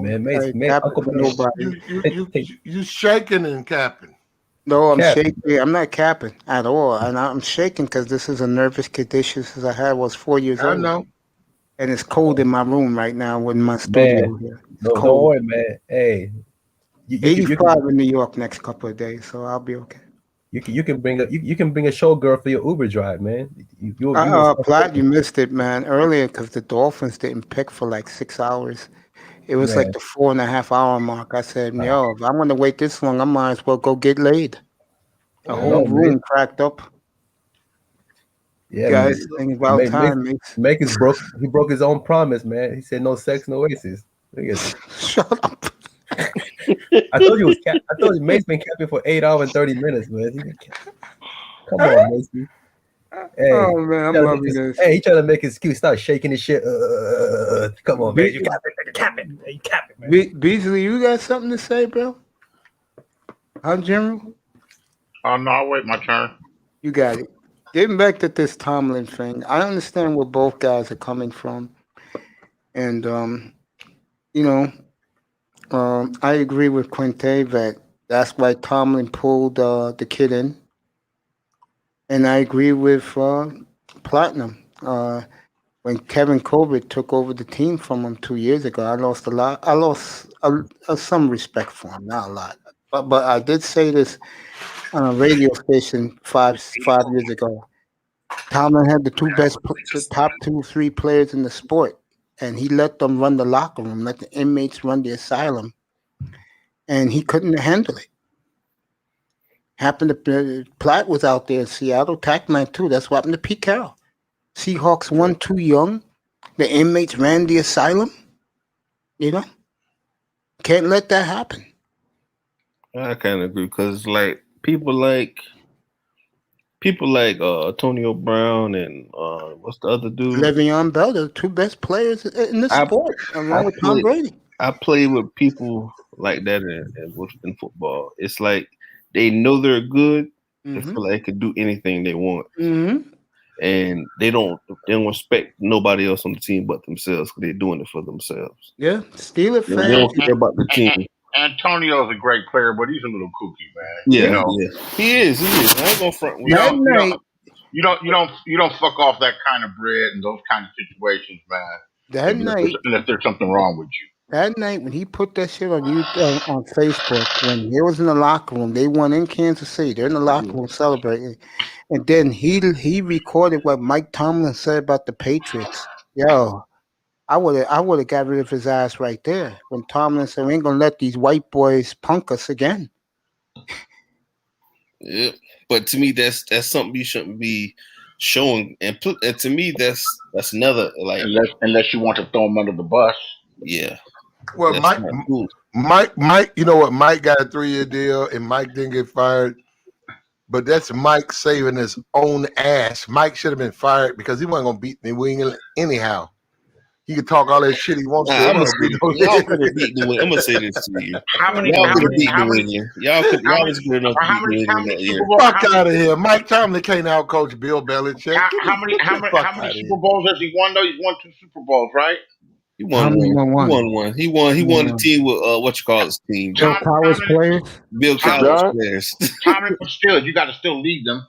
man. Mace, Uncle Mace. You shaking and capping. No, I'm shaking. I'm not capping at all. And I'm shaking because this is a nervous condition since I was 4 years old. I know. And it's cold in my room right now with my studio here. Don't worry, man. Hey. 85 in New York next couple of days, so I'll be okay. You can bring a showgirl for your Uber drive, man. Platt, you missed it, man, earlier because the Dolphins didn't pick for like 6 hours. It was like the 4.5 hour mark. I said, yo, if I'm gonna wait this long, I might as well go get laid. The whole room cracked up. Yeah, guys, think about time. He broke his own promise, man. He said no sex, no oasis. Shut up. I told you Mace been capping for 8 hours and 30 minutes, man. Come on, Mace. Hey, Oh man, I'm loving this. Hey, he trying to make his excuse. Start shaking his shit. Come on, man. You cap it. You cap it, man. Beasley, you got something to say, bro? Huh, General? Oh no, I'll wait my turn. You got it. Getting back to this Tomlin thing, I understand where both guys are coming from, and I agree with Quinte that that's why Tomlin pulled the kid in, and I agree with Platinum. When Kevin Colbert took over the team from him 2 years ago, I lost a lot. I lost some respect for him, not a lot, but I did say this on a radio station five years ago. Tomlin had the top 2-3 players in the sport, and he let them run the locker room, let the inmates run the asylum, and he couldn't handle it. Happened to Platt was out there in Seattle, Tackman too. That's what happened to Pete Carroll. Seahawks won too young. The inmates ran the asylum. Can't let that happen. I kind of agree because like people like Antonio Brown and what's the other dude? Le'Veon Bell, the two best players in the sport, along with Tom Brady. I play with people like that in football. It's like they know they're good. They feel like they can do anything they want, and they don't respect nobody else on the team but themselves because they're doing it for themselves. Yeah, Steelers fans. They don't care about the team. Antonio's a great player, but he's a little kooky, man. Yeah, he is. I ain't gonna front with you don't fuck off that kind of bread and those kind of situations, man. Unless there's something wrong with you. That night when he put that shit on on Facebook, when he was in the locker room, they won in Kansas City. They're in the locker room celebrating, and then he recorded what Mike Tomlin said about the Patriots. Yo, I would have got rid of his ass right there when Tomlin said, "We ain't gonna let these white boys punk us again." Yeah, but to me, that's something you shouldn't be showing, and to me, that's another like unless you want to throw him under the bus. Yeah. Well, Mike, you know what? Mike got a 3-year deal, and Mike didn't get fired. But that's Mike saving his own ass. Mike should have been fired because he wasn't gonna beat New England anyhow. He could talk all that shit he wants to. Y'all could have beat New England. I'm gonna say this to you. Y'all could have beat New England. Y'all was good enough to beat New England that year. Fuck out of here. Mike Tomlin can't outcoach Bill Belichick. How many Super Bowls has he won though? He's won 2 Super Bowls, right? He won one. He won the team with what you call his team. Bill Cowher's players. Bill Cowher's players. Tomlin, but still, you got to still lead them.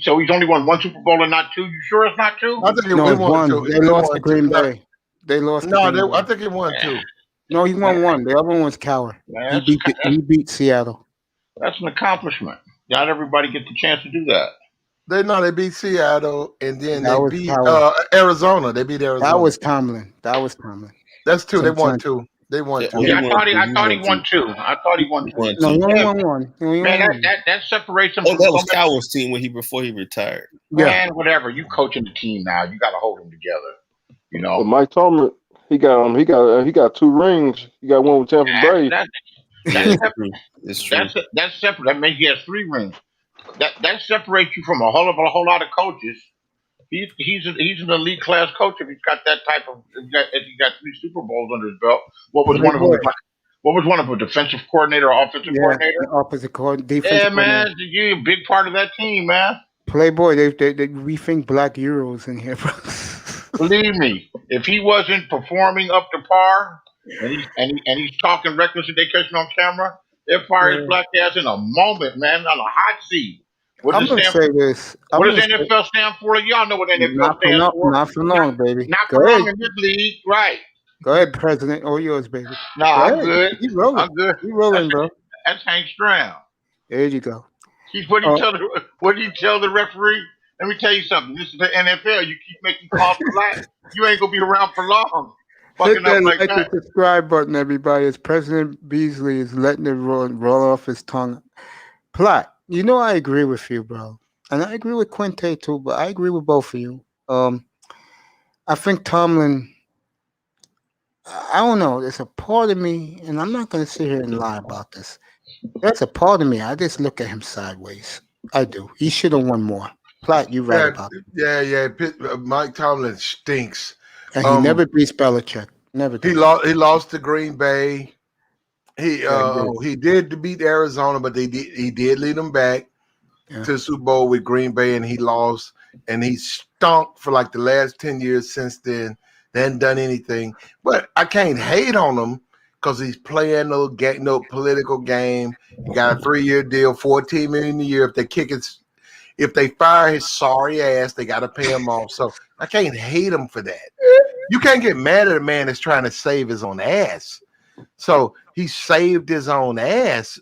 So he's only won 1 Super Bowl and not 2. You sure it's not 2? I think he won 2. They lost to Green Bay. They lost. No, I think he won 2. No, he won 1. The other one was Cowher. He beat Seattle. That's an accomplishment. Not everybody gets the chance to do that. They beat Seattle, and then they beat Arizona. They beat Arizona. That was Tomlin. That's 2. They won 2. They won 2. Yeah, I thought he won 2. No, he only won 1. Man, that separates him. That was Cowher's team before he retired. Man, whatever. You coaching the team now. You got to hold them together. You know. Well, Mike Tomlin, he got 2 rings. He got one with Tampa Bay. That's separate. That's separate. That means he has 3 rings. That separates you from a whole lot of coaches. He's an elite class coach if he's got that type of. If he got 3 Super Bowls under his belt. What was one of them? Defensive coordinator, offensive coordinator, offensive coordinator, defensive man, coordinator. you're a big part of that team, man. Playboy, we think black Euros in here, bro. Believe me, if he wasn't performing up to par, and he's talking reckless and they catch him on camera, they'll fire his black ass in a moment, man, on a hot seat. I'm gonna say this. What does NFL stand for? Y'all know what NFL stands for. Not for long, baby. Not for long in this league, right? Go ahead, President. All yours, baby. No, I'm good. You rolling? I'm good. You rolling, bro? That's Hank Stram. There you go. What do you tell the referee? Let me tell you something. This is the NFL. You keep making calls for life. You ain't gonna be around for long. Hit that like and subscribe button, everybody. As President Beasley is letting it roll off his tongue. Platt, you know I agree with you, bro, and I agree with Quinte too. But I agree with both of you. I think Tomlin. I don't know. There's a part of me, and I'm not gonna sit here and lie about this. There's a part of me. I just look at him sideways. I do. He should have won more. Platt, you're right about it. Yeah. Mike Tomlin stinks. And he never beats Belichick. Never. He lost to Green Bay. He did beat Arizona, but he did lead them back to the Super Bowl with Green Bay, and he lost. And he stunk for like the last 10 years since then. They hadn't done anything. But I can't hate on him because he's playing no political game. He got a 3-year deal, $14 million a year. If they fire his sorry ass, they got to pay him off. So I can't hate him for that. You can't get mad at a man that's trying to save his own ass. So he saved his own ass.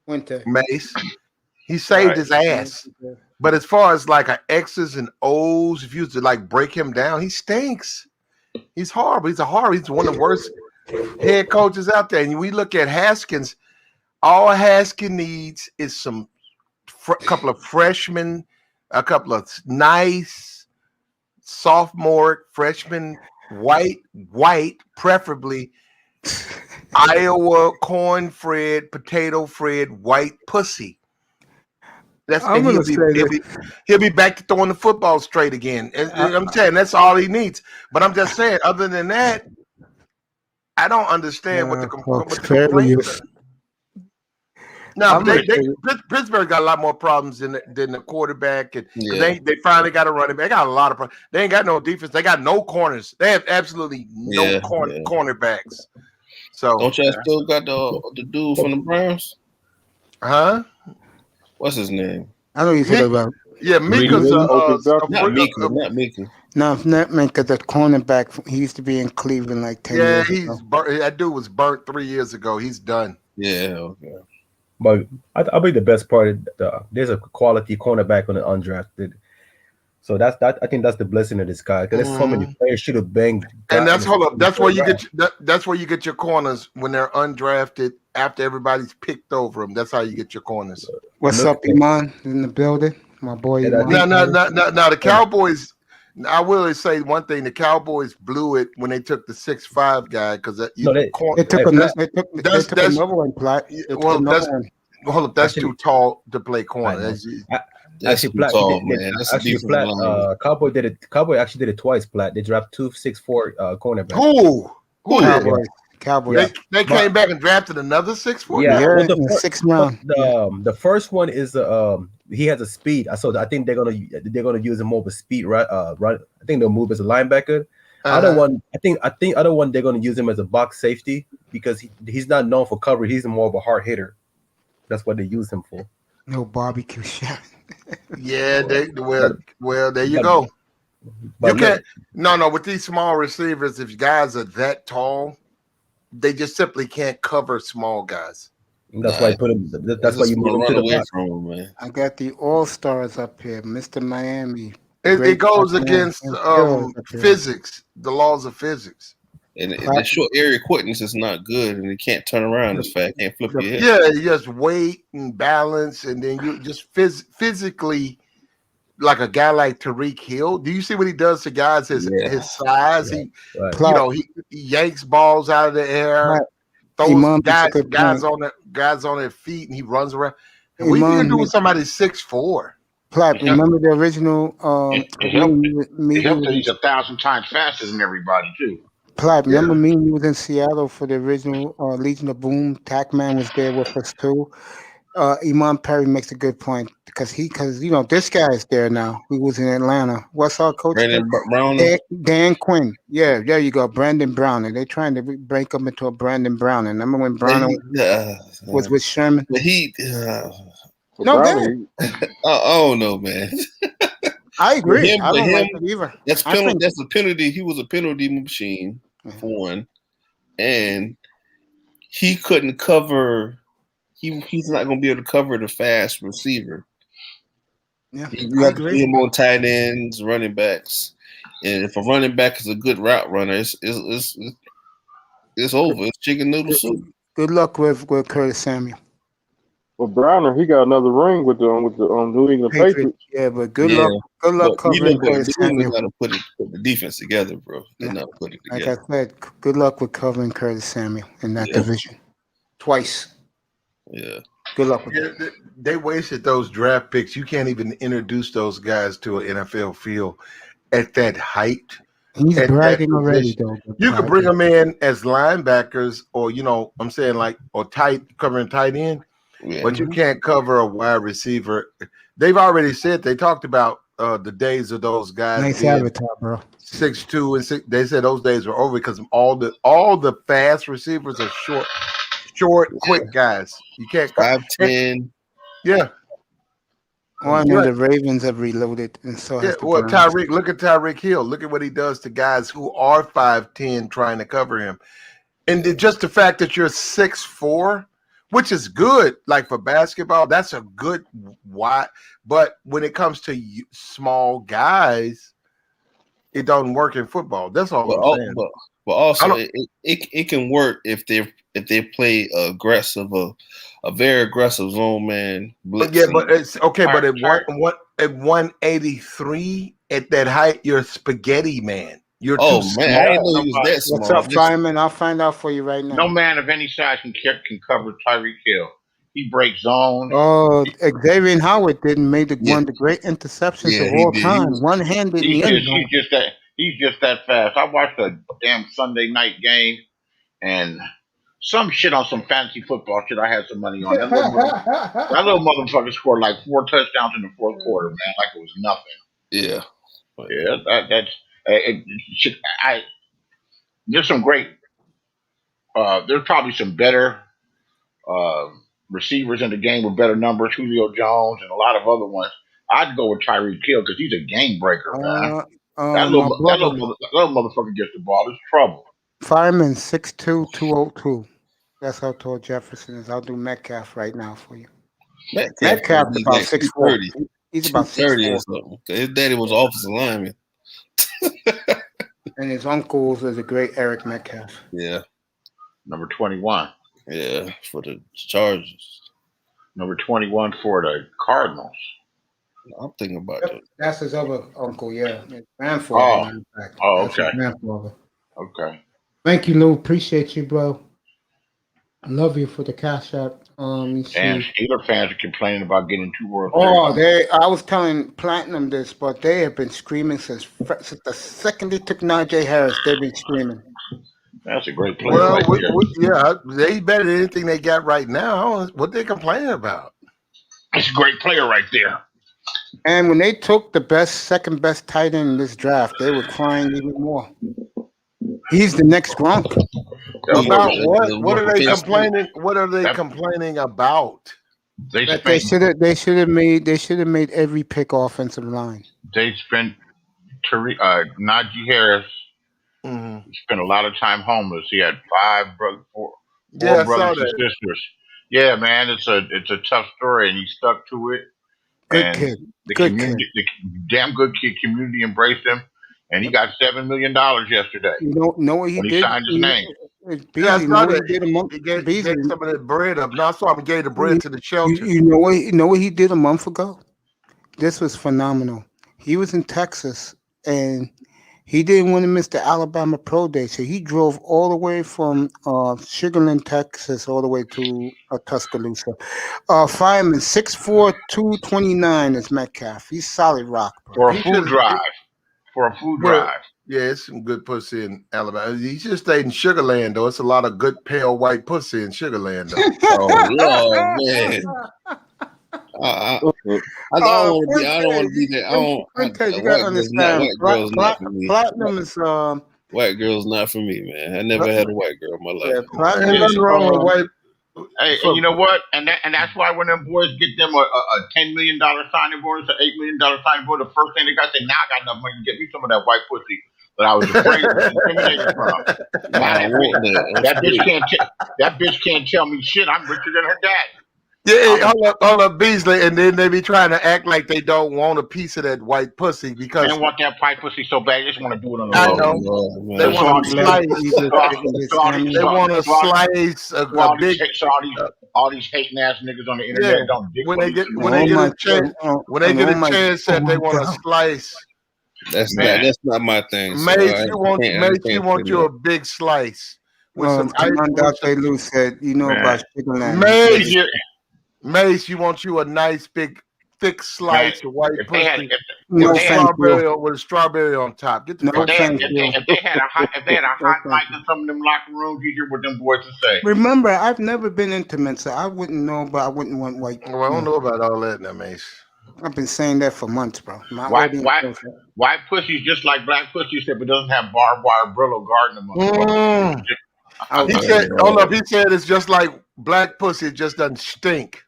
Winter. Mace. He saved his ass. But as far as like a X's and O's, if you used to like break him down, he stinks. He's horrible. He's one of the worst head coaches out there. And we look at Haskins. All Haskins needs is some couple of freshmen, a couple of nice sophomore freshmen, white, preferably Iowa corn fed, potato fed, white pussy. He'll be back to throwing the football straight again. And I'm saying that's all he needs. But I'm just saying, other than that, I don't understand what the complaint is. No, Pittsburgh got a lot more problems than the quarterback, and they finally got a running back. They got a lot of problems. They ain't got no defense. They got no corners. They have absolutely no cornerbacks. So don't y'all still got the dude from the Browns? Huh? What's his name? I know you're talking about. Yeah, Mika's not Mika. No, not Mika. The cornerback. He used to be in Cleveland like 10 years ago. That dude was burnt 3 years ago. He's done. Yeah, okay. But I believe the best part is there's a quality cornerback on the undrafted. So I think that's the blessing of this guy because there's so many players should have banged. And that's where you get that's where you get your corners when they're undrafted after everybody's picked over them. That's how you get your corners. What's up, Iman in the building? My boy. No, the Cowboys. I will say one thing: the Cowboys blew it when they took the 6'5" guy because they took another one. Hold up, that's too tall to play corner. That's too tall, man. Cowboy did it. Cowboy actually did it twice. Platt. They dropped 2 6'4" cornerbacks. Who? Cowboys. They came back and drafted another 6'4". Yeah, in the 6th round. The first one is he has a speed. I think they're gonna use him more of a speed run. I think they'll move as a linebacker. Other one, I think other one they're gonna use him as a box safety because he's not known for coverage. He's more of a hard hitter. That's what they use him for. No barbecue shot. Yeah, well, there you go. You can't. No. With these small receivers, if guys are that tall, they just simply can't cover small guys. That's why you put him. That's why you move him to the from, man. I got the All-Stars up here, Mr. Miami. It goes against physics, the laws of physics. And the short area quickness is not good, and it can't turn around as fast. Can't flip your head. Yeah, you just weight and balance, and then you just physically, like a guy like Tariq Hill. Do you see what he does to guys his size? He yanks balls out of the air, throws guys on their feet, and he runs around. And what are you gonna do with somebody 6'4"? Platt, remember the original? It helped that he's 1,000 times faster than everybody too. Platt, remember me and you was in Seattle for the original Legion of Boom. Tackman was there with us too. Iman Perry makes a good point because this guy is there now. He was in Atlanta. What's our coach? Dan Quinn. Yeah, there you go. Brandon Brown. And they're trying to break him into a Brandon Brown. And remember when Brown was with Sherman? Oh no, man. I agree. I don't like it either. That's a penalty. He was a penalty machine for one, and he couldn't cover. He's not going to be able to cover the fast receiver. Yeah, you have to put him on tight ends, running backs, and if a running back is a good route runner, it's over. It's chicken noodle soup. Good luck with Curtis Samuel. Well, Browner, he got another ring with the New England Patriots. Yeah, but good luck. Good luck covering Curtis Samuel. Got to put the defense together, bro. They're not putting it together. Like I said, good luck with covering Curtis Samuel in that division. Twice. Yeah. Good luck with Yeah, that. they wasted those draft picks. You can't even introduce those guys to an NFL field at that height, He's at that bragging already, position. though. You could bring them in as linebackers, or I'm saying or covering tight end, but you can't cover a wide receiver. They've already said they talked about the days of those guys Nice being avatar, bro. 6'2" and 6. They said those days were over because all the fast receivers are short, quick guys. You can't 5'10". Yeah. Well, and then the Ravens have reloaded, and so Yeah, has the well, Browns. look at Tyreek Hill. Look at what he does to guys who are 5'10" trying to cover him. And just the fact that you're 6'4", which is good, like for basketball, that's a good wide. But when it comes to small guys, it doesn't work in football. That's all I'm saying. But also, it can work if they play a very aggressive zone man blitz. Yeah, but it's okay. But at 183 at that height, you're a spaghetti man. You're too small. Man, I didn't know he was that small. What's up, Fireman? I'll find out for you right now. No man of any size can cover Tyreek Hill. He breaks zones. Oh, Xavier Howard made one of the great interceptions of all time. One-handed in the end zone. He's just that fast. I watched a damn Sunday night game and some shit on some fantasy football shit I had some money on. That little motherfucker scored like 4 touchdowns in the fourth quarter, man, like it was nothing. Yeah. Yeah, there's some great there's probably some better receivers in the game with better numbers, Julio Jones and a lot of other ones. I'd go with Tyreek Hill because he's a game breaker, man. That little motherfucker gets the ball. It's trouble. Fireman 6'2", 202. That's how tall Jefferson is. I'll do Metcalf right now for you. Metcalf is about 6'4". He's about 6'4" or something. His daddy was offensive lineman. And his uncle is a great Eric Metcalf. Yeah. Number 21. Yeah, for the Chargers. Number 21 for the Cardinals. I'm thinking about it. That's his other uncle, yeah. His grandfather. Okay. Grandfather. Okay. Thank you, Lou. Appreciate you, bro. I love you for the cash app. And Steeler fans are complaining about getting 2 World Series. I was telling Platinum this, but they have been screaming since the second they took Najee Harris. They've been screaming. That's a great player. Yeah, they better than anything they got right now. What they complaining about? It's a great player right there. And when they took the second best tight end in this draft, they were crying even more. He's the next Gronk. About what? What are they complaining? What are they complaining about? They should have made every pick offensive line. They spent Najee Harris. He spent a lot of time homeless. He had 4 brothers and sisters. Yeah, man, it's a tough story, and he stuck to it. Good kid. The damn good kid community embraced him, and he got $7 million yesterday. You know what he when did? He signed his name. Yeah, I saw that. He gave some of that bread up. No, I saw him gave the bread to the shelter. You know what he did a month ago? This was phenomenal. He was in Texas, and he didn't want to miss the Alabama Pro Day, so he drove all the way from Sugar Land, Texas, all the way to Tuscaloosa. Fireman 6'4", 229 is Metcalf. He's solid rock, bro. For a food drive. Yeah, it's some good pussy in Alabama. He just stayed in Sugar Land, though. It's a lot of good pale white pussy in Sugar Land, though. Oh, Lord, man. I don't want to be there. You gotta understand. Platinum is white girl's not for me, man. I never had a white girl in my life. Ain't nothing wrong with white. Hey, and you know what? And that's why when them boys get them a $10 million signing bonus, an $8 million signing bonus, the first thing they got to say, now I got enough money to get me some of that white pussy that I was afraid of intimidated from. That bitch can't tell me shit. I'm richer than her dad. Yeah, hold up, Beasley, and then they be trying to act like they don't want a piece of that white pussy because they don't want that white pussy so bad. They just want to do it on the low. They want to slice. They want to slice a big. All these hating ass niggas on the internet don't. When they get a chance, they want to slice. That's not my thing. So Mace, you want you a big slice. Dr. Lou said, you know about Sugar Land. Mace, you want you a nice big thick slice of white if they had, pussy if, with if a they had, strawberry with a strawberry on top. Get the No, fuck out of thank here. you. if they had a hot mic in some of them locker rooms, you hear what them boys would say. Remember, I've never been intimate, so I wouldn't know, but I wouldn't want white. Well, I don't know about all that now, Mace. I've been saying that for months, bro. My White audience. white pussy's just like black pussy, except it doesn't have barbed wire Brillo guarding them. He said, "Hold up." He said it's just like black pussy. It just doesn't stink.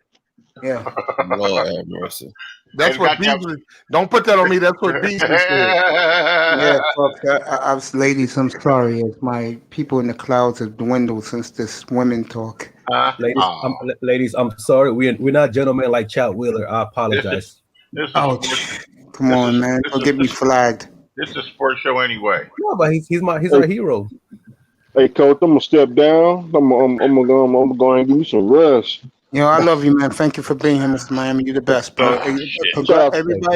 Yeah. Lord have mercy. That's what Beasley. Don't put that on me. That's what Beasley said. Yeah, folks. Ladies, I'm sorry. As my people in the clouds have dwindled since this women talk. Ladies, I'm sorry. We're not gentlemen like Chad Wheeler. I apologize. Come on, man. Don't get me flagged. This is a sports show anyway. No, but he's our hero. Hey, coach, I'm gonna step down. I'm gonna go and give you some rest. I love you, man. Thank you for being here, Mr. Miami. You're the best, bro.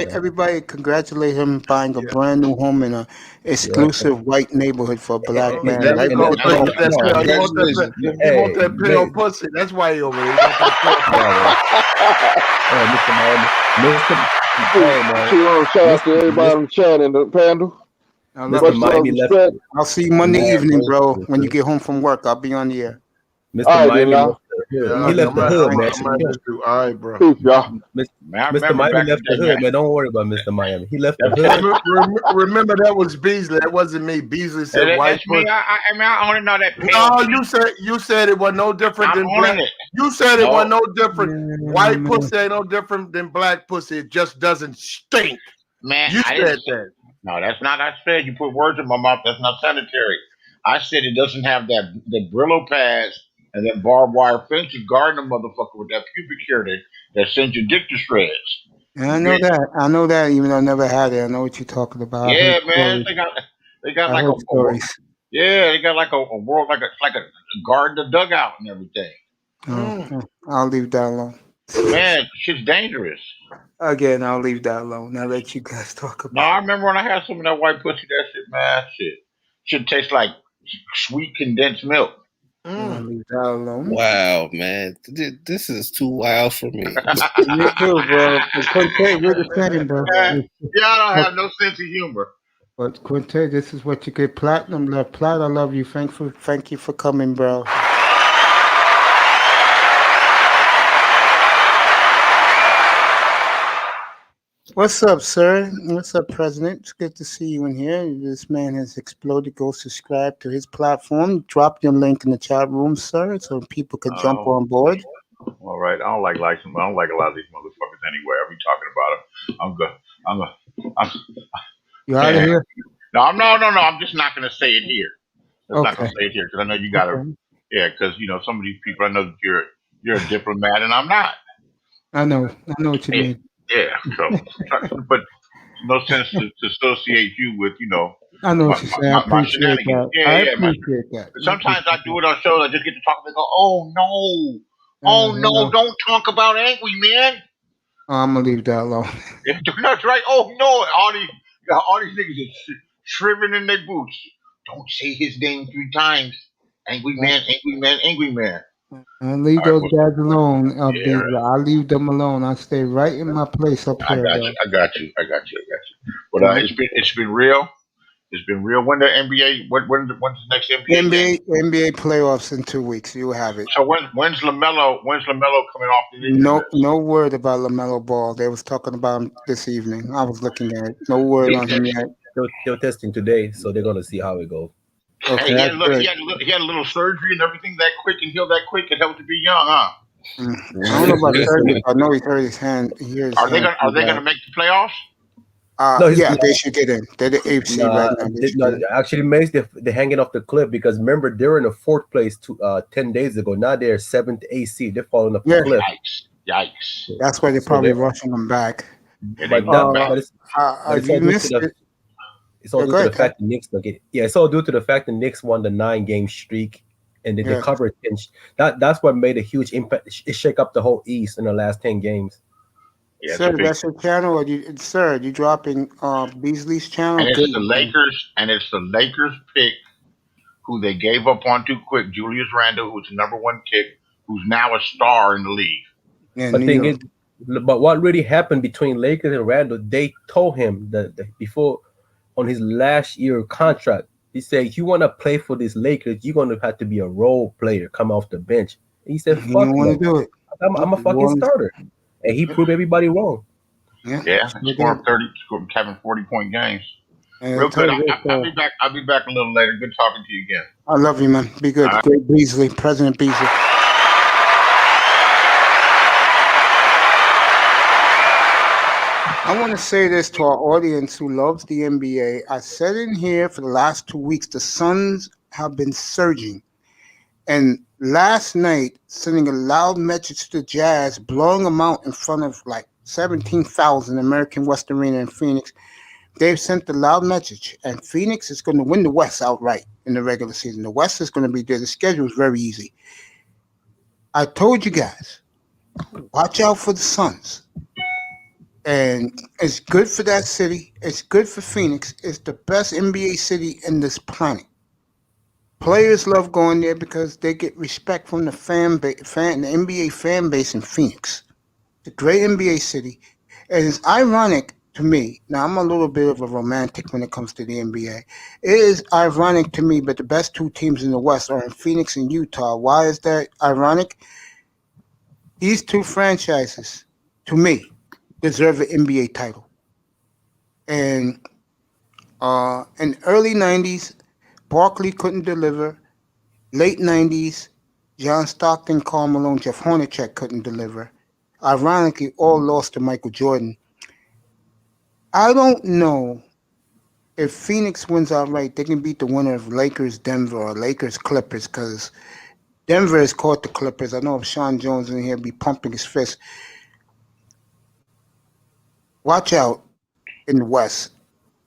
Everybody, congratulate him buying a brand new home in an exclusive white neighborhood for a black man. You want that pale pussy? That's why he over there. Mr. Miami. Shout out to everybody in the chat and the panel. I'll see you Monday evening, bro. When you get home from work, I'll be on the air. Mr. Miami left the hood. He left the hood, man. All right, bro. Mr. Miami left the hood, man. Don't worry about Mr. Miami. He left the hood. Remember, that was Beasley. That wasn't me. Beasley said white pussy. I only know that. No, you said it was no different than black. You said it was no different. White pussy ain't no different than black pussy. It just doesn't stink. Man, you said that. No, that's not. I said you put words in my mouth. That's not sanitary. I said it doesn't have the Brillo pads and then barbed wire fences guarding the motherfucker with that pubic hair that sends your dick to shreds. And I know that. I know that. Even though I never had it, I know what you're talking about. Yeah, man. They got like a stories. Yeah, they got like a world like a guard the dugout and everything. I'll leave that alone. Man, shit's dangerous. Again, I'll leave that alone. I'll let you guys talk about. No, I remember when I had some of that white pussy. That shit, man, shit tastes like sweet condensed milk. I'll leave that alone. Wow, man, this is too wild for me. You too, bro. Quinte, we're the same, bro. Yeah, I don't have no sense of humor. But Quinte, this is what you get. Platinum left. Plat, I love you. Thank you for coming, bro. What's up, sir? What's up, President? It's good to see you in here. This man has exploded. Go subscribe to his platform. Drop your link in the chat room, sir, so people could jump on board. All right. I don't like a lot of these motherfuckers anyway. I be talking about them. I'm good. You out of here? No. I'm just not going to say it here. I'm not going to say it here because I know you got to. Yeah, because some of these people, I know that you're a diplomat and I'm not. I know what you mean. Yeah, so but no sense to associate you with I know what you're saying. I appreciate that. Yeah, I appreciate that. Sometimes I do it on shows. I just get to talk and they go, "Oh no, don't talk about angry man." I'm gonna leave that alone. That's right. Oh no, all these niggas are shriveling in their boots. Don't say his name 3 times. Angry man, angry man, angry man. I leave those guys alone. I leave them alone. I stay right in my place up here. I got you. But it's been real. It's been real. When the NBA? When's the next NBA? NBA playoffs in 2 weeks. You have it. So when's LaMelo coming off the injury? No word about LaMelo Ball. They was talking about him this evening. I was looking at it. No word on him yet. They're testing today, so they're gonna see how it goes. Okay, he had a little surgery and everything that quick and healed that quick. It helped to be young, huh? I don't know about surgery. I know he hurt his hand. Are they gonna make the playoffs? They should get in. They're the AFC right now. Actually, Mace, they're hanging off the cliff because remember they're in the 4th place 10 days ago. Now they're 7th AC. They're falling off the cliff. Yikes! That's why they're probably rushing them back. You missed it. It's all due to the fact the Knicks it's all due to the fact the Knicks won the 9-game streak and they covered 10. That's what made a huge impact. It shake up the whole East in the last 10 games. Yeah, sir, that's your channel. You dropping Beasley's channel? And it's the Lakers pick who they gave up on too quick. Julius Randle, who's the #1 pick, who's now a star in the league. Yeah, But New thing York. is, but what really happened between Lakers and Randall? They told him that before on his last year contract, he said, "You want to play for this Lakers, you're gonna have to be a role player, come off the bench." And he said, He "Fuck didn't want to no, do it. I'm a fucking starter," and he proved everybody wrong. Yeah, scoring 30, having 40-point games. And Real I tell good. you this, I'll be back. I'll be back a little later. Good talking to you again. I love you, man. Be good. All right. Great Beasley, President Beasley. I want to say this to our audience who loves the NBA. I said in here for the last 2 weeks, the Suns have been surging. And last night, sending a loud message to the Jazz, blowing them out in front of like 17,000 American West Arena in Phoenix. They've sent a loud message, and Phoenix is going to win the West outright in the regular season. The West is going to be there. The schedule is very easy. I told you guys, watch out for the Suns. And it's good for that city. It's good for Phoenix. It's the best NBA city in this planet. Players love going there because they get respect from the the NBA fan base in Phoenix. It's a great NBA city. And it's ironic to me. Now, I'm a little bit of a romantic when it comes to the NBA. It is ironic to me, but the best two teams in the West are in Phoenix and Utah. Why is that ironic? These two franchises, to me, deserve an NBA title. And in early 90s, Barkley couldn't deliver. Late 90s, John Stockton, Karl Malone, Jeff Hornacek couldn't deliver. Ironically, all lost to Michael Jordan. I don't know if Phoenix wins outright, they can beat the winner of Lakers, Denver, or Lakers, Clippers, because Denver has caught the Clippers. I know if Sean Jones in here be pumping his fist. Watch out in the West.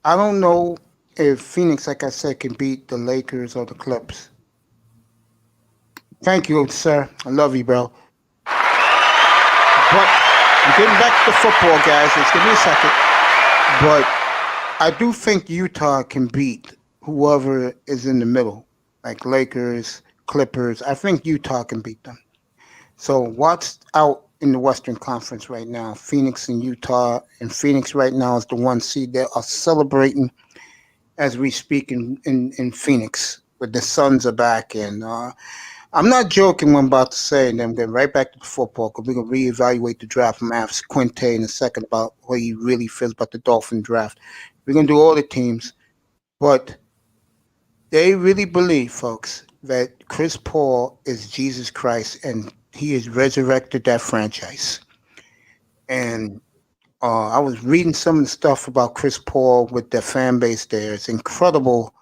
I don't know if Phoenix, like I said, can beat the Lakers or the Clippers. Thank you, sir. I love you, bro. But I'm getting back to the football, guys. Just give me a second. But I do think Utah can beat whoever is in the middle, like Lakers, Clippers. I think Utah can beat them. So what's out in the Western Conference right now? Phoenix and Utah. And Phoenix right now is the 1 seed. They are celebrating as we speak in Phoenix, with the Suns are back. And I'm not joking when I'm about to say, and then get right back to the football, because we're going to reevaluate the draft. I'm going to ask Quinte in a second about what he really feels about the Dolphin draft. We're going to do all the teams. But they really believe, folks, that Chris Paul is Jesus Christ, and he has resurrected that franchise. And I was reading some of the stuff about Chris Paul with the fan base there. It's incredible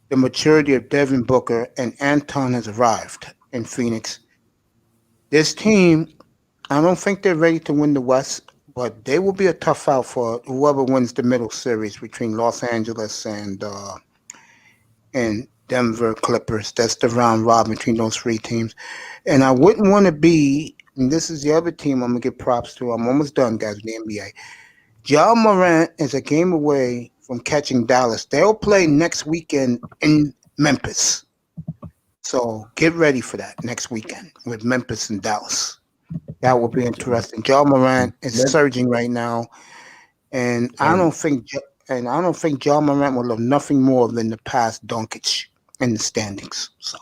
the maturity of Devin Booker, and Anton has arrived in Phoenix. This team, I don't think they're ready to win the West, but they will be a tough out for whoever wins the middle series between Los Angeles and Denver Clippers. That's the round robin between those three teams. And I wouldn't want to be, and this is the other team I'm going to give props to. I'm almost done, guys, with the NBA. John Morant is a game away from catching Dallas. They'll play next weekend in Memphis. So get ready for that next weekend with Memphis and Dallas. That will be interesting. John Morant is surging right now. And I don't think John Morant will love nothing more than the past Doncic in the standings. So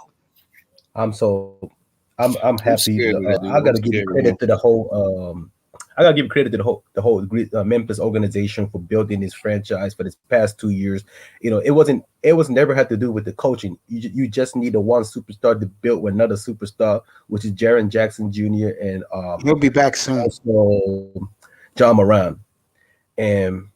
I'm happy. scared of that, dude. I gotta I'm give scared, credit man. to the whole. I gotta give credit to the whole Memphis organization for building this franchise for this past 2 years. You know, it was never had to do with the coaching. You just need a one superstar to build with another superstar, which is Jaren Jackson Jr. and he'll be back soon. Also John Morant. And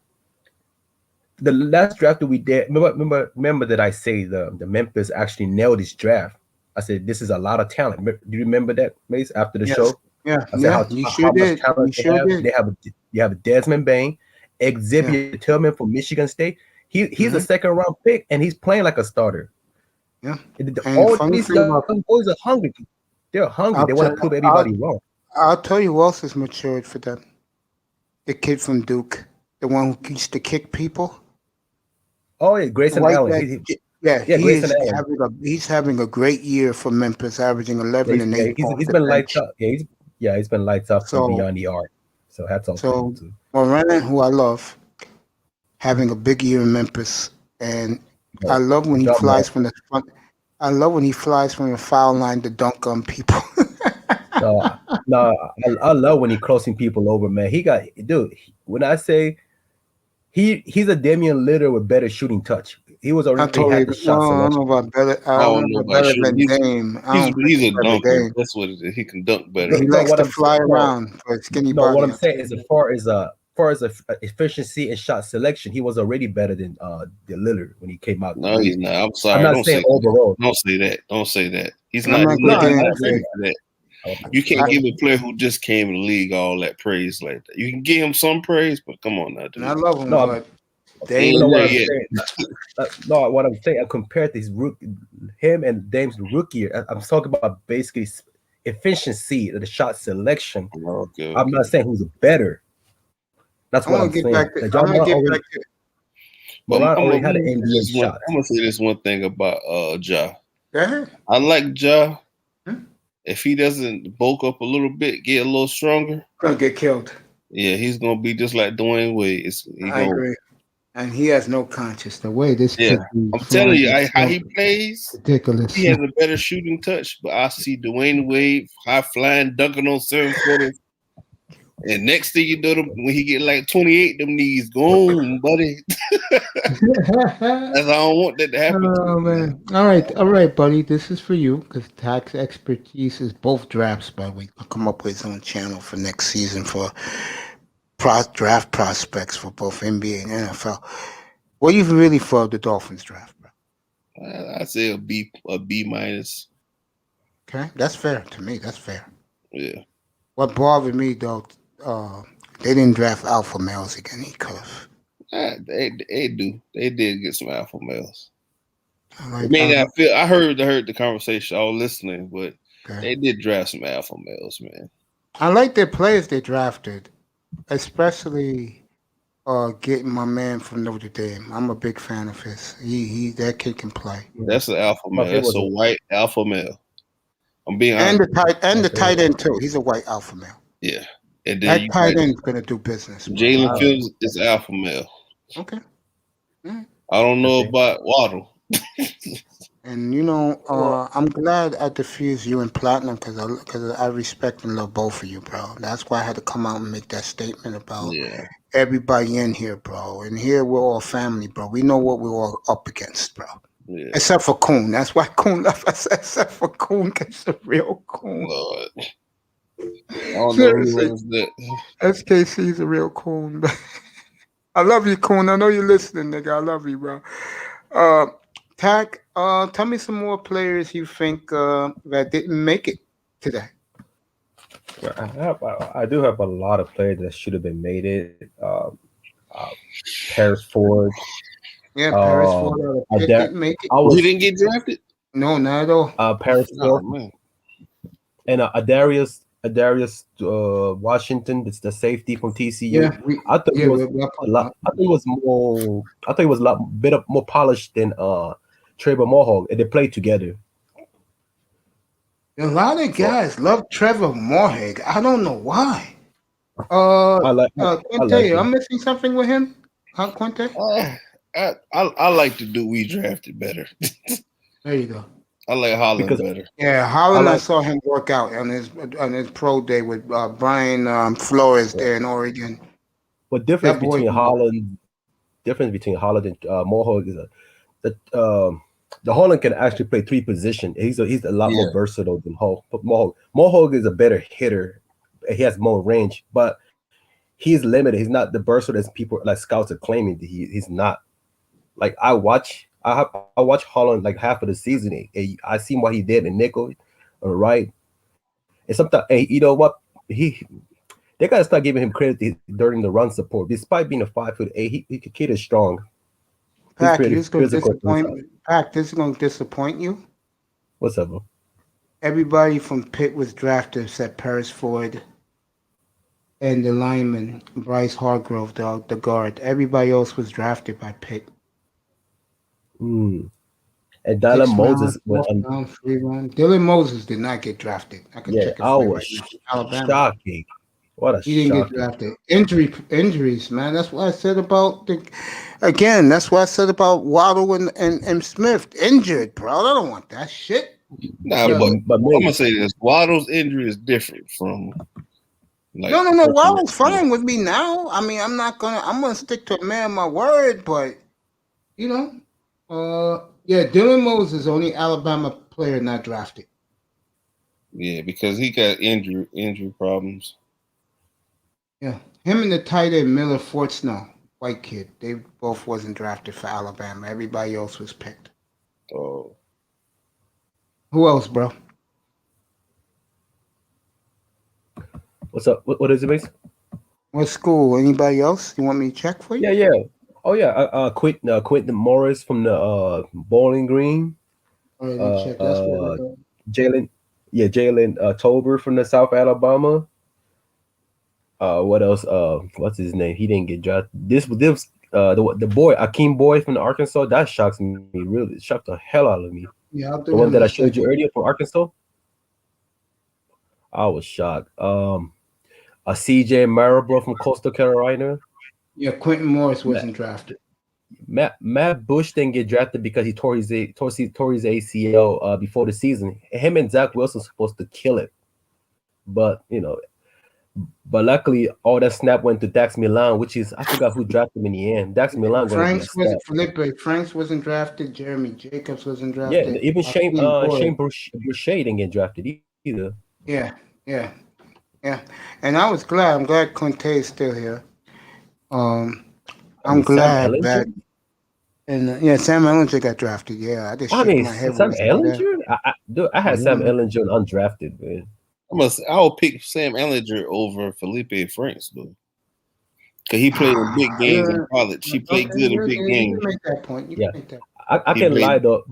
the last draft that we did, remember that I say the Memphis actually nailed this draft. I said this is a lot of talent. Do you remember that, Mace? After the show, yeah, I said how much talent they have. Did. You have Desmond Bain, Xavier Tillman from Michigan State. He's a second round pick, and he's playing like a starter. Yeah, all these young boys are hungry. They're hungry. They want to prove everybody wrong. I'll tell you who else has matured for them. The kid from Duke, the one who used to kick people. Oh yeah, Grayson Allen. Grayson Allen. He's having a great year for Memphis, averaging 11 and 8. He's been lights up. Yeah, Yeah, he's been lights off from So, beyond the arc. So hats off to him so too. Moran, who I love, having a big year in Memphis, and I love when he John flies Wall. from the front. I love when he flies from the foul line to dunk on people. I love when he crossing people over, man. When I say he's a Damian Lillard with better shooting touch. He was I already totally. had the shot Well, I don't selection. know about better. I I don't don't know know about about better shooting. than Dame. I don't think He's he's a better than dunker. Dame. That's what it is. He can dunk better. He likes to fly around for a skinny body. What I'm saying is, as far as efficiency and shot selection, he was already better than the Lillard when he came out. No, he's not. I'm sorry. I'm not Don't saying say that. overall. Don't say that. Don't say that. He's I'm not. not He's gonna not get ready into for that. You can't give a player who just came in the league all that praise like that. You can give him some praise, but come on now, dude. I love him, No, but He Dame. ain't what there I'm yet. saying. What I'm saying. I compared him and Dame's rookie year. I'm talking about basically efficiency, the shot selection. Okay. I'm not saying who's better. That's I what I'm want to get saying. back to. Like I John want to Moran get back to. Moran already had an I'm NBA shot. gonna say this one thing about Ja. Go ahead. I like Ja. Hmm? If he doesn't bulk up a little bit, get a little stronger, Gonna get killed. yeah, he's gonna be just like Dwayne Wade. I agree. And he has no conscience. The way this Yeah, kid be I'm telling you, flying how is he plays, ridiculous. he has a better shooting touch. But I see Dwayne Wade high flying, dunking on 7-footers. And next thing you know, when he get like 28, them knees gone, buddy. I don't want that to happen. Oh man! All right, buddy. This is for you because tax expertise is both drafts. By the way, I'll come up with his own channel for next season for draft prospects for both NBA and NFL. What do you really for the Dolphins draft, bro? I say a B minus. Okay, that's fair to me. That's fair. Yeah. What bothered me though, they didn't draft alpha males again. He could have. They do. They did get some alpha males. I I heard the conversation. I was listening, but they did draft some alpha males, man. I like their players they drafted, especially getting my man from Notre Dame. I'm a big fan of his. That kid can play. That's an alpha male. That's a white alpha male. I'm being honest. And the tight end too. He's a white alpha male. Yeah. And That then tight end's gonna do business. Jalen Fields is alpha male. Okay. I don't know about Waddle. And I'm glad I diffused you and Platinum because I respect and love both of you, bro. That's why I had to come out and make that statement about everybody in here, bro. And here we're all family, bro. We know what we're all up against, bro. Yeah. Except for Coon. That's why Coon left us. Except for Coon, because the real Coon. Lord. I don't know who was that. SKC's a real Coon. I love you, Coon. I know you're listening, nigga. I love you, bro. Tack, tell me some more players you think that didn't make it today. I do have a lot of players that should have been made it. Paris Ford. Yeah, Paris Ford didn't make it. He didn't get drafted? No, not at all. Paris Ford. Man. And Adarius Washington, it's the safety from TCU. Yeah, I thought he was a lot more polished than Trevor Mohawk, and they played together. A lot of guys love Trevor Moorhead. I don't know why. Quinte, I'm missing something with him. Huh, Quinte? I like the dude we drafted better. There you go. I like Holland better. Yeah, Holland. I saw him work out on his pro day with Brian Flores there in Oregon. What difference between Holland and Mohawk is the Holland can actually play three positions. He's a lot more versatile than Mohawk. Mohawk is a better hitter. He has more range, but he's limited. He's not the versatile as people like scouts are claiming. He's not. Like I watch Holland like half of the season. I seen what he did in nickel, right? And sometimes, you know what? They gotta start giving him credit during the run support. Despite being a 5'8", he kid is strong. Pac, this is going to disappoint you. What's up, bro? Everybody from Pitt was drafted except Paris Ford and the lineman Bryce Hargrove, the guard. Everybody else was drafted by Pitt. And And Dylan Moses went Dylan Moses did not get drafted. I can check it for you right now. Alabama. Shocking. What a He didn't get drafted. Injuries, man. That's what I said about that's what I said about Waddle and Smith. Injured, bro. I don't want that shit. Nah, but I'm gonna say this: Waddle's injury is different from. Like, no. Waddle's fine with me now. I mean, I'm gonna stick to a man my word, but Dylan Moses, only Alabama player not drafted. Yeah, because he got injury problems. Yeah, him and the tight end Miller Fortsnow, white kid, they both wasn't drafted for Alabama. Everybody else was picked. Oh. Who else, bro? What's up? What is it, Mace? What school? Anybody else? You want me to check for you? Yeah. Oh yeah. Quentin Morris from the Bowling Green. Check. That's Jalen Tolbert from the South Alabama. What else? What's his name? He didn't get drafted. This the boy Akeem Boyd from Arkansas. That shocks me. Really, it shocked the hell out of me. Yeah, the one that I showed you earlier from Arkansas. I was shocked. A CJ Marable from Coastal Carolina. Yeah, Quentin Morris wasn't drafted. Matt Bush didn't get drafted because he tore his ACL before the season. Him and Zach Wilson supposed to kill it, but luckily all that snap went to Dax Milan, which is I forgot who drafted him in the end. Dax Milan. Franks wasn't drafted. Jeremy Jacobs wasn't drafted. Yeah, even Shane Boucher didn't get drafted either. Yeah. And I was glad. I'm glad Conte is still here. I'm glad that. And Sam Ellinger got drafted. Yeah, I just shook my head. Sam Ellinger? I had Sam Ellinger undrafted, man. I'll pick Sam Ellinger over Felipe Franks, though. Because he played in big games in college. He played good in big games. You make that point. I can lie, though.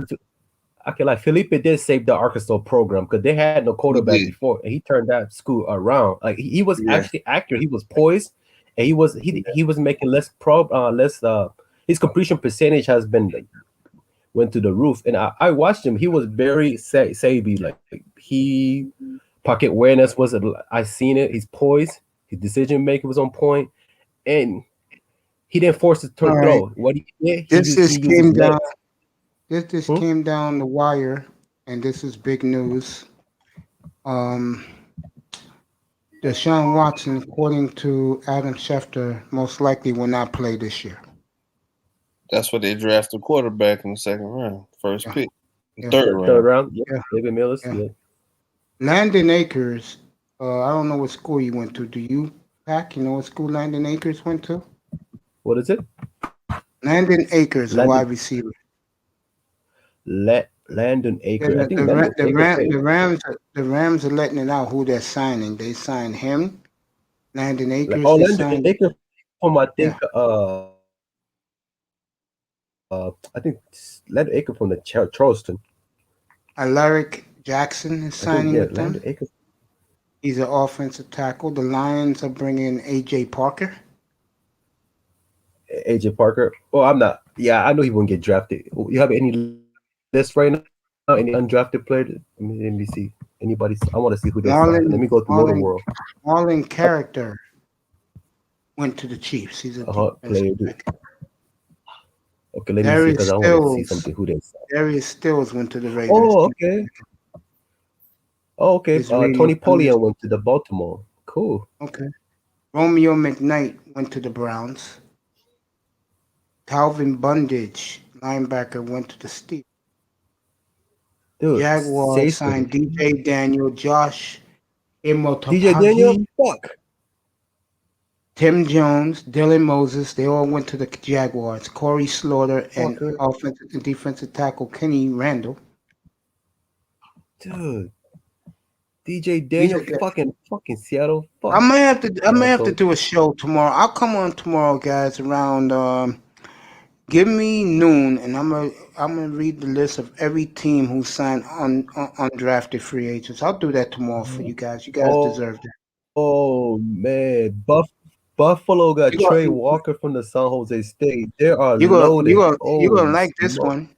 I can lie. Felipe did save the Arkansas program because they had no quarterback before, and he turned that school around. Like he was actually accurate. He was poised, and he was making less. His completion percentage has been went to the roof. And I watched him. He was very savvy. Like he pocket awareness was. I seen it. He's poised. His decision making was on point, and he didn't force it to throw. Right. What he did, This came down. This came down the wire, and this is big news. Deshaun Watson, according to Adam Schefter, most likely will not play this year. That's what they drafted quarterback in the second round, first pick, third round. Yeah, David Mills. Yeah. Landon Akers. I don't know what school he went to. Do you, Pac? You know what school Landon Akers went to? What is it? Landon Akers, a wide receiver. Landon Akers. Yeah, I think the Rams are letting it out who they're signing. They signed him, Landon Akers. Landon Akers from I think Landon Akers from the Charleston. Alaric Jackson is signing with them. Akers. He's an offensive tackle. The Lions are bringing AJ Parker. AJ Parker. Oh, I'm not. Yeah, I know he won't get drafted. You have any list right now? Any undrafted player? Let me see. Anybody? I want to see who they signed. Let me go to Motor World. Marlon Character went to the Chiefs. He's a player. Okay, let me see because I want to see something who they signed. Darius Stills went to the Raiders. Oh, okay. Tony Polian went to the Baltimore. Cool. Okay. Romeo McKnight went to the Browns. Calvin Bundage, linebacker, went to the Steelers. Jaguars signed DJ Daniel, Josh Imotopagi, DJ Daniel, fuck. Tim Jones, Dylan Moses, they all went to the Jaguars. Corey Slaughter and offensive and defensive tackle Kenny Randall. Dude. DJ Daniel, fucking Seattle. Fuck. I may have to do a show tomorrow. I'll come on tomorrow, guys, around give me noon, and I'm gonna read the list of every team who signed undrafted free agents. I'll do that tomorrow for you guys. You guys deserve that. Oh man, Buffalo got Trey Walker from the San Jose State. There are loaded. You're gonna like this one.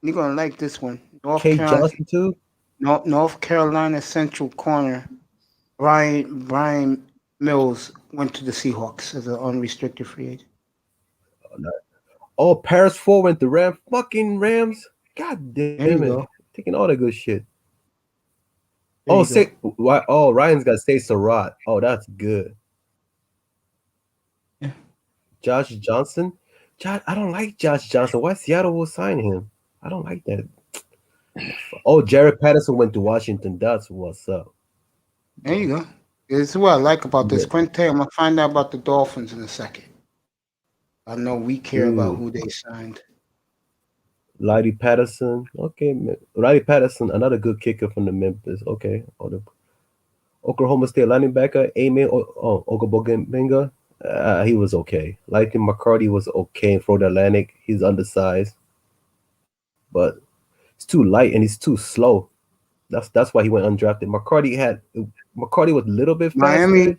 You're gonna like this one. North Kate Carolina, Johnson too. North Carolina Central corner. Brian Mills went to the Seahawks as an unrestricted free agent. Oh, Paris 4 went to fucking Rams. God There damn you it. go. Taking all the good shit. There Oh, you go. why? Oh, Ryan's got say Surratt. Oh, that's good. Yeah. Josh Johnson. I don't like Josh Johnson. Why Seattle will sign him? I don't like that. Oh, Jared Patterson went to Washington. That's what's up. There you go. This is what I like about this. Yeah. Quinte, I'm gonna find out about the Dolphins in a second. I know we care about who they signed. Lottie Patterson. Okay, Lottie Patterson, another good kicker from the Memphis. Okay. The Oklahoma State linebacker, Amen Ogobogenga. He was okay. Lightning McCarty was okay in Florida Atlantic. He's undersized, but it's too light and he's too slow. That's why he went undrafted. McCarty was a little bit faster.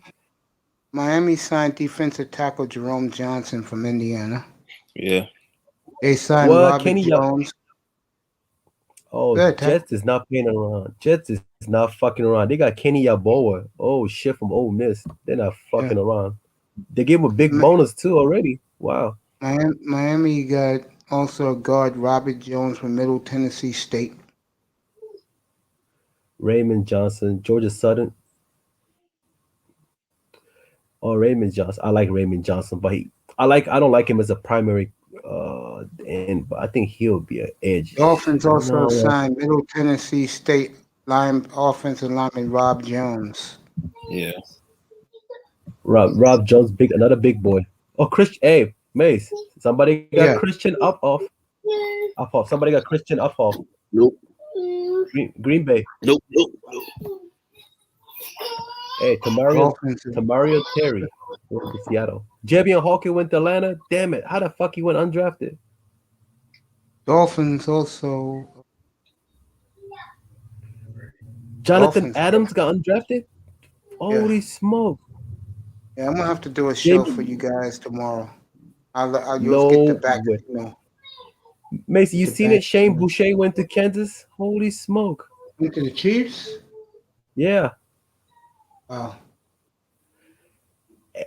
Miami signed defensive tackle Jerome Johnson from Indiana. Yeah. They signed Robert Kenny Jones. Oh, Good, Jets is not playing around. Jets is not fucking around. They got Kenny Yeboah. Oh shit, from Ole Miss. They're not fucking around. They gave him a big bonus too already. Wow. Miami got also a guard Robert Jones from Middle Tennessee State. Raymond Johnson, Georgia Southern. Oh, Raymond Johnson. I like Raymond Johnson, but I don't like him as a primary end, but I think he'll be an edge. Dolphins also signed Middle Tennessee State offensive lineman Rob Jones. Yeah. Rob Jones, another big boy. Oh, Christian, Mace. Somebody got Christian up off. Somebody got Christian up off. Nope. Green Bay. Nope. Hey, Tamario Terry went to Seattle. Javion Hawkins went to Atlanta. Damn it. How the fuck he went undrafted? Dolphins also. Jonathan Adams got undrafted? Holy smoke. Yeah, I'm going to have to do a show for you guys tomorrow. You'll get the back. Macy, you seen it? Shane Boucher went to Kansas? Holy smoke. Went to the Chiefs? Yeah. Wow.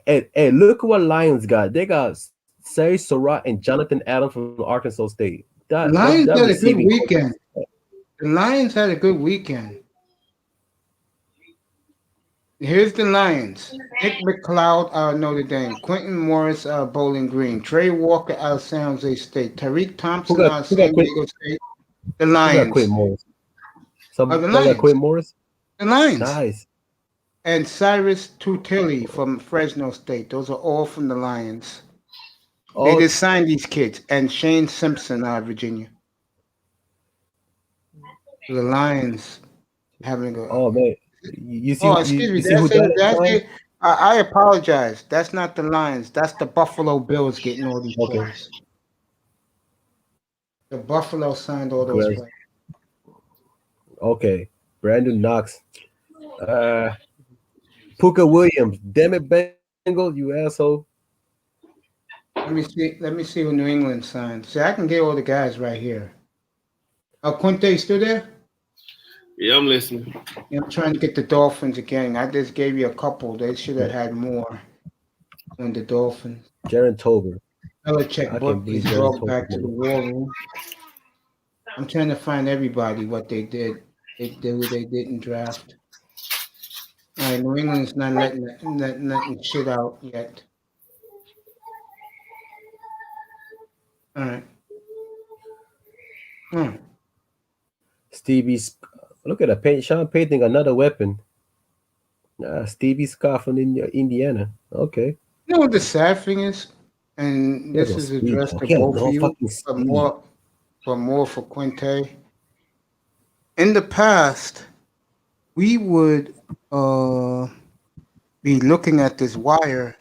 Hey, look what Lions got. They got Say Surratt and Jonathan Adams from Arkansas State. The Lions had a good weekend. The Lions had a good weekend. Here's the Lions. Nick McLeod out of Notre Dame. Quentin Morris out of Bowling Green. Trey Walker out of San Jose State. Tariq Thompson out of San Diego State. The Lions. Quentin Morris. The Lions. Quentin Morris? The Lions. Nice. And Cyrus Tutilli from Fresno State. Those are all from the Lions. They just signed these kids. And Shane Simpson out of Virginia. The Lions having a good. Oh, man. You see, excuse me. I apologize. That's not the Lions. That's the Buffalo Bills getting all these players. The Buffalo signed all those players. Okay. Brandon Knox. Puka Williams. Damn it, Bengals, you asshole. Let me see who New England signed. See, I can get all the guys right here. Quinte still there? Yeah, I'm listening. I'm trying to get the Dolphins again. I just gave you a couple. They should have had more than the Dolphins. Jaron Tolbert. Belichick booked his dog back to the war room. I'm trying to find everybody what they did. They didn't draft. All right, New England's not letting shit out yet. All right. Stevie's. Look at that. Sean Payton, another weapon. Stevie Scott from Indiana. Okay. You know what the sad thing is? And this is addressed to both of you, but more for Quinte. In the past, we would be looking at this wire.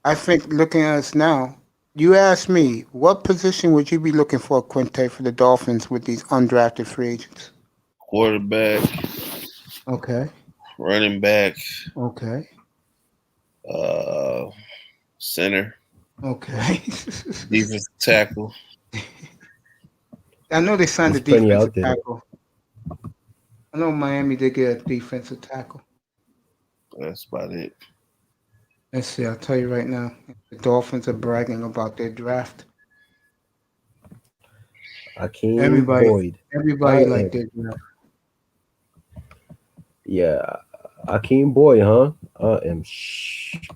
I think looking at us now, you ask me, what position would you be looking for, Quinte, for the Dolphins with these undrafted free agents? Quarterback. Okay. Running back. Okay. Center. Okay. Defensive tackle. I know they signed a There's plenty defensive out there. tackle. I know Miami did get a defensive tackle. That's about it. Let's see. I'll tell you right now. The Dolphins are bragging about their draft. Akeem Everybody Boyd. liked their draft. Yeah, Akeem Boyd, huh?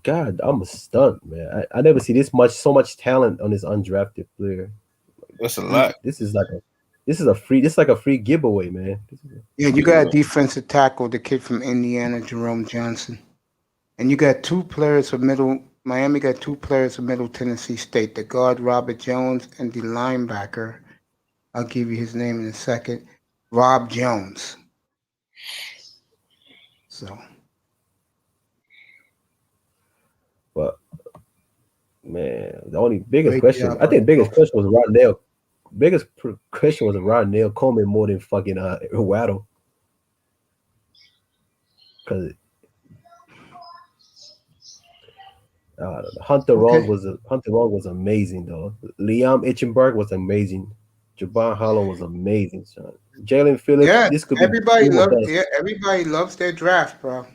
God, I'm stunned, man. I never see so much talent on this undrafted player. That's a lot. This is like a free giveaway, man. Yeah, you got a defensive tackle, the kid from Indiana, Jerome Johnson. And you got Miami got two players from Middle Tennessee State, the guard Robert Jones and the linebacker, I'll give you his name in a second, Rob Jones. So. But, man, the only biggest question, I think the biggest question was Rodnell. Biggest question was Rodnell Coleman more than fucking Waddle. Because Hunter Long was amazing though. Liam Itchenberg was amazing. Jabbar Holland was amazing, son. Jalen Phillips. Yeah, this could everybody be everybody loves their draft, bro.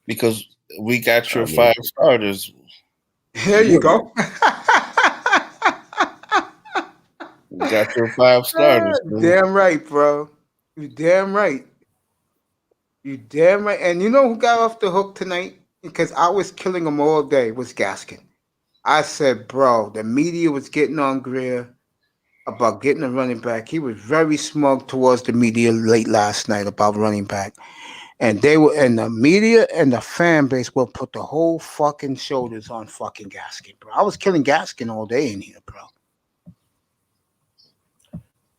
Because we got your 5 starters. There you go. We got your 5 starters. Damn right, bro. You damn right. You damn right. And you know who got off the hook tonight? Because I was killing him all day, was Gaskin. I said, bro, the media was getting on Greer about getting a running back. He was very smug towards the media late last night about running back. And the media and the fan base will put the whole fucking shoulders on fucking Gaskin, bro. I was killing Gaskin all day in here, bro.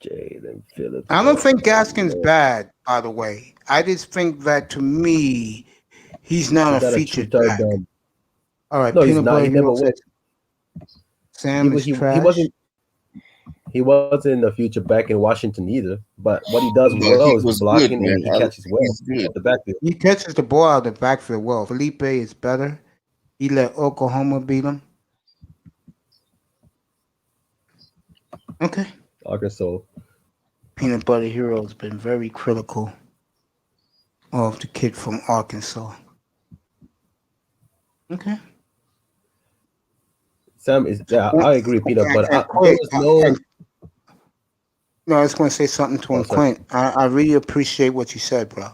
Jalen Phillips. I don't think Gaskin's bad, by the way. I just think that to me, he's not a featured back. All right, no, he's not. He never was. Sam is trash. He wasn't a future back in Washington either. But what he does well is blocking and he catches well at the backfield. He catches the ball out of the backfield well. Felipe is better. He let Oklahoma beat him. Okay. Arkansas. Peanut Butter Hero has been very critical of the kid from Arkansas. Okay. Sam is I agree, Peanut Butter. No, I was going to say something to him, Quint. I really appreciate what you said, bro,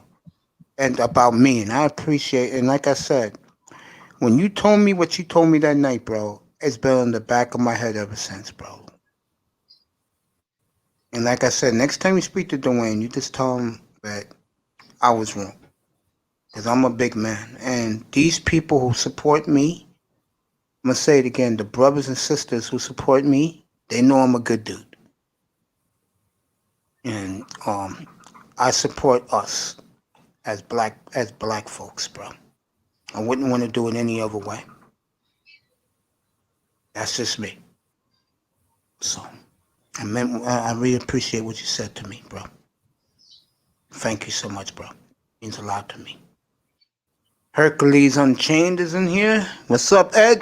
and about me. And I appreciate, and like I said, when you told me what you told me that night, bro, it's been on the back of my head ever since, bro. And like I said, next time you speak to Dwayne, you just tell him that I was wrong. Because I'm a big man. And these people who support me, I'm going to say it again, the brothers and sisters who support me, they know I'm a good dude. And I support us as black folks, bro. I wouldn't want to do it any other way. That's just me. So, I really appreciate what you said to me, bro. Thank you so much, bro. It means a lot to me. Hercules Unchained is in here. What's up, Ed?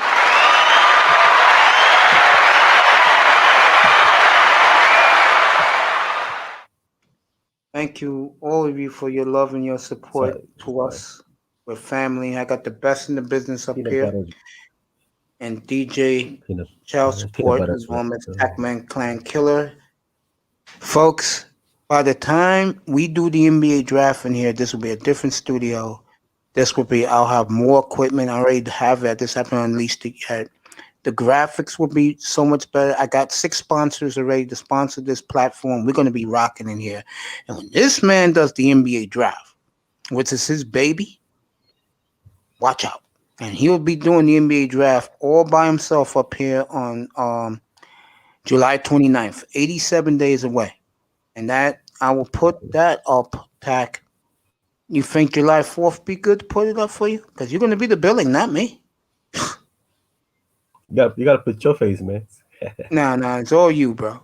Thank you, all of you, for your love and your support to us. We're family. I got the best in the business up here. And DJ Child Support is on as Pac-Man Clan Killer. Folks, by the time we do the NBA draft in here, this will be a different studio. I'll have more equipment. I already have that. This haven't unleashed it yet. The graphics will be so much better. I got 6 sponsors already to sponsor this platform. We're going to be rocking in here. And when this man does the NBA draft, which is his baby, watch out. And he'll be doing the NBA draft all by himself up here on July 29th, 87 days away. And that I will put that up, Tack. You think July 4th be good to put it up for you? Because you're going to be the billing, not me. You got to put your face, man. Nah, it's all you, bro.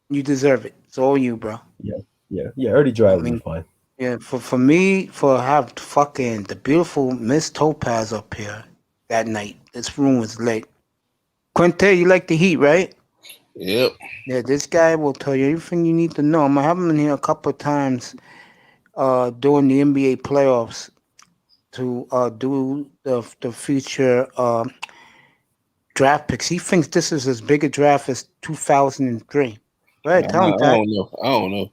You deserve it. It's all you, bro. Yeah. Early drive will be fine. Yeah, for me, for have fucking the beautiful Miss Topaz up here that night. This room was lit. Quinte, you like the heat, right? Yep. Yeah, this guy will tell you everything you need to know. I'm gonna have him in here a couple of times during the NBA playoffs to do the future draft picks. He thinks this is as big a draft as 2003. Right, tell him I that. don't know. I don't know.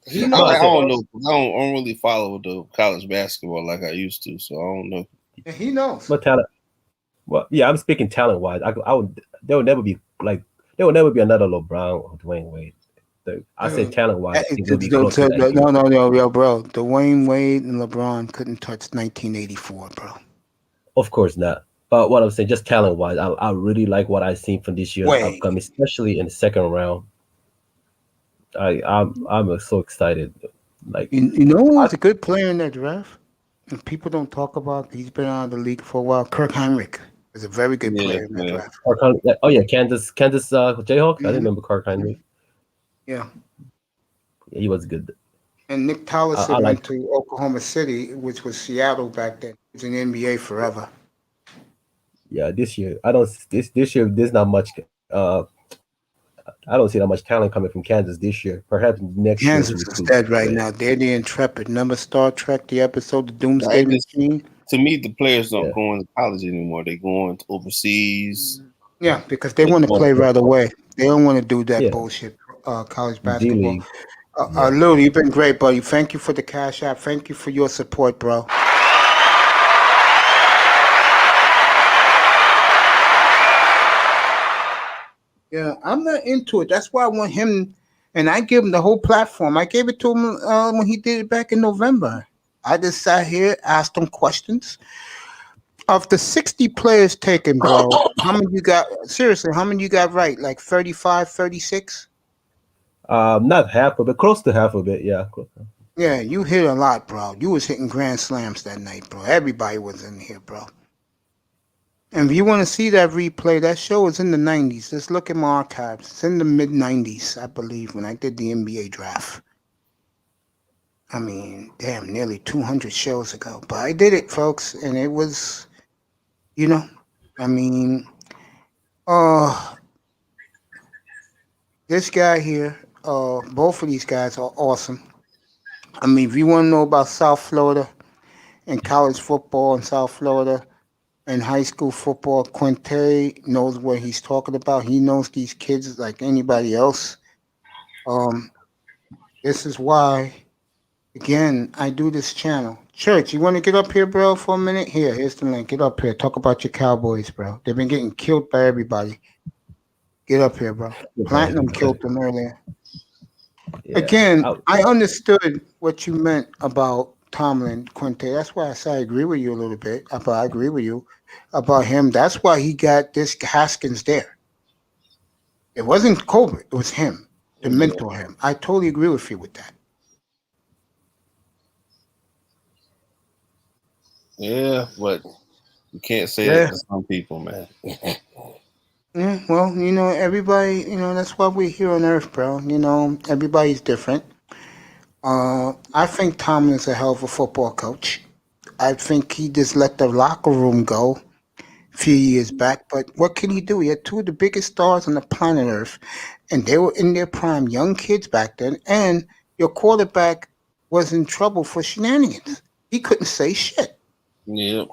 He I knows. don't know. I don't really follow the college basketball like I used to, so I don't know. Yeah, he knows. What talent? Well, yeah, I'm speaking talent wise. I would. There will never be like. There will never be another LeBron or Dwayne Wade. I say talent wise, I think it'll be close to that. No, yo, bro. Dwayne Wade and LeBron couldn't touch 1984, bro. Of course not. But what I'm saying, just talent wise, I really like what I've seen from this year's Wait. upcoming, especially in the second round. I'm so excited. Like You know who was a good player in that draft? And people don't talk about. He's been out of the league for a while. Kirk Heinrich is a very good player in that draft. Oh yeah, Kansas Jayhawks. I didn't remember Kirk Heinrich. Yeah. He was good. And Nick Tolliver I like- went to Oklahoma City, which was Seattle back then. He was in the NBA forever. Yeah, this year I don't. This year there's not much. I don't see that much talent coming from Kansas this year. Perhaps next year. Kansas is dead right now. They're the Intrepid. Remember Star Trek, the episode, The Doomsday Machine? To me, the players don't go into college anymore. They go overseas. Yeah, because they want to play right away. They don't want to do that bullshit college basketball. D-League. Lou, you've been great, buddy. Thank you for the Cash App. Thank you for your support, bro. Yeah, I'm not into it. That's why I want him, and I give him the whole platform. I gave it to him when he did it back in November. I just sat here, asked him questions. Of the 60 players taken, bro, how many you got? Seriously, how many you got right? Like 35, 36? Not half of it, close to half of it. Yeah. Yeah, you hit a lot, bro. You was hitting grand slams that night, bro. Everybody was in here, bro. And if you want to see that replay, that show is in the 90s. Just look at my archives. It's in the mid-90s, I believe, when I did the NBA draft. I mean, damn, nearly 200 shows ago. But I did it, folks, and it was, you know, I mean, this guy here, both of these guys are awesome. I mean, if you want to know about South Florida and college football in South Florida, in high school football, Quinte knows what he's talking about. He knows these kids like anybody else. This is why, again, I do this channel. Church, you want to get up here, bro, for a minute? Here's the link. Get up here. Talk about your Cowboys, bro. They've been getting killed by everybody. Get up here, bro. Platinum killed them earlier. Yeah. Again, I understood what you meant about Tomlin, Quinte. That's why I say I agree with you a little bit. I agree with you about him. That's why he got this Haskins there. It wasn't Colbert. It was him to mentor him. I totally agree with you with that. Yeah, but you can't say that to some people, man. Yeah, well, you know, everybody, you know, that's why we're here on Earth, bro. You know, everybody's different. I think Tomlin's a hell of a football coach. I think he just let the locker room go a few years back. But what can he do? He had two of the biggest stars on the planet Earth, and they were in their prime, young kids back then. And your quarterback was in trouble for shenanigans. He couldn't say shit. Yeah.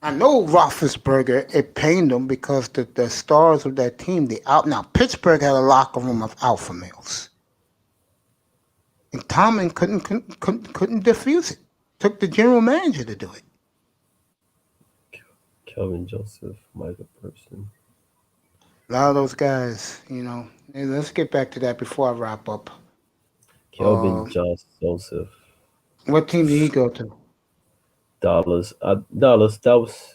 I know Roethlisberger, it pained him because the stars of that team, now Pittsburgh had a locker room of alpha males. And Tomlin couldn't diffuse it. Took the general manager to do it. Kelvin Joseph, Michael Person. A lot of those guys, you know. Let's get back to that before I wrap up. Kelvin Joseph. What team did he go to? Dallas. That was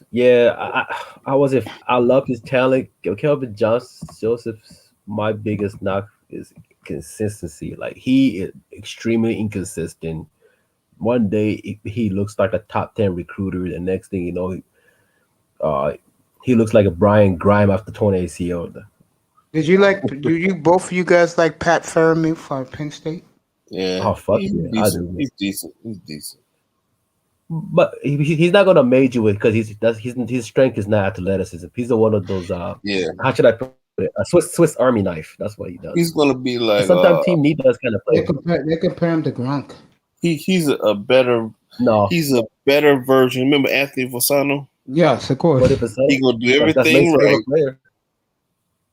I love his talent. Kelvin Joseph's my biggest knock is consistency. Like he is extremely inconsistent. One day he looks like a top 10 recruiter. The next thing you know, he looks like a Brian Grime after torn ACL. Both of you guys like Pat Fairmouth for Penn State? Yeah. Oh fuck He's yeah, decent. I do. He's decent. He's decent. But he's not gonna major with because his strength is not athleticism. He's one of those how should I it? A Swiss Army knife. That's what he does. He's gonna be like sometimes Team Need does kind of play. They compare him to Gronk. He's a better version. Remember Anthony Fasano? Yes, of course. He gonna do everything right.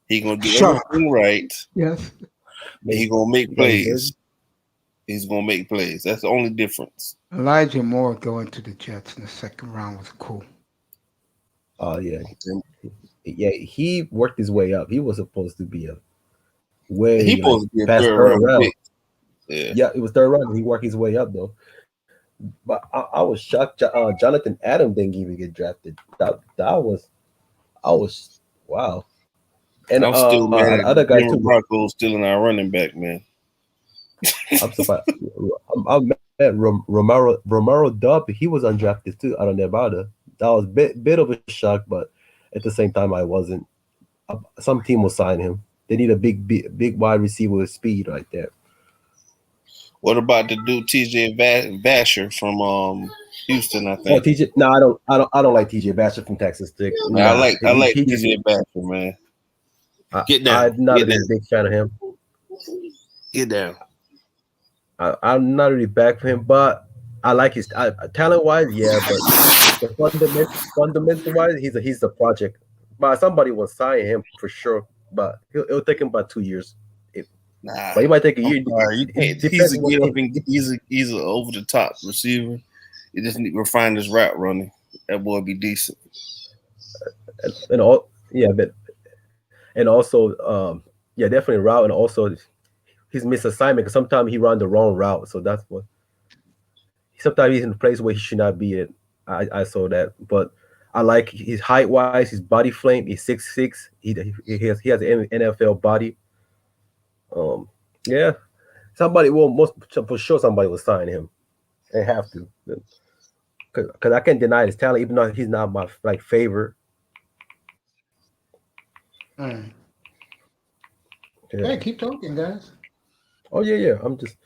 He gonna do everything right. Yes. And he gonna make plays. He's gonna make plays. That's the only difference. Elijah Moore going to the Jets in the second round was cool. Oh yeah. Yeah, he worked his way up. He was supposed to be a supposed to be a third round. Yeah, it was third round. He worked his way up though. But I was shocked. Jonathan Adams didn't even get drafted. I was wow. And I'm still mad at other guys too. Broncos still in our running back, man. I'm surprised. I'm mad. Romero Dub, he was undrafted too out of Nevada. That was bit of a shock, but at the same time, I wasn't. Some team will sign him. They need a big wide receiver with speed right there. What about the dude TJ Vasher from Houston? I think. Oh, TJ. No, I don't like TJ Vasher from Texas Tech. I like TJ Vasher, man. Get down. I'm not a big fan of him. Get down. I'm not really back for him, but I like his talent wise. Yeah, but fundamental wise, he's a project. But somebody will sign him for sure. But it'll take him about 2 years. But he might take a year. He's an over the top receiver. He just need to refine his route running. That boy be decent. And also, definitely route, and also his misassignment. Because sometimes he run the wrong route, so that's what. Sometimes he's in a place where he should not be in. I saw that, but I like his height wise, his body frame. He's 6'6". He has an NFL body. Somebody for sure somebody will sign him. They have to, because I can't deny his talent, even though he's not my favorite. Right. Yeah. Hey, keep talking, guys. Oh yeah. I'm just.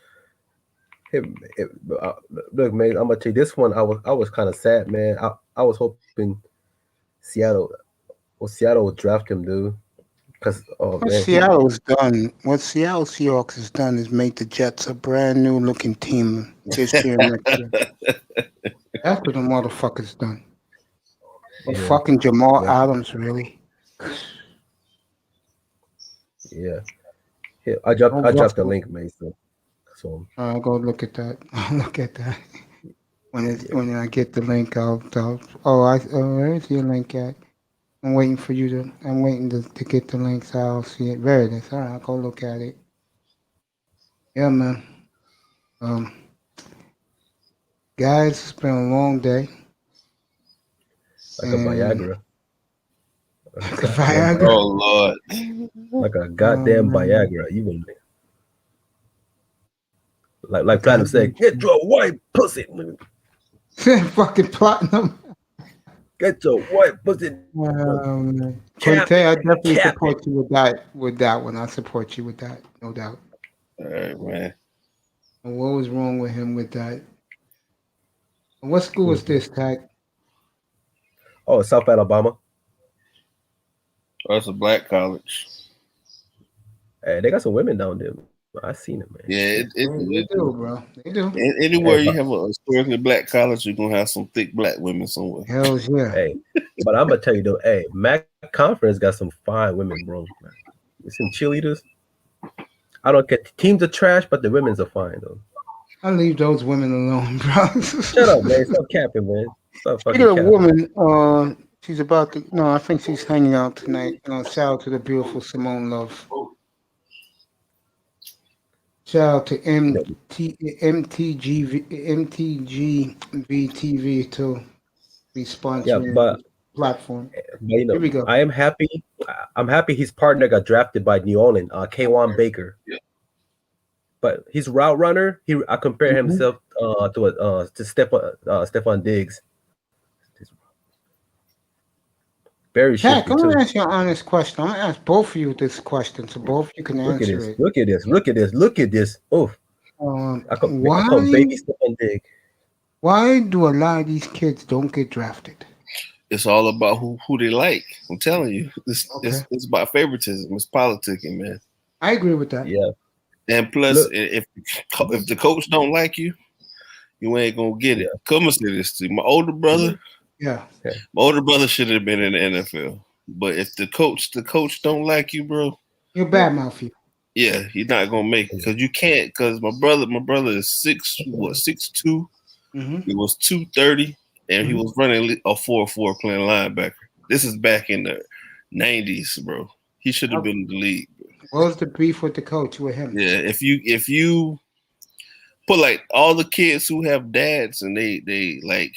Look, man. I'm gonna tell you this one. I was kind of sad, man. I was hoping Seattle would draft him, dude. Because Seattle's done. What Seattle Seahawks has done is make the Jets a brand new looking team this year and next year. That's what the motherfuckers done. But fucking Jamal Adams, really. Yeah. I dropped the link, man. So I'll go look at that. I'll look at that. When I get the link, where's your link at? I'm waiting to get the links. I'll see it. There it is. All right, I'll go look at it. Yeah, man. Guys, it's been a long day. Like a Viagra. Like a Viagra? Oh, Lord. Like a goddamn Viagra. You been like Platinum said, get your white pussy. Fucking Platinum. Get your white pussy. Conte, I definitely support you with that one. I support you with that, no doubt. All right, man. And what was wrong with him with that? What school is this, Tag? Oh, South Alabama. Oh, that's a black college. Hey, they got some women down there. I seen it, man. Yeah, they do, bro. They do. Anywhere you have a historically black college, you're gonna have some thick black women somewhere. Hell yeah. Hey, but I'm gonna tell you though, hey, Mac Conference got some fine women, bro. Some cheerleaders. I don't get teams are trash, but the women's are fine though. I leave those women alone, bro. Shut up, man. Stop capping, man. Stop fucking capping. A woman, she's about to. No, I think she's hanging out tonight. Shout out to the beautiful Simone Love. Shout out to MTGV TV too. Be sponsoring the platform. But, here we go. I am happy. I'm happy his partner got drafted by New Orleans, K'Wan Baker. Yeah. But his route runner, I compare himself to Stephon Diggs. Very Jack, I'm gonna ask you an honest question. I'm gonna ask both of you this question, so both of you can answer it. Look at this. Oh, why do a lot of these kids don't get drafted? It's all about who they like. I'm telling you, it's about favoritism. It's politicking, man. I agree with that. Yeah. And plus, if the coach don't like you, you ain't gonna get it. Come and say this to you. My older brother. Yeah. My older brother should have been in the NFL. But if the coach don't like you, bro, you're bad mouth you. Yeah, he's not gonna make it because you can't. Because my brother is 6'2". Mm-hmm. He was 230, and he was running a 4-4 playing linebacker. This is back in the 90s, bro. He should have been in the league. Bro. What was the beef with the coach with him? Yeah, if you put like all the kids who have dads and they like,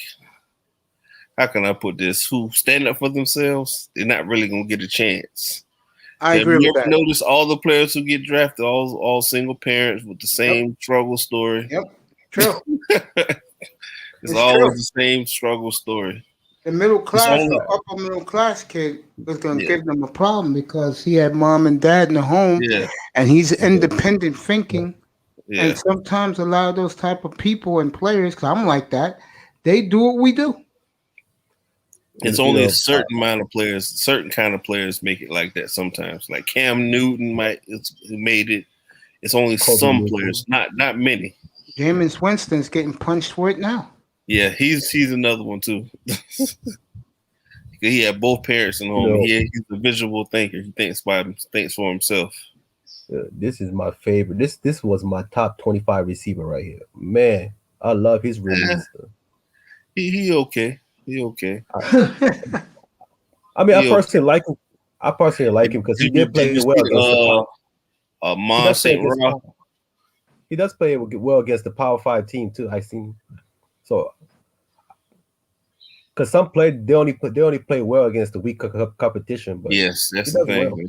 how can I put this? Who stand up for themselves? They're not really gonna get a chance. I agree with that. Notice all the players who get drafted, all single parents with the same struggle story. Yep, true. It's always the same struggle story. The middle class, the upper middle class kid is going to give them a problem because he had mom and dad in the home, and he's independent thinking. Yeah. And sometimes a lot of those type of people and players, because I'm like that, they do what we do. It's only a certain amount of players, certain kind of players make it like that sometimes. Like Cam Newton made it. It's only some players, not many. Jameis Winston's getting punched for it now. Yeah, he's another one too. He had both parents in the home. He's a visual thinker. He thinks for himself. This is my favorite. This was my top 25 receiver right here. Man, I love his release. He okay. He okay. I mean, I personally like him because he did play well against he does play well against the Power 5 team too. I seen so because some play they only play well against the weak competition. But yes, that's the thing. Well.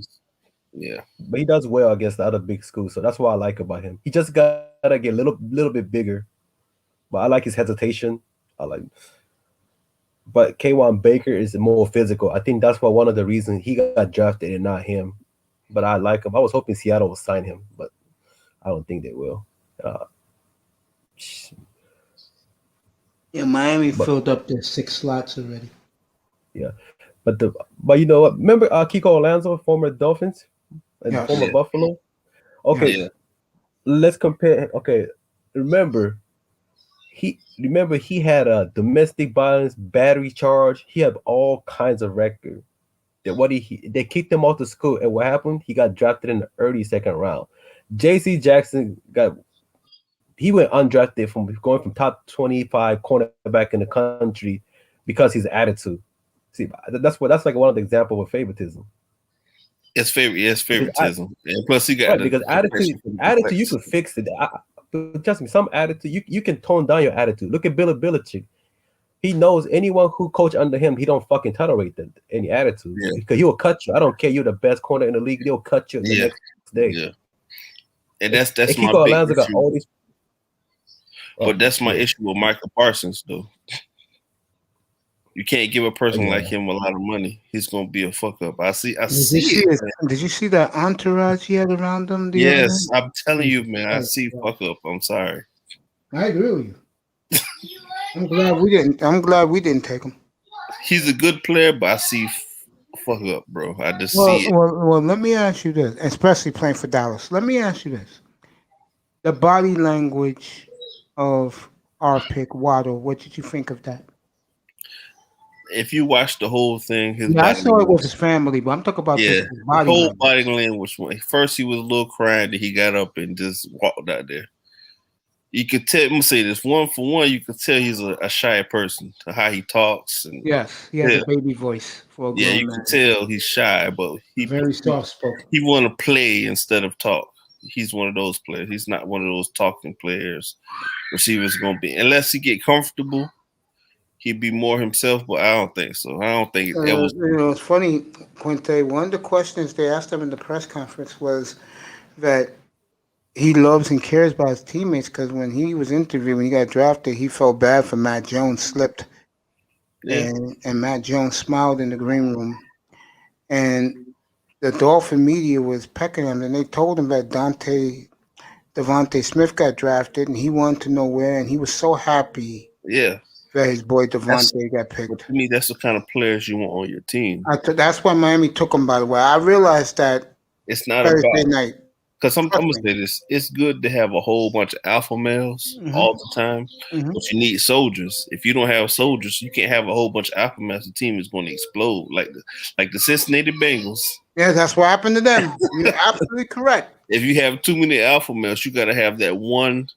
Yeah, but he does well against the other big schools, so that's what I like about him. He just gotta get a little bit bigger, but I like his hesitation. But K1 Baker is more physical. I think that's why one of the reasons he got drafted and not him. But I like him. I was hoping Seattle would sign him, but I don't think they will. Miami filled up their 6 slots already. Yeah, but you know what? Remember Kiko Alonso, former Dolphins and former Buffalo. Okay, let's compare. Okay, remember he had a domestic violence battery charge. He had all kinds of record. They kicked him off the school, and what happened? He got drafted in the early second round. J.C. Jackson went undrafted from going from top 25 cornerback in the country because his attitude. See, that's like one of the examples of favoritism. It's favoritism. And plus, he got because attitude you can fix it. Trust me, some attitude you can tone down your attitude. Look at Bill Belichick. He knows anyone who coach under him, he don't fucking tolerate any attitude because he will cut you. I don't care. You're the best corner in the league. He'll cut you the next day. Yeah, and that's my big issue. But that's my issue with Michael Parsons, though. You can't give a person like him a lot of money. He's gonna be a fuck up. Did you see that entourage he had around him? Yes, I'm telling you, man. I see fuck up. I'm sorry. I agree with you. I'm glad we didn't take him. He's a good player, but I see fuck up, bro. I just see it. Well, let me ask you this, especially playing for Dallas. Let me ask you this: the body language of our pick, Waddle. What did you think of that? If you watch the whole thing, I saw it with his family, but I'm talking about his body language. Body language. First, he was a little crying, then he got up and just walked out there. You could tell. I'm gonna say this one for one. You could tell he's a shy person. How he talks, and yes, he has a baby voice for a grown man. You can tell he's shy, but he very soft spoken. He want to play instead of talk. He's one of those players. He's not one of those talking players. Receivers gonna be unless he get comfortable. He'd be more himself, but I don't think so. I don't think it was. It's funny, Quinte. One of the questions they asked him in the press conference was that he loves and cares about his teammates because when he was interviewed, when he got drafted, he felt bad for Matt Jones slipped. Yeah. And Matt Jones smiled in the green room. And the Dolphin media was pecking him, and they told him that Devontae Smith got drafted, and he wanted to know where, and he was so happy. Yeah. Yeah, his boy Devontae got picked. To me, that's the kind of players you want on your team. That's why Miami took him, by the way. I realized that it's not Thursday about night. Because I'm gonna say this: it's good to have a whole bunch of alpha males all the time, but you need soldiers. If you don't have soldiers, you can't have a whole bunch of alpha males. The team is going to explode, like the Cincinnati Bengals. Yeah, that's what happened to them. You're absolutely correct. If you have too many alpha males, you got to have that one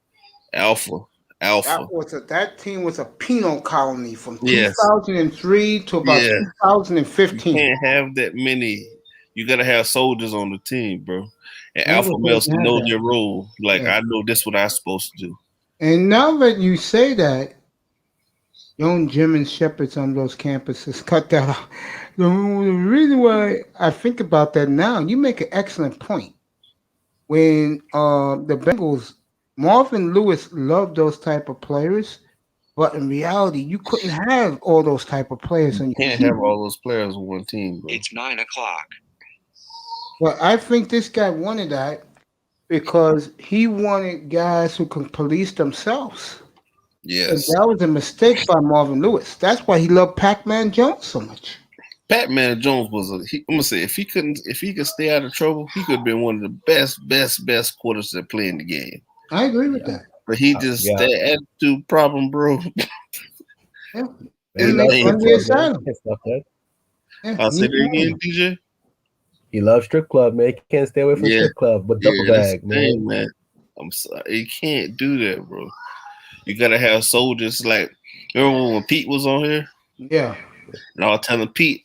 alpha. That team was a penal colony from 2003 to about 2015. You can't have that many. You got to have soldiers on the team, bro. And alpha males to know their role. Like, I know this what I'm supposed to do. And now that you say that, young German shepherds on those campuses, cut that out. The reason why I think about that now, you make an excellent point. When the Bengals, Marvin Lewis loved those type of players, but in reality, you couldn't have all those type of players on your team. You can't have all those players on one team, bro. It's 9 o'clock. Well, I think this guy wanted that because he wanted guys who can police themselves. Yes. And that was a mistake by Marvin Lewis. That's why he loved Pac-Man Jones so much. Pac-Man Jones was I'm gonna say if he could stay out of trouble, he could have been one of the best quarterbacks that play in the game. I agree with that. But he just that attitude problem, bro. Yeah. I'll say that again, DJ. He loves strip club, man. He can't stay away from strip club, but double bag, man. I'm sorry, you can't do that, bro. You gotta have soldiers. Like, remember when Pete was on here? Yeah. And I was telling Pete,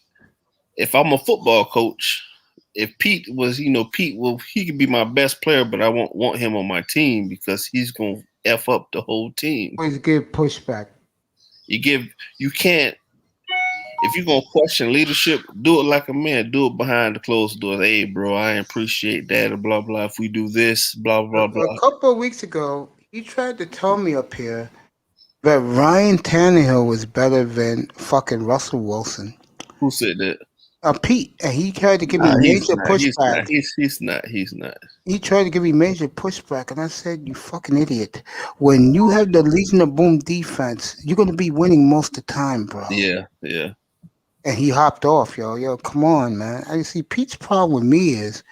if I'm a football coach, if Pete was, he could be my best player, but I won't want him on my team because he's gonna F up the whole team. Always give pushback. You can't. If you're going to question leadership, do it like a man. Do it behind the closed doors. Hey, bro, I appreciate that, and blah, blah. If we do this, blah, blah, blah. A couple of weeks ago, he tried to tell me up here that Ryan Tannehill was better than fucking Russell Wilson. Who said that? Pete. And he tried to give me major pushback. He's not. He tried to give me major pushback, and I said, you fucking idiot. When you have the Legion of Boom defense, you're going to be winning most of the time, bro. Yeah. And he hopped off, yo. Yo, come on, man. I see Pete's problem with me is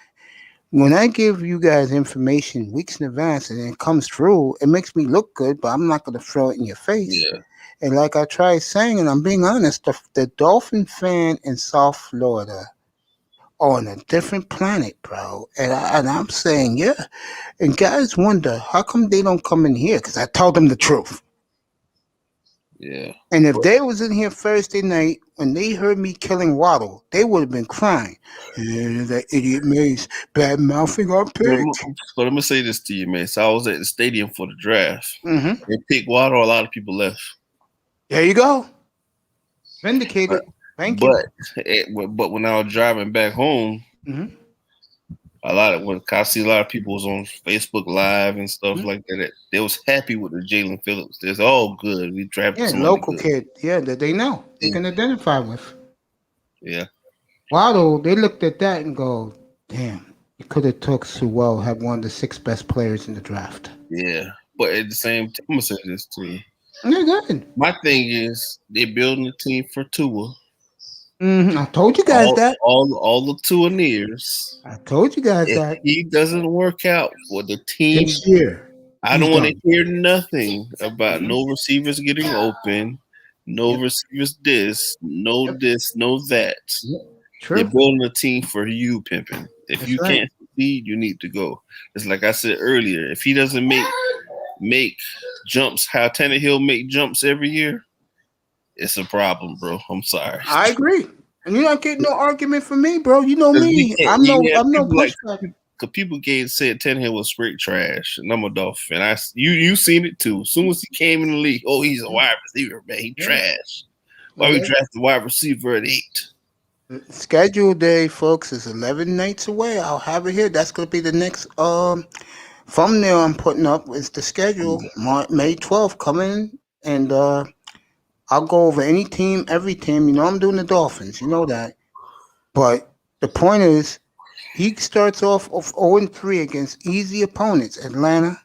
when I give you guys information weeks in advance and it comes through, it makes me look good, but I'm not going to throw it in your face. Yeah. And like I tried saying, and I'm being honest, the Dolphin fan in South Florida are on a different planet, bro. And I'm saying, yeah. And guys wonder, how come they don't come in here? Because I told them the truth. Yeah. And if they was in here Thursday night when they heard me killing Waddle, they would have been crying. Yeah, that idiot Mace bad mouthing our pick. But I'm gonna say this to you, man. So I was at the stadium for the draft. Mm-hmm. They picked Waddle. A lot of people left. There you go. Vindicated. Thank you. But when I was driving back home, I see a lot of people was on Facebook Live and stuff like that. They was happy with the Jalen Phillips. It's all good. We drafted local kid. Yeah, that they know. They can identify with. Yeah. Waddle, they looked at that and go, damn, you could have took Sewell, had one of the 6 best players in the draft. Yeah. But at the same time, I'm going to say this to you. They're good. My thing is, they're building a team for Tua. I told you guys that. All the Tuaneers. I told you guys that. If he doesn't work out for the team this year, I don't want to hear nothing about no receivers getting open, no receivers this, no that. True. You're building a team for you, pimping. If That's you right. can't succeed, you need to go. It's like I said earlier. If he doesn't make jumps, how Tannehill make jumps every year, it's a problem, bro. I'm sorry. I agree. And you're not getting no argument from me, bro. You know me. I'm no pushback. Because people said Tannehill was straight trash, and I'm a Dolphin. You seen it too. As soon as he came in the league, he's a wide receiver, man. He trash. Why we drafted wide receiver at 8? Schedule day, folks, is 11 nights away. I'll have it here. That's going to be the next thumbnail I'm putting up. Is the schedule May 12th coming, and I'll go over any team, every team. You know, I'm doing the Dolphins. You know that. But the point is, he starts off 0-3 against easy opponents. Atlanta,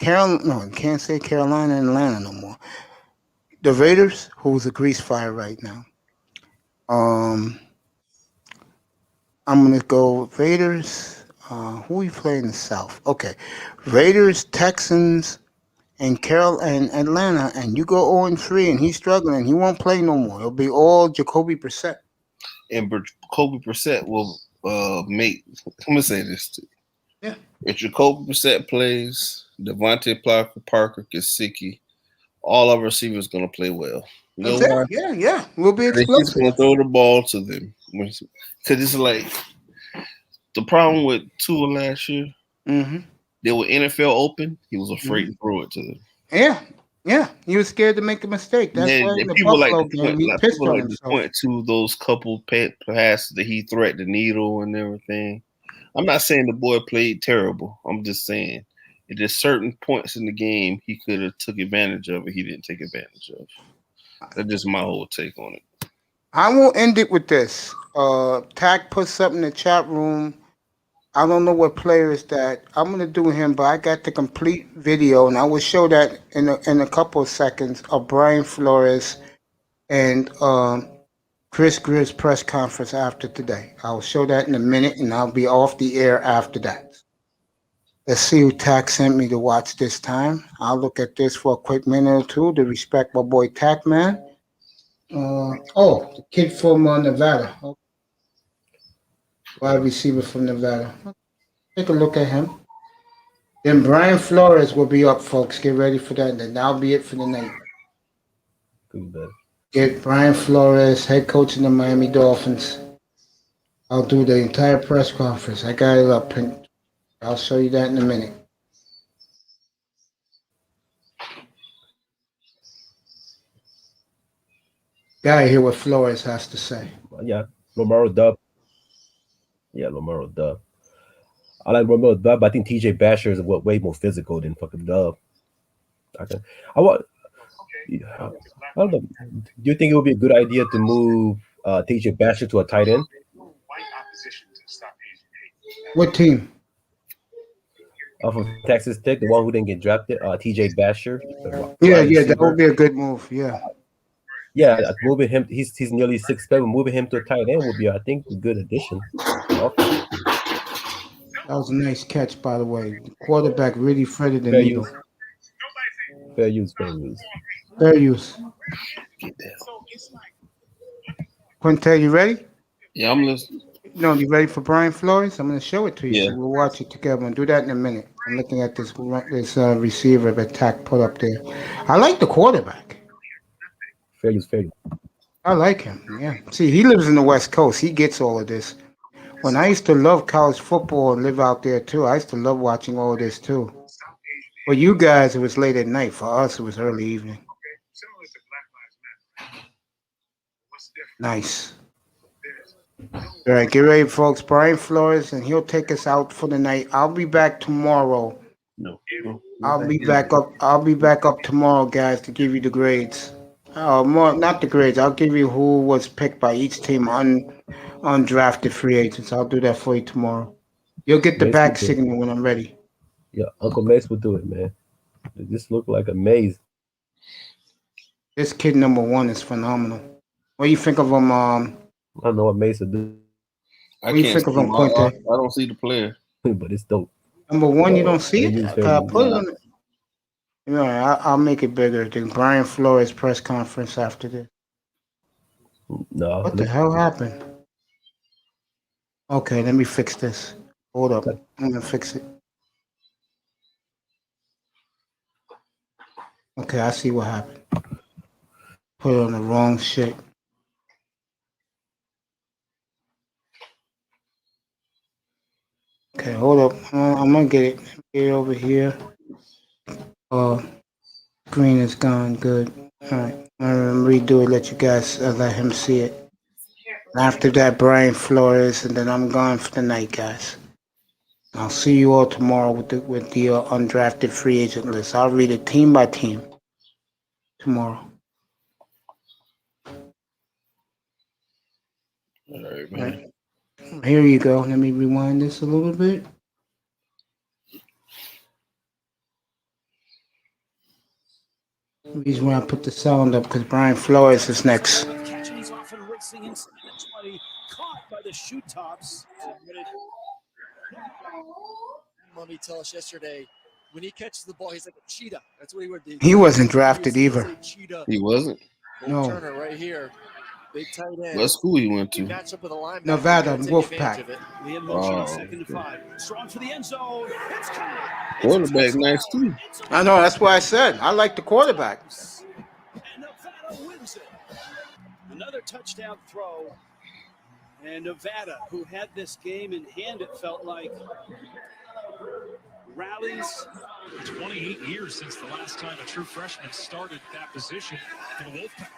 No, you can't say Carolina and Atlanta no more. The Raiders, who's a grease fire right now. I'm gonna go Raiders. Who we play in the South? Okay, Raiders, Texans, and Atlanta. And you go 0-3, and he's struggling. He won't play no more. It'll be all Jacoby Brissett. And Jacoby Brissett will make. I'm gonna say this too. Yeah. If Jacoby Brissett plays, Devontae Parker, Gesicki, all our receivers gonna play well. You know why? Yeah. We'll be explosive. They're just gonna throw the ball to them because it's like the problem with Tua last year. Mm-hmm. They were NFL open. He was afraid to throw it to them. Yeah. He was scared to make a mistake. That's why in the Buffalo game he pissed on himself. Point to those couple passes that he threatened the needle and everything. I'm not saying the boy played terrible. I'm just saying at there's certain points in the game he could have took advantage of it. He didn't take advantage of. That's just my whole take on it. I will end it with this. Tack put something in the chat room. I don't know what player is that. I'm gonna do him, but I got the complete video, and I will show that in a couple of seconds of Brian Flores and Chris Greer's press conference after today. I'll show that in a minute, and I'll be off the air after that. Let's see who Tack sent me to watch this time. I'll look at this for a quick minute or two to respect my boy Tack, man. The kid from Nevada. Wide receiver from Nevada. Take a look at him. Then Brian Flores will be up, folks. Get ready for that. And then that'll be it for the night. Get Brian Flores, head coach of the Miami Dolphins. I'll do the entire press conference. I got it up. I'll show you that in a minute. Gotta hear what Flores has to say. Yeah, Romero dub. Yeah, Romero dub. I like Romero dub, but I think TJ Basher is way more physical than fucking dub. I don't know. Do you think it would be a good idea to move TJ Basher to a tight end? What team? From Texas Tech, the one who didn't get drafted, TJ Basher. Yeah, that would be a good move. Yeah, moving him. He's nearly 6'7". Moving him to a tight end would be, I think, a good addition. That was a nice catch, by the way. The quarterback really threaded the needle. Fair use. Quintel, you ready? Yeah, I'm listening. No, you ready for Brian Flores? I'm going to show it to you. Yeah. So we'll watch it together and do that in a minute. I'm looking at this receiver that Tack put up there. I like the quarterback. Fair use. I like him, yeah. See, he lives in the West Coast. He gets all of this. When I used to love college football and live out there, too, I used to love watching all of this, too. For you guys, it was late at night. For us, it was early evening. Nice. All right, get ready, folks. Brian Flores, and he'll take us out for the night. I'll be back tomorrow. I'll be back up tomorrow, guys, to give you the grades. Not the grades. I'll give you who was picked by each team undrafted free agents. I'll do that for you tomorrow. You'll get the back signal when I'm ready. Yeah, Uncle Mace will do it, man. This look like a maze. This kid number 1 is phenomenal. What do you think of him? I don't know what Mace will do. What do you think of him, Quinte? I don't see the player. But it's dope. Number 1, you don't see it? Put it on it. Yeah, I'll make it bigger. The Brian Flores press conference after this. No. What the hell happened? Okay, let me fix this. Hold up. I'm going to fix it. Okay, I see what happened. Put it on the wrong shit. Okay, hold up. I'm going to get it. Get it over here. Screen is gone. Good. All right. I'm going to redo it. Let you guys let him see it. After that, Brian Flores, and then I'm gone for the night, guys. I'll see you all tomorrow with the undrafted free agent list. I'll read it team by team tomorrow. All right, man. Here you go. Let me rewind this a little bit. The reason why I put the sound up because Brian Flores is next. Catching, he's often racing inside the 20, caught by the shoe tops. Let me tell us yesterday, when he catches the ball, he's like a cheetah. That's what he would do. He wasn't drafted He was either. a cheetah. He wasn't. Cole No. Turner right here. Big tight end. What school he went to? Match up with a linebacker. Nevada, Take Wolfpack. advantage of it. Lee in motion on Oh, 2nd and 5. Strong for the end zone. It's caught. quarterback nice too. I know, that's why I said I like the quarterback. And Nevada wins it. Another touchdown throw. And Nevada, who had this game in hand, it felt like, rallies. 28 years since the last time a true freshman started that position for the Wolfpack.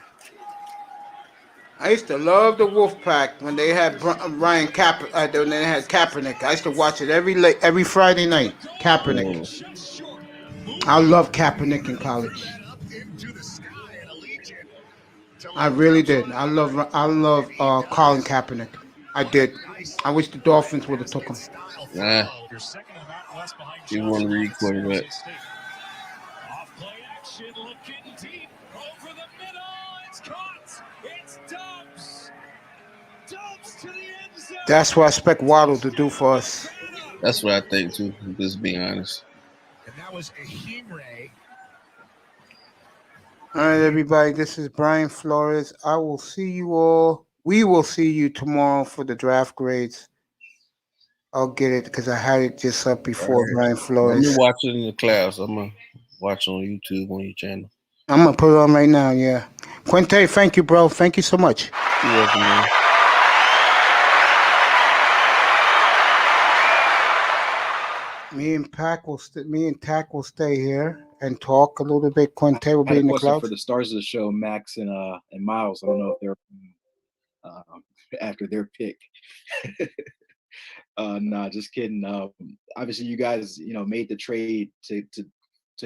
I used to love the Wolfpack when they had Ryan when they had Kaepernick. I used to watch it every Friday night. Kaepernick. I love Kaepernick in college. I really did. I love Colin Kaepernick. I did. I wish the Dolphins would have took him. Nah. You want to read quarterback. Off-play action, looking deep over the middle. It's caught. It's Dubs. Dubs to the end zone. That's what I expect Waddle to do for us. That's what I think too. Just being honest. And that was a Himre. All right, everybody. This is Brian Flores. I will see you all. We will see you tomorrow for the draft grades. I'll get it because I had it just up before Brian Flores. Let me watch it in the class. I'm gonna watch on YouTube on your channel. I'm gonna put it on right now. Yeah, Quinte, thank you, bro. Thank you so much. You're welcome, man. Me and Tack will stay here and talk a little bit. Quinte will be in the clouds. For the stars of the show, Max and Miles. I don't know if they're after their pick. Nah, just kidding. Obviously, you guys, made the trade to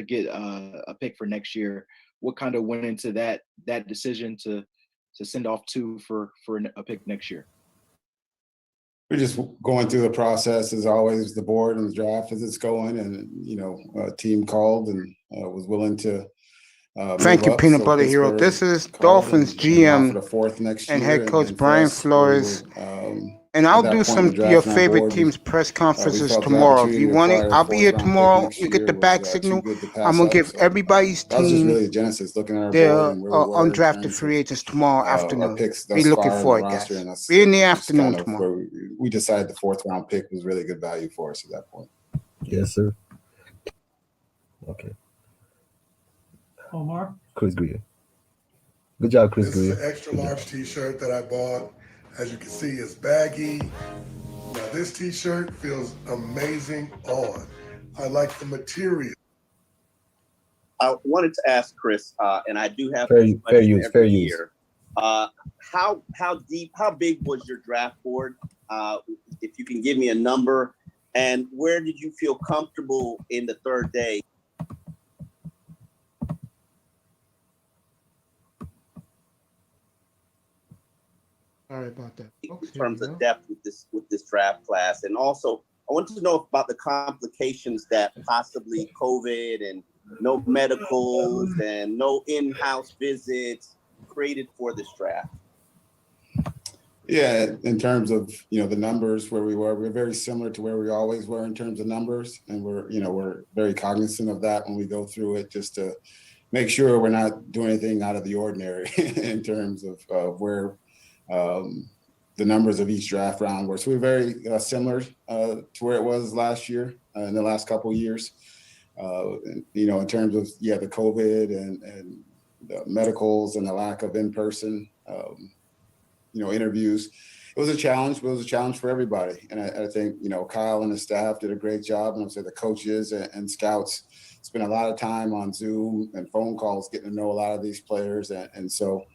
get a pick for next year. What kind of went into that decision to send off two for a pick next year? We're just going through the process as always, the board and the draft as it's going, and a team called and was willing to. Thank you, Peanut Butter Hero. This is Dolphins GM for the fourth next and year, head coach and Brian for us, Flores. at And I'll that do point, some the draft your on our favorite board, teams press conferences felt the tomorrow. If opportunity you to want it, acquire a I'll be here fourth-round pick tomorrow. next You get year the back was, signal. too good to pass I'm gonna up, give so everybody's that was just really team the genesis, looking at our their board and where we were in undrafted terms free of, agents tomorrow our afternoon. picks Be thus looking far in for the it, roster, guys. and that's Be in the just afternoon kind of tomorrow. where we decided the fourth-round pick was really good value for us at that point. Yes, sir. Okay. Omar? Chris Greer. Good job, Chris This is Greer. an extra large t-shirt that I bought. As you can see, it's baggy. Now this t-shirt feels amazing on. I like the material. I wanted to ask Chris, and I do have Fair this use, question fair every use. year. How big was your draft board? If you can give me a number, and where did you feel comfortable in the third day? Sorry about that. In terms of depth with this draft class, and also I wanted to know about the complications that possibly COVID and no medicals and no in-house visits created for this draft. Yeah, in terms of the numbers where we're very similar to where we always were in terms of numbers, and we're very cognizant of that when we go through it, just to make sure we're not doing anything out of the ordinary in terms of where the numbers of each draft round were. So we're very similar to where it was last year, in the last couple of years. In terms of the COVID and the medicals and the lack of in-person interviews, it was a challenge, but it was a challenge for everybody. And I think Kyle and his staff did a great job, and I'd say the coaches and scouts spent a lot of time on Zoom and phone calls getting to know a lot of these players, and so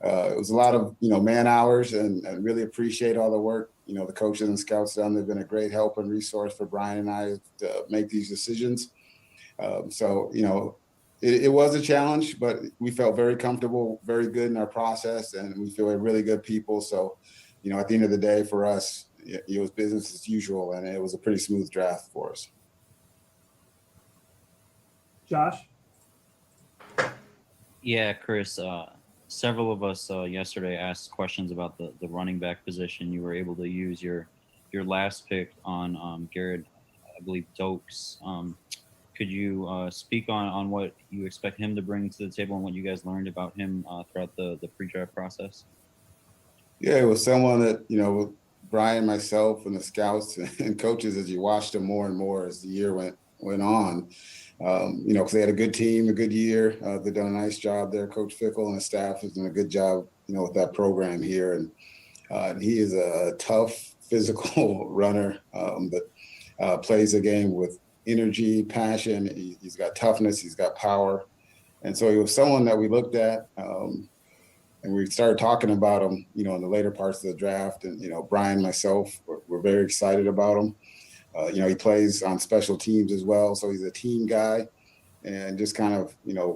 it was a lot of man hours, and really appreciate all the work the coaches and scouts done. They've been a great help and resource for Brian and I to make these decisions. It was a challenge, but we felt very comfortable, very good in our process, and we feel we're really good people. So, at the end of the day, for us, it was business as usual, and it was a pretty smooth draft for us. Josh? Yeah, Chris. Several of us yesterday asked questions about the running back position. You were able to use your last pick on Garrett, I believe Dokes. Could you speak on what you expect him to bring to the table and what you guys learned about him throughout the pre-draft process? Yeah, it was someone that, with Brian, myself, and the scouts and coaches, as you watched him more and more as the year went on, because they had a good team, a good year. They've done a nice job there. Coach Fickle and the staff has done a good job, with that program here. And he is a tough, physical runner that plays the game with energy, passion. He's got toughness. He's got power. And so he was someone that we looked at, and we started talking about him, in the later parts of the draft. And, Brian, myself, we're very excited about him. He plays on special teams as well. So he's a team guy, and just kind of,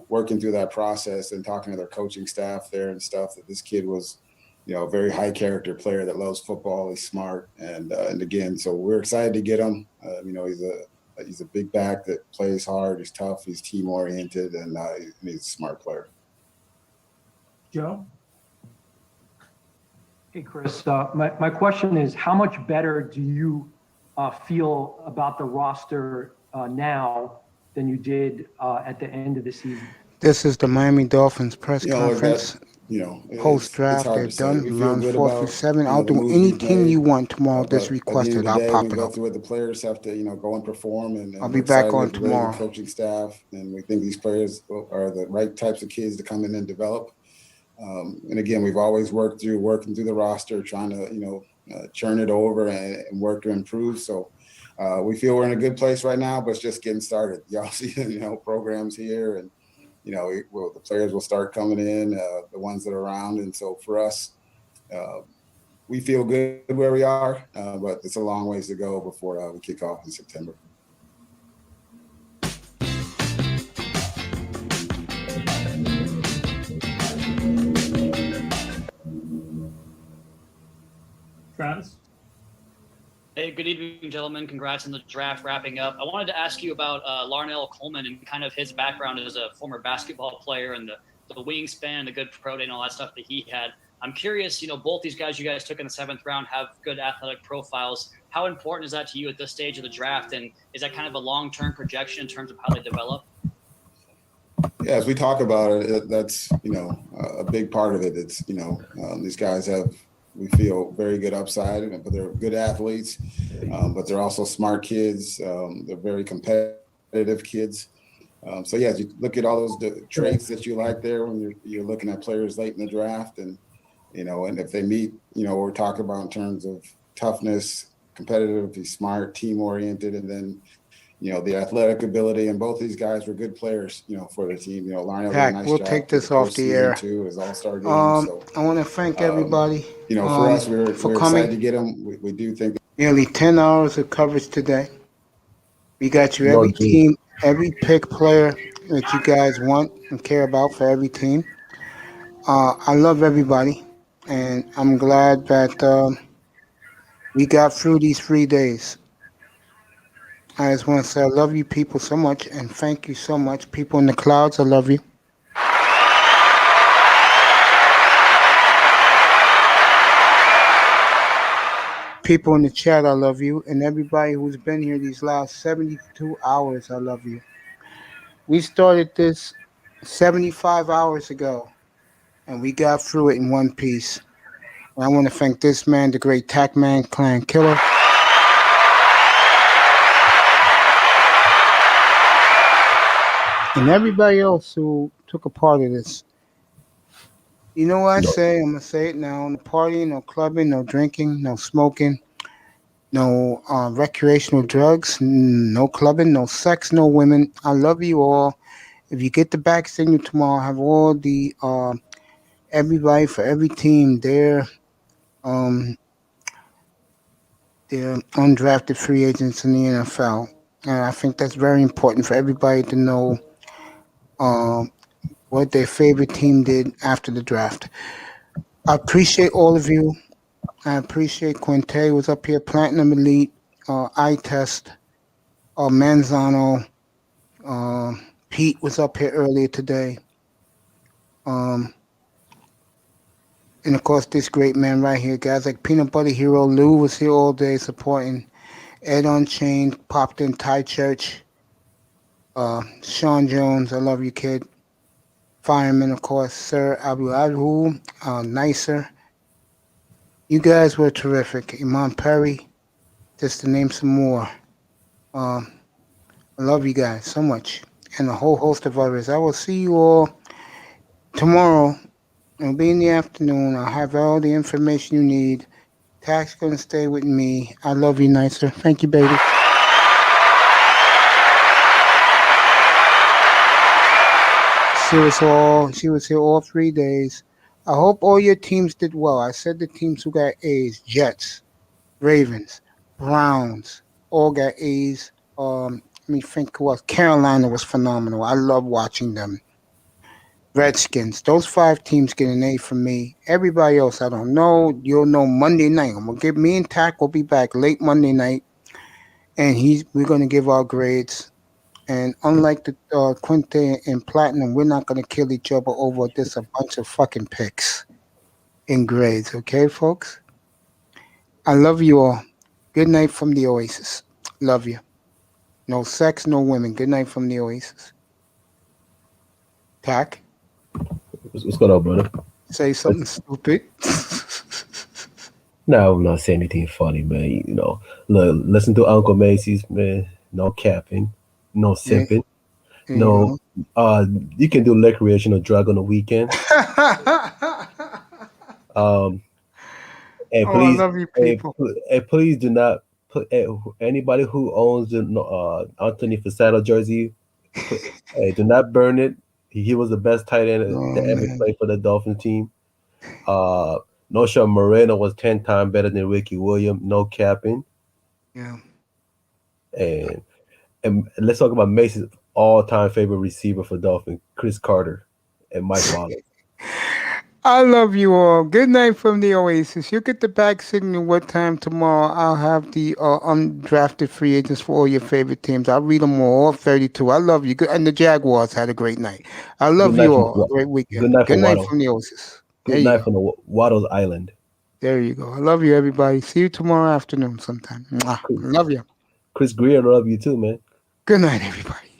working through that process and talking to their coaching staff there and stuff, that this kid was, a very high character player that loves football. He's smart. And again, so we're excited to get him. He's a big back that plays hard. He's tough. He's team oriented, and he's a smart player. Joe? Hey, Chris. My question is, how much better do you feel about the roster now than you did at the end of the season? This is the Miami Dolphins press conference. Post It's draft, hard they're to say. done. We feel Round good 4 about, through 7. I'll the do moves we've anything made. you want tomorrow. That's But at the requested. end of I'll the day, pop we it go up. through it. The players have to, go and perform. And I'll we're be back excited on with the really good tomorrow. coaching staff, and we think these players are the right types of kids to come in and develop. And again, we've always working through the roster, trying to, churn it over and work to improve. So we feel we're in a good place right now, but it's just getting started. Y'all see, programs here, and the players will start coming in, the ones that are around. And so for us, we feel good where we are, but it's a long ways to go before we kick off in September. Travis? Hey, good evening, gentlemen. Congrats on the draft wrapping up. I wanted to ask you about Larnell Coleman and kind of his background as a former basketball player and the wingspan, the good pro day, and all that stuff that he had. I'm curious, both these guys you guys took in the 7th round have good athletic profiles. How important is that to you at this stage of the draft? And is that kind of a long-term projection in terms of how they develop? Yeah, as we talk about it, that's, a big part of it. It's, these guys have, we feel, very good upside, but they're good athletes, but they're also smart kids. They're very competitive kids. So yeah, you look at all those traits that you like there when you're looking at players late in the draft, and and if they meet, what we're talking about in terms of toughness, competitive, be smart, team oriented, and then the athletic ability. And both these guys were good players, for the team. Lionel did a Pat, nice we'll job take for this the off first the season air. too, his all-star game. So I want to thank everybody. for us, we're for excited to coming. get him. We do think Nearly 10 hours of coverage today. We got you No, every dude. team, every pick player that you guys want and care about for every team. I love everybody, and I'm glad that we got through these 3 days. I just want to say I love you people so much, and thank you so much. People in the clouds, I love you. People in the chat, I love you. And everybody who's been here these last 72 hours, I love you. We started this 75 hours ago, and we got through it in one piece. And I want to thank this man, the great Tackman Clan Killer. And everybody else who took a part of this. You know what I say? I'm going to say it now. No partying, no clubbing, no drinking, no smoking, no recreational drugs, no clubbing, no sex, no women. I love you all. If you get the back signal tomorrow, have all the everybody for every team, their undrafted free agents in the NFL. And I think that's very important for everybody to know what their favorite team did after the draft. I appreciate all of you. I appreciate Quinte was up here, Platinum Elite, Eye Test, Manzano, Pete was up here earlier today. And of course, this great man right here, guys like Peanut Butter Hero Lou was here all day supporting. Ed Unchained popped in Thai Church. Sean Jones, I love you, kid. Fireman, of course, Sir Abu Adhu, Nicer. You guys were terrific. Iman Perry, just to name some more. I love you guys so much. And a whole host of others. I will see you all tomorrow. It'll be in the afternoon. I'll have all the information you need. Tax gonna stay with me. I love you, Nicer. Thank you, baby. She was here all 3 days. I hope all your teams did well. I said the teams who got A's: Jets, Ravens, Browns, all got A's. Let me think who else. Carolina was phenomenal. I love watching them. Redskins. Those 5 teams get an A from me. Everybody else, I don't know. You'll know Monday night. I'm gonna give me and Tack will be back late Monday night, and we're gonna give our grades. And unlike the Quinte and Platinum, we're not gonna kill each other over this a bunch of fucking picks in grades. Okay, folks? I love you all. Good night from the Oasis. Love you. No sex, no women. Good night from the Oasis. Tack? What's going on, brother? Say something stupid. No, I'm not saying anything funny, man. You know, look, listen to Uncle Macy's, man. No capping, no simping, no. You can do recreational drug on the weekend. And please, I love you, people. And please do not put anybody who owns the Anthony Fasano jersey. Do not burn it. He was the best tight end that ever played for the Dolphin team. Nosha Moreno was 10 times better than Ricky Williams. No capping. Yeah. And let's talk about Mason's all-time favorite receiver for Dolphin, Chris Carter and Mike Wallace. I love you all. Good night from the Oasis. You get the back signal what time tomorrow. I'll have the undrafted free agents for all your favorite teams. I'll read them all 32. I love you. And the Jaguars had a great night. I love you all. Great weekend. Good night from the Oasis. Good night from the Waddles Island. There you go. I love you, everybody. See you tomorrow afternoon sometime. Mwah. Love you. Chris Greer, love you too, man. Good night, everybody.